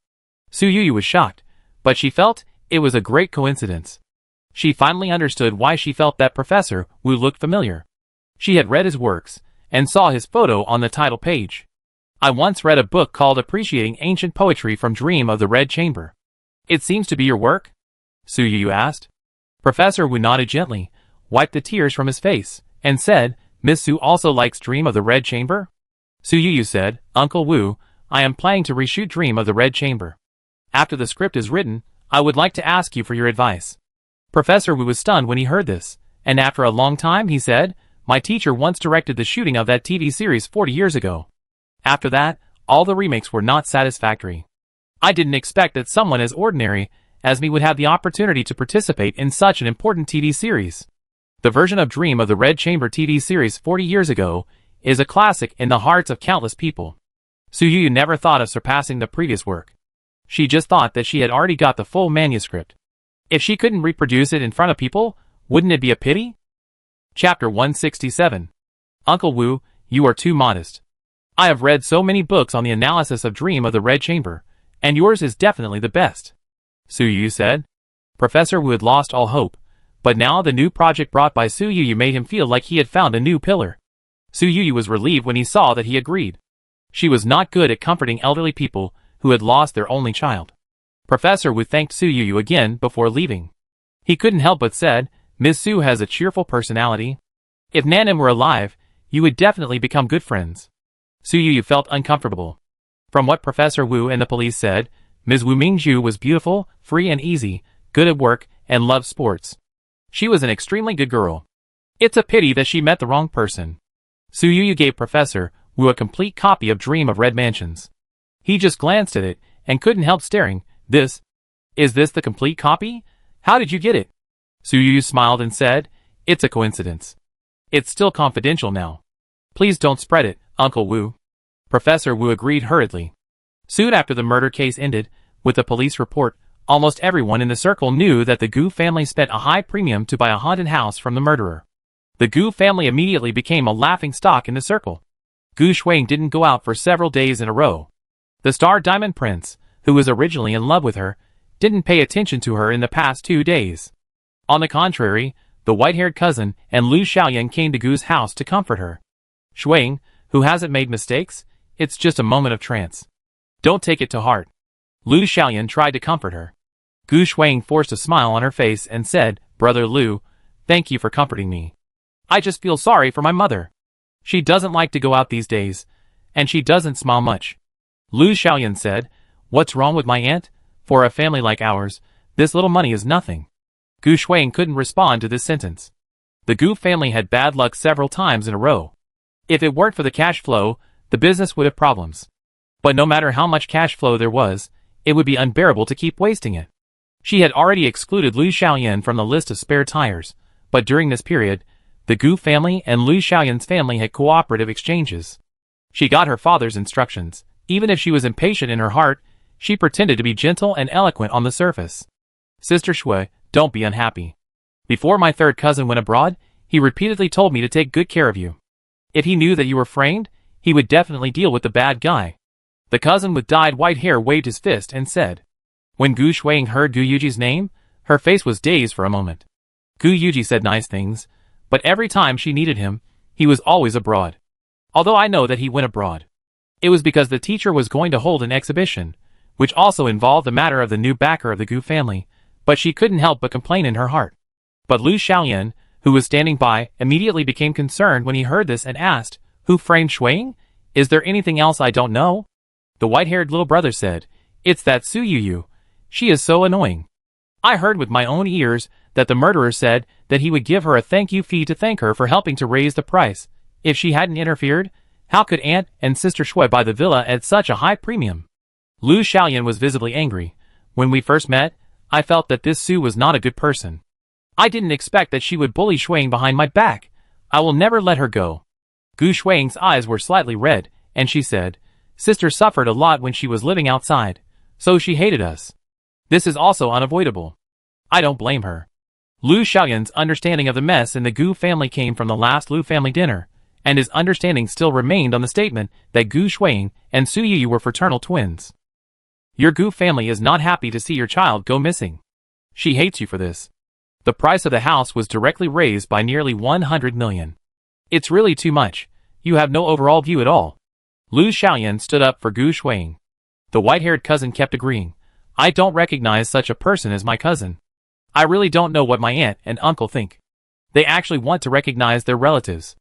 Su Yu was shocked, but she felt it was a great coincidence. She finally understood why she felt that Professor Wu looked familiar. She had read his works, and saw his photo on the title page. I once read a book called Appreciating Ancient Poetry from Dream of the Red Chamber. It seems to be your work? Su Yu asked. Professor Wu nodded gently, wiped the tears from his face, and said, Miss Su also likes Dream of the Red Chamber? Su Yu said, Uncle Wu, I am planning to reshoot Dream of the Red Chamber. After the script is written, I would like to ask you for your advice. Professor Wu was stunned when he heard this, and after a long time he said, my teacher once directed the shooting of that TV series 40 years ago. After that, all the remakes were not satisfactory. I didn't expect that someone as ordinary Esme would have the opportunity to participate in such an important TV series. The version of Dream of the Red Chamber TV series 40 years ago is a classic in the hearts of countless people. Suyu never thought of surpassing the previous work. She just thought that she had already got the full manuscript. If she couldn't reproduce it in front of people, wouldn't it be a pity? Chapter 167. Uncle Wu, you are too modest. I have read so many books on the analysis of Dream of the Red Chamber, and yours is definitely the best. Suyu said. Professor Wu had lost all hope, but now the new project brought by Suyu made him feel like he had found a new pillar. Suyu was relieved when he saw that he agreed. She was not good at comforting elderly people who had lost their only child. Professor Wu thanked Suyu again before leaving. He couldn't help but said, Ms. Su has a cheerful personality. If Nanim were alive, you would definitely become good friends. Suyu felt uncomfortable. From what Professor Wu and the police said, Ms. Wu Mingzhu was beautiful, free and easy, good at work, and loved sports. She was an extremely good girl. It's a pity that she met the wrong person. Suyu gave Professor Wu a complete copy of Dream of Red Mansions. He just glanced at it and couldn't help staring. Is this the complete copy? How did you get it? Suyu smiled and said, It's a coincidence. It's still confidential now. Please don't spread it, Uncle Wu. Professor Wu agreed hurriedly. Soon after the murder case ended, with the police report, almost everyone in the circle knew that the Gu family spent a high premium to buy a haunted house from the murderer. The Gu family immediately became a laughing stock in the circle. Gu Shuang didn't go out for several days in a row. The Star Diamond Prince, who was originally in love with her, didn't pay attention to her in the past 2 days. On the contrary, the white-haired cousin and Lu Xiaoyan came to Gu's house to comfort her. Shuang, who hasn't made mistakes, it's just a moment of trance. Don't take it to heart. Lu Xiaoyan tried to comfort her. Gu Shuang forced a smile on her face and said, Brother Lu, thank you for comforting me. I just feel sorry for my mother. She doesn't like to go out these days, and she doesn't smile much. Lu Xiaoyan said, What's wrong with my aunt? For a family like ours, this little money is nothing. Gu Shuang couldn't respond to this sentence. The Gu family had bad luck several times in a row. If it weren't for the cash flow, the business would have problems. But no matter how much cash flow there was, it would be unbearable to keep wasting it. She had already excluded Lu Xiaoyan from the list of spare tires, but during this period, the Gu family and Lu Xiaoyan's family had cooperative exchanges. She got her father's instructions. Even if she was impatient in her heart, she pretended to be gentle and eloquent on the surface. Sister Shui, don't be unhappy. Before my third cousin went abroad, he repeatedly told me to take good care of you. If he knew that you were framed, he would definitely deal with the bad guy. The cousin with dyed white hair waved his fist and said. When Gu Shuang heard Gu Yuji's name, her face was dazed for a moment. Gu Yuji said nice things, but every time she needed him, he was always abroad. Although I know that he went abroad. It was because the teacher was going to hold an exhibition, which also involved the matter of the new backer of the Gu family, but she couldn't help but complain in her heart. But Lu Xiaoyan, who was standing by, immediately became concerned when he heard this and asked, Who framed Shuang? Is there anything else I don't know? The white-haired little brother said, It's that Suyu. She is so annoying. I heard with my own ears that the murderer said that he would give her a thank you fee to thank her for helping to raise the price. If she hadn't interfered, how could Aunt and Sister Shui buy the villa at such a high premium? Lu Xiaoyan was visibly angry. When we first met, I felt that this Su was not a good person. I didn't expect that she would bully Shuang behind my back. I will never let her go. Gu Shuang's eyes were slightly red, and she said, Sister suffered a lot when she was living outside, so she hated us. This is also unavoidable. I don't blame her. Lu Xiaoyan's understanding of the mess in the Gu family came from the last Lu family dinner, and his understanding still remained on the statement that Gu Shuang and Suyu were fraternal twins. Your Gu family is not happy to see your child go missing. She hates you for this. The price of the house was directly raised by nearly 100 million. It's really too much. You have no overall view at all. Lu Xiaoyan stood up for Gu Shuang. The white-haired cousin kept agreeing. I don't recognize such a person as my cousin. I really don't know what my aunt and uncle think. They actually want to recognize their relatives.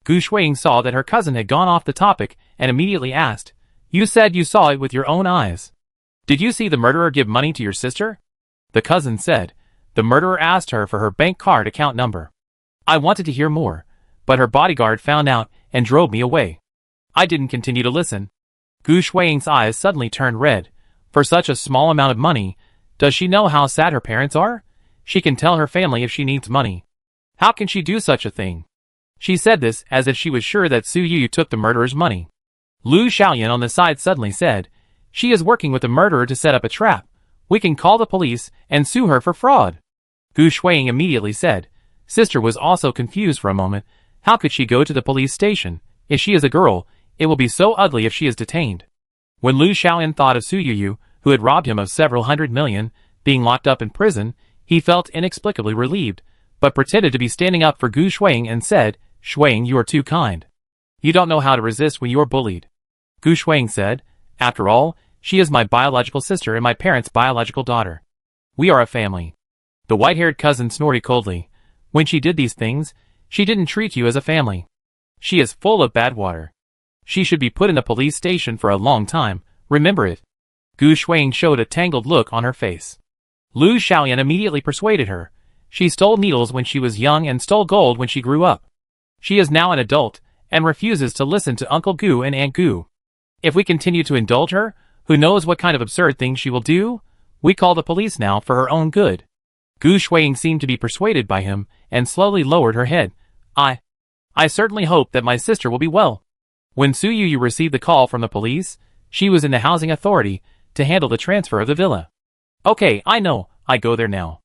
Gu Shuang saw that her cousin had gone off the topic and immediately asked, You said you saw it with your own eyes. Did you see the murderer give money to your sister? The cousin said. The murderer asked her for her bank card account number. I wanted to hear more, but her bodyguard found out and drove me away. I didn't continue to listen. Gu Shuang's eyes suddenly turned red. For such a small amount of money, Does she know how sad her parents are? She can tell her family if she needs money. How can she do such a thing? She said this as if she was sure that Su Yu took the murderer's money. Lu Xiaoyan on the side suddenly said, "She is working with the murderer to set up a trap. We can call the police and sue her for fraud." Gu Shuiying immediately said. Sister was also confused for a moment. How could she go to the police station? If she is a girl, it will be so ugly if she is detained. When Lu Xiaoyan thought of Su Yu, who had robbed him of several hundred million, being locked up in prison, he felt inexplicably relieved, but pretended to be standing up for Gu Shuiying and said, "Shuiying, you are too kind. You don't know how to resist when you are bullied." Gu Shuiying said, "After all, she is my biological sister and my parents' biological daughter. We are a family." The white-haired cousin snorted coldly. "When she did these things, she didn't treat you as a family. She is full of bad water. She should be put in a police station for a long time, remember it." Gu Shuiying showed a tangled look on her face. Lu Xiaoyan immediately persuaded her. She stole needles when she was young and stole gold when she grew up. She is now an adult, and refuses to listen to Uncle Gu and Aunt Gu. If we continue to indulge her, who knows what kind of absurd things she will do? We call the police now for her own good. Gu Shuiying seemed to be persuaded by him, and slowly lowered her head. I certainly hope that my sister will be well." When Su Yu received the call from the police, she was in the housing authority to handle the transfer of the villa. "Okay, I know, I go there now."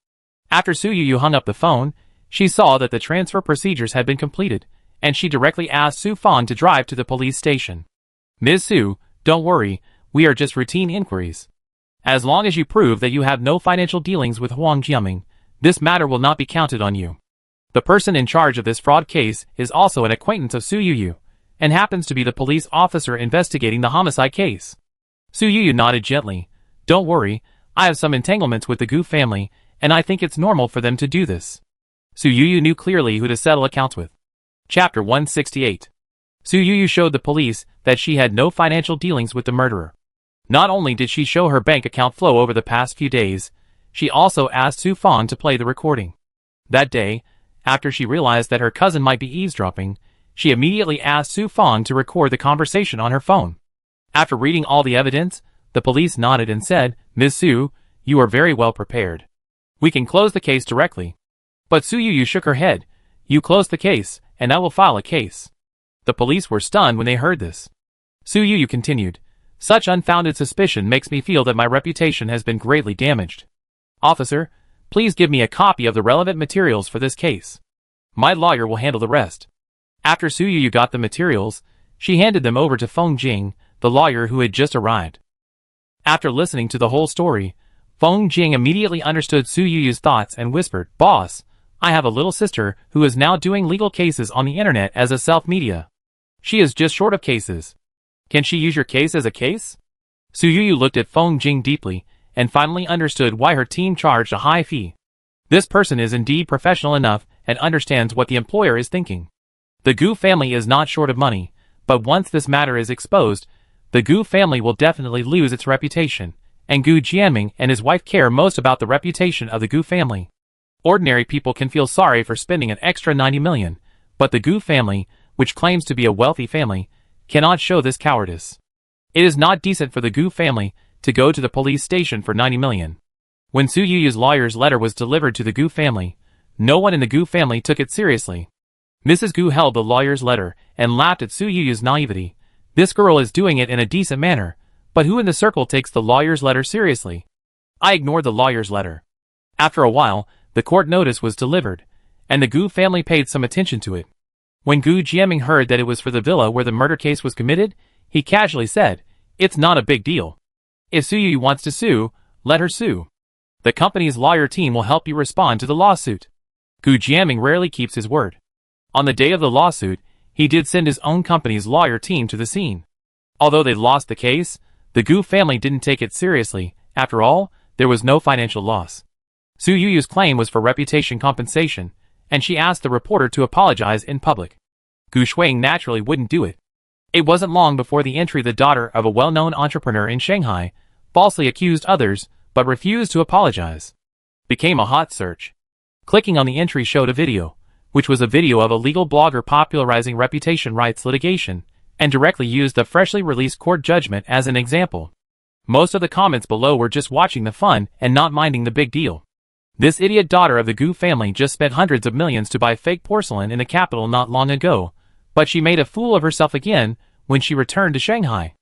After Su Yu hung up the phone, she saw that the transfer procedures had been completed, and she directly asked Su Fang to drive to the police station. "Ms. Su, don't worry, we are just routine inquiries. As long as you prove that you have no financial dealings with Huang Jiaming, this matter will not be counted on you." The person in charge of this fraud case is also an acquaintance of Su Yu, and happens to be the police officer investigating the homicide case. Su Yu nodded gently. "Don't worry, I have some entanglements with the Gu family, and I think it's normal for them to do this." Su Yu knew clearly who to settle accounts with. Chapter 168. Su Yu showed the police that she had no financial dealings with the murderer. Not only did she show her bank account flow over the past few days, she also asked Su Fang to play the recording. That day, after she realized that her cousin might be eavesdropping, she immediately asked Su Fang to record the conversation on her phone. After reading all the evidence, the police nodded and said, "Ms. Su, you are very well prepared. We can close the case directly." But Su Yu shook her head. "You close the case, and I will file a case." The police were stunned when they heard this. Su Yu continued, "Such unfounded suspicion makes me feel that my reputation has been greatly damaged. Officer, please give me a copy of the relevant materials for this case. My lawyer will handle the rest." After Su Yu got the materials, she handed them over to Feng Jing, the lawyer who had just arrived. After listening to the whole story, Feng Jing immediately understood Su Yu's thoughts and whispered, "Boss, I have a little sister who is now doing legal cases on the internet as a self-media. She is just short of cases. Can she use your case as a case?" Su Yu looked at Feng Jing deeply, and finally understood why her team charged a high fee. This person is indeed professional enough and understands what the employer is thinking. The Gu family is not short of money, but once this matter is exposed, the Gu family will definitely lose its reputation, and Gu Jianming and his wife care most about the reputation of the Gu family. Ordinary people can feel sorry for spending an extra 90 million, but the Gu family, which claims to be a wealthy family, cannot show this cowardice. It is not decent for the Gu family to go to the police station for 90 million. When Su Yu's lawyer's letter was delivered to the Gu family, no one in the Gu family took it seriously. Mrs. Gu held the lawyer's letter and laughed at Su Yu's naivety. This girl is doing it in a decent manner, but who in the circle takes the lawyer's letter seriously? I ignored the lawyer's letter. After a while, the court notice was delivered, and the Gu family paid some attention to it. When Gu Jianming heard that it was for the villa where the murder case was committed, he casually said, "It's not a big deal. If Su Yu wants to sue, let her sue. The company's lawyer team will help you respond to the lawsuit." Gu Jianming rarely keeps his word. On the day of the lawsuit, he did send his own company's lawyer team to the scene. Although they lost the case, the Gu family didn't take it seriously. After all, there was no financial loss. Su Yu's claim was for reputation compensation, and she asked the reporter to apologize in public. Gu Shuiying naturally wouldn't do it. It wasn't long before the entry the daughter of a well-known entrepreneur in Shanghai falsely accused others, but refused to apologize. Became a hot search. Clicking on the entry showed a video, which was a video of a legal blogger popularizing reputation rights litigation, and directly used the freshly released court judgment as an example. Most of the comments below were just watching the fun and not minding the big deal. This idiot daughter of the Gu family just spent hundreds of millions to buy fake porcelain in the capital not long ago, but she made a fool of herself again when she returned to Shanghai.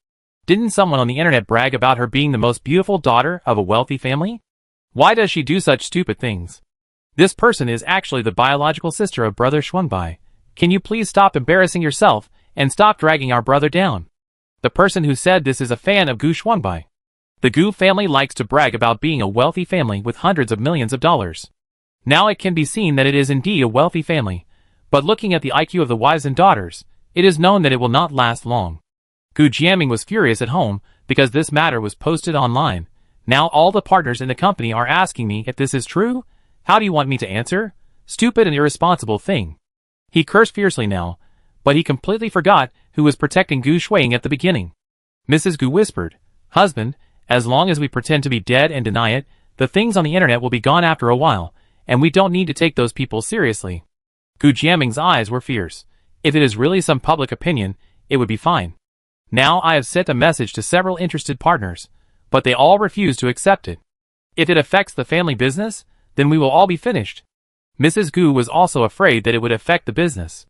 Didn't someone on the internet brag about her being the most beautiful daughter of a wealthy family? Why does she do such stupid things? This person is actually the biological sister of brother Xuanbai. Can you please stop embarrassing yourself and stop dragging our brother down? The person who said this is a fan of Gu Xuanbai. The Gu family likes to brag about being a wealthy family with hundreds of millions of dollars. Now it can be seen that it is indeed a wealthy family, but looking at the IQ of the wives and daughters, it is known that it will not last long. Gu Jiaming was furious at home because this matter was posted online. Now all the partners in the company are asking me if this is true. How do you want me to answer? Stupid and irresponsible thing. He cursed fiercely now, but he completely forgot who was protecting Gu Shuiying at the beginning. Mrs. Gu whispered, "Husband, as long as we pretend to be dead and deny it, the things on the internet will be gone after a while, and we don't need to take those people seriously." Gu Jiaming's eyes were fierce. If it is really some public opinion, it would be fine. Now I have sent a message to several interested partners, but they all refuse to accept it. If it affects the family business, then we will all be finished. Mrs. Gu was also afraid that it would affect the business.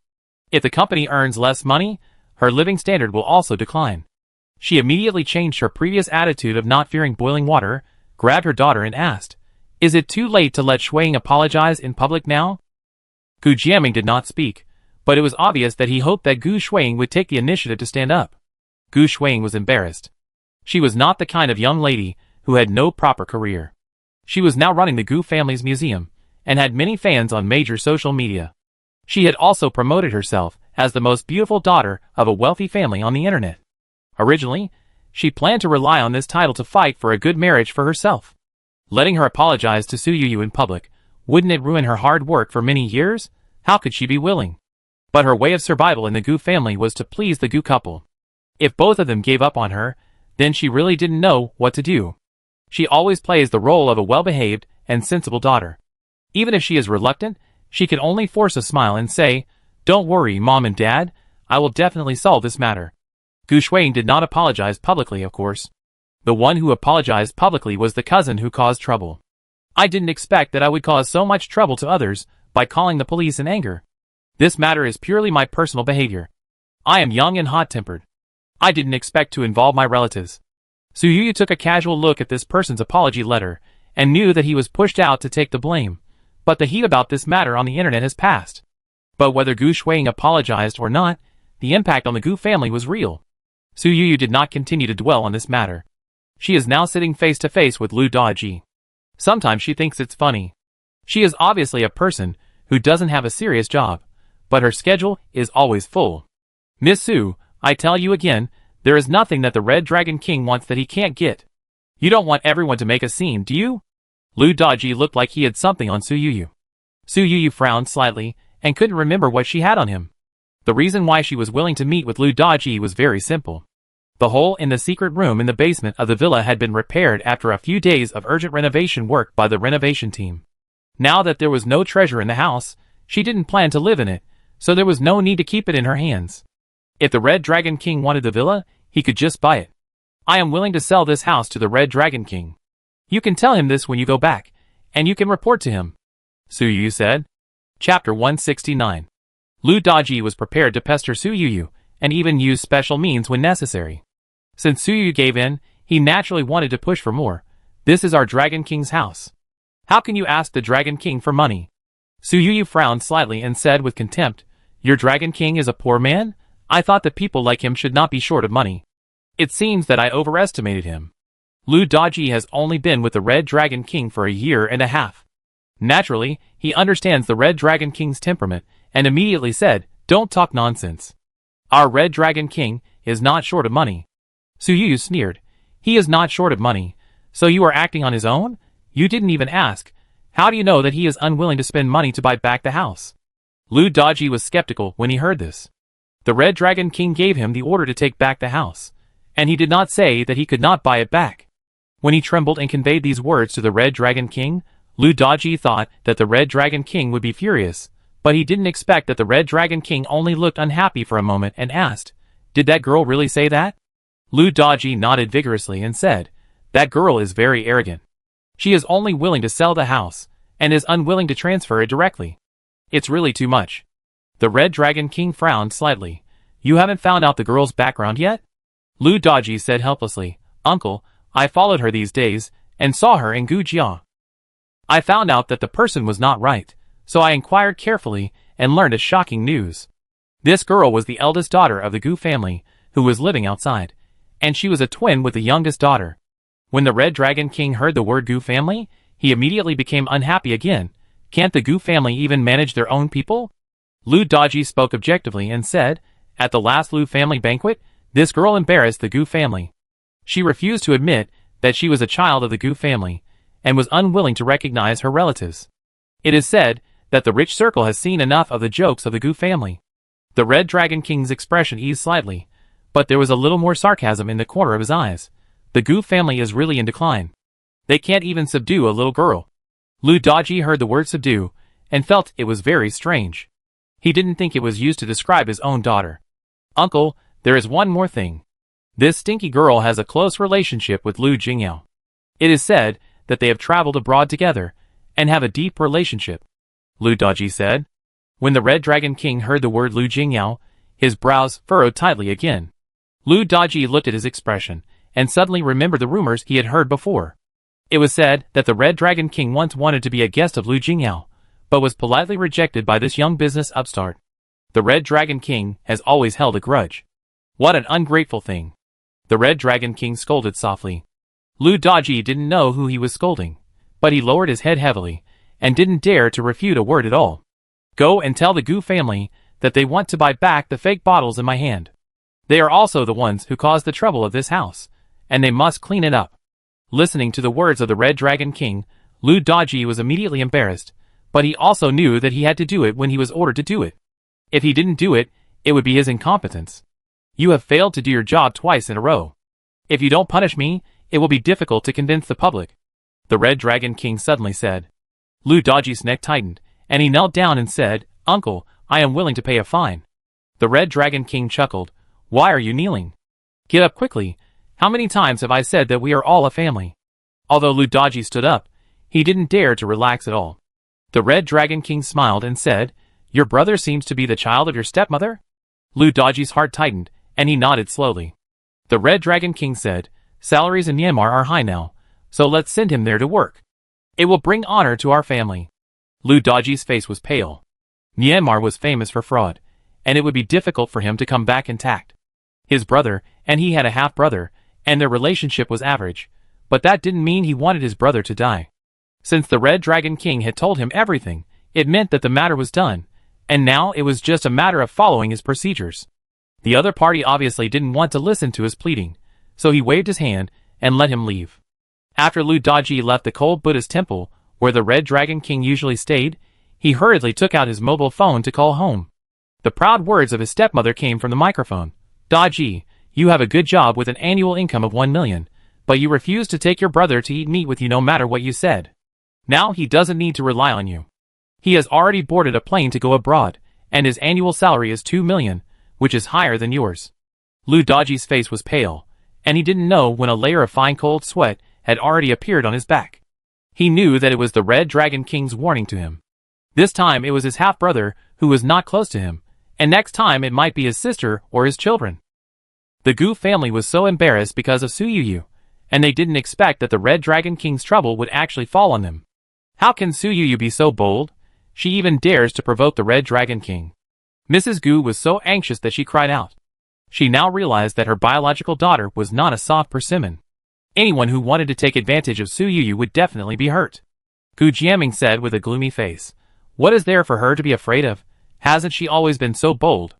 If the company earns less money, her living standard will also decline. She immediately changed her previous attitude of not fearing boiling water, grabbed her daughter and asked, "Is it too late to let Shuiying apologize in public now?" Gu Jiaming did not speak, but it was obvious that he hoped that Gu Shuiying would take the initiative to stand up. Gu Shuiying was embarrassed. She was not the kind of young lady who had no proper career. She was now running the Gu family's museum, and had many fans on major social media. She had also promoted herself as the most beautiful daughter of a wealthy family on the internet. Originally, she planned to rely on this title to fight for a good marriage for herself. Letting her apologize to Su Yuyu in public, wouldn't it ruin her hard work for many years? How could she be willing? But her way of survival in the Gu family was to please the Gu couple. If both of them gave up on her, then she really didn't know what to do. She always plays the role of a well-behaved and sensible daughter. Even if she is reluctant, she can only force a smile and say, "Don't worry, Mom and Dad, I will definitely solve this matter." Gu Shuiying did not apologize publicly, of course. The one who apologized publicly was the cousin who caused trouble. "I didn't expect that I would cause so much trouble to others by calling the police in anger. This matter is purely my personal behavior. I am young and hot-tempered. I didn't expect to involve my relatives." Su Yuyu took a casual look at this person's apology letter, and knew that he was pushed out to take the blame. But the heat about this matter on the internet has passed. But whether Gu Shuiying apologized or not, the impact on the Gu family was real. Su Yuyu did not continue to dwell on this matter. She is now sitting face to face with Lu Daji. Sometimes she thinks it's funny. She is obviously a person who doesn't have a serious job, but her schedule is always full. "Miss Su, I tell you again, there is nothing that the Red Dragon King wants that he can't get. You don't want everyone to make a scene, do you?" Lu Daji looked like he had something on Su Yuyu. Su Yuyu frowned slightly, and couldn't remember what she had on him. The reason why she was willing to meet with Lu Daji was very simple. The hole in the secret room in the basement of the villa had been repaired after a few days of urgent renovation work by the renovation team. Now that there was no treasure in the house, she didn't plan to live in it, so there was no need to keep it in her hands. If the Red Dragon King wanted the villa, he could just buy it. "I am willing to sell this house to the Red Dragon King. You can tell him this when you go back, and you can report to him," Su Yuyu said. Chapter 169. Lu Daji was prepared to pester Su Yuyu, and even use special means when necessary. Since Su Yuyu gave in, he naturally wanted to push for more. "This is our Dragon King's house. How can you ask the Dragon King for money?" Su Yuyu frowned slightly and said with contempt, "Your Dragon King is a poor man? I thought that people like him should not be short of money. It seems that I overestimated him. Lu Daji has only been with the Red Dragon King for a year and a half." Naturally, he understands the Red Dragon King's temperament, and immediately said, "Don't talk nonsense. Our Red Dragon King is not short of money." Su Yuyu sneered, "He is not short of money, so you are acting on his own? You didn't even ask. How do you know that he is unwilling to spend money to buy back the house?" Lu Daji was skeptical when he heard this. The Red Dragon King gave him the order to take back the house, and he did not say that he could not buy it back. When he trembled and conveyed these words to the Red Dragon King, Lu Daji thought that the Red Dragon King would be furious, but he didn't expect that the Red Dragon King only looked unhappy for a moment and asked, "Did that girl really say that?" Lu Daji nodded vigorously and said, That girl is very arrogant. She is only willing to sell the house, and is unwilling to transfer it directly. It's really too much. The Red Dragon King frowned slightly. You haven't found out the girl's background yet? Lu Daji said helplessly. Uncle, I followed her these days, and saw her in Gujia. I found out that the person was not right, so I inquired carefully, and learned a shocking news. This girl was the eldest daughter of the Gu family, who was living outside, and she was a twin with the youngest daughter. When the Red Dragon King heard the word Gu family, he immediately became unhappy again. Can't the Gu family even manage their own people? Lu Daji spoke objectively and said, at the last Lu family banquet, this girl embarrassed the Gu family. She refused to admit that she was a child of the Gu family, and was unwilling to recognize her relatives. It is said that the rich circle has seen enough of the jokes of the Gu family. The Red Dragon King's expression eased slightly, but there was a little more sarcasm in the corner of his eyes. The Gu family is really in decline. They can't even subdue a little girl. Lu Daji heard the word subdue, and felt it was very strange. He didn't think it was used to describe his own daughter. Uncle, there is one more thing. This stinky girl has a close relationship with Lu Jingyao. It is said that they have traveled abroad together, and have a deep relationship. Lu Daji said. When the Red Dragon King heard the word Lu Jingyao, his brows furrowed tightly again. Lu Daji looked at his expression, and suddenly remembered the rumors he had heard before. It was said that the Red Dragon King once wanted to be a guest of Lu Jingyao, but was politely rejected by this young business upstart. The Red Dragon King has always held a grudge. What an ungrateful thing. The Red Dragon King scolded softly. Lu Daji didn't know who he was scolding, but he lowered his head heavily, and didn't dare to refute a word at all. Go and tell the Gu family that they want to buy back the fake bottles in my hand. They are also the ones who caused the trouble of this house, and they must clean it up. Listening to the words of the Red Dragon King, Lu Daji was immediately embarrassed, but he also knew that he had to do it when he was ordered to do it. If he didn't do it, it would be his incompetence. You have failed to do your job twice in a row. If you don't punish me, it will be difficult to convince the public. The Red Dragon King suddenly said. Lu Daji's neck tightened, and he knelt down and said, Uncle, I am willing to pay a fine. The Red Dragon King chuckled. Why are you kneeling? Get up quickly. How many times have I said that we are all a family? Although Lu Daji stood up, he didn't dare to relax at all. The Red Dragon King smiled and said, Your brother seems to be the child of your stepmother? Lu Daji's heart tightened, and he nodded slowly. The Red Dragon King said, Salaries in Myanmar are high now, so let's send him there to work. It will bring honor to our family. Lu Daji's face was pale. Myanmar was famous for fraud, and it would be difficult for him to come back intact. His brother, and he had a half-brother, and their relationship was average, but that didn't mean he wanted his brother to die. Since the Red Dragon King had told him everything, it meant that the matter was done, and now it was just a matter of following his procedures. The other party obviously didn't want to listen to his pleading, so he waved his hand and let him leave. After Lu Daji left the cold Buddhist temple, where the Red Dragon King usually stayed, he hurriedly took out his mobile phone to call home. The proud words of his stepmother came from the microphone. Daji, you have a good job with an annual income of 1 million, but you refuse to take your brother to eat meat with you no matter what you said. Now he doesn't need to rely on you. He has already boarded a plane to go abroad, and his annual salary is 2 million, which is higher than yours. Lu Daji's face was pale, and he didn't know when a layer of fine cold sweat had already appeared on his back. He knew that it was the Red Dragon King's warning to him. This time it was his half-brother who was not close to him, and next time it might be his sister or his children. The Gu family was so embarrassed because of Suyuyu, and they didn't expect that the Red Dragon King's trouble would actually fall on them. How can Suyuyu be so bold? She even dares to provoke the Red Dragon King. Mrs. Gu was so anxious that she cried out. She now realized that her biological daughter was not a soft persimmon. Anyone who wanted to take advantage of Suyuyu would definitely be hurt. Gu Jiaming said with a gloomy face. What is there for her to be afraid of? Hasn't she always been so bold?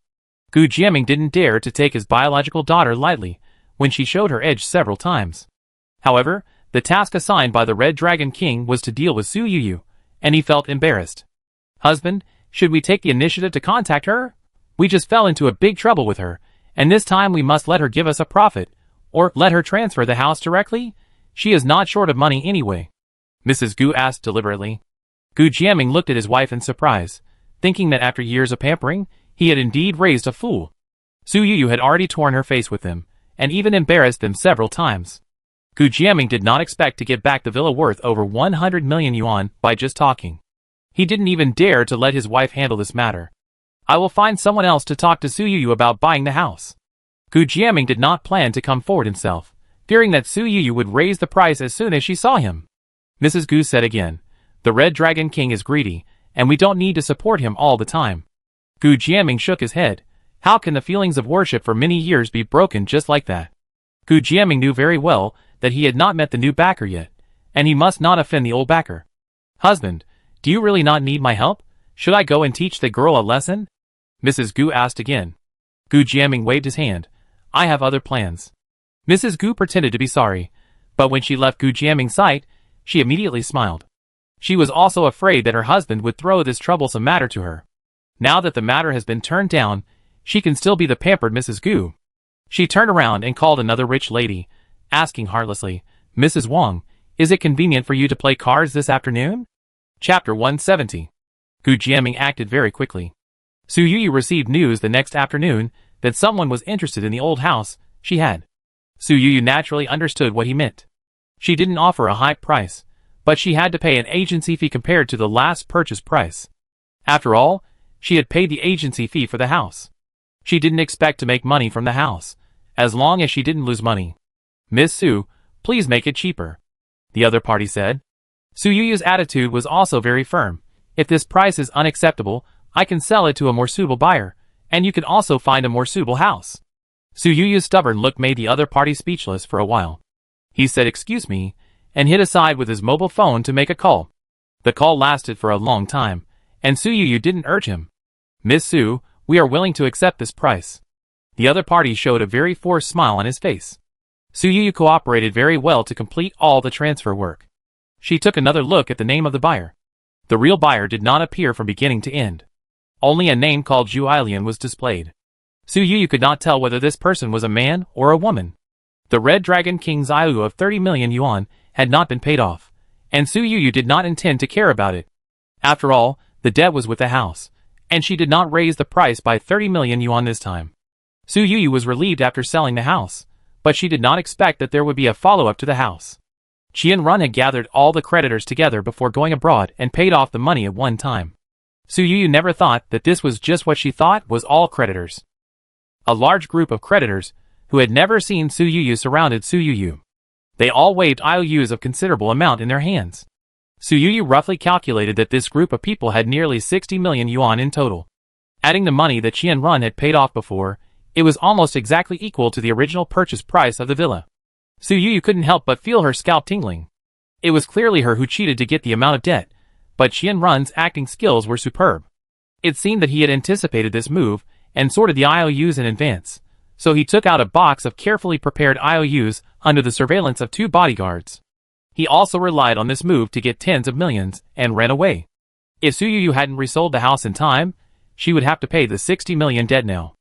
Gu Jiaming didn't dare to take his biological daughter lightly when she showed her edge several times. However, the task assigned by the Red Dragon King was to deal with Suyuyu, and he felt embarrassed. Husband, should we take the initiative to contact her? We just fell into a big trouble with her, and this time we must let her give us a profit, or let her transfer the house directly? She is not short of money anyway. Mrs. Gu asked deliberately. Gu Jiaming looked at his wife in surprise, thinking that after years of pampering, he had indeed raised a fool. Suyuyu had already torn her face with him, and even embarrassed them several times. Gu Jiaming did not expect to get back the villa worth over 100 million yuan by just talking. He didn't even dare to let his wife handle this matter. I will find someone else to talk to Su Yuyu about buying the house. Gu Jiaming did not plan to come forward himself, fearing that Su Yuyu would raise the price as soon as she saw him. Mrs. Gu said again, "The Red Dragon King is greedy, and we don't need to support him all the time." Gu Jiaming shook his head. How can the feelings of worship for many years be broken just like that? Gu Jiaming knew very well that he had not met the new backer yet, and he must not offend the old backer. "Husband, do you really not need my help? Should I go and teach the girl a lesson?" Mrs. Gu asked again. Gu Jiaming waved his hand. "I have other plans." Mrs. Gu pretended to be sorry, but when she left Gu Jiaming's sight, she immediately smiled. She was also afraid that her husband would throw this troublesome matter to her. Now that the matter has been turned down, she can still be the pampered Mrs. Gu. She turned around and called another rich lady, asking heartlessly, "Mrs. Wang, is it convenient for you to play cards this afternoon?" Chapter 170. Gu Jiaming acted very quickly. Su Yuyu received news the next afternoon that someone was interested in the old house she had. Su Yuyu naturally understood what he meant. She didn't offer a high price, but she had to pay an agency fee compared to the last purchase price. After all, she had paid the agency fee for the house. She didn't expect to make money from the house, as long as she didn't lose money. "Miss Su, please make it cheaper," the other party said. Su Yuyu's attitude was also very firm. "If this price is unacceptable, I can sell it to a more suitable buyer, and you can also find a more suitable house." Su Yuyu's stubborn look made the other party speechless for a while. He said "excuse me," and hid aside with his mobile phone to make a call. The call lasted for a long time, and Su Yuyu didn't urge him. "Miss Su, we are willing to accept this price." The other party showed a very forced smile on his face. Su Yuyu cooperated very well to complete all the transfer work. She took another look at the name of the buyer. The real buyer did not appear from beginning to end. Only a name called Zhu Ailian was displayed. Su Yuyu could not tell whether this person was a man or a woman. The Red Dragon King's IOU of 30 million yuan had not been paid off, and Su Yuyu did not intend to care about it. After all, the debt was with the house, and she did not raise the price by 30 million yuan this time. Su Yuyu was relieved after selling the house, but she did not expect that there would be a follow-up to the house. Qian Run had gathered all the creditors together before going abroad and paid off the money at one time. Su Yuyu never thought that this was just what she thought was all creditors. A large group of creditors, who had never seen Su Yuyu, surrounded Su Yuyu. They all waved IOUs of considerable amount in their hands. Su Yuyu roughly calculated that this group of people had nearly 60 million yuan in total. Adding the money that Qian Run had paid off before, it was almost exactly equal to the original purchase price of the villa. Su Yuyu couldn't help but feel her scalp tingling. It was clearly her who cheated to get the amount of debt, but Qian Run's acting skills were superb. It seemed that he had anticipated this move and sorted the IOUs in advance, so he took out a box of carefully prepared IOUs under the surveillance of 2 bodyguards. He also relied on this move to get tens of millions and ran away. If Su Yuyu hadn't resold the house in time, she would have to pay the 60 million debt now.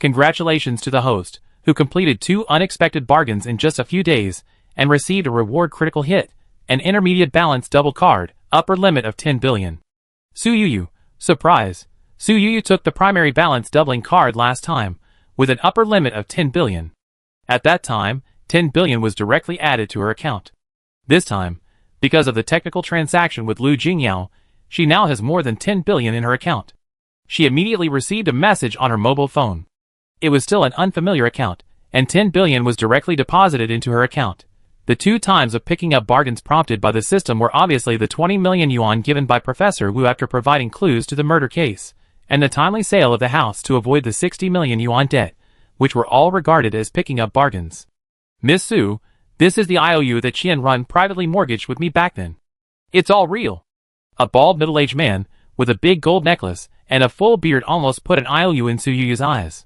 Congratulations to the host, who completed 2 unexpected bargains in just a few days and received a reward critical hit, an intermediate balance double card, upper limit of 10 billion. Su Yuyu, surprise. Su Yuyu took the primary balance doubling card last time, with an upper limit of 10 billion. At that time, 10 billion was directly added to her account. This time, because of the technical transaction with Lu Jingyao, she now has more than 10 billion in her account. She immediately received a message on her mobile phone. It was still an unfamiliar account, and 10 billion was directly deposited into her account. The 2 times of picking up bargains prompted by the system were obviously the 20 million yuan given by Professor Wu after providing clues to the murder case, and the timely sale of the house to avoid the 60 million yuan debt, which were all regarded as picking up bargains. "Miss Su, this is the IOU that Qian Run privately mortgaged with me back then. It's all real." A bald middle-aged man, with a big gold necklace and a full beard, almost put an IOU in Su Yuyu's eyes.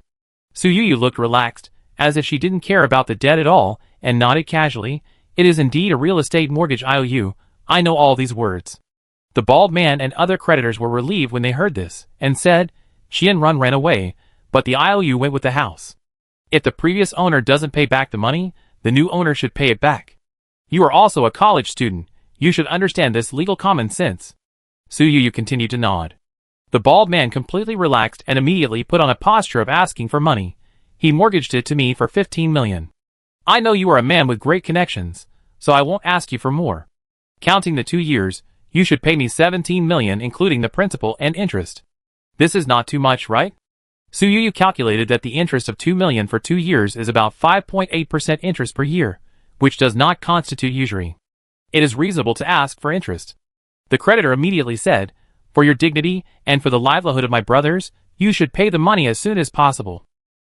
Su Yuyu looked relaxed, as if she didn't care about the debt at all, and nodded casually. "It is indeed a real estate mortgage IOU, I know all these words." The bald man and other creditors were relieved when they heard this, and said, "Qian Run ran away, but the IOU went with the house. If the previous owner doesn't pay back the money, the new owner should pay it back. You are also a college student, you should understand this legal common sense." Su Yuyu continued to nod. The bald man completely relaxed and immediately put on a posture of asking for money. "He mortgaged it to me for 15 million. I know you are a man with great connections, so I won't ask you for more. Counting the 2 years, you should pay me 17 million including the principal and interest. This is not too much, right? Suyu calculated that the interest of 2 million for 2 years is about 5.8% interest per year, which does not constitute usury. It is reasonable to ask for interest. The creditor immediately said, for your dignity and for the livelihood of my brothers, you should pay the money as soon as possible.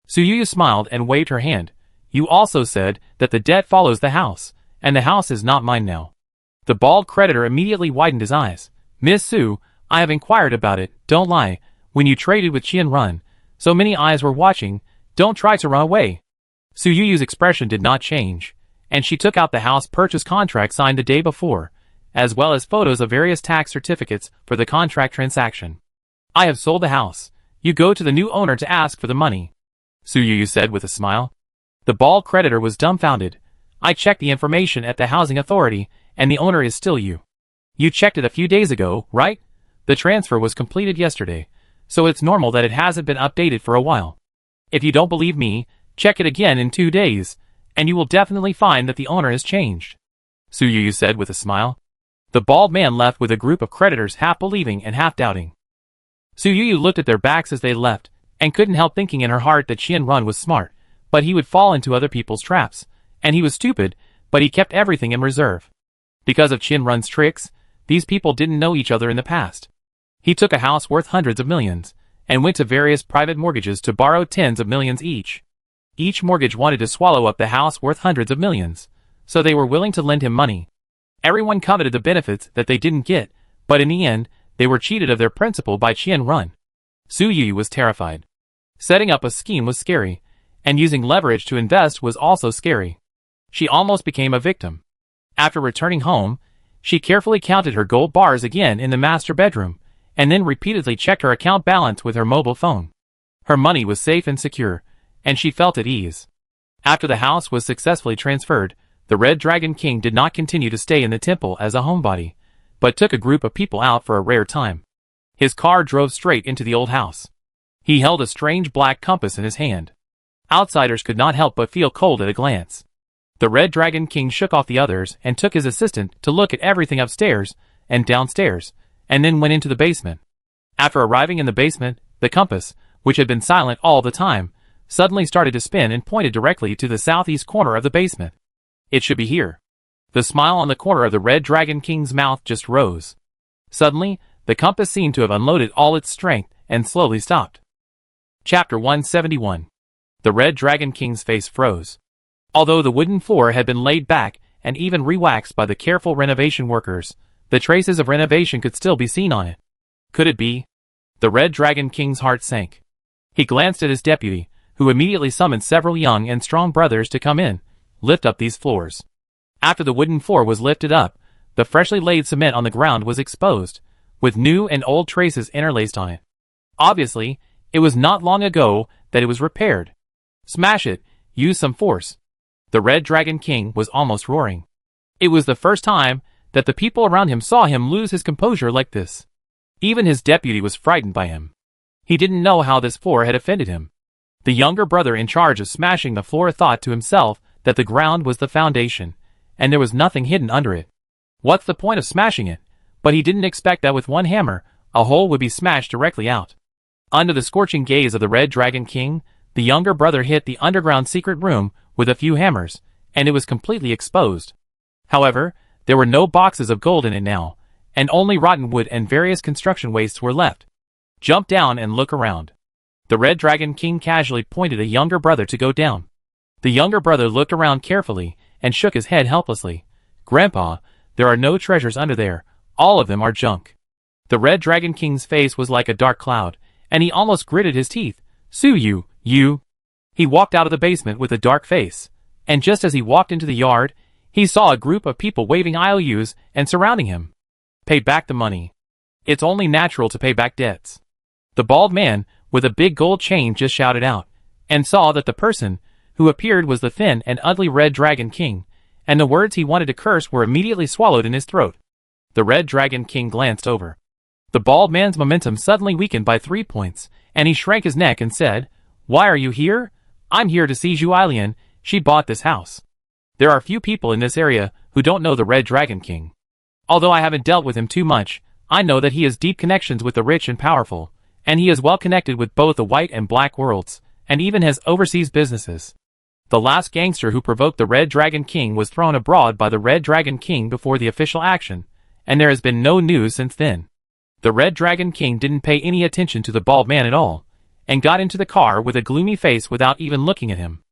Suyu smiled and waved her hand. You also said that the debt follows the house, and the house is not mine now. The bald creditor immediately widened his eyes. Miss Su, I have inquired about it, don't lie. When you traded with Qianrun, so many eyes were watching, don't try to run away. Suyu's expression did not change, and she took out the house purchase contract signed the day before, as well as photos of various tax certificates for the contract transaction. I have sold the house. You go to the new owner to ask for the money, Suyu said with a smile. The bald creditor was dumbfounded. I checked the information at the housing authority, and the owner is still you. You checked it a few days ago, right? The transfer was completed yesterday, so it's normal that it hasn't been updated for a while. If you don't believe me, check it again in 2 days, and you will definitely find that the owner has changed, Suyu said with a smile. The bald man left with a group of creditors half believing and half doubting. Suyu looked at their backs as they left, and couldn't help thinking in her heart that Qianrun was smart, but he would fall into other people's traps, and he was stupid, but he kept everything in reserve. Because of Qianrun's tricks, these people didn't know each other in the past. He took a house worth hundreds of millions, and went to various private mortgages to borrow tens of millions each. Each mortgage wanted to swallow up the house worth hundreds of millions, so they were willing to lend him money. Everyone coveted the benefits that they didn't get, but in the end, they were cheated of their principal by Qianrun. Suyu was terrified. Setting up a scheme was scary, and using leverage to invest was also scary. She almost became a victim. After returning home, she carefully counted her gold bars again in the master bedroom, and then repeatedly checked her account balance with her mobile phone. Her money was safe and secure, and she felt at ease. After the house was successfully transferred, the Red Dragon King did not continue to stay in the temple as a homebody, but took a group of people out for a rare time. His car drove straight into the old house. He held a strange black compass in his hand. Outsiders could not help but feel cold at a glance. The Red Dragon King shook off the others and took his assistant to look at everything upstairs and downstairs, and then went into the basement. After arriving in the basement, the compass, which had been silent all the time, suddenly started to spin and pointed directly to the southeast corner of the basement. It should be here. The smile on the corner of the Red Dragon King's mouth just rose. Suddenly, the compass seemed to have unloaded all its strength and slowly stopped. Chapter 171. The Red Dragon King's face froze. Although the wooden floor had been laid back and even re-waxed by the careful renovation workers, the traces of renovation could still be seen on it. Could it be? The Red Dragon King's heart sank. He glanced at his deputy, who immediately summoned several young and strong brothers to come in, lift up these floors. After the wooden floor was lifted up, the freshly laid cement on the ground was exposed, with new and old traces interlaced on it. Obviously, it was not long ago that it was repaired. Smash it, use some force. The Red Dragon King was almost roaring. It was the first time that the people around him saw him lose his composure like this. Even his deputy was frightened by him. He didn't know how this floor had offended him. The younger brother in charge of smashing the floor thought to himself that the ground was the foundation, and there was nothing hidden under it. What's the point of smashing it? But he didn't expect that with one hammer, a hole would be smashed directly out. Under the scorching gaze of the Red Dragon King, the younger brother hit the underground secret room with a few hammers, and it was completely exposed. However, there were no boxes of gold in it now, and only rotten wood and various construction wastes were left. Jump down and look around. The Red Dragon King casually pointed a younger brother to go down. The younger brother looked around carefully and shook his head helplessly. Grandpa, there are no treasures under there, all of them are junk. The Red Dragon King's face was like a dark cloud, and he almost gritted his teeth. Suyu, you. He walked out of the basement with a dark face, and just as he walked into the yard, he saw a group of people waving IOUs and surrounding him. Pay back the money. It's only natural to pay back debts. The bald man, with a big gold chain, just shouted out, and saw that the person who appeared was the thin and ugly Red Dragon King, and the words he wanted to curse were immediately swallowed in his throat. The Red Dragon King glanced over. The bald man's momentum suddenly weakened by 3 points, and he shrank his neck and said, Why are you here? I'm here to see Zhu Ailian. She bought this house. There are few people in this area who don't know the Red Dragon King. Although I haven't dealt with him too much, I know that he has deep connections with the rich and powerful, and he is well connected with both the white and black worlds, and even has overseas businesses. The last gangster who provoked the Red Dragon King was thrown abroad by the Red Dragon King before the official action, and there has been no news since then. The Red Dragon King didn't pay any attention to the bald man at all, and got into the car with a gloomy face without even looking at him.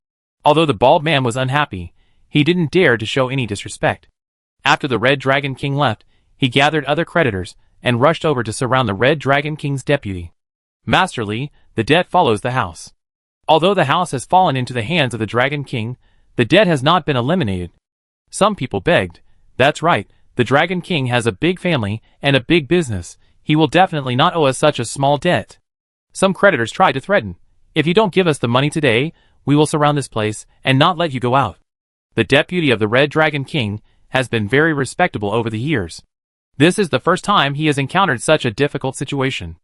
Although the bald man was unhappy, he didn't dare to show any disrespect. After the Red Dragon King left, he gathered other creditors and rushed over to surround the Red Dragon King's deputy. Masterly, the debt follows the house. Although the house has fallen into the hands of the Dragon King, the debt has not been eliminated. Some people begged. That's right, the Dragon King has a big family and a big business. He will definitely not owe us such a small debt. Some creditors tried to threaten. If you don't give us the money today, we will surround this place and not let you go out. The deputy of the Red Dragon King has been very respectable over the years. This is the first time he has encountered such a difficult situation.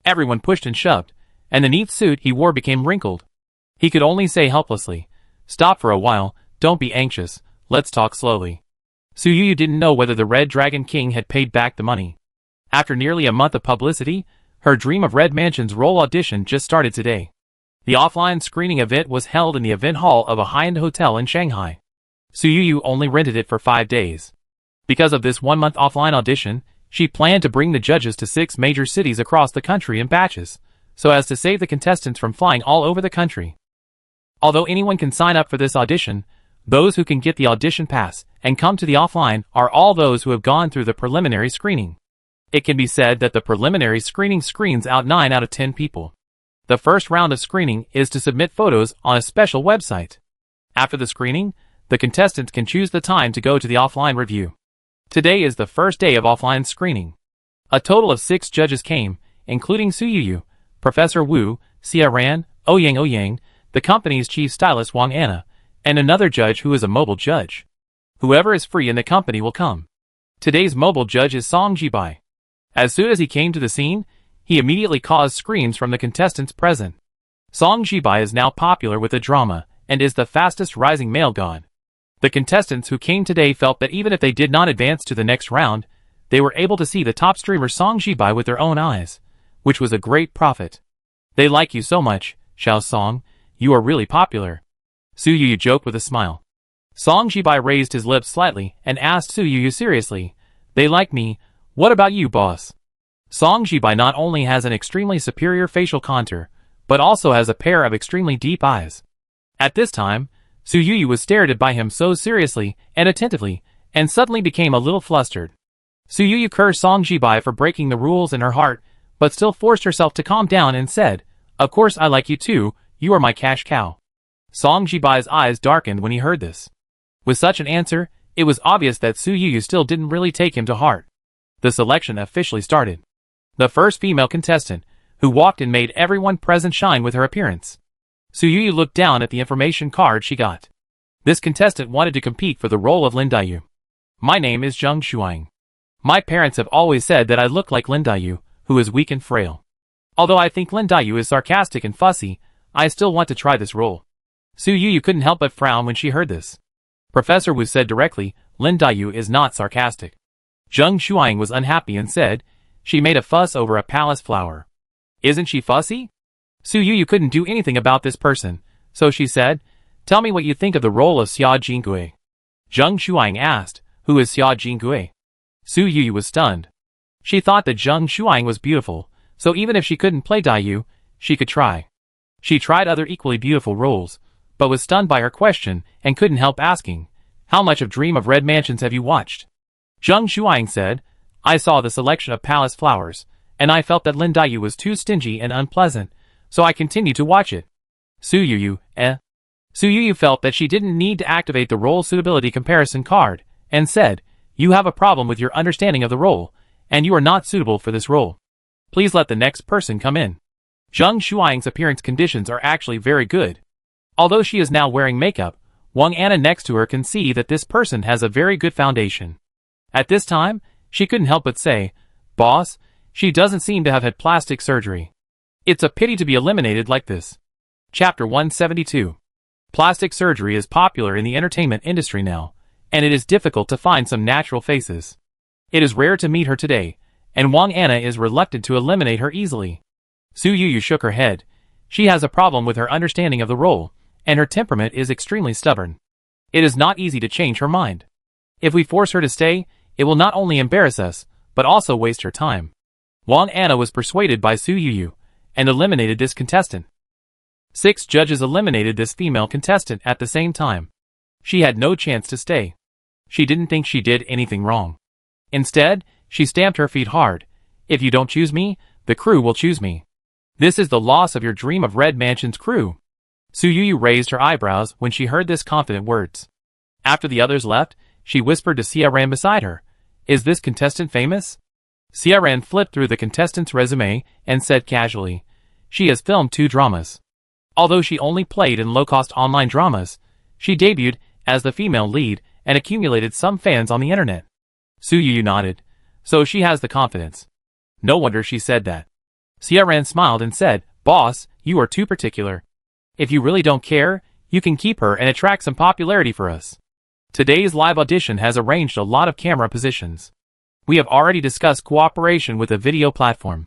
Everyone pushed and shoved, and the neat suit he wore became wrinkled. He could only say helplessly, "Stop for a while, don't be anxious, let's talk slowly." Suyuyu didn't know whether the Red Dragon King had paid back the money. After nearly a month of publicity, her Dream of Red Mansion's role audition just started today. The offline screening event was held in the event hall of a high-end hotel in Shanghai. Suyuyu only rented it for 5 days. Because of this 1-month offline audition, she planned to bring the judges to 6 major cities across the country in batches, so as to save the contestants from flying all over the country. Although anyone can sign up for this audition, those who can get the audition pass and come to the offline are all those who have gone through the preliminary screening. It can be said that the preliminary screening screens out 9 out of 10 people. The first round of screening is to submit photos on a special website. After the screening, the contestants can choose the time to go to the offline review. Today is the first day of offline screening. A total of 6 judges came, including Suyuyu, Professor Wu, Xia Ran, Ouyang, the company's chief stylist Wang Anna, and another judge who is a mobile judge. Whoever is free in the company will come. Today's mobile judge is Song Jibai. As soon as he came to the scene, he immediately caused screams from the contestants present. Song Jibai is now popular with the drama, and is the fastest rising male god. The contestants who came today felt that even if they did not advance to the next round, they were able to see the top streamer Song Jibai with their own eyes, which was a great profit. They like you so much, Xiao Song, you are really popular. Suyuyu joked with a smile. Song Jibai raised his lips slightly and asked Suyuyu seriously, "They like me, what about you, boss?" Song Jibai not only has an extremely superior facial contour, but also has a pair of extremely deep eyes. At this time, Suyuyu was stared at by him so seriously and attentively, and suddenly became a little flustered. Suyuyu cursed Song Jibai for breaking the rules in her heart, but still forced herself to calm down and said, "Of course I like you too, you are my cash cow." Song Jibai's eyes darkened when he heard this. With such an answer, it was obvious that Suyuyu still didn't really take him to heart. The selection officially started. The first female contestant, who walked in, made everyone present shine with her appearance. Suyuyu looked down at the information card she got. This contestant wanted to compete for the role of Lin Dayu. "My name is Zheng Shuang. My parents have always said that I look like Lin Dayu, who is weak and frail. Although I think Lin Dayu is sarcastic and fussy, I still want to try this role." Suyuyu couldn't help but frown when she heard this. Professor Wu said directly, "Lin Dayu is not sarcastic." Zheng Shuang was unhappy and said, "She made a fuss over a palace flower. Isn't she fussy?" Suyuyu couldn't do anything about this person, so she said, "Tell me what you think of the role of Xia Jingui." Zheng Shuang asked, "Who is Xia Jingui?" Suyuyu was stunned. She thought that Zheng Shuang was beautiful, so even if she couldn't play Dayu, she could try. She tried other equally beautiful roles, but was stunned by her question and couldn't help asking, "How much of Dream of Red Mansions have you watched?" Zheng Shuang said, "I saw the selection of palace flowers, and I felt that Lin Dayu was too stingy and unpleasant, so I continued to watch it." Suyuyu felt that she didn't need to activate the role suitability comparison card, and said, "You have a problem with your understanding of the role, and you are not suitable for this role. Please let the next person come in." Zheng Shuang's appearance conditions are actually very good. Although she is now wearing makeup, Wang Anna next to her can see that this person has a very good foundation. At this time, she couldn't help but say, "Boss, she doesn't seem to have had plastic surgery. It's a pity to be eliminated like this." Chapter 172. Plastic surgery is popular in the entertainment industry now, and it is difficult to find some natural faces. It is rare to meet her today, and Wang Anna is reluctant to eliminate her easily. Su Yuyu shook her head. She has a problem with her understanding of the role, and her temperament is extremely stubborn. It is not easy to change her mind. If we force her to stay, it will not only embarrass us, but also waste her time. Wang Anna was persuaded by Su Yuyu, and eliminated this contestant. 6 judges eliminated this female contestant at the same time. She had no chance to stay. She didn't think she did anything wrong. Instead, she stamped her feet hard. If you don't choose me, the crew will choose me. This is the loss of your dream of Red Mansion's crew. Su Yuyu raised her eyebrows when she heard this confident words. After the others left, she whispered to Xiaoran beside her, "Is this contestant famous?" Xiaoran flipped through the contestant's resume and said casually, "She has filmed 2 dramas. Although she only played in low-cost online dramas, she debuted as the female lead and accumulated some fans on the internet." Su Yuyu nodded. So she has the confidence. No wonder she said that. Xiaoran smiled and said, "Boss, you are too particular. If you really don't care, you can keep her and attract some popularity for us." Today's live audition has arranged a lot of camera positions. We have already discussed cooperation with a video platform.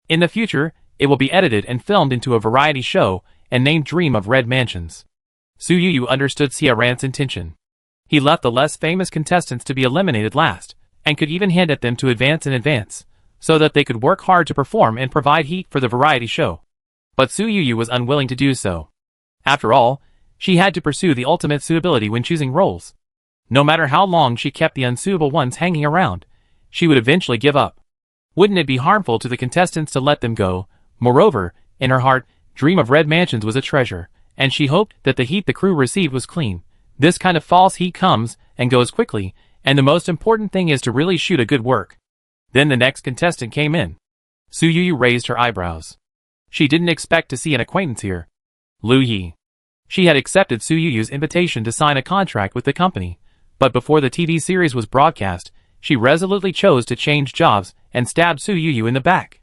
In the future, it will be edited and filmed into a variety show and named Dream of Red Mansions. Su Yuyu understood Xiaoran's intention. He left the less famous contestants to be eliminated last, and could even hint at them to advance in advance, so that they could work hard to perform and provide heat for the variety show. But Su Yuyu was unwilling to do so. After all, she had to pursue the ultimate suitability when choosing roles. No matter how long she kept the unsuitable ones hanging around, she would eventually give up. Wouldn't it be harmful to the contestants to let them go? Moreover, in her heart, Dream of Red Mansions was a treasure, and she hoped that the heat the crew received was clean. This kind of false heat comes and goes quickly, and the most important thing is to really shoot a good work. Then the next contestant came in. Su Yuyu raised her eyebrows. She didn't expect to see an acquaintance here. Lu Yi. She had accepted Su Yuyu's invitation to sign a contract with the company, but before the TV series was broadcast, she resolutely chose to change jobs and stabbed Su Yuyu in the back.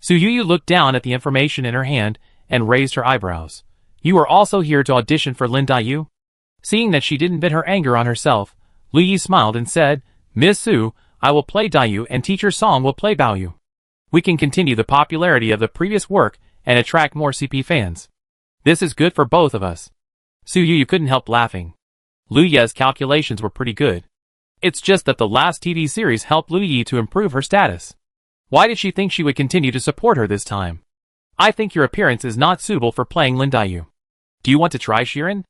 Su Yuyu looked down at the information in her hand and raised her eyebrows. "You are also here to audition for Lin Daiyu?" Seeing that she didn't vent her anger on herself, Lu Yi smiled and said, "Miss Su, I will play Daiyu and Teacher Song will play Baoyu. We can continue the popularity of the previous work and attract more CP fans. This is good for both of us." Su Yuyu couldn't help laughing. Lu Yi's calculations were pretty good. It's just that the last TV series helped Lu Yi to improve her status. Why did she think she would continue to support her this time? "I think your appearance is not suitable for playing Lin Daiyu. Do you want to try Shirin?"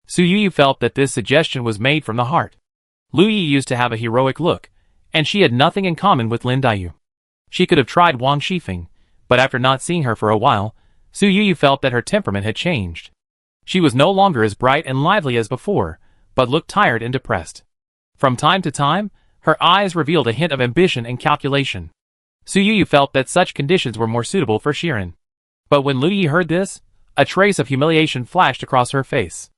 Su Yuyu felt that this suggestion was made from the heart. Lu Yi used to have a heroic look, and she had nothing in common with Lin Daiyu. She could have tried Wang Shifeng, but after not seeing her for a while, Su Yuyu felt that her temperament had changed. She was no longer as bright and lively as before, but looked tired and depressed. From time to time, her eyes revealed a hint of ambition and calculation. Su Yuyu felt that such conditions were more suitable for Shirin. But when Lu Yi heard this, a trace of humiliation flashed across her face.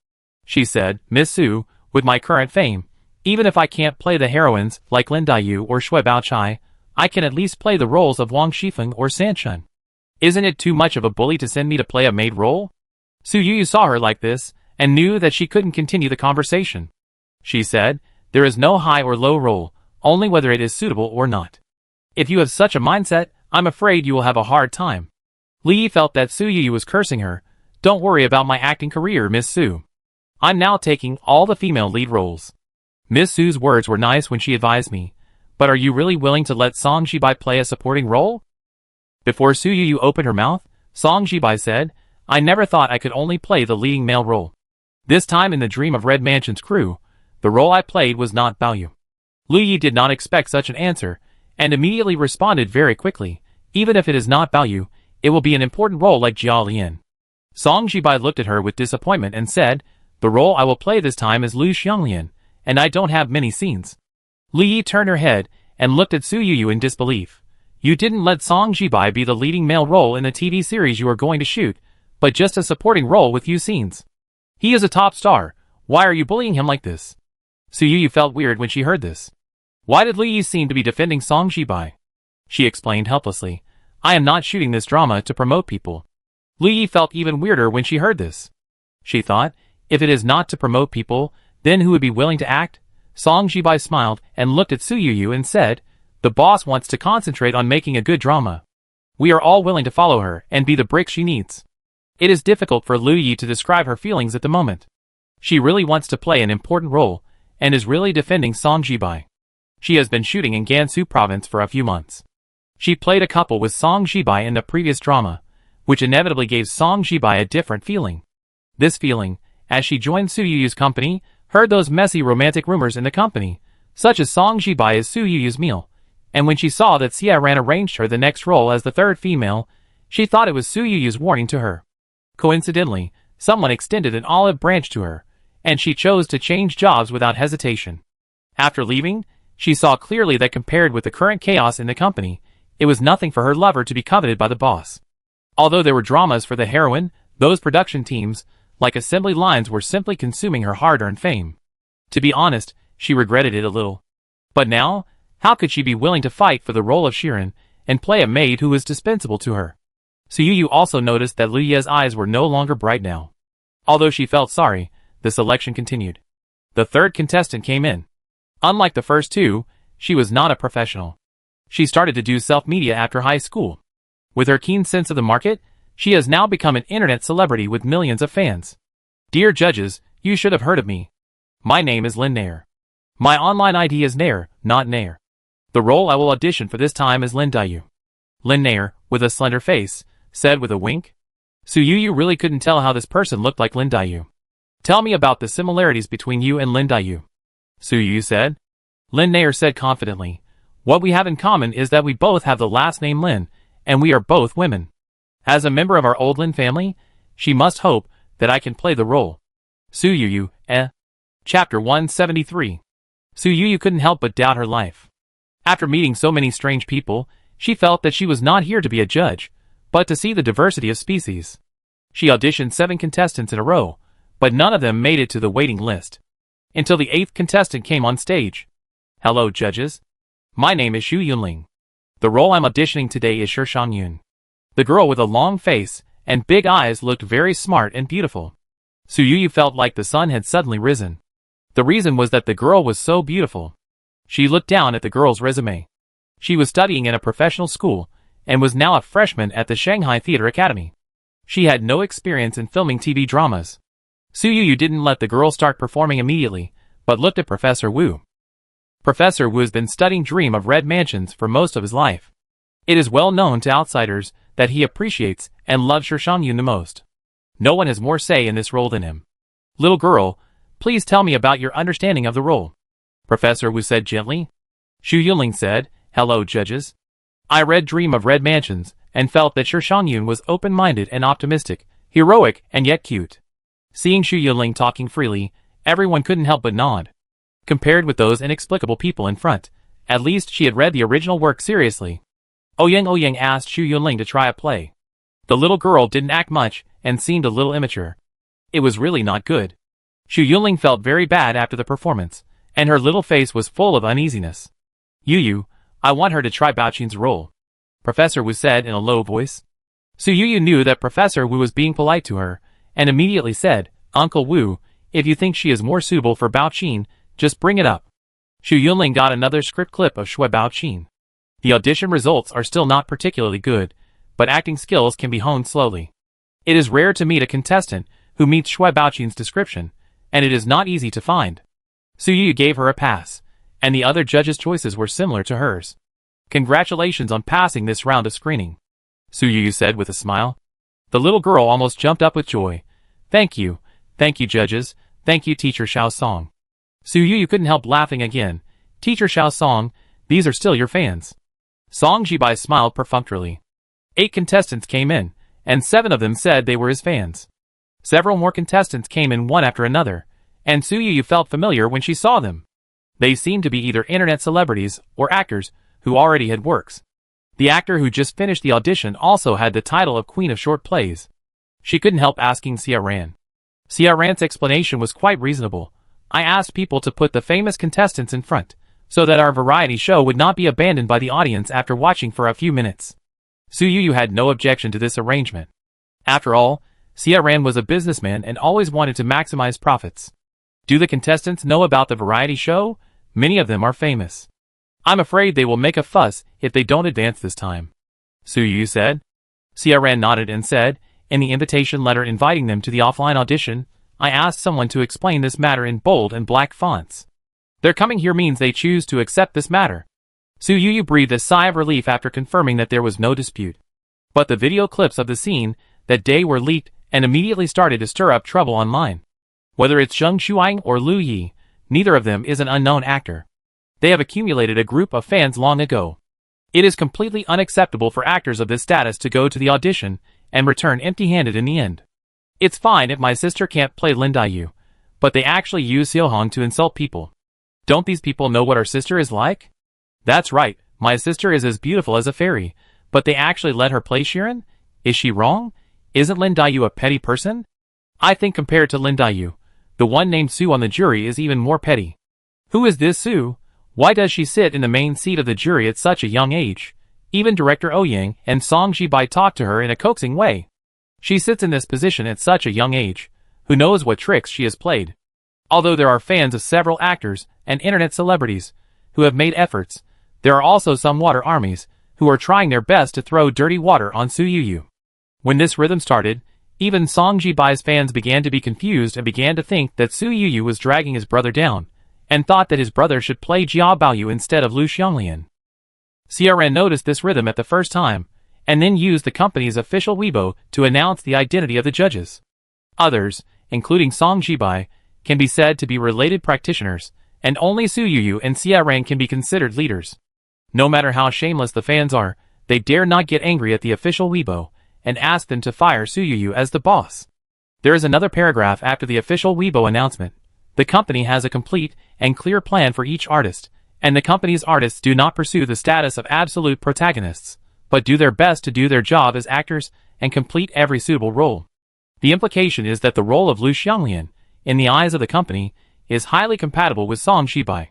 She said, "Miss Su, with my current fame, even if I can't play the heroines like Lin Daiyu or Shui Baochai, I can at least play the roles of Wang Shifeng or Sanchun. Isn't it too much of a bully to send me to play a maid role?" Su Yuyu saw her like this, and knew that she couldn't continue the conversation. She said, "There is no high or low role, only whether it is suitable or not. If you have such a mindset, I'm afraid you will have a hard time." Lu Yi felt that Su Yuyu was cursing her. "Don't worry about my acting career, Miss Su. I'm now taking all the female lead roles." Miss Su's words were nice when she advised me, but are you really willing to let Song Jibai play a supporting role? Before Su Yuyu opened her mouth, Song Jibai said, "I never thought I could only play the leading male role. This time in the Dream of Red Mansion's crew, the role I played was not Baoyu." Lu Yi did not expect such an answer, and immediately responded very quickly, "Even if it is not Baoyu, it will be an important role like Jiao Lian." Song Jibai looked at her with disappointment and said, "The role I will play this time is Lu Xianglian, and I don't have many scenes." Lu Yi turned her head and looked at Su Yuyu in disbelief. "You didn't let Song Jibai be the leading male role in the TV series you are going to shoot, but just a supporting role with few scenes. He is a top star. Why are you bullying him like this?" Su Yuyu felt weird when she heard this. Why did Lu Yi seem to be defending Song Jibai? She explained helplessly, "I am not shooting this drama to promote people." Lu Yi felt even weirder when she heard this. She thought, if it is not to promote people, then who would be willing to act? Song Jibai smiled and looked at Su Yu and said, "The boss wants to concentrate on making a good drama. We are all willing to follow her and be the brick she needs." It is difficult for Liu Yi to describe her feelings at the moment. She really wants to play an important role, and is really defending Song Jibai. She has been shooting in Gansu province for a few months. She played a couple with Song Jibai in the previous drama, which inevitably gave Song Jibai a different feeling. This feeling, as she joined Su Yu's company, heard those messy romantic rumors in the company, such as Song Jibai is Su Yu's meal, and when she saw that Xia Ran arranged her the next role as the third female, she thought it was Su Yu's warning to her. Coincidentally, someone extended an olive branch to her, and she chose to change jobs without hesitation. After leaving, she saw clearly that compared with the current chaos in the company, it was nothing for her lover to be coveted by the boss. Although there were dramas for the heroine, those production teams, like assembly lines, were simply consuming her hard-earned fame. To be honest, she regretted it a little. But now, how could she be willing to fight for the role of Shirin, and play a maid who was dispensable to her? Su Yu also noticed that Liu Ye's eyes were no longer bright now. Although she felt sorry, the selection continued. The third contestant came in. Unlike the first two, she was not a professional. She started to do self-media after high school. With her keen sense of the market, she has now become an internet celebrity with millions of fans. Dear judges, you should have heard of me. My name is Lin Nair. My online ID is Nair, not Nair. The role I will audition for this time is Lin Dayu. Lin Nair, with a slender face, said with a wink. Su Yu really couldn't tell how this person looked like Lin Dayu. Tell me about the similarities between you and Lin Dayu. Su Yu said. Lin Nair said confidently, what we have in common is that we both have the last name Lin, and we are both women. As a member of our old Lin family, she must hope that I can play the role. Su Yu, Chapter 173. Su Yu couldn't help but doubt her life. After meeting so many strange people, she felt that she was not here to be a judge, but to see the diversity of species. She auditioned 7 contestants in a row, but none of them made it to the waiting list. Until the 8th contestant came on stage. Hello judges. My name is Xu Yunling. The role I'm auditioning today is Shi Shangyun. The girl with a long face and big eyes looked very smart and beautiful. Su Yu felt like the sun had suddenly risen. The reason was that the girl was so beautiful. She looked down at the girl's resume. She was studying in a professional school, and was now a freshman at the Shanghai Theater Academy. She had no experience in filming TV dramas. Su Yu didn't let the girl start performing immediately, but looked at Professor Wu. Professor Wu has been studying Dream of Red Mansions for most of his life. It is well known to outsiders that he appreciates and loves Shi Shangyun the most. No one has more say in this role than him. Little girl, please tell me about your understanding of the role. Professor Wu said gently. Xu Yunling said, hello judges. I read Dream of Red Mansions, and felt that Shi Shangyun was open-minded and optimistic, heroic and yet cute. Seeing Xu Yunling talking freely, everyone couldn't help but nod. Compared with those inexplicable people in front, at least she had read the original work seriously. Ouyang asked Xu Yunling to try a play. The little girl didn't act much, and seemed a little immature. It was really not good. Xu Yunling felt very bad after the performance, and her little face was full of uneasiness. Yu, I want her to try Baoqin's role. Professor Wu said in a low voice. Su Yu knew that Professor Wu was being polite to her, and immediately said, Uncle Wu, if you think she is more suitable for Baoqin, just bring it up. Xu Yunling got another script clip of Shui Baoqin. The audition results are still not particularly good, but acting skills can be honed slowly. It is rare to meet a contestant who meets Shui Baoqin's description, and it is not easy to find. Su Yu gave her a pass, and the other judges' choices were similar to hers. Congratulations on passing this round of screening, Su Yu said with a smile. The little girl almost jumped up with joy. Thank you judges, thank you Teacher Xiao Song. Su Yu couldn't help laughing again. Teacher Xiao Song, these are still your fans. Song Jibai smiled perfunctorily. 8 contestants came in, and 7 of them said they were his fans. Several more contestants came in one after another, and Su Yu felt familiar when she saw them. They seemed to be either internet celebrities or actors who already had works. The actor who just finished the audition also had the title of Queen of Short Plays. She couldn't help asking Xia Ran. Xia Ran's explanation was quite reasonable. I asked people to put the famous contestants in front, so that our variety show would not be abandoned by the audience after watching for a few minutes. Su Yu had no objection to this arrangement. After all, Xia Ran was a businessman and always wanted to maximize profits. Do the contestants know about the variety show? Many of them are famous. I'm afraid they will make a fuss if they don't advance this time. Suyu said. Xiaoran nodded and said, in the invitation letter inviting them to the offline audition, I asked someone to explain this matter in bold and black fonts. Their coming here means they choose to accept this matter. Suyu breathed a sigh of relief after confirming that there was no dispute. But the video clips of the scene that day were leaked and immediately started to stir up trouble online. Whether it's Zheng Shuang or Lu Yi, neither of them is an unknown actor. They have accumulated a group of fans long ago. It is completely unacceptable for actors of this status to go to the audition and return empty-handed in the end. It's fine if my sister can't play Lin Daiyu, but they actually use Xiaohong to insult people. Don't these people know what our sister is like? That's right, my sister is as beautiful as a fairy, but they actually let her play Shiren? Is she wrong? Isn't Lin Daiyu a petty person? I think compared to Lin Daiyu, the one named Su on the jury is even more petty. Who is this Su? Why does she sit in the main seat of the jury at such a young age? Even director Ouyang and Song Jibai talk to her in a coaxing way. She sits in this position at such a young age. Who knows what tricks she has played? Although there are fans of several actors and internet celebrities who have made efforts, there are also some water armies who are trying their best to throw dirty water on Suyu. When this rhythm started, even Song Jibai's fans began to be confused and began to think that Suyu was dragging his brother down, and thought that his brother should play Jia Baoyu instead of Lu Xianglian. Xiaoran noticed this rhythm at the first time, and then used the company's official Weibo to announce the identity of the judges. Others, including Song Jibai, can be said to be related practitioners, and only Suyu and Xiaoran can be considered leaders. No matter how shameless the fans are, they dare not get angry at the official Weibo, and ask them to fire Suyu as the boss. There is another paragraph after the official Weibo announcement. The company has a complete and clear plan for each artist, and the company's artists do not pursue the status of absolute protagonists, but do their best to do their job as actors and complete every suitable role. The implication is that the role of Lu Xianglian, in the eyes of the company, is highly compatible with Song Jibai.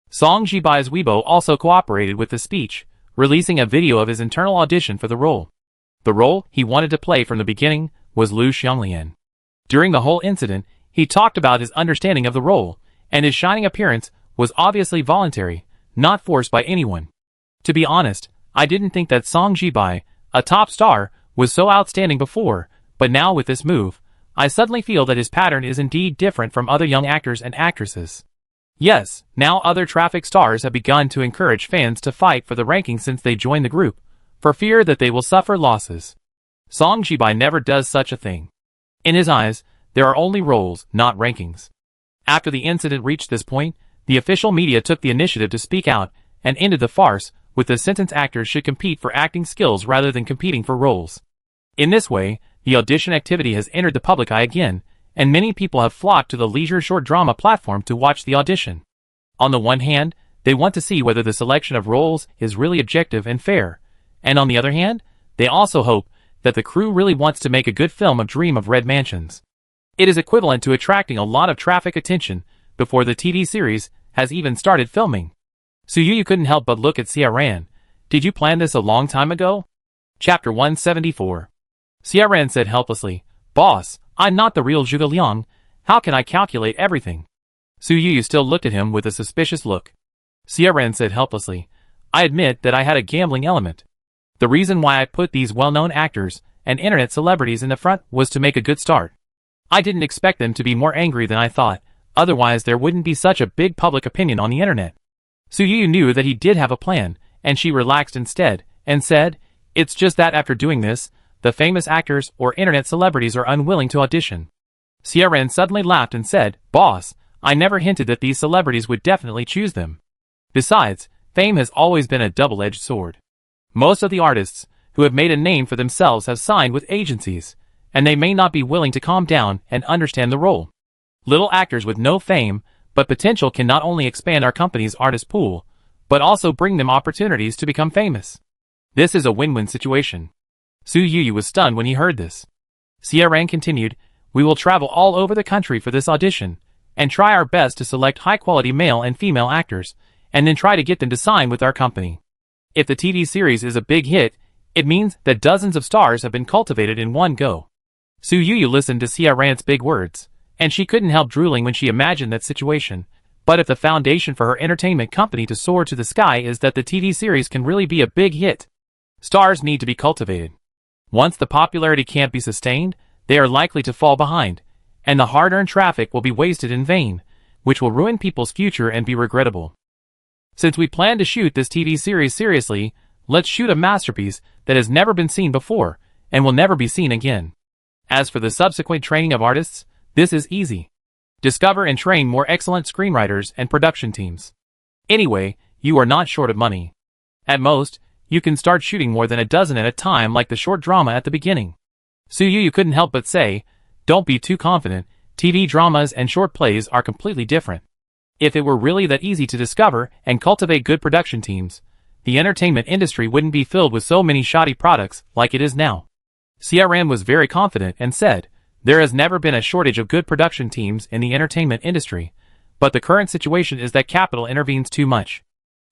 Song Jibai's Weibo also cooperated with the speech, releasing a video of his internal audition for the role. The role he wanted to play from the beginning was Lu Xianglian. During the whole incident, he talked about his understanding of the role, and his shining appearance was obviously voluntary, not forced by anyone. To be honest, I didn't think that Song Jibai, a top star, was so outstanding before, but now with this move, I suddenly feel that his pattern is indeed different from other young actors and actresses. Yes, now other traffic stars have begun to encourage fans to fight for the ranking since they joined the group, for fear that they will suffer losses. Song Jibai never does such a thing. In his eyes, there are only roles, not rankings. After the incident reached this point, the official media took the initiative to speak out and ended the farce with the sentence actors should compete for acting skills rather than competing for roles. In this way, the audition activity has entered the public eye again, and many people have flocked to the leisure short drama platform to watch the audition. On the one hand, they want to see whether the selection of roles is really objective and fair, and on the other hand, they also hope that the crew really wants to make a good film of Dream of Red Mansions. It is equivalent to attracting a lot of traffic attention before the TV series has even started filming. Suyu couldn't help but look at Xiaoran. Did you plan this a long time ago? Chapter 174. Xiaoran said helplessly, Boss, I'm not the real Zhuge Liang. How can I calculate everything? Suyu still looked at him with a suspicious look. Xiaoran said helplessly, I admit that I had a gambling element. The reason why I put these well-known actors and internet celebrities in the front was to make a good start. I didn't expect them to be more angry than I thought, otherwise there wouldn't be such a big public opinion on the internet. Suyu knew that he did have a plan, and she relaxed instead, and said, It's just that after doing this, the famous actors or internet celebrities are unwilling to audition. Xiaoran suddenly laughed and said, Boss, I never hinted that these celebrities would definitely choose them. Besides, fame has always been a double-edged sword. Most of the artists who have made a name for themselves have signed with agencies, and they may not be willing to calm down and understand the role. Little actors with no fame but potential can not only expand our company's artist pool, but also bring them opportunities to become famous. This is a win-win situation. Suyu was stunned when he heard this. Xiaoran continued, We will travel all over the country for this audition, and try our best to select high-quality male and female actors, and then try to get them to sign with our company. If the TV series is a big hit, it means that dozens of stars have been cultivated in one go. Suyu listened to Xiaoran's big words, and she couldn't help drooling when she imagined that situation, But if the foundation for her entertainment company to soar to the sky is that the TV series can really be a big hit, stars need to be cultivated. Once the popularity can't be sustained, they are likely to fall behind, and the hard-earned traffic will be wasted in vain, which will ruin people's future and be regrettable. Since we plan to shoot this TV series seriously, let's shoot a masterpiece that has never been seen before, and will never be seen again. As for the subsequent training of artists, this is easy. Discover and train more excellent screenwriters and production teams. Anyway, you are not short of money. At most, you can start shooting more than a dozen at a time like the short drama at the beginning. Soo-Yu couldn't help but say, don't be too confident, TV dramas and short plays are completely different. If it were really that easy to discover and cultivate good production teams, the entertainment industry wouldn't be filled with so many shoddy products like it is now. CRN was very confident and said, there has never been a shortage of good production teams in the entertainment industry, but the current situation is that capital intervenes too much.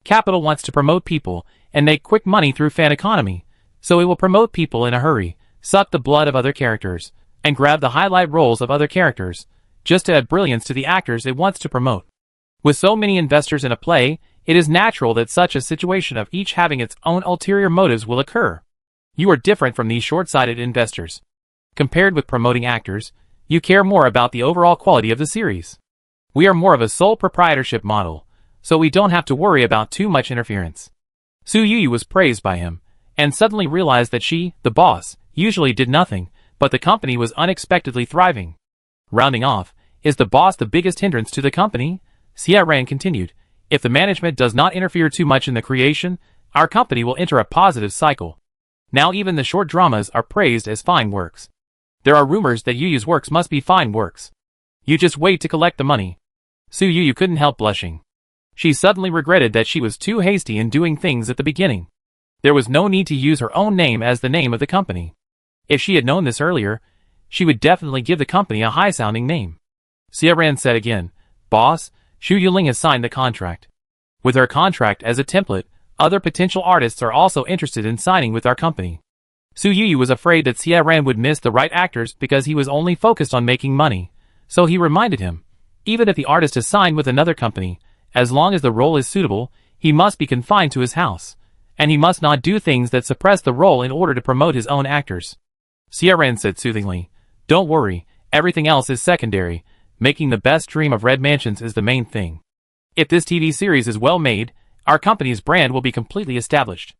Capital wants to promote people and make quick money through fan economy, so it will promote people in a hurry, suck the blood of other characters, and grab the highlight roles of other characters, just to add brilliance to the actors it wants to promote. With so many investors in a play, it is natural that such a situation of each having its own ulterior motives will occur. You are different from these short-sighted investors. Compared with promoting actors, you care more about the overall quality of the series. We are more of a sole proprietorship model, so we don't have to worry about too much interference. Soo-Yu was praised by him, and suddenly realized that she, the boss, usually did nothing, but the company was unexpectedly thriving. Rounding off, is the boss the biggest hindrance to the company? CRN continued, if the management does not interfere too much in the creation, our company will enter a positive cycle. Now even the short dramas are praised as fine works. There are rumors that Yu's works must be fine works. You just wait to collect the money. Soo-Yu couldn't help blushing. She suddenly regretted that she was too hasty in doing things at the beginning. There was no need to use her own name as the name of the company. If she had known this earlier, she would definitely give the company a high-sounding name. CRN said again, Boss, Shu Yuling has signed the contract. With her contract as a template, other potential artists are also interested in signing with our company. Soo-Yu was afraid that CRN would miss the right actors because he was only focused on making money, so he reminded him, even if the artist is signed with another company, as long as the role is suitable, he must be confined to his house, and he must not do things that suppress the role in order to promote his own actors. CRN said soothingly, don't worry, everything else is secondary, making the best dream of Red Mansions is the main thing. If this TV series is well made, our company's brand will be completely established.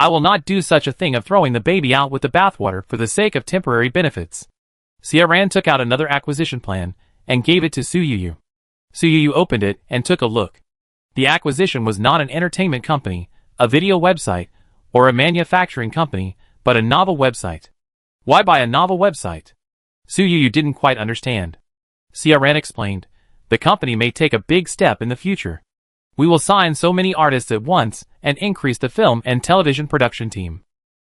I will not do such a thing of throwing the baby out with the bathwater for the sake of temporary benefits. CRN took out another acquisition plan and gave it to Soo-Yu. Soo-Yu opened it and took a look. The acquisition was not an entertainment company, a video website, or a manufacturing company, but a novel website. Why buy a novel website? Soo-Yu didn't quite understand. CRN explained, the company may take a big step in the future. We will sign so many artists at once and increase the film and television production team.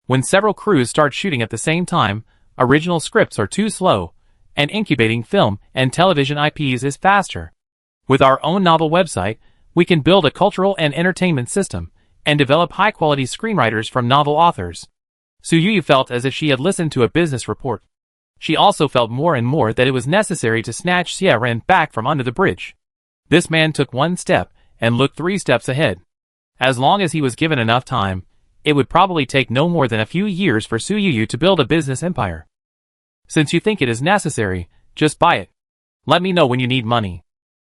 When several crews start shooting at the same time, original scripts are too slow, and incubating film and television IPs is faster. With our own novel website, we can build a cultural and entertainment system, and develop high-quality screenwriters from novel authors. Soo-Yu felt as if she had listened to a business report. She also felt more and more that it was necessary to snatch CRN back from under the bridge. This man took one step, and looked 3 steps ahead. As long as he was given enough time, it would probably take no more than a few years for Soo-Yu to build a business empire. Since you think it is necessary, just buy it. Let me know when you need money.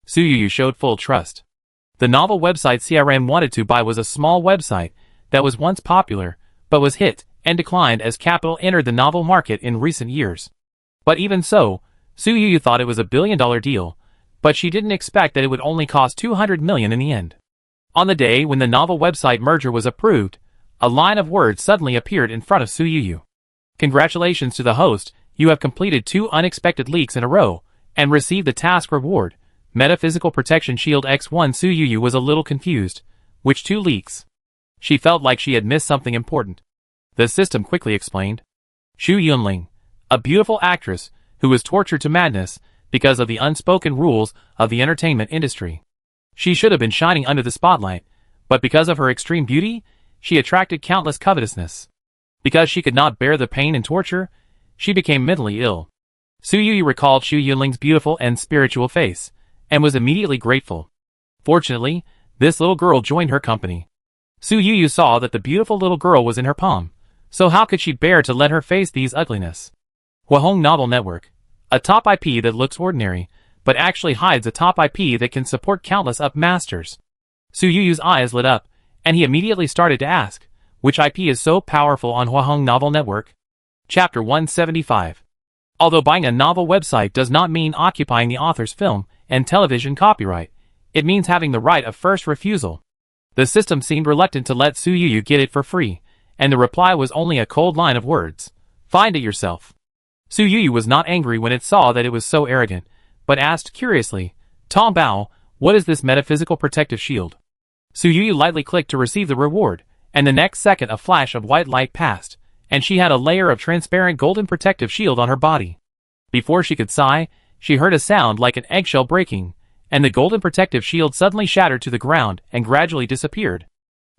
Soo-Yu showed full trust. The novel website CRN wanted to buy was a small website that was once popular, but was hit and declined as capital entered the novel market in recent years. But even so, Soo-Yu thought it was a billion-dollar deal, but she didn't expect that it would only cost $200 million in the end. On the day when the novel website merger was approved, a line of words suddenly appeared in front of Soo-Yu. Congratulations to the host, you have completed 2 unexpected leaks in a row, and received the task reward, Metaphysical Protection Shield X1. Soo-Yu was a little confused. Which 2 leaks? She felt like she had missed something important. The system quickly explained. Shu Yunling, a beautiful actress, who was tortured to madness, because of the unspoken rules of the entertainment industry. She should have been shining under the spotlight, but because of her extreme beauty, she attracted countless covetousness. Because she could not bear the pain and torture, she became mentally ill. Soo-Yu recalled Shu Yunling's beautiful and spiritual face, and was immediately grateful. Fortunately, this little girl joined her company. Su Yu saw that the beautiful little girl was in her palm, so how could she bear to let her face these ugliness? Huahong Novel Network. A top IP that looks ordinary, but actually hides a top IP that can support countless up masters. Su Yu's eyes lit up, and he immediately started to ask, which IP is so powerful on Huahong Novel Network? Chapter 175. Although buying a novel website does not mean occupying the author's film and television copyright, it means having the right of first refusal. The system seemed reluctant to let Su Yu get it for free, and the reply was only a cold line of words. Find it yourself. Su Yu was not angry when it saw that it was so arrogant, but asked curiously, Tom Bao, what is this metaphysical protective shield? Su Yu lightly clicked to receive the reward, and the next second a flash of white light passed, and she had a layer of transparent golden protective shield on her body. Before she could sigh, she heard a sound like an eggshell breaking, and the golden protective shield suddenly shattered to the ground and gradually disappeared.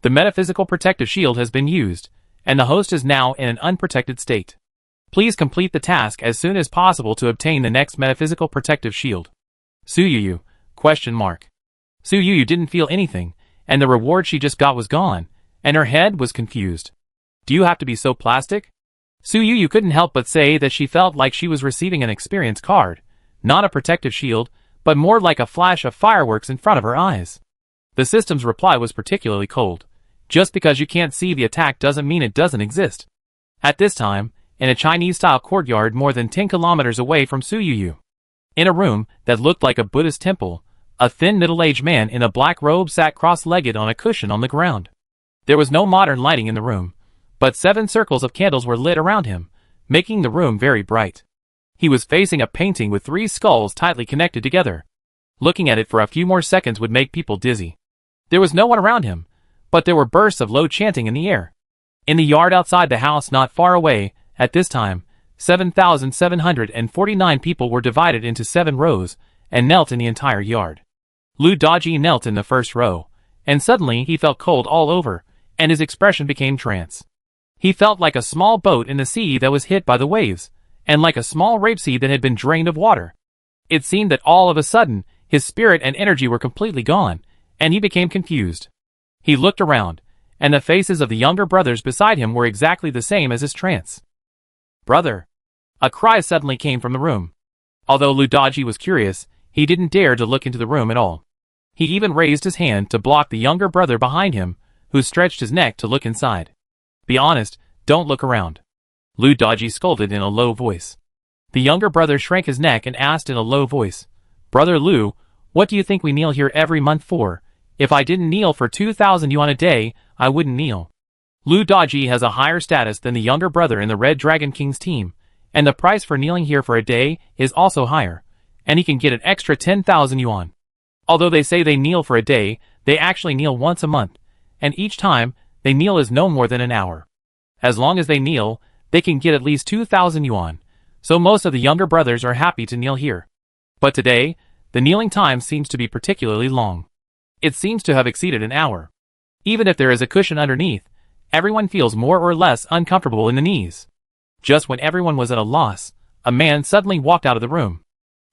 The metaphysical protective shield has been used, and the host is now in an unprotected state. Please complete the task as soon as possible to obtain the next metaphysical protective shield. Su Yu? Su Yu didn't feel anything, and the reward she just got was gone, and her head was confused. Do you have to be so plastic? Su Yu couldn't help but say that she felt like she was receiving an experience card, not a protective shield, but more like a flash of fireworks in front of her eyes. The system's reply was particularly cold. Just because you can't see the attack doesn't mean it doesn't exist. At this time, in a Chinese-style courtyard more than 10 kilometers away from Su Yu, in a room that looked like a Buddhist temple, a thin middle-aged man in a black robe sat cross-legged on a cushion on the ground. There was no modern lighting in the room, but 7 circles of candles were lit around him, making the room very bright. He was facing a painting with 3 skulls tightly connected together. Looking at it for a few more seconds would make people dizzy. There was no one around him, but there were bursts of low chanting in the air. In the yard outside the house not far away, at this time, 7,749 people were divided into 7 rows, and knelt in the entire yard. Lu Daji knelt in the first row, and suddenly he felt cold all over, and his expression became trance. He felt like a small boat in the sea that was hit by the waves, and like a small rapeseed that had been drained of water. It seemed that all of a sudden, his spirit and energy were completely gone, and he became confused. He looked around, and the faces of the younger brothers beside him were exactly the same as his trance. Brother! A cry suddenly came from the room. Although Lu Daji was curious, he didn't dare to look into the room at all. He even raised his hand to block the younger brother behind him, who stretched his neck to look inside. Be honest, don't look around. Lu Daji scolded in a low voice. The younger brother shrank his neck and asked in a low voice, Brother Lu, what do you think we kneel here every month for? If I didn't kneel for 2,000 yuan a day, I wouldn't kneel. Lu Daji has a higher status than the younger brother in the Red Dragon King's team, and the price for kneeling here for a day is also higher, and he can get an extra 10,000 yuan. Although they say they kneel for a day, they actually kneel once a month, and each time they kneel is no more than an hour. As long as they kneel, they can get at least 2,000 yuan, so most of the younger brothers are happy to kneel here. But today, the kneeling time seems to be particularly long. It seems to have exceeded an hour. Even if there is a cushion underneath, everyone feels more or less uncomfortable in the knees. Just when everyone was at a loss, a man suddenly walked out of the room.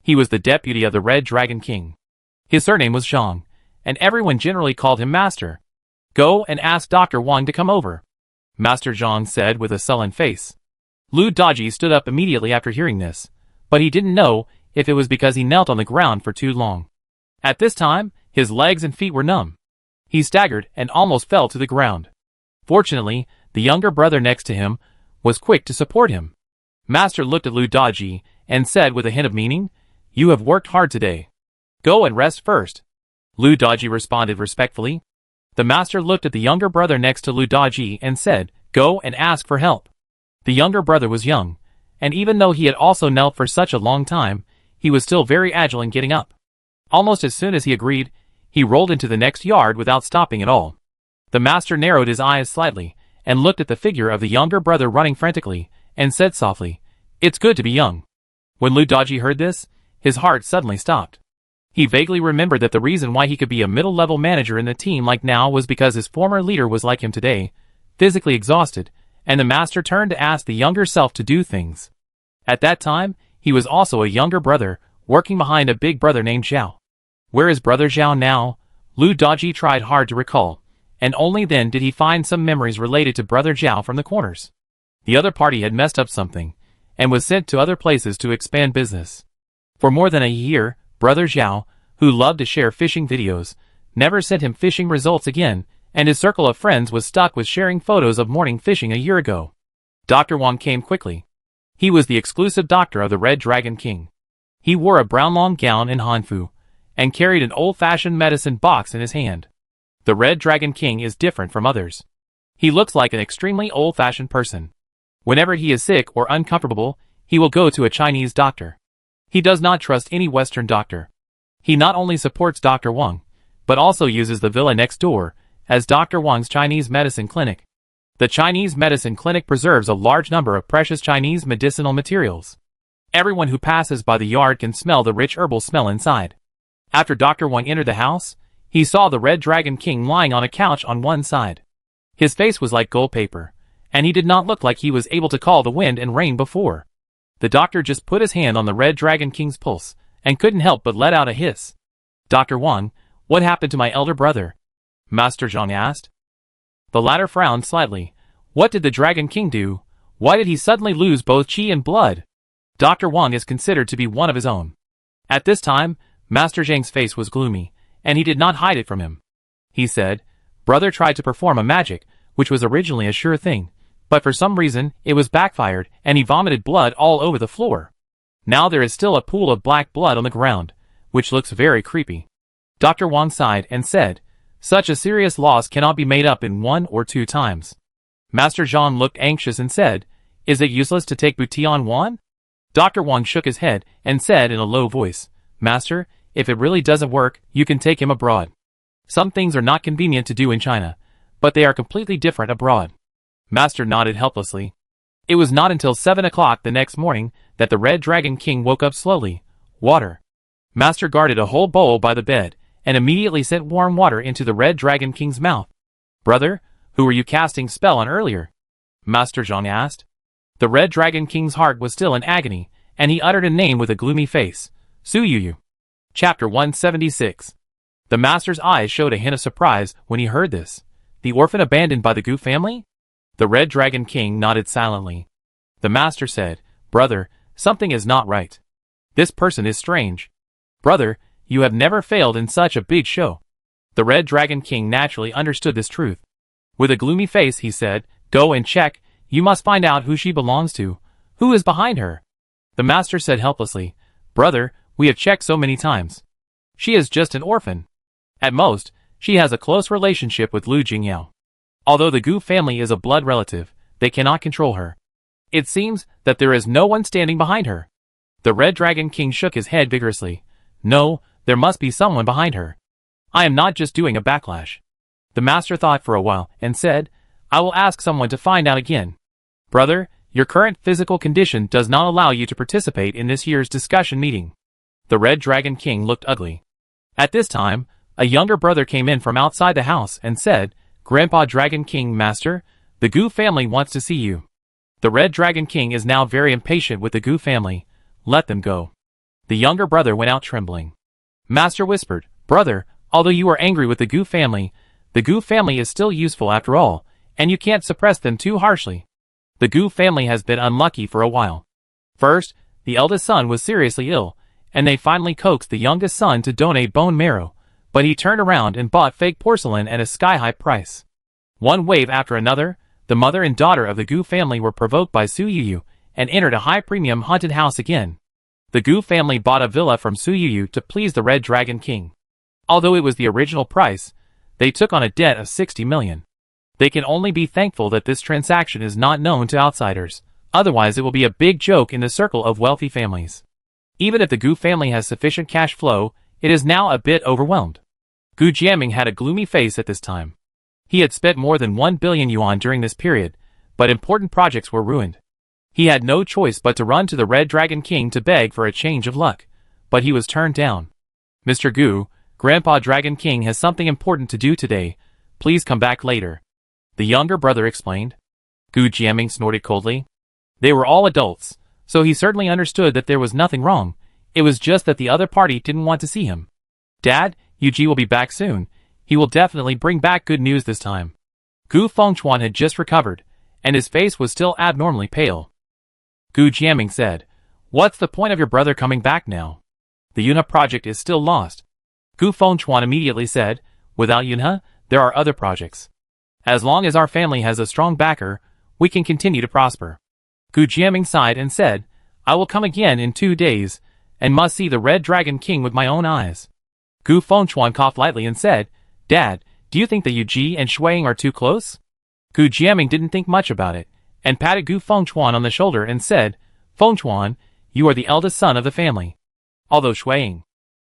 He was the deputy of the Red Dragon King. His surname was Zhang, and everyone generally called him Master. Go and ask Dr. Wang to come over, Master Zhang said with a sullen face. Lu Daji stood up immediately after hearing this, but he didn't know if it was because he knelt on the ground for too long. At this time, his legs and feet were numb. He staggered and almost fell to the ground. Fortunately, the younger brother next to him was quick to support him. Master looked at Lu Daji and said with a hint of meaning, You have worked hard today. Go and rest first. Lu Daji responded respectfully. The master looked at the younger brother next to Lu Daji and said, Go and ask for help. The younger brother was young, and even though he had also knelt for such a long time, he was still very agile in getting up. Almost as soon as he agreed, he rolled into the next yard without stopping at all. The master narrowed his eyes slightly, and looked at the figure of the younger brother running frantically, and said softly, It's good to be young. When Lu Daji heard this, his heart suddenly stopped. He vaguely remembered that the reason why he could be a middle-level manager in the team like now was because his former leader was like him today, physically exhausted, and the master turned to ask the younger self to do things. At that time, he was also a younger brother, working behind a big brother named Zhao. Where is brother Zhao now? Lu Daji tried hard to recall, and only then did he find some memories related to Brother Zhao from the corners. The other party had messed up something, and was sent to other places to expand business. For more than a year, Brother Zhao, who loved to share fishing videos, never sent him fishing results again, and his circle of friends was stuck with sharing photos of morning fishing a year ago. Dr. Wang came quickly. He was the exclusive doctor of the Red Dragon King. He wore a brown long gown and hanfu, and carried an old-fashioned medicine box in his hand. The Red Dragon King is different from others. He looks like an extremely old-fashioned person. Whenever he is sick or uncomfortable, he will go to a Chinese doctor. He does not trust any Western doctor. He not only supports Dr. Wang, but also uses the villa next door as Dr. Wang's Chinese medicine clinic. The Chinese medicine clinic preserves a large number of precious Chinese medicinal materials. Everyone who passes by the yard can smell the rich herbal smell inside. After Dr. Wang entered the house, he saw the Red Dragon King lying on a couch on one side. His face was like gold paper, and he did not look like he was able to call the wind and rain before. The doctor just put his hand on the Red Dragon King's pulse, and couldn't help but let out a hiss. "Dr. Wang, what happened to my elder brother?" Master Zhang asked. The latter frowned slightly. What did the Dragon King do? Why did he suddenly lose both qi and blood? Dr. Wang is considered to be one of his own. At this time, Master Zhang's face was gloomy, and he did not hide it from him. He said, "Brother tried to perform a magic, which was originally a sure thing, but for some reason, it was backfired, and he vomited blood all over the floor. Now there is still a pool of black blood on the ground, which looks very creepy." Dr. Wang sighed and said, "Such a serious loss cannot be made up in 1 or 2 times. Master Zhang looked anxious and said, "Is it useless to take EP101? Dr. Wang shook his head and said in a low voice, "Master, if it really doesn't work, you can take him abroad. Some things are not convenient to do in China, but they are completely different abroad." Master nodded helplessly. It was not until 7 o'clock the next morning that the Red Dragon King woke up slowly. Water. Master guarded a whole bowl by the bed, and immediately sent warm water into the Red Dragon King's mouth. "Brother, who were you casting spell on earlier?" Master Zhang asked. The Red Dragon King's heart was still in agony, and he uttered a name with a gloomy face. "Su Yuyu." Chapter 176. The Master's eyes showed a hint of surprise when he heard this. The orphan abandoned by the Gu family? The Red Dragon King nodded silently. The Master said, "Brother, something is not right. This person is strange. Brother, you have never failed in such a big show." The Red Dragon King naturally understood this truth. With a gloomy face he said, "Go and check, you must find out who she belongs to. Who is behind her?" The Master said helplessly, "Brother, we have checked so many times. She is just an orphan. At most, she has a close relationship with Lu Jingyao. Although the Gu family is a blood relative, they cannot control her. It seems that there is no one standing behind her." The Red Dragon King shook his head vigorously. "No, there must be someone behind her. I am not just doing a backlash." The Master thought for a while and said, "I will ask someone to find out again. Brother, your current physical condition does not allow you to participate in this year's discussion meeting." The Red Dragon King looked ugly. At this time, a younger brother came in from outside the house and said, "Grandpa Dragon King, Master, the Gu family wants to see you." The Red Dragon King is now very impatient with the Gu family. Let them go. The younger brother went out trembling. Master whispered, "Brother, although you are angry with the Gu family is still useful after all, and you can't suppress them too harshly. The Gu family has been unlucky for a while. First, the eldest son was seriously ill, and they finally coaxed the youngest son to donate bone marrow, but he turned around and bought fake porcelain at a sky-high price. One wave after another, the mother and daughter of the Gu family were provoked by Su Yuyu and entered a high-premium haunted house again. The Gu family bought a villa from Su Yuyu to please the Red Dragon King. Although it was the original price, they took on a debt of 60 million. They can only be thankful that this transaction is not known to outsiders, otherwise it will be a big joke in the circle of wealthy families. Even if the Gu family has sufficient cash flow, it is now a bit overwhelmed. Gu Jiaming had a gloomy face at this time. He had spent more than 1 billion yuan during this period, but important projects were ruined. He had no choice but to run to the Red Dragon King to beg for a change of luck, but he was turned down. "Mr. Gu, Grandpa Dragon King has something important to do today. Please come back later," the younger brother explained. Gu Jiaming snorted coldly. They were all adults, so he certainly understood that there was nothing wrong. It was just that the other party didn't want to see him. "Dad, Yuji will be back soon. He will definitely bring back good news this time. Gu Fengchuan had just recovered, and his face was still abnormally pale. Gu Jiaming said, "What's the point of your brother coming back now? The Yunhe project is still lost." Gu Fengchuan immediately said, "Without Yunhe, there are other projects. As long as our family has a strong backer, we can continue to prosper." Gu Jiaming sighed and said, "I will come again in 2 days, and must see the Red Dragon King with my own eyes." Gu Fengchuan coughed lightly and said, "Dad, do you think that Yu Ji and Shuang are too close?" Gu Jiaming didn't think much about it, and patted Gu Fengchuan on the shoulder and said, "Fengchuan, you are the eldest son of the family. Although Shuang,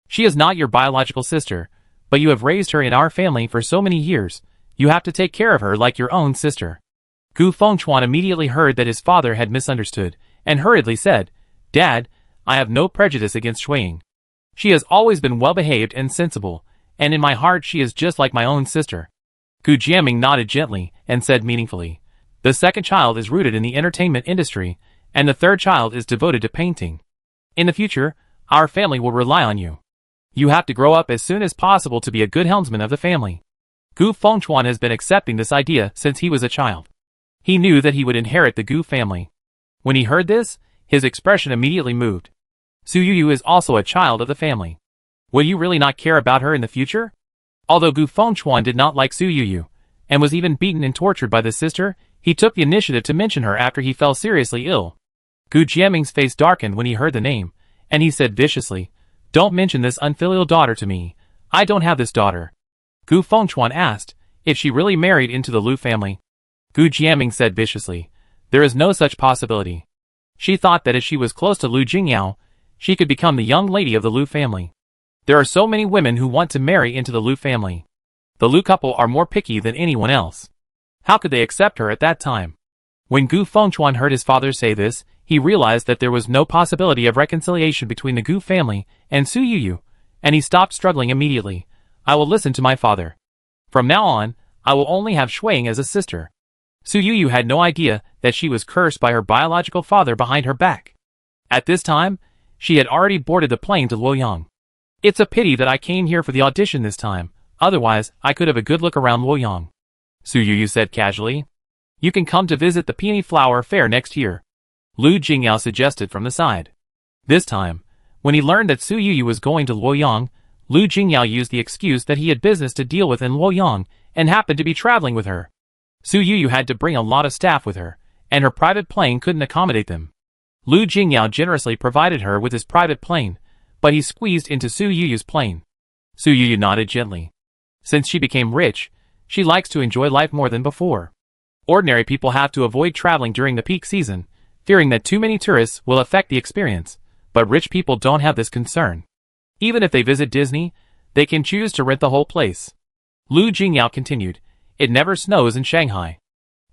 she is not your biological sister, but you have raised her in our family for so many years, you have to take care of her like your own sister." Gu Fengchuan immediately heard that his father had misunderstood, and hurriedly said, "Dad, I have no prejudice against Shuang. She has always been well-behaved and sensible, and in my heart she is just like my own sister." Gu Jiaming nodded gently, and said meaningfully, "The second child is rooted in the entertainment industry, and the third child is devoted to painting. In the future, our family will rely on you. You have to grow up as soon as possible to be a good helmsman of the family." Gu Fengchuan has been accepting this idea since he was a child. He knew that he would inherit the Gu family. When he heard this, his expression immediately moved. Su Yuyu is also a child of the family. Will you really not care about her in the future? Although Gu Fengchuan did not like Su Yuyu, and was even beaten and tortured by the sister, he took the initiative to mention her after he fell seriously ill. Gu Jiaming's face darkened when he heard the name, and he said viciously, "Don't mention this unfilial daughter to me. I don't have this daughter." Gu Fengchuan asked if she really married into the Lu family. Gu Jiaming said viciously, "There is no such possibility. She thought that if she was close to Lu Jingyao, she could become the young lady of the Lu family. There are so many women who want to marry into the Lu family. The Lu couple are more picky than anyone else. How could they accept her at that time?" When Gu Fengchuan heard his father say this, he realized that there was no possibility of reconciliation between the Gu family and Su Yuyu, and he stopped struggling immediately. "I will listen to my father. From now on, I will only have Shuang as a sister." Su Yuyu had no idea that she was cursed by her biological father behind her back. At this time, she had already boarded the plane to Luoyang. "It's a pity that I came here for the audition this time, otherwise I could have a good look around Luoyang," Su Yuyu said casually. "You can come to visit the Peony Flower Fair next year," Lu Jingyao suggested from the side. This time, when he learned that Su Yuyu was going to Luoyang, Lu Jingyao used the excuse that he had business to deal with in Luoyang and happened to be traveling with her. Su Yuyu had to bring a lot of staff with her, and her private plane couldn't accommodate them. Lu Jingyao generously provided her with his private plane, but he squeezed into Su Yuyu's plane. Su Yuyu nodded gently. Since she became rich, she likes to enjoy life more than before. Ordinary people have to avoid traveling during the peak season, fearing that too many tourists will affect the experience, but rich people don't have this concern. Even if they visit Disney, they can choose to rent the whole place. Lu Jingyao continued, "It never snows in Shanghai.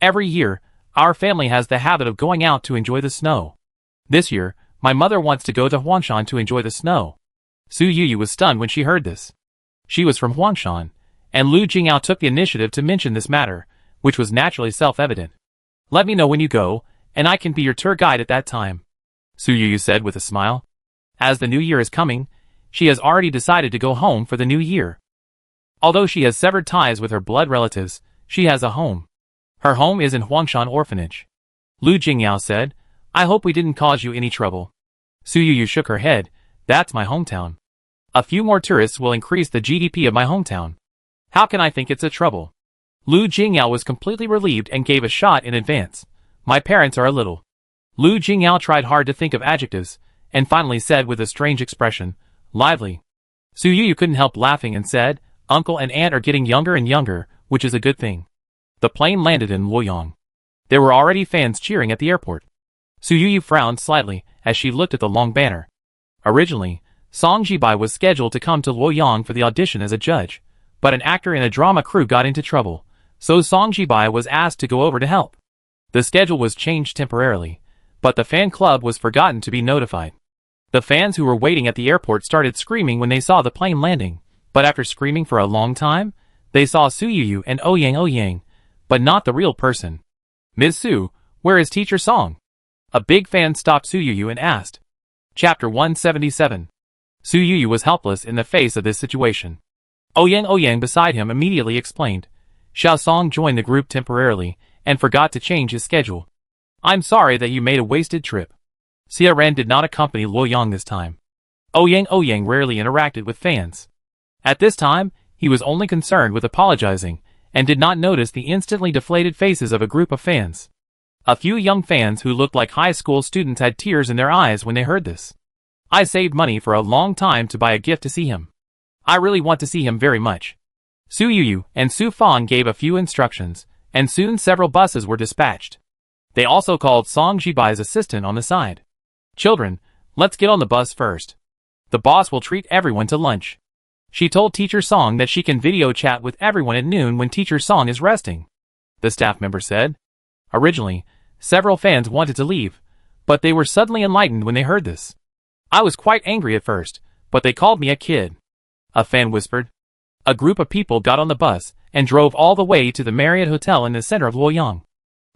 Every year, our family has the habit of going out to enjoy the snow. This year, my mother wants to go to Huangshan to enjoy the snow." Su Yuyu was stunned when she heard this. She was from Huangshan, and Lu Jingyao took the initiative to mention this matter, which was naturally self-evident. "Let me know when you go, and I can be your tour guide at that time," Su Yuyu said with a smile. As the new year is coming, she has already decided to go home for the new year. Although she has severed ties with her blood relatives, she has a home. Her home is in Huangshan Orphanage. Lu Jingyao said, "I hope we didn't cause you any trouble." Su Yuyu shook her head, "That's my hometown. A few more tourists will increase the GDP of my hometown. How can I think it's a trouble?" Lu Jingyao was completely relieved and gave a shot in advance. "My parents are a little." Lu Jingyao tried hard to think of adjectives, and finally said with a strange expression, "Lively." Su Yuyu couldn't help laughing and said, "Uncle and aunt are getting younger and younger, which is a good thing." The plane landed in Luoyang. There were already fans cheering at the airport. Su Yuyu frowned slightly as she looked at the long banner. Originally, Song Jibai was scheduled to come to Luoyang for the audition as a judge, but an actor in a drama crew got into trouble, so Song Jibai was asked to go over to help. The schedule was changed temporarily, but the fan club was forgotten to be notified. The fans who were waiting at the airport started screaming when they saw the plane landing, but after screaming for a long time, they saw Su Yuyu and Ouyang, but not the real person. "Ms. Su, where is Teacher Song?" A big fan stopped Su Yuyu and asked. Chapter 177. Su Yuyu was helpless in the face of this situation. Ouyang beside him immediately explained. Xiao Song joined the group temporarily and forgot to change his schedule. I'm sorry that you made a wasted trip. Xia Ren did not accompany Luo Yang this time. Ouyang rarely interacted with fans. At this time, he was only concerned with apologizing and did not notice the instantly deflated faces of a group of fans. A few young fans who looked like high school students had tears in their eyes when they heard this. I saved money for a long time to buy a gift to see him. I really want to see him very much. Su Yuyu and Su Fang gave a few instructions, and soon several buses were dispatched. They also called Song Jibai's assistant on the side. Children, let's get on the bus first. The boss will treat everyone to lunch. She told Teacher Song that she can video chat with everyone at noon when Teacher Song is resting. The staff member said. Originally, several fans wanted to leave, but they were suddenly enlightened when they heard this. I was quite angry at first, but they called me a kid. A fan whispered. A group of people got on the bus and drove all the way to the Marriott Hotel in the center of Luoyang.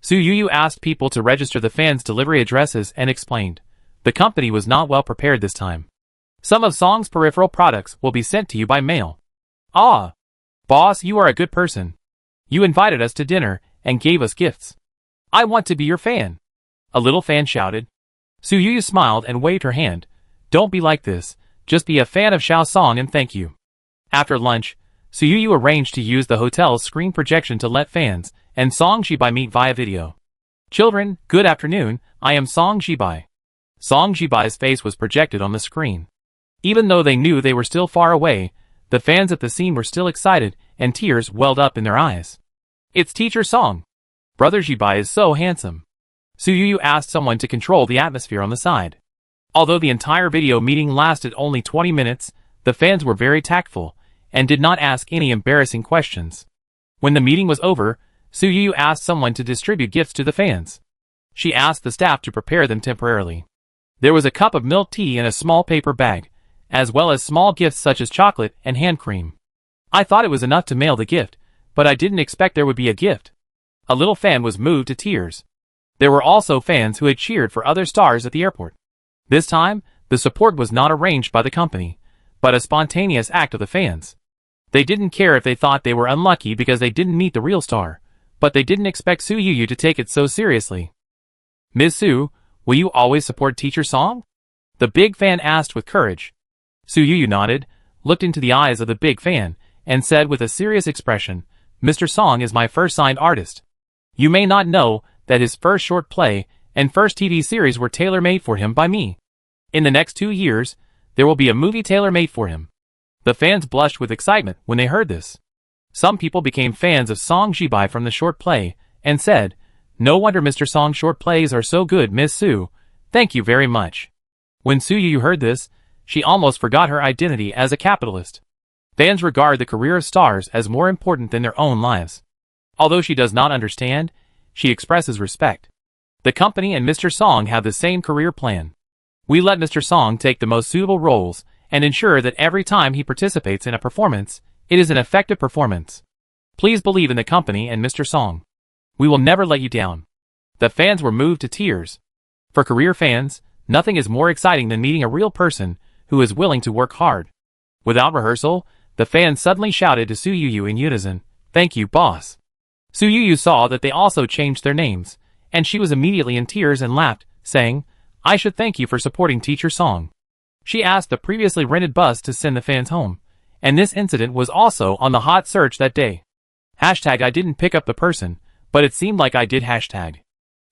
Su Yuyu asked people to register the fans' delivery addresses and explained. The company was not well prepared this time. Some of Song's peripheral products will be sent to you by mail. Ah! Boss, you are a good person. You invited us to dinner and gave us gifts. I want to be your fan. A little fan shouted. Su Yuyu smiled and waved her hand. Don't be like this, just be a fan of Xiao Song and thank you. After lunch, Su Yuyu arranged to use the hotel's screen projection to let fans and Song Jibai meet via video. Children, good afternoon, I am Song Jibai. Song Jibai's face was projected on the screen. Even though they knew they were still far away, the fans at the scene were still excited and tears welled up in their eyes. It's Teacher Song. Brother Jibai is so handsome. Su Yuyu asked someone to control the atmosphere on the side. Although the entire video meeting lasted only 20 minutes, the fans were very tactful and did not ask any embarrassing questions. When the meeting was over, Su Yuyu asked someone to distribute gifts to the fans. She asked the staff to prepare them temporarily. There was a cup of milk tea in a small paper bag, as well as small gifts such as chocolate and hand cream. I thought it was enough to mail the gift, but I didn't expect there would be a gift. A little fan was moved to tears. There were also fans who had cheered for other stars at the airport. This time, the support was not arranged by the company, but a spontaneous act of the fans. They didn't care if they thought they were unlucky because they didn't meet the real star, but they didn't expect Su Yuyu to take it so seriously. Ms. Su, will you always support Teacher Song? The big fan asked with courage. Su Yuyu nodded, looked into the eyes of the big fan, and said with a serious expression, Mr. Song is my first signed artist. You may not know that his first short play and first TV series were tailor-made for him by me. In the next 2 years, there will be a movie tailor-made for him. The fans blushed with excitement when they heard this. Some people became fans of Song Jibai from the short play, and said, No wonder Mr. Song's short plays are so good, Miss Su. Thank you very much. When Su Yuyu heard this, she almost forgot her identity as a capitalist. Fans regard the career of stars as more important than their own lives. Although she does not understand, she expresses respect. The company and Mr. Song have the same career plan. We let Mr. Song take the most suitable roles and ensure that every time he participates in a performance, it is an effective performance. Please believe in the company and Mr. Song. We will never let you down. The fans were moved to tears. For career fans, nothing is more exciting than meeting a real person who is willing to work hard. Without rehearsal, the fans suddenly shouted to Su Yuyu in unison, Thank you, boss. Su Yuyu saw that they also changed their names, and she was immediately in tears and laughed, saying, I should thank you for supporting Teacher Song. She asked the previously rented bus to send the fans home, and this incident was also on the hot search that day. Hashtag I didn't pick up the person, but it seemed like I did hashtag.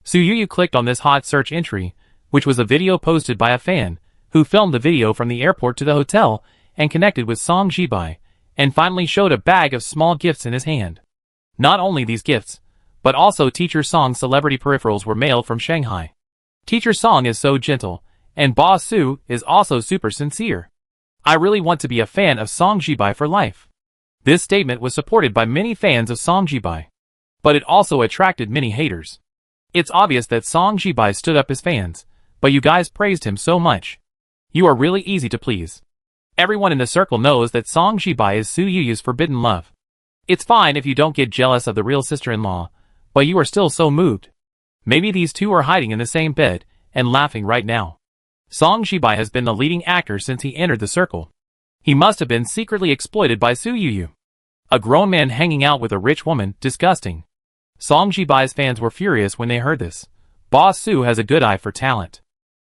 Su Yuyu clicked on this hot search entry, which was a video posted by a fan, who filmed the video from the airport to the hotel and connected with Song Jibai, and finally showed a bag of small gifts in his hand. Not only these gifts, but also Teacher Song's celebrity peripherals were mailed from Shanghai. Teacher Song is so gentle, and Boss Su is also super sincere. I really want to be a fan of Song Jibai for life. This statement was supported by many fans of Song Jibai, but it also attracted many haters. It's obvious that Song Jibai stood up his fans, but you guys praised him so much. You are really easy to please. Everyone in the circle knows that Song Jibai is Su Yuyu's forbidden love. It's fine if you don't get jealous of the real sister-in-law, but you are still so moved. Maybe these two are hiding in the same bed and laughing right now. Song Jibai has been the leading actor since he entered the circle. He must have been secretly exploited by Su Yuyu. A grown man hanging out with a rich woman, disgusting. Song Jibai's fans were furious when they heard this. Boss Su has a good eye for talent.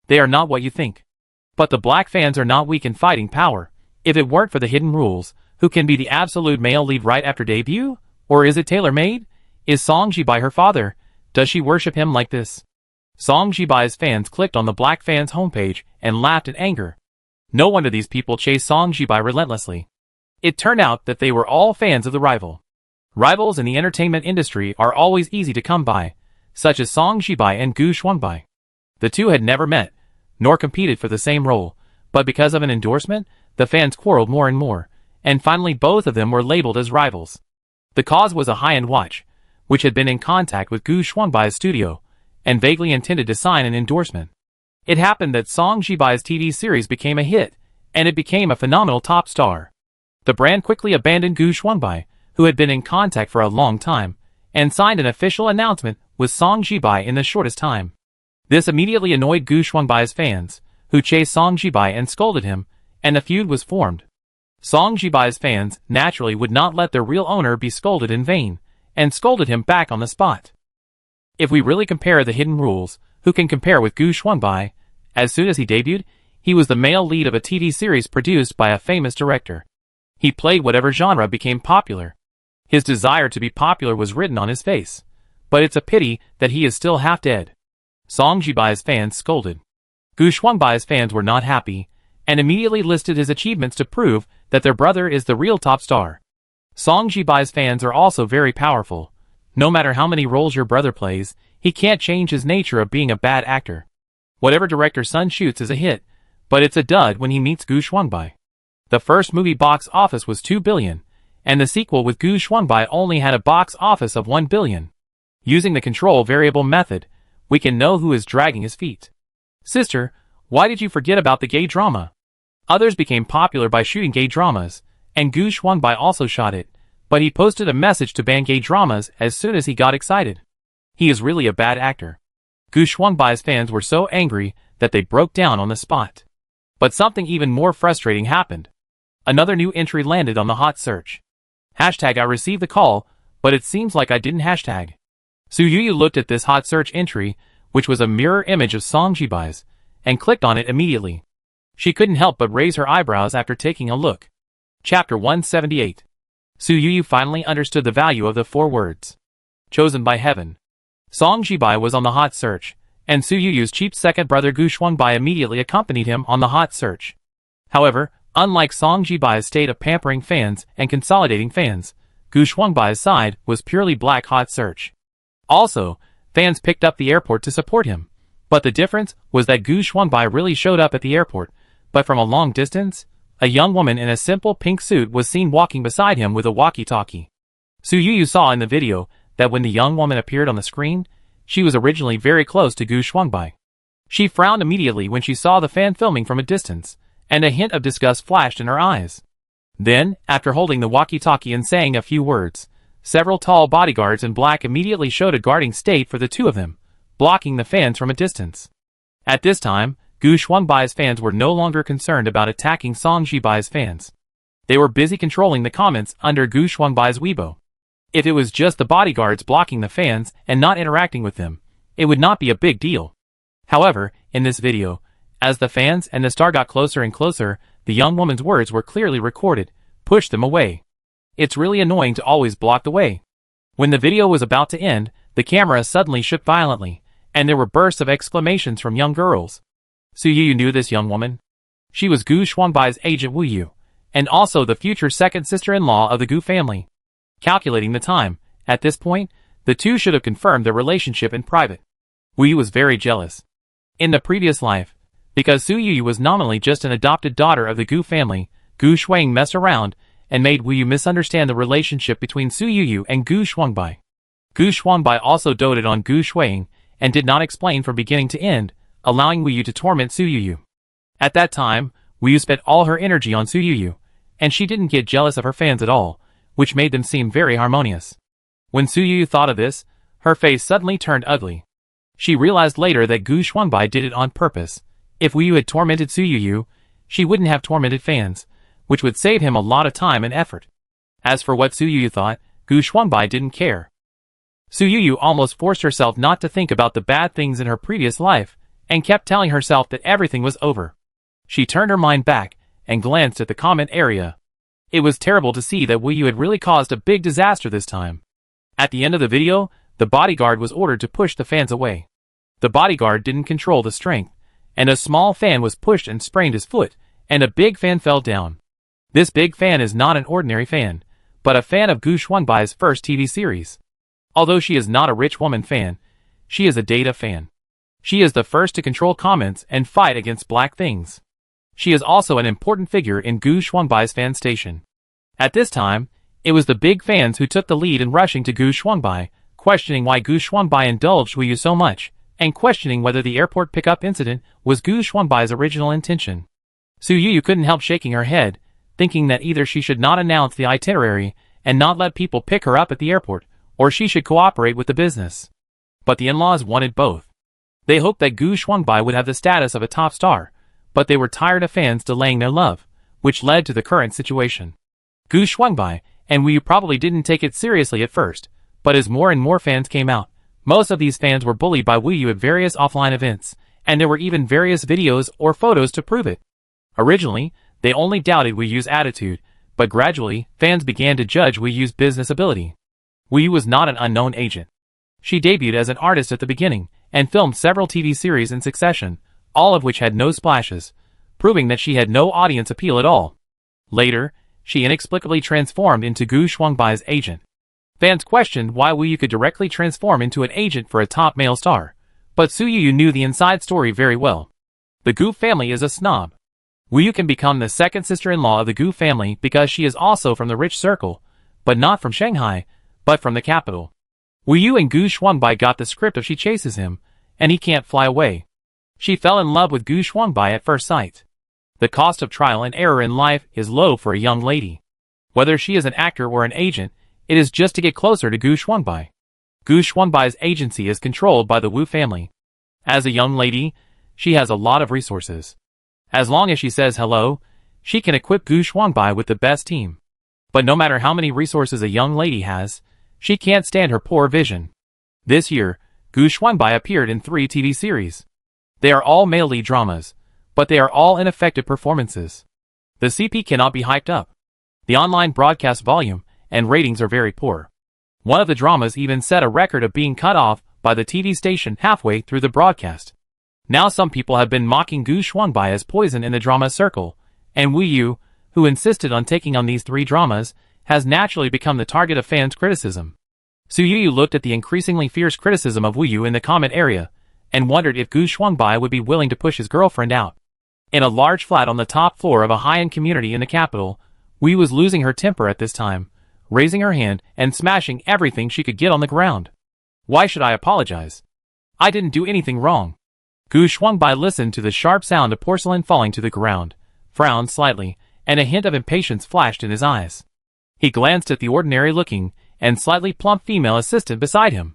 They are not what you think. But the black fans are not weak in fighting power. If it weren't for the hidden rules, who can be the absolute male lead right after debut? Or is it tailor-made? Is Song Jibai her father? Does she worship him like this? Song Jibai's fans clicked on the black fans' homepage and laughed in anger. No wonder these people chased Song Jibai relentlessly. It turned out that they were all fans of the rival. Rivals in the entertainment industry are always easy to come by, such as Song Jibai and Gu Shuangbai. The two had never met, nor competed for the same role, but because of an endorsement, the fans quarreled more and more, and finally both of them were labeled as rivals. The cause was a high-end watch, which had been in contact with Gu Shuangbai's studio, and vaguely intended to sign an endorsement. It happened that Song Jibai's TV series became a hit, and it became a phenomenal top star. The brand quickly abandoned Gu Shuangbai, who had been in contact for a long time, and signed an official announcement with Song Jibai in the shortest time. This immediately annoyed Gu Shuangbai's fans, who chased Song Jibai and scolded him, and a feud was formed. Song Jibai's fans naturally would not let their real owner be scolded in vain, and scolded him back on the spot. If we really compare the hidden rules, who can compare with Gu Shuangbai? As soon as he debuted, he was the male lead of a TV series produced by a famous director. He played whatever genre became popular. His desire to be popular was written on his face. But it's a pity that he is still half dead. Song Jibai's fans scolded. Gu Shuangbai's fans were not happy, and immediately listed his achievements to prove that their brother is the real top star. Song Jibai's fans are also very powerful. No matter how many roles your brother plays, he can't change his nature of being a bad actor. Whatever director's son shoots is a hit, but it's a dud when he meets Gu Shuangbai. The first movie box office was 2 billion, and the sequel with Gu Shuangbai only had a box office of 1 billion. Using the control variable method, we can know who is dragging his feet. Sister, why did you forget about the gay drama? Others became popular by shooting gay dramas, and Gu Shuangbai also shot it, but he posted a message to ban gay dramas as soon as he got excited. He is really a bad actor. Gu Shuangbai's fans were so angry that they broke down on the spot. But something even more frustrating happened. Another new entry landed on the hot search. Hashtag I received the call, but it seems like I didn't hashtag. Su Yuyu looked at this hot search entry, which was a mirror image of Song Jibai's, and clicked on it immediately. She couldn't help but raise her eyebrows after taking a look. Chapter 178. Su Yuyu finally understood the value of the 4 words. Chosen by heaven. Song Jibai was on the hot search, and Su Yuyu's cheap second brother Gu Shuangbai immediately accompanied him on the hot search. However, unlike Song Jibai's state of pampering fans and consolidating fans, Gu Shuangbai's side was purely black hot search. Also, fans picked up the airport to support him. But the difference was that Gu Shuangbai really showed up at the airport, but from a long distance, a young woman in a simple pink suit was seen walking beside him with a walkie-talkie. Su Yuyu saw in the video that when the young woman appeared on the screen, she was originally very close to Gu Shuangbai. She frowned immediately when she saw the fan filming from a distance, and a hint of disgust flashed in her eyes. Then, after holding the walkie-talkie and saying a few words, several tall bodyguards in black immediately showed a guarding state for the two of them, blocking the fans from a distance. At this time, Gu Shuangbai's fans were no longer concerned about attacking Song Jibai's fans. They were busy controlling the comments under Gu Shuangbai's Weibo. If it was just the bodyguards blocking the fans and not interacting with them, it would not be a big deal. However, in this video, as the fans and the star got closer and closer, the young woman's words were clearly recorded, "Push them away." It's really annoying to always block the way. When the video was about to end, the camera suddenly shook violently, and there were bursts of exclamations from young girls. Su Yuyu knew this young woman. She was Gu Shuangbai's agent Wu Yu, and also the future second sister-in-law of the Gu family. Calculating the time, at this point, the two should have confirmed their relationship in private. Wu Yu was very jealous. In the previous life, because Su Yuyu was nominally just an adopted daughter of the Gu family, Gu Shuang messed around and made Wu Yu misunderstand the relationship between Su Yuyu and Gu Shuangbai. Gu Shuangbai also doted on Gu Shuang and did not explain from beginning to end, allowing Wu Yu to torment Su Yuyu. At that time, Wu Yu spent all her energy on Su Yuyu, and she didn't get jealous of her fans at all, which made them seem very harmonious. When Su Yuyu thought of this, her face suddenly turned ugly. She realized later that Gu Shuangbai did it on purpose. If Wu Yu had tormented Su Yuyu, she wouldn't have tormented fans, which would save him a lot of time and effort. As for what Su Yu thought, Gu Xuanbai didn't care. Su Yu almost forced herself not to think about the bad things in her previous life, and kept telling herself that everything was over. She turned her mind back, and glanced at the comment area. It was terrible to see that Wu Yu had really caused a big disaster this time. At the end of the video, the bodyguard was ordered to push the fans away. The bodyguard didn't control the strength, and a small fan was pushed and sprained his foot, and a big fan fell down. This big fan is not an ordinary fan, but a fan of Gu Xuanbai's first TV series. Although she is not a rich woman fan, she is a data fan. She is the first to control comments and fight against black things. She is also an important figure in Gu Xuanbai's fan station. At this time, it was the big fans who took the lead in rushing to Gu Xuanbai, questioning why Gu Xuanbai indulged Wu Yu so much, and questioning whether the airport pickup incident was Gu Xuanbai's original intention. Su Yu couldn't help shaking her head, thinking that either she should not announce the itinerary and not let people pick her up at the airport, or she should cooperate with the business. But the in-laws wanted both. They hoped that Gu Xuanbai would have the status of a top star, but they were tired of fans delaying their love, which led to the current situation. Gu Xuanbai and Wu Yu probably didn't take it seriously at first, but as more and more fans came out, most of these fans were bullied by Wu Yu at various offline events, and there were even various videos or photos to prove it. Originally, they only doubted Wu Yu's attitude, but gradually, fans began to judge Wu Yu's business ability. Wu Yu was not an unknown agent. She debuted as an artist at the beginning, and filmed several TV series in succession, all of which had no splashes, proving that she had no audience appeal at all. Later, she inexplicably transformed into Gu Xuanbai's agent. Fans questioned why Wu Yu could directly transform into an agent for a top male star, but Su Yu knew the inside story very well. The Gu family is a snob. Wu Yu can become the second sister-in-law of the Gu family because she is also from the rich circle, but not from Shanghai, but from the capital. Wu Yu and Gu Xuanbai got the script of She Chases Him, and he can't fly away. She fell in love with Gu Xuanbai at first sight. The cost of trial and error in life is low for a young lady. Whether she is an actor or an agent, it is just to get closer to Gu Xuanbai. Gu Xuanbai's agency is controlled by the Wu family. As a young lady, she has a lot of resources. As long as she says hello, she can equip Gu Xuanbai with the best team. But no matter how many resources a young lady has, she can't stand her poor vision. This year, Gu Xuanbai appeared in 3 TV series. They are all male lead dramas, but they are all ineffective performances. The CP cannot be hyped up. The online broadcast volume and ratings are very poor. One of the dramas even set a record of being cut off by the TV station halfway through the broadcast. Now some people have been mocking Gu Xuanbai as poison in the drama circle, and Wu Yu, who insisted on taking on these 3 dramas, has naturally become the target of fans' criticism. Su Yu looked at the increasingly fierce criticism of Wu Yu in the comment area, and wondered if Gu Xuanbai would be willing to push his girlfriend out. In a large flat on the top floor of a high-end community in the capital, Wu Yu was losing her temper at this time, raising her hand and smashing everything she could get on the ground. Why should I apologize? I didn't do anything wrong. Gu Xuanbai listened to the sharp sound of porcelain falling to the ground, frowned slightly, and a hint of impatience flashed in his eyes. He glanced at the ordinary-looking and slightly plump female assistant beside him.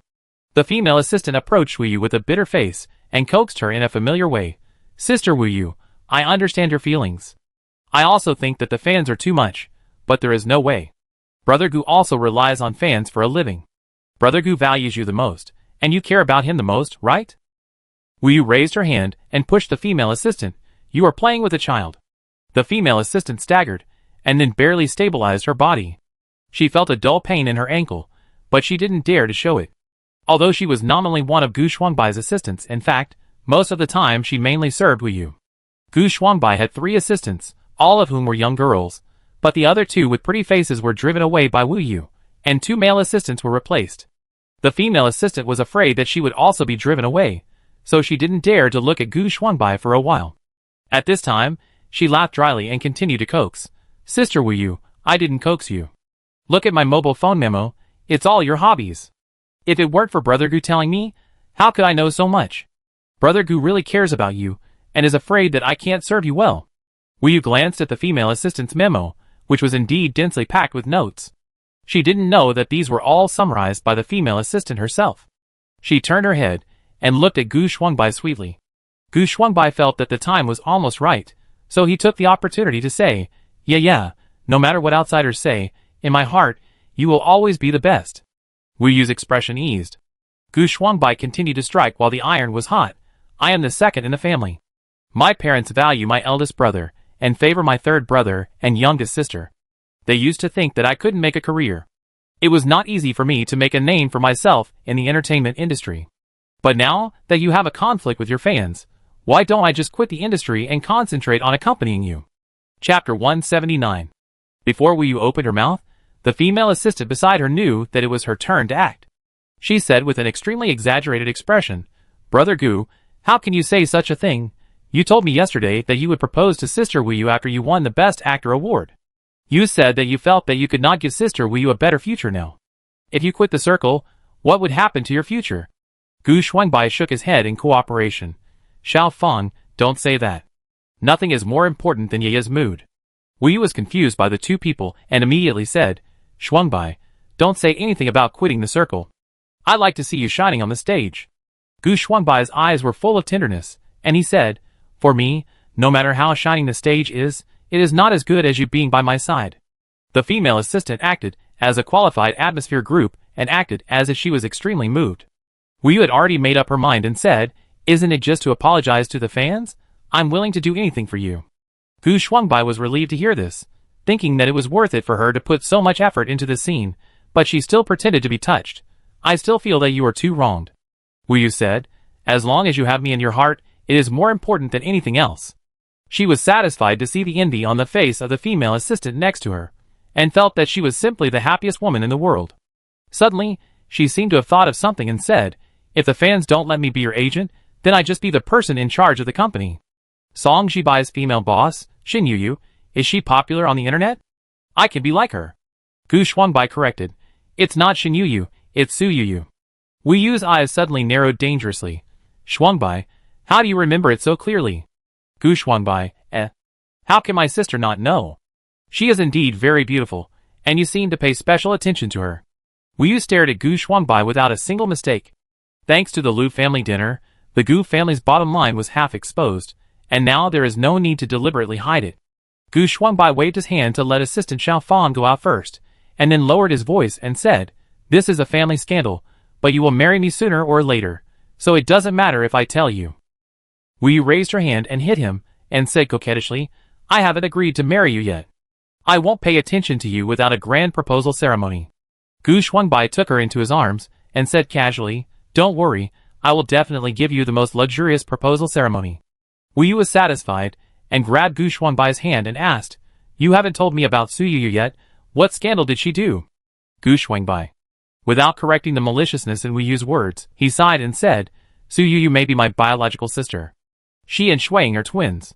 The female assistant approached Wu Yu with a bitter face and coaxed her in a familiar way. "Sister Wu Yu, I understand your feelings. I also think that the fans are too much, but there is no way. Brother Gu also relies on fans for a living. Brother Gu values you the most, and you care about him the most, right?" Wu Yu raised her hand and pushed the female assistant. "You are playing with a child." The female assistant staggered, and then barely stabilized her body. She felt a dull pain in her ankle, but she didn't dare to show it. Although she was nominally one of Gu Xuanbai's assistants, in fact, most of the time she mainly served Wu Yu. Gu Xuanbai had 3 assistants, all of whom were young girls, but the other 2 with pretty faces were driven away by Wu Yu, and 2 male assistants were replaced. The female assistant was afraid that she would also be driven away, so she didn't dare to look at Gu Xuanbai for a while. At this time, she laughed dryly and continued to coax. "Sister Wu Yu, I didn't coax you. Look at my mobile phone memo, it's all your hobbies. If it weren't for Brother Gu telling me, how could I know so much? Brother Gu really cares about you, and is afraid that I can't serve you well." Wu Yu glanced at the female assistant's memo, which was indeed densely packed with notes. She didn't know that these were all summarized by the female assistant herself. She turned her head, and looked at Gu Xuanbai sweetly. Gu Xuanbai felt that the time was almost right, so he took the opportunity to say, Yeah, no matter what outsiders say, in my heart, you will always be the best. Wu Yu's expression eased. Gu Shuangbai continued to strike while the iron was hot. I am the second in the family. My parents value my eldest brother, and favor my third brother and youngest sister. They used to think that I couldn't make a career. It was not easy for me to make a name for myself in the entertainment industry. But now that you have a conflict with your fans, why don't I just quit the industry and concentrate on accompanying you? Chapter 179. Before Wu Yu opened her mouth, the female assistant beside her knew that it was her turn to act. She said with an extremely exaggerated expression, Brother Gu, how can you say such a thing? You told me yesterday that you would propose to Sister Wu Yu after you won the Best Actor award. You said that you felt that you could not give Sister Wu Yu a better future now. If you quit the circle, what would happen to your future? Gu Shuangbai shook his head in cooperation. Xiao Fang, don't say that. Nothing is more important than Yaya's mood. Wu Yu was confused by the two people and immediately said, Shuangbai, don't say anything about quitting the circle. I'd like to see you shining on the stage. Gu Shuangbai's eyes were full of tenderness, and he said, For me, no matter how shining the stage is, it is not as good as you being by my side. The female assistant acted as a qualified atmosphere group and acted as if she was extremely moved. Wu Yu had already made up her mind and said, Isn't it just to apologize to the fans? I'm willing to do anything for you. Gu Shuangbai was relieved to hear this, thinking that it was worth it for her to put so much effort into the scene, but she still pretended to be touched. I still feel that you are too wronged. Wu Yu said, As long as you have me in your heart, it is more important than anything else. She was satisfied to see the envy on the face of the female assistant next to her, and felt that she was simply the happiest woman in the world. Suddenly, she seemed to have thought of something and said, If the fans don't let me be your agent, then I just be the person in charge of the company. Song Jibai's female boss, Xin Yuyu, is she popular on the internet? I can be like her. Gu Shuangbai corrected, It's not Xin Yuyu, it's Su Yuyu. Wu Yu's eyes suddenly narrowed dangerously. Shuangbai, how do you remember it so clearly? Gu Shuangbai, How can my sister not know? She is indeed very beautiful, and you seem to pay special attention to her. Wu Yu stared at Gu Shuangbai without a single mistake. Thanks to the Lu family dinner, the Gu family's bottom line was half exposed, and now there is no need to deliberately hide it. Gu Shuangbai waved his hand to let assistant Xiao Fang go out first, and then lowered his voice and said, This is a family scandal, but you will marry me sooner or later, so it doesn't matter if I tell you. Wu Yu raised her hand and hit him, and said coquettishly, I haven't agreed to marry you yet. I won't pay attention to you without a grand proposal ceremony. Gu Shuangbai took her into his arms, and said casually, Don't worry, I will definitely give you the most luxurious proposal ceremony. Wu Yu was satisfied, and grabbed Gu Shuangbai's hand and asked, You haven't told me about Su Yuyu yet, what scandal did she do? Gu Shuangbai. Without correcting the maliciousness in Wu Yu's words, he sighed and said, Su Yuyu may be my biological sister. She and Shuang are twins.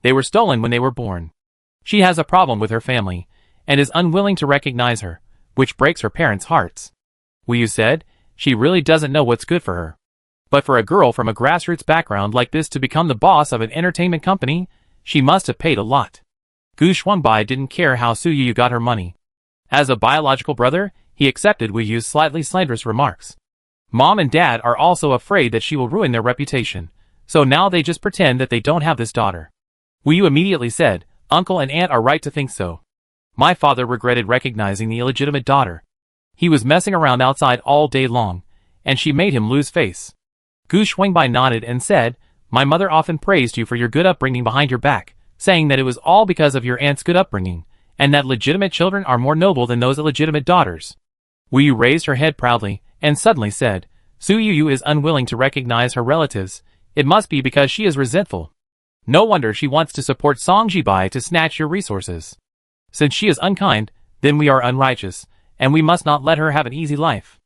They were stolen when they were born. She has a problem with her family, and is unwilling to recognize her, which breaks her parents' hearts. Wu Yu said, She really doesn't know what's good for her. But for a girl from a grassroots background like this to become the boss of an entertainment company, she must have paid a lot. Gu Shuangbai didn't care how Su Yuyu got her money. As a biological brother, he accepted Wu Yu's slightly slanderous remarks. Mom and Dad are also afraid that she will ruin their reputation, so now they just pretend that they don't have this daughter. Wu Yu immediately said, Uncle and Aunt are right to think so. My father regretted recognizing the illegitimate daughter. He was messing around outside all day long, and she made him lose face. Gu Shuangbai nodded and said, My mother often praised you for your good upbringing behind your back, saying that it was all because of your aunt's good upbringing, and that legitimate children are more noble than those illegitimate daughters. Wu Yu raised her head proudly, and suddenly said, Su Yuyu is unwilling to recognize her relatives. It must be because she is resentful. No wonder she wants to support Song Jibai to snatch your resources. Since she is unkind, then we are unrighteous, and we must not let her have an easy life.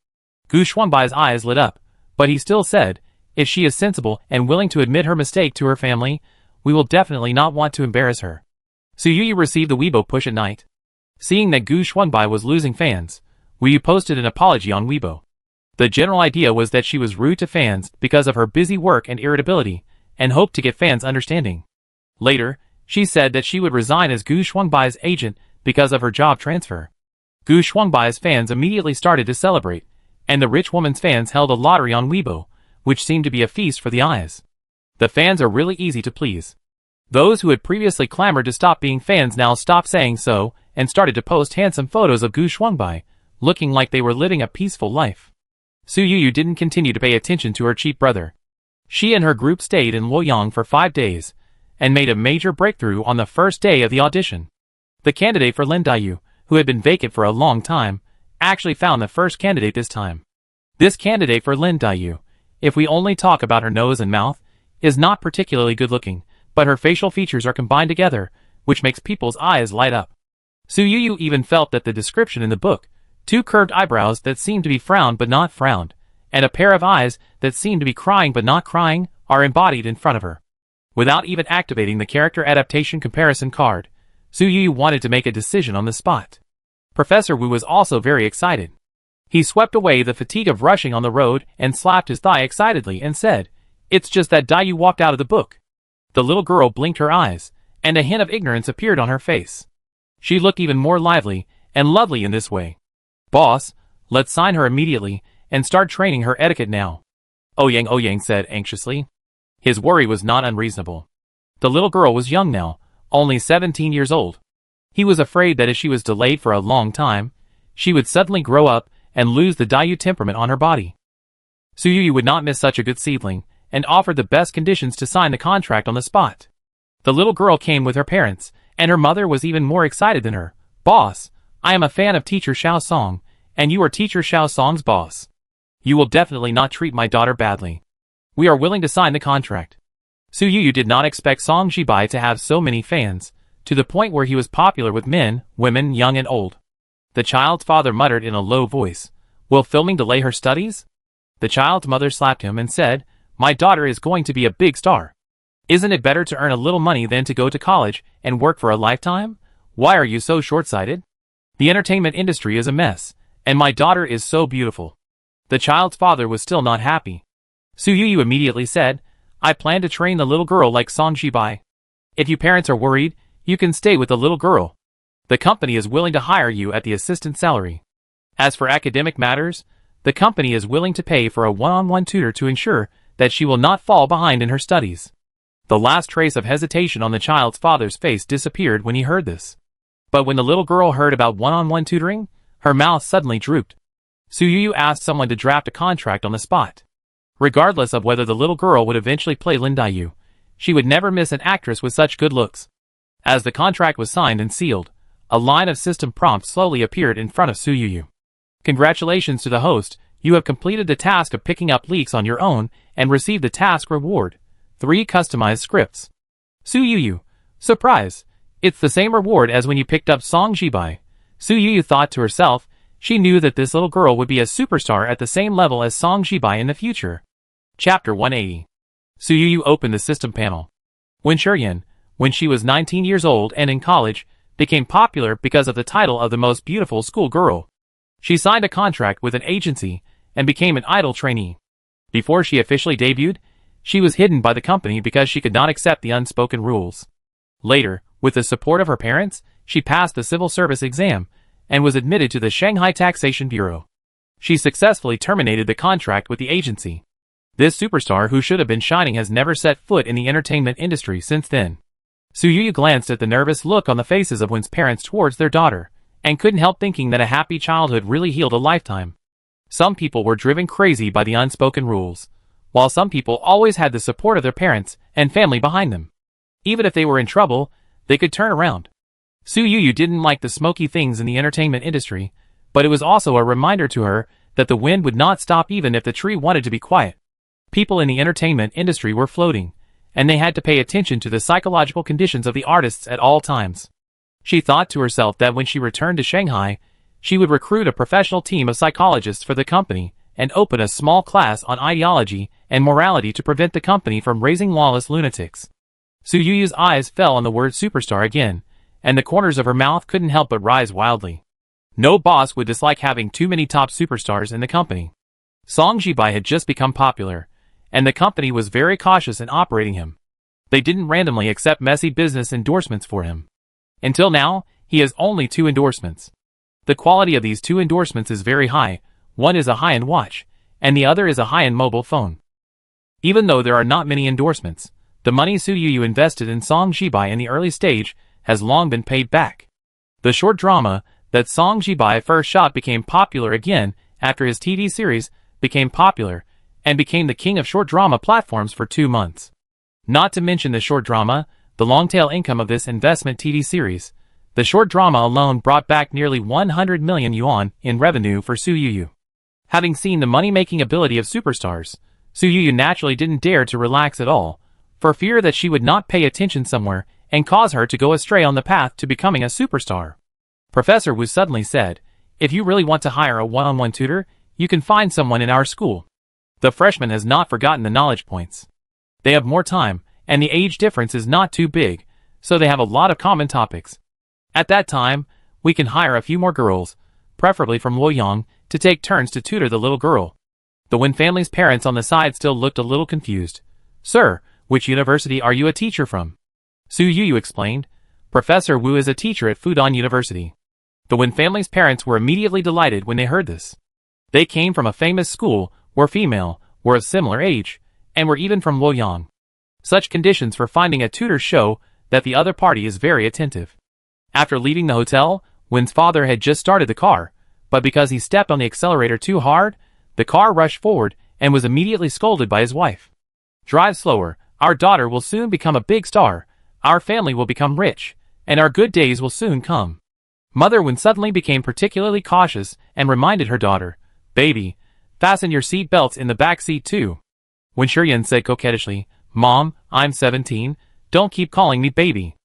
Gu Shuangbai's eyes lit up, but he still said, If she is sensible and willing to admit her mistake to her family, we will definitely not want to embarrass her. Su Yuyu received the Weibo push at night. Seeing that Gu Shuangbai was losing fans, Wu Yu posted an apology on Weibo. The general idea was that she was rude to fans because of her busy work and irritability, and hoped to get fans' understanding. Later, she said that she would resign as Gu Shuangbai's agent because of her job transfer. Gu Shuangbai's fans immediately started to celebrate, and the rich woman's fans held a lottery on Weibo, which seemed to be a feast for the eyes. The fans are really easy to please. Those who had previously clamored to stop being fans now stopped saying so and started to post handsome photos of Gu Shuangbai, looking like they were living a peaceful life. Su Yuyu didn't continue to pay attention to her cheap brother. She and her group stayed in Luoyang for 5 days and made a major breakthrough on the first day of the audition. The candidate for Lin Daiyu, who had been vacant for a long time, actually found the first candidate this time. This candidate for Lin Daiyu, if we only talk about her nose and mouth, is not particularly good looking, but her facial features are combined together, which makes people's eyes light up. Su Yuyu even felt that the description in the book, 2 curved eyebrows that seemed to be frowned but not frowned, and a pair of eyes that seemed to be crying but not crying, are embodied in front of her. Without even activating the character adaptation comparison card, Su Yuyu wanted to make a decision on the spot. Professor Wu was also very excited. He swept away the fatigue of rushing on the road and slapped his thigh excitedly and said, "It's just that Daiyu walked out of the book." The little girl blinked her eyes, and a hint of ignorance appeared on her face. She looked even more lively and lovely in this way. "Boss, let's sign her immediately and start training her etiquette now," Ouyang said anxiously. His worry was not unreasonable. The little girl was young now, only 17 years old. He was afraid that if she was delayed for a long time, she would suddenly grow up and lose the Daiyu temperament on her body. Su Yuyu would not miss such a good seedling, and offered the best conditions to sign the contract on the spot. The little girl came with her parents, and her mother was even more excited than her. "Boss, I am a fan of Teacher Xiao Song, and you are Teacher Xiao Song's boss. You will definitely not treat my daughter badly. We are willing to sign the contract." Su Yuyu did not expect Song Jibai to have so many fans, to the point where he was popular with men, women, young and old. The child's father muttered in a low voice, "Will filming delay her studies?" The child's mother slapped him and said, "My daughter is going to be a big star. Isn't it better to earn a little money than to go to college and work for a lifetime? Why are you so short-sighted? The entertainment industry is a mess, and my daughter is so beautiful." The child's father was still not happy. Su Yuyu immediately said, "I plan to train the little girl like Song Jibai. If you parents are worried, you can stay with the little girl. The company is willing to hire you at the assistant salary. As for academic matters, the company is willing to pay for a one-on-one tutor to ensure that she will not fall behind in her studies." The last trace of hesitation on the child's father's face disappeared when he heard this. But when the little girl heard about one-on-one tutoring, her mouth suddenly drooped. Su Yuyu asked someone to draft a contract on the spot. Regardless of whether the little girl would eventually play Lin Daiyu, she would never miss an actress with such good looks. As the contract was signed and sealed, a line of system prompts slowly appeared in front of Su Yuyu. "Congratulations to the host, you have completed the task of picking up leaks on your own and received the task reward, 3 customized scripts." Su Yuyu, surprise, it's the same reward as when you picked up Song Jibai. Su Yuyu thought to herself, she knew that this little girl would be a superstar at the same level as Song Jibai in the future. Chapter 180. Su Yuyu opened the system panel. Wen Shiyan, when she was 19 years old and in college, became popular because of the title of the most beautiful schoolgirl. She signed a contract with an agency and became an idol trainee. Before she officially debuted, she was hidden by the company because she could not accept the unspoken rules. Later, with the support of her parents, she passed the civil service exam and was admitted to the Shanghai Taxation Bureau. She successfully terminated the contract with the agency. This superstar who should have been shining has never set foot in the entertainment industry since then. Su Yuyu glanced at the nervous look on the faces of Wen's parents towards their daughter, and couldn't help thinking that a happy childhood really healed a lifetime. Some people were driven crazy by the unspoken rules, while some people always had the support of their parents and family behind them. Even if they were in trouble, they could turn around. Su Yuyu didn't like the smoky things in the entertainment industry, but it was also a reminder to her that the wind would not stop even if the tree wanted to be quiet. People in the entertainment industry were floating, and they had to pay attention to the psychological conditions of the artists at all times. She thought to herself that when she returned to Shanghai, she would recruit a professional team of psychologists for the company and open a small class on ideology and morality to prevent the company from raising lawless lunatics. Su Yuyu's eyes fell on the word superstar again, and the corners of her mouth couldn't help but rise wildly. No boss would dislike having too many top superstars in the company. Song Jibai had just become popular, and the company was very cautious in operating him. They didn't randomly accept messy business endorsements for him. Until now, he has only 2 endorsements. The quality of these 2 endorsements is very high. One is a high-end watch, and the other is a high-end mobile phone. Even though there are not many endorsements, The money Su Yu invested in Song Jibai in the early stage has long been paid back. The short drama that Song Jibai first shot became popular again after his TV series became popular and became the king of short drama platforms for 2 months. Not to mention the short drama, the long-tail income of this investment TV series. The short drama alone brought back nearly 100 million yuan in revenue for Su Yu. Having seen the money-making ability of superstars, Su Yu naturally didn't dare to relax at all, for fear that she would not pay attention somewhere and cause her to go astray on the path to becoming a superstar. Professor Wu suddenly said, "If you really want to hire a one-on-one tutor, you can find someone in our school." The freshman has not forgotten the knowledge points. They have more time, and the age difference is not too big, so they have a lot of common topics. At that time, we can hire a few more girls, preferably from Luoyang, to take turns to tutor the little girl. The Wen family's parents on the side still looked a little confused. "Sir, which university are you a teacher from?" Su Yu explained. "Professor Wu is a teacher at Fudan University." The Wen family's parents were immediately delighted when they heard this. They came from a famous school, were female, were of similar age, and were even from Luoyang. Such conditions for finding a tutor show that the other party is very attentive. After leaving the hotel, Wen's father had just started the car, but because he stepped on the accelerator too hard, the car rushed forward and was immediately scolded by his wife. "Drive slower, our daughter will soon become a big star, our family will become rich, and our good days will soon come." Mother Wen suddenly became particularly cautious and reminded her daughter, "Baby, fasten your seat belts in the back seat too." When Shiryan said coquettishly, "Mom, I'm 17, don't keep calling me baby.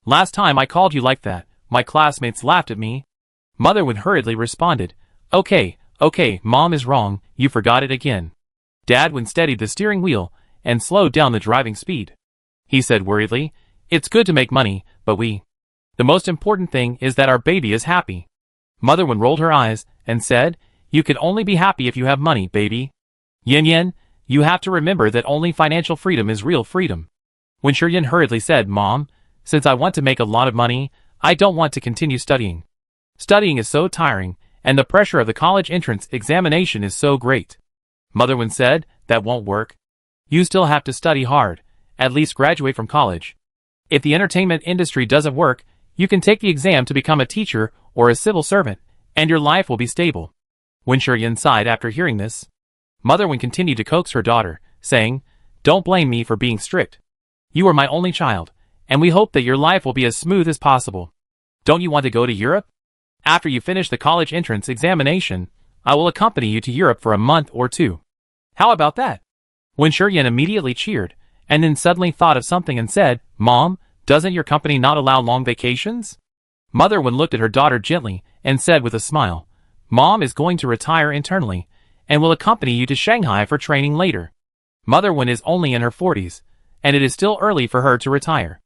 Last time I called you like that, my classmates laughed at me." Mother Wen hurriedly responded, Okay, Mom is wrong, you forgot it again." Dad Wen steadied the steering wheel and slowed down the driving speed. He said worriedly, "It's good to make money, but the most important thing is that our baby is happy." Mother Wen rolled her eyes and said, "You can only be happy if you have money, baby. Yin, you have to remember that only financial freedom is real freedom." When Shiryan hurriedly said, "Mom, since I want to make a lot of money, I don't want to continue studying. Studying is so tiring, and the pressure of the college entrance examination is so great." Mother Wen said, "That won't work. You still have to study hard, at least graduate from college. If the entertainment industry doesn't work, you can take the exam to become a teacher or a civil servant, and your life will be stable." When Shiryan sighed after hearing this, Mother Wen continued to coax her daughter, saying, "Don't blame me for being strict. You are my only child, and we hope that your life will be as smooth as possible. Don't you want to go to Europe? After you finish the college entrance examination, I will accompany you to Europe for a month or 2. How about that?" When Shiryan immediately cheered, and then suddenly thought of something and said, "Mom, doesn't your company not allow long vacations?" Mother Wen looked at her daughter gently and said with a smile, "Mom is going to retire internally, and will accompany you to Shanghai for training later." Mother Wen is only in her 40s, and it is still early for her to retire.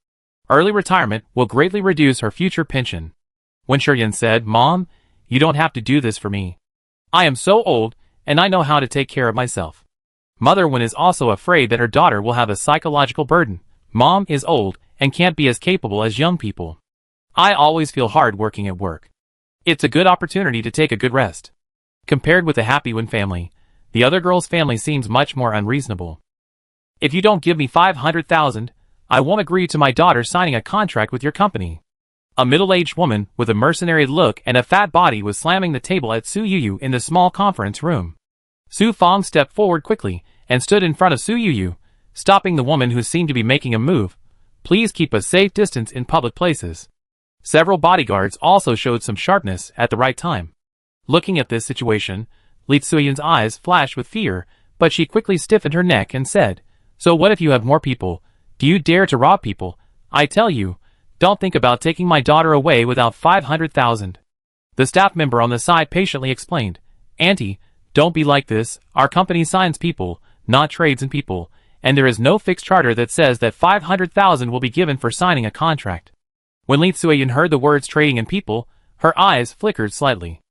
Early retirement will greatly reduce her future pension. When Shiryan said, "Mom, you don't have to do this for me. I am so old, and I know how to take care of myself." Mother Wen is also afraid that her daughter will have a psychological burden. Mom is old and can't be as capable as young people. I always feel hard working at work. It's a good opportunity to take a good rest. Compared with the happy Wen family, the other girl's family seems much more unreasonable. "If you don't give me 500,000, I won't agree to my daughter signing a contract with your company." A middle-aged woman with a mercenary look and a fat body was slamming the table at Su Yu in the small conference room. Su Fong stepped forward quickly and stood in front of Su Yu, stopping the woman who seemed to be making a move. "Please keep a safe distance in public places." Several bodyguards also showed some sharpness at the right time. Looking at this situation, Li Tsuyan's eyes flashed with fear, but she quickly stiffened her neck and said, "So what if you have more people? Do you dare to rob people? I tell you, don't think about taking my daughter away without 500,000. The staff member on the side patiently explained, "Auntie, don't be like this. Our company signs people, not trades in people, and there is no fixed charter that says that 500,000 will be given for signing a contract." When Li Tsuyan heard the words trading in people, her eyes flickered slightly.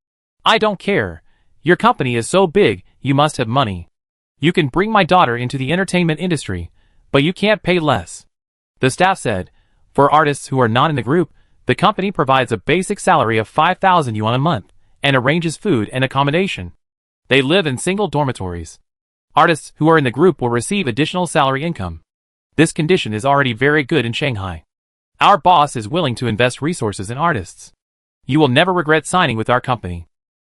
"I don't care. Your company is so big, you must have money. You can bring my daughter into the entertainment industry, but you can't pay less." The staff said, "For artists who are not in the group, the company provides a basic salary of 5,000 yuan a month, and arranges food and accommodation. They live in single dormitories. Artists who are in the group will receive additional salary income." This condition is already very good in Shanghai. Our boss is willing to invest resources in artists. You will never regret signing with our company.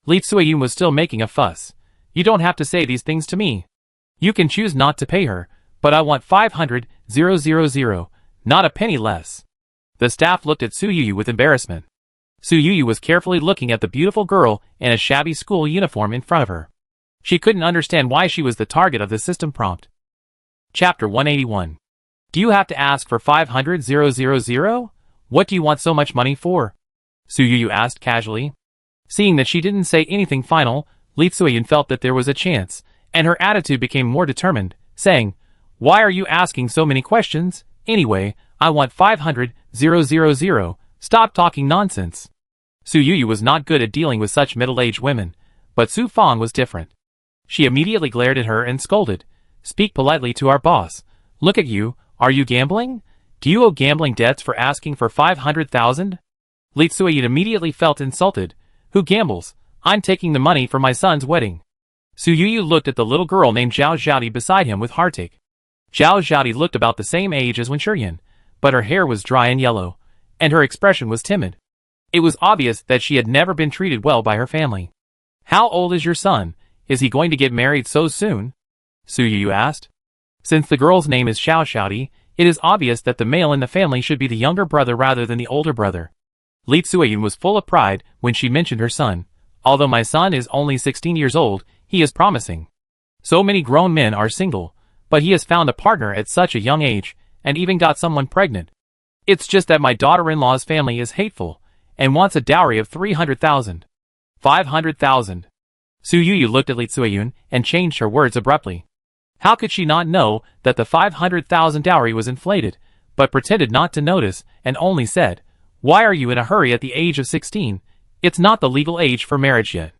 Li Tsueyun was still making a fuss. You don't have to say these things to me. You can choose not to pay her, but I want 500,000, not a penny less. The staff looked at Su Yuyu with embarrassment. Su Yuyu was carefully looking at the beautiful girl in a shabby school uniform in front of her. She couldn't understand why she was the target of the system prompt. Chapter 181. Do you have to ask for 500,000? What do you want so much money for? Su Yuyu asked casually. Seeing that she didn't say anything final, Li Tsueyun felt that there was a chance, and her attitude became more determined, saying, Why are you asking so many questions? Anyway, I want 500,000. Stop talking nonsense. Su Yuyu was not good at dealing with such middle-aged women, but Su Fang was different. She immediately glared at her and scolded. Speak politely to our boss. Look at you, are you gambling? Do you owe gambling debts for asking for 500,000? Li Tsueyun immediately felt insulted. Who gambles? I'm taking the money for my son's wedding. Su Yuyu looked at the little girl named Zhao Zhaodi beside him with heartache. Zhao Zhaodi looked about the same age as Wen Shiyan, but her hair was dry and yellow, and her expression was timid. It was obvious that she had never been treated well by her family. How old is your son? Is he going to get married so soon? Su Yuyu asked. Since the girl's name is Xiao Xiaodi, it is obvious that the male in the family should be the younger brother rather than the older brother. Li Tsueyun was full of pride when she mentioned her son. Although my son is only 16 years old, he is promising. So many grown men are single, but he has found a partner at such a young age, and even got someone pregnant. It's just that my daughter-in-law's family is hateful, and wants a dowry of 300,000. 500,000. Su Yuyu looked at Li Tsueyun and changed her words abruptly. How could she not know that the 500,000 dowry was inflated, but pretended not to notice, and only said, Why are you in a hurry at the age of 16? It's not the legal age for marriage yet.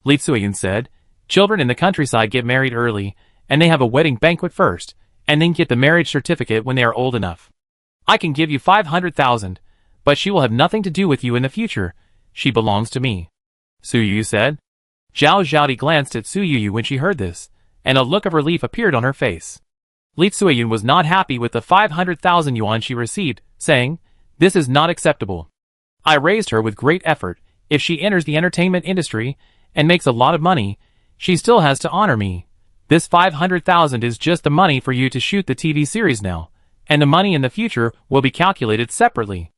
Li Tsueyun said, Children in the countryside get married early, and they have a wedding banquet first, and then get the marriage certificate when they are old enough. I can give you 500,000, but she will have nothing to do with you in the future. She belongs to me. Su Yuyu said. Zhao Zhaodi glanced at Su Yuyu when she heard this, and a look of relief appeared on her face. Li Tsueyun was not happy with the 500,000 yuan she received, saying, This is not acceptable. I raised her with great effort. If she enters the entertainment industry and makes a lot of money, she still has to honor me. This 500,000 is just the money for you to shoot the TV series now, and the money in the future will be calculated separately.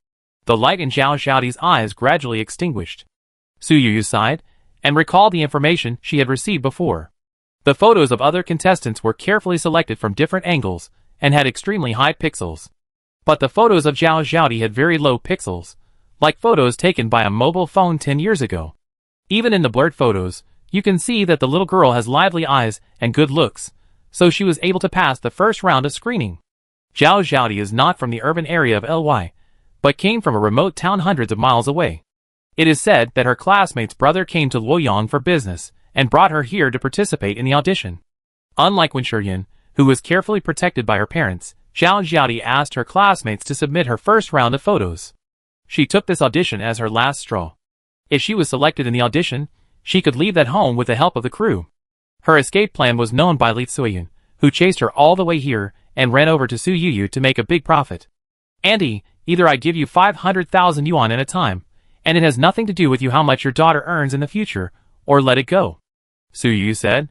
The light in Zhao Zhaodi's eyes gradually extinguished. Su Yuyu sighed, and recalled the information she had received before. The photos of other contestants were carefully selected from different angles, and had extremely high pixels. But the photos of Zhao Zhaodi had very low pixels, like photos taken by a mobile phone 10 years ago. Even in the blurred photos, you can see that the little girl has lively eyes and good looks, so she was able to pass the first round of screening. Zhao Zhaodi is not from the urban area of Ly, but came from a remote town hundreds of miles away. It is said that her classmate's brother came to Luoyang for business, and brought her here to participate in the audition. Unlike Wen Shiyan, who was carefully protected by her parents, Zhao Zhaodi asked her classmates to submit her first round of photos. She took this audition as her last straw. If she was selected in the audition, she could leave that home with the help of the crew. Her escape plan was known by Li Tsueyun, who chased her all the way here, and ran over to Su Yuyu to make a big profit. Auntie, either I give you 500,000 yuan at a time, and it has nothing to do with you how much your daughter earns in the future, or let it go. Su Yuyu said.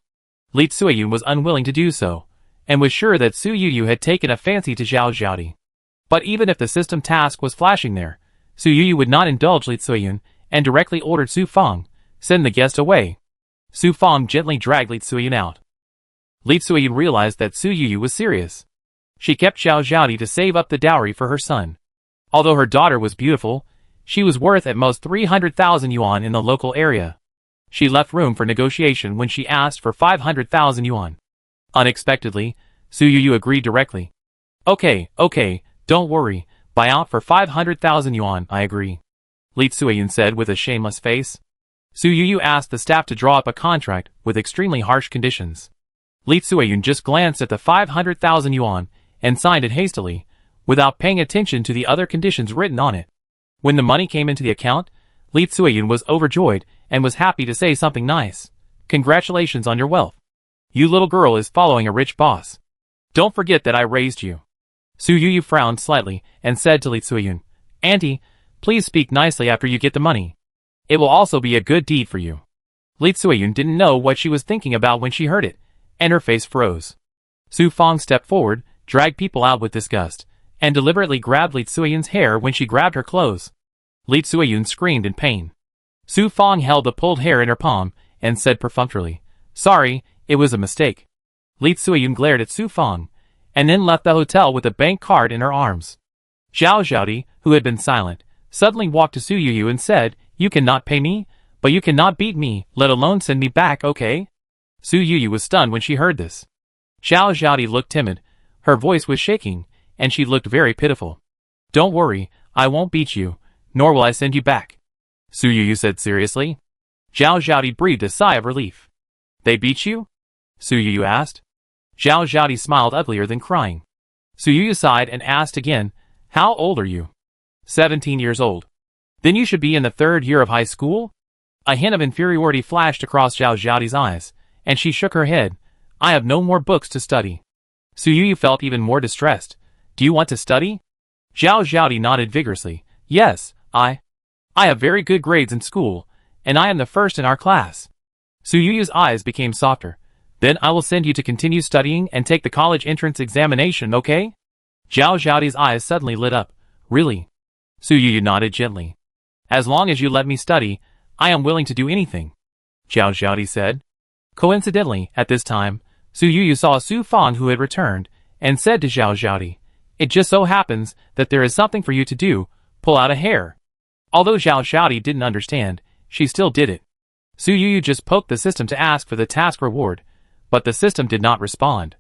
Li Tsueyun was unwilling to do so, and was sure that Su Yuyu had taken a fancy to Zhao Zhaodi. But even if the system task was flashing there, Su Yuyu would not indulge Li Tsueyun, and directly ordered Su Fang, send the guest away. Su Fang gently dragged Li Tsueyun out. Li Tsueyun realized that Su Yuyu was serious. She kept Zhao Zhaodi to save up the dowry for her son. Although her daughter was beautiful, she was worth at most 300,000 yuan in the local area. She left room for negotiation when she asked for 500,000 yuan. Unexpectedly, Su Yuyu agreed directly. Okay, don't worry, buy out for 500,000 yuan, I agree. Li Tsueyun said with a shameless face. Su Yuyu asked the staff to draw up a contract with extremely harsh conditions. Li Tsueyun just glanced at the 500,000 yuan and signed it hastily, without paying attention to the other conditions written on it. When the money came into the account, Li Tsueyun was overjoyed and was happy to say something nice. Congratulations on your wealth. You little girl is following a rich boss. Don't forget that I raised you. Su Yuyu frowned slightly and said to Li Tsuyun, "Auntie, please speak nicely after you get the money. It will also be a good deed for you." Li Tsuyun didn't know what she was thinking about when she heard it, and her face froze. Su Fong stepped forward, dragged people out with disgust, and deliberately grabbed Li Tsuyun's hair when she grabbed her clothes. Li Tsuyun screamed in pain. Su Fong held the pulled hair in her palm and said perfunctorily, "Sorry, it was a mistake." Li Tsuyun glared at Su Fong, and then left the hotel with a bank card in her arms. Zhao Zhaodi, who had been silent, suddenly walked to Su Yuyu and said, "You cannot pay me, but you cannot beat me, let alone send me back, okay?" Su Yuyu was stunned when she heard this. Zhao Zhaodi looked timid, her voice was shaking, and she looked very pitiful. "Don't worry, I won't beat you, nor will I send you back," Su Yuyu said seriously. Zhao Zhaodi breathed a sigh of relief. "They beat you?" Su Yuyu asked. Zhao Zhaodi smiled uglier than crying. Su Yuyu sighed and asked again, "How old are you?" 17 years old. "Then you should be in the 3rd year of high school?" A hint of inferiority flashed across Zhao Zhaodi's eyes, and she shook her head. "I have no more books to study." Su Yuyu felt even more distressed. "Do you want to study?" Zhao Zhaodi nodded vigorously. "Yes, I have very good grades in school, and I am the first in our class." Su Yuyu's eyes became softer. "Then I will send you to continue studying and take the college entrance examination, okay?" Zhao Zhaodi's eyes suddenly lit up. "Really?" Su Yuyu nodded gently. "As long as you let me study, I am willing to do anything," Zhao Zhaodi said. Coincidentally, at this time, Su Yuyu saw Su Fong who had returned, and said to Zhao Zhaodi, "It just so happens that there is something for you to do, pull out a hair." Although Zhao Zhaodi didn't understand, she still did it. Su Yuyu just poked the system to ask for the task reward, but the system did not respond.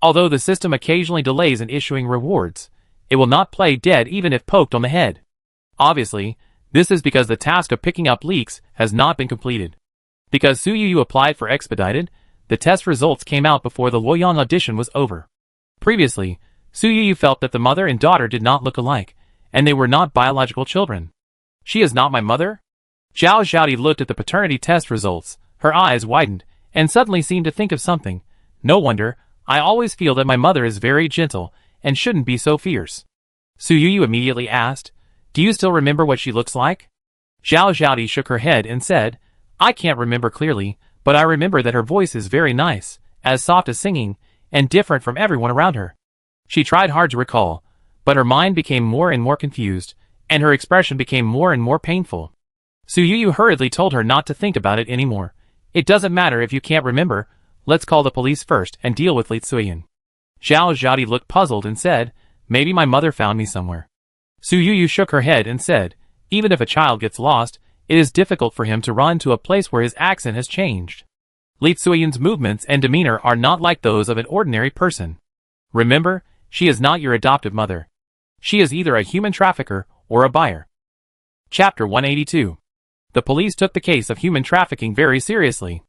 Although the system occasionally delays in issuing rewards, it will not play dead even if poked on the head. Obviously, this is because the task of picking up leaks has not been completed. Because Su Yuyu applied for expedited, the test results came out before the Luoyang audition was over. Previously, Su Yuyu felt that the mother and daughter did not look alike, and they were not biological children. "She is not my mother?" Zhao Zhaodi looked at the paternity test results, her eyes widened, and suddenly seemed to think of something. "No wonder, I always feel that my mother is very gentle, and shouldn't be so fierce." Su Yuyu immediately asked, "Do you still remember what she looks like?" Zhao Zhaodi shook her head and said, "I can't remember clearly, but I remember that her voice is very nice, as soft as singing, and different from everyone around her." She tried hard to recall, but her mind became more and more confused, and her expression became more and more painful. Su Yuyu hurriedly told her not to think about it anymore. "It doesn't matter if you can't remember, let's call the police first and deal with Li Tsuyun." Zhao Zhaodi looked puzzled and said, "Maybe my mother found me somewhere." Su Yuyu shook her head and said, "Even if a child gets lost, it is difficult for him to run to a place where his accent has changed. Li Tsuyun's movements and demeanor are not like those of an ordinary person. Remember, she is not your adoptive mother. She is either a human trafficker or a buyer." Chapter 182. The police took the case of human trafficking very seriously.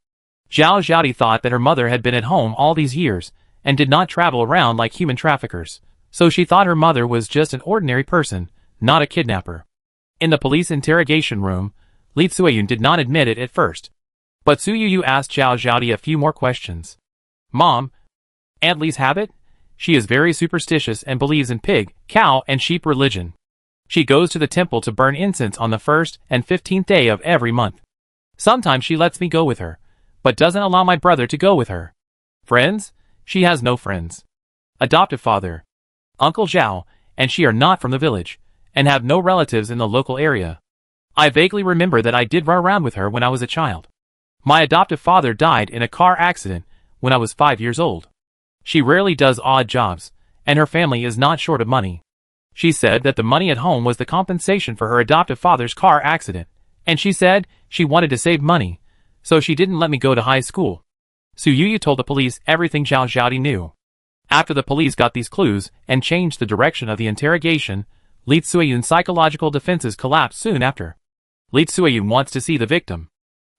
Zhao Zhaodi thought that her mother had been at home all these years, and did not travel around like human traffickers, so she thought her mother was just an ordinary person, not a kidnapper. In the police interrogation room, Li Tsuyun did not admit it at first. But Su Yuyu asked Zhao Zhaodi a few more questions. "Mom, Aunt Li's habit? She is very superstitious and believes in pig, cow, and sheep religion. She goes to the temple to burn incense on the 1st and 15th day of every month. Sometimes she lets me go with her, but doesn't allow my brother to go with her. Friends? She has no friends. Adoptive father, Uncle Zhao, and she are not from the village, and have no relatives in the local area. I vaguely remember that I did run around with her when I was a child. My adoptive father died in a car accident when I was 5 years old. She rarely does odd jobs, and her family is not short of money. She said that the money at home was the compensation for her adoptive father's car accident, and she said she wanted to save money, so she didn't let me go to high school." Su Yuyu told the police everything Zhao Zhaodi knew. After the police got these clues and changed the direction of the interrogation, Li Tsuyun's psychological defenses collapsed soon after. Li Tsuyun wants to see the victim.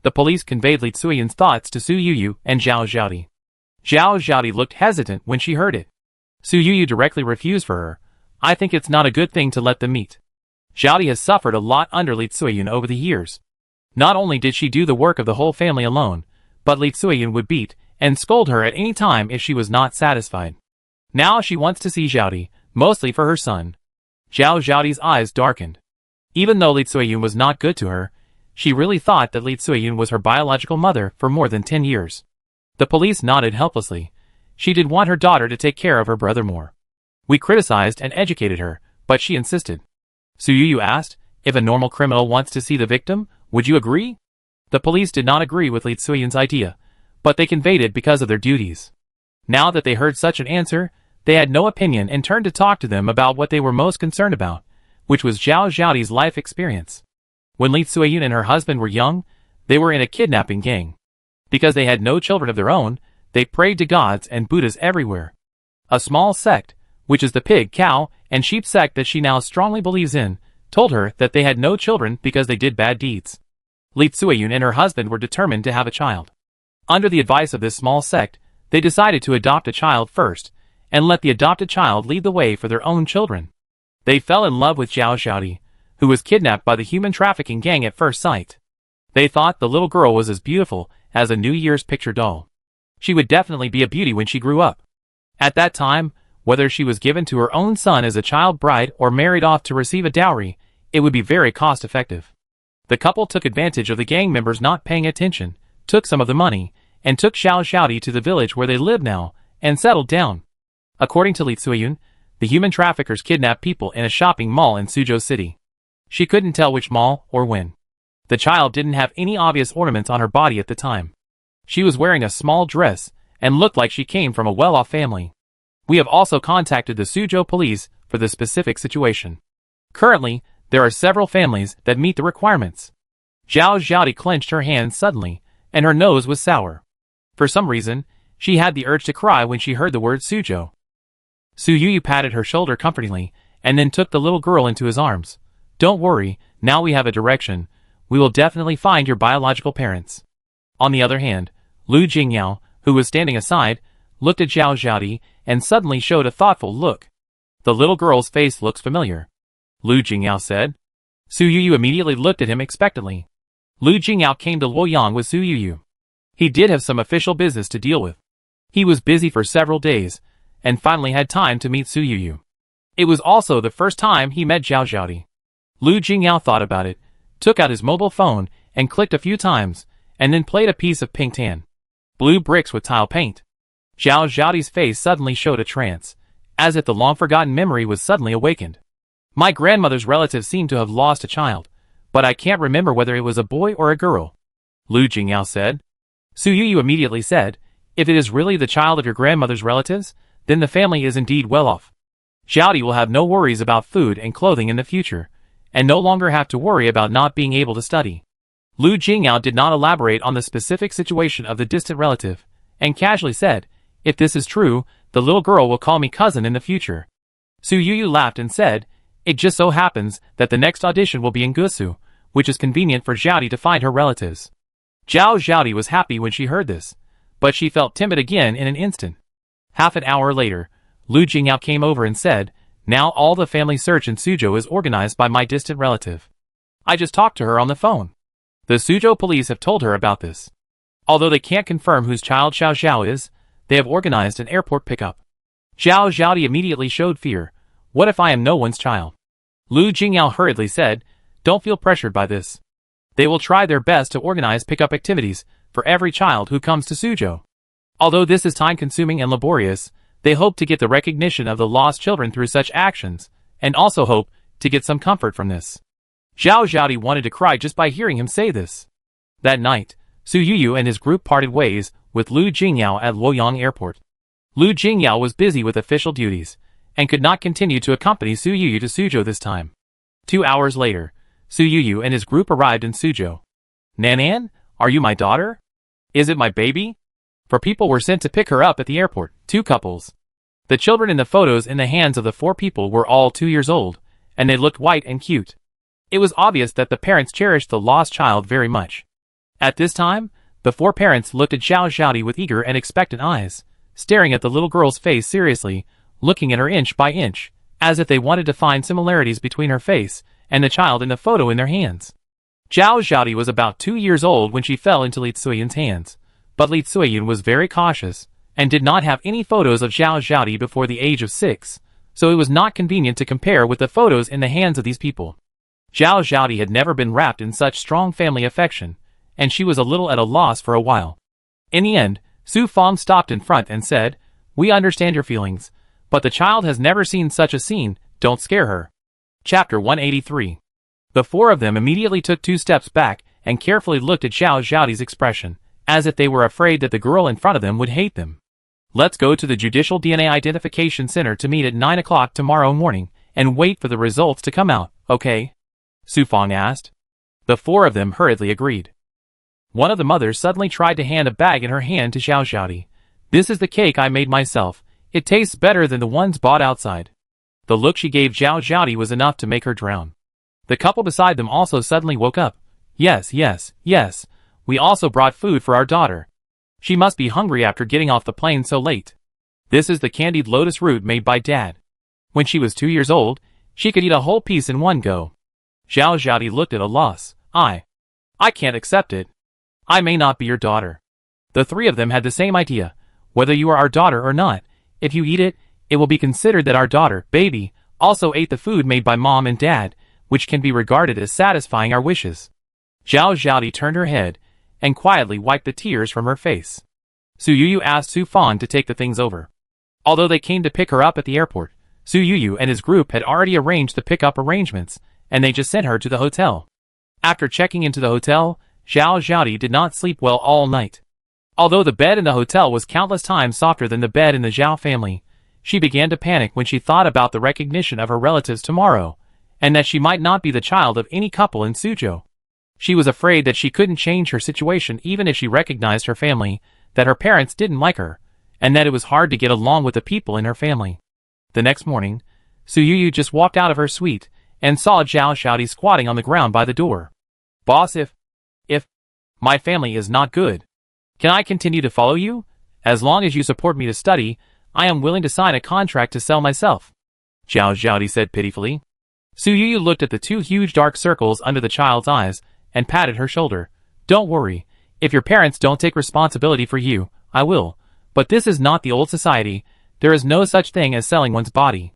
The police conveyed Li Tsuyun's thoughts to Su Yuyu and Zhao Zhaodi. Zhao Zhaodi looked hesitant when she heard it. Su Yuyu directly refused for her. "I think it's not a good thing to let them meet. Zhaodi has suffered a lot under Li Tsuyun over the years. Not only did she do the work of the whole family alone, but Li Tsuyun would beat and scold her at any time if she was not satisfied. Now she wants to see Zhaodi, mostly for her son. Zhao Xiaoti's eyes darkened. Even though Li Tsuiyun was not good to her, she really thought that Li Tsuiyun was her biological mother for more than 10 years. The police nodded helplessly. She did want her daughter to take care of her brother more. We criticized and educated her, but she insisted. Su Yuyu asked, if a normal criminal wants to see the victim, would you agree? The police did not agree with Li Tsuiyun's idea, but they conveyed it because of their duties. Now that they heard such an answer, they had no opinion and turned to talk to them about what they were most concerned about, which was Zhao Xiaoti's life experience. When Li Tsuiyun and her husband were young, they were in a kidnapping gang. Because they had no children of their own, they prayed to gods and Buddhas everywhere. A small sect, which is the pig, cow, and sheep sect that she now strongly believes in, told her that they had no children because they did bad deeds. Li Tsuiyun and her husband were determined to have a child. Under the advice of this small sect, they decided to adopt a child first, and let the adopted child lead the way for their own children. They fell in love with Zhao Xiaoti, who was kidnapped by the human trafficking gang at first sight. They thought the little girl was as beautiful as a New Year's picture doll. She would definitely be a beauty when she grew up. At that time, whether she was given to her own son as a child bride or married off to receive a dowry, it would be very cost-effective. The couple took advantage of the gang members not paying attention, took some of the money, and took Zhao Xiaoti to the village where they live now, and settled down. According to Li Tsuiyun, the human traffickers kidnapped people in a shopping mall in Suzhou City. She couldn't tell which mall or when. The child didn't have any obvious ornaments on her body at the time. She was wearing a small dress and looked like she came from a well-off family. We have also contacted the Suzhou police for the specific situation. Currently, there are several families that meet the requirements. Zhao Xiaoti clenched her hands suddenly, and her nose was sour. For some reason, she had the urge to cry when she heard the word Suzhou. Su Yuyu patted her shoulder comfortingly, and then took the little girl into his arms. Don't worry, now we have a direction. We will definitely find your biological parents. On the other hand, Lu Jingyao, who was standing aside, looked at Zhao Xiaoti and suddenly showed a thoughtful look. The little girl's face looks familiar. Lu Jingyao said. Su Yuyu immediately looked at him expectantly. Lu Jingyao came to Luoyang with Su Yuyu. He did have some official business to deal with. He was busy for several days, and finally had time to meet Su Yuyu. It was also the first time he met Zhao Xiaoti. Lu Jingyao thought about it, took out his mobile phone, and clicked a few times, and then played a piece of pink tan. Blue bricks with tile paint. Zhao Xiaoti's face suddenly showed a trance, as if the long-forgotten memory was suddenly awakened. My grandmother's relatives seem to have lost a child, but I can't remember whether it was a boy or a girl. Lu Jingyao said. Su Yuyu immediately said, if it is really the child of your grandmother's relatives, then the family is indeed well off. Xiaoti will have no worries about food and clothing in the future, and no longer have to worry about not being able to study. Lu Jingyao did not elaborate on the specific situation of the distant relative, and casually said, if this is true, the little girl will call me cousin in the future. Su Yuyu laughed and said, it just so happens that the next audition will be in Gusu, which is convenient for Xiaoti to find her relatives. Zhao Xiaoti was happy when she heard this, but she felt timid again in an instant. Half an hour later, Lu Jingyao came over and said, now all the family search in Suzhou is organized by my distant relative. I just talked to her on the phone. The Suzhou police have told her about this. Although they can't confirm whose child Xiao Xiao is, they have organized an airport pickup. Zhao Xiaoti immediately showed fear. What if I am no one's child? Lu Jingyao hurriedly said, don't feel pressured by this. They will try their best to organize pickup activities for every child who comes to Suzhou. Although this is time-consuming and laborious, they hope to get the recognition of the lost children through such actions, and also hope to get some comfort from this. Zhao Xiaoti wanted to cry just by hearing him say this. That night, Su Yuyu and his group parted ways with Lu Jingyao at Luoyang Airport. Lu Jingyao was busy with official duties, and could not continue to accompany Su Yuyu to Suzhou this time. 2 hours later, Su Yuyu and his group arrived in Suzhou. Nanan, are you my daughter? Is it my baby? For people were sent to pick her up at the airport, 2 couples. The children in the photos in the hands of the 4 people were all 2 years old, and they looked white and cute. It was obvious that the parents cherished the lost child very much. At this time, the 4 parents looked at Zhao Xiaoti with eager and expectant eyes, staring at the little girl's face seriously, looking at her inch by inch, as if they wanted to find similarities between her face and the child in the photo in their hands. Zhao Xiaoti was about 2 years old when she fell into Li Tsuiyun's hands, but Li Tsuiyun was very cautious, and did not have any photos of Zhao Xiaoti before the age of 6, so it was not convenient to compare with the photos in the hands of these people. Zhao Zhaodi had never been wrapped in such strong family affection, and she was a little at a loss for a while. In the end, Su Fong stopped in front and said, "We understand your feelings, but the child has never seen such a scene, don't scare her." Chapter 183. The four of them immediately took 2 steps back and carefully looked at Zhao Zhaodi's expression, as if they were afraid that the girl in front of them would hate them. "Let's go to the Judicial DNA Identification Center to meet at 9 o'clock tomorrow morning and wait for the results to come out, okay?" Su Fong asked. The four of them hurriedly agreed. One of the mothers suddenly tried to hand a bag in her hand to Zhao Zhaodi. "This is the cake I made myself. It tastes better than the ones bought outside." The look she gave Zhao Zhaodi was enough to make her drown. The couple beside them also suddenly woke up. Yes, we also brought food for our daughter. She must be hungry after getting off the plane so late. This is the candied lotus root made by Dad. When she was 2 years old, she could eat a whole piece in one go." Zhao Zhaodi looked at a loss. I can't accept it. I may not be your daughter." The three of them had the same idea. Whether you are our daughter or not, if you eat it, it will be considered that our daughter, baby, also ate the food made by Mom and Dad, which can be regarded as satisfying our wishes. Zhao Zhaodi turned her head and quietly wiped the tears from her face. Su Yuyu asked Su Fong to take the things over. Although they came to pick her up at the airport, Su Yuyu and his group had already arranged the pickup arrangements, and they just sent her to the hotel. After checking into the hotel, Zhao Zhaodi did not sleep well all night. Although the bed in the hotel was countless times softer than the bed in the Zhao family, she began to panic when she thought about the recognition of her relatives tomorrow, and that she might not be the child of any couple in Suzhou. She was afraid that she couldn't change her situation even if she recognized her family, that her parents didn't like her, and that it was hard to get along with the people in her family. The next morning, Su Yuyu just walked out of her suite and saw Zhao Zhaodi squatting on the ground by the door. "Boss, if my family is not good, can I continue to follow you? As long as you support me to study, I am willing to sign a contract to sell myself," Zhao Zhaodi said pitifully. Su Yuyu looked at the 2 huge dark circles under the child's eyes and patted her shoulder. "Don't worry, if your parents don't take responsibility for you, I will, but this is not the old society, there is no such thing as selling one's body."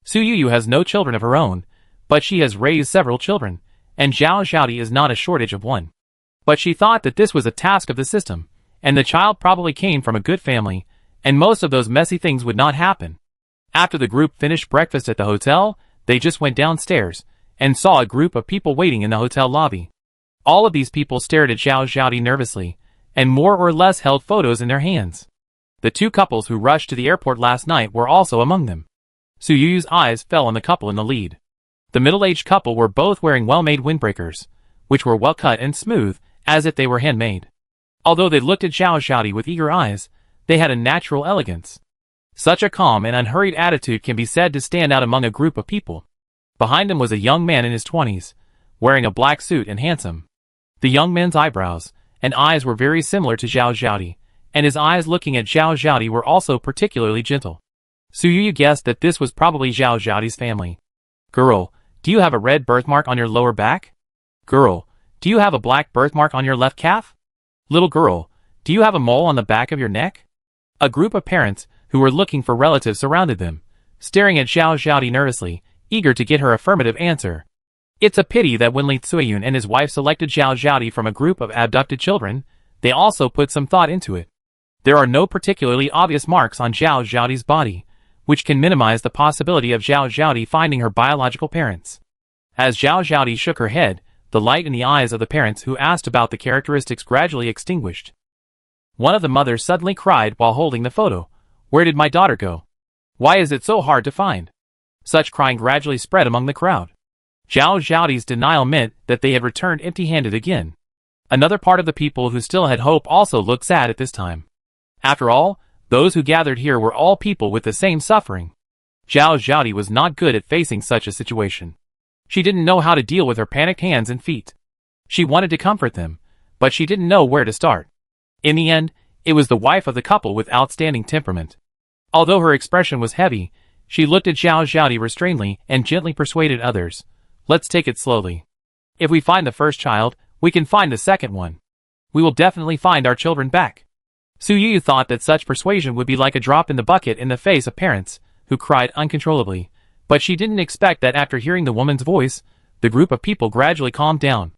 Su Yuyu has no children of her own, but she has raised several children, and Zhao Zhaodi is not a shortage of one. But she thought that this was a task of the system, and the child probably came from a good family, and most of those messy things would not happen. After the group finished breakfast at the hotel, they just went downstairs, and saw a group of people waiting in the hotel lobby. All of these people stared at Zhao Zhaodi nervously, and more or less held photos in their hands. The 2 couples who rushed to the airport last night were also among them. Su Yuyu's eyes fell on the couple in the lead. The middle-aged couple were both wearing well-made windbreakers, which were well-cut and smooth, as if they were handmade. Although they looked at Zhao Zhaodi with eager eyes, they had a natural elegance. Such a calm and unhurried attitude can be said to stand out among a group of people. Behind them was a young man in his 20s, wearing a black suit and handsome. The young man's eyebrows and eyes were very similar to Zhao Zhaodi, and his eyes looking at Zhao Zhaodi were also particularly gentle. Su Yuyu guessed that this was probably Zhao Zhaodi's family. "Girl, do you have a red birthmark on your lower back? Girl, do you have a black birthmark on your left calf? Little girl, do you have a mole on the back of your neck?" A group of parents, who were looking for relatives, surrounded them, staring at Zhao Zhaodi nervously, eager to get her affirmative answer. It's a pity that when Li Tsuiyun and his wife selected Zhao Zhaodi from a group of abducted children, they also put some thought into it. There are no particularly obvious marks on Zhao Zhaodi's body, which can minimize the possibility of Zhao Zhaodi finding her biological parents. As Zhao Zhaodi shook her head, the light in the eyes of the parents who asked about the characteristics gradually extinguished. One of the mothers suddenly cried while holding the photo. "Where did my daughter go? Why is it so hard to find?" Such crying gradually spread among the crowd. Zhao Zhaodi's denial meant that they had returned empty-handed again. Another part of the people who still had hope also looked sad at this time. After all, those who gathered here were all people with the same suffering. Zhao Zhaodi was not good at facing such a situation. She didn't know how to deal with her panicked hands and feet. She wanted to comfort them, but she didn't know where to start. In the end, it was the wife of the couple with outstanding temperament. Although her expression was heavy, she looked at Zhao Zhaodi restrainedly and gently persuaded others. "Let's take it slowly. If we find the first child, we can find the second one. We will definitely find our children back." Su Yu thought that such persuasion would be like a drop in the bucket in the face of parents, who cried uncontrollably, but she didn't expect that after hearing the woman's voice, the group of people gradually calmed down.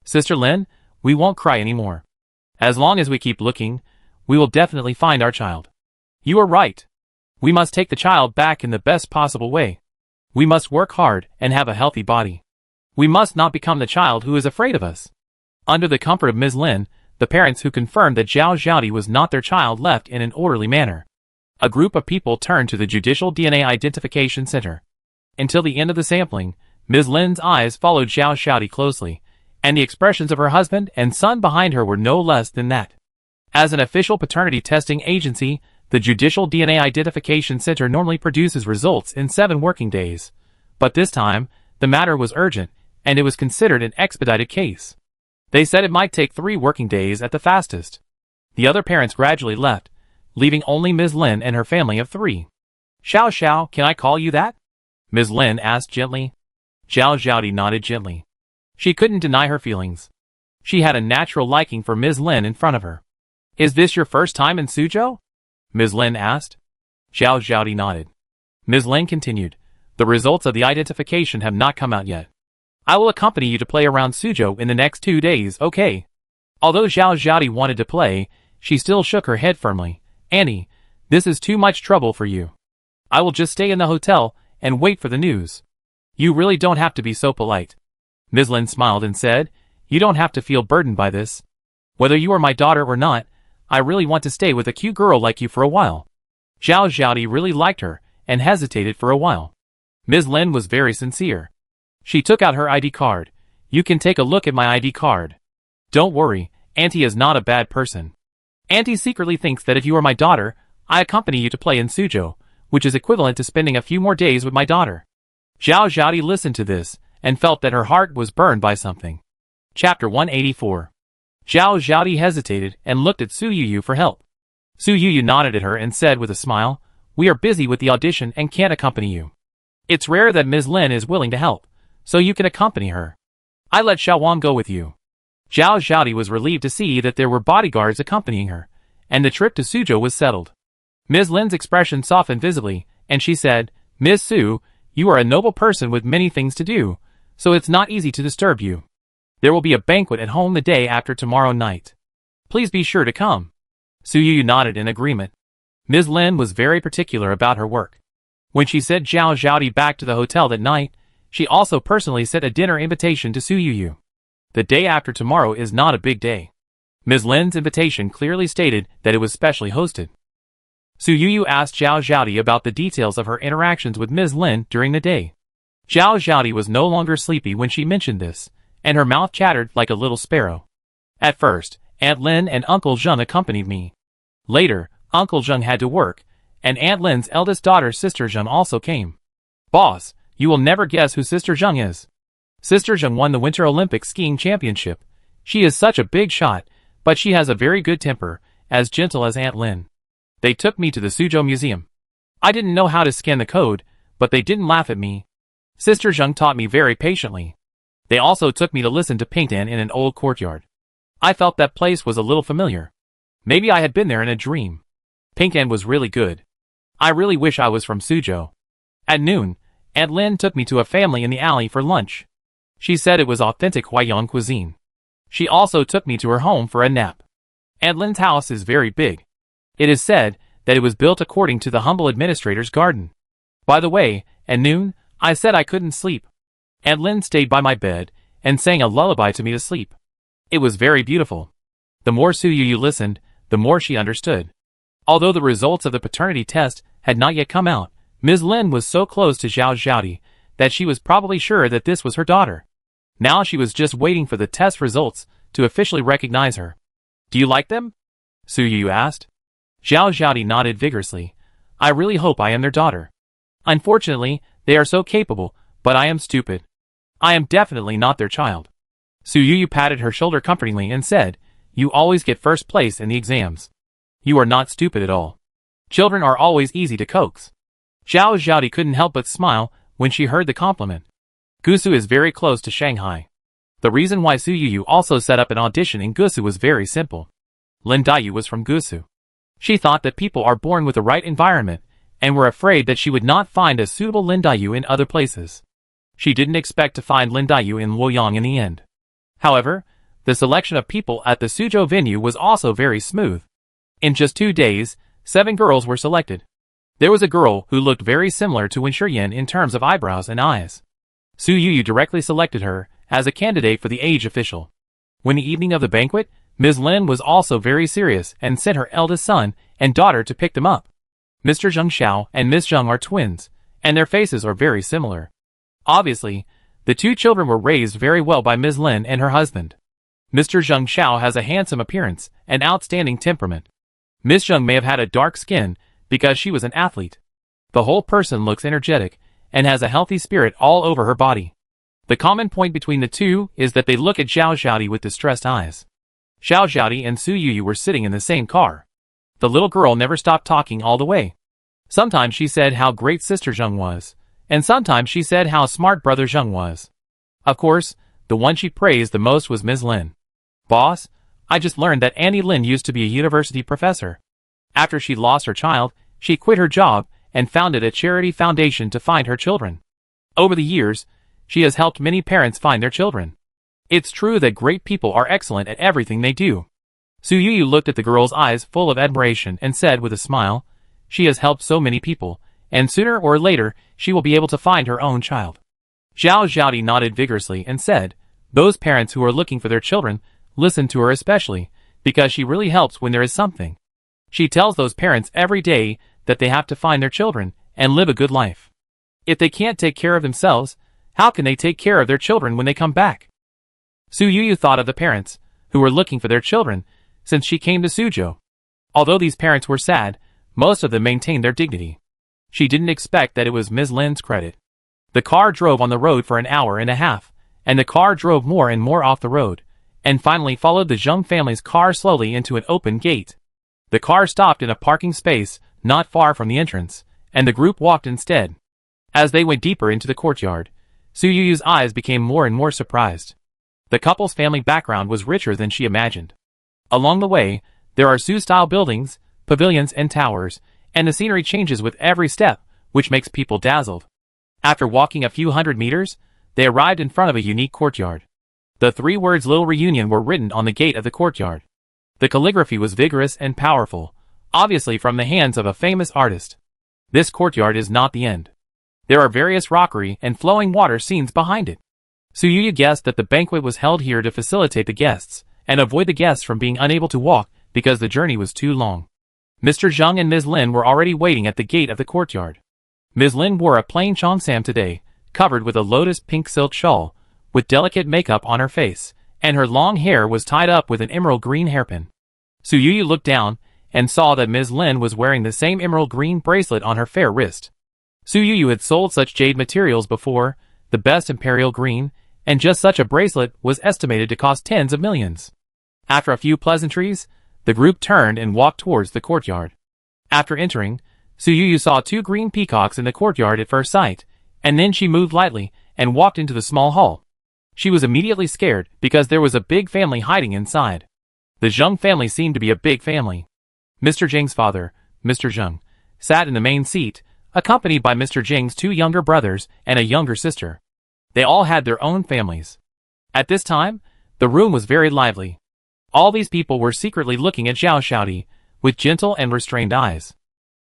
Sister Lin, we won't cry anymore. As long as we keep looking, we will definitely find our child. You are right. We must take the child back in the best possible way. We must work hard and have a healthy body. We must not become the child who is afraid of us. Under the comfort of Ms. Lin, the parents who confirmed that Zhao Xiaodi was not their child left in an orderly manner. A group of people turned to the Judicial DNA Identification Center. Until the end of the sampling, Ms. Lin's eyes followed Zhao Xiaodi closely, and the expressions of her husband and son behind her were no less than that. As an official paternity testing agency, the Judicial DNA Identification Center normally produces results in 7 working days. But this time, the matter was urgent, and it was considered an expedited case. They said it might take 3 working days at the fastest. The other parents gradually left, leaving only Ms. Lin and her family of 3. Xiao Xiao, can I call you that? Ms. Lin asked gently. Zhao Xiaodi nodded gently. She couldn't deny her feelings. She had a natural liking for Ms. Lin in front of her. Is this your first time in Suzhou? Ms. Lin asked. Zhao Xiaodi nodded. Ms. Lin continued. The results of the identification have not come out yet. I will accompany you to play around Suzhou in the next 2 days, okay? Although Zhao Xiaodi wanted to play, she still shook her head firmly. Annie, this is too much trouble for you. I will just stay in the hotel and wait for the news. You really don't have to be so polite. Ms. Lin smiled and said, you don't have to feel burdened by this. Whether you are my daughter or not, I really want to stay with a cute girl like you for a while. Zhao Xiaodi really liked her and hesitated for a while. Ms. Lin was very sincere. She took out her ID card. You can take a look at my ID card. Don't worry, Auntie is not a bad person. Auntie secretly thinks that if you are my daughter, I accompany you to play in Suzhou, which is equivalent to spending a few more days with my daughter. Zhao Xiaodi listened to this and felt that her heart was burned by something. Chapter 184. Zhao Xiaodi hesitated and looked at Su Yuyu for help. Su Yuyu nodded at her and said with a smile, we are busy with the audition and can't accompany you. It's rare that Ms. Lin is willing to help, so you can accompany her. I let Xiao Wang go with you. Zhao Xiaodi was relieved to see that there were bodyguards accompanying her, and the trip to Suzhou was settled. Ms. Lin's expression softened visibly, and she said, Ms. Su, you are a noble person with many things to do, so it's not easy to disturb you. There will be a banquet at home the day after tomorrow night. Please be sure to come. Su Yu nodded in agreement. Ms. Lin was very particular about her work. When she sent Zhao Xiaodi back to the hotel that night, she also personally sent a dinner invitation to Su Yu. The day after tomorrow is not a big day. Ms. Lin's invitation clearly stated that it was specially hosted. Su Yu asked Zhao Xiaodi about the details of her interactions with Ms. Lin during the day. Zhao Xiaodi was no longer sleepy when she mentioned this, and her mouth chattered like a little sparrow. At first, Aunt Lin and Uncle Zheng accompanied me. Later, Uncle Zheng had to work, and Aunt Lin's eldest daughter Sister Zheng also came. Boss, you will never guess who Sister Zheng is. Sister Zheng won the Winter Olympic skiing championship. She is such a big shot, but she has a very good temper, as gentle as Aunt Lin. They took me to the Suzhou Museum. I didn't know how to scan the code, but they didn't laugh at me. Sister Zheng taught me very patiently. They also took me to listen to Pingtan in an old courtyard. I felt that place was a little familiar. Maybe I had been there in a dream. Pingtan was really good. I really wish I was from Suzhou. At noon, Aunt Lin took me to a family in the alley for lunch. She said it was authentic Huaiyang cuisine. She also took me to her home for a nap. Aunt Lin's house is very big. It is said that it was built according to the humble administrator's garden. By the way, at noon, I said I couldn't sleep. Aunt Lin stayed by my bed and sang a lullaby to me to sleep. It was very beautiful. The more Su Yu listened, the more she understood. Although the results of the paternity test had not yet come out, Ms. Lin was so close to Zhao Xiaodi that she was probably sure that this was her daughter. Now she was just waiting for the test results to officially recognize her. Do you like them? Su Yu asked. Zhao Xiaodi nodded vigorously. I really hope I am their daughter. Unfortunately, they are so capable, but I am stupid. I am definitely not their child. Su Yu patted her shoulder comfortingly and said, you always get first place in the exams. You are not stupid at all. Children are always easy to coax. Zhao Xiaodi couldn't help but smile when she heard the compliment. Gusu is very close to Shanghai. The reason why Su Yu also set up an audition in Gusu was very simple. Lin Daiyu was from Gusu. She thought that people are born with the right environment, and were afraid that she would not find a suitable Lin Dayu in other places. She didn't expect to find Lin Dayu in Luoyang in the end. However, the selection of people at the Suzhou venue was also very smooth. In just 2 days, 7 girls were selected. There was a girl who looked very similar to Wen Shiyan in terms of eyebrows and eyes. Su Yuyu directly selected her as a candidate for the age official. When the evening of the banquet, Ms. Lin was also very serious and sent her eldest son and daughter to pick them up. Mr. Zheng Xiao and Ms. Zheng are twins, and their faces are very similar. Obviously, the 2 children were raised very well by Ms. Lin and her husband. Mr. Zheng Xiao has a handsome appearance and outstanding temperament. Ms. Zheng may have had a dark skin because she was an athlete. The whole person looks energetic and has a healthy spirit all over her body. The common point between the two is that they look at Zhao Xiaodi with distressed eyes. Zhao Xiaodi and Su Yuyu were sitting in the same car. The little girl never stopped talking all the way. Sometimes she said how great sister Zheng was, and sometimes she said how smart brother Zheng was. Of course, the one she praised the most was Ms. Lin. Boss, I just learned that Annie Lin used to be a university professor. After she lost her child, she quit her job and founded a charity foundation to find her children. Over the years, she has helped many parents find their children. It's true that great people are excellent at everything they do. Su Yuyu looked at the girl's eyes full of admiration and said with a smile, she has helped so many people, and sooner or later, she will be able to find her own child. Zhao Xiaodi nodded vigorously and said, those parents who are looking for their children, listen to her especially, because she really helps when there is something. She tells those parents every day that they have to find their children and live a good life. If they can't take care of themselves, how can they take care of their children when they come back? Su Yuyu thought of the parents who were looking for their children since she came to Suzhou. Although these parents were sad, most of them maintained their dignity. She didn't expect that it was Ms. Lin's credit. The car drove on the road for an hour and a half, and the car drove more and more off the road, and finally followed the Zheng family's car slowly into an open gate. The car stopped in a parking space not far from the entrance, and the group walked instead. As they went deeper into the courtyard, Su Yuyu's eyes became more and more surprised. The couple's family background was richer than she imagined. Along the way, there are Su-style buildings, pavilions and towers, and the scenery changes with every step, which makes people dazzled. After walking a few hundred meters, they arrived in front of a unique courtyard. The 3 words Little Reunion were written on the gate of the courtyard. The calligraphy was vigorous and powerful, obviously from the hands of a famous artist. This courtyard is not the end. There are various rockery and flowing water scenes behind it. Su Yuyu guessed that the banquet was held here to facilitate the guests, and avoid the guests from being unable to walk because the journey was too long. Mr. Zheng and Ms. Lin were already waiting at the gate of the courtyard. Ms. Lin wore a plain cheongsam today, covered with a lotus pink silk shawl, with delicate makeup on her face, and her long hair was tied up with an emerald green hairpin. Su Yuyu looked down and saw that Ms. Lin was wearing the same emerald green bracelet on her fair wrist. Su Yuyu had sold such jade materials before, the best imperial green, and just such a bracelet was estimated to cost tens of millions. After a few pleasantries, the group turned and walked towards the courtyard. After entering, Su Yuyu saw 2 green peacocks in the courtyard at first sight, and then she moved lightly and walked into the small hall. She was immediately scared because there was a big family hiding inside. The Zheng family seemed to be a big family. Mr. Zheng's father, Mr. Zheng, sat in the main seat, accompanied by Mr. Zheng's 2 younger brothers and a younger sister. They all had their own families. At this time, the room was very lively. All these people were secretly looking at Zhao Xiaodi, with gentle and restrained eyes.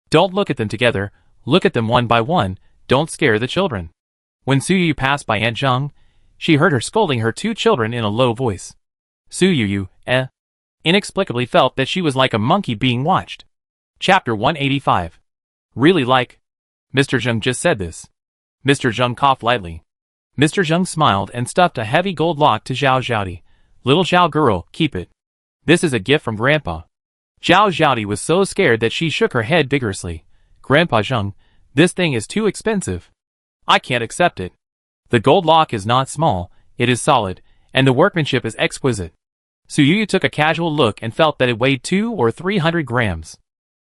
Don't look at them together, look at them one by one, don't scare the children. When Su Yuyu passed by Aunt Zheng, she heard her scolding her 2 children in a low voice. Su Yuyu, inexplicably felt that she was like a monkey being watched. Chapter 185. Really like? Mr. Zheng just said this. Mr. Zheng coughed lightly. Mr. Zheng smiled and stuffed a heavy gold lock to Zhao Xiaodi. Little Zhao girl, keep it. This is a gift from Grandpa. Zhao Xiaodi was so scared that she shook her head vigorously. Grandpa Zheng, this thing is too expensive. I can't accept it. The gold lock is not small, it is solid, and the workmanship is exquisite. Su Yuyu took a casual look and felt that it weighed 200 or 300 grams.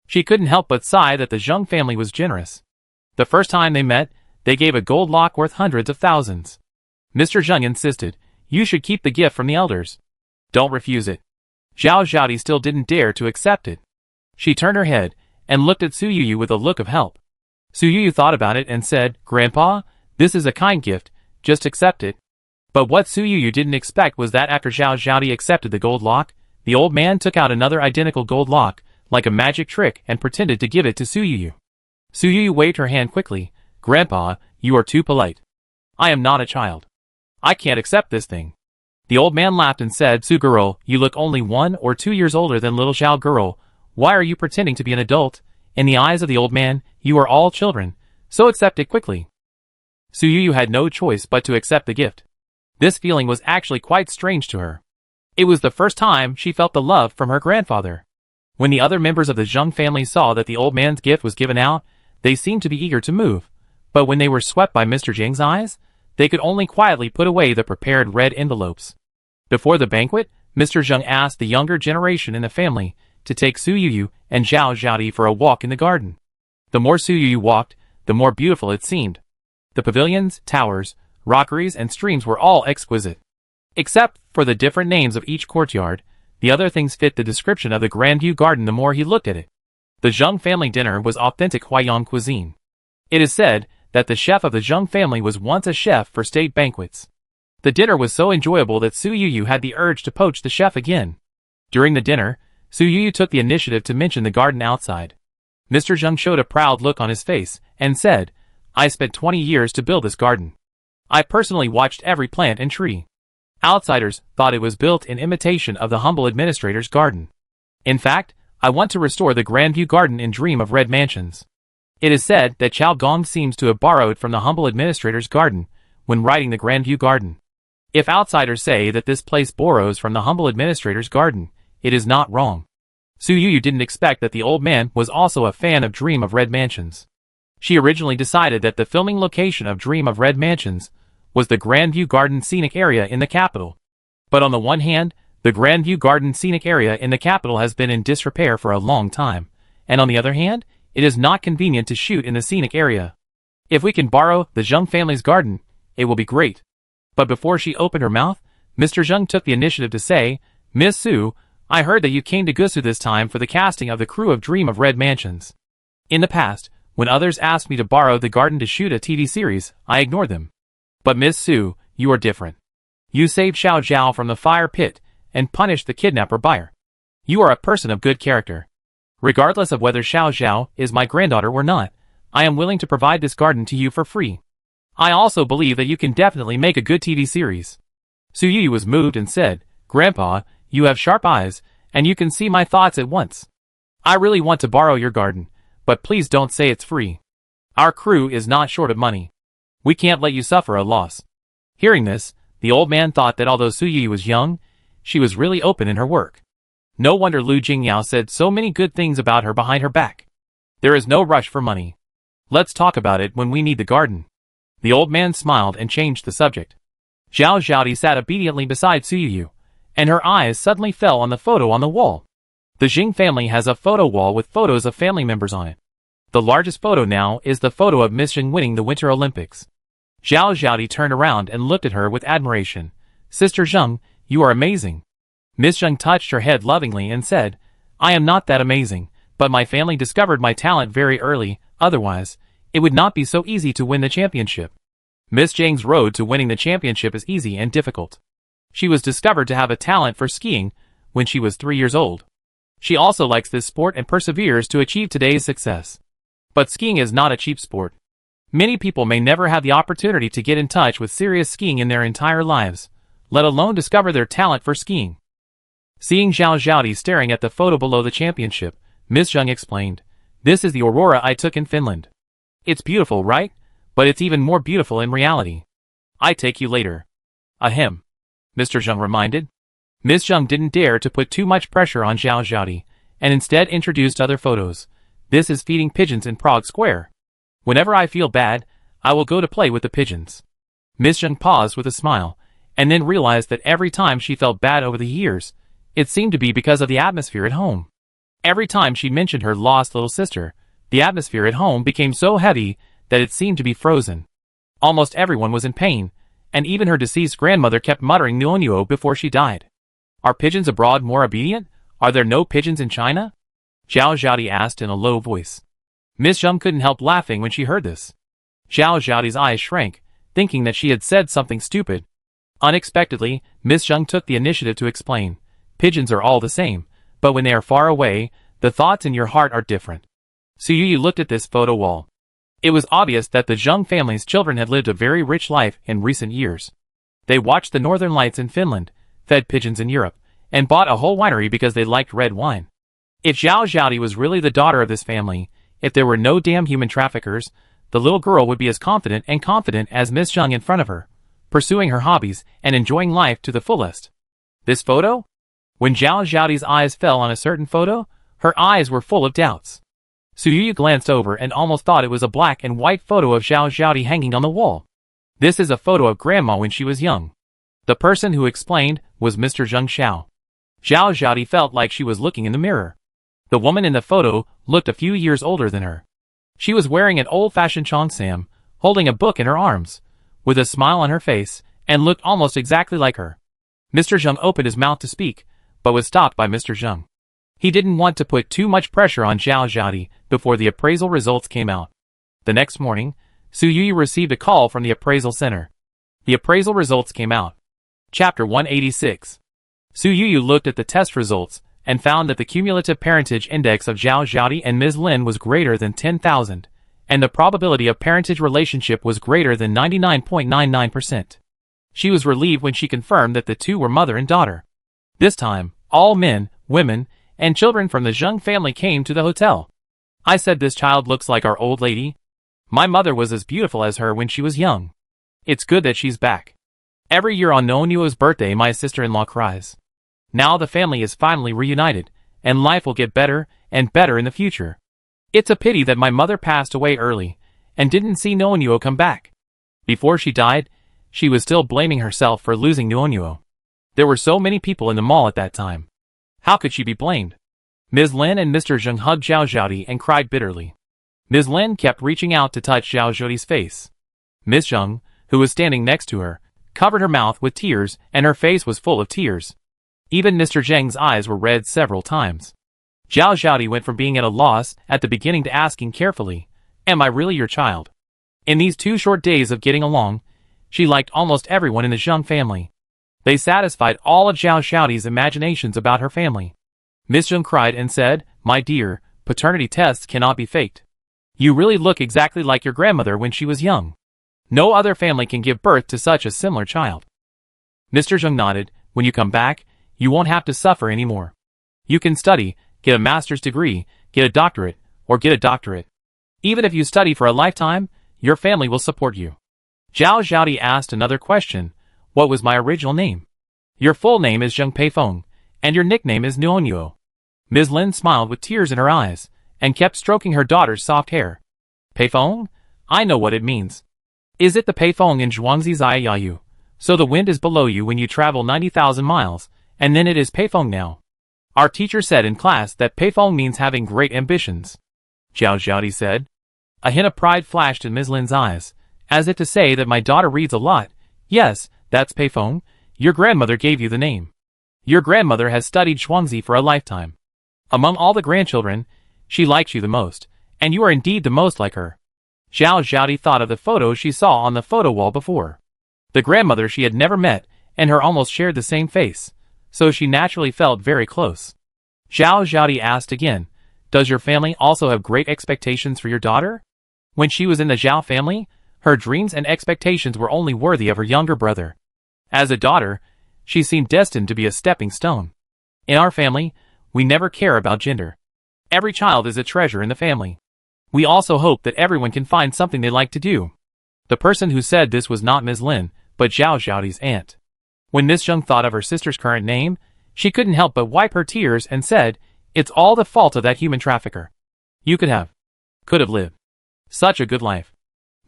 She couldn't help but sigh that the Zheng family was generous. The first time they met, they gave a gold lock worth hundreds of thousands. Mr. Zheng insisted, you should keep the gift from the elders. Don't refuse it. Zhao Xiaodi still didn't dare to accept it. She turned her head and looked at Su Yuyu with a look of help. Su Yu thought about it and said, "Grandpa, this is a kind gift, just accept it." But what Su Yu didn't expect was that after Zhao Zhaodi accepted the gold lock, the old man took out another identical gold lock, like a magic trick, and pretended to give it to Su Yu. Su Yu waved her hand quickly. "Grandpa, you are too polite. I am not a child. I can't accept this thing." The old man laughed and said, "Su girl, you look only 1 or 2 years older than little Zhao girl. Why are you pretending to be an adult? In the eyes of the old man, you are all children, so accept it quickly." Su Yu had no choice but to accept the gift. This feeling was actually quite strange to her. It was the first time she felt the love from her grandfather. When the other members of the Zheng family saw that the old man's gift was given out, they seemed to be eager to move, but when they were swept by Mr. Zheng's eyes, they could only quietly put away the prepared red envelopes. Before the banquet, Mr. Zheng asked the younger generation in the family to take Su Yu and Zhao Zhaodi for a walk in the garden. The more Su Yu walked, the more beautiful it seemed. The pavilions, towers, rockeries, and streams were all exquisite. Except for the different names of each courtyard, the other things fit the description of the Grandview Garden the more he looked at it. The Zheng family dinner was authentic Huaiyang cuisine. It is said that the chef of the Zheng family was once a chef for state banquets. The dinner was so enjoyable that Su Yu had the urge to poach the chef again. During the dinner, Su Yu took the initiative to mention the garden outside. Mr. Zheng showed a proud look on his face and said, "I spent 20 years to build this garden. I personally watched every plant and tree. Outsiders thought it was built in imitation of the humble administrator's garden. In fact, I want to restore the Grandview Garden in Dream of Red Mansions." It is said that Chao Gong seems to have borrowed from the humble administrator's garden when writing the Grandview Garden. If outsiders say that this place borrows from the humble administrator's garden, it is not wrong. Su Yu didn't expect that the old man was also a fan of Dream of Red Mansions. She originally decided that the filming location of Dream of Red Mansions was the Grandview Garden scenic area in the capital. But on the one hand, the Grandview Garden scenic area in the capital has been in disrepair for a long time, and on the other hand, it is not convenient to shoot in the scenic area. If we can borrow the Zheng family's garden, it will be great. But before she opened her mouth, Mr. Zheng took the initiative to say, "Miss Su, I heard that you came to Gusu this time for the casting of the crew of Dream of Red Mansions. In the past, when others asked me to borrow the garden to shoot a TV series, I ignored them. But Miss Su, you are different. You saved Xiao Zhao from the fire pit and punished the kidnapper buyer. You are a person of good character. Regardless of whether Xiao Zhao is my granddaughter or not, I am willing to provide this garden to you for free. I also believe that you can definitely make a good TV series." Su Yu was moved and said, "Grandpa, you have sharp eyes, and you can see my thoughts at once. I really want to borrow your garden, but please don't say it's free. Our crew is not short of money. We can't let you suffer a loss." Hearing this, the old man thought that although Su Yu was young, she was really open in her work. No wonder Lu Jingyao said so many good things about her behind her back. There is no rush for money. Let's talk about it when we need the garden. The old man smiled and changed the subject. Zhao Zhaodi sat obediently beside Su Yu, and her eyes suddenly fell on the photo on the wall. The Jing family has a photo wall with photos of family members on it. The largest photo now is the photo of Miss Zheng winning the Winter Olympics. Zhao Zhaodi turned around and looked at her with admiration. "Sister Zheng, you are amazing." Miss Zheng touched her head lovingly and said, "I am not that amazing, but my family discovered my talent very early, otherwise, it would not be so easy to win the championship." Miss Zheng's road to winning the championship is easy and difficult. She was discovered to have a talent for skiing when she was 3 years old. She also likes this sport and perseveres to achieve today's success. But skiing is not a cheap sport. Many people may never have the opportunity to get in touch with serious skiing in their entire lives, let alone discover their talent for skiing. Seeing Zhao Zhaodi staring at the photo below the championship, Miss Zheng explained, "This is the aurora I took in Finland. It's beautiful, right? But it's even more beautiful in reality. I take you later." "Ahem," Mr. Zheng reminded. Miss Zheng didn't dare to put too much pressure on Zhao Zhaodi, and instead introduced other photos. "This is feeding pigeons in Prague Square. Whenever I feel bad, I will go to play with the pigeons." Miss Zheng paused with a smile, and then realized that every time she felt bad over the years, it seemed to be because of the atmosphere at home. Every time she mentioned her lost little sister, the atmosphere at home became so heavy that it seemed to be frozen. Almost everyone was in pain, and even her deceased grandmother kept muttering "Nuo" before she died. "Are pigeons abroad more obedient? Are there no pigeons in China?" Zhao Zhaodi asked in a low voice. Miss Zheng couldn't help laughing when she heard this. Zhao Zhaoti's eyes shrank, thinking that she had said something stupid. Unexpectedly, Miss Zheng took the initiative to explain. Pigeons are all the same, but when they are far away, the thoughts in your heart are different. Su Yu looked at this photo wall. It was obvious that the Zheng family's children had lived a very rich life in recent years. They watched the northern lights in Finland, fed pigeons in Europe, and bought a whole winery because they liked red wine. If Zhao Zhaoti was really the daughter of this family, if there were no damn human traffickers, the little girl would be as confident as Miss Zheng in front of her, pursuing her hobbies and enjoying life to the fullest. This photo? When Zhao Zhaoti's eyes fell on a certain photo, her eyes were full of doubts. Su Yu glanced over and almost thought it was a black and white photo of Zhao Zhaoti hanging on the wall. This is a photo of Grandma when she was young. The person who explained was Mr. Zheng Xiao. Zhao Zhaoti felt like she was looking in the mirror. The woman in the photo looked a few years older than her. She was wearing an old-fashioned cheongsam, holding a book in her arms, with a smile on her face, and looked almost exactly like her. Mr. Zheng opened his mouth to speak, but was stopped by Mr. Zheng. He didn't want to put too much pressure on Zhao Zhaoti before the appraisal results came out. The next morning, Su Yu received a call from the appraisal center. The appraisal results came out. Chapter 186. Su Yu looked at the test results and found that the cumulative parentage index of Zhao Zhaoti and Ms. Lin was greater than 10,000, and the probability of parentage relationship was greater than 99.99%. She was relieved when she confirmed that the two were mother and daughter. This time, all men, women, and children from the Zheng family came to the hotel. I said this child looks like our old lady. My mother was as beautiful as her when she was young. It's good that she's back. Every year on Noonyuo's birthday my sister-in-law cries. Now the family is finally reunited, and life will get better and better in the future. It's a pity that my mother passed away early, and didn't see Noonyuo come back. Before she died, she was still blaming herself for losing Noonyuo. There were so many people in the mall at that time. How could she be blamed? Ms. Lin and Mr. Zheng hugged Zhao Zhaoti and cried bitterly. Ms. Lin kept reaching out to touch Zhao Zhaoti's face. Ms. Zheng, who was standing next to her, covered her mouth with tears and her face was full of tears. Even Mr. Zheng's eyes were red several times. Zhao Zhaoti went from being at a loss at the beginning to asking carefully, "Am I really your child?" In these 2 short days of getting along, she liked almost everyone in the Zheng family. They satisfied all of Zhao Zhaoti's imaginations about her family. Miss Zheng cried and said, "My dear, paternity tests cannot be faked. You really look exactly like your grandmother when she was young. No other family can give birth to such a similar child." Mr. Zheng nodded. "When you come back, you won't have to suffer anymore. You can study, get a master's degree, get a doctorate, or get a doctorate. Even if you study for a lifetime, your family will support you." Zhao Zhaoti asked another question. "What was my original name?" "Your full name is Zheng Peifeng, and your nickname is Noonyuo." Ms. Lin smiled with tears in her eyes, and kept stroking her daughter's soft hair. "Peifeng? I know what it means. Is it the Peifeng in Zhuangzi Zaiyayu? So the wind is below you when you travel 90,000 miles, and then it is Peifeng now. Our teacher said in class that Peifeng means having great ambitions." Zhao Zhaoti said. A hint of pride flashed in Ms. Lin's eyes, as if to say that my daughter reads a lot. "Yes, that's Peifeng. Your grandmother gave you the name. Your grandmother has studied Zhuangzi for a lifetime. Among all the grandchildren, she likes you the most, and you are indeed the most like her." Zhao Zhaoti thought of the photo she saw on the photo wall before. The grandmother she had never met, and her almost shared the same face, so she naturally felt very close. Zhao Zhaoti asked again, "Does your family also have great expectations for your daughter?" When she was in the Zhao family, her dreams and expectations were only worthy of her younger brother. As a daughter, she seemed destined to be a stepping stone. In our family, we never care about gender. Every child is a treasure in the family. We also hope that everyone can find something they like to do. The person who said this was not Ms. Lin, but Zhao Zhaoti's aunt. When Miss Zheng thought of her sister's current name, she couldn't help but wipe her tears and said, "It's all the fault of that human trafficker. You could have lived such a good life."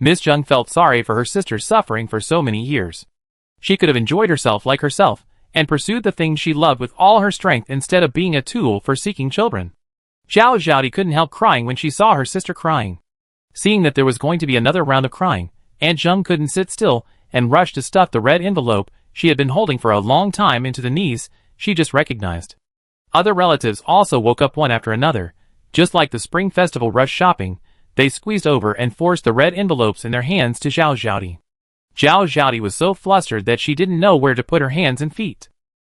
Miss Zheng felt sorry for her sister suffering for so many years. She could have enjoyed herself like herself, and pursued the things she loved with all her strength instead of being a tool for seeking children. Zhao Zhaoti couldn't help crying when she saw her sister crying. Seeing that there was going to be another round of crying, Aunt Zheng couldn't sit still and rushed to stuff the red envelope she had been holding for a long time into the niece she just recognized. Other relatives also woke up one after another. Just like the Spring Festival rush shopping, They squeezed over and forced the red envelopes in their hands to Zhao Zhaodi. Zhao Zhaodi was so flustered that she didn't know where to put her hands and feet.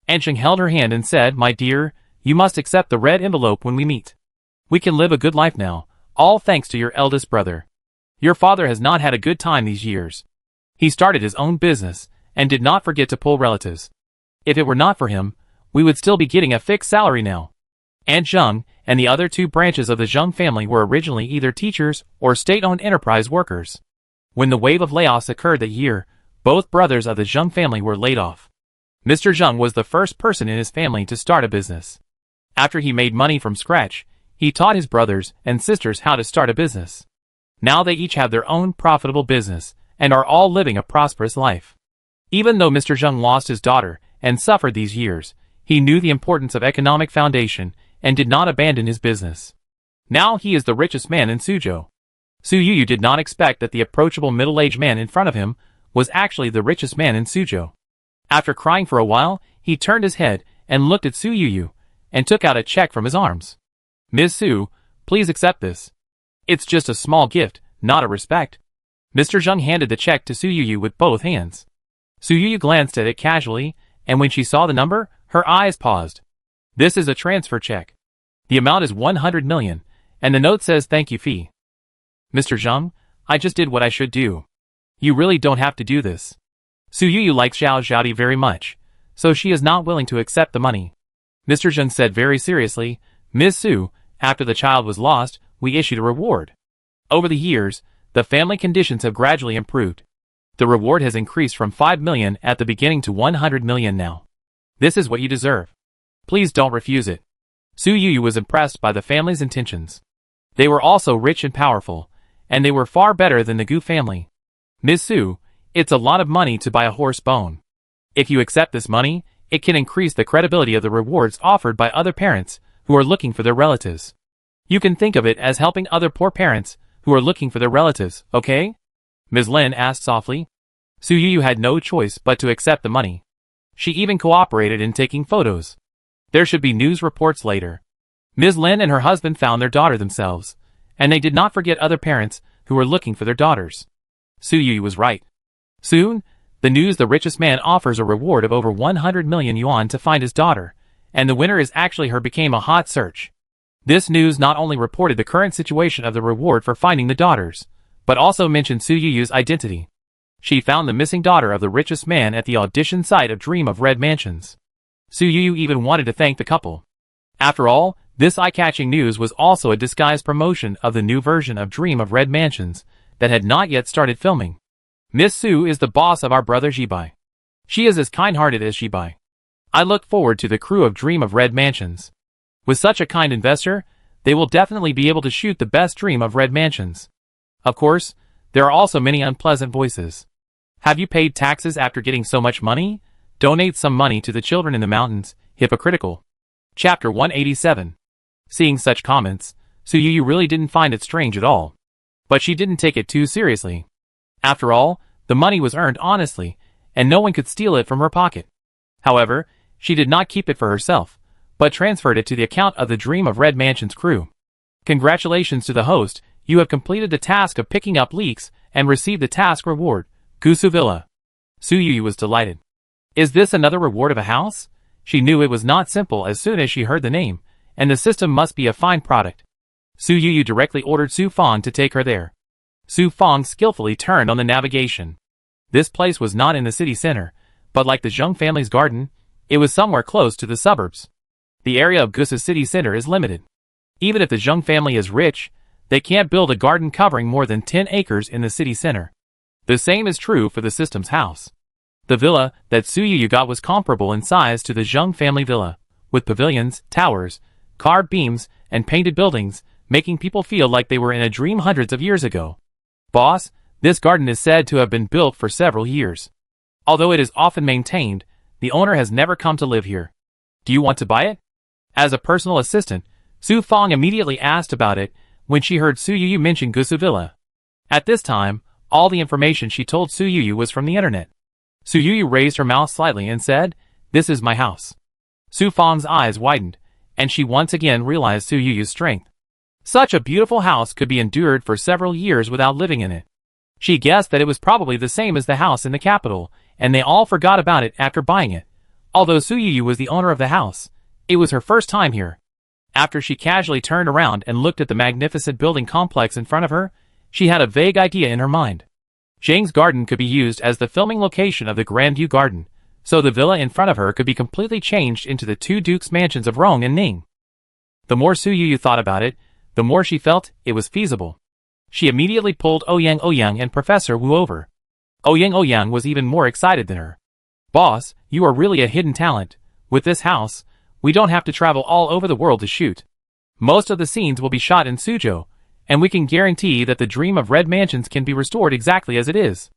Ansheng held her hand and said, "My dear, you must accept the red envelope when we meet. We can live a good life now, all thanks to your eldest brother. Your father has not had a good time these years. He started his own business, and did not forget to pull relatives. If it were not for him, we would still be getting a fixed salary now." Aunt Zheng and the other two branches of the Zheng family were originally either teachers or state-owned enterprise workers. When the wave of layoffs occurred that year, both brothers of the Zheng family were laid off. Mr. Zheng was the first person in his family to start a business. After he made money from scratch, he taught his brothers and sisters how to start a business. Now they each have their own profitable business and are all living a prosperous life. Even though Mr. Zheng lost his daughter and suffered these years, he knew the importance of economic foundation and did not abandon his business. Now he is the richest man in Suzhou. Su Yuyu did not expect that the approachable middle-aged man in front of him was actually the richest man in Suzhou. After crying for a while, he turned his head and looked at Su Yuyu, and took out a check from his arms. "Ms. Su, please accept this. It's just a small gift, not a respect." Mr. Zheng handed the check to Su Yuyu with both hands. Su Yuyu glanced at it casually, and when she saw the number, her eyes paused. "This is a transfer check. The amount is 100 million, and the note says thank you fee." "Mr. Zheng, I just did what I should do. You really don't have to do this." Su Yuyu likes Zhao Zhaodi very much, so she is not willing to accept the money. Mr. Zheng said very seriously, "Ms. Su, after the child was lost, we issued a reward. Over the years, the family conditions have gradually improved. The reward has increased from 5 million at the beginning to 100 million now. This is what you deserve. Please don't refuse it." Su Yuyu was impressed by the family's intentions. They were also rich and powerful, and they were far better than the Gu family. "Ms. Su, it's a lot of money to buy a horse bone. If you accept this money, it can increase the credibility of the rewards offered by other parents who are looking for their relatives. You can think of it as helping other poor parents who are looking for their relatives, okay?" Ms. Lin asked softly. Su Yuyu had no choice but to accept the money. She even cooperated in taking photos. There should be news reports later. Ms. Lin and her husband found their daughter themselves, and they did not forget other parents who were looking for their daughters. Su Yuyu was right. Soon, the news the richest man offers a reward of over 100 million yuan to find his daughter, and the winner is actually her became a hot search. This news not only reported the current situation of the reward for finding the daughters, but also mentioned Su Yuyu's identity. She found the missing daughter of the richest man at the audition site of Dream of Red Mansions. Su Yuyu even wanted to thank the couple. After all, this eye-catching news was also a disguised promotion of the new version of Dream of Red Mansions that had not yet started filming. "Miss Su is the boss of our brother Jibai. She is as kind-hearted as Jibai. I look forward to the crew of Dream of Red Mansions. With such a kind investor, they will definitely be able to shoot the best Dream of Red Mansions." Of course, there are also many unpleasant voices. "Have you paid taxes after getting so much money? Donate some money to the children in the mountains." Hypocritical. Chapter 187. Seeing such comments, Su Yuyu really didn't find it strange at all. But she didn't take it too seriously. After all, the money was earned honestly, and no one could steal it from her pocket. However, she did not keep it for herself, but transferred it to the account of the Dream of Red Mansions crew. "Congratulations to the host, you have completed the task of picking up leaks and received the task reward, Gusu Villa." Su Yuyu was delighted. Is this another reward of a house? She knew it was not simple as soon as she heard the name, and the system must be a fine product. Su Yuyu directly ordered Su Fong to take her there. Su Fong skillfully turned on the navigation. This place was not in the city center, but like the Zheng family's garden, it was somewhere close to the suburbs. The area of Gusa's city center is limited. Even if the Zheng family is rich, they can't build a garden covering more than 10 acres in the city center. The same is true for the system's house. The villa that Su Yuyu got was comparable in size to the Zheng family villa, with pavilions, towers, carved beams, and painted buildings, making people feel like they were in a dream hundreds of years ago. "Boss, this garden is said to have been built for several years. Although it is often maintained, the owner has never come to live here. Do you want to buy it?" As a personal assistant, Su Fong immediately asked about it when she heard Su Yuyu mention Gusu Villa. At this time, all the information she told Su Yuyu was from the internet. Su Yuyu raised her mouth slightly and said, "This is my house." Su Fong's eyes widened, and she once again realized Su Yuyu's strength. Such a beautiful house could be endured for several years without living in it. She guessed that it was probably the same as the house in the capital, and they all forgot about it after buying it. Although Su Yu was the owner of the house, it was her first time here. After she casually turned around and looked at the magnificent building complex in front of her, she had a vague idea in her mind. Zhang's garden could be used as the filming location of the Grandview Garden, so the villa in front of her could be completely changed into the two dukes' mansions of Rong and Ning. The more Su Yu thought about it, the more she felt it was feasible. She immediately pulled Ouyang and Professor Wu over. Ouyang was even more excited than her. "Boss, you are really a hidden talent. With this house, we don't have to travel all over the world to shoot. Most of the scenes will be shot in Suzhou, and we can guarantee that the dream of Red Mansions can be restored exactly as it is."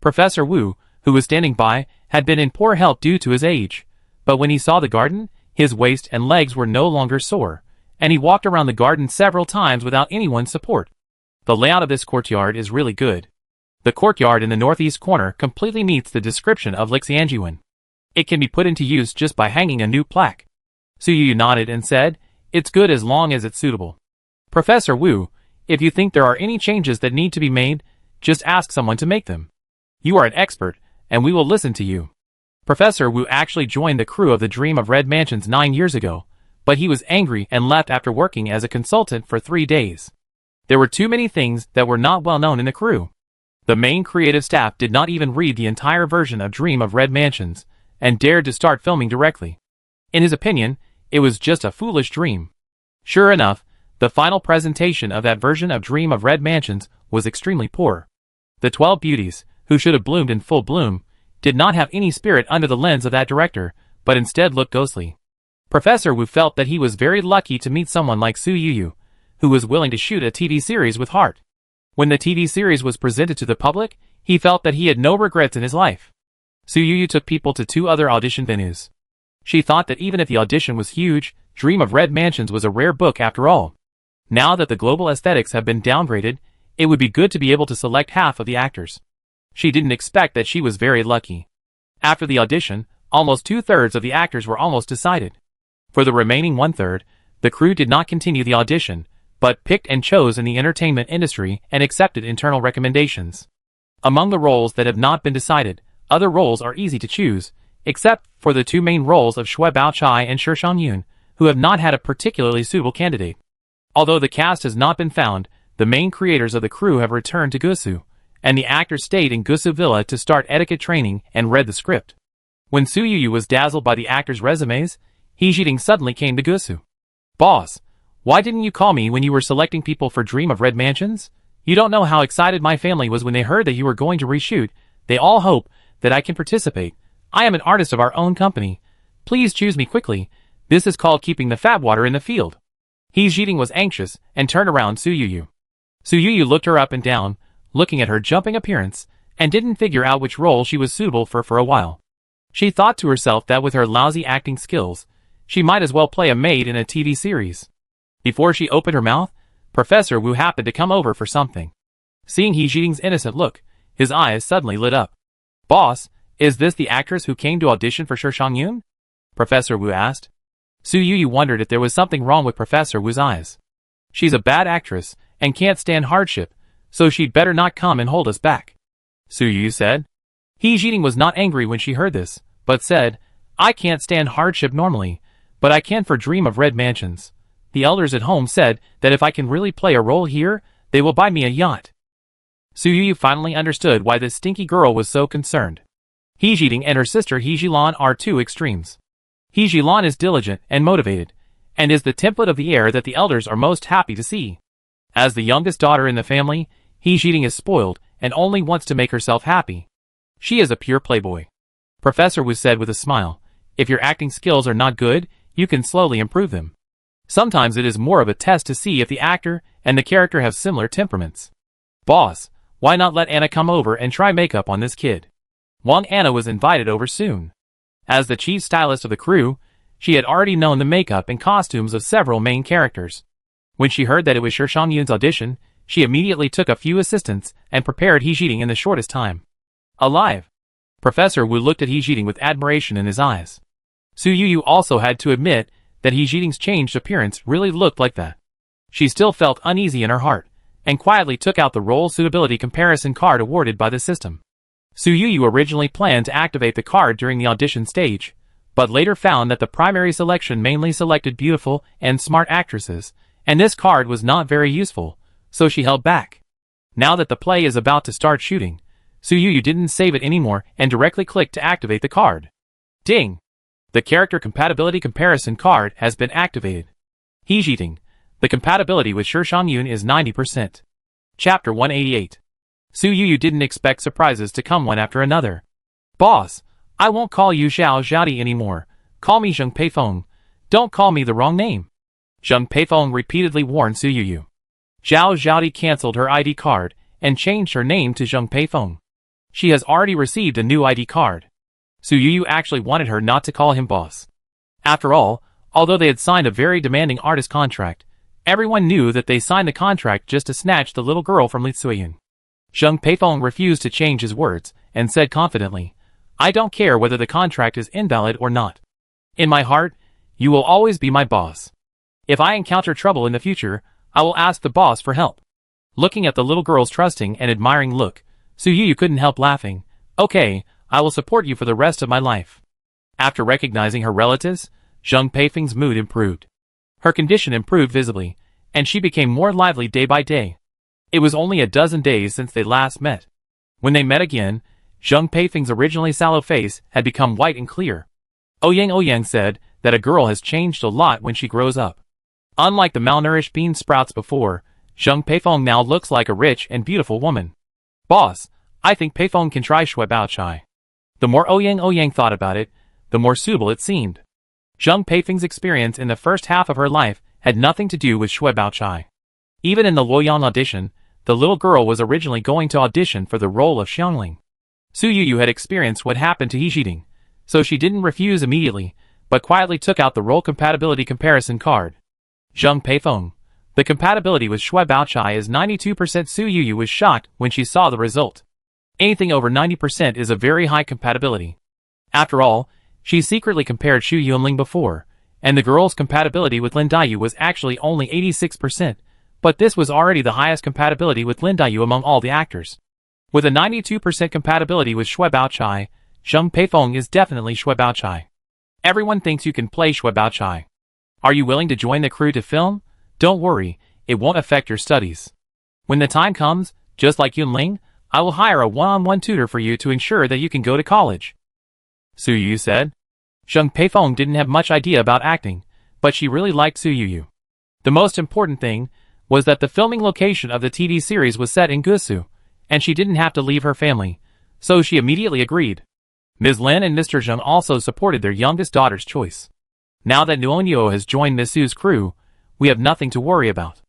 Professor Wu, who was standing by, had been in poor health due to his age, but when he saw the garden, his waist and legs were no longer sore, and he walked around the garden several times without anyone's support. The layout of this courtyard is really good. The courtyard in the northeast corner completely meets the description of Lixianjuan. It can be put into use just by hanging a new plaque. Su Yu nodded and said, "It's good as long as it's suitable." Professor Wu, if you think there are any changes that need to be made, just ask someone to make them. You are an expert, and we will listen to you. Professor Wu actually joined the crew of the Dream of Red Mansions 9 years ago, but he was angry and left after working as a consultant for 3 days. There were too many things that were not well known in the crew. The main creative staff did not even read the entire version of Dream of Red Mansions, and dared to start filming directly. In his opinion, it was just a foolish dream. Sure enough, the final presentation of that version of Dream of Red Mansions was extremely poor. The 12 beauties, who should have bloomed in full bloom, did not have any spirit under the lens of that director, but instead looked ghostly. Professor Wu felt that he was very lucky to meet someone like Su Yu, who was willing to shoot a TV series with heart. When the TV series was presented to the public, he felt that he had no regrets in his life. Su Yu took people to 2 other audition venues. She thought that even if the audition was huge, Dream of Red Mansions was a rare book after all. Now that the global aesthetics have been downgraded, it would be good to be able to select half of the actors. She didn't expect that she was very lucky. After the audition, almost 2/3 of the actors were almost decided. For the remaining 1/3, the crew did not continue the audition, but picked and chose in the entertainment industry and accepted internal recommendations. Among the roles that have not been decided, other roles are easy to choose, except for the 2 main roles of Shui Baochai and Shi Shangyun, who have not had a particularly suitable candidate. Although the cast has not been found, the main creators of the crew have returned to Gusu, and the actors stayed in Gusu Villa to start etiquette training and read the script. When Su Yu was dazzled by the actors' resumes, He Jiting suddenly came to Gusu. "Boss, why didn't you call me when you were selecting people for Dream of Red Mansions? You don't know how excited my family was when they heard that you were going to reshoot. They all hope that I can participate. I am an artist of our own company. Please choose me quickly. This is called keeping the fat water in the field." He Jiting was anxious and turned around Su Yu. Su Yu looked her up and down, looking at her jumping appearance, and didn't figure out which role she was suitable for a while. She thought to herself that with her lousy acting skills, she might as well play a maid in a TV series. Before she opened her mouth, Professor Wu happened to come over for something. Seeing He Jiting's innocent look, his eyes suddenly lit up. "Boss, is this the actress who came to audition for Shi Shangyun?" Professor Wu asked. Su Yu wondered if there was something wrong with Professor Wu's eyes. "She's a bad actress and can't stand hardship, so she'd better not come and hold us back," Su Yu said. He Jiting was not angry when she heard this, but said, "I can't stand hardship normally, but I can for Dream of Red Mansions. The elders at home said that if I can really play a role here, they will buy me a yacht." Su Yu finally understood why this stinky girl was so concerned. He Jiting and her sister He Jilan are 2 extremes. He Jilan is diligent and motivated, and is the template of the heir that the elders are most happy to see. As the youngest daughter in the family, He Jiting is spoiled and only wants to make herself happy. She is a pure playboy. Professor Wu said with a smile, "If your acting skills are not good, you can slowly improve them. Sometimes it is more of a test to see if the actor and the character have similar temperaments." "Boss, why not let Anna come over and try makeup on this kid?" Wang Anna was invited over soon. As the chief stylist of the crew, she had already known the makeup and costumes of several main characters. When she heard that it was Shi Shangyun's audition, she immediately took a few assistants and prepared He Jiting in the shortest time. Alive! Professor Wu looked at He Jiting with admiration in his eyes. Su Yu also had to admit that He Jiting's changed appearance really looked like that. She still felt uneasy in her heart, and quietly took out the role suitability comparison card awarded by the system. Su Yu originally planned to activate the card during the audition stage, but later found that the primary selection mainly selected beautiful and smart actresses, and this card was not very useful, so she held back. Now that the play is about to start shooting, Su Yu didn't save it anymore and directly clicked to activate the card. Ding! The character compatibility comparison card has been activated. Hejiting. The compatibility with Shi Shangyun is 90%. Chapter 188. Su Yu didn't expect surprises to come one after another. Boss, I won't call you Xiao Xiaodi anymore. Call me Zheng Peifeng. Don't call me the wrong name. Zheng Peifeng repeatedly warned Su Yu. Xiao Xiaodi cancelled her ID card and changed her name to Zheng Peifeng. She has already received a new ID card. Su Yu actually wanted her not to call him boss. After all, although they had signed a very demanding artist contract, everyone knew that they signed the contract just to snatch the little girl from Li Suiyun. Zheng Peifeng refused to change his words, and said confidently, I don't care whether the contract is invalid or not. In my heart, you will always be my boss. If I encounter trouble in the future, I will ask the boss for help. Looking at the little girl's trusting and admiring look, Su Yu couldn't help laughing. Okay, I will support you for the rest of my life. After recognizing her relatives, Zheng Peifeng's mood improved. Her condition improved visibly, and she became more lively day by day. It was only a dozen days since they last met. When they met again, Zheng Peifeng's originally sallow face had become white and clear. Ouyang said that a girl has changed a lot when she grows up. Unlike the malnourished bean sprouts before, Zheng Peifeng now looks like a rich and beautiful woman. Boss, I think Peifeng can try Shui Baochai. The more Ouyang thought about it, the more suitable it seemed. Zheng Peifeng's experience in the first half of her life had nothing to do with Shui Baochai. Even in the Luoyang audition, the little girl was originally going to audition for the role of Xiangling. Su Yu had experienced what happened to Hejiting, so she didn't refuse immediately, but quietly took out the role compatibility comparison card. Zheng Peifeng. The compatibility with Shui Baochai is 92%. Su Yu was shocked when she saw the result. Anything over 90% is a very high compatibility. After all, she secretly compared Xu Yunling before, and the girl's compatibility with Lin Daiyu was actually only 86%, but this was already the highest compatibility with Lin Daiyu among all the actors. With a 92% compatibility with Shui Baochai, Zheng Peifeng is definitely Shui Baochai. Everyone thinks you can play Shui Baochai. Are you willing to join the crew to film? Don't worry, it won't affect your studies. When the time comes, just like Yunling, I will hire a one-on-one tutor for you to ensure that you can go to college. Su Yu said. Zheng Peifeng didn't have much idea about acting, but she really liked Su Yu. The most important thing was that the filming location of the TV series was set in Gusu, and she didn't have to leave her family, so she immediately agreed. Ms. Lin and Mr. Zheng also supported their youngest daughter's choice. Now that Nuonyo has joined Miss Su's crew, we have nothing to worry about,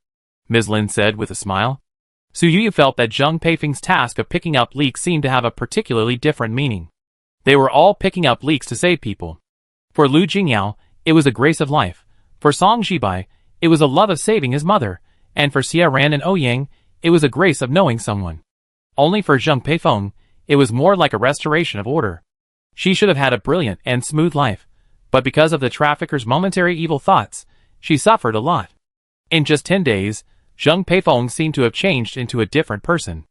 Ms. Lin said with a smile. Su Yu felt that Zheng Peifeng's task of picking up leaks seemed to have a particularly different meaning. They were all picking up leaks to save people. For Lu Jingyao, it was a grace of life. For Song Zhibai, it was a love of saving his mother. And for Xia Ran and Ouyang, it was a grace of knowing someone. Only for Zheng Peifeng, it was more like a restoration of order. She should have had a brilliant and smooth life, but because of the trafficker's momentary evil thoughts, she suffered a lot. In just 10 days, Zheng Peifeng seemed to have changed into a different person.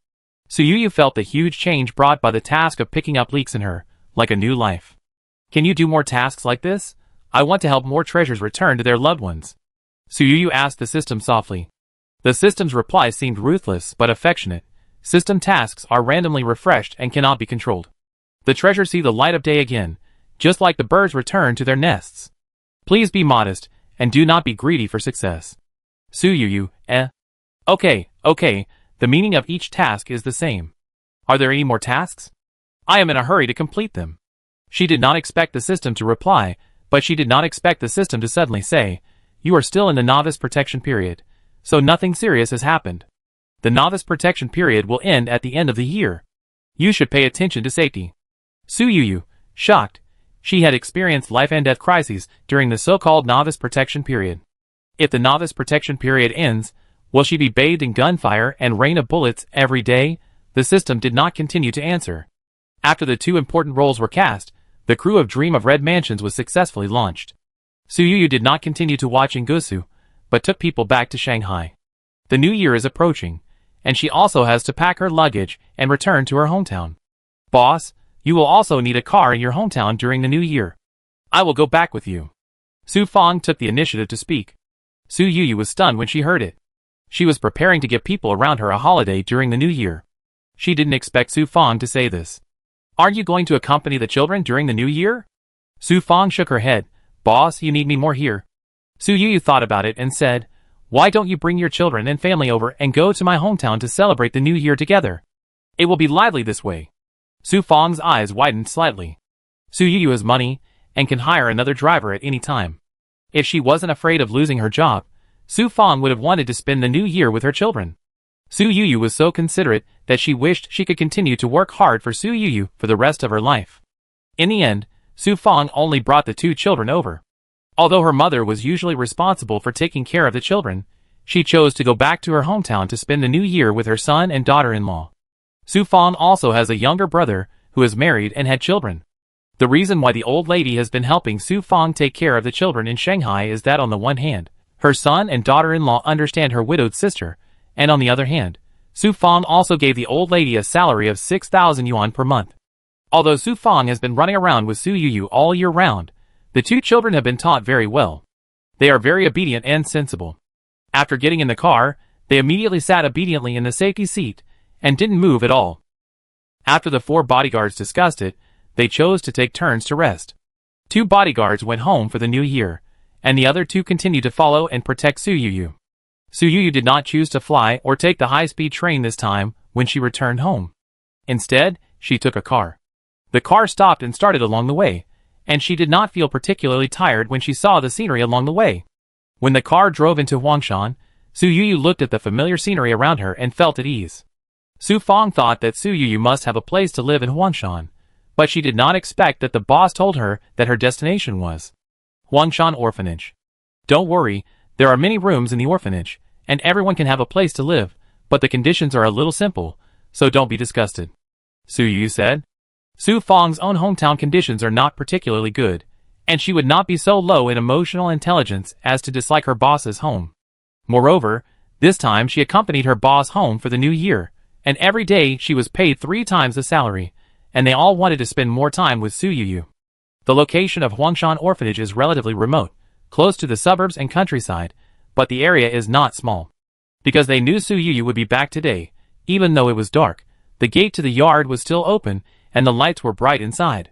Su Yu felt the huge change brought by the task of picking up leaks in her, like a new life. Can you do more tasks like this? I want to help more treasures return to their loved ones. Su Yu asked the system softly. The system's reply seemed ruthless but affectionate. System tasks are randomly refreshed and cannot be controlled. The treasures see the light of day again, just like the birds return to their nests. Please be modest, and do not be greedy for success. Su Yu, Okay, the meaning of each task is the same. Are there any more tasks? I am in a hurry to complete them. She did not expect the system to reply, but she did not expect the system to suddenly say, you are still in the novice protection period, so nothing serious has happened. The novice protection period will end at the end of the year. You should pay attention to safety. Su Yu, shocked, she had experienced life and death crises during the so-called novice protection period. If the novice protection period ends, will she be bathed in gunfire and rain of bullets every day? The system did not continue to answer. After the two important roles were cast, the crew of Dream of Red Mansions was successfully launched. Su Yu did not continue to watch in Gusu, but took people back to Shanghai. The new year is approaching, and she also has to pack her luggage and return to her hometown. Boss, you will also need a car in your hometown during the new year. I will go back with you. Su Fang took the initiative to speak. Su Yuyu was stunned when she heard it. She was preparing to give people around her a holiday during the new year. She didn't expect Su Fang to say this. Aren't you going to accompany the children during the new year? Su Fang shook her head. Boss, you need me more here. Su Yuyu thought about it and said, why don't you bring your children and family over and go to my hometown to celebrate the new year together? It will be lively this way. Su Fang's eyes widened slightly. Su Yuyu has money and can hire another driver at any time. If she wasn't afraid of losing her job, Su Fang would have wanted to spend the new year with her children. Su Yuyu was so considerate that she wished she could continue to work hard for Su Yuyu for the rest of her life. In the end, Su Fang only brought the 2 children over. Although her mother was usually responsible for taking care of the children, she chose to go back to her hometown to spend the new year with her son and daughter-in-law. Su Fang also has a younger brother who is married and had children. The reason why the old lady has been helping Su Fang take care of the children in Shanghai is that on the one hand, her son and daughter-in-law understand her widowed sister, and on the other hand, Su Fang also gave the old lady a salary of 6,000 yuan per month. Although Su Fang has been running around with Su Yuyu all year round, the 2 children have been taught very well. They are very obedient and sensible. After getting in the car, they immediately sat obediently in the safety seat and didn't move at all. After the 4 bodyguards discussed it, they chose to take turns to rest. 2 bodyguards went home for the new year, and the other 2 continued to follow and protect Su Yuyu. Su Yuyu did not choose to fly or take the high-speed train this time when she returned home. Instead, she took a car. The car stopped and started along the way, and she did not feel particularly tired when she saw the scenery along the way. When the car drove into Huangshan, Su Yuyu looked at the familiar scenery around her and felt at ease. Su Fang thought that Su Yuyu must have a place to live in Huangshan, but she did not expect that the boss told her that her destination was Huangshan Orphanage. Don't worry, there are many rooms in the orphanage, and everyone can have a place to live, but the conditions are a little simple, so don't be disgusted. Su Yuyu said. Su Fang's own hometown conditions are not particularly good, and she would not be so low in emotional intelligence as to dislike her boss's home. Moreover, this time she accompanied her boss home for the new year, and every day she was paid 3 times the salary, and they all wanted to spend more time with Su Yuyu. The location of Huangshan Orphanage is relatively remote, close to the suburbs and countryside, but the area is not small. Because they knew Su Yuyu would be back today, even though it was dark, the gate to the yard was still open, and the lights were bright inside.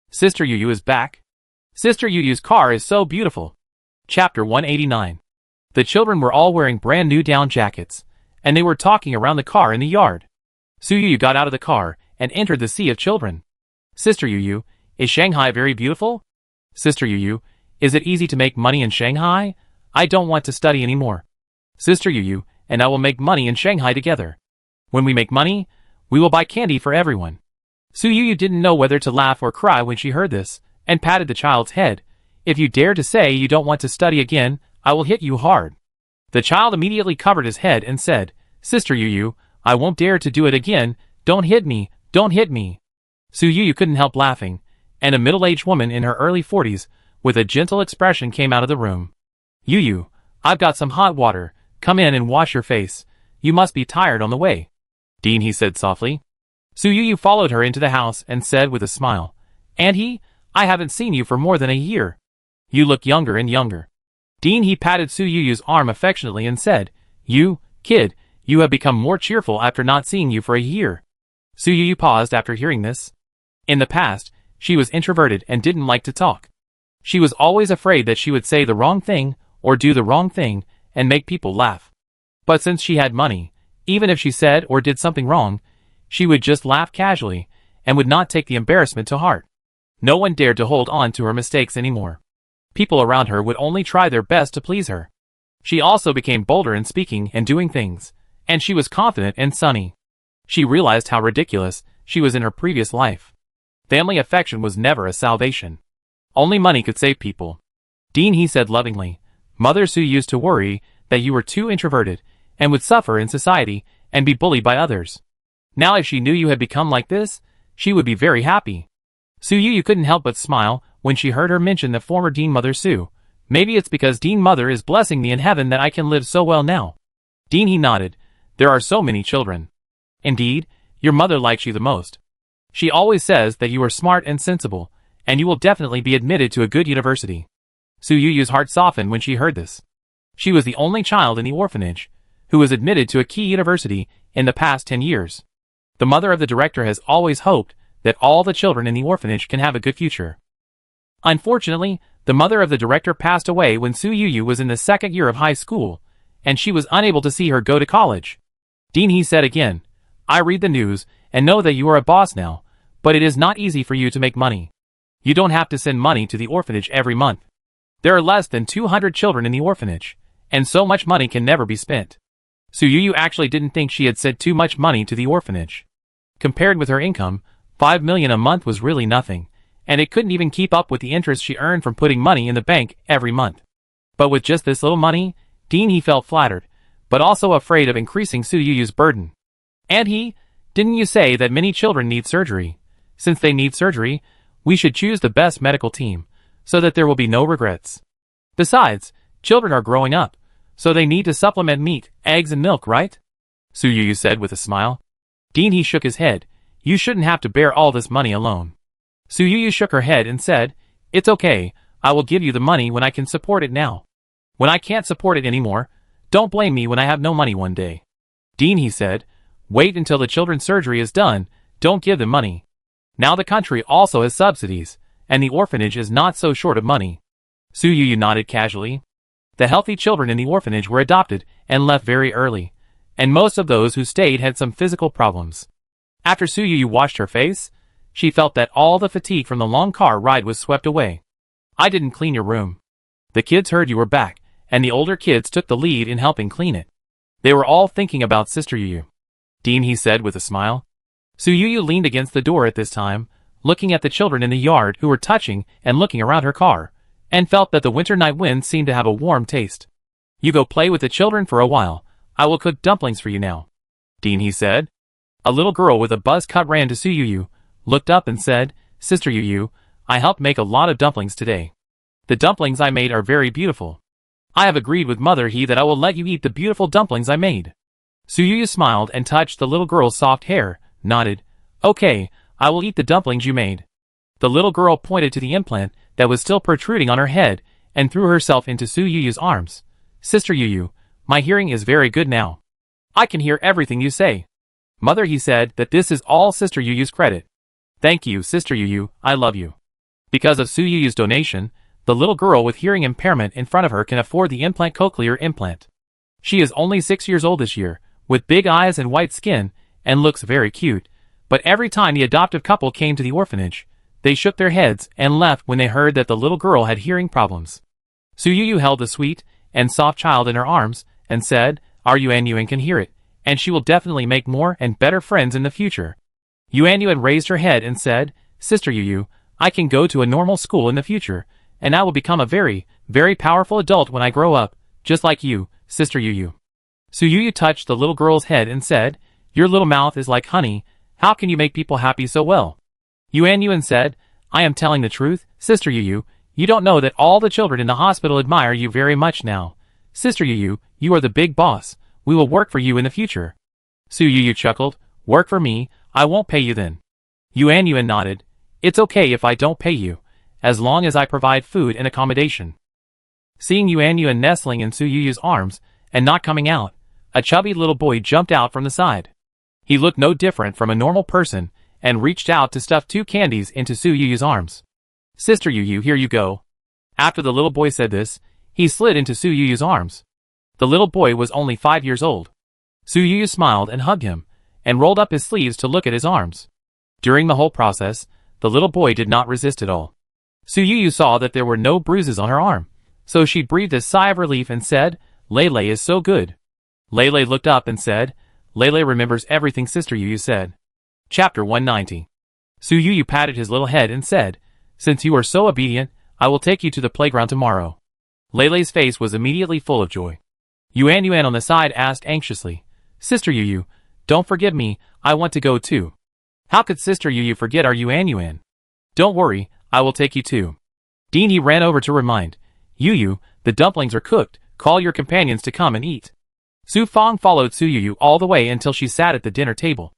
Sister Yuyu is back. Sister Yuyu's car is so beautiful. Chapter 189. The children were all wearing brand new down jackets, and they were talking around the car in the yard. Su Yuyu got out of the car and entered the sea of children. Sister Yuyu, is Shanghai very beautiful? Sister Yuyu, is it easy to make money in Shanghai? I don't want to study anymore. Sister Yuyu and I will make money in Shanghai together. When we make money, we will buy candy for everyone. Su Yuyu didn't know whether to laugh or cry when she heard this, and patted the child's head. If you dare to say you don't want to study again, I will hit you hard. The child immediately covered his head and said, Sister Yuyu, I won't dare to do it again, don't hit me, don't hit me. Su Yuyu couldn't help laughing, and a middle-aged woman in her early 40s, with a gentle expression came out of the room. Yuyu, I've got some hot water, come in and wash your face, you must be tired on the way. Dean, he said softly. Su Yuyu followed her into the house and said with a smile, Auntie, I haven't seen you for more than a year. You look younger and younger. Dean, he patted Su Yuyu's arm affectionately and said, You, kid, you have become more cheerful after not seeing you for a year. Su Yuyu paused after hearing this. In the past, she was introverted and didn't like to talk. She was always afraid that she would say the wrong thing or do the wrong thing and make people laugh. But since she had money, even if she said or did something wrong, she would just laugh casually and would not take the embarrassment to heart. No one dared to hold on to her mistakes anymore. People around her would only try their best to please her. She also became bolder in speaking and doing things, and she was confident and sunny. She realized how ridiculous she was in her previous life. Family affection was never a salvation. Only money could save people. Dean, he said lovingly, Mother Su used to worry that you were too introverted and would suffer in society and be bullied by others. Now if she knew you had become like this, she would be very happy. Su Yuyu couldn't help but smile when she heard her mention the former Dean Mother Su, Maybe it's because Dean Mother is blessing me in heaven that I can live so well now. Dean, he nodded. There are so many children. Indeed, your mother likes you the most. She always says that you are smart and sensible, and you will definitely be admitted to a good university. Su Yuyu's heart softened when she heard this. She was the only child in the orphanage who was admitted to a key university in the past 10 years. The mother of the director has always hoped that all the children in the orphanage can have a good future. Unfortunately, the mother of the director passed away when Su Yuyu was in the second year of high school, and she was unable to see her go to college. Dean, he said again, I read the news and know that you are a boss now, but it is not easy for you to make money. You don't have to send money to the orphanage every month. There are less than 200 children in the orphanage, and so much money can never be spent. Su Yuyu actually didn't think she had sent too much money to the orphanage. Compared with her income, 5 million a month was really nothing, and it couldn't even keep up with the interest she earned from putting money in the bank every month. But with just this little money, Dean, he felt flattered, but also afraid of increasing Su Yuyu's burden. And didn't you say that many children need surgery? Since they need surgery, we should choose the best medical team, so that there will be no regrets. Besides, children are growing up, so they need to supplement meat, eggs and milk, right? Su Yuyu said with a smile. Dean, he shook his head. You shouldn't have to bear all this money alone. Su Yuyu shook her head and said, It's okay, I will give you the money when I can support it now. When I can't support it anymore, don't blame me when I have no money one day. Dean, he said, wait until the children's surgery is done, don't give them money. Now the country also has subsidies, and the orphanage is not so short of money. Su Yuyu nodded casually. The healthy children in the orphanage were adopted and left very early, and most of those who stayed had some physical problems. After Su Yuyu washed her face, she felt that all the fatigue from the long car ride was swept away. I didn't clean your room. The kids heard you were back, and the older kids took the lead in helping clean it. They were all thinking about Sister Yuyu. Dean, he said with a smile. Su Yuyu leaned against the door at this time, looking at the children in the yard who were touching and looking around her car, and felt that the winter night wind seemed to have a warm taste. You go play with the children for a while. I will cook dumplings for you now. Dean, he said. A little girl with a buzz cut ran to Su Yuyu, looked up and said, Sister Yuyu, I helped make a lot of dumplings today. The dumplings I made are very beautiful. I have agreed with Mother that I will let you eat the beautiful dumplings I made. Su Yuyu smiled and touched the little girl's soft hair, nodded. Okay, I will eat the dumplings you made. The little girl pointed to the implant that was still protruding on her head and threw herself into Su Yuyu's arms. Sister Yuyu, my hearing is very good now. I can hear everything you say. Mother, he said that this is all Sister Yuyu's credit. Thank you, Sister Yuyu, I love you. Because of Su Yuyu's donation, the little girl with hearing impairment in front of her can afford the implant cochlear implant. She is only 6 years old this year, with big eyes and white skin, and looks very cute, but every time the adoptive couple came to the orphanage, they shook their heads and left when they heard that the little girl had hearing problems. Su Yuyu held the sweet and soft child in her arms and said, Our Yuan can hear it, and she will definitely make more and better friends in the future. Yuan raised her head and said, Sister Yuyu, I can go to a normal school in the future, and I will become a very, very powerful adult when I grow up, just like you, Sister Yuyu. Su Yuyu touched the little girl's head and said, Your little mouth is like honey, how can you make people happy so well? Yuan said, I am telling the truth, Sister Yuyu, you don't know that all the children in the hospital admire you very much now. Sister Yuyu, you are the big boss, we will work for you in the future. Su Yuyu chuckled, Work for me, I won't pay you then. Yuan nodded, It's okay if I don't pay you, as long as I provide food and accommodation. Seeing Yuan nestling in Su Yuyu's arms and not coming out, a chubby little boy jumped out from the side. He looked no different from a normal person and reached out to stuff 2 candies into Su Yuyu's arms. Sister Yuyu, here you go. After the little boy said this, he slid into Su Yuyu's arms. The little boy was only 5 years old. Su Yuyu smiled and hugged him, and rolled up his sleeves to look at his arms. During the whole process, the little boy did not resist at all. Su Yuyu saw that there were no bruises on her arm, so she breathed a sigh of relief and said, Lele is so good. Lele looked up and said, Lele remembers everything Sister Yuyu said. Chapter 190. Su Yuyu patted his little head and said, Since you are so obedient, I will take you to the playground tomorrow. Lele's face was immediately full of joy. Yuan on the side asked anxiously, Sister Yuyu, don't forget me, I want to go too. How could Sister Yuyu forget our Yuan? Don't worry, I will take you too. Dean ran over to remind Yu, the dumplings are cooked, call your companions to come and eat. Su Fang followed Su Yu all the way until she sat at the dinner table.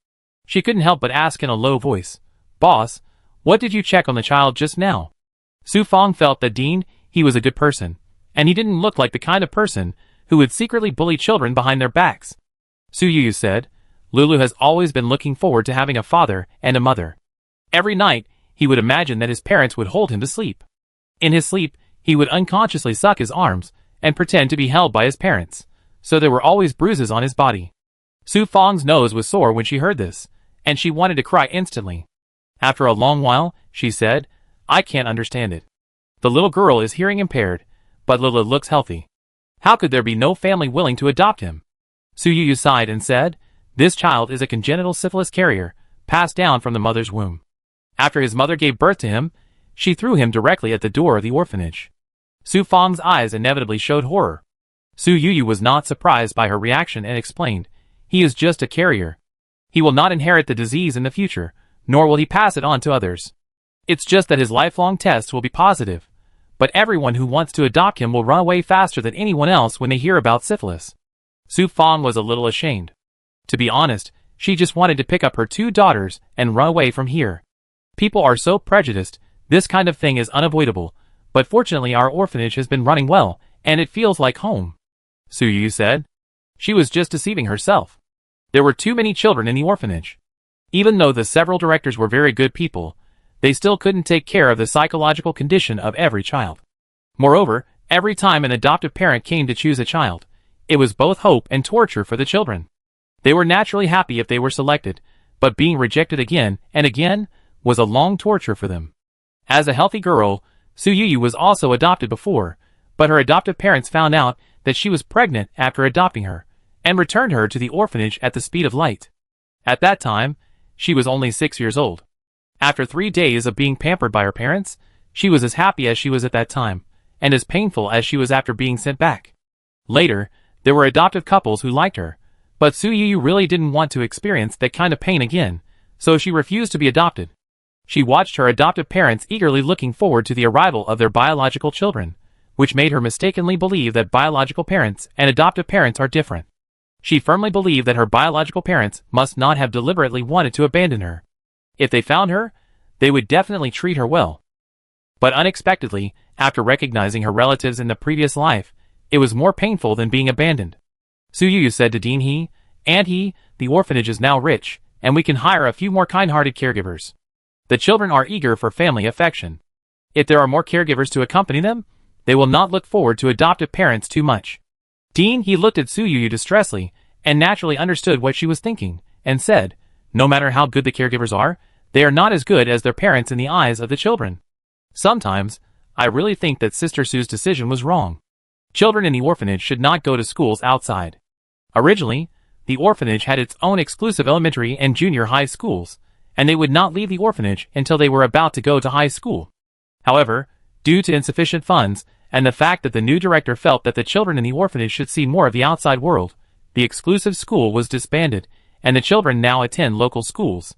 She couldn't help but ask in a low voice, "Boss, what did you check on the child just now?" Su Fang felt that he was a good person, and he didn't look like the kind of person who would secretly bully children behind their backs. Su Yu said, "Lulu has always been looking forward to having a father and a mother. Every night, he would imagine that his parents would hold him to sleep. In his sleep, he would unconsciously suck his arms and pretend to be held by his parents, so there were always bruises on his body." Su Fang's nose was sore when she heard this, and she wanted to cry instantly. After a long while, she said, "I can't understand it. The little girl is hearing impaired, but Lulu looks healthy. How could there be no family willing to adopt him?" Su Yu sighed and said, "This child is a congenital syphilis carrier, passed down from the mother's womb. After his mother gave birth to him, she threw him directly at the door of the orphanage." Su Fang's eyes inevitably showed horror. Su Yu was not surprised by her reaction and explained, "He is just a carrier. He will not inherit the disease in the future, nor will he pass it on to others. It's just that his lifelong tests will be positive, but everyone who wants to adopt him will run away faster than anyone else when they hear about syphilis." Su Fang was a little ashamed. To be honest, she just wanted to pick up her 2 daughters and run away from here. People are so prejudiced, this kind of thing is unavoidable, but fortunately our orphanage has been running well, and it feels like home. Su Yu said. She was just deceiving herself. There were too many children in the orphanage. Even though the several directors were very good people, they still couldn't take care of the psychological condition of every child. Moreover, every time an adoptive parent came to choose a child, it was both hope and torture for the children. They were naturally happy if they were selected, but being rejected again and again was a long torture for them. As a healthy girl, Su Yu was also adopted before, but her adoptive parents found out that she was pregnant after adopting her, and returned her to the orphanage at the speed of light. At that time, she was only 6 years old. After 3 days of being pampered by her parents, she was as happy as she was at that time, and as painful as she was after being sent back. Later, there were adoptive couples who liked her, but Su Yu really didn't want to experience that kind of pain again, so she refused to be adopted. She watched her adoptive parents eagerly looking forward to the arrival of their biological children, which made her mistakenly believe that biological parents and adoptive parents are different. She firmly believed that her biological parents must not have deliberately wanted to abandon her. If they found her, they would definitely treat her well. But unexpectedly, after recognizing her relatives in the previous life, it was more painful than being abandoned. Su Yu said to the orphanage is now rich, and we can hire a few more kind-hearted caregivers. The children are eager for family affection. If there are more caregivers to accompany them, they will not look forward to adoptive parents too much. He looked at Su Yu distressfully, and naturally understood what she was thinking, and said, "No matter how good the caregivers are, they are not as good as their parents in the eyes of the children. Sometimes, I really think that Sister Sue's decision was wrong. Children in the orphanage should not go to schools outside. Originally, the orphanage had its own exclusive elementary and junior high schools, and they would not leave the orphanage until they were about to go to high school. However, due to insufficient funds, and the fact that the new director felt that the children in the orphanage should see more of the outside world, the exclusive school was disbanded, and the children now attend local schools.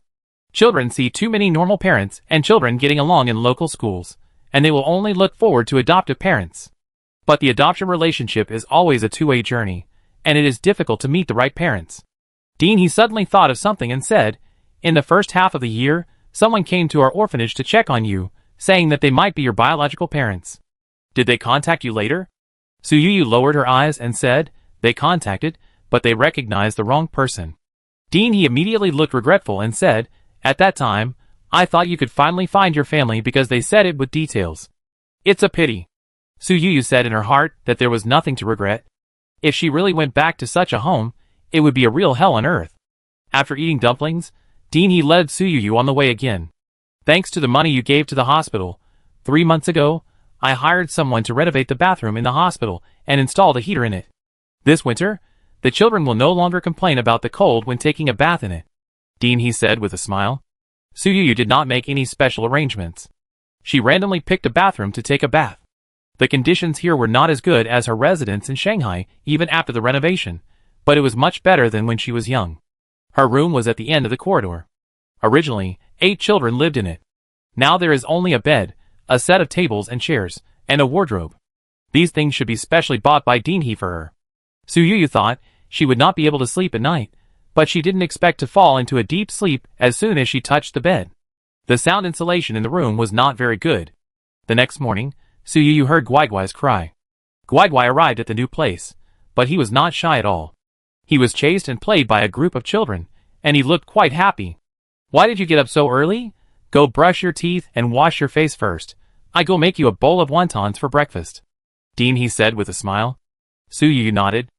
Children see too many normal parents and children getting along in local schools, and they will only look forward to adoptive parents. But the adoption relationship is always a two-way journey, and it is difficult to meet the right parents." He suddenly thought of something and said, "In the first half of the year, someone came to our orphanage to check on you, saying that they might be your biological parents. Did they contact you later?" Su Yu lowered her eyes and said, "They contacted, but they recognized the wrong person." He immediately looked regretful and said, "At that time, I thought you could finally find your family because they said it with details. It's a pity." Su Yu said in her heart that there was nothing to regret. If she really went back to such a home, it would be a real hell on earth. After eating dumplings, he led Su Yu on the way again. "Thanks to the money you gave to the hospital, 3 months ago, I hired someone to renovate the bathroom in the hospital and installed a heater in it. This winter, the children will no longer complain about the cold when taking a bath in it," he said with a smile. Su Yu did not make any special arrangements. She randomly picked a bathroom to take a bath. The conditions here were not as good as her residence in Shanghai even after the renovation, but it was much better than when she was young. Her room was at the end of the corridor. Originally, 8 children lived in it. Now there is only a bed, a set of tables and chairs, and a wardrobe. These things should be specially bought by Dean for her. Su Yu thought she would not be able to sleep at night, but she didn't expect to fall into a deep sleep as soon as she touched the bed. The sound insulation in the room was not very good. The next morning, Su Yu heard Guiguai's cry. Guiguai arrived at the new place, but he was not shy at all. He was chased and played by a group of children, and he looked quite happy. "Why did you get up so early? Go brush your teeth and wash your face first. I go make you a bowl of wontons for breakfast," Dean said with a smile. Su Yu nodded.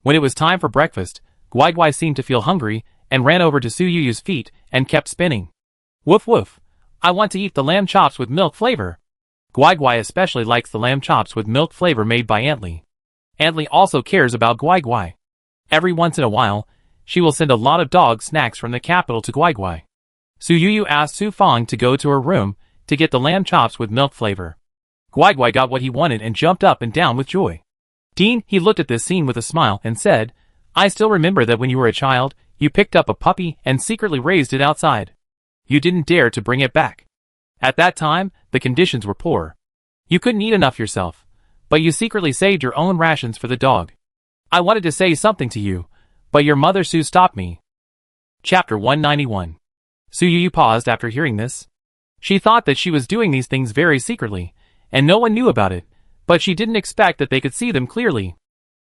When it was time for breakfast, Guiguai seemed to feel hungry and ran over to Su Yu's feet and kept spinning. "Woof woof, I want to eat the lamb chops with milk flavor." Guiguai especially likes the lamb chops with milk flavor made by Antly. Antly also cares about Guiguai. Every once in a while, she will send a lot of dog snacks from the capital to Guiguai. Su Yu asked Su Fang to go to her room to get the lamb chops with milk flavor. Guiguai got what he wanted and jumped up and down with joy. Dean looked at this scene with a smile and said, "I still remember that when you were a child, you picked up a puppy and secretly raised it outside. You didn't dare to bring it back. At that time, the conditions were poor. You couldn't eat enough yourself, but you secretly saved your own rations for the dog. I wanted to say something to you, but your mother Su stopped me." Chapter 191. Su Yu paused after hearing this. She thought that she was doing these things very secretly, and no one knew about it, but she didn't expect that they could see them clearly.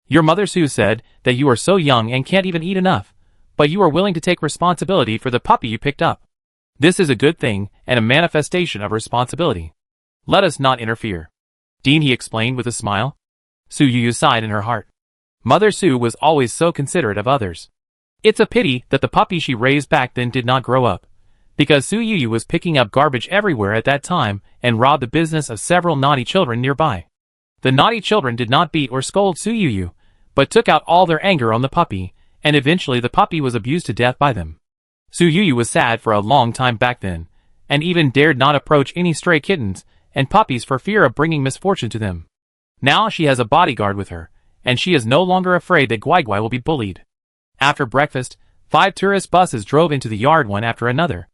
"Your mother Su said that you are so young and can't even eat enough, but you are willing to take responsibility for the puppy you picked up. This is a good thing and a manifestation of responsibility. Let us not interfere," Dean explained with a smile. Su Yu sighed in her heart. Mother Su was always so considerate of others. It's a pity that the puppy she raised back then did not grow up, because Su Yu was picking up garbage everywhere at that time and robbed the business of several naughty children nearby. The naughty children did not beat or scold Su Yu, but took out all their anger on the puppy, and eventually the puppy was abused to death by them. Su Yu was sad for a long time back then, and even dared not approach any stray kittens and puppies for fear of bringing misfortune to them. Now she has a bodyguard with her, and she is no longer afraid that Guiguai will be bullied. After breakfast, 5 tourist buses drove into the yard one after another.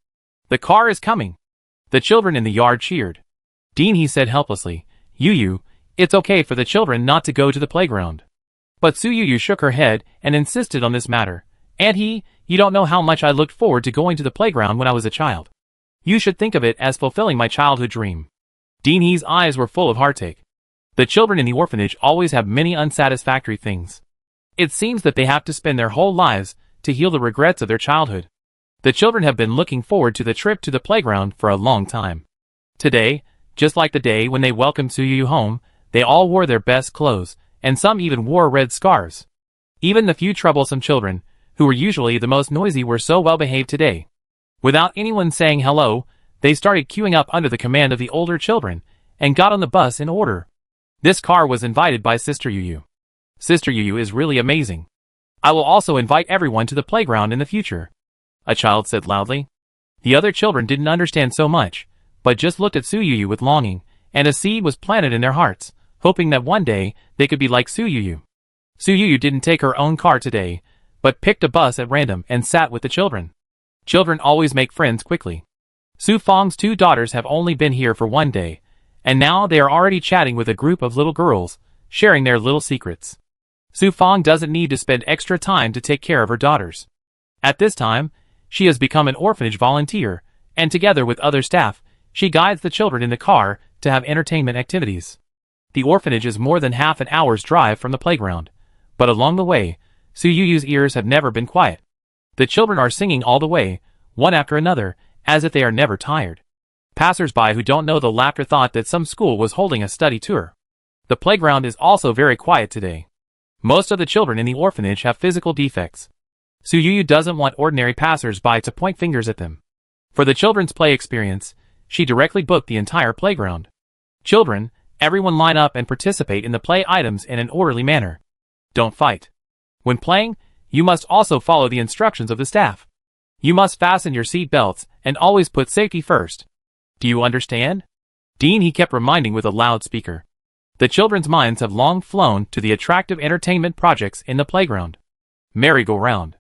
"The car is coming." The children in the yard cheered. Dean said helplessly, Yu, it's okay for the children not to go to the playground." But Su Yu shook her head and insisted on this matter. "And you don't know how much I looked forward to going to the playground when I was a child. You should think of it as fulfilling my childhood dream." Dean's eyes were full of heartache. The children in the orphanage always have many unsatisfactory things. It seems that they have to spend their whole lives to heal the regrets of their childhood. The children have been looking forward to the trip to the playground for a long time. Today, just like the day when they welcomed Su Yu home, they all wore their best clothes, and some even wore red scarves. Even the few troublesome children, who were usually the most noisy, were so well behaved today. Without anyone saying hello, they started queuing up under the command of the older children, and got on the bus in order. This car was invited by Sister Yu. Sister Yu is really amazing. I will also invite everyone to the playground in the future, a child said loudly. The other children didn't understand so much, but just looked at Su Yu with longing, and a seed was planted in their hearts, hoping that one day they could be like Su Yu. Su Yu didn't take her own car today, but picked a bus at random and sat with the children. Children always make friends quickly. Su Fang's 2 daughters have only been here for 1 day, and now they are already chatting with a group of little girls, sharing their little secrets. Su Fang doesn't need to spend extra time to take care of her daughters. At this time, she has become an orphanage volunteer, and together with other staff, she guides the children in the car to have entertainment activities. The orphanage is more than half an hour's drive from the playground, but along the way, Su Yu's ears have never been quiet. The children are singing all the way, one after another, as if they are never tired. Passers-by who don't know the laughter thought that some school was holding a study tour. The playground is also very quiet today. Most of the children in the orphanage have physical defects. Su Yu doesn't want ordinary passers-by to point fingers at them. For the children's play experience, she directly booked the entire playground. "Children, everyone line up and participate in the play items in an orderly manner. Don't fight. When playing, you must also follow the instructions of the staff. You must fasten your seat belts and always put safety first. Do you understand?" Dean kept reminding with a loudspeaker. The children's minds have long flown to the attractive entertainment projects in the playground. Merry-go-round.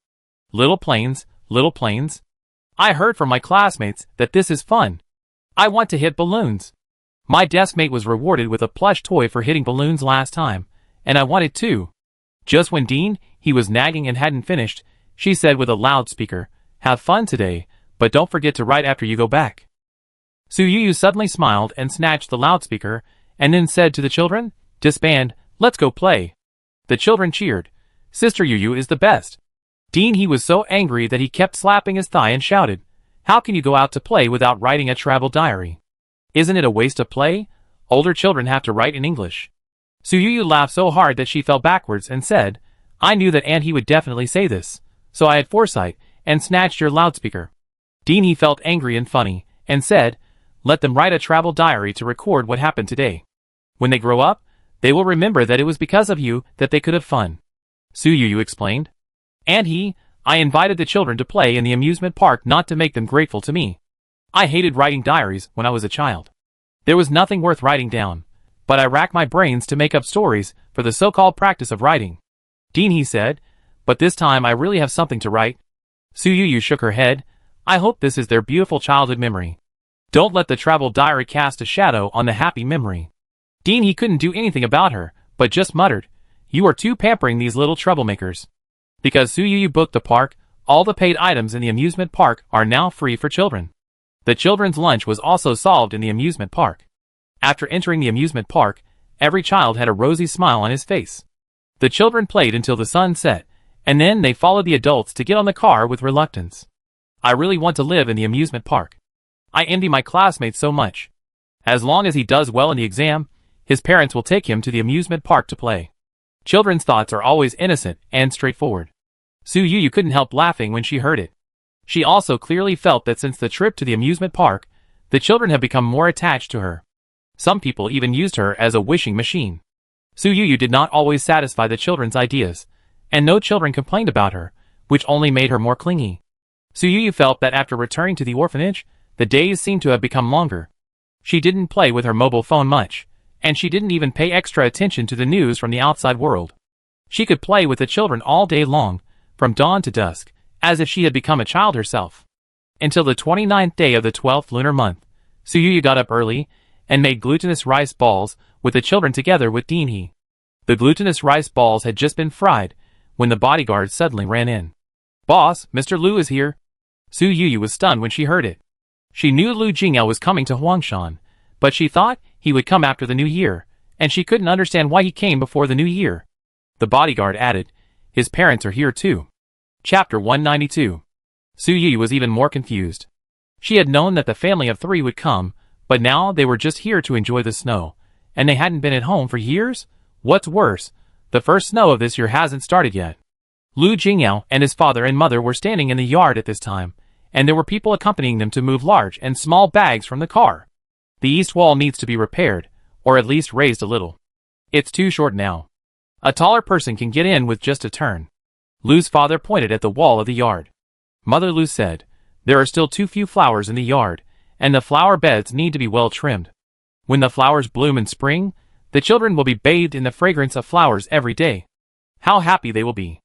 Little planes, little planes. I heard from my classmates that this is fun. I want to hit balloons. My desk mate was rewarded with a plush toy for hitting balloons last time, and I wanted too. Just when Dean, he was nagging and hadn't finished, she said with a loudspeaker, "Have fun today, but don't forget to write after you go back." Suyuyu suddenly smiled and snatched the loudspeaker, and then said to the children, "Disband, let's go play." The children cheered. Sister Yuyu is the best. Dean, he was so angry that he kept slapping his thigh and shouted, "How can you go out to play without writing a travel diary? Isn't it a waste of play? Older children have to write in English." Suyuyu laughed so hard that she fell backwards and said, "I knew that Aunt he would definitely say this, so I had foresight, and snatched your loudspeaker." Dean, he felt angry and funny, and said, "Let them write a travel diary to record what happened today. When they grow up, they will remember that it was because of you that they could have fun." Suyuyu explained. "And I invited the children to play in the amusement park not to make them grateful to me. I hated writing diaries when I was a child. There was nothing worth writing down, but I racked my brains to make up stories for the so-called practice of writing." Dean, he said, "But this time I really have something to write." Suyuyu shook her head. "I hope this is their beautiful childhood memory. Don't let the travel diary cast a shadow on the happy memory." Dean, he couldn't do anything about her, but just muttered, "You are too pampering these little troublemakers." Because Suyuyu booked the park, all the paid items in the amusement park are now free for children. The children's lunch was also solved in the amusement park. After entering the amusement park, every child had a rosy smile on his face. The children played until the sun set, and then they followed the adults to get on the car with reluctance. I really want to live in the amusement park. I envy my classmates so much. As long as he does well in the exam, his parents will take him to the amusement park to play. Children's thoughts are always innocent and straightforward. Suyuyu couldn't help laughing when she heard it. She also clearly felt that since the trip to the amusement park, the children have become more attached to her. Some people even used her as a wishing machine. Suyuyu did not always satisfy the children's ideas, and no children complained about her, which only made her more clingy. Suyuyu felt that after returning to the orphanage, the days seemed to have become longer. She didn't play with her mobile phone much, and she didn't even pay extra attention to the news from the outside world. She could play with the children all day long, from dawn to dusk, as if she had become a child herself. Until the 29th day of the 12th lunar month, Suyuyu got up early and made glutinous rice balls with the children together with Dean. The glutinous rice balls had just been fried when the bodyguard suddenly ran in. "Boss, Mr. Lu is here." Suyuyu was stunned when she heard it. She knew Lu Jingyao was coming to Huangshan, but she thought he would come after the new year, and she couldn't understand why he came before the new year. The bodyguard added, "His parents are here too." Chapter 192. Suyuyu was even more confused. She had known that the family of 3 would come, but now they were just here to enjoy the snow, and they hadn't been at home for years? What's worse, the first snow of this year hasn't started yet. Lu Jingyao and his father and mother were standing in the yard at this time, and there were people accompanying them to move large and small bags from the car. The east wall needs to be repaired, or at least raised a little. It's too short now. A taller person can get in with just a turn. Lu's father pointed at the wall of the yard. Mother Lu said, "There are still too few flowers in the yard, and the flower beds need to be well trimmed. When the flowers bloom in spring, the children will be bathed in the fragrance of flowers every day. How happy they will be."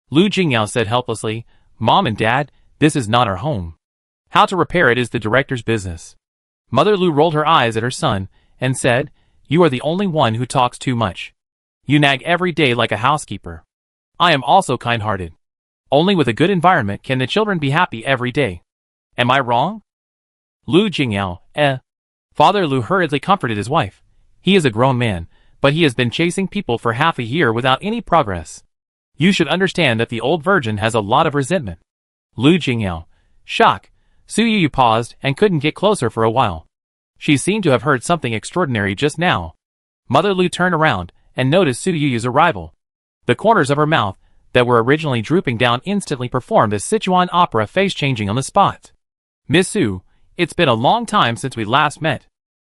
Lu Jingyao said helplessly, "Mom and Dad, this is not our home. How to repair it is the director's business." Mother Lu rolled her eyes at her son and said, "You are the only one who talks too much. You nag every day like a housekeeper. I am also kind-hearted. Only with a good environment can the children be happy every day. Am I wrong?" Lu Jingyao, Father Lu hurriedly comforted his wife. He is a grown man, but he has been chasing people for half a year without any progress. You should understand that the old virgin has a lot of resentment. Lu Jingyao. Shock. Suyuyu paused and couldn't get closer for a while. She seemed to have heard something extraordinary just now. Mother Lu turned around and noticed Suyuyu's arrival. The corners of her mouth, that were originally drooping down, instantly performed a Sichuan opera face-changing on the spot. "Miss Su, it's been a long time since we last met.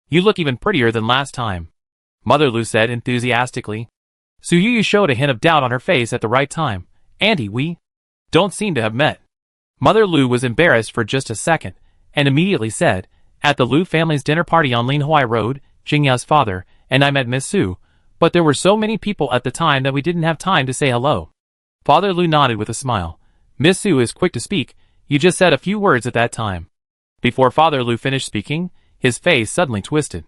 You look even prettier than last time," Mother Lu said enthusiastically. Suyuyu showed a hint of doubt on her face at the right time. "Auntie, we don't seem to have met." Mother Lu was embarrassed for just a second, and immediately said, "At the Lu family's dinner party on Linhuai Road, Jingyao's father and I met Miss Su, but there were so many people at the time that we didn't have time to say hello." Father Lu nodded with a smile. "Miss Su is quick to speak, you just said a few words at that time." Before Father Lu finished speaking, his face suddenly twisted.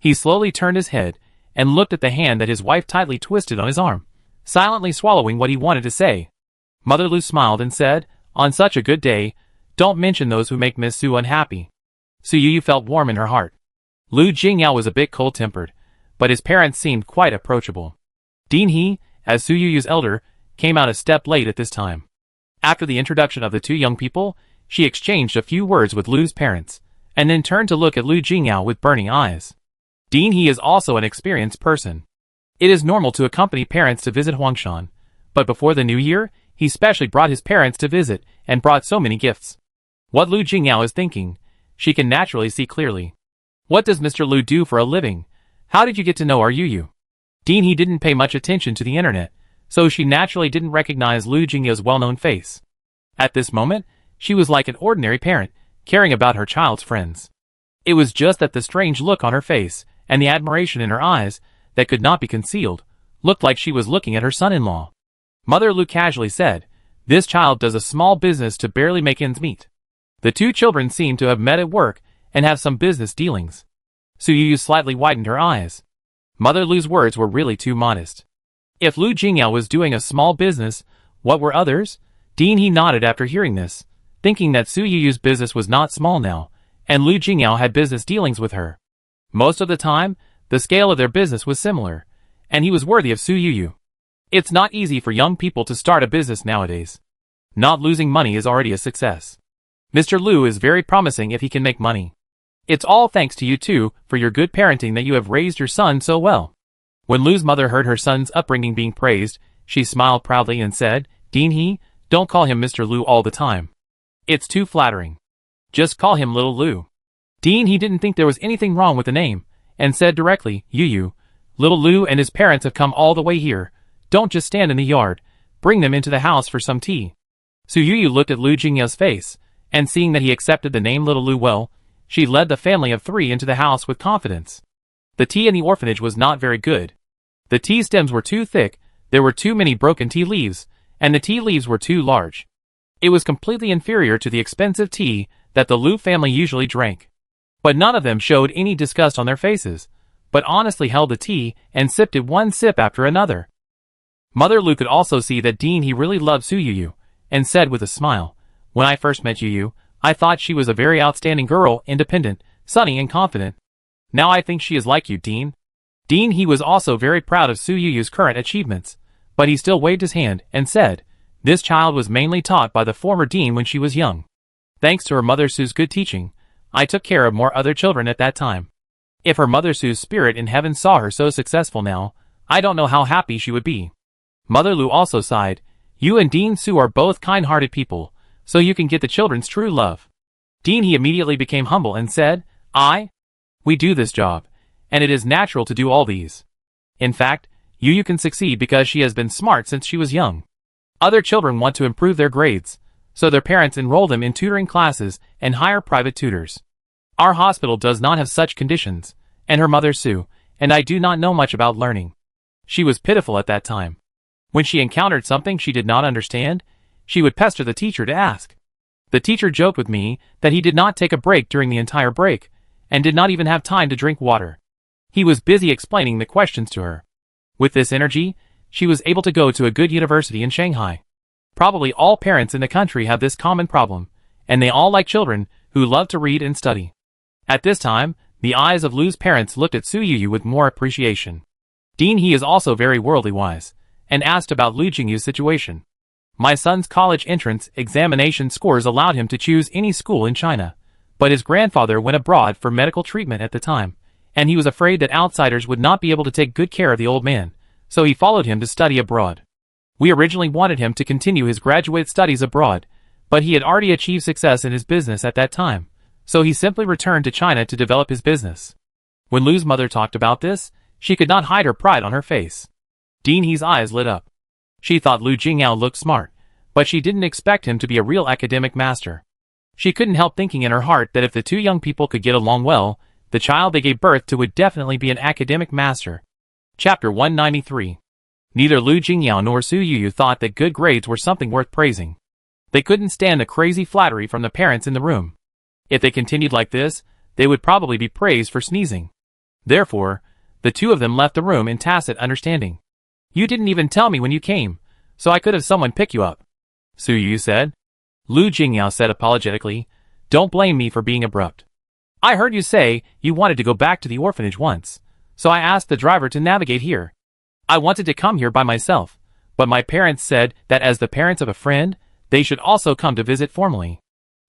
He slowly turned his head and looked at the hand that his wife tightly twisted on his arm, silently swallowing what he wanted to say. Mother Lu smiled and said, "On such a good day, don't mention those who make Miss Su unhappy." Su Yu felt warm in her heart. Lu Jingyao was a bit cold-tempered, but his parents seemed quite approachable. Dean He, as Su Yu's elder, came out a step late at this time. After the introduction of the two young people, she exchanged a few words with Lu's parents, and then turned to look at Lu Jingyao with burning eyes. Dean He is also an experienced person. It is normal to accompany parents to visit Huangshan, but before the new year, he specially brought his parents to visit and brought so many gifts. What Lu Jingyao is thinking, she can naturally see clearly. What does Mr. Lu do for a living? How did you get to know our Yu? Dean He didn't pay much attention to the internet, so she naturally didn't recognize Lu Jingyao's well-known face. At this moment, she was like an ordinary parent, caring about her child's friends. It was just that the strange look on her face, and the admiration in her eyes, that could not be concealed, looked like she was looking at her son-in-law. Mother Lu casually said, "This child does a small business to barely make ends meet." The two children seemed to have met at work, and have some business dealings. Su Yu slightly widened her eyes. Mother Lu's words were really too modest. If Lu Jingyao was doing a small business, what were others? Dean He nodded after hearing this, thinking that Su Yu's business was not small now, and Lu Jingyao had business dealings with her. Most of the time, the scale of their business was similar, and he was worthy of Su Yu. It's not easy for young people to start a business nowadays. Not losing money is already a success. Mr. Lu is very promising if he can make money. It's all thanks to you two for your good parenting that you have raised your son so well. When Lu's mother heard her son's upbringing being praised, she smiled proudly and said, "Dean He, don't call him Mr. Lu all the time. It's too flattering. Just call him Little Lu." Dean He didn't think there was anything wrong with the name, and said directly, "Yu, Little Lu and his parents have come all the way here. Don't just stand in the yard. Bring them into the house for some tea." Su Yu looked at Lu Jingyao's face, and seeing that he accepted the name Little Lu well, she led the family of three into the house with confidence. The tea in the orphanage was not very good. The tea stems were too thick, there were too many broken tea leaves, and the tea leaves were too large. It was completely inferior to the expensive tea that the Lu family usually drank. But none of them showed any disgust on their faces, but honestly held the tea and sipped it one sip after another. Mother Lu could also see that Dean He really loved Su Yu, and said with a smile, "When I first met Yu, I thought she was a very outstanding girl, independent, sunny and confident. Now I think she is like you, Dean." Dean He was also very proud of Su Yu's current achievements, but he still waved his hand and said, "This child was mainly taught by the former Dean when she was young. Thanks to her mother Su's good teaching, I took care of more other children at that time. If her mother Su's spirit in heaven saw her so successful now, I don't know how happy she would be." Mother Lu also sighed, "You and Dean Su are both kind-hearted people, so you can get the children's true love." Dean He immediately became humble and said, We do this job, and it is natural to do all these. In fact, Yu can succeed because she has been smart since she was young. Other children want to improve their grades, so their parents enroll them in tutoring classes and hire private tutors. Our hospital does not have such conditions, and her mother Su, and I do not know much about learning. She was pitiful at that time. When she encountered something she did not understand, she would pester the teacher to ask. The teacher joked with me that he did not take a break during the entire break, and did not even have time to drink water. He was busy explaining the questions to her. With this energy, she was able to go to a good university in Shanghai. Probably all parents in the country have this common problem, and they all like children who love to read and study. At this time, the eyes of Lu's parents looked at Su Yu with more appreciation. Dean He is also very worldly wise, and asked about Lu Jingyu's situation. "My son's college entrance examination scores allowed him to choose any school in China, but his grandfather went abroad for medical treatment at the time, and he was afraid that outsiders would not be able to take good care of the old man, so he followed him to study abroad. We originally wanted him to continue his graduate studies abroad, but he had already achieved success in his business at that time, so he simply returned to China to develop his business." When Lu's mother talked about this, she could not hide her pride on her face. Dean He's eyes lit up. She thought Lu Jingyao looked smart, but she didn't expect him to be a real academic master. She couldn't help thinking in her heart that if the two young people could get along well, the child they gave birth to would definitely be an academic master. Chapter 193. Neither Lu Jingyao nor Su Yu thought that good grades were something worth praising. They couldn't stand the crazy flattery from the parents in the room. If they continued like this, they would probably be praised for sneezing. Therefore, the two of them left the room in tacit understanding. You didn't even tell me when you came, so I could have someone pick you up, Su Yu said. Lu Jingyao said apologetically, don't blame me for being abrupt. I heard you say you wanted to go back to the orphanage once, so I asked the driver to navigate here. I wanted to come here by myself, but my parents said that as the parents of a friend, they should also come to visit formally.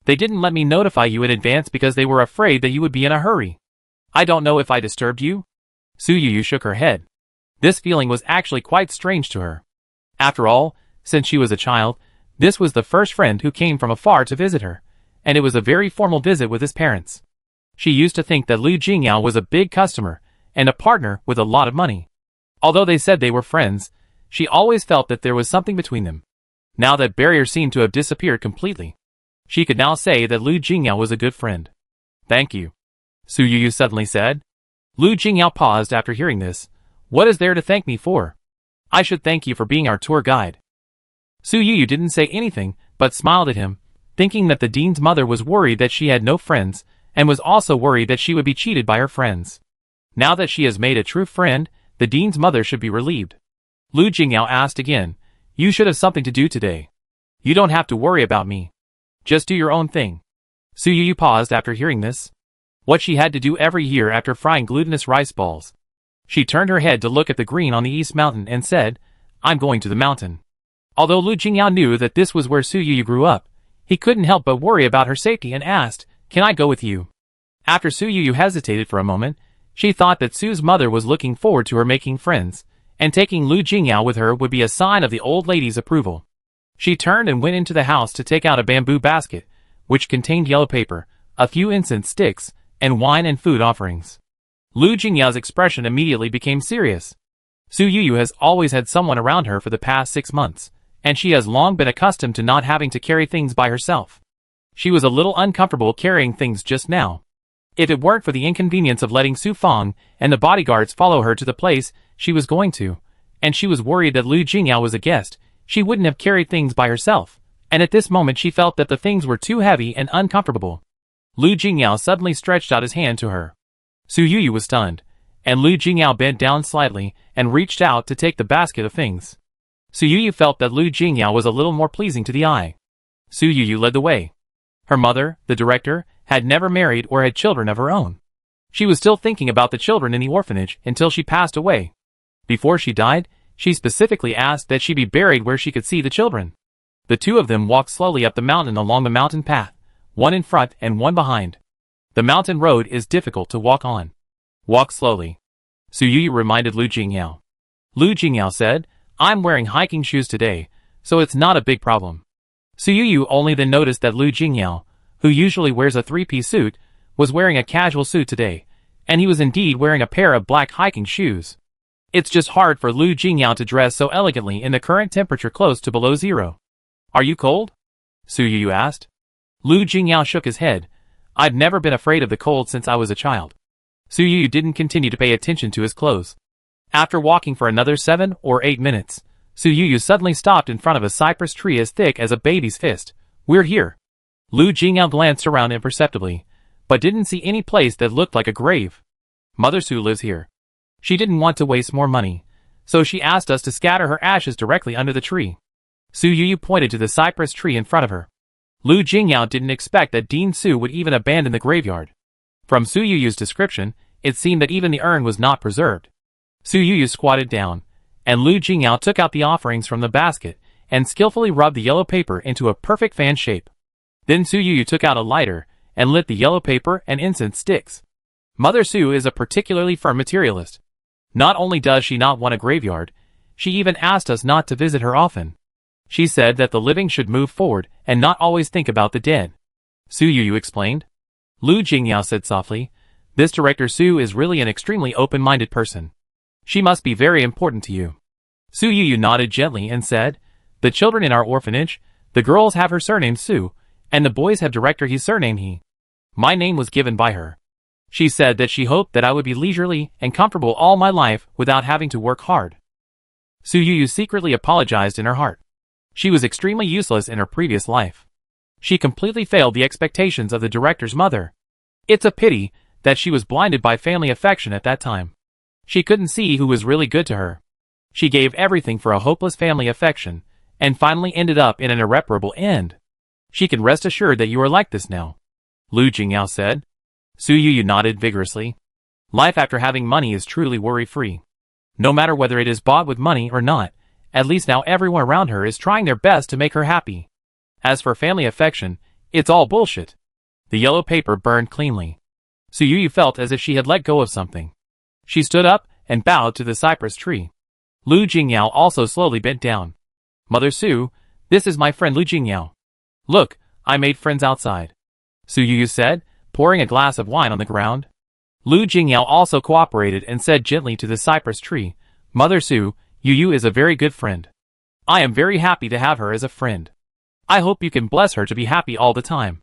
They didn't let me notify you in advance because they were afraid that you would be in a hurry. I don't know if I disturbed you? Su Yu shook her head. This feeling was actually quite strange to her. After all, since she was a child, this was the first friend who came from afar to visit her, and it was a very formal visit with his parents. She used to think that Lu Jingyao was a big customer and a partner with a lot of money. Although they said they were friends, she always felt that there was something between them. Now that barrier seemed to have disappeared completely. She could now say that Lu Jingyao was a good friend. Thank you, Su Yu suddenly said. Lu Jingyao paused after hearing this. What is there to thank me for? I should thank you for being our tour guide. Su Yu didn't say anything, but smiled at him, thinking that the dean's mother was worried that she had no friends, and was also worried that she would be cheated by her friends. Now that she has made a true friend, the dean's mother should be relieved. Lu Jingyao asked again, you should have something to do today. You don't have to worry about me. Just do your own thing. Su Yu paused after hearing this. What she had to do every year after frying glutinous rice balls. She turned her head to look at the green on the east mountain and said, I'm going to the mountain. Although Lu Jingyao knew that this was where Su Yu grew up, he couldn't help but worry about her safety and asked, can I go with you? After Su Yu hesitated for a moment, she thought that Su's mother was looking forward to her making friends, and taking Lu Jingyao with her would be a sign of the old lady's approval. She turned and went into the house to take out a bamboo basket, which contained yellow paper, a few incense sticks, and wine and food offerings. Lu Jingyao's expression immediately became serious. Su Yu has always had someone around her for the past 6 months, and she has long been accustomed to not having to carry things by herself. She was a little uncomfortable carrying things just now. If it weren't for the inconvenience of letting Su Fang and the bodyguards follow her to the place she was going to, and she was worried that Lu Jingyao was a guest, she wouldn't have carried things by herself, and at this moment she felt that the things were too heavy and uncomfortable. Lu Jingyao suddenly stretched out his hand to her. Su Yu was stunned, and Lu Jingyao bent down slightly and reached out to take the basket of things. Su Yu felt that Lu Jingyao was a little more pleasing to the eye. Su Yu led the way. Her mother, the director, had never married or had children of her own. She was still thinking about the children in the orphanage until she passed away. Before she died, she specifically asked that she be buried where she could see the children. The two of them walked slowly up the mountain along the mountain path, one in front and one behind. The mountain road is difficult to walk on. Walk slowly, Su Yu reminded Lu Jingyao. Lu Jingyao said, I'm wearing hiking shoes today, so it's not a big problem. Su Yu only then noticed that Lu Jingyao, who usually wears a 3-piece suit, was wearing a casual suit today, and he was indeed wearing a pair of black hiking shoes. It's just hard for Lu Jingyao to dress so elegantly in the current temperature close to below zero. Are you cold? Su Yu asked. Lu Jingyao shook his head. I've never been afraid of the cold since I was a child. Su Yu didn't continue to pay attention to his clothes. After walking for another 7 or 8 minutes, Su Yu suddenly stopped in front of a cypress tree as thick as a baby's fist. We're here. Lu Jingyao glanced around imperceptibly, but didn't see any place that looked like a grave. Mother Su lives here. She didn't want to waste more money, so she asked us to scatter her ashes directly under the tree. Su Yu pointed to the cypress tree in front of her. Lu Jingyao didn't expect that Dean Su would even abandon the graveyard. From Su Yu's description, it seemed that even the urn was not preserved. Su Yu squatted down, and Lu Jingyao took out the offerings from the basket and skillfully rubbed the yellow paper into a perfect fan shape. Then Su Yu took out a lighter and lit the yellow paper and incense sticks. Mother Su is a particularly firm materialist. Not only does she not want a graveyard, she even asked us not to visit her often. She said that the living should move forward and not always think about the dead. Su Yu explained. Lu Jingyao said softly, this director Su is really an extremely open-minded person. She must be very important to you. Su Yu nodded gently and said, the children in our orphanage, the girls have her surname Su, and the boys have director his surname He. My name was given by her. She said that she hoped that I would be leisurely and comfortable all my life without having to work hard. Su Yu secretly apologized in her heart. She was extremely useless in her previous life. She completely failed the expectations of the director's mother. It's a pity that she was blinded by family affection at that time. She couldn't see who was really good to her. She gave everything for a hopeless family affection, and finally ended up in an irreparable end. She can rest assured that you are like this now, Lu Jingyao said. Su Yuyu nodded vigorously. Life after having money is truly worry-free. No matter whether it is bought with money or not, at least now everyone around her is trying their best to make her happy. As for family affection, it's all bullshit. The yellow paper burned cleanly. Su Yuyu felt as if she had let go of something. She stood up and bowed to the cypress tree. Lu Jingyao also slowly bent down. Mother Su, this is my friend Lu Jingyao. Look, I made friends outside, Su Yuyu said, pouring a glass of wine on the ground. Lu Jingyao also cooperated and said gently to the cypress tree, Mother Su, Yuyu is a very good friend. I am very happy to have her as a friend. I hope you can bless her to be happy all the time.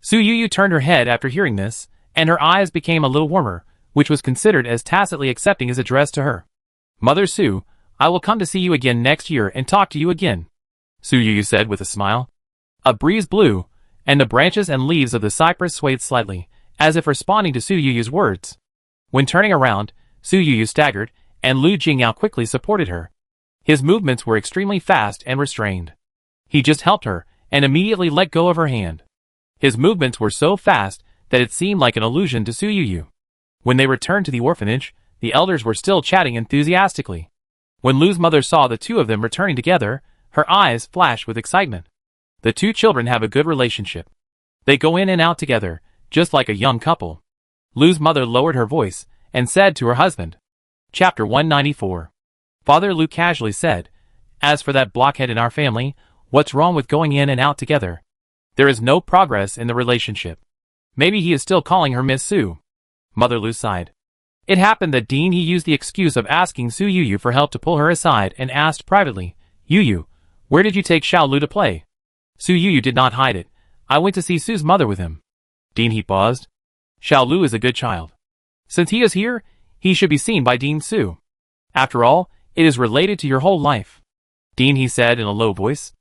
Su Yuyu turned her head after hearing this, and her eyes became a little warmer, which was considered as tacitly accepting his address to her. Mother Su, I will come to see you again next year and talk to you again, Su Yuyu said with a smile. A breeze blew, and the branches and leaves of the cypress swayed slightly, as if responding to Su Yuyu's words. When turning around, Su Yuyu staggered, and Lu Jingyao quickly supported her. His movements were extremely fast and restrained. He just helped her, and immediately let go of her hand. His movements were so fast that it seemed like an illusion to Su Yuyu. When they returned to the orphanage, the elders were still chatting enthusiastically. When Lu's mother saw the two of them returning together, her eyes flashed with excitement. The two children have a good relationship. They go in and out together, just like a young couple. Lu's mother lowered her voice and said to her husband. Chapter 194. Father Lu casually said, As for that blockhead in our family, what's wrong with going in and out together? There is no progress in the relationship. Maybe he is still calling her Miss Su. Mother Lu sighed. It happened that Dean he used the excuse of asking Su Yuyu for help to pull her aside and asked privately, Yuyu, where did you take Xiao Lu to play? Su Yuyu did not hide it. I went to see Su's mother with him. Dean he paused. Xiao Lu is a good child. Since he is here, he should be seen by Dean Su. After all, it is related to your whole life. Dean he said in a low voice.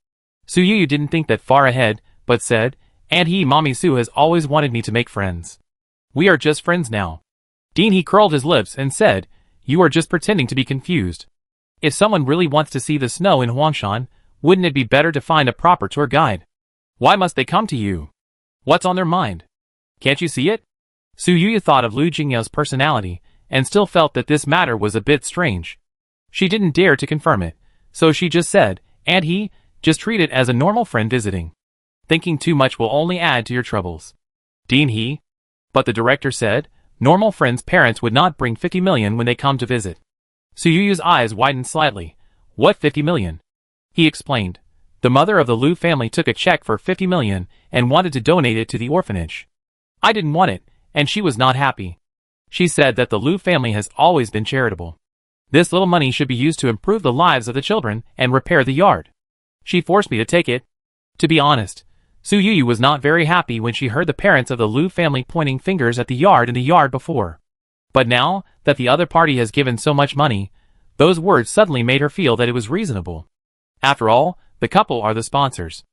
Su Yuyu didn't think that far ahead, but said, and Mommy Su has always wanted me to make friends. We are just friends now. Dean he curled his lips and said, You are just pretending to be confused. If someone really wants to see the snow in Huangshan, wouldn't it be better to find a proper tour guide? Why must they come to you? What's on their mind? Can't you see it? Su Yuyu thought of Lu Jingyao's personality, and still felt that this matter was a bit strange. She didn't dare to confirm it, so she just said, and just treat it as a normal friend visiting. Thinking too much will only add to your troubles. Dean But the director said, normal friends' parents would not bring 50 million when they come to visit. Su Yuyu's eyes widened slightly. What 50 million? He explained. The mother of the Lu family took a check for 50 million and wanted to donate it to the orphanage. I didn't want it, and she was not happy. She said that the Lu family has always been charitable. This little money should be used to improve the lives of the children and repair the yard. She forced me to take it. To be honest, Su Yuyu was not very happy when she heard the parents of the Lu family pointing fingers at the yard in the yard before. But now that the other party has given so much money, those words suddenly made her feel that it was reasonable. After all, the couple are the sponsors.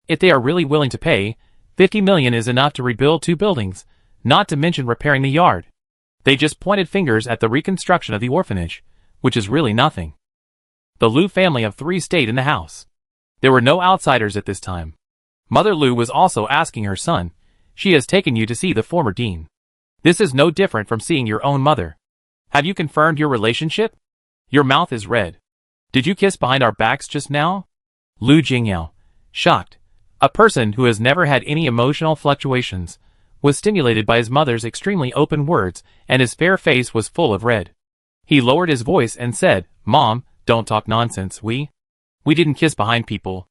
If they are really willing to pay, 50 million is enough to rebuild 2 buildings, not to mention repairing the yard. They just pointed fingers at the reconstruction of the orphanage, which is really nothing. The Lu family of 3 stayed in the house. There were no outsiders at this time. Mother Lu was also asking her son, She has taken you to see the former dean. This is no different from seeing your own mother. Have you confirmed your relationship? Your mouth is red. Did you kiss behind our backs just now? Lu Jingyao, shocked, a person who has never had any emotional fluctuations, was stimulated by his mother's extremely open words, and his fair face was full of red. He lowered his voice and said, Mom, don't talk nonsense, we didn't kiss behind people.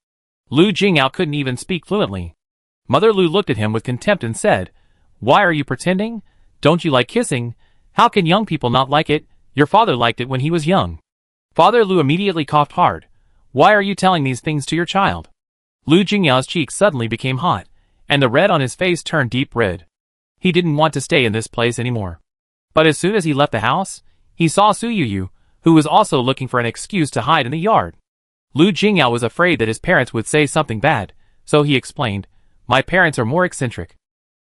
Lu Jingyao couldn't even speak fluently. Mother Lu looked at him with contempt and said, Why are you pretending? Don't you like kissing? How can young people not like it? Your father liked it when he was young. Father Lu immediately coughed hard. Why are you telling these things to your child? Lu Jingyao's cheeks suddenly became hot, and the red on his face turned deep red. He didn't want to stay in this place anymore. But as soon as he left the house, he saw Su Yuyu, who was also looking for an excuse to hide in the yard. Lu Jingyao was afraid that his parents would say something bad, so he explained, My parents are more eccentric.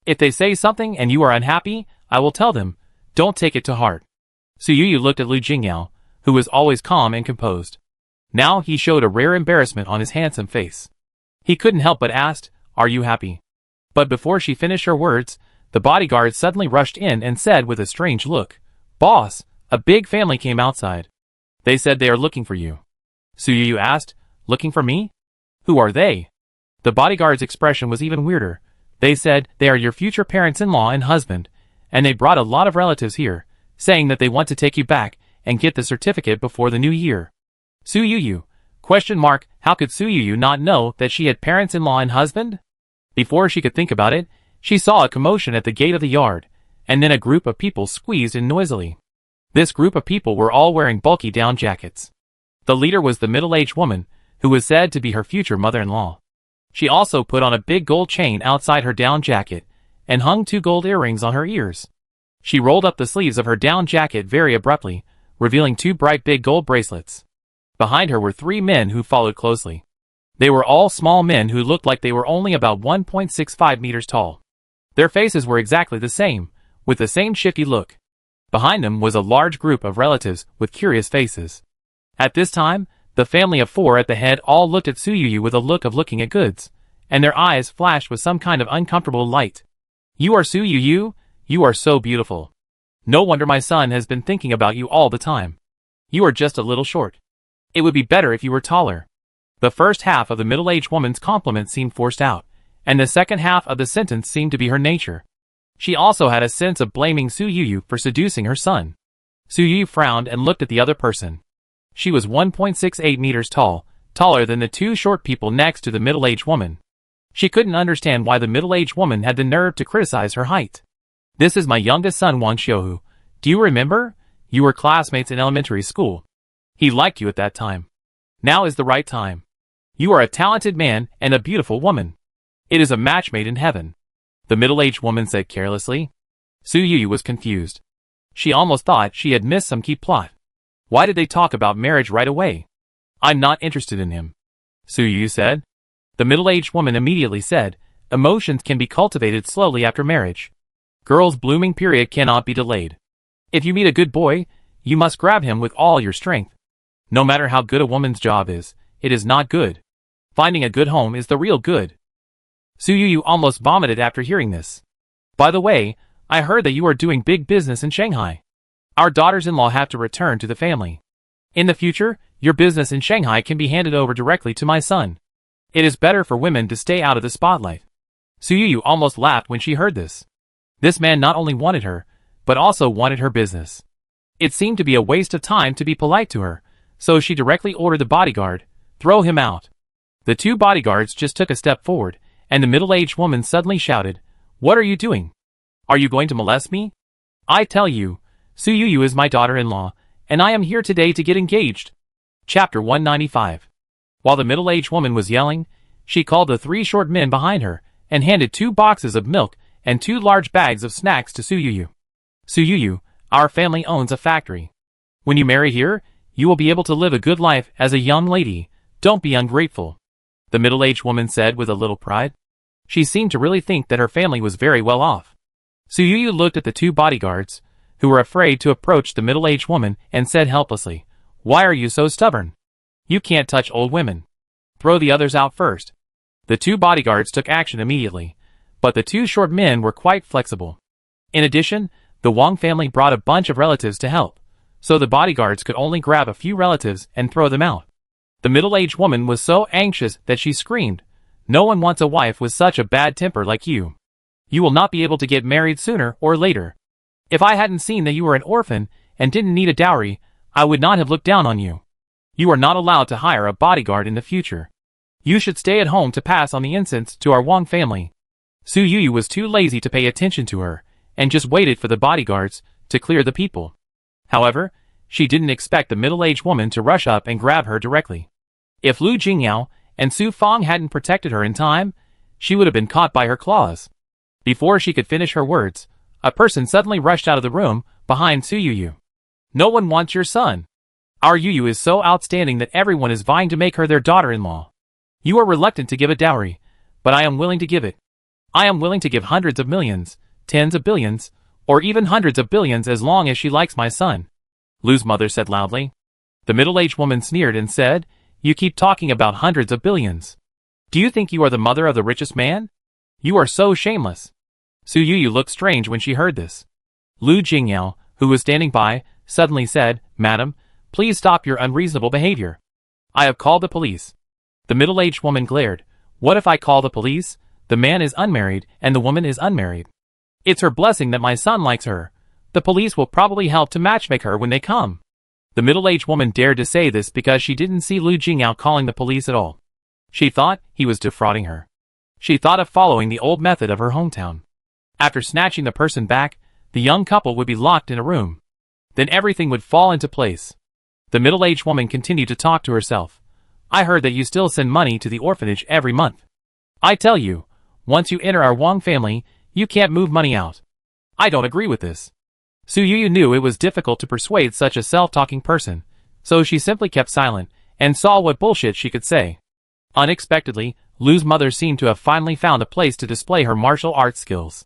If they say something and you are unhappy, I will tell them. Don't take it to heart. Su Yu looked at Lu Jingyao, who was always calm and composed. Now he showed a rare embarrassment on his handsome face. He couldn't help but ask, "Are you happy?" But before she finished her words, the bodyguard suddenly rushed in and said with a strange look, "Boss, a big family came outside. They said they are looking for you." Su Yu asked, "Looking for me? Who are they?" The bodyguard's expression was even weirder. "They said they are your future parents-in-law and husband, and they brought a lot of relatives here, saying that they want to take you back and get the certificate before the new year." Su Yu? How could Su Yu not know that she had parents-in-law and husband? Before she could think about it, she saw a commotion at the gate of the yard, and then a group of people squeezed in noisily. This group of people were all wearing bulky down jackets. The leader was the middle-aged woman, who was said to be her future mother-in-law. She also put on a big gold chain outside her down jacket, and hung 2 gold earrings on her ears. She rolled up the sleeves of her down jacket very abruptly, revealing 2 bright big gold bracelets. Behind her were 3 men who followed closely. They were all small men who looked like they were only about 1.65 meters tall. Their faces were exactly the same, with the same shifty look. Behind them was a large group of relatives with curious faces. At this time, the family of 4 at the head all looked at Su Yu with a look of looking at goods, and their eyes flashed with some kind of uncomfortable light. "You are Su Yu? You are so beautiful. No wonder my son has been thinking about you all the time. You are just a little short. It would be better if you were taller." The first half of the middle-aged woman's compliment seemed forced out, and the second half of the sentence seemed to be her nature. She also had a sense of blaming Su Yu for seducing her son. Su Yu frowned and looked at the other person. She was 1.68 meters tall, taller than the 2 short people next to the middle-aged woman. She couldn't understand why the middle-aged woman had the nerve to criticize her height. "This is my youngest son, Wang Xiuhu. Do you remember? You were classmates in elementary school. He liked you at that time. Now is the right time. You are a talented man and a beautiful woman. It is a match made in heaven," the middle-aged woman said carelessly. Su Yu was confused. She almost thought she had missed some key plot. Why did they talk about marriage right away? "I'm not interested in him," Su Yu said. The middle-aged woman immediately said, "Emotions can be cultivated slowly after marriage. Girls' blooming period cannot be delayed. If you meet a good boy, you must grab him with all your strength. No matter how good a woman's job is, it is not good. Finding a good home is the real good." Su Yu almost vomited after hearing this. "By the way, I heard that you are doing big business in Shanghai. Our daughters-in-law have to return to the family. In the future, your business in Shanghai can be handed over directly to my son. It is better for women to stay out of the spotlight." Su Yu almost laughed when she heard this. This man not only wanted her, but also wanted her business. It seemed to be a waste of time to be polite to her, so she directly ordered the bodyguard, "Throw him out." The 2 bodyguards just took a step forward, and the middle-aged woman suddenly shouted, "What are you doing? Are you going to molest me? I tell you, Su Yu is my daughter-in-law, and I am here today to get engaged." Chapter 195. While the middle-aged woman was yelling, she called the 3 short men behind her, and handed 2 boxes of milk and 2 large bags of snacks to Su Yu. "Su Yu, our family owns a factory. When you marry here, you will be able to live a good life as a young lady. Don't be ungrateful," the middle-aged woman said with a little pride. She seemed to really think that her family was very well off. Su Yu looked at the 2 bodyguards, who were afraid to approach the middle-aged woman, and said helplessly, "Why are you so stubborn? You can't touch old women. Throw the others out first." The 2 bodyguards took action immediately, but the 2 short men were quite flexible. In addition, the Wang family brought a bunch of relatives to help, so the bodyguards could only grab a few relatives and throw them out. The middle-aged woman was so anxious that she screamed, "No one wants a wife with such a bad temper like you. You will not be able to get married sooner or later. If I hadn't seen that you were an orphan and didn't need a dowry, I would not have looked down on you. You are not allowed to hire a bodyguard in the future. You should stay at home to pass on the incense to our Wang family." Su Yu was too lazy to pay attention to her, and just waited for the bodyguards to clear the people. However, she didn't expect the middle-aged woman to rush up and grab her directly. If Lu Jingyao and Su Fang hadn't protected her in time, she would have been caught by her claws. Before she could finish her words, a person suddenly rushed out of the room behind Su Yu. "No one wants your son. Our Yu is so outstanding that everyone is vying to make her their daughter-in-law. You are reluctant to give a dowry, but I am willing to give it. I am willing to give hundreds of millions, tens of billions, Or even hundreds of billions as long as she likes my son, Lu's mother said loudly. The middle-aged woman sneered and said, You keep talking about hundreds of billions. Do you think you are the mother of the richest man? You are so shameless. Su Yuyu looked strange when she heard this. Lu Jingyao, who was standing by, suddenly said, Madam, please stop your unreasonable behavior. I have called the police. The middle-aged woman glared. What if I call the police? The man is unmarried and the woman is unmarried. It's her blessing that my son likes her. The police will probably help to matchmake her when they come. The middle-aged woman dared to say this because she didn't see Lu Jingyao calling the police at all. She thought he was defrauding her. She thought of following the old method of her hometown. After snatching the person back, the young couple would be locked in a room. Then everything would fall into place. The middle-aged woman continued to talk to herself. I heard that you still send money to the orphanage every month. I tell you, once you enter our Wang family, you can't move money out. I don't agree with this. Su Yuyu knew it was difficult to persuade such a self-talking person, so she simply kept silent and saw what bullshit she could say. Unexpectedly, Lu's mother seemed to have finally found a place to display her martial arts skills.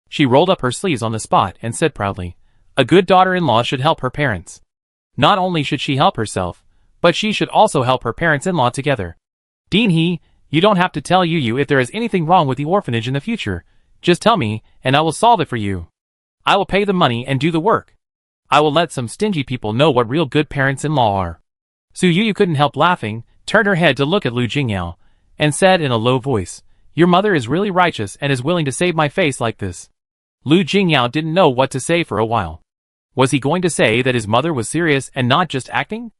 She rolled up her sleeves on the spot and said proudly, A good daughter-in-law should help her parents. Not only should she help herself, but she should also help her parents-in-law together. Dean He, you don't have to tell Yuyu if there is anything wrong with the orphanage in the future. Just tell me, and I will solve it for you. I will pay the money and do the work. I will let some stingy people know what real good parents-in-law are. Su Yuyu couldn't help laughing, turned her head to look at Lu Jingyao, and said in a low voice, Your mother is really righteous and is willing to save my face like this. Lu Jingyao didn't know what to say for a while. Was he going to say that his mother was serious and not just acting?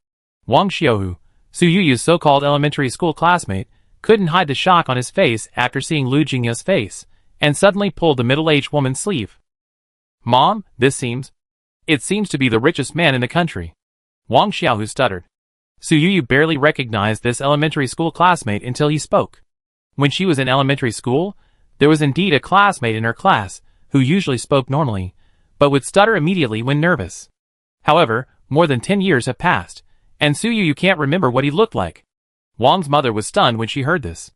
Wang Xiaohu, Su Yuyu's so-called elementary school classmate, couldn't hide the shock on his face after seeing Lu Jingyao's face, and suddenly pulled the middle-aged woman's sleeve. Mom, it seems to be the richest man in the country. Wang Xiaohu stuttered. Su Yuyu barely recognized this elementary school classmate until he spoke. When she was in elementary school, there was indeed a classmate in her class who usually spoke normally, but would stutter immediately when nervous. However, more than 10 years have passed, and Su Yuyu can't remember what he looked like. Wang's mother was stunned when she heard this.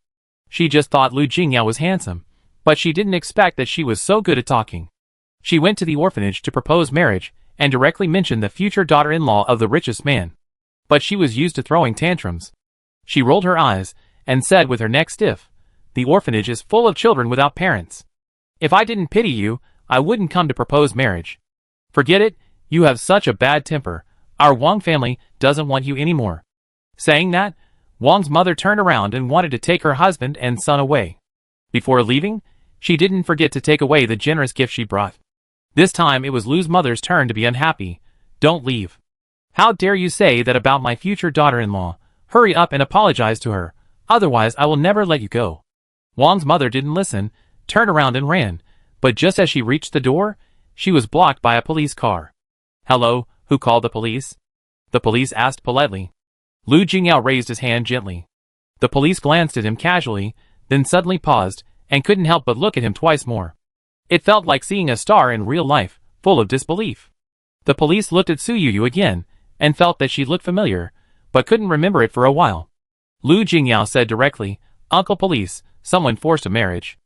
She just thought Lu Jingyao was handsome, but she didn't expect that she was so good at talking. She went to the orphanage to propose marriage and directly mentioned the future daughter-in-law of the richest man. But she was used to throwing tantrums. She rolled her eyes and said with her neck stiff, The orphanage is full of children without parents. If I didn't pity you, I wouldn't come to propose marriage. Forget it, you have such a bad temper. Our Wang family doesn't want you anymore. Saying that, Wang's mother turned around and wanted to take her husband and son away. Before leaving, she didn't forget to take away the generous gift she brought. This time it was Lu's mother's turn to be unhappy. Don't leave. How dare you say that about my future daughter-in-law? Hurry up and apologize to her, otherwise I will never let you go. Wang's mother didn't listen, turned around and ran, but just as she reached the door, she was blocked by a police car. Hello, who called the police? The police asked politely. Lu Jingyao raised his hand gently. The police glanced at him casually, then suddenly paused, and couldn't help but look at him twice more. It felt like seeing a star in real life, full of disbelief. The police looked at Su Yuyu again, and felt that she looked familiar, but couldn't remember it for a while. Lu Jingyao said directly, Uncle Police, someone forced a marriage.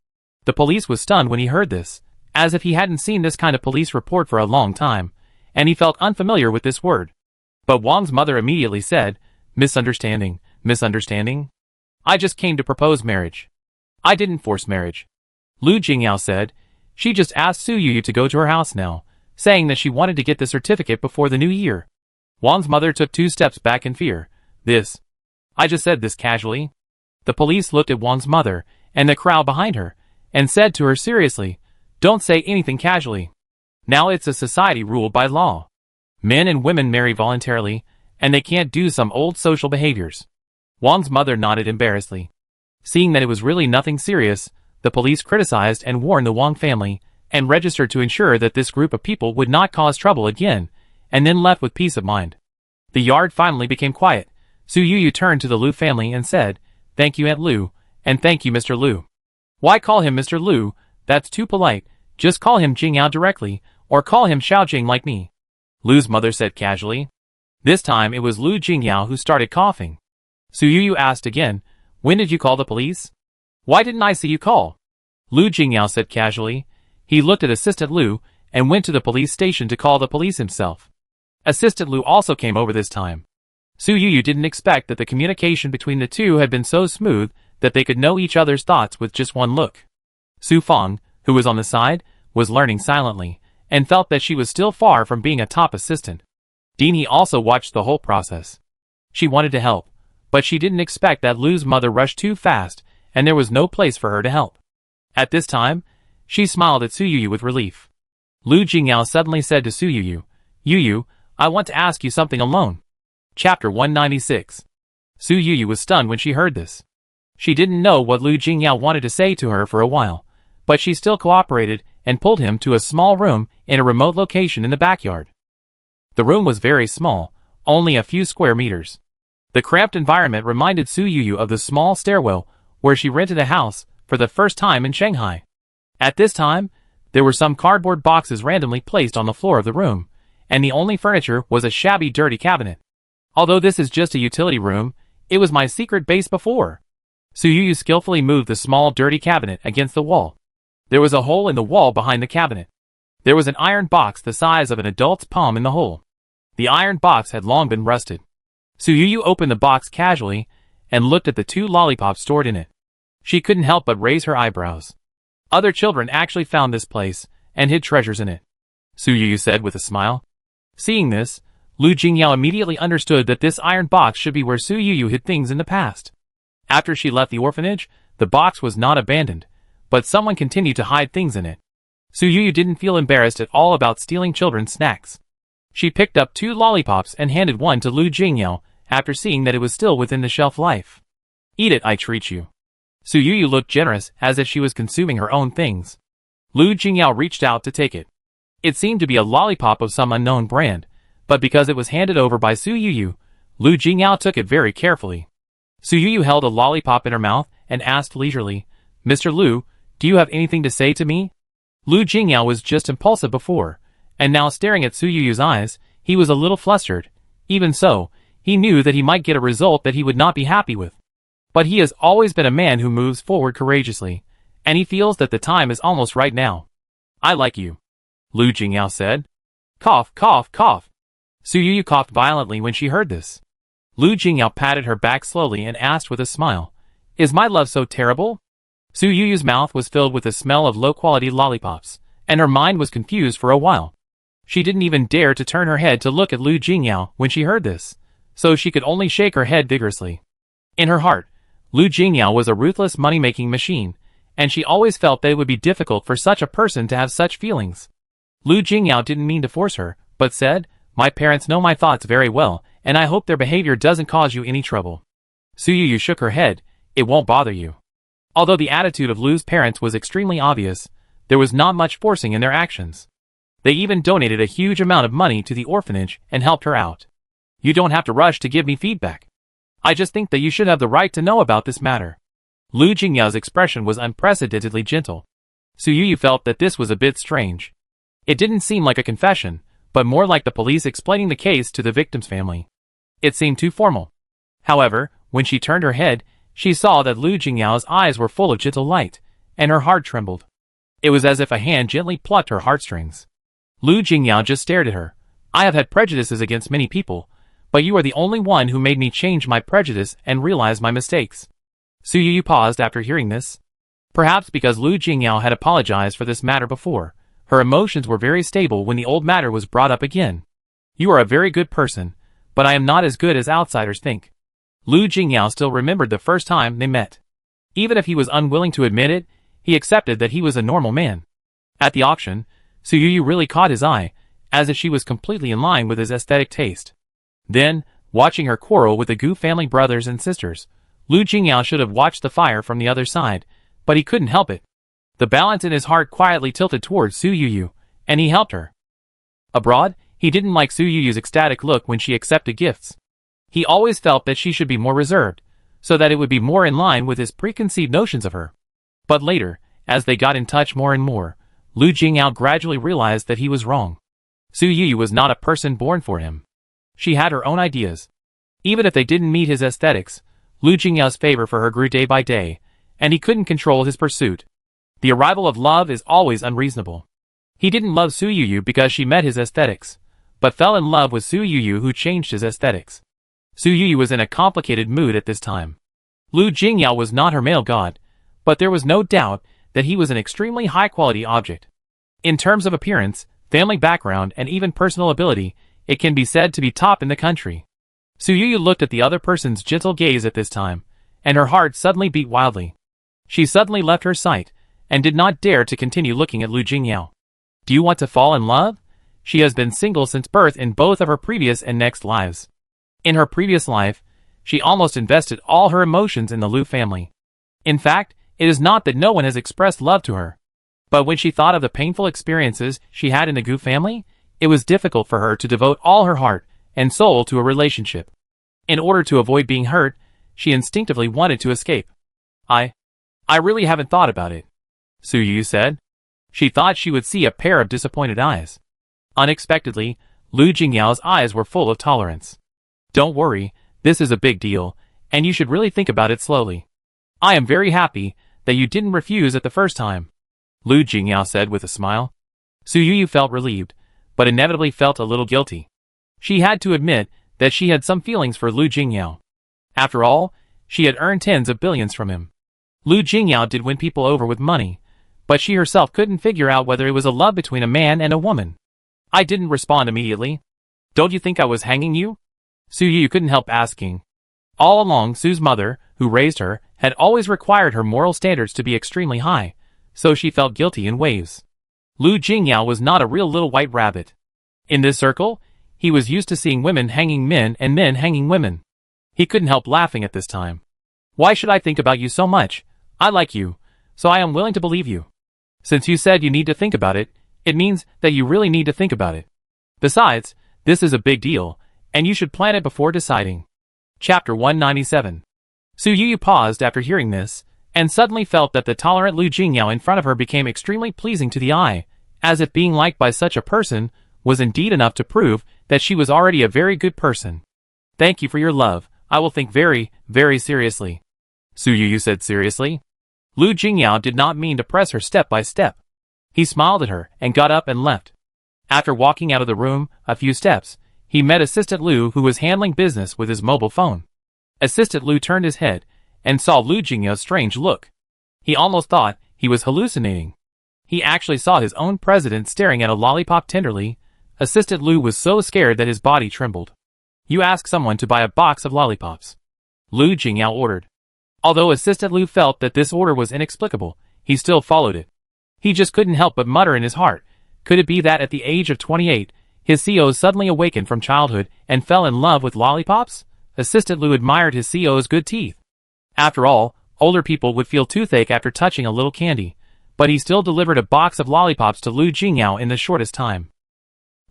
The police was stunned when he heard this, as if he hadn't seen this kind of police report for a long time, and he felt unfamiliar with this word. But Wang's mother immediately said, Misunderstanding. I just came to propose marriage. I didn't force marriage. Lu Jingyao said, She just asked Su Yuyu to go to her house now, saying that she wanted to get the certificate before the new year. Wang's mother took 2 steps back in fear. I just said this casually. The police looked at Wang's mother, and the crowd behind her, and said to her seriously, Don't say anything casually. Now it's a society ruled by law. Men and women marry voluntarily, and they can't do some old social behaviors. Wang's mother nodded embarrassedly. Seeing that it was really nothing serious, the police criticized and warned the Wang family, and registered to ensure that this group of people would not cause trouble again, and then left with peace of mind. The yard finally became quiet. Su Yuyu turned to the Lu family and said, Thank you Aunt Lu, and thank you Mr. Lu. Why call him Mr. Lu? That's too polite. Just call him Jingyao directly, or call him Xiaojing like me. Lu's mother said casually. This time it was Lu Jingyao who started coughing. Su Yuyu asked again, When did you call the police? Why didn't I see you call? Lu Jingyao said casually. He looked at Assistant Lu, and went to the police station to call the police himself. Assistant Lu also came over this time. Su Yuyu didn't expect that the communication between the two had been so smooth that they could know each other's thoughts with just one look. Su Feng, who was on the side, was learning silently, and felt that she was still far from being a top assistant. Dini also watched the whole process. She wanted to help, but she didn't expect that Lu's mother rushed too fast, and there was no place for her to help. At this time, she smiled at Su Yuyu with relief. Lu Jingyao suddenly said to Su Yuyu, "Yuyu, I want to ask you something alone." Chapter 196. Su Yuyu was stunned when she heard this. She didn't know what Lu Jingyao wanted to say to her for a while, but she still cooperated and pulled him to a small room in a remote location in the backyard. The room was very small, only a few square meters. The cramped environment reminded Su Yuyu of the small stairwell where she rented a house for the first time in Shanghai. At this time, there were some cardboard boxes randomly placed on the floor of the room, and the only furniture was a shabby, dirty cabinet. Although this is just a utility room, it was my secret base before. Su Yuyu skillfully moved the small, dirty cabinet against the wall. There was a hole in the wall behind the cabinet. There was an iron box the size of an adult's palm in the hole. The iron box had long been rusted. Su Yuyu opened the box casually and looked at the 2 lollipops stored in it. She couldn't help but raise her eyebrows. Other children actually found this place and hid treasures in it, Su Yuyu said with a smile. Seeing this, Lu Jingyao immediately understood that this iron box should be where Su Yuyu hid things in the past. After she left the orphanage, the box was not abandoned, but someone continued to hide things in it. Su Yuyu didn't feel embarrassed at all about stealing children's snacks. She picked up 2 lollipops and handed one to Lu Jingyao after seeing that it was still within the shelf life. "Eat it, I treat you." Su Yuyu looked generous as if she was consuming her own things. Lu Jingyao reached out to take it. It seemed to be a lollipop of some unknown brand, but because it was handed over by Su Yuyu, Lu Jingyao took it very carefully. Su Yuyu held a lollipop in her mouth and asked leisurely, "Mr. Lu, do you have anything to say to me?" Lu Jingyao was just impulsive before, and now staring at Su Yuyu's eyes, he was a little flustered. Even so, he knew that he might get a result that he would not be happy with. But he has always been a man who moves forward courageously, and he feels that the time is almost right now. "I like you," Lu Jingyao said. Cough, cough, cough. Su Yuyu coughed violently when she heard this. Lu Jingyao patted her back slowly and asked with a smile, "Is my love so terrible?" Su Yuyu's mouth was filled with the smell of low-quality lollipops, and her mind was confused for a while. She didn't even dare to turn her head to look at Lu Jingyao when she heard this, so she could only shake her head vigorously. In her heart, Lu Jingyao was a ruthless money-making machine, and she always felt that it would be difficult for such a person to have such feelings. Lu Jingyao didn't mean to force her, but said, "My parents know my thoughts very well, and I hope their behavior doesn't cause you any trouble." Su Yuyu shook her head. "It won't bother you." Although the attitude of Lu's parents was extremely obvious, there was not much forcing in their actions. They even donated a huge amount of money to the orphanage and helped her out. "You don't have to rush to give me feedback. I just think that you should have the right to know about this matter." Lu Jingyao's expression was unprecedentedly gentle. Su Yuyu felt that this was a bit strange. It didn't seem like a confession, but more like the police explaining the case to the victim's family. It seemed too formal. However, when she turned her head, she saw that Lu Jingyao's eyes were full of gentle light, and her heart trembled. It was as if a hand gently plucked her heartstrings. Lu Jingyao just stared at her. "I have had prejudices against many people, but you are the only one who made me change my prejudice and realize my mistakes." Su Yuyu paused after hearing this. Perhaps because Lu Jingyao had apologized for this matter before, her emotions were very stable when the old matter was brought up again. "You are a very good person, but I am not as good as outsiders think." Lu Jingyao still remembered the first time they met. Even if he was unwilling to admit it, he accepted that he was a normal man. At the auction, Su Yuyu really caught his eye, as if she was completely in line with his aesthetic taste. Then, watching her quarrel with the Gu family brothers and sisters, Lu Jingyao should have watched the fire from the other side, but he couldn't help it. The balance in his heart quietly tilted towards Su Yuyu, and he helped her. Abroad, he didn't like Su Yuyu's ecstatic look when she accepted gifts. He always felt that she should be more reserved, so that it would be more in line with his preconceived notions of her. But later, as they got in touch more and more, Lu Jingyao gradually realized that he was wrong. Su Yuyu was not a person born for him. She had her own ideas. Even if they didn't meet his aesthetics, Lu Jingyao's favor for her grew day by day, and he couldn't control his pursuit. The arrival of love is always unreasonable. He didn't love Su Yuyu because she met his aesthetics, but fell in love with Su Yuyu who changed his aesthetics. Su Yuyu was in a complicated mood at this time. Lu Jingyao was not her male god, but there was no doubt that he was an extremely high-quality object. In terms of appearance, family background, and even personal ability, it can be said to be top in the country. Su Yuyu looked at the other person's gentle gaze at this time, and her heart suddenly beat wildly. She suddenly left her sight, and did not dare to continue looking at Lu Jingyao. Do you want to fall in love? She has been single since birth in both of her previous and next lives. In her previous life, she almost invested all her emotions in the Lu family. In fact, it is not that no one has expressed love to her. But when she thought of the painful experiences she had in the Gu family, it was difficult for her to devote all her heart and soul to a relationship. In order to avoid being hurt, she instinctively wanted to escape. I really haven't thought about it, Su Yuyu said. She thought she would see a pair of disappointed eyes. Unexpectedly, Lu Jingyao's eyes were full of tolerance. Don't worry, this is a big deal, and you should really think about it slowly. I am very happy that you didn't refuse at the first time, Lu Jingyao said with a smile. Su Yuyu felt relieved, but inevitably felt a little guilty. She had to admit that she had some feelings for Lu Jingyao. After all, she had earned tens of billions from him. Lu Jingyao did win people over with money, but she herself couldn't figure out whether it was a love between a man and a woman. I didn't respond immediately. Don't you think I was hanging you? Su Yuyu couldn't help asking. All along, Su's mother, who raised her, had always required her moral standards to be extremely high, so she felt guilty in waves. Lu Jingyao was not a real little white rabbit. In this circle, he was used to seeing women hanging men and men hanging women. He couldn't help laughing at this time. Why should I think about you so much? I like you, so I am willing to believe you. Since you said you need to think about it, it means that you really need to think about it. Besides, this is a big deal, and you should plan it before deciding. Chapter 197. Su Yuyu paused after hearing this, and suddenly felt that the tolerant Lu Jingyao in front of her became extremely pleasing to the eye, as if being liked by such a person was indeed enough to prove that she was already a very good person. Thank you for your love, I will think very, very seriously. Su Yuyu said seriously. Lu Jingyao did not mean to press her step by step. He smiled at her and got up and left. After walking out of the room a few steps, he met Assistant Lu who was handling business with his mobile phone. Assistant Lu turned his head and saw Lu Jingyao's strange look. He almost thought he was hallucinating. He actually saw his own president staring at a lollipop tenderly. Assistant Lu was so scared that his body trembled. You ask someone to buy a box of lollipops, Lu Jingyao ordered. Although Assistant Lu felt that this order was inexplicable, he still followed it. He just couldn't help but mutter in his heart, could it be that at the age of 28, his CO suddenly awakened from childhood and fell in love with lollipops? Assistant Lu admired his CO's good teeth. After all, older people would feel toothache after touching a little candy, but he still delivered a box of lollipops to Lu Jingyao in the shortest time.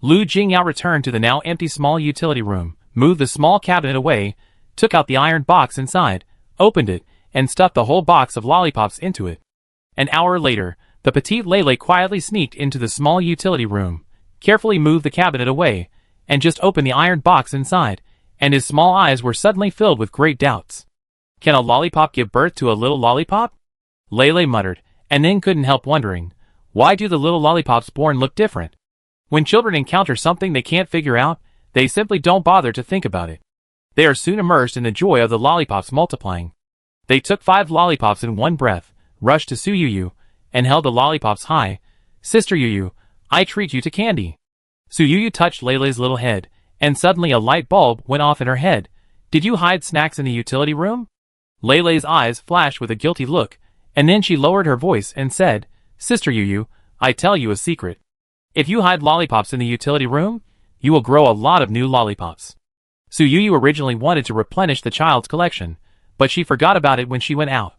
Lu Jingyao returned to the now empty small utility room, moved the small cabinet away, took out the iron box inside, opened it, and stuffed the whole box of lollipops into it. An hour later, the petite Lele quietly sneaked into the small utility room, carefully moved the cabinet away, and just opened the iron box inside, and his small eyes were suddenly filled with great doubts. Can a lollipop give birth to a little lollipop? Lele muttered, and then couldn't help wondering, why do the little lollipops born look different? When children encounter something they can't figure out, they simply don't bother to think about it. They are soon immersed in the joy of the lollipops multiplying. They took 5 lollipops in one breath, rushed to Su Yuyu, and held the lollipops high. Sister Yuyu, I treat you to candy. Su Yuyu touched Lele's little head, and suddenly a light bulb went off in her head. Did you hide snacks in the utility room? Lele's eyes flashed with a guilty look, and then she lowered her voice and said, Sister Yuyu, I tell you a secret. If you hide lollipops in the utility room, you will grow a lot of new lollipops. Su Yuyu originally wanted to replenish the child's collection, but she forgot about it when she went out.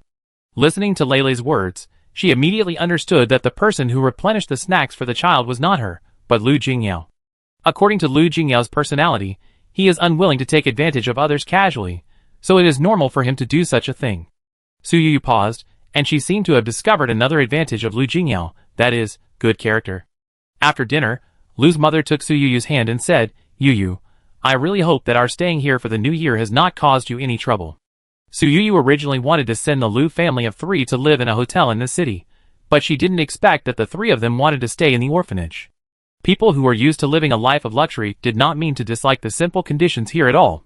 Listening to Lele's words, she immediately understood that the person who replenished the snacks for the child was not her, but Lu Jingyao. According to Lu Jingyao's personality, he is unwilling to take advantage of others casually, so it is normal for him to do such a thing. Su Yuyu paused, and she seemed to have discovered another advantage of Lu Jingyao, that is, good character. After dinner, Lu's mother took Su Yuyu's hand and said, Yuyu, I really hope that our staying here for the new year has not caused you any trouble. Su Yuyu originally wanted to send the Lu family of 3 to live in a hotel in the city, But she didn't expect that the three of them wanted to stay in the orphanage. People who were used to living a life of luxury did not mean to dislike the simple conditions here at all.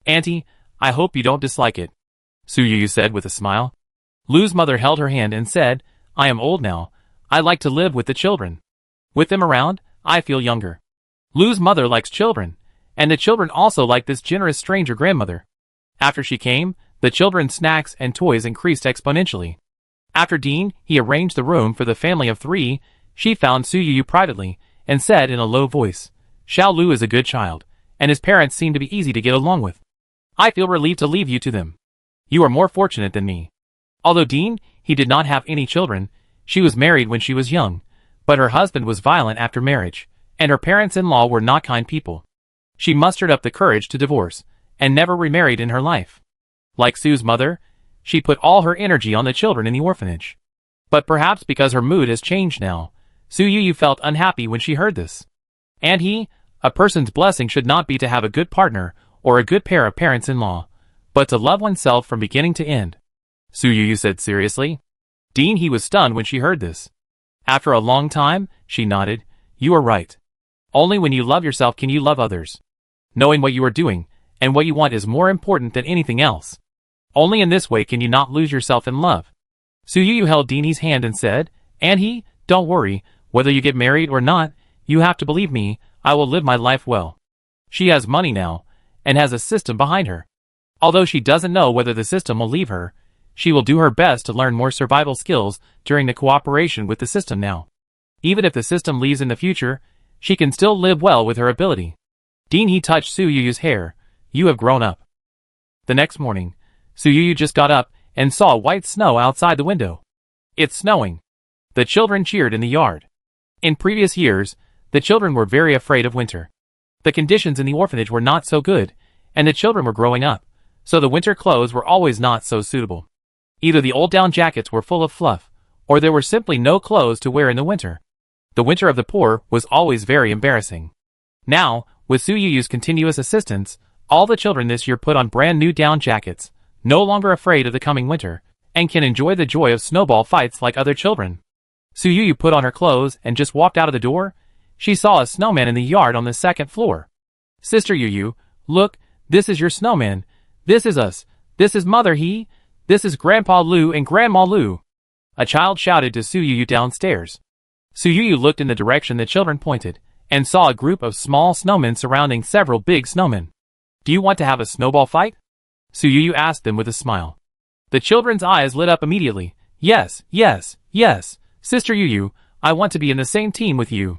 "Auntie, I hope you don't dislike it," Su Yu said with a smile. Lu's mother held her hand and said, "I am old now. I like to live with the children. With them around, I feel younger." Lu's mother likes children, and the children also like this generous stranger grandmother. After she came, the children's snacks and toys increased exponentially. After Dean, he arranged the room for the family of three, she found Su Yu privately, and said in a low voice, "Xiao Lu is a good child, and his parents seem to be easy to get along with. I feel relieved to leave you to them. You are more fortunate than me." Although Dean, he did not have any children, she was married when she was young, but her husband was violent after marriage, and her parents-in-law were not kind people. She mustered up the courage to divorce, and never remarried in her life. Like Su's mother, she put all her energy on the children in the orphanage. But perhaps because her mood has changed now, Su Yu felt unhappy when she heard this. And a person's blessing should not be to have a good partner or a good pair of parents-in-law, but to love oneself from beginning to end. Su Yu said seriously. Dean, he was stunned when she heard this. After a long time, she nodded. "You are right. Only when you love yourself can you love others. Knowing what you are doing and what you want is more important than anything else. Only in this way can you not lose yourself in love." Su Yu held Deanie's hand and said, "And don't worry, whether you get married or not, you have to believe me, I will live my life well." She has money now, and has a system behind her. Although she doesn't know whether the system will leave her, she will do her best to learn more survival skills during the cooperation with the system now. Even if the system leaves in the future, she can still live well with her ability. Dean, he touched Su Yu's hair. "You have grown up." The next morning, Su Yu just got up and saw white snow outside the window. "It's snowing." The children cheered in the yard. In previous years, the children were very afraid of winter. The conditions in the orphanage were not so good, and the children were growing up, so the winter clothes were always not so suitable. Either the old down jackets were full of fluff, or there were simply no clothes to wear in the winter. The winter of the poor was always very embarrassing. Now, with Su Yu's continuous assistance, all the children this year put on brand new down jackets, no longer afraid of the coming winter, and can enjoy the joy of snowball fights like other children. Su Yu put on her clothes and just walked out of the door. She saw a snowman in the yard on the second floor. "Sister Yu, look, this is your snowman. This is us. This is Mother He. This is Grandpa Lu and Grandma Lu." A child shouted to Su Yu downstairs. Su Yu looked in the direction the children pointed, and saw a group of small snowmen surrounding several big snowmen. "Do you want to have a snowball fight?" Su Yu asked them with a smile. The children's eyes lit up immediately. "Yes, yes, yes, Sister Yu, I want to be in the same team with you."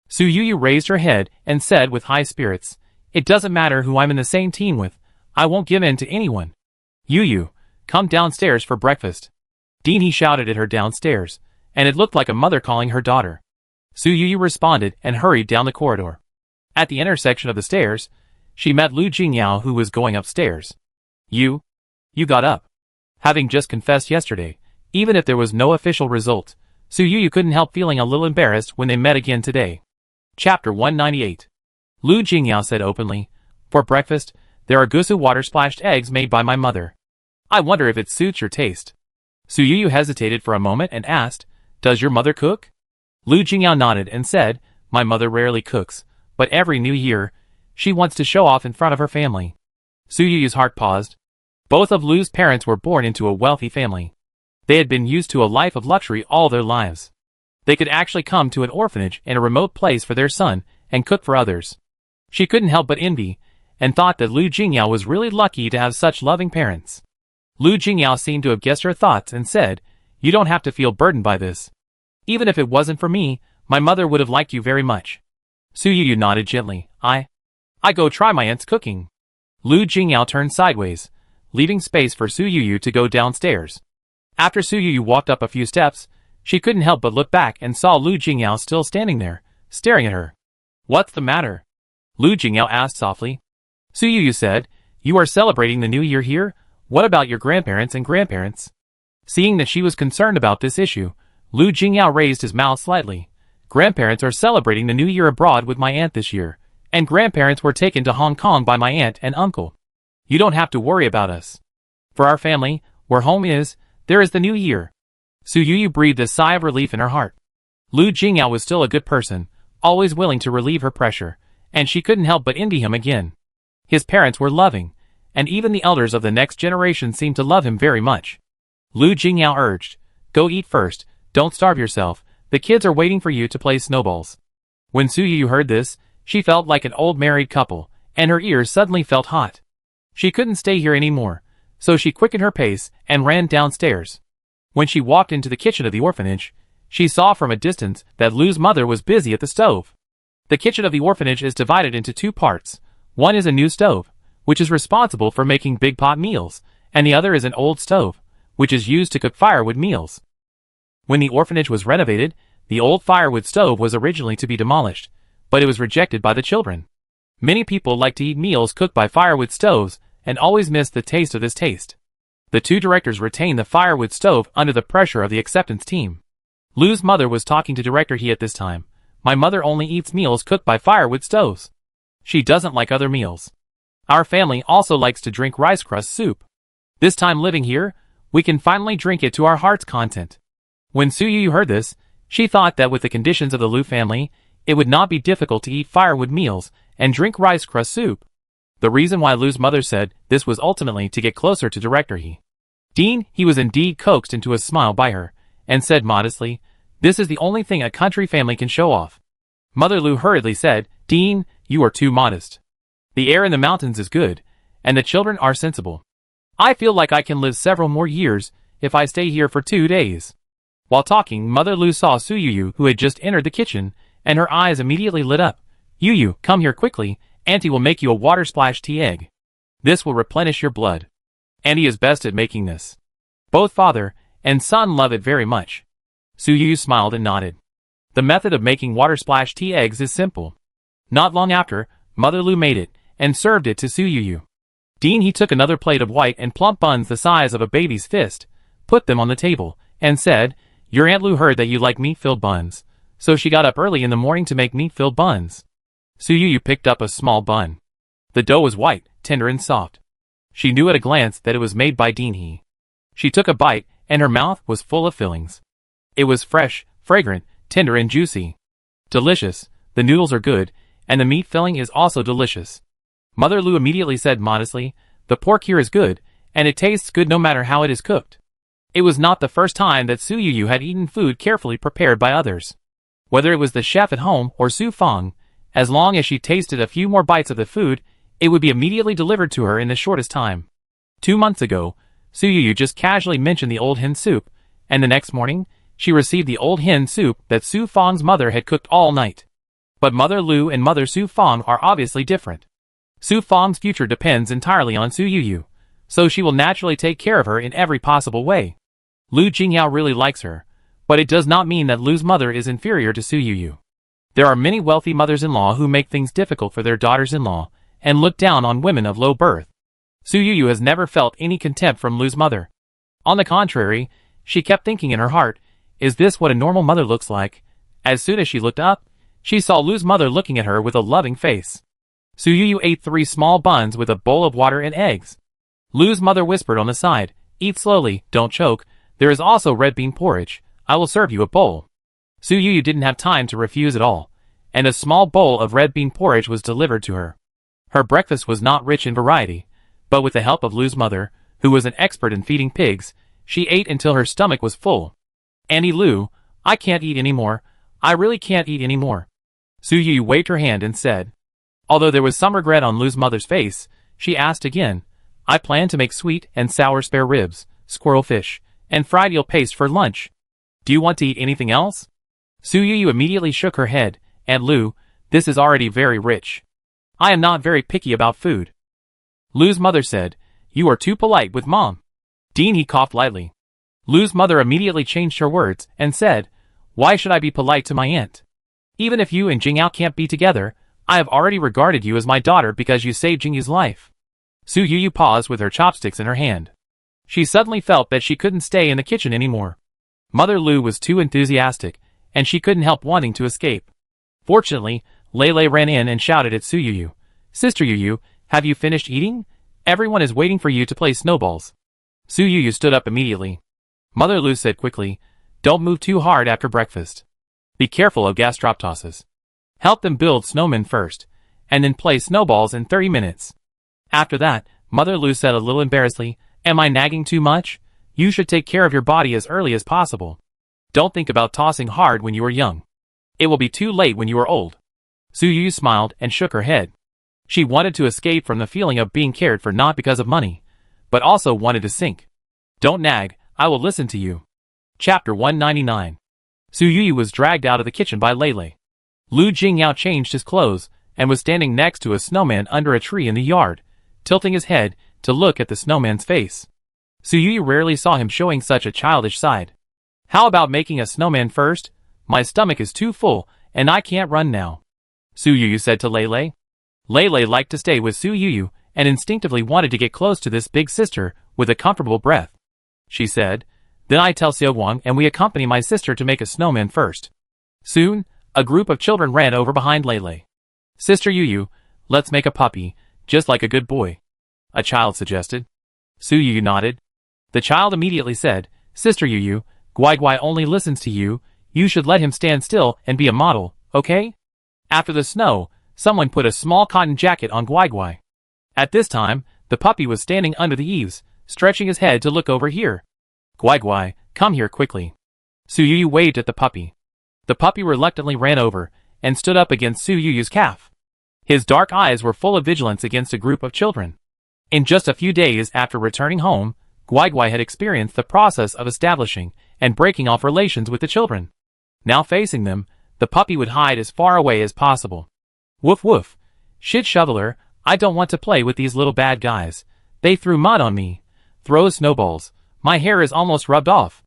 Su Yu raised her head and said with high spirits, "It doesn't matter who I'm in the same team with. I won't give in to anyone. Yu, come downstairs for breakfast." Dean, he shouted at her downstairs, and it looked like a mother calling her daughter. Su Yu responded and hurried down the corridor. At the intersection of the stairs, she met Lu Jingyao, who was going upstairs. You got up." Having just confessed yesterday, even if there was no official result, Su Yu couldn't help feeling a little embarrassed when they met again today. Chapter 198. Lu Jingyao said openly, "For breakfast, there are gusu water-splashed eggs made by my mother. I wonder if it suits your taste." Su Yu hesitated for a moment and asked, "Does your mother cook?" Lu Jingyao nodded and said, "My mother rarely cooks, but every new year, she wants to show off in front of her family." Su Yu's heart paused. Both of Lu's parents were born into a wealthy family. They had been used to a life of luxury all their lives. They could actually come to an orphanage in a remote place for their son and cook for others. She couldn't help but envy, and thought that Lu Jingyao was really lucky to have such loving parents. Lu Jingyao seemed to have guessed her thoughts and said, "You don't have to feel burdened by this. Even if it wasn't for me, my mother would have liked you very much." Su Yu nodded gently. I go try my aunt's cooking." Lu Jingyao turned sideways, leaving space for Su Yu to go downstairs. After Su Yu walked up a few steps, she couldn't help but look back and saw Lu Jingyao still standing there, staring at her. "What's the matter?" Lu Jingyao asked softly. Su Yu said, "You are celebrating the new year here? What about your grandparents and grandparents?" Seeing that she was concerned about this issue, Lu Jingyao raised his mouth slightly. "Grandparents are celebrating the new year abroad with my aunt this year, and grandparents were taken to Hong Kong by my aunt and uncle. You don't have to worry about us. For our family, where home is, there is the new year." Su Yuyu breathed a sigh of relief in her heart. Lu Jingyao was still a good person, always willing to relieve her pressure, and she couldn't help but envy him again. His parents were loving, and even the elders of the next generation seemed to love him very much. Lu Jingyao urged, "Go eat first, don't starve yourself, the kids are waiting for you to play snowballs." When Su Yuyu heard this, she felt like an old married couple, and her ears suddenly felt hot. She couldn't stay here anymore, so she quickened her pace and ran downstairs. When she walked into the kitchen of the orphanage, she saw from a distance that Lu's mother was busy at the stove. The kitchen of the orphanage is divided into two parts. One is a new stove, which is responsible for making big pot meals, and the other is an old stove, which is used to cook firewood meals. When the orphanage was renovated, the old firewood stove was originally to be demolished, but it was rejected by the children. Many people like to eat meals cooked by firewood stoves and always miss the taste of this taste. The two directors retained the firewood stove under the pressure of the acceptance team. Lu's mother was talking to Director He at this time. "My mother only eats meals cooked by firewood stoves. She doesn't like other meals. Our family also likes to drink rice crust soup. This time living here, we can finally drink it to our heart's content." When Su Yuyu heard this, she thought that with the conditions of the Lu family, it would not be difficult to eat firewood meals and drink rice crust soup. The reason why Lu's mother said this was ultimately to get closer to Director He. He was indeed coaxed into a smile by her, and said modestly, "This is the only thing a country family can show off." Mother Lu hurriedly said, "Dean, you are too modest. The air in the mountains is good, and the children are sensible. I feel like I can live several more years if I stay here for 2 days." While talking, Mother Lu saw Su Yuyu, who had just entered the kitchen, and her eyes immediately lit up. "Yuyu, come here quickly. Auntie will make you a water splash tea egg. This will replenish your blood. Auntie is best at making this. Both father and son love it very much." Su Yuyu smiled and nodded. The method of making water splash tea eggs is simple. Not long after, Mother Lu made it, and served it to Su Yuyu. He took another plate of white and plump buns the size of a baby's fist, put them on the table, and said, "Your Aunt Lu heard that you like meat-filled buns, so she got up early in the morning to make meat-filled buns." Su Yuyu picked up a small bun. The dough was white, tender and soft. She knew at a glance that it was made by He. She took a bite, and her mouth was full of fillings. It was fresh, fragrant, tender and juicy. Delicious, the noodles are good, and the meat filling is also delicious. Mother Lu immediately said modestly, "The pork here is good, and it tastes good no matter how it is cooked." It was not the first time that Su Yuyu had eaten food carefully prepared by others. Whether it was the chef at home or Su Fang, as long as she tasted a few more bites of the food, it would be immediately delivered to her in the shortest time. 2 months ago, Su Yuyu just casually mentioned the old hen soup, and the next morning, she received the old hen soup that Su Fang's mother had cooked all night. But Mother Lu and Mother Su Fang are obviously different. Su Fang's future depends entirely on Su Yuyu, so she will naturally take care of her in every possible way. Lu Jingyao really likes her, but it does not mean that Lu's mother is inferior to Su Yuyu. There are many wealthy mothers-in-law who make things difficult for their daughters-in-law, and look down on women of low birth. Su Yuyu has never felt any contempt from Lu's mother. On the contrary, she kept thinking in her heart, "Is this what a normal mother looks like?" As soon as she looked up, she saw Lu's mother looking at her with a loving face. Su Yuyu ate 3 small buns with a bowl of water and eggs. Lu's mother whispered on the side, "Eat slowly, don't choke. There is also red bean porridge. I will serve you a bowl." Su Yuyu didn't have time to refuse at all, and a small bowl of red bean porridge was delivered to her. Her breakfast was not rich in variety, but with the help of Lu's mother, who was an expert in feeding pigs, she ate until her stomach was full. "Auntie Lu, I can't eat anymore. I really can't eat anymore." Su Yuyu waved her hand and said. Although there was some regret on Lu's mother's face, she asked again, "I plan to make sweet and sour spare ribs, squirrel fish, and fried eel paste for lunch. Do you want to eat anything else?" Su Yuyu immediately shook her head, "Aunt Lu, this is already very rich. I am not very picky about food." Lu's mother said, "You are too polite with Mom." He coughed lightly. Lu's mother immediately changed her words and said, "Why should I be polite to my aunt? Even if you and Jingyao can't be together, I have already regarded you as my daughter because you saved Jingyu's life." Su Yuyu paused with her chopsticks in her hand. She suddenly felt that she couldn't stay in the kitchen anymore. Mother Lu was too enthusiastic, and she couldn't help wanting to escape. Fortunately, Lei ran in and shouted at Su Yuyu, "Sister Yuyu, have you finished eating? Everyone is waiting for you to play snowballs." Su Yuyu stood up immediately. Mother Lu said quickly, Don't move too hard after breakfast. Be careful of gas drop tosses. Help them build snowmen first, and then play snowballs in 30 minutes. After that, Mother Lu said a little embarrassedly, am I nagging too much? You should take care of your body as early as possible. Don't think about tossing hard when you are young. It will be too late when you are old. Su Yu Smiled and shook her head. She wanted to escape from the feeling of being cared for not because of money, but also wanted to sink. Don't nag, I will listen to you. Chapter 199. Su Yu was dragged out of the kitchen by Lei. Lu Jingyao changed his clothes and was standing next to a snowman under a tree in the yard, tilting his head to look at the snowman's face. Su Yu rarely saw him showing such a childish side. How about making a snowman first? My stomach is too full, and I can't run now. Su Yu said to Lei. Lei liked to stay with Su Yu and instinctively wanted to get close to this big sister with a comfortable breath. She said, then I tell Xiaoguang and we accompany my sister to make a snowman first. Soon, a group of children ran over behind Lei. Sister Yu, let's make a puppy, just like a good boy. A child suggested. Su Yu nodded. The child immediately said, Sister Yu, Guai only listens to you, you should let him stand still and be a model, okay? After the snow, someone put a small cotton jacket on Guai. At this time, the puppy was standing under the eaves, stretching his head to look over here. Guai, come here quickly. Su Yu waved at the puppy. The puppy reluctantly ran over and stood up against Su Yu's calf. His dark eyes were full of vigilance against a group of children. In just a few days after returning home, Guai had experienced the process of establishing and breaking off relations with the children. Now facing them, the puppy would hide as far away as possible. Woof woof. Shit shoveler, I don't want to play with these little bad guys. They threw mud on me. Throw snowballs. My hair is almost rubbed off.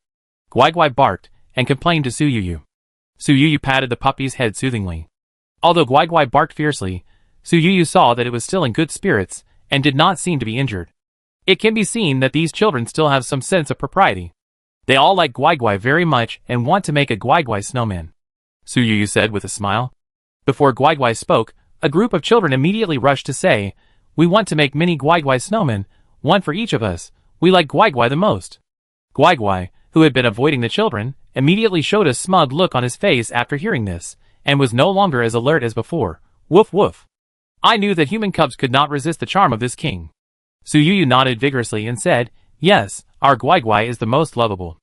Guai barked and complained to Su Yu. Su Yu patted the puppy's head soothingly. Although Guai barked fiercely, Su Yu saw that it was still in good spirits and did not seem to be injured. It can be seen that these children still have some sense of propriety. They all like Guai very much and want to make a Guai snowman. Su Yu said with a smile. Before Guai spoke, a group of children immediately rushed to say, we want to make mini Guai snowmen, one for each of us. We like Guai the most. Guai, who had been avoiding the children, immediately showed a smug look on his face after hearing this, and was no longer as alert as before. Woof woof. I knew that human cubs could not resist the charm of this king. Su Yu nodded vigorously and said, yes, our Guai is the most lovable.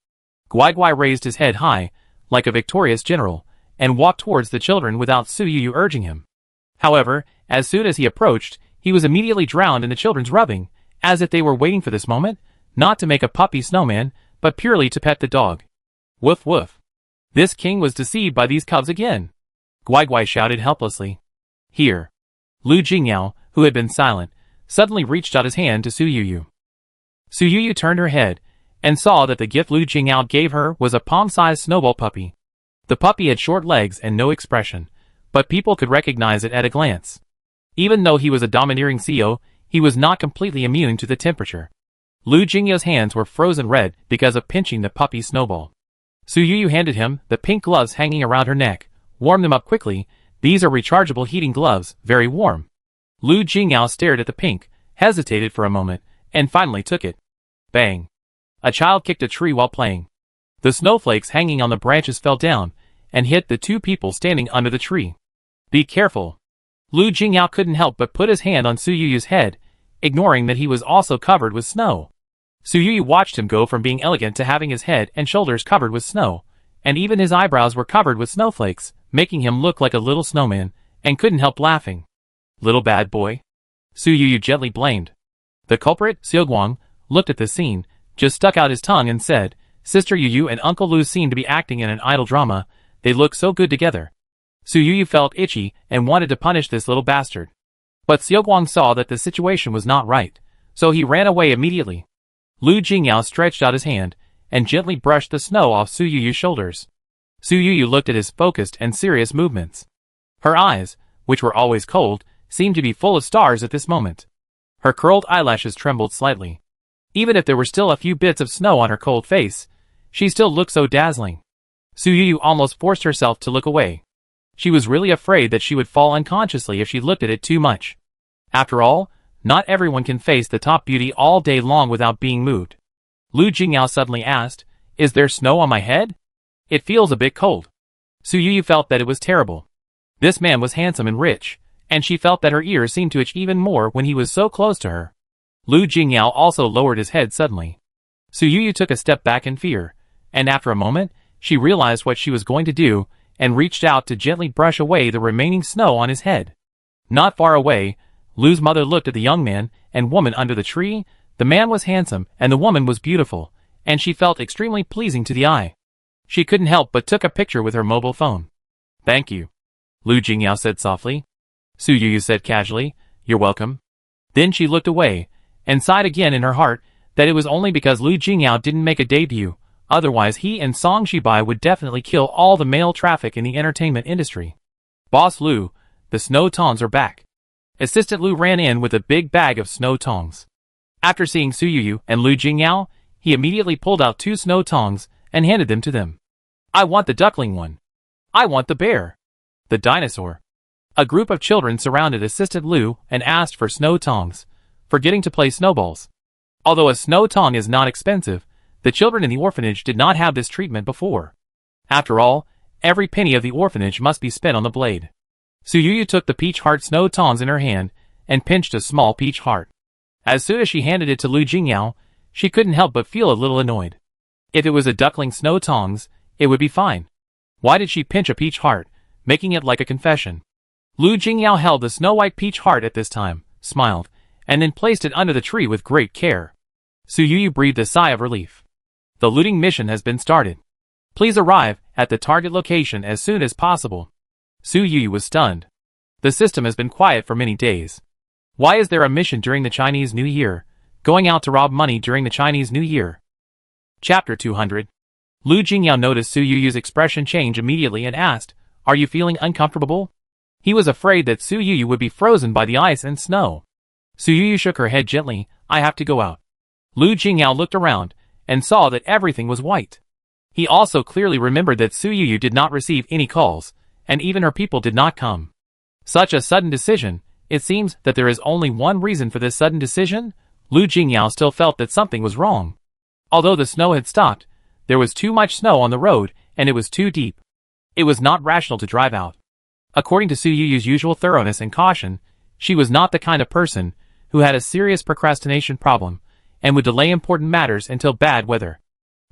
Guai raised his head high, like a victorious general, and walked towards the children without Su Yu urging him. However, as soon as he approached, he was immediately drowned in the children's rubbing, as if they were waiting for this moment, not to make a puppy snowman, but purely to pet the dog. Woof woof. This king was deceived by these cubs again. Guai shouted helplessly. Here. Lu Jingyao, who had been silent, suddenly reached out his hand to Su Yu. Su Yu turned her head, and saw that the gift Lu Jingyao gave her was a palm-sized snowball puppy. The puppy had short legs and no expression, but people could recognize it at a glance. Even though he was a domineering CEO, he was not completely immune to the temperature. Lu Jingyao's hands were frozen red because of pinching the puppy snowball. Su Yu handed him the pink gloves hanging around her neck. Warm them up quickly, these are rechargeable heating gloves, very warm. Lu Jingyao stared at the pink, hesitated for a moment, and finally took it. Bang. A child kicked a tree while playing. The snowflakes hanging on the branches fell down, and hit the two people standing under the tree. Be careful. Lu Jingyao couldn't help but put his hand on Su Yu's head, ignoring that he was also covered with snow. Su Yu watched him go from being elegant to having his head and shoulders covered with snow, and even his eyebrows were covered with snowflakes, making him look like a little snowman, and couldn't help laughing. Little bad boy. Su Yu gently blamed. The culprit, Xiaoguang, looked at the scene, just stuck out his tongue and said, Sister Yu and Uncle Lu seem to be acting in an idle drama, they look so good together. Su Yu felt itchy and wanted to punish this little bastard. But Xiaoguang saw that the situation was not right, so he ran away immediately. Lu Jingyao stretched out his hand, and gently brushed the snow off Su Yu's shoulders. Su Yu looked at his focused and serious movements. Her eyes, which were always cold, seemed to be full of stars at this moment. Her curled eyelashes trembled slightly. Even if there were still a few bits of snow on her cold face, she still looked so dazzling. Su Yu almost forced herself to look away. She was really afraid that she would fall unconsciously if she looked at it too much. After all, not everyone can face the top beauty all day long without being moved. Lu Jingyao suddenly asked, Is there snow on my head? It feels a bit cold. Su Yu felt that it was terrible. This man was handsome and rich, and she felt that her ears seemed to itch even more when he was so close to her. Lu Jingyao also lowered his head suddenly. Su Yu took a step back in fear, and after a moment, she realized what she was going to do, and reached out to gently brush away the remaining snow on his head. Not far away, Lu's mother looked at the young man and woman under the tree. The man was handsome, and the woman was beautiful, and she felt extremely pleasing to the eye. She couldn't help but took a picture with her mobile phone. "Thank you," Lu Jingyao said softly. Su Yu said casually, "You're welcome." Then she looked away, and sighed again in her heart that it was only because Lu Jingyao didn't make a debut, otherwise he and Song Shibai would definitely kill all the male traffic in the entertainment industry. "Boss Lu, the snow tongs are back." Assistant Lu ran in with a big bag of snow tongs. After seeing Su Yu and Lu Jingyao, he immediately pulled out 2 snow tongs and handed them to them. "I want the duckling one." "I want the bear." "The dinosaur." A group of children surrounded Assistant Lu and asked for snow tongs, forgetting to play snowballs. Although a snow tong is not expensive, the children in the orphanage did not have this treatment before. After all, every penny of the orphanage must be spent on the blade. Su Yu took the peach heart snow tongs in her hand and pinched a small peach heart. As soon as she handed it to Lu Jingyao, she couldn't help but feel a little annoyed. If it was a duckling snow tongs, it would be fine. Why did she pinch a peach heart, making it like a confession? Lu Jingyao held the snow-white peach heart at this time, smiled, and then placed it under the tree with great care. Su Yu breathed a sigh of relief. The looting mission has been started. Please arrive at the target location as soon as possible. Su Yu was stunned. The system has been quiet for many days. Why is there a mission during the Chinese New Year, going out to rob money during the Chinese New Year? Chapter 200. Lu Jingyao noticed Su Yu's expression change immediately and asked, "Are you feeling uncomfortable?" He was afraid that Su Yu would be frozen by the ice and snow. Su Yu shook her head gently. "I have to go out." Lu Jingyao looked around and saw that everything was white. He also clearly remembered that Su Yu did not receive any calls, and even her people did not come. Such a sudden decision. It seems that there is only one reason for this sudden decision. Lu Jingyao still felt that something was wrong. Although the snow had stopped, there was too much snow on the road, and it was too deep. It was not rational to drive out. According to Su Yu's usual thoroughness and caution, she was not the kind of person who had a serious procrastination problem, and would delay important matters until bad weather.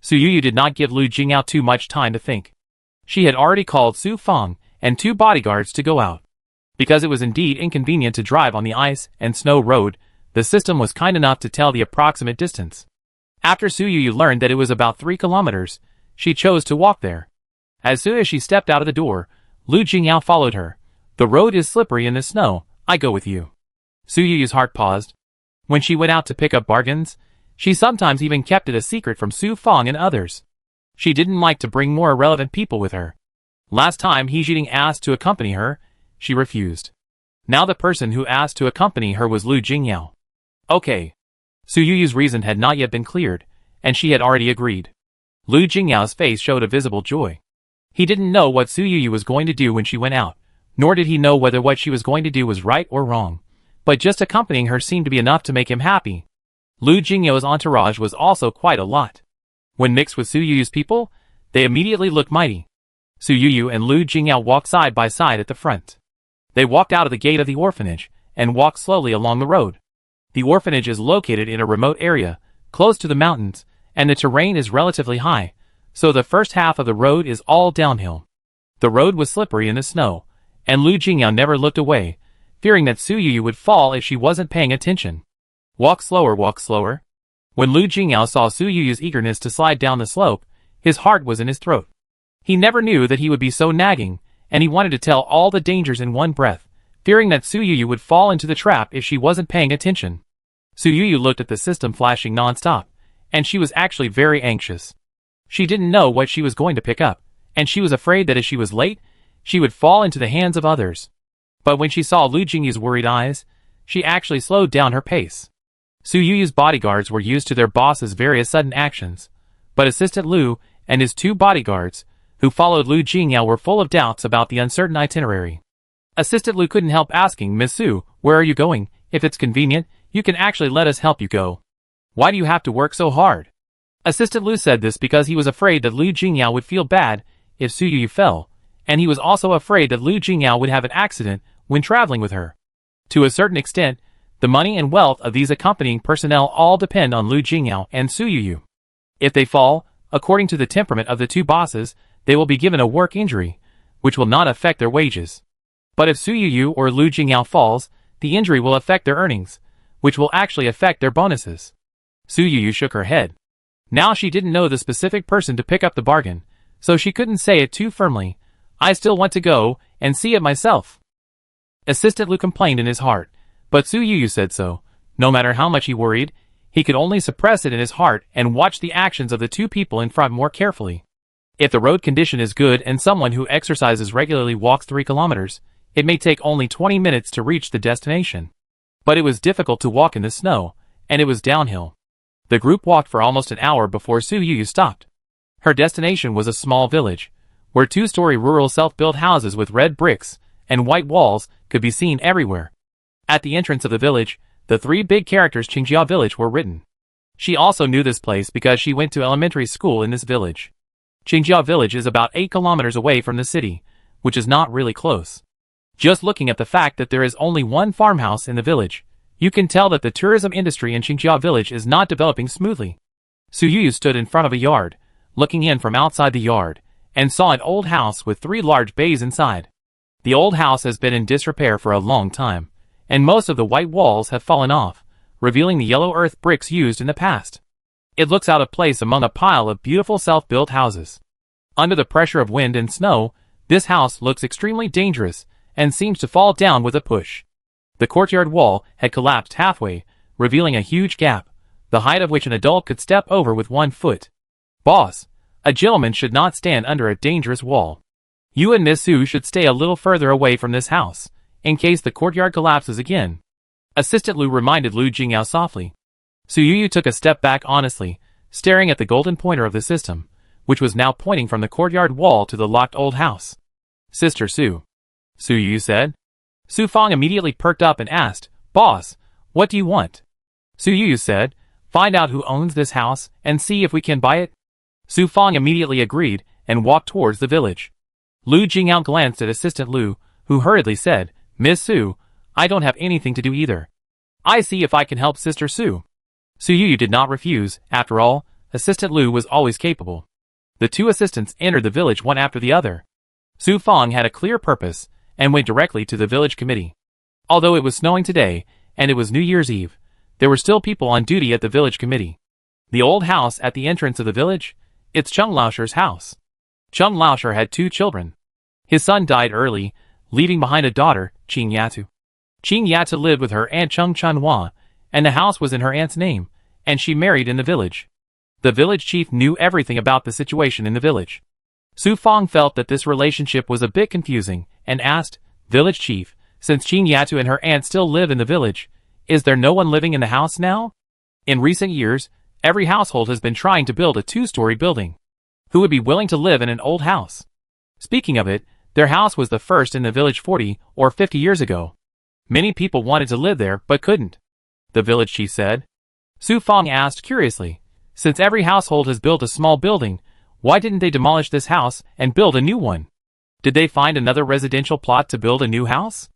Su Yu did not give Lu Jingyao too much time to think. She had already called Su Feng and 2 bodyguards to go out. Because it was indeed inconvenient to drive on the ice and snow road, the system was kind enough to tell the approximate distance. After Su Yu learned that it was about 3 kilometers, she chose to walk there. As soon as she stepped out of the door, Lu Jingyao followed her. "The road is slippery in the snow, I go with you." Su Yu's heart paused. When she went out to pick up bargains, she sometimes even kept it a secret from Su Feng and others. She didn't like to bring more irrelevant people with her. Last time He Jiding asked to accompany her, she refused. Now the person who asked to accompany her was Lu Jingyao. Okay. Su Yu's reason had not yet been cleared, and she had already agreed. Lu Jingyao's face showed a visible joy. He didn't know what Su Yu was going to do when she went out, nor did he know whether what she was going to do was right or wrong, but just accompanying her seemed to be enough to make him happy. Lu Jingyao's entourage was also quite a lot. When mixed with Su Yu's people, they immediately looked mighty. Su Yu and Lu Jingyao walked side by side at the front. They walked out of the gate of the orphanage, and walked slowly along the road. The orphanage is located in a remote area, close to the mountains, and the terrain is relatively high, so the first half of the road is all downhill. The road was slippery in the snow, and Lu Jingyao never looked away, fearing that Su Yu would fall if she wasn't paying attention. Walk slower, walk slower. When Lu Jingyao saw Su Yu's eagerness to slide down the slope, his heart was in his throat. He never knew that he would be so nagging, and he wanted to tell all the dangers in one breath, fearing that Su Yu would fall into the trap if she wasn't paying attention. Su Yu looked at the system flashing non-stop, and she was actually very anxious. She didn't know what she was going to pick up, and she was afraid that if she was late, she would fall into the hands of others. But when she saw Lu Jingy's worried eyes, she actually slowed down her pace. Su Yu's bodyguards were used to their boss's various sudden actions, but Assistant Lu and his 2 bodyguards, who followed Lu Jingyao, were full of doubts about the uncertain itinerary. Assistant Lu couldn't help asking, "Miss Su, where are you going? If it's convenient, you can actually let us help you go. Why do you have to work so hard?" Assistant Lu said this because he was afraid that Lu Jingyao would feel bad if Su Yu fell, and he was also afraid that Lu Jingyao would have an accident when traveling with her. To a certain extent, the money and wealth of these accompanying personnel all depend on Lu Jingyao and Su Yu. If they fall, according to the temperament of the two bosses, they will be given a work injury, which will not affect their wages. But if Su Yu or Lu Jingyao falls, the injury will affect their earnings, which will actually affect their bonuses. Su Yu shook her head. Now she didn't know the specific person to pick up the bargain, so she couldn't say it too firmly. I still want to go and see it myself. Assistant Lu complained in his heart, but Su Yu said so. No matter how much he worried, he could only suppress it in his heart and watch the actions of the two people in front more carefully. If the road condition is good and someone who exercises regularly walks 3 kilometers, it may take only 20 minutes to reach the destination. But it was difficult to walk in the snow, and it was downhill. The group walked for almost an hour before Su Yu stopped. Her destination was a small village, where 2-story rural self-built houses with red bricks and white walls could be seen everywhere. At the entrance of the village, the 3 big characters Qingjia Village were written. She also knew this place because she went to elementary school in this village. Qingjia Village is about 8 kilometers away from the city, which is not really close. Just looking at the fact that there is only one farmhouse in the village, you can tell that the tourism industry in Qingjia Village is not developing smoothly. Su Yu stood in front of a yard, looking in from outside the yard, and saw an old house with 3 large bays inside. The old house has been in disrepair for a long time, and most of the white walls have fallen off, revealing the yellow earth bricks used in the past. It looks out of place among a pile of beautiful self-built houses. Under the pressure of wind and snow, this house looks extremely dangerous and seems to fall down with a push. The courtyard wall had collapsed halfway, revealing a huge gap, the height of which an adult could step over with 1 foot. Boss, a gentleman should not stand under a dangerous wall. You and Miss Su should stay a little further away from this house, in case the courtyard collapses again. Assistant Lu reminded Lu Jingyao softly. Su Yu took a step back honestly, staring at the golden pointer of the system, which was now pointing from the courtyard wall to the locked old house. Sister Su. Su Yu said. Su Fang immediately perked up and asked, Boss, what do you want? Su Yu said, find out who owns this house and see if we can buy it. Su Fang immediately agreed and walked towards the village. Lu Jingyao glanced at Assistant Lu, who hurriedly said, Miss Su, I don't have anything to do either. I see if I can help Sister Su. Su Yu did not refuse. After all, Assistant Lu was always capable. The 2 assistants entered the village one after the other. Su Fang had a clear purpose and went directly to the village committee. Although it was snowing today, and it was New Year's Eve, there were still people on duty at the village committee. The old house at the entrance of the village? It's Cheng Laosher's house. Cheng Laosher had 2 children. His son died early, leaving behind a daughter, Qing Yatu. Qing Yatu lived with her aunt Cheng Chanhua, and the house was in her aunt's name, and she married in the village. The village chief knew everything about the situation in the village. Su Fang felt that this relationship was a bit confusing, and asked, Village chief, since Qing Yatu and her aunt still live in the village, is there no one living in the house now? In recent years, every household has been trying to build a 2-story building. Who would be willing to live in an old house? Speaking of it, their house was the first in the village 40 or 50 years ago. Many people wanted to live there but couldn't. The village chief said. Su Fang asked curiously, since every household has built a small building, why didn't they demolish this house and build a new one? Did they find another residential plot to build a new house?